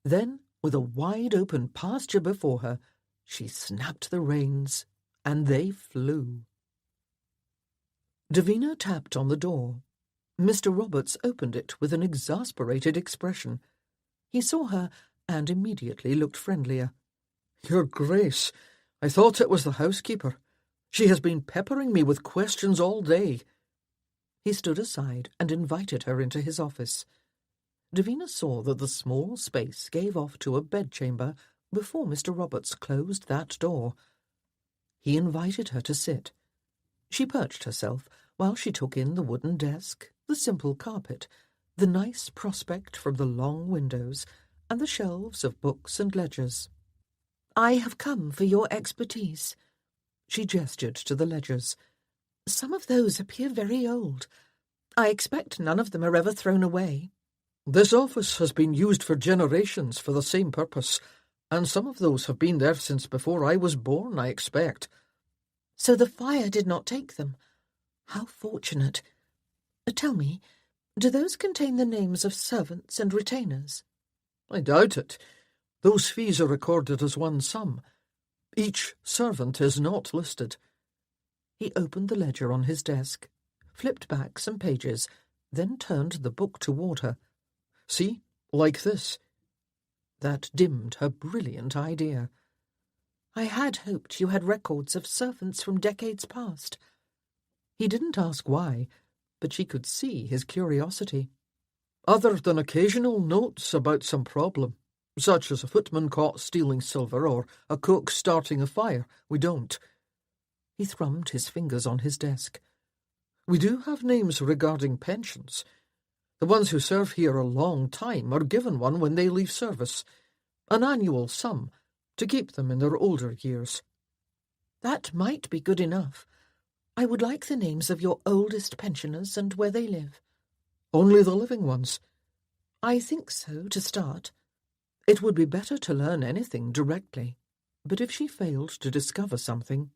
Then, with a wide-open pasture before her, she snapped the reins, and they flew. Davina tapped on the door. Mr. Roberts opened it with an exasperated expression. He saw her and immediately looked friendlier. "Your Grace, I thought it was the housekeeper. She has been peppering me with questions all day." He stood aside and invited her into his office. Davina saw that the small space gave off to a bedchamber before Mr. Roberts closed that door. He invited her to sit. She perched herself while she took in the wooden desk, the simple carpet, the nice prospect from the long windows, and the shelves of books and ledgers. "I have come for your expertise." She gestured to the ledgers. "Some of those appear very old. I expect none of them are ever thrown away." "This office has been used for generations for the same purpose, and some of those have been there since before I was born, I expect." "So the fire did not take them? How fortunate. Tell me, do those contain the names of servants and retainers?" "I doubt it. Those fees are recorded as one sum. Each servant is not listed." He opened the ledger on his desk, flipped back some pages, then turned the book toward her. "See, like this." That dimmed her brilliant idea. "I had hoped you had records of servants from decades past." He didn't ask why, but she could see his curiosity. "Other than occasional notes about some problem, such as a footman caught stealing silver or a cook starting a fire, we don't." He thrummed his fingers on his desk. "We do have names regarding pensions. The ones who serve here a long time are given one when they leave service, an annual sum, to keep them in their older years." "That might be good enough. I would like the names of your oldest pensioners and where they live." "Only the living ones?" "I think so, to start." It would be better to learn anything directly, but if she failed to discover something,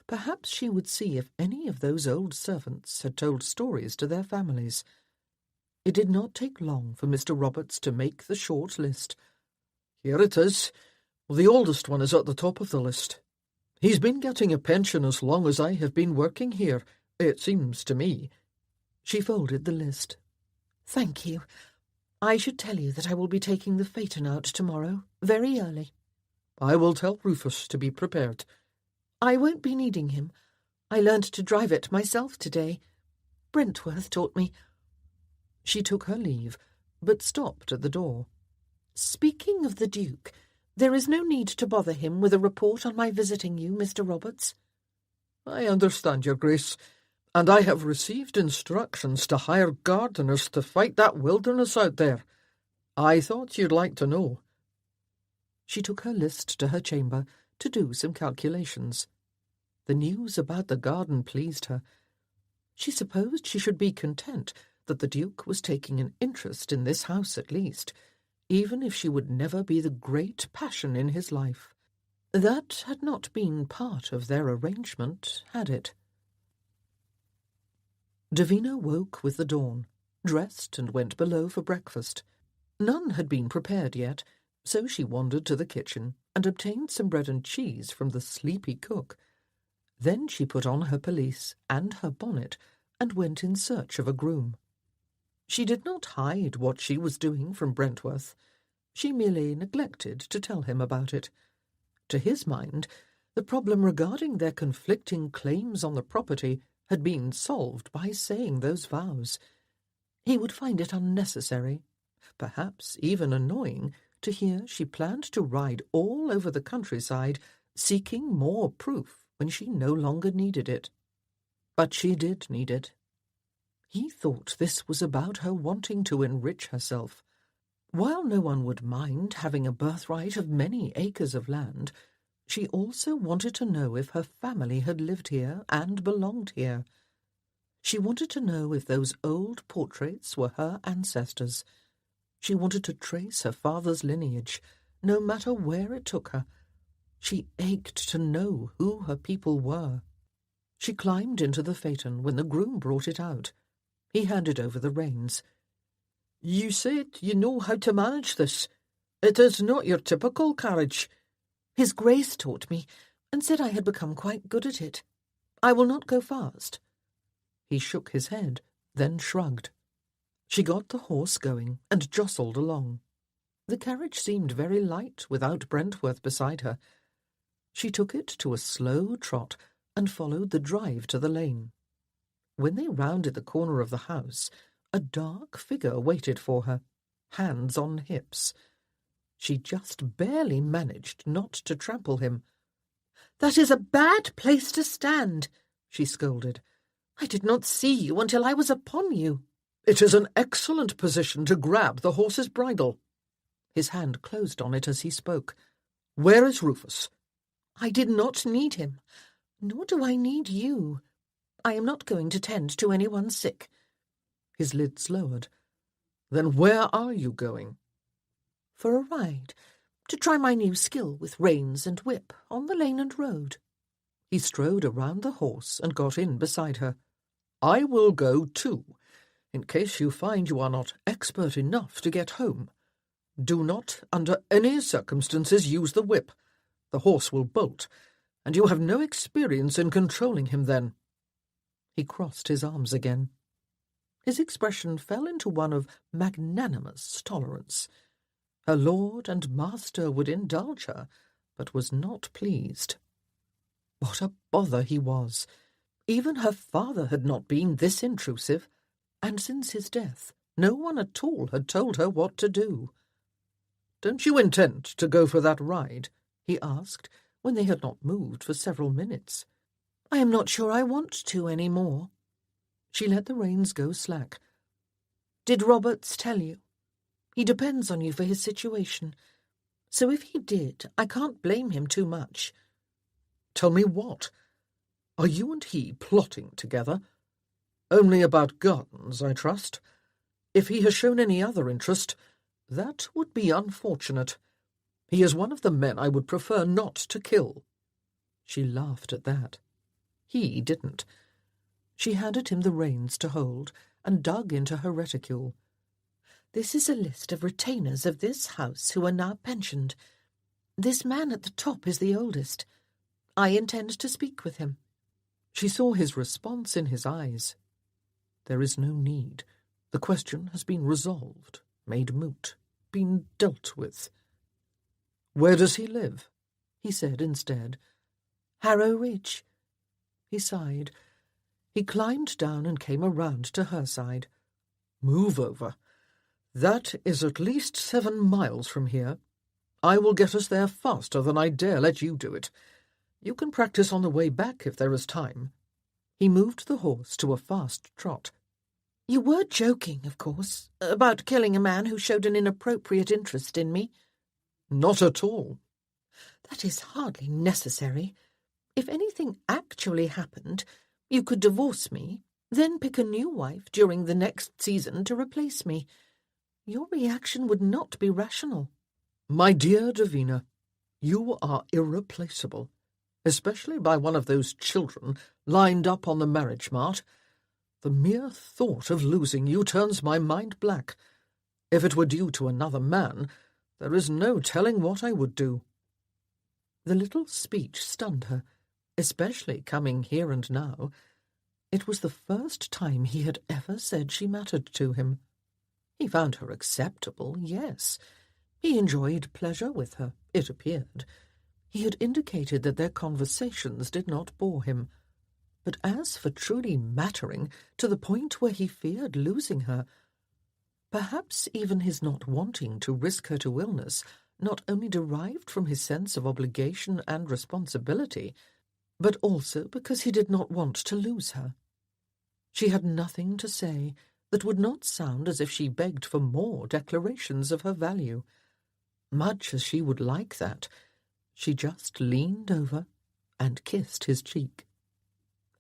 perhaps she would see if any of those old servants had told stories to their families. It did not take long for Mr. Roberts to make the short list. "Here it is. The oldest one is at the top of the list. He's been getting a pension as long as I have been working here, it seems to me." She folded the list. "Thank you. I should tell you that I will be taking the phaeton out tomorrow, very early." "I will tell Rufus to be prepared." "I won't be needing him. I learned to drive it myself today. Brentworth taught me." She took her leave, but stopped at the door. "Speaking of the Duke, there is no need to bother him with a report on my visiting you, Mr. Roberts." "I understand, Your Grace, and I have received instructions to hire gardeners to fight that wilderness out there. I thought you'd like to know." She took her list to her chamber to do some calculations. The news about the garden pleased her. She supposed she should be content that the Duke was taking an interest in this house at least, even if she would never be the great passion in his life. That had not been part of their arrangement, had it? Davina woke with the dawn, dressed and went below for breakfast. None had been prepared yet, so she wandered to the kitchen and obtained some bread and cheese from the sleepy cook. Then she put on her pelisse and her bonnet and went in search of a groom. She did not hide what she was doing from Brentworth. She merely neglected to tell him about it. To his mind, the problem regarding their conflicting claims on the property had been solved by saying those vows. He would find it unnecessary, perhaps even annoying, to hear she planned to ride all over the countryside seeking more proof when she no longer needed it. But she did need it. He thought this was about her wanting to enrich herself. While no one would mind having a birthright of many acres of land, she also wanted to know if her family had lived here and belonged here. She wanted to know if those old portraits were her ancestors. She wanted to trace her father's lineage, no matter where it took her. She ached to know who her people were. She climbed into the phaeton when the groom brought it out. He handed over the reins. "You said you know how to manage this. It is not your typical carriage." "His Grace taught me, and said I had become quite good at it. I will not go fast." He shook his head, then shrugged. She got the horse going and jostled along. The carriage seemed very light without Brentworth beside her. She took it to a slow trot and followed the drive to the lane. When they rounded the corner of the house, a dark figure waited for her, hands on hips. She just barely managed not to trample him. "That is a bad place to stand," she scolded. "I did not see you until I was upon you." "It is an excellent position to grab the horse's bridle." His hand closed on it as he spoke. "Where is Rufus?" "I did not need him, nor do I need you. I am not going to tend to anyone sick." His lids lowered. "Then where are you going?" "For a ride, to try my new skill with reins and whip on the lane and road." He strode around the horse and got in beside her. "I will go too, in case you find you are not expert enough to get home. Do not, under any circumstances, use the whip. The horse will bolt, and you have no experience in controlling him then." He crossed his arms again. His expression fell into one of magnanimous tolerance. Her lord and master would indulge her, but was not pleased. What a bother he was! Even her father had not been this intrusive, and since his death no one at all had told her what to do. "Don't you intend to go for that ride?" he asked, when they had not moved for several minutes. "I am not sure I want to any more." She let the reins go slack. "Did Roberts tell you? He depends on you for his situation. So if he did, I can't blame him too much." "Tell me what? Are you and he plotting together? Only about gardens, I trust. If he has shown any other interest, that would be unfortunate. He is one of the men I would prefer not to kill." She laughed at that. He didn't. She handed him the reins to hold and dug into her reticule. "This is a list of retainers of this house who are now pensioned. This man at the top is the oldest. I intend to speak with him." She saw his response in his eyes. There is no need. The question has been resolved, made moot, been dealt with. "Where does he live?" he said instead. "Harrow Ridge." He sighed. He climbed down and came around to her side. "Move over. That is at least 7 miles from here. I will get us there faster than I dare let you do it. You can practice on the way back if there is time." He moved the horse to a fast trot. "You were joking, of course, about killing a man who showed an inappropriate interest in me." "Not at all." "That is hardly necessary. If anything actually happened, you could divorce me, then pick a new wife during the next season to replace me. Your reaction would not be rational." "My dear Davina, you are irreplaceable, especially by one of those children lined up on the marriage mart. The mere thought of losing you turns my mind black. If it were due to another man, there is no telling what I would do." The little speech stunned her, especially coming here and now. It was the first time he had ever said she mattered to him. He found her acceptable, yes. He enjoyed pleasure with her, it appeared. He had indicated that their conversations did not bore him. But as for truly mattering to the point where he feared losing her, perhaps even his not wanting to risk her to illness not only derived from his sense of obligation and responsibility, but also because he did not want to lose her. She had nothing to say that would not sound as if she begged for more declarations of her value. Much as she would like that, she just leaned over and kissed his cheek.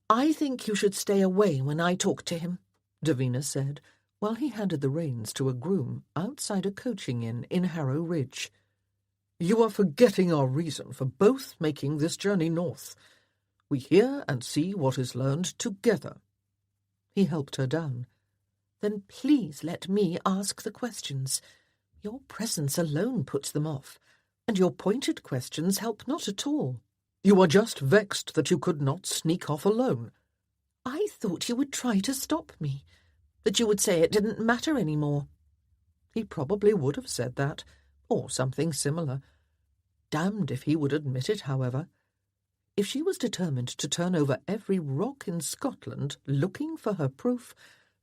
"I think you should stay away when I talk to him," Davina said, while he handed the reins to a groom outside a coaching inn in Harrow Ridge. "You are forgetting our reason for both making this journey north. We hear and see what is learned together." He helped her down. "Then please let me ask the questions. Your presence alone puts them off, and your pointed questions help not at all." "You are just vexed that you could not sneak off alone." "I thought you would try to stop me, that you would say it didn't matter any more." He probably would have said that, or something similar. Damned if he would admit it, however. If she was determined to turn over every rock in Scotland looking for her proof,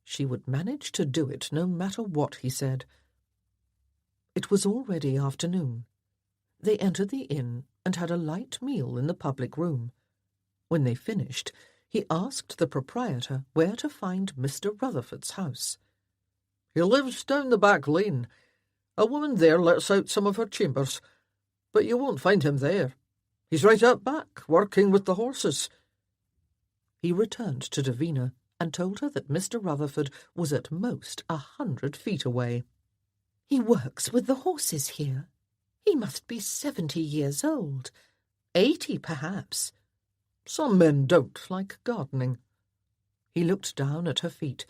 she would manage to do it no matter what he said. It was already afternoon. They entered the inn and had a light meal in the public room. When they finished, he asked the proprietor where to find Mr. Rutherford's house. "He lives down the back lane. A woman there lets out some of her chambers, but you won't find him there. He's right out back, working with the horses." He returned to Davina and told her that Mr. Rutherford was at most 100 feet away. "He works with the horses here. He must be 70 years old. 80, perhaps." "Some men don't like gardening." He looked down at her feet,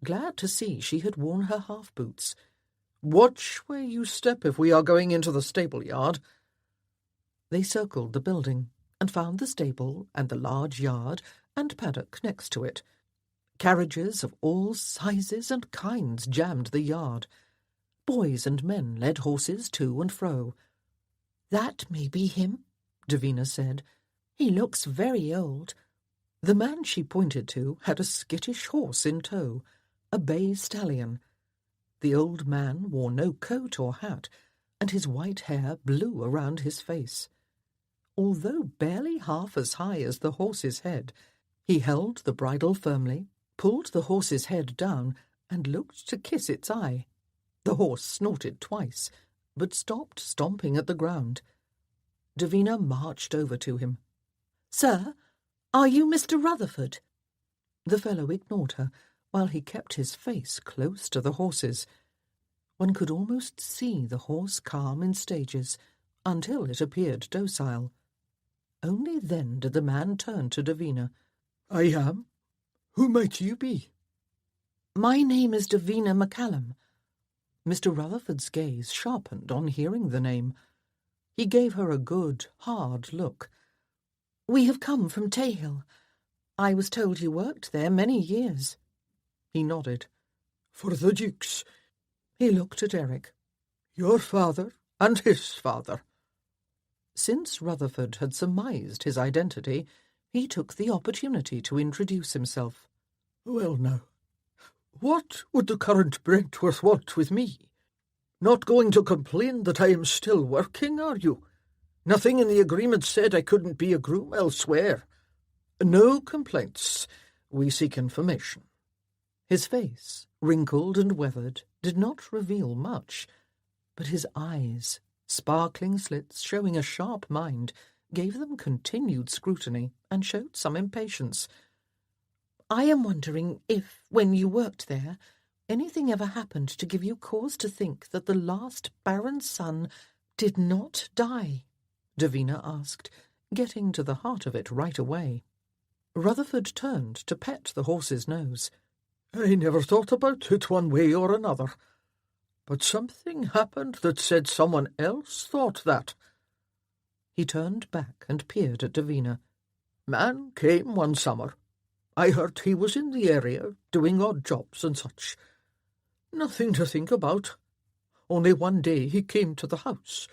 glad to see she had worn her half-boots. "Watch where you step if we are going into the stable-yard." They circled the building and found the stable and the large yard and paddock next to it. Carriages of all sizes and kinds jammed the yard. Boys and men led horses to and fro. "That may be him," Davina said. "He looks very old." The man she pointed to had a skittish horse in tow, a bay stallion. The old man wore no coat or hat, and his white hair blew around his face. Although barely half as high as the horse's head, he held the bridle firmly, pulled the horse's head down, and looked to kiss its eye. The horse snorted twice, but stopped stomping at the ground. Davina marched over to him. "Sir, are you Mr. Rutherford?" The fellow ignored her, while he kept his face close to the horse's. One could almost see the horse calm in stages, until it appeared docile. Only then did the man turn to Davina. "I am. Who might you be?" "My name is Davina McCallum." Mr. Rutherford's gaze sharpened on hearing the name. He gave her a good, hard look. "We have come from Tayhill. I was told you worked there many years." He nodded. "For the Dukes." He looked at Eric. "Your father and his father." Since Rutherford had surmised his identity, he took the opportunity to introduce himself. "Well now, what would the current Brentworth want with me? Not going to complain that I am still working, are you? Nothing in the agreement said I couldn't be a groom elsewhere." "No complaints. We seek information." His face, wrinkled and weathered, did not reveal much, but his eyes, sparkling slits showing a sharp mind, gave them continued scrutiny and showed some impatience. "I am wondering if, when you worked there, anything ever happened to give you cause to think that the last Baron's son did not die?" Davina asked, getting to the heart of it right away. Rutherford turned to pet the horse's nose. "I never thought about it one way or another. But something happened that said someone else thought that." He turned back and peered at Davina. "Man came one summer. I heard he was in the area, doing odd jobs and such. Nothing to think about. Only one day he came to the house.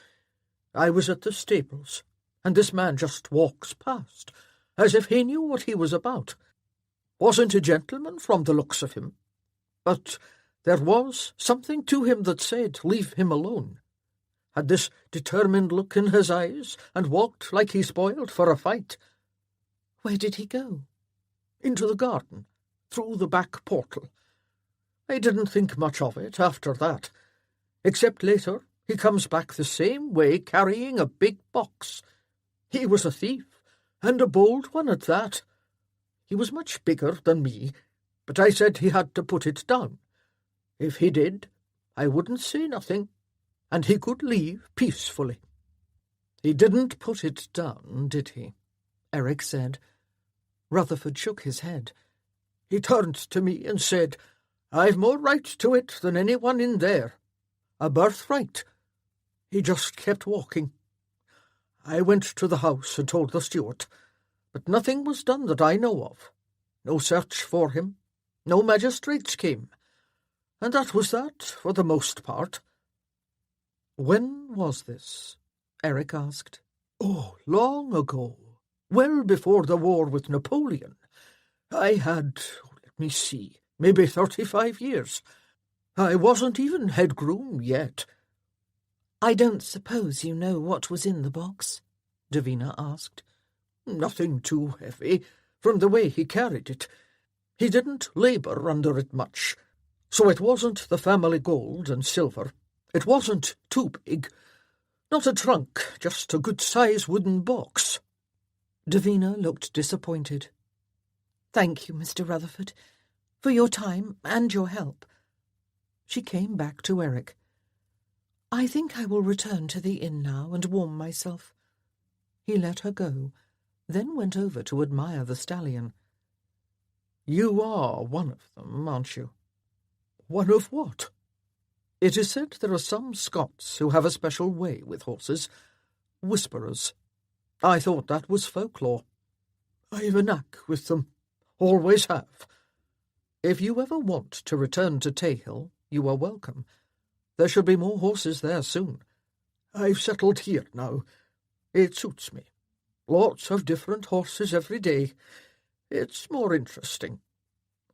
I was at the stables, and this man just walks past, as if he knew what he was about. Wasn't a gentleman from the looks of him, but there was something to him that said, 'Leave him alone.' Had this determined look in his eyes, and walked like he spoiled for a fight." "Where did he go?" "Into the garden, through the back portal. I didn't think much of it after that, except later he comes back the same way carrying a big box. He was a thief, and a bold one at that. He was much bigger than me, but I said he had to put it down. If he did, I wouldn't say nothing, and he could leave peacefully." "He didn't put it down, did he?" Eric said. Rutherford shook his head. "He turned to me and said, 'I've more right to it than anyone in there. A birthright.' He just kept walking. I went to the house and told the steward, but nothing was done that I know of. No search for him. No magistrates came. And that was that, for the most part." "When was this?" Eric asked. "Oh, long ago. Well before the war with Napoleon. I had, let me see, maybe 35 years. I wasn't even head groom yet." "I don't suppose you know what was in the box?" Davina asked. "Nothing too heavy, from the way he carried it. He didn't labour under it much, so it wasn't the family gold and silver. It wasn't too big. Not a trunk, just a good-sized wooden box. Davina looked disappointed. "Thank you, Mr. Rutherford, for your time and your help." She came back to Eric. "I think I will return to the inn now and warm myself." He let her go, then went over to admire the stallion. "You are one of them, aren't you?" "One of what?" "It is said there are some Scots who have a special way with horses. Whisperers. I thought that was folklore." "I've a knack with them. Always have." "If you ever want to return to Tayhill, you are welcome. There should be more horses there soon." "I've settled here now. It suits me. Lots of different horses every day. It's more interesting.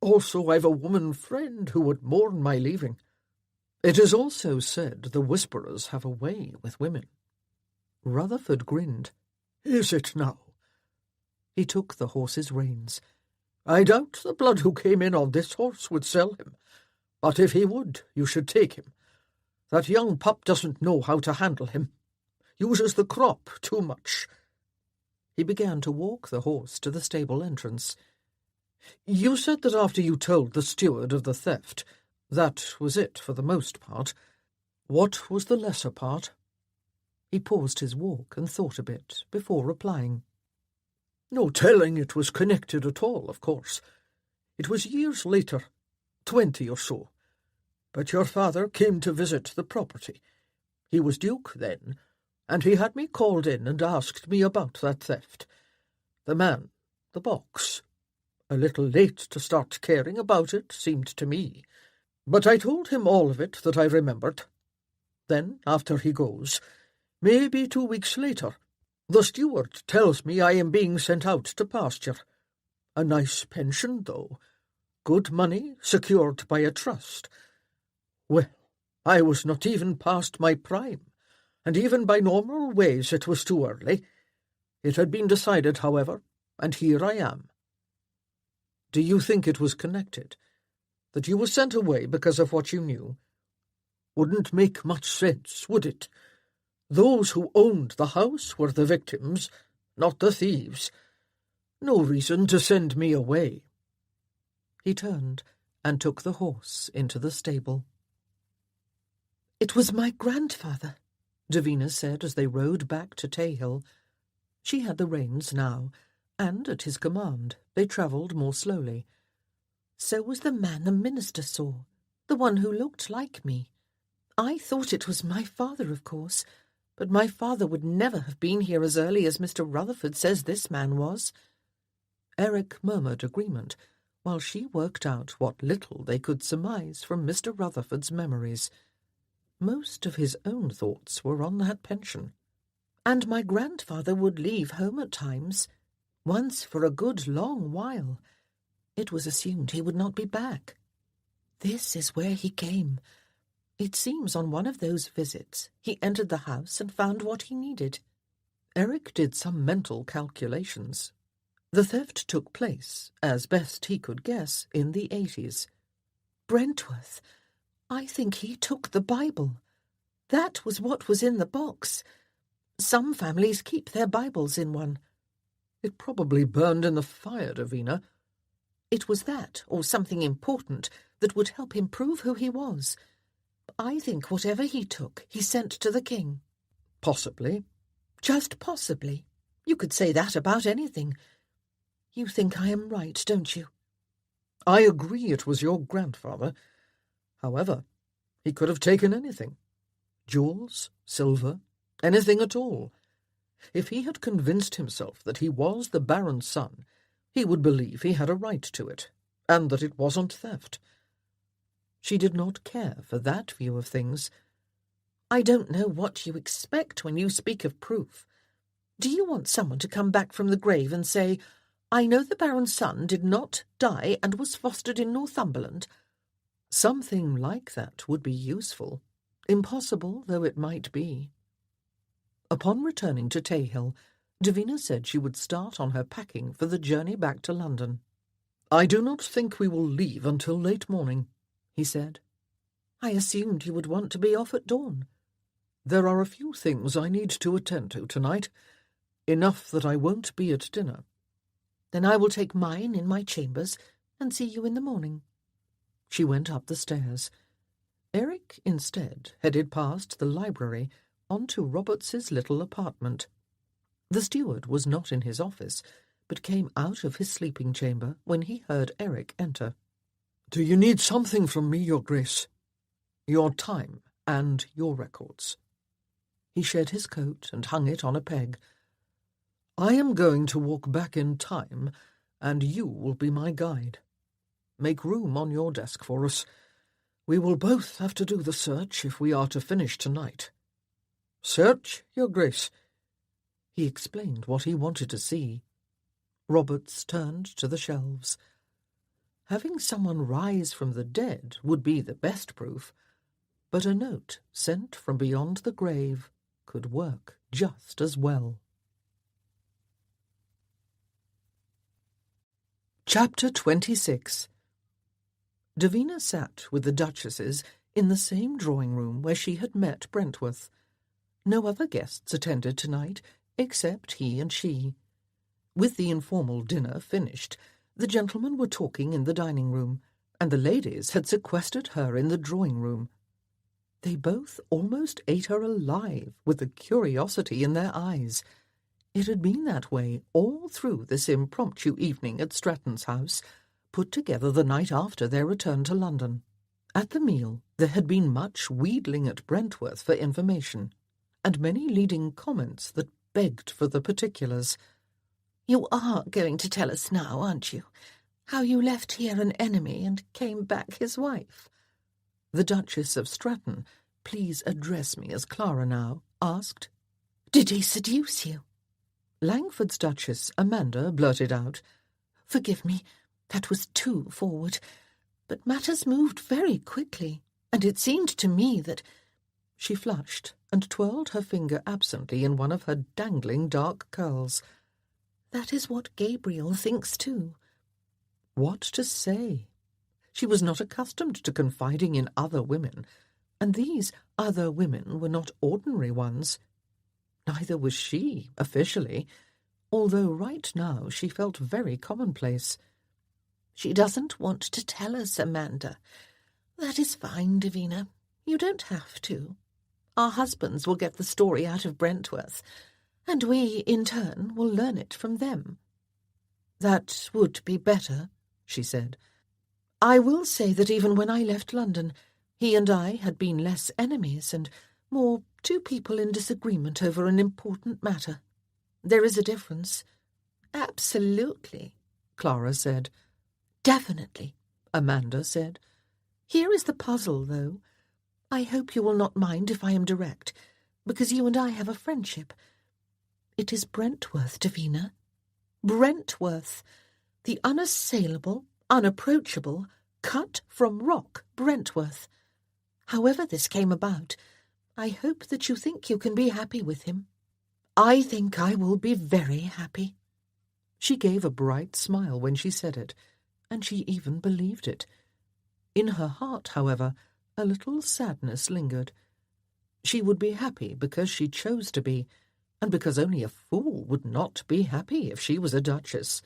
Also, I've a woman friend who would mourn my leaving." "It is also said the Whisperers have a way with women." Rutherford grinned. "Is it now?" He took the horse's reins. "I doubt the blood who came in on this horse would sell him. But if he would, you should take him. That young pup doesn't know how to handle him. Uses the crop too much." He began to walk the horse to the stable entrance. "You said that after you told the steward of the theft, that was it for the most part. What was the lesser part?" He paused his walk and thought a bit before replying. "No telling it was connected at all, of course. It was years later, 20 or so. But your father came to visit the property. He was Duke then, and he had me called in and asked me about that theft. The man, the box. A little late to start caring about it, seemed to me. But I told him all of it that I remembered. Then, after he goes, maybe 2 weeks later, the steward tells me I am being sent out to pasture. A nice pension, though. Good money, secured by a trust. Well, I was not even past my prime, and even by normal ways it was too early. It had been decided, however, and here I am." "Do you think it was connected? That you were sent away because of what you knew?" "Wouldn't make much sense, would it? Those who owned the house were the victims, not the thieves. No reason to send me away." He turned and took the horse into the stable. "It was my grandfather," Davina said as they rode back to Tayhill. She had the reins now, and at his command they travelled more slowly. "So was the man the minister saw, the one who looked like me. I thought it was my father, of course, but my father would never have been here as early as Mr. Rutherford says this man was." Eric murmured agreement, while she worked out what little they could surmise from Mr. Rutherford's memories. Most of his own thoughts were on that pension. "And my grandfather would leave home at times, once for a good long while. It was assumed he would not be back. This is where he came. It seems on one of those visits he entered the house and found what he needed." Eric did some mental calculations. The theft took place, as best he could guess, in the 80s. "Brentworth, I think he took the Bible. That was what was in the box. Some families keep their Bibles in one." "It probably burned in the fire, Davina." "It was that, or something important, that would help him prove who he was. I think whatever he took, he sent to the king." "Possibly." "Just possibly. You could say that about anything. You think I am right, don't you?" "I agree it was your grandfather. However, he could have taken anything. Jewels, silver, anything at all. If he had convinced himself that he was the Baron's son, he would believe he had a right to it, and that it wasn't theft." She did not care for that view of things. "I don't know what you expect when you speak of proof. Do you want someone to come back from the grave and say, 'I know the Baron's son did not die and was fostered in Northumberland'?" Something like that would be useful, impossible though it might be. Upon returning to Tayhill, Davina said she would start on her packing for the journey back to London. "I do not think we will leave until late morning," he said. I assumed you would want to be off at dawn. There are a few things I need to attend to tonight. Enough that I won't be at dinner. Then I will take mine in my chambers and see you in the morning. She went up the stairs. Eric, instead, headed past the library onto Roberts's little apartment. The steward was not in his office, but came out of his sleeping chamber when he heard Eric enter. "Do you need something from me, Your Grace?" "Your time and your records." He shed his coat and hung it on a peg. "I am going to walk back in time, and you will be my guide. Make room on your desk for us. We will both have to do the search if we are to finish tonight." "Search, Your Grace?" He explained what he wanted to see. Roberts turned to the shelves. Having someone rise from the dead would be the best proof, but a note sent from beyond the grave could work just as well. Chapter 26. Davina sat with the Duchesses in the same drawing-room where she had met Brentworth. No other guests attended tonight, except he and she. With the informal dinner finished, the gentlemen were talking in the dining-room, and the ladies had sequestered her in the drawing-room. They both almost ate her alive with the curiosity in their eyes. It had been that way all through this impromptu evening at Stratton's house, put together the night after their return to London. At the meal there had been much wheedling at Brentworth for information, and many leading comments that begged for the particulars. "You are going to tell us now, aren't you? How you left here an enemy and came back his wife?" The Duchess of Stratton, please address me as Clara now, asked. "Did he seduce you?" Langford's Duchess, Amanda, blurted out, "Forgive me, that was too forward. But matters moved very quickly, and it seemed to me that—" She flushed and twirled her finger absently in one of her dangling dark curls. "That is what Gabriel thinks too." What to say? She was not accustomed to confiding in other women, and these other women were not ordinary ones. Neither was she, officially, although right now she felt very commonplace. "She doesn't want to tell us, Amanda. That is fine, Davina. You don't have to. Our husbands will get the story out of Brentworth, and we, in turn, will learn it from them." "That would be better," she said. "I will say that even when I left London, he and I had been less enemies and more two people in disagreement over an important matter. There is a difference." "Absolutely," Clara said. "Definitely," Amanda said. "Here is the puzzle, though. I hope you will not mind if I am direct, because you and I have a friendship. It is Brentworth, Davina. Brentworth. The unassailable, unapproachable, cut from rock Brentworth. However this came about, I hope that you think you can be happy with him. I think I will be very happy." She gave a bright smile when she said it, and she even believed it. In her heart, however, a little sadness lingered. She would be happy because she chose to be, and because only a fool would not be happy if she was a duchess.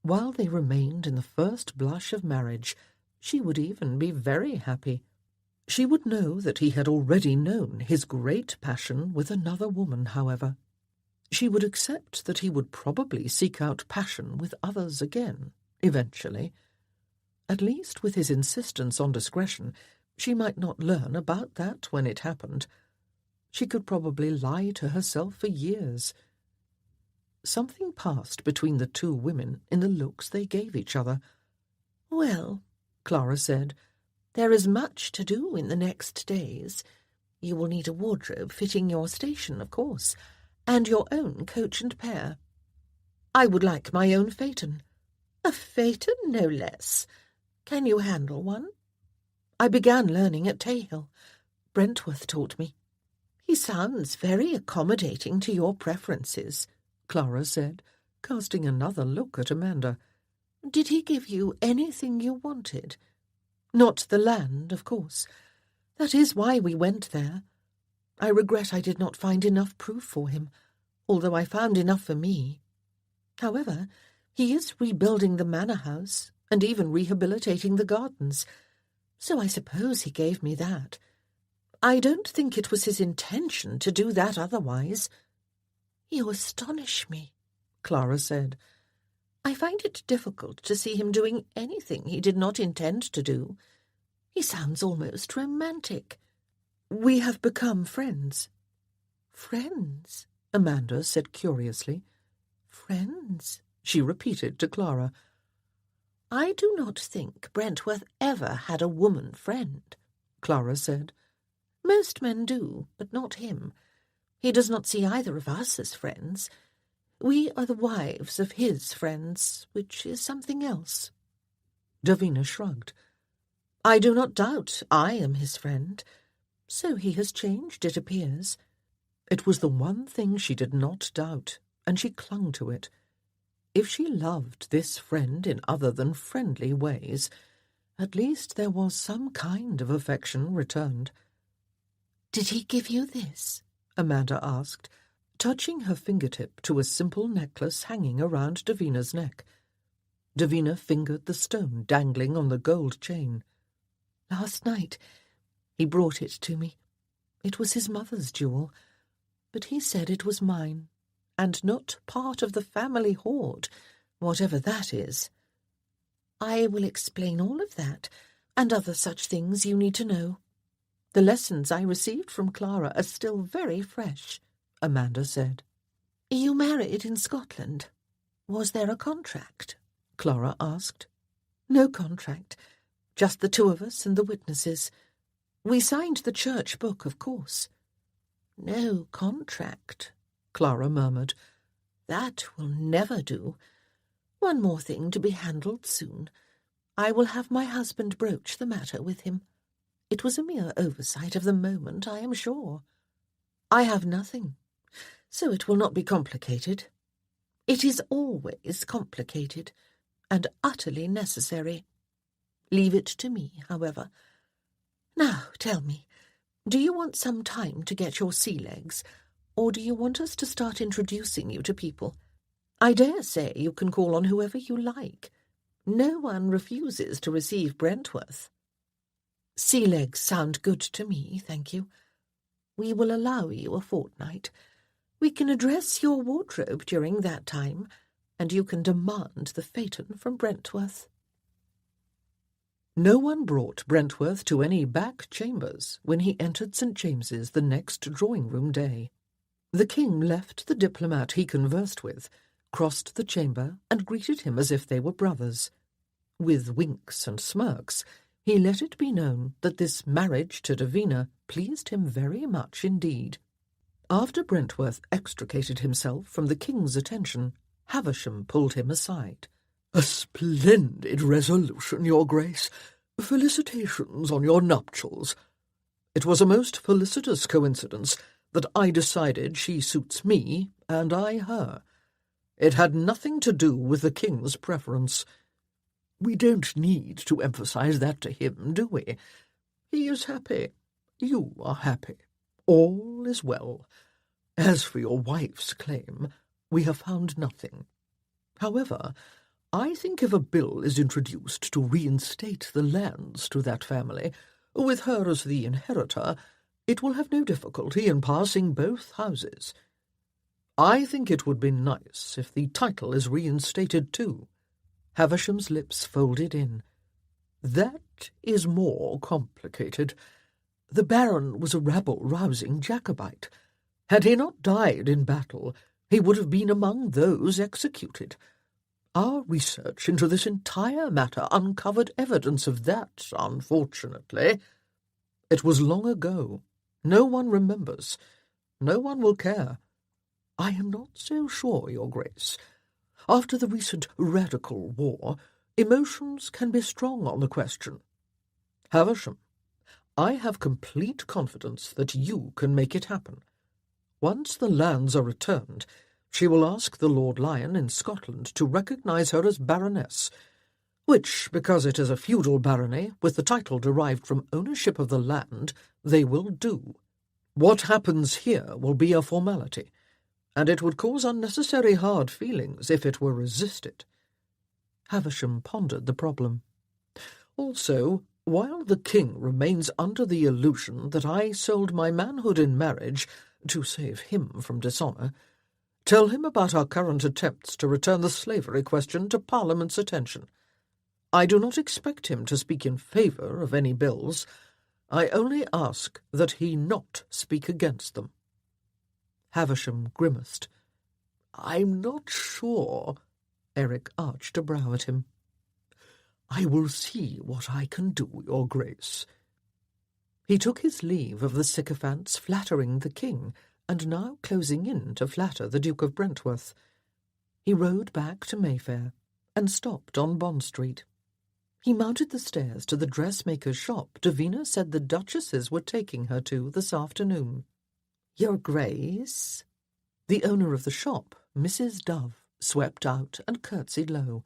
While they remained in the first blush of marriage, she would even be very happy. She would know that he had already known his great passion with another woman, however. She would accept that he would probably seek out passion with others again, eventually. At least with his insistence on discretion, she might not learn about that when it happened. She could probably lie to herself for years. Something passed between the two women in the looks they gave each other. "Well," Clara said, "there is much to do in the next days. You will need a wardrobe fitting your station, of course, and your own coach and pair. I would like my own phaeton. A phaeton, no less. Can you handle one? I began learning at Tayhill. Brentworth taught me." "He sounds very accommodating to your preferences," Clara said, casting another look at Amanda. "Did he give you anything you wanted? Not the land, of course, That is why we went there. I regret I did not find enough proof for him, although I found enough for me. However, he is rebuilding the manor house and even rehabilitating the gardens, so I suppose he gave me that. I don't think it was his intention to do that otherwise." "You astonish me," Clara said. "I find it difficult to see him doing anything he did not intend to do. He sounds almost romantic." "We have become friends." "Friends?" Amanda said curiously. "Friends?" she repeated to Clara. "I do not think Brentworth ever had a woman friend," Clara said. "Most men do, but not him. He does not see either of us as friends. We are the wives of his friends, which is something else." Davina shrugged. "I do not doubt I am his friend. So he has changed, it appears." It was the one thing she did not doubt, and she clung to it. If she loved this friend in other than friendly ways, at least there was some kind of affection returned. "Did he give you this?" Amanda asked, touching her fingertip to a simple necklace hanging around Davina's neck. Davina fingered the stone dangling on the gold chain. "Last night he brought it to me. It was his mother's jewel, but he said it was mine, and not part of the family hoard, whatever that is. I will explain all of that, and other such things you need to know. The lessons I received from Clara are still very fresh," Amanda said. "You married in Scotland. Was there a contract?" Clara asked. "No contract, just the two of us and the witnesses. We signed the church book, of course." "No contract," Clara murmured. "That will never do. One more thing to be handled soon. I will have my husband broach the matter with him. It was a mere oversight of the moment, I am sure. I have nothing, so it will not be complicated. It is always complicated, and utterly necessary. Leave it to me, however. Now, tell me, do you want some time to get your sea legs, or do you want us to start introducing you to people? I dare say you can call on whoever you like. No one refuses to receive Brentworth." "Sea legs sound good to me, thank you. We will allow you a fortnight. We can address your wardrobe during that time, and you can demand the phaeton from Brentworth." No one brought Brentworth to any back chambers when he entered St. James's the next drawing-room day. The king left the diplomat he conversed with, crossed the chamber, and greeted him as if they were brothers. With winks and smirks, he let it be known that this marriage to Davina pleased him very much indeed. After Brentworth extricated himself from the king's attention, Havisham pulled him aside. "A splendid resolution, Your Grace. Felicitations on your nuptials. It was a most felicitous coincidence that I decided she suits me and I her. It had nothing to do with the king's preference. We don't need to emphasize that to him, do we? He is happy. You are happy. All is well. As for your wife's claim, we have found nothing. However, I think if a bill is introduced to reinstate the lands to that family, with her as the inheritor, it will have no difficulty in passing both houses. I think it would be nice if the title is reinstated too." Havisham's lips folded in. "That is more complicated. The Baron was a rabble-rousing Jacobite. Had he not died in battle, he would have been among those executed. Our research into this entire matter uncovered evidence of that, unfortunately. It was long ago. No one remembers. No one will care. I am not so sure, Your Grace. After the recent radical war, emotions can be strong on the question. Havisham, I have complete confidence that you can make it happen. Once the lands are returned, she will ask the Lord Lion in Scotland to recognise her as Baroness. which, because it is a feudal barony with the title derived from ownership of the land, they will do. What happens here will be a formality, and it would cause unnecessary hard feelings if it were resisted. Havisham pondered the problem. Also, while the king remains under the illusion that I sold my manhood in marriage to save him from dishonour, tell him about our current attempts to return the slavery question to Parliament's attention. I do not expect him to speak in favour of any bills. I only ask that he not speak against them. Havisham grimaced. I'm not sure. Eric arched a brow at him. I will see what I can do, your grace. He took his leave of the sycophants flattering the king, and now closing in to flatter the Duke of Brentworth. He rode back to Mayfair, and stopped on Bond Street. He mounted the stairs to the dressmaker's shop Davina said the duchesses were taking her to this afternoon. Your Grace? The owner of the shop, Mrs. Dove, swept out and curtsied low.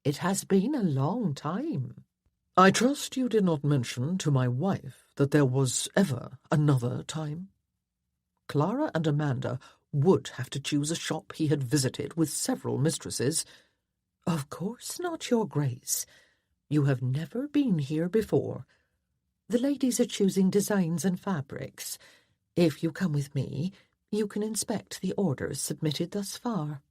It has been a long time. I trust you did not mention to my wife that there was ever another time? Clara and Amanda would have to choose a shop he had visited with several mistresses. Of course not, your Grace. You have never been here before. The ladies are choosing designs and fabrics. If you come with me, you can inspect the orders submitted thus far.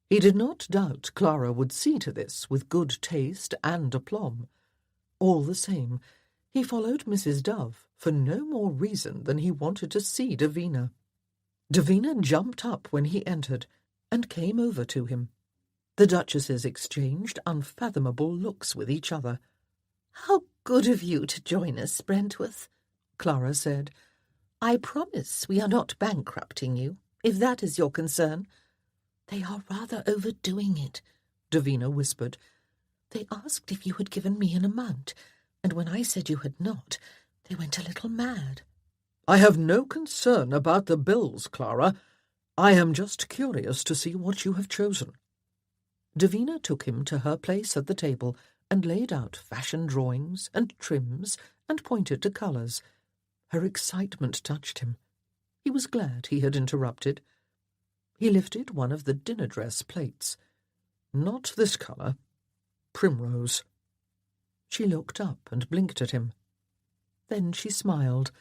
He did not doubt Clara would see to this with good taste and aplomb. All the same, he followed Mrs. Dove for no more reason than he wanted to see Davina. Davina jumped up when he entered and came over to him. The duchesses exchanged unfathomable looks with each other. "How good of you to join us, Brentworth," Clara said. "I promise we are not bankrupting you, if that is your concern." "They are rather overdoing it," Davina whispered. "They asked if you had given me an amount, and when I said you had not, they went a little mad." "I have no concern about the bills, Clara. I am just curious to see what you have chosen." Davina took him to her place at the table and laid out fashion drawings and trims and pointed to colours. Her excitement touched him. He was glad he had interrupted. He lifted one of the dinner-dress plates. "Not this colour. Primrose." She looked up and blinked at him. Then she smiled.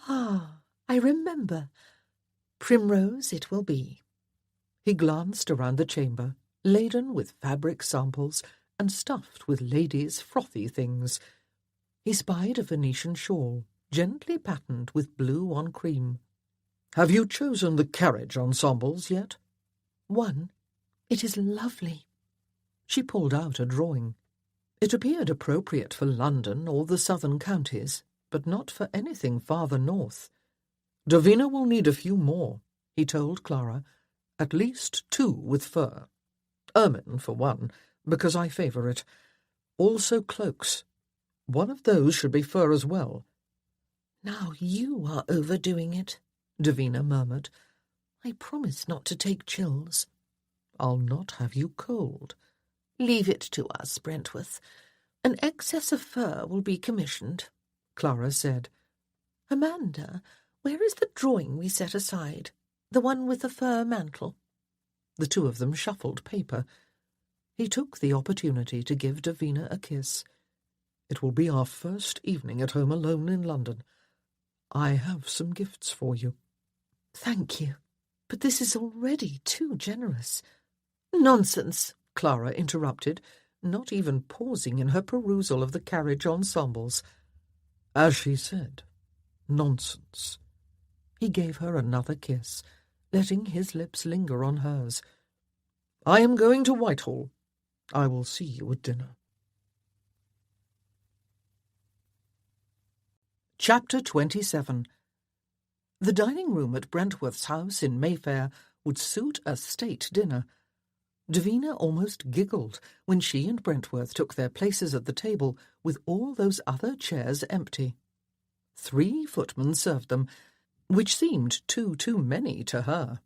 "Ah, I remember. Primrose it will be." He glanced around the chamber, laden with fabric samples and stuffed with ladies' frothy things. He spied a Venetian shawl, gently patterned with blue on cream. "Have you chosen the carriage ensembles yet?" "One. It is lovely." She pulled out a drawing. It appeared appropriate for London or the southern counties, but not for anything farther north. "Davina will need a few more," he told Clara. "At least 2 with fur. Ermine, for one, because I favour it. Also cloaks. One of those should be fur as well." "Now you are overdoing it," Davina murmured. "I promise not to take chills." "I'll not have you cold." "Leave it to us, Brentworth. An excess of fur will be commissioned," Clara said. "Amanda, where is the drawing we set aside? The one with the fur mantle?" The two of them shuffled paper. He took the opportunity to give Davina a kiss. "It will be our first evening at home alone in London. I have some gifts for you." "Thank you, but this is already too generous." "Nonsense," Clara interrupted, not even pausing in her perusal of the carriage ensembles. "As she said, nonsense." He gave her another kiss, letting his lips linger on hers. "I am going to Whitehall. I will see you at dinner." Chapter 27. The dining-room at Brentworth's house in Mayfair would suit a state dinner. Davina almost giggled when she and Brentworth took their places at the table with all those other chairs empty. 3 footmen served them, which seemed too many to her.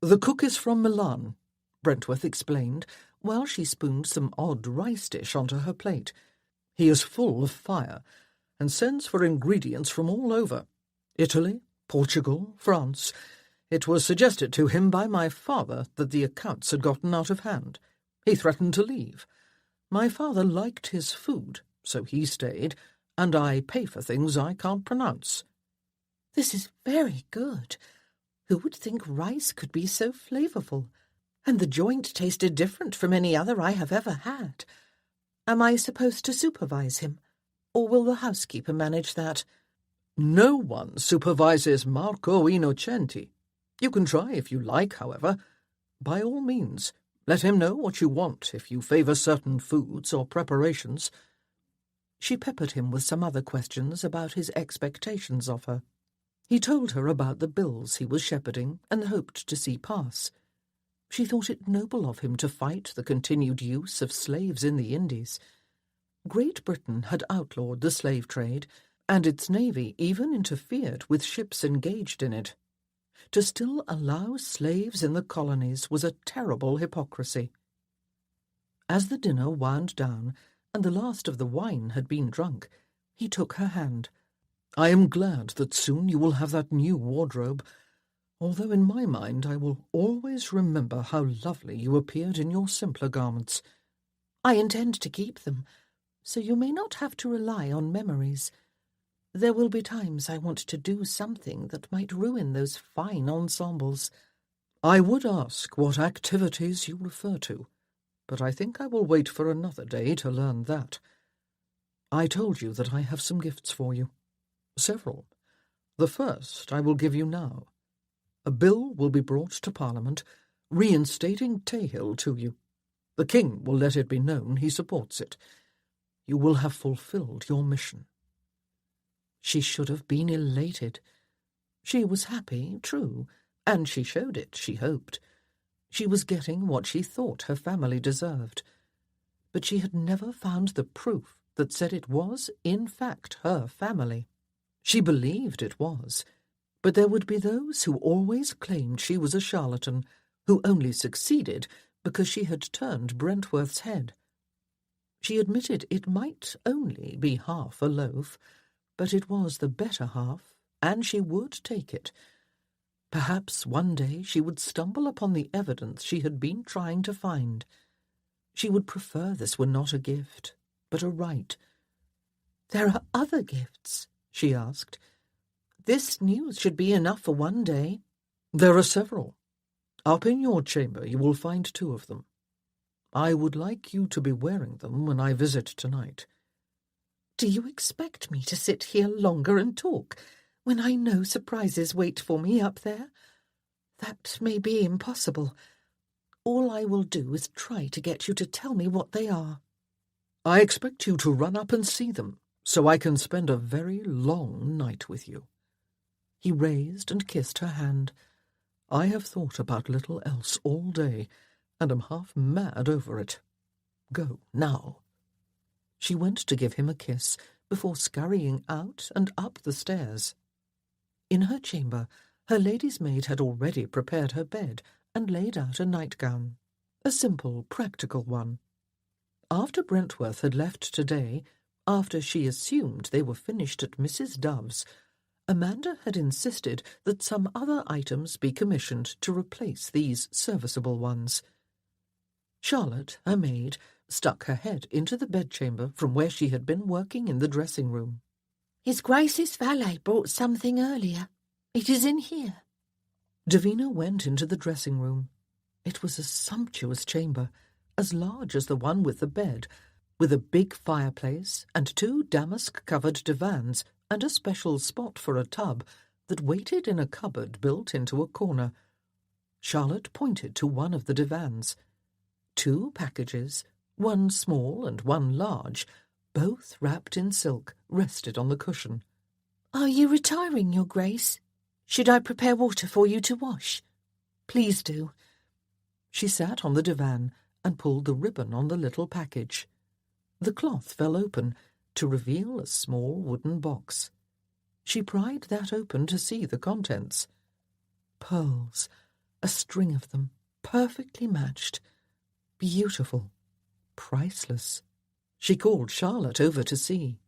"The cook is from Milan," Brentworth explained, while she spooned some odd rice dish onto her plate. "He is full of fire, and sends for ingredients from all over. Italy, Portugal, France. It was suggested to him by my father that the accounts had gotten out of hand. He threatened to leave. My father liked his food, so he stayed, and I pay for things I can't pronounce." "This is very good. Who would think rice could be so flavourful? And the joint tasted different from any other I have ever had. Am I supposed to supervise him, or will the housekeeper manage that?" "No one supervises Marco Innocenti. You can try if you like, however. By all means, let him know what you want if you favour certain foods or preparations." She peppered him with some other questions about his expectations of her. He told her about the bills he was shepherding and hoped to see pass. She thought it noble of him to fight the continued use of slaves in the Indies. Great Britain had outlawed the slave trade, and its navy even interfered with ships engaged in it. To still allow slaves in the colonies was a terrible hypocrisy. As the dinner wound down, and the last of the wine had been drunk, he took her hand. "I am glad that soon you will have that new wardrobe, although in my mind I will always remember how lovely you appeared in your simpler garments." "I intend to keep them, so you may not have to rely on memories. There will be times I want to do something that might ruin those fine ensembles." "I would ask what activities you refer to, but I think I will wait for another day to learn that. I told you that I have some gifts for you. Several. The first I will give you now. A bill will be brought to Parliament, reinstating Tayhill to you. The King will let it be known he supports it. You will have fulfilled your mission." She should have been elated. She was happy, true, and she showed it, she hoped. She was getting what she thought her family deserved. But she had never found the proof that said it was, in fact, her family. She believed it was, but there would be those who always claimed she was a charlatan, who only succeeded because she had turned Brentworth's head. She admitted it might only be half a loaf, but it was the better half, and she would take it. Perhaps one day she would stumble upon the evidence she had been trying to find. She would prefer this were not a gift, but a right. "There are other gifts?" she asked. "This news should be enough for one day." "There are several. Up in your chamber you will find 2 of them. I would like you to be wearing them when I visit tonight." "Do you expect me to sit here longer and talk, when I know surprises wait for me up there? That may be impossible. All I will do is try to get you to tell me what they are." "I expect you to run up and see them, so I can spend a very long night with you." He raised and kissed her hand. "I have thought about little else all day, and am half mad over it. Go, now." She went to give him a kiss before scurrying out and up the stairs. In her chamber, her lady's maid had already prepared her bed and laid out a nightgown, a simple, practical one. After Brentworth had left today, after she assumed they were finished at Mrs. Dove's, Amanda had insisted that some other items be commissioned to replace these serviceable ones. Charlotte, her maid, stuck her head into the bedchamber from where she had been working in the dressing-room. "His Grace's valet brought something earlier. It is in here." Davina went into the dressing-room. It was a sumptuous chamber, as large as the one with the bed, with a big fireplace and 2 damask-covered divans and a special spot for a tub that waited in a cupboard built into a corner. Charlotte pointed to one of the divans. 2 packages, one small and one large, both wrapped in silk, rested on the cushion. "Are you retiring, Your Grace? Should I prepare water for you to wash?" "Please do." She sat on the divan and pulled the ribbon on the little package. The cloth fell open to reveal a small wooden box. She pried that open to see the contents. Pearls, a string of them, perfectly matched. Beautiful. Priceless. She called Charlotte over to see.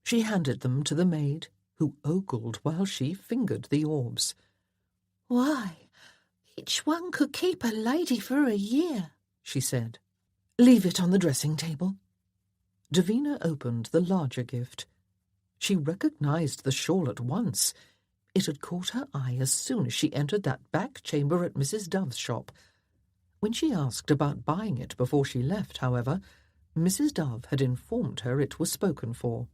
She handed them to the maid, who ogled while she fingered the orbs. "Why, each one could keep a lady for a year," she said. "Leave it on the dressing table." Davina opened the larger gift. She recognized the shawl at once. It had caught her eye as soon as she entered that back chamber at Mrs. Dove's shop. When she asked about buying it before she left, however, Mrs. Dove had informed her it was spoken for.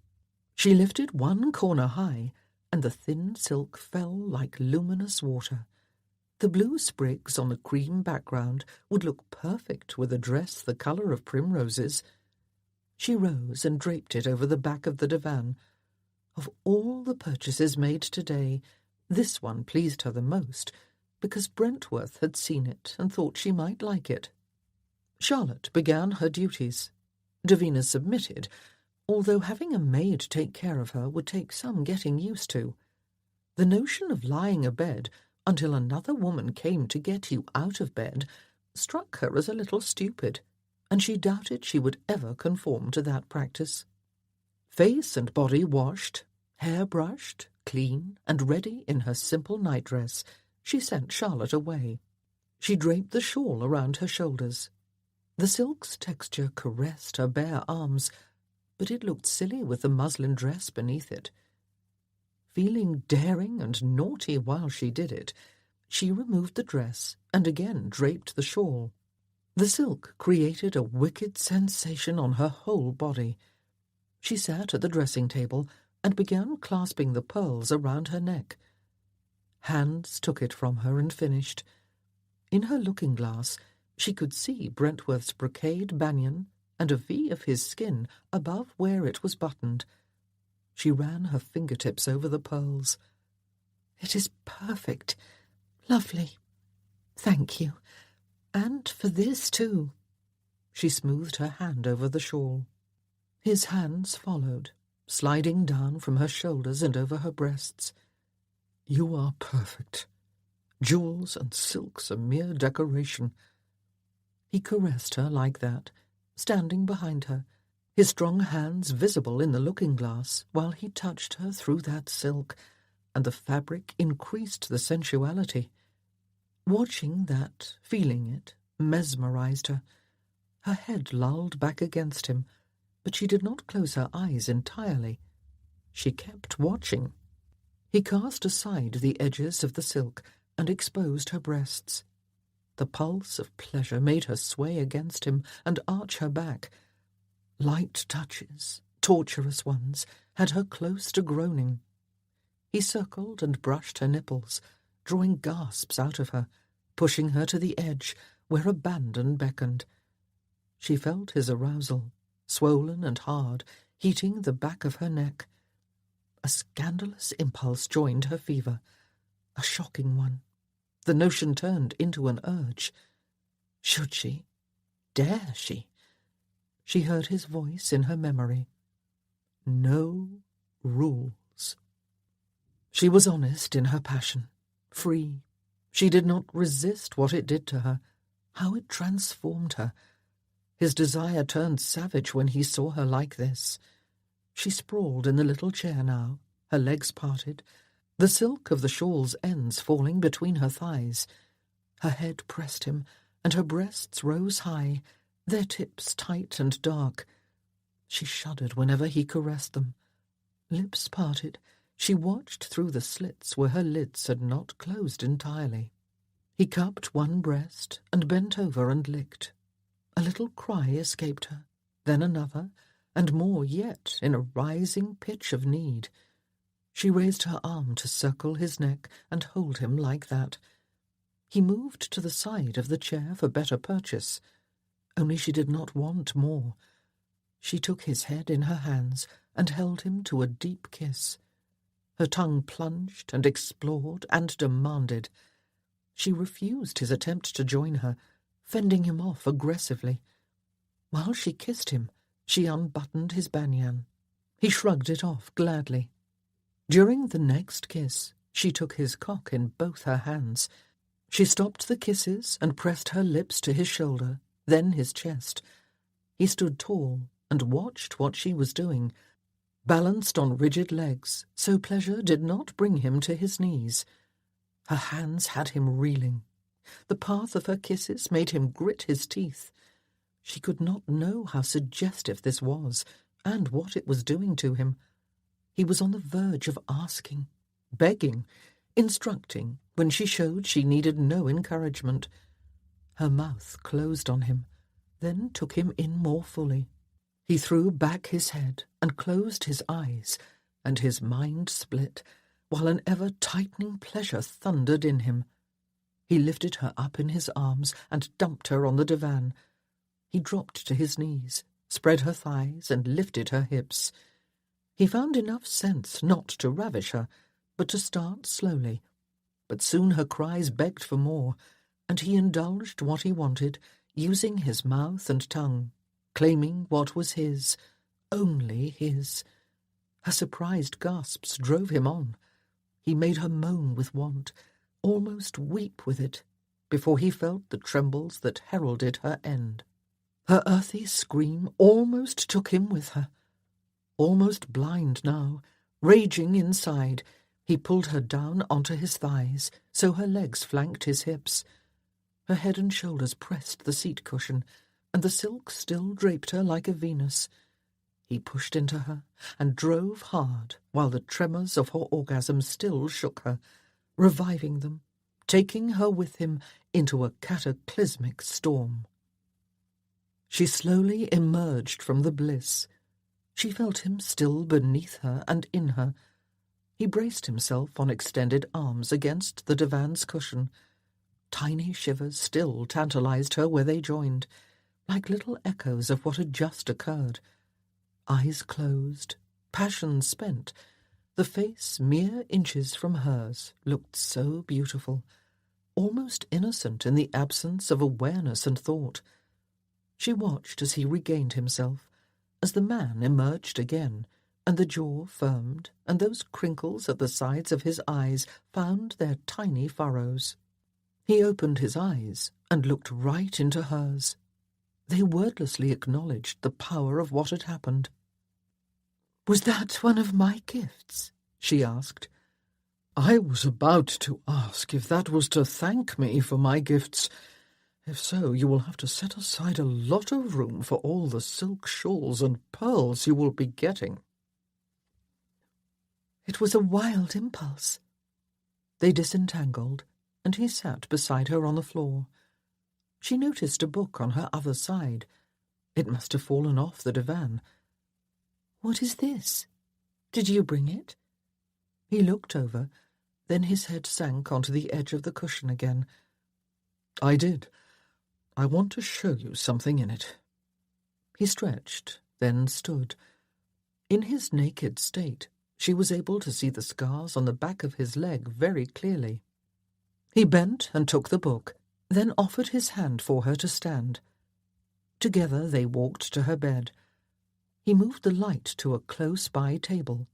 She lifted one corner high, and the thin silk fell like luminous water. The blue sprigs on the cream background would look perfect with a dress the colour of primroses. She rose and draped it over the back of the divan. Of all the purchases made today, this one pleased her the most, because Brentworth had seen it and thought she might like it. Charlotte began her duties. Davina submitted, although having a maid take care of her would take some getting used to. The notion of lying abed until another woman came to get you out of bed struck her as a little stupid, and she doubted she would ever conform to that practice. Face and body washed, hair brushed, clean, and ready in her simple nightdress, she sent Charlotte away. She draped the shawl around her shoulders. The silk's texture caressed her bare arms, but it looked silly with the muslin dress beneath it. Feeling daring and naughty while she did it, she removed the dress and again draped the shawl. The silk created a wicked sensation on her whole body. She sat at the dressing table and began clasping the pearls around her neck. Hands took it from her and finished. In her looking-glass, she could see Brentworth's brocade banyan and a V of his skin above where it was buttoned. She ran her fingertips over the pearls. "It is perfect. Lovely. Thank you. And for this, too." She smoothed her hand over the shawl. His hands followed, sliding down from her shoulders and over her breasts. "You are perfect. Jewels and silks a mere decoration." He caressed her like that, standing behind her, his strong hands visible in the looking-glass while he touched her through that silk, and the fabric increased the sensuality. Watching that, feeling it, mesmerized her. Her head lolled back against him, but she did not close her eyes entirely. She kept watching. He cast aside the edges of the silk and exposed her breasts. The pulse of pleasure made her sway against him and arch her back. Light touches, torturous ones, had her close to groaning. He circled and brushed her nipples, drawing gasps out of her, pushing her to the edge where abandon beckoned. She felt his arousal, swollen and hard, heating the back of her neck. A scandalous impulse joined her fever, a shocking one. The notion turned into an urge. Should she? Dare she? She heard his voice in her memory. No rules. She was honest in her passion, free. She did not resist what it did to her, how it transformed her. His desire turned savage when he saw her like this. She sprawled in the little chair now, her legs parted, the silk of the shawl's ends falling between her thighs. Her head pressed him, and her breasts rose high, their tips tight and dark. She shuddered whenever he caressed them. Lips parted, she watched through the slits where her lids had not closed entirely. He cupped one breast and bent over and licked. A little cry escaped her, then another, and more yet in a rising pitch of need. She raised her arm to circle his neck and hold him like that. He moved to the side of the chair for better purchase. Only she did not want more. She took his head in her hands and held him to a deep kiss. Her tongue plunged and explored and demanded. She refused his attempt to join her, fending him off aggressively. While she kissed him, she unbuttoned his banyan. He shrugged it off gladly. During the next kiss, she took his cock in both her hands. She stopped the kisses and pressed her lips to his shoulder, then his chest. He stood tall and watched what she was doing, balanced on rigid legs, so pleasure did not bring him to his knees. Her hands had him reeling. The path of her kisses made him grit his teeth. She could not know how suggestive this was, and what it was doing to him. He was on the verge of asking, begging, instructing, when she showed she needed no encouragement. Her mouth closed on him, then took him in more fully. He threw back his head and closed his eyes, and his mind split, while an ever-tightening pleasure thundered in him. He lifted her up in his arms and dumped her on the divan. He dropped to his knees, spread her thighs, and lifted her hips. He found enough sense not to ravish her, but to start slowly. But soon her cries begged for more, and he indulged what he wanted, using his mouth and tongue, claiming what was his, only his. Her surprised gasps drove him on. He made her moan with want, almost weep with it, before he felt the trembles that heralded her end. Her earthy scream almost took him with her. Almost blind now, raging inside, he pulled her down onto his thighs, so her legs flanked his hips. Her head and shoulders pressed the seat cushion, and the silk still draped her like a Venus. He pushed into her and drove hard, while the tremors of her orgasm still shook her, reviving them, taking her with him into a cataclysmic storm. She slowly emerged from the bliss. She felt him still beneath her and in her. He braced himself on extended arms against the divan's cushion. Tiny shivers still tantalized her where they joined, like little echoes of what had just occurred. Eyes closed, passion spent, the face mere inches from hers looked so beautiful, almost innocent in the absence of awareness and thought. She watched as he regained himself, as the man emerged again, and the jaw firmed, and those crinkles at the sides of his eyes found their tiny furrows. He opened his eyes and looked right into hers. They wordlessly acknowledged the power of what had happened. "Was that one of my gifts?" she asked. "I was about to ask if that was to thank me for my gifts. If so, you will have to set aside a lot of room for all the silk shawls and pearls you will be getting." It was a wild impulse. They disentangled, and he sat beside her on the floor. She noticed a book on her other side. It must have fallen off the divan. "What is this? Did you bring it?" He looked over, then his head sank onto the edge of the cushion again. "I did. I want to show you something in it." He stretched, then stood. In his naked state, she was able to see the scars on the back of his leg very clearly. He bent and took the book, then offered his hand for her to stand. Together they walked to her bed. He moved the light to a close-by table.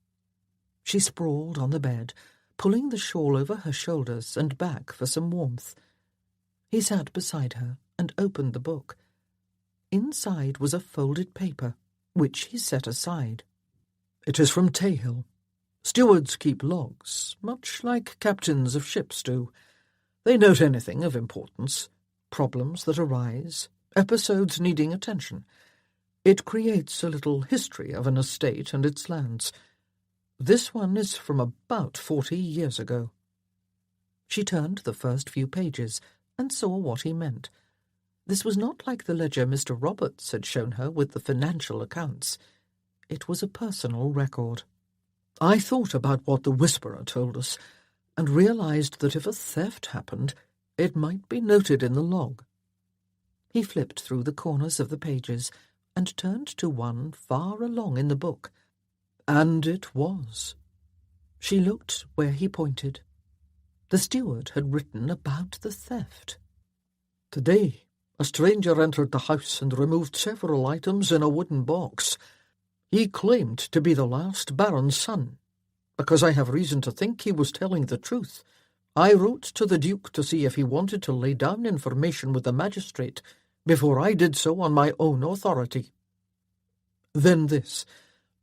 She sprawled on the bed, pulling the shawl over her shoulders and back for some warmth. He sat beside her and opened the book. Inside was a folded paper, which he set aside. "It is from Tayhill. Stewards keep logs, much like captains of ships do. They note anything of importance, problems that arise, episodes needing attention. It creates a little history of an estate and its lands. This one is from about 40 years ago." She turned the first few pages and saw what he meant. This was not like the ledger Mr. Roberts had shown her with the financial accounts. It was a personal record. "I thought about what the Whisperer told us, and realized that if a theft happened, it might be noted in the log." He flipped through the corners of the pages and turned to one far along in the book. And it was. She looked where he pointed. The steward had written about the theft. "Today, a stranger entered the house and removed several items in a wooden box. He claimed to be the last Baron's son. Because I have reason to think he was telling the truth, I wrote to the Duke to see if he wanted to lay down information with the magistrate, before I did so on my own authority. Then this,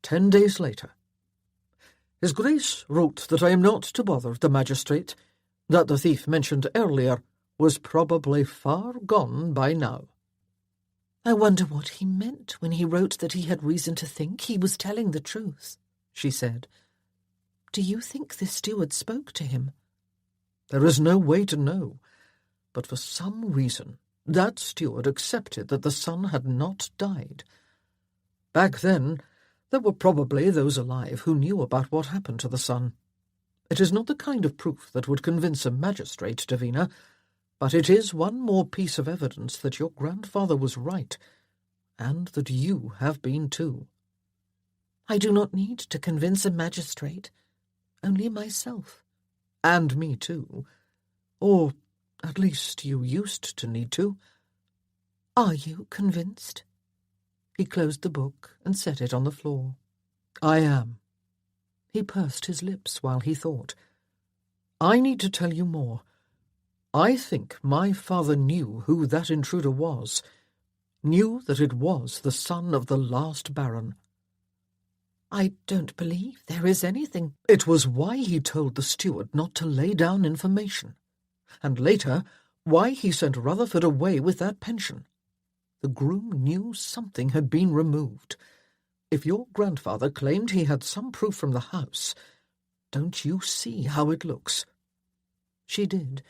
10 days later. His Grace wrote that I am not to bother the magistrate, that the thief mentioned earlier was probably far gone by now. I wonder what he meant when he wrote that he had reason to think he was telling the truth, she said. Do you think this steward spoke to him? There is no way to know, but for some reason that steward accepted that the son had not died. Back then, there were probably those alive who knew about what happened to the son. It is not the kind of proof that would convince a magistrate, Davina, but it is one more piece of evidence that your grandfather was right, and that you have been too. I do not need to convince a magistrate, only myself. And me too. Or at least you used to need to. Are you convinced? He closed the book and set it on the floor. I am. He pursed his lips while he thought. I need to tell you more. I think my father knew who that intruder was, knew that it was the son of the last Baron. I don't believe there is anything. It was why he told the steward not to lay down information, and later why he sent Rutherford away with that pension. The groom knew something had been removed. If your grandfather claimed he had some proof from the house, don't you see how it looks? She did,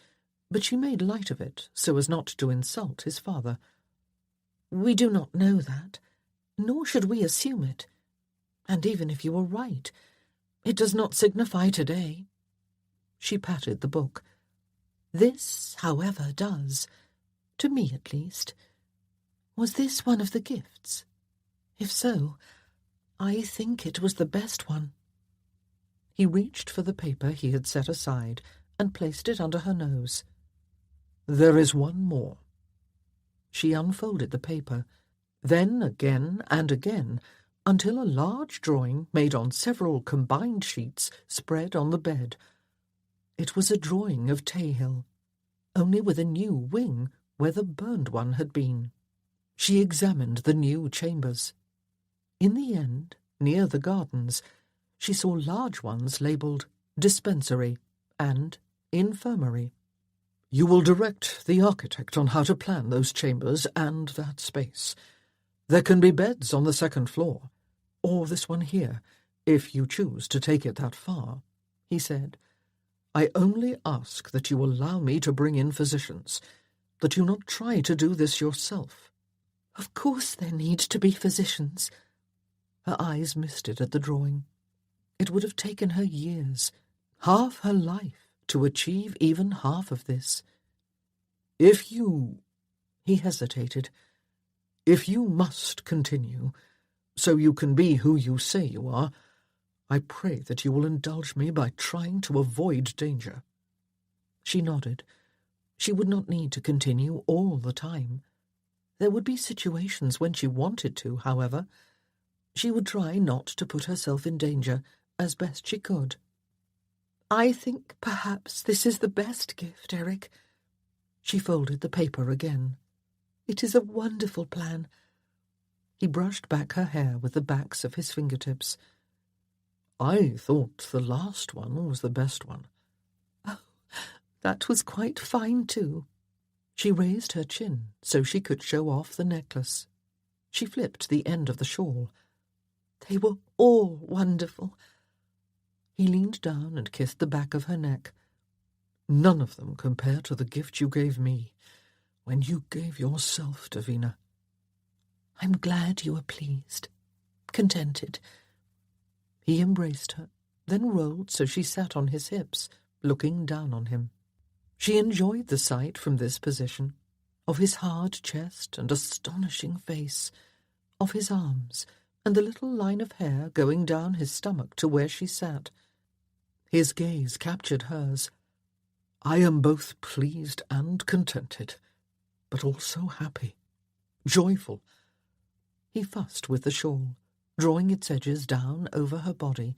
but she made light of it so as not to insult his father. We do not know that, nor should we assume it. And even if you were right, it does not signify today. She patted the book. This, however, does, to me at least. Was this one of the gifts? If so, I think it was the best one. He reached for the paper he had set aside and placed it under her nose. There is one more. She unfolded the paper, then again and again, until a large drawing made on several combined sheets spread on the bed. It was a drawing of Tayhill, only with a new wing where the burned one had been. She examined the new chambers. In the end, near the gardens, she saw large ones labelled dispensary and infirmary. You will direct the architect on how to plan those chambers and that space. There can be beds on the second floor, or this one here, if you choose to take it that far, he said. I only ask that you allow me to bring in physicians, that you not try to do this yourself. Of course there need to be physicians. Her eyes misted at the drawing. It would have taken her years, half her life, to achieve even half of this. If you... He hesitated. If you must continue, so you can be who you say you are, I pray that you will indulge me by trying to avoid danger. She nodded. She would not need to continue all the time. There would be situations when she wanted to, however. She would try not to put herself in danger as best she could. I think perhaps this is the best gift, Eric. She folded the paper again. It is a wonderful plan. He brushed back her hair with the backs of his fingertips. I thought the last one was the best one. Oh, that was quite fine too. She raised her chin so she could show off the necklace. She flipped the end of the shawl. They were all wonderful. He leaned down and kissed the back of her neck. None of them compare to the gift you gave me, when you gave yourself, Davina. I'm glad you are pleased, contented. He embraced her, then rolled so she sat on his hips, looking down on him. She enjoyed the sight from this position, of his hard chest and astonishing face, of his arms and the little line of hair going down his stomach to where she sat. His gaze captured hers. I am both pleased and contented, but also happy, joyful. He fussed with the shawl, drawing its edges down over her body,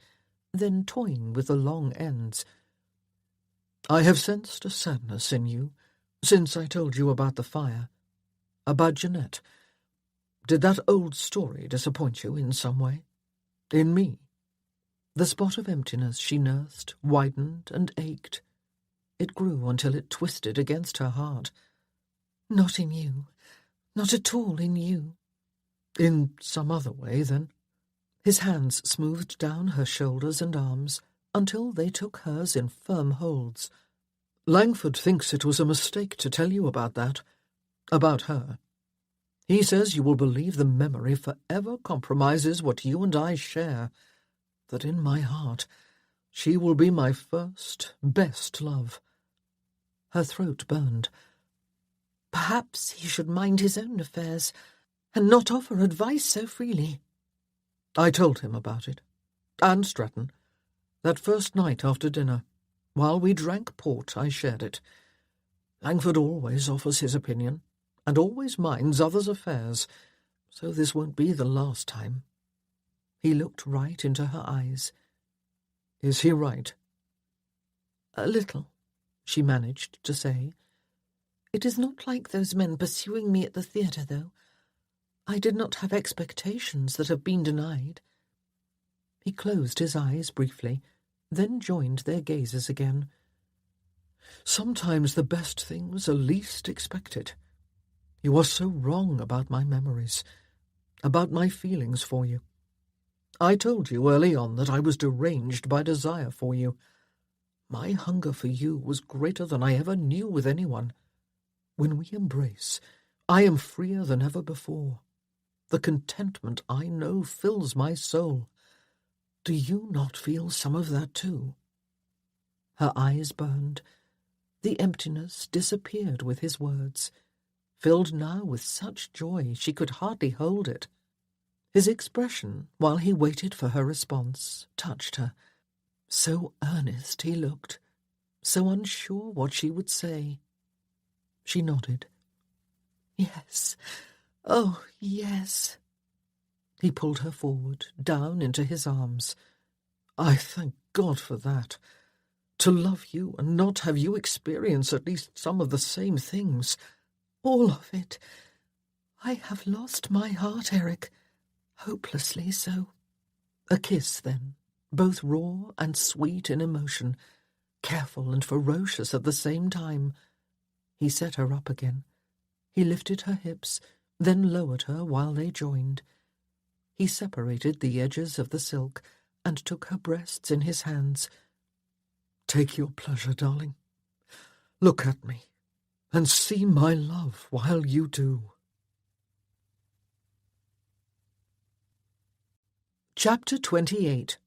then toying with the long ends. I have sensed a sadness in you since I told you about the fire. About Jeanette. Did that old story disappoint you in some way? In me? The spot of emptiness she nursed widened and ached. It grew until it twisted against her heart. Not in you. Not at all in you. In some other way, then? His hands smoothed down her shoulders and arms until they took hers in firm holds. Langford thinks it was a mistake to tell you about that. About her. He says you will believe the memory forever compromises what you and I share, that in my heart she will be my first, best love. Her throat burned. Perhaps he should mind his own affairs, and not offer advice so freely. I told him about it, and Stratton. That first night after dinner, while we drank port, I shared it. Langford always offers his opinion, and always minds others' affairs, so this won't be the last time. He looked right into her eyes. Is he right? A little, she managed to say. It is not like those men pursuing me at the theatre, though. I did not have expectations that have been denied. He closed his eyes briefly, then joined their gazes again. Sometimes the best things are least expected. You are so wrong about my memories, about my feelings for you. I told you early on that I was deranged by desire for you. My hunger for you was greater than I ever knew with anyone. When we embrace, I am freer than ever before. The contentment I know fills my soul. Do you not feel some of that too? Her eyes burned. The emptiness disappeared with his words, filled now with such joy she could hardly hold it. His expression, while he waited for her response, touched her. So earnest he looked, so unsure what she would say. She nodded. Yes. Oh, yes. He pulled her forward, down into his arms. I thank God for that. To love you and not have you experience at least some of the same things. All of it. I have lost my heart, Eric. Hopelessly so. A kiss, then, both raw and sweet in emotion, careful and ferocious at the same time. He set her up again. He lifted her hips, then lowered her while they joined. He separated the edges of the silk and took her breasts in his hands. Take your pleasure, darling. Look at me, and see my love while you do. Chapter 28.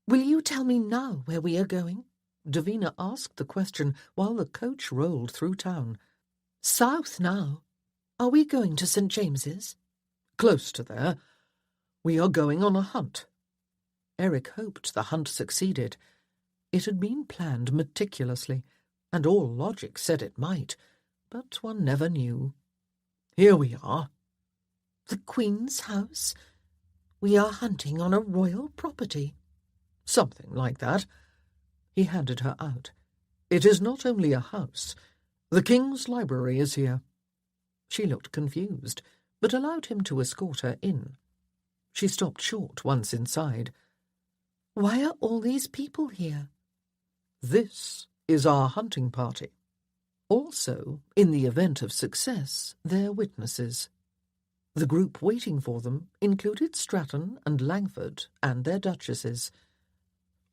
Will you tell me now where we are going? Davina asked the question while the coach rolled through town. South now. Are we going to St. James's? Close to there. We are going on a hunt. Eric hoped the hunt succeeded. It had been planned meticulously, and all logic said it might, but one never knew. Here we are. The Queen's house? We are hunting on a royal property. Something like that. He handed her out. It is not only a house. The King's library is here. She looked confused, but allowed him to escort her in. She stopped short once inside. Why are all these people here? This is our hunting party. Also, in the event of success, their witnesses. The group waiting for them included Stratton and Langford and their duchesses.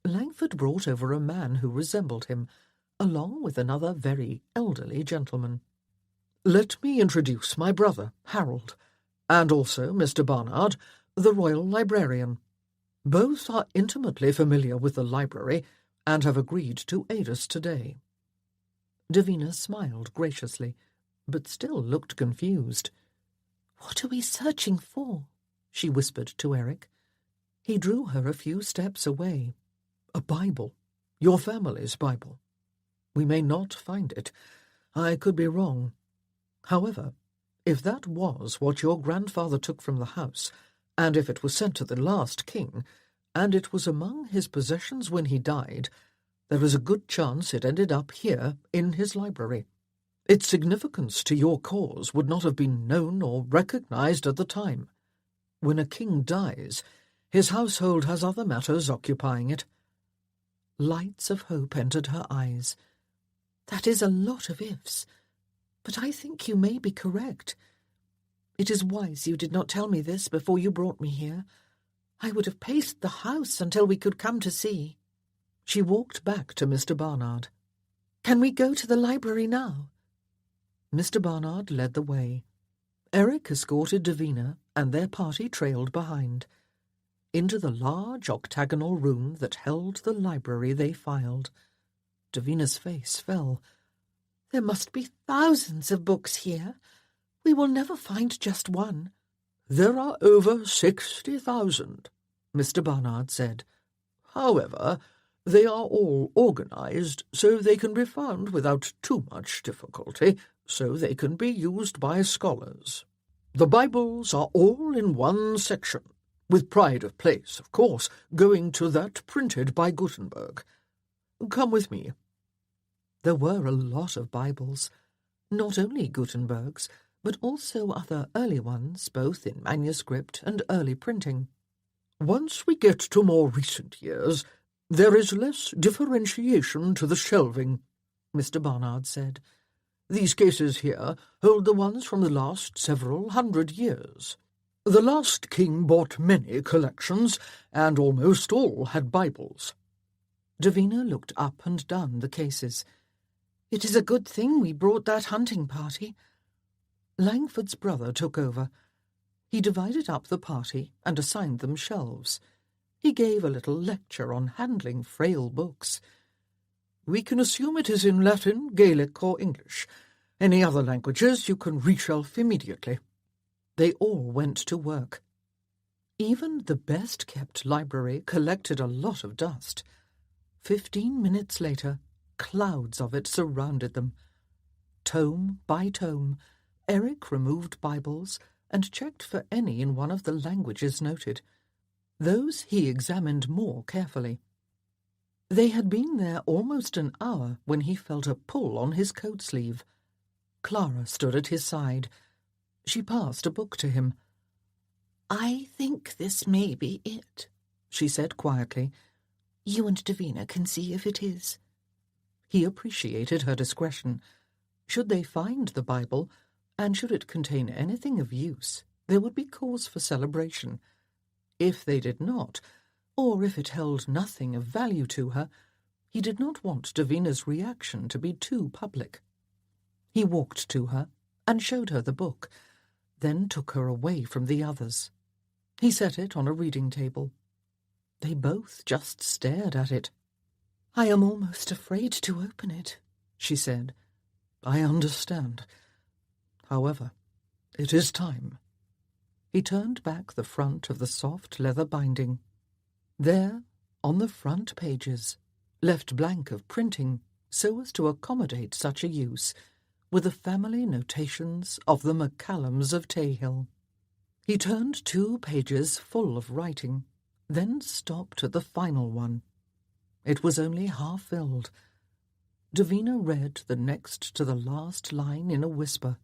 Langford brought over a man who resembled him, along with another very elderly gentleman. Let me introduce my brother, Harold, and also Mr. Barnard, the royal librarian. Both are intimately familiar with the library and have agreed to aid us today. Davina smiled graciously, but still looked confused. What are we searching for? She whispered to Eric. He drew her a few steps away. A Bible. Your family's Bible. We may not find it. I could be wrong. However, if that was what your grandfather took from the house, and if it was sent to the last king, and it was among his possessions when he died, there is a good chance it ended up here in his library. Its significance to your cause would not have been known or recognized at the time. When a king dies, his household has other matters occupying it." Lights of hope entered her eyes. "That is a lot of ifs, but I think you may be correct. It is wise you did not tell me this before you brought me here. I would have paced the house until we could come to see." She walked back to Mr. Barnard. "Can we go to the library now?" Mr. Barnard led the way. Eric escorted Davina, and their party trailed behind. Into the large octagonal room that held the library they filed. Davina's face fell. "There must be thousands of books here. We will never find just one." "There are over 60,000, Mr. Barnard said. "However, they are all organized so they can be found without too much difficulty, so they can be used by scholars. The Bibles are all in one section, with pride of place, of course, going to that printed by Gutenberg. Come with me." There were a lot of Bibles, not only Gutenberg's, but also other early ones, both in manuscript and early printing. "Once we get to more recent years, there is less differentiation to the shelving," Mr. Barnard said. "These cases here hold the ones from the last several hundred years. The last king bought many collections, and almost all had Bibles." Davina looked up and down the cases. "It is a good thing we brought that hunting party." Langford's brother took over. He divided up the party and assigned them shelves. He gave a little lecture on handling frail books. "We can assume it is in Latin, Gaelic, or English. Any other languages you can reshelf immediately." They all went to work. Even the best-kept library collected a lot of dust. 15 minutes later, clouds of it surrounded them. Tome by tome, Eric removed Bibles and checked for any in one of the languages noted. Those he examined more carefully. They had been there almost an hour when he felt a pull on his coat sleeve. Clara stood at his side. She passed a book to him. "I think this may be it," she said quietly. "You and Davina can see if it is." He appreciated her discretion. Should they find the Bible, and should it contain anything of use, there would be cause for celebration. If they did not, or if it held nothing of value to her, he did not want Davina's reaction to be too public. He walked to her and showed her the book, then took her away from the others. He set it on a reading table. They both just stared at it. "I am almost afraid to open it," she said. "I understand. However, it is time." He turned back the front of the soft leather binding. There, on the front pages, left blank of printing so as to accommodate such a use, were the family notations of the McCallums of Tayhill. He turned 2 pages full of writing, then stopped at the final one. It was only half filled. Davina read the next to the last line in a whisper.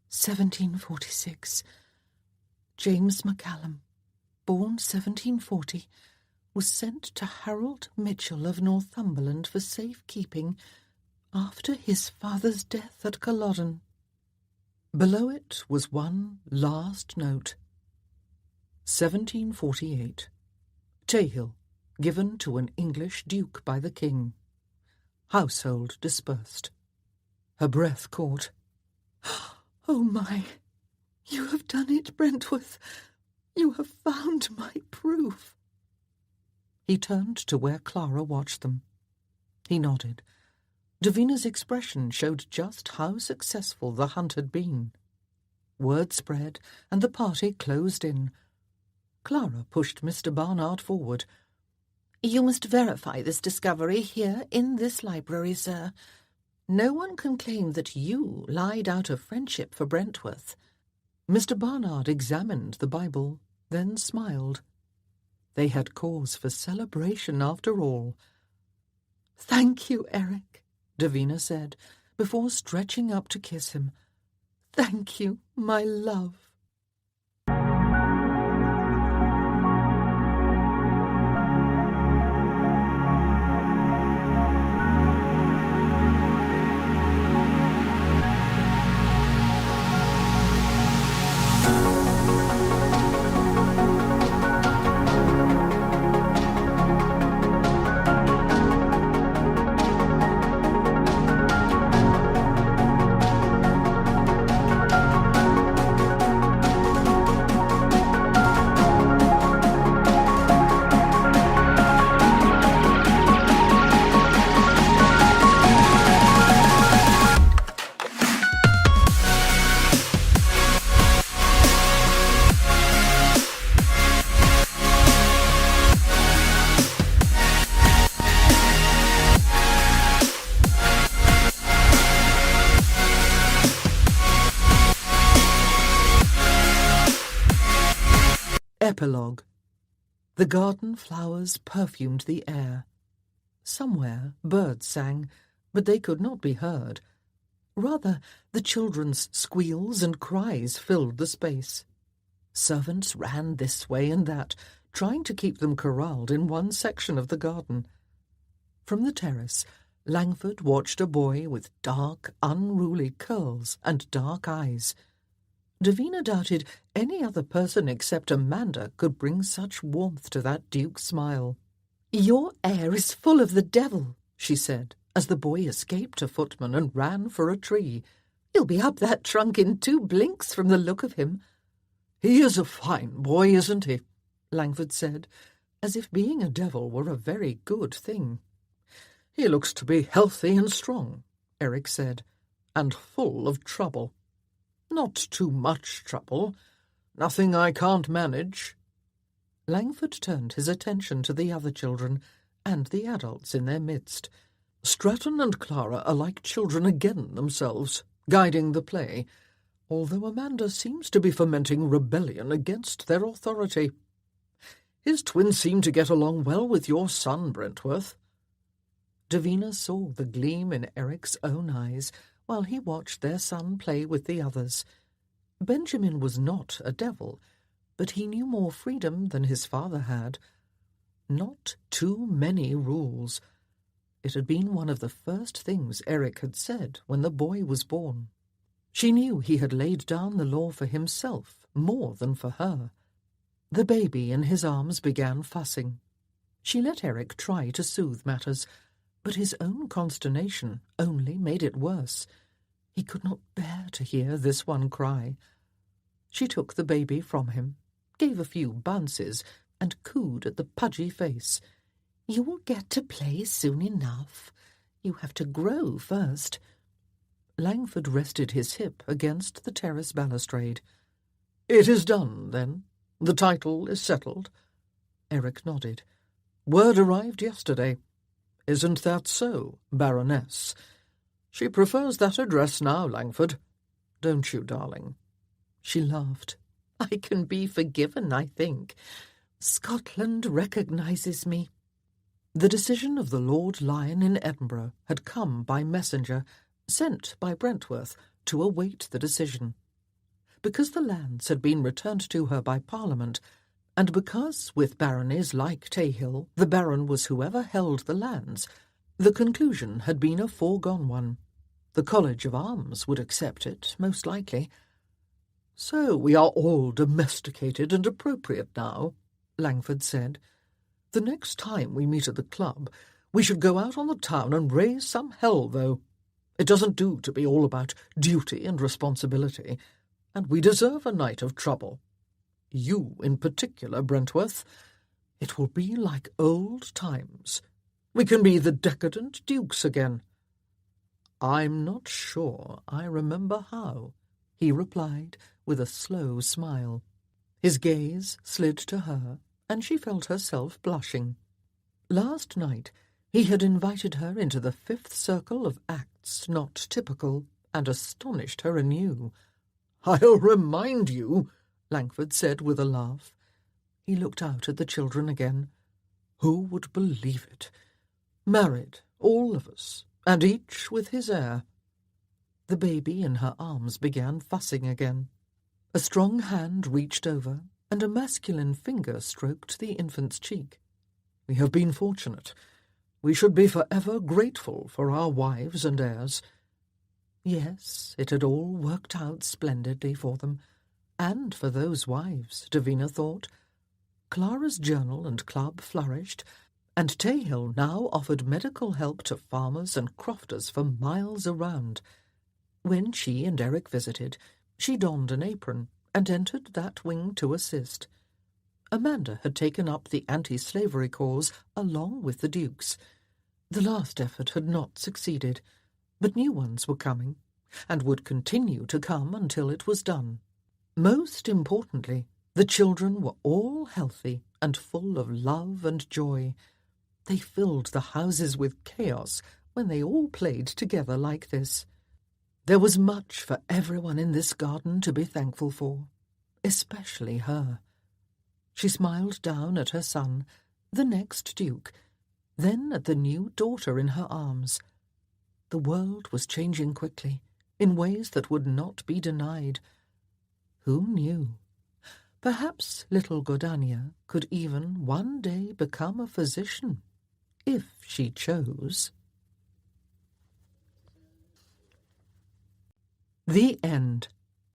1746. James McCallum, born 1740, was sent to Harold Mitchell of Northumberland for safekeeping after his father's death at Culloden. Below it was one last note. 1748. Tayhill, given to an English duke by the king. Household dispersed. Her breath caught. "Oh my! You have done it, Brentworth! You have found my proof!" He turned to where Clara watched them. He nodded. Davina's expression showed just how successful the hunt had been. Word spread, and the party closed in. Clara pushed Mr. Barnard forward. "You must verify this discovery here in this library, sir. No one can claim that you lied out of friendship for Brentworth." Mr. Barnard examined the Bible, then smiled. They had cause for celebration after all. "Thank you, Eric," Davina said. before stretching up to kiss him. "Thank you, my love." Epilogue. The garden flowers perfumed the air. Somewhere birds sang, but they could not be heard. Rather, the children's squeals and cries filled the space. Servants ran this way and that, trying to keep them corralled in one section of the garden. From the terrace, Langford watched a boy with dark, unruly curls and dark eyes. Davina doubted any other person except Amanda could bring such warmth to that Duke's smile. "Your air is full of the devil," she said, as the boy escaped a footman and ran for a tree. "He'll be up that trunk in 2 blinks from the look of him." "He is a fine boy, isn't he?" Langford said, as if being a devil were a very good thing. "He looks to be healthy and strong," Eric said, "and full of trouble. Not too much trouble. Nothing I can't manage." Langford turned his attention to the other children and the adults in their midst. Stratton and Clara are like children again themselves, guiding the play, although Amanda seems to be fomenting rebellion against their authority. His twins seem to get along well with your son, Brentworth. Davina saw the gleam in Eric's own eyes while he watched their son play with the others. Benjamin was not a devil, but he knew more freedom than his father had. Not too many rules. It had been one of the first things Eric had said when the boy was born. She knew he had laid down the law for himself more than for her. The baby in his arms began fussing. She let Eric try to soothe matters, but his own consternation only made it worse. He could not bear to hear this one cry. She took the baby from him, gave a few bounces, and cooed at the pudgy face. "You will get to play soon enough. You have to grow first." Langford rested his hip against the terrace balustrade. "It is done, then? The title is settled?" Eric nodded. "Word arrived yesterday. Isn't that so, Baroness? She prefers that address now, Langford. Don't you, darling?" She laughed. "I can be forgiven, I think. Scotland recognises me." The decision of the Lord Lion in Edinburgh had come by messenger, sent by Brentworth, to await the decision. Because the lands had been returned to her by Parliament, and because, with baronies like Tayhill, the baron was whoever held the lands, the conclusion had been a foregone one. The College of Arms would accept it, most likely. "So we are all domesticated and appropriate now," Langford said. "The next time we meet at the club, we should go out on the town and raise some hell, though. It doesn't do to be all about duty and responsibility, and we deserve a night of trouble. You in particular, Brentworth. It will be like old times. We can be the decadent dukes again." "I'm not sure I remember how," he replied with a slow smile. His gaze slid to her, and she felt herself blushing. Last night he had invited her into the 5th circle of acts not typical, and astonished her anew. "I'll remind you," Langford said with a laugh. He looked out at the children again. "Who would believe it? Married, all of us, and each with his heir. The baby in her arms began fussing again. A strong hand reached over, and a masculine finger stroked the infant's cheek. "We have been fortunate. We should be forever grateful for our wives and heirs." Yes, it had all worked out splendidly for them, and for those wives, Davina thought. Clara's journal and club flourished, and Tayhill now offered medical help to farmers and crofters for miles around. When she and Eric visited, she donned an apron and entered that wing to assist. Amanda had taken up the anti-slavery cause along with the Dukes. The last effort had not succeeded, but new ones were coming, and would continue to come until it was done. Most importantly, the children were all healthy and full of love and joy. They filled the houses with chaos when they all played together like this. There was much for everyone in this garden to be thankful for, especially her. She smiled down at her son, the next Duke, then at the new daughter in her arms. The world was changing quickly, in ways that would not be denied. Who knew? Perhaps little Gordania could even one day become a physician, if she chose. The End.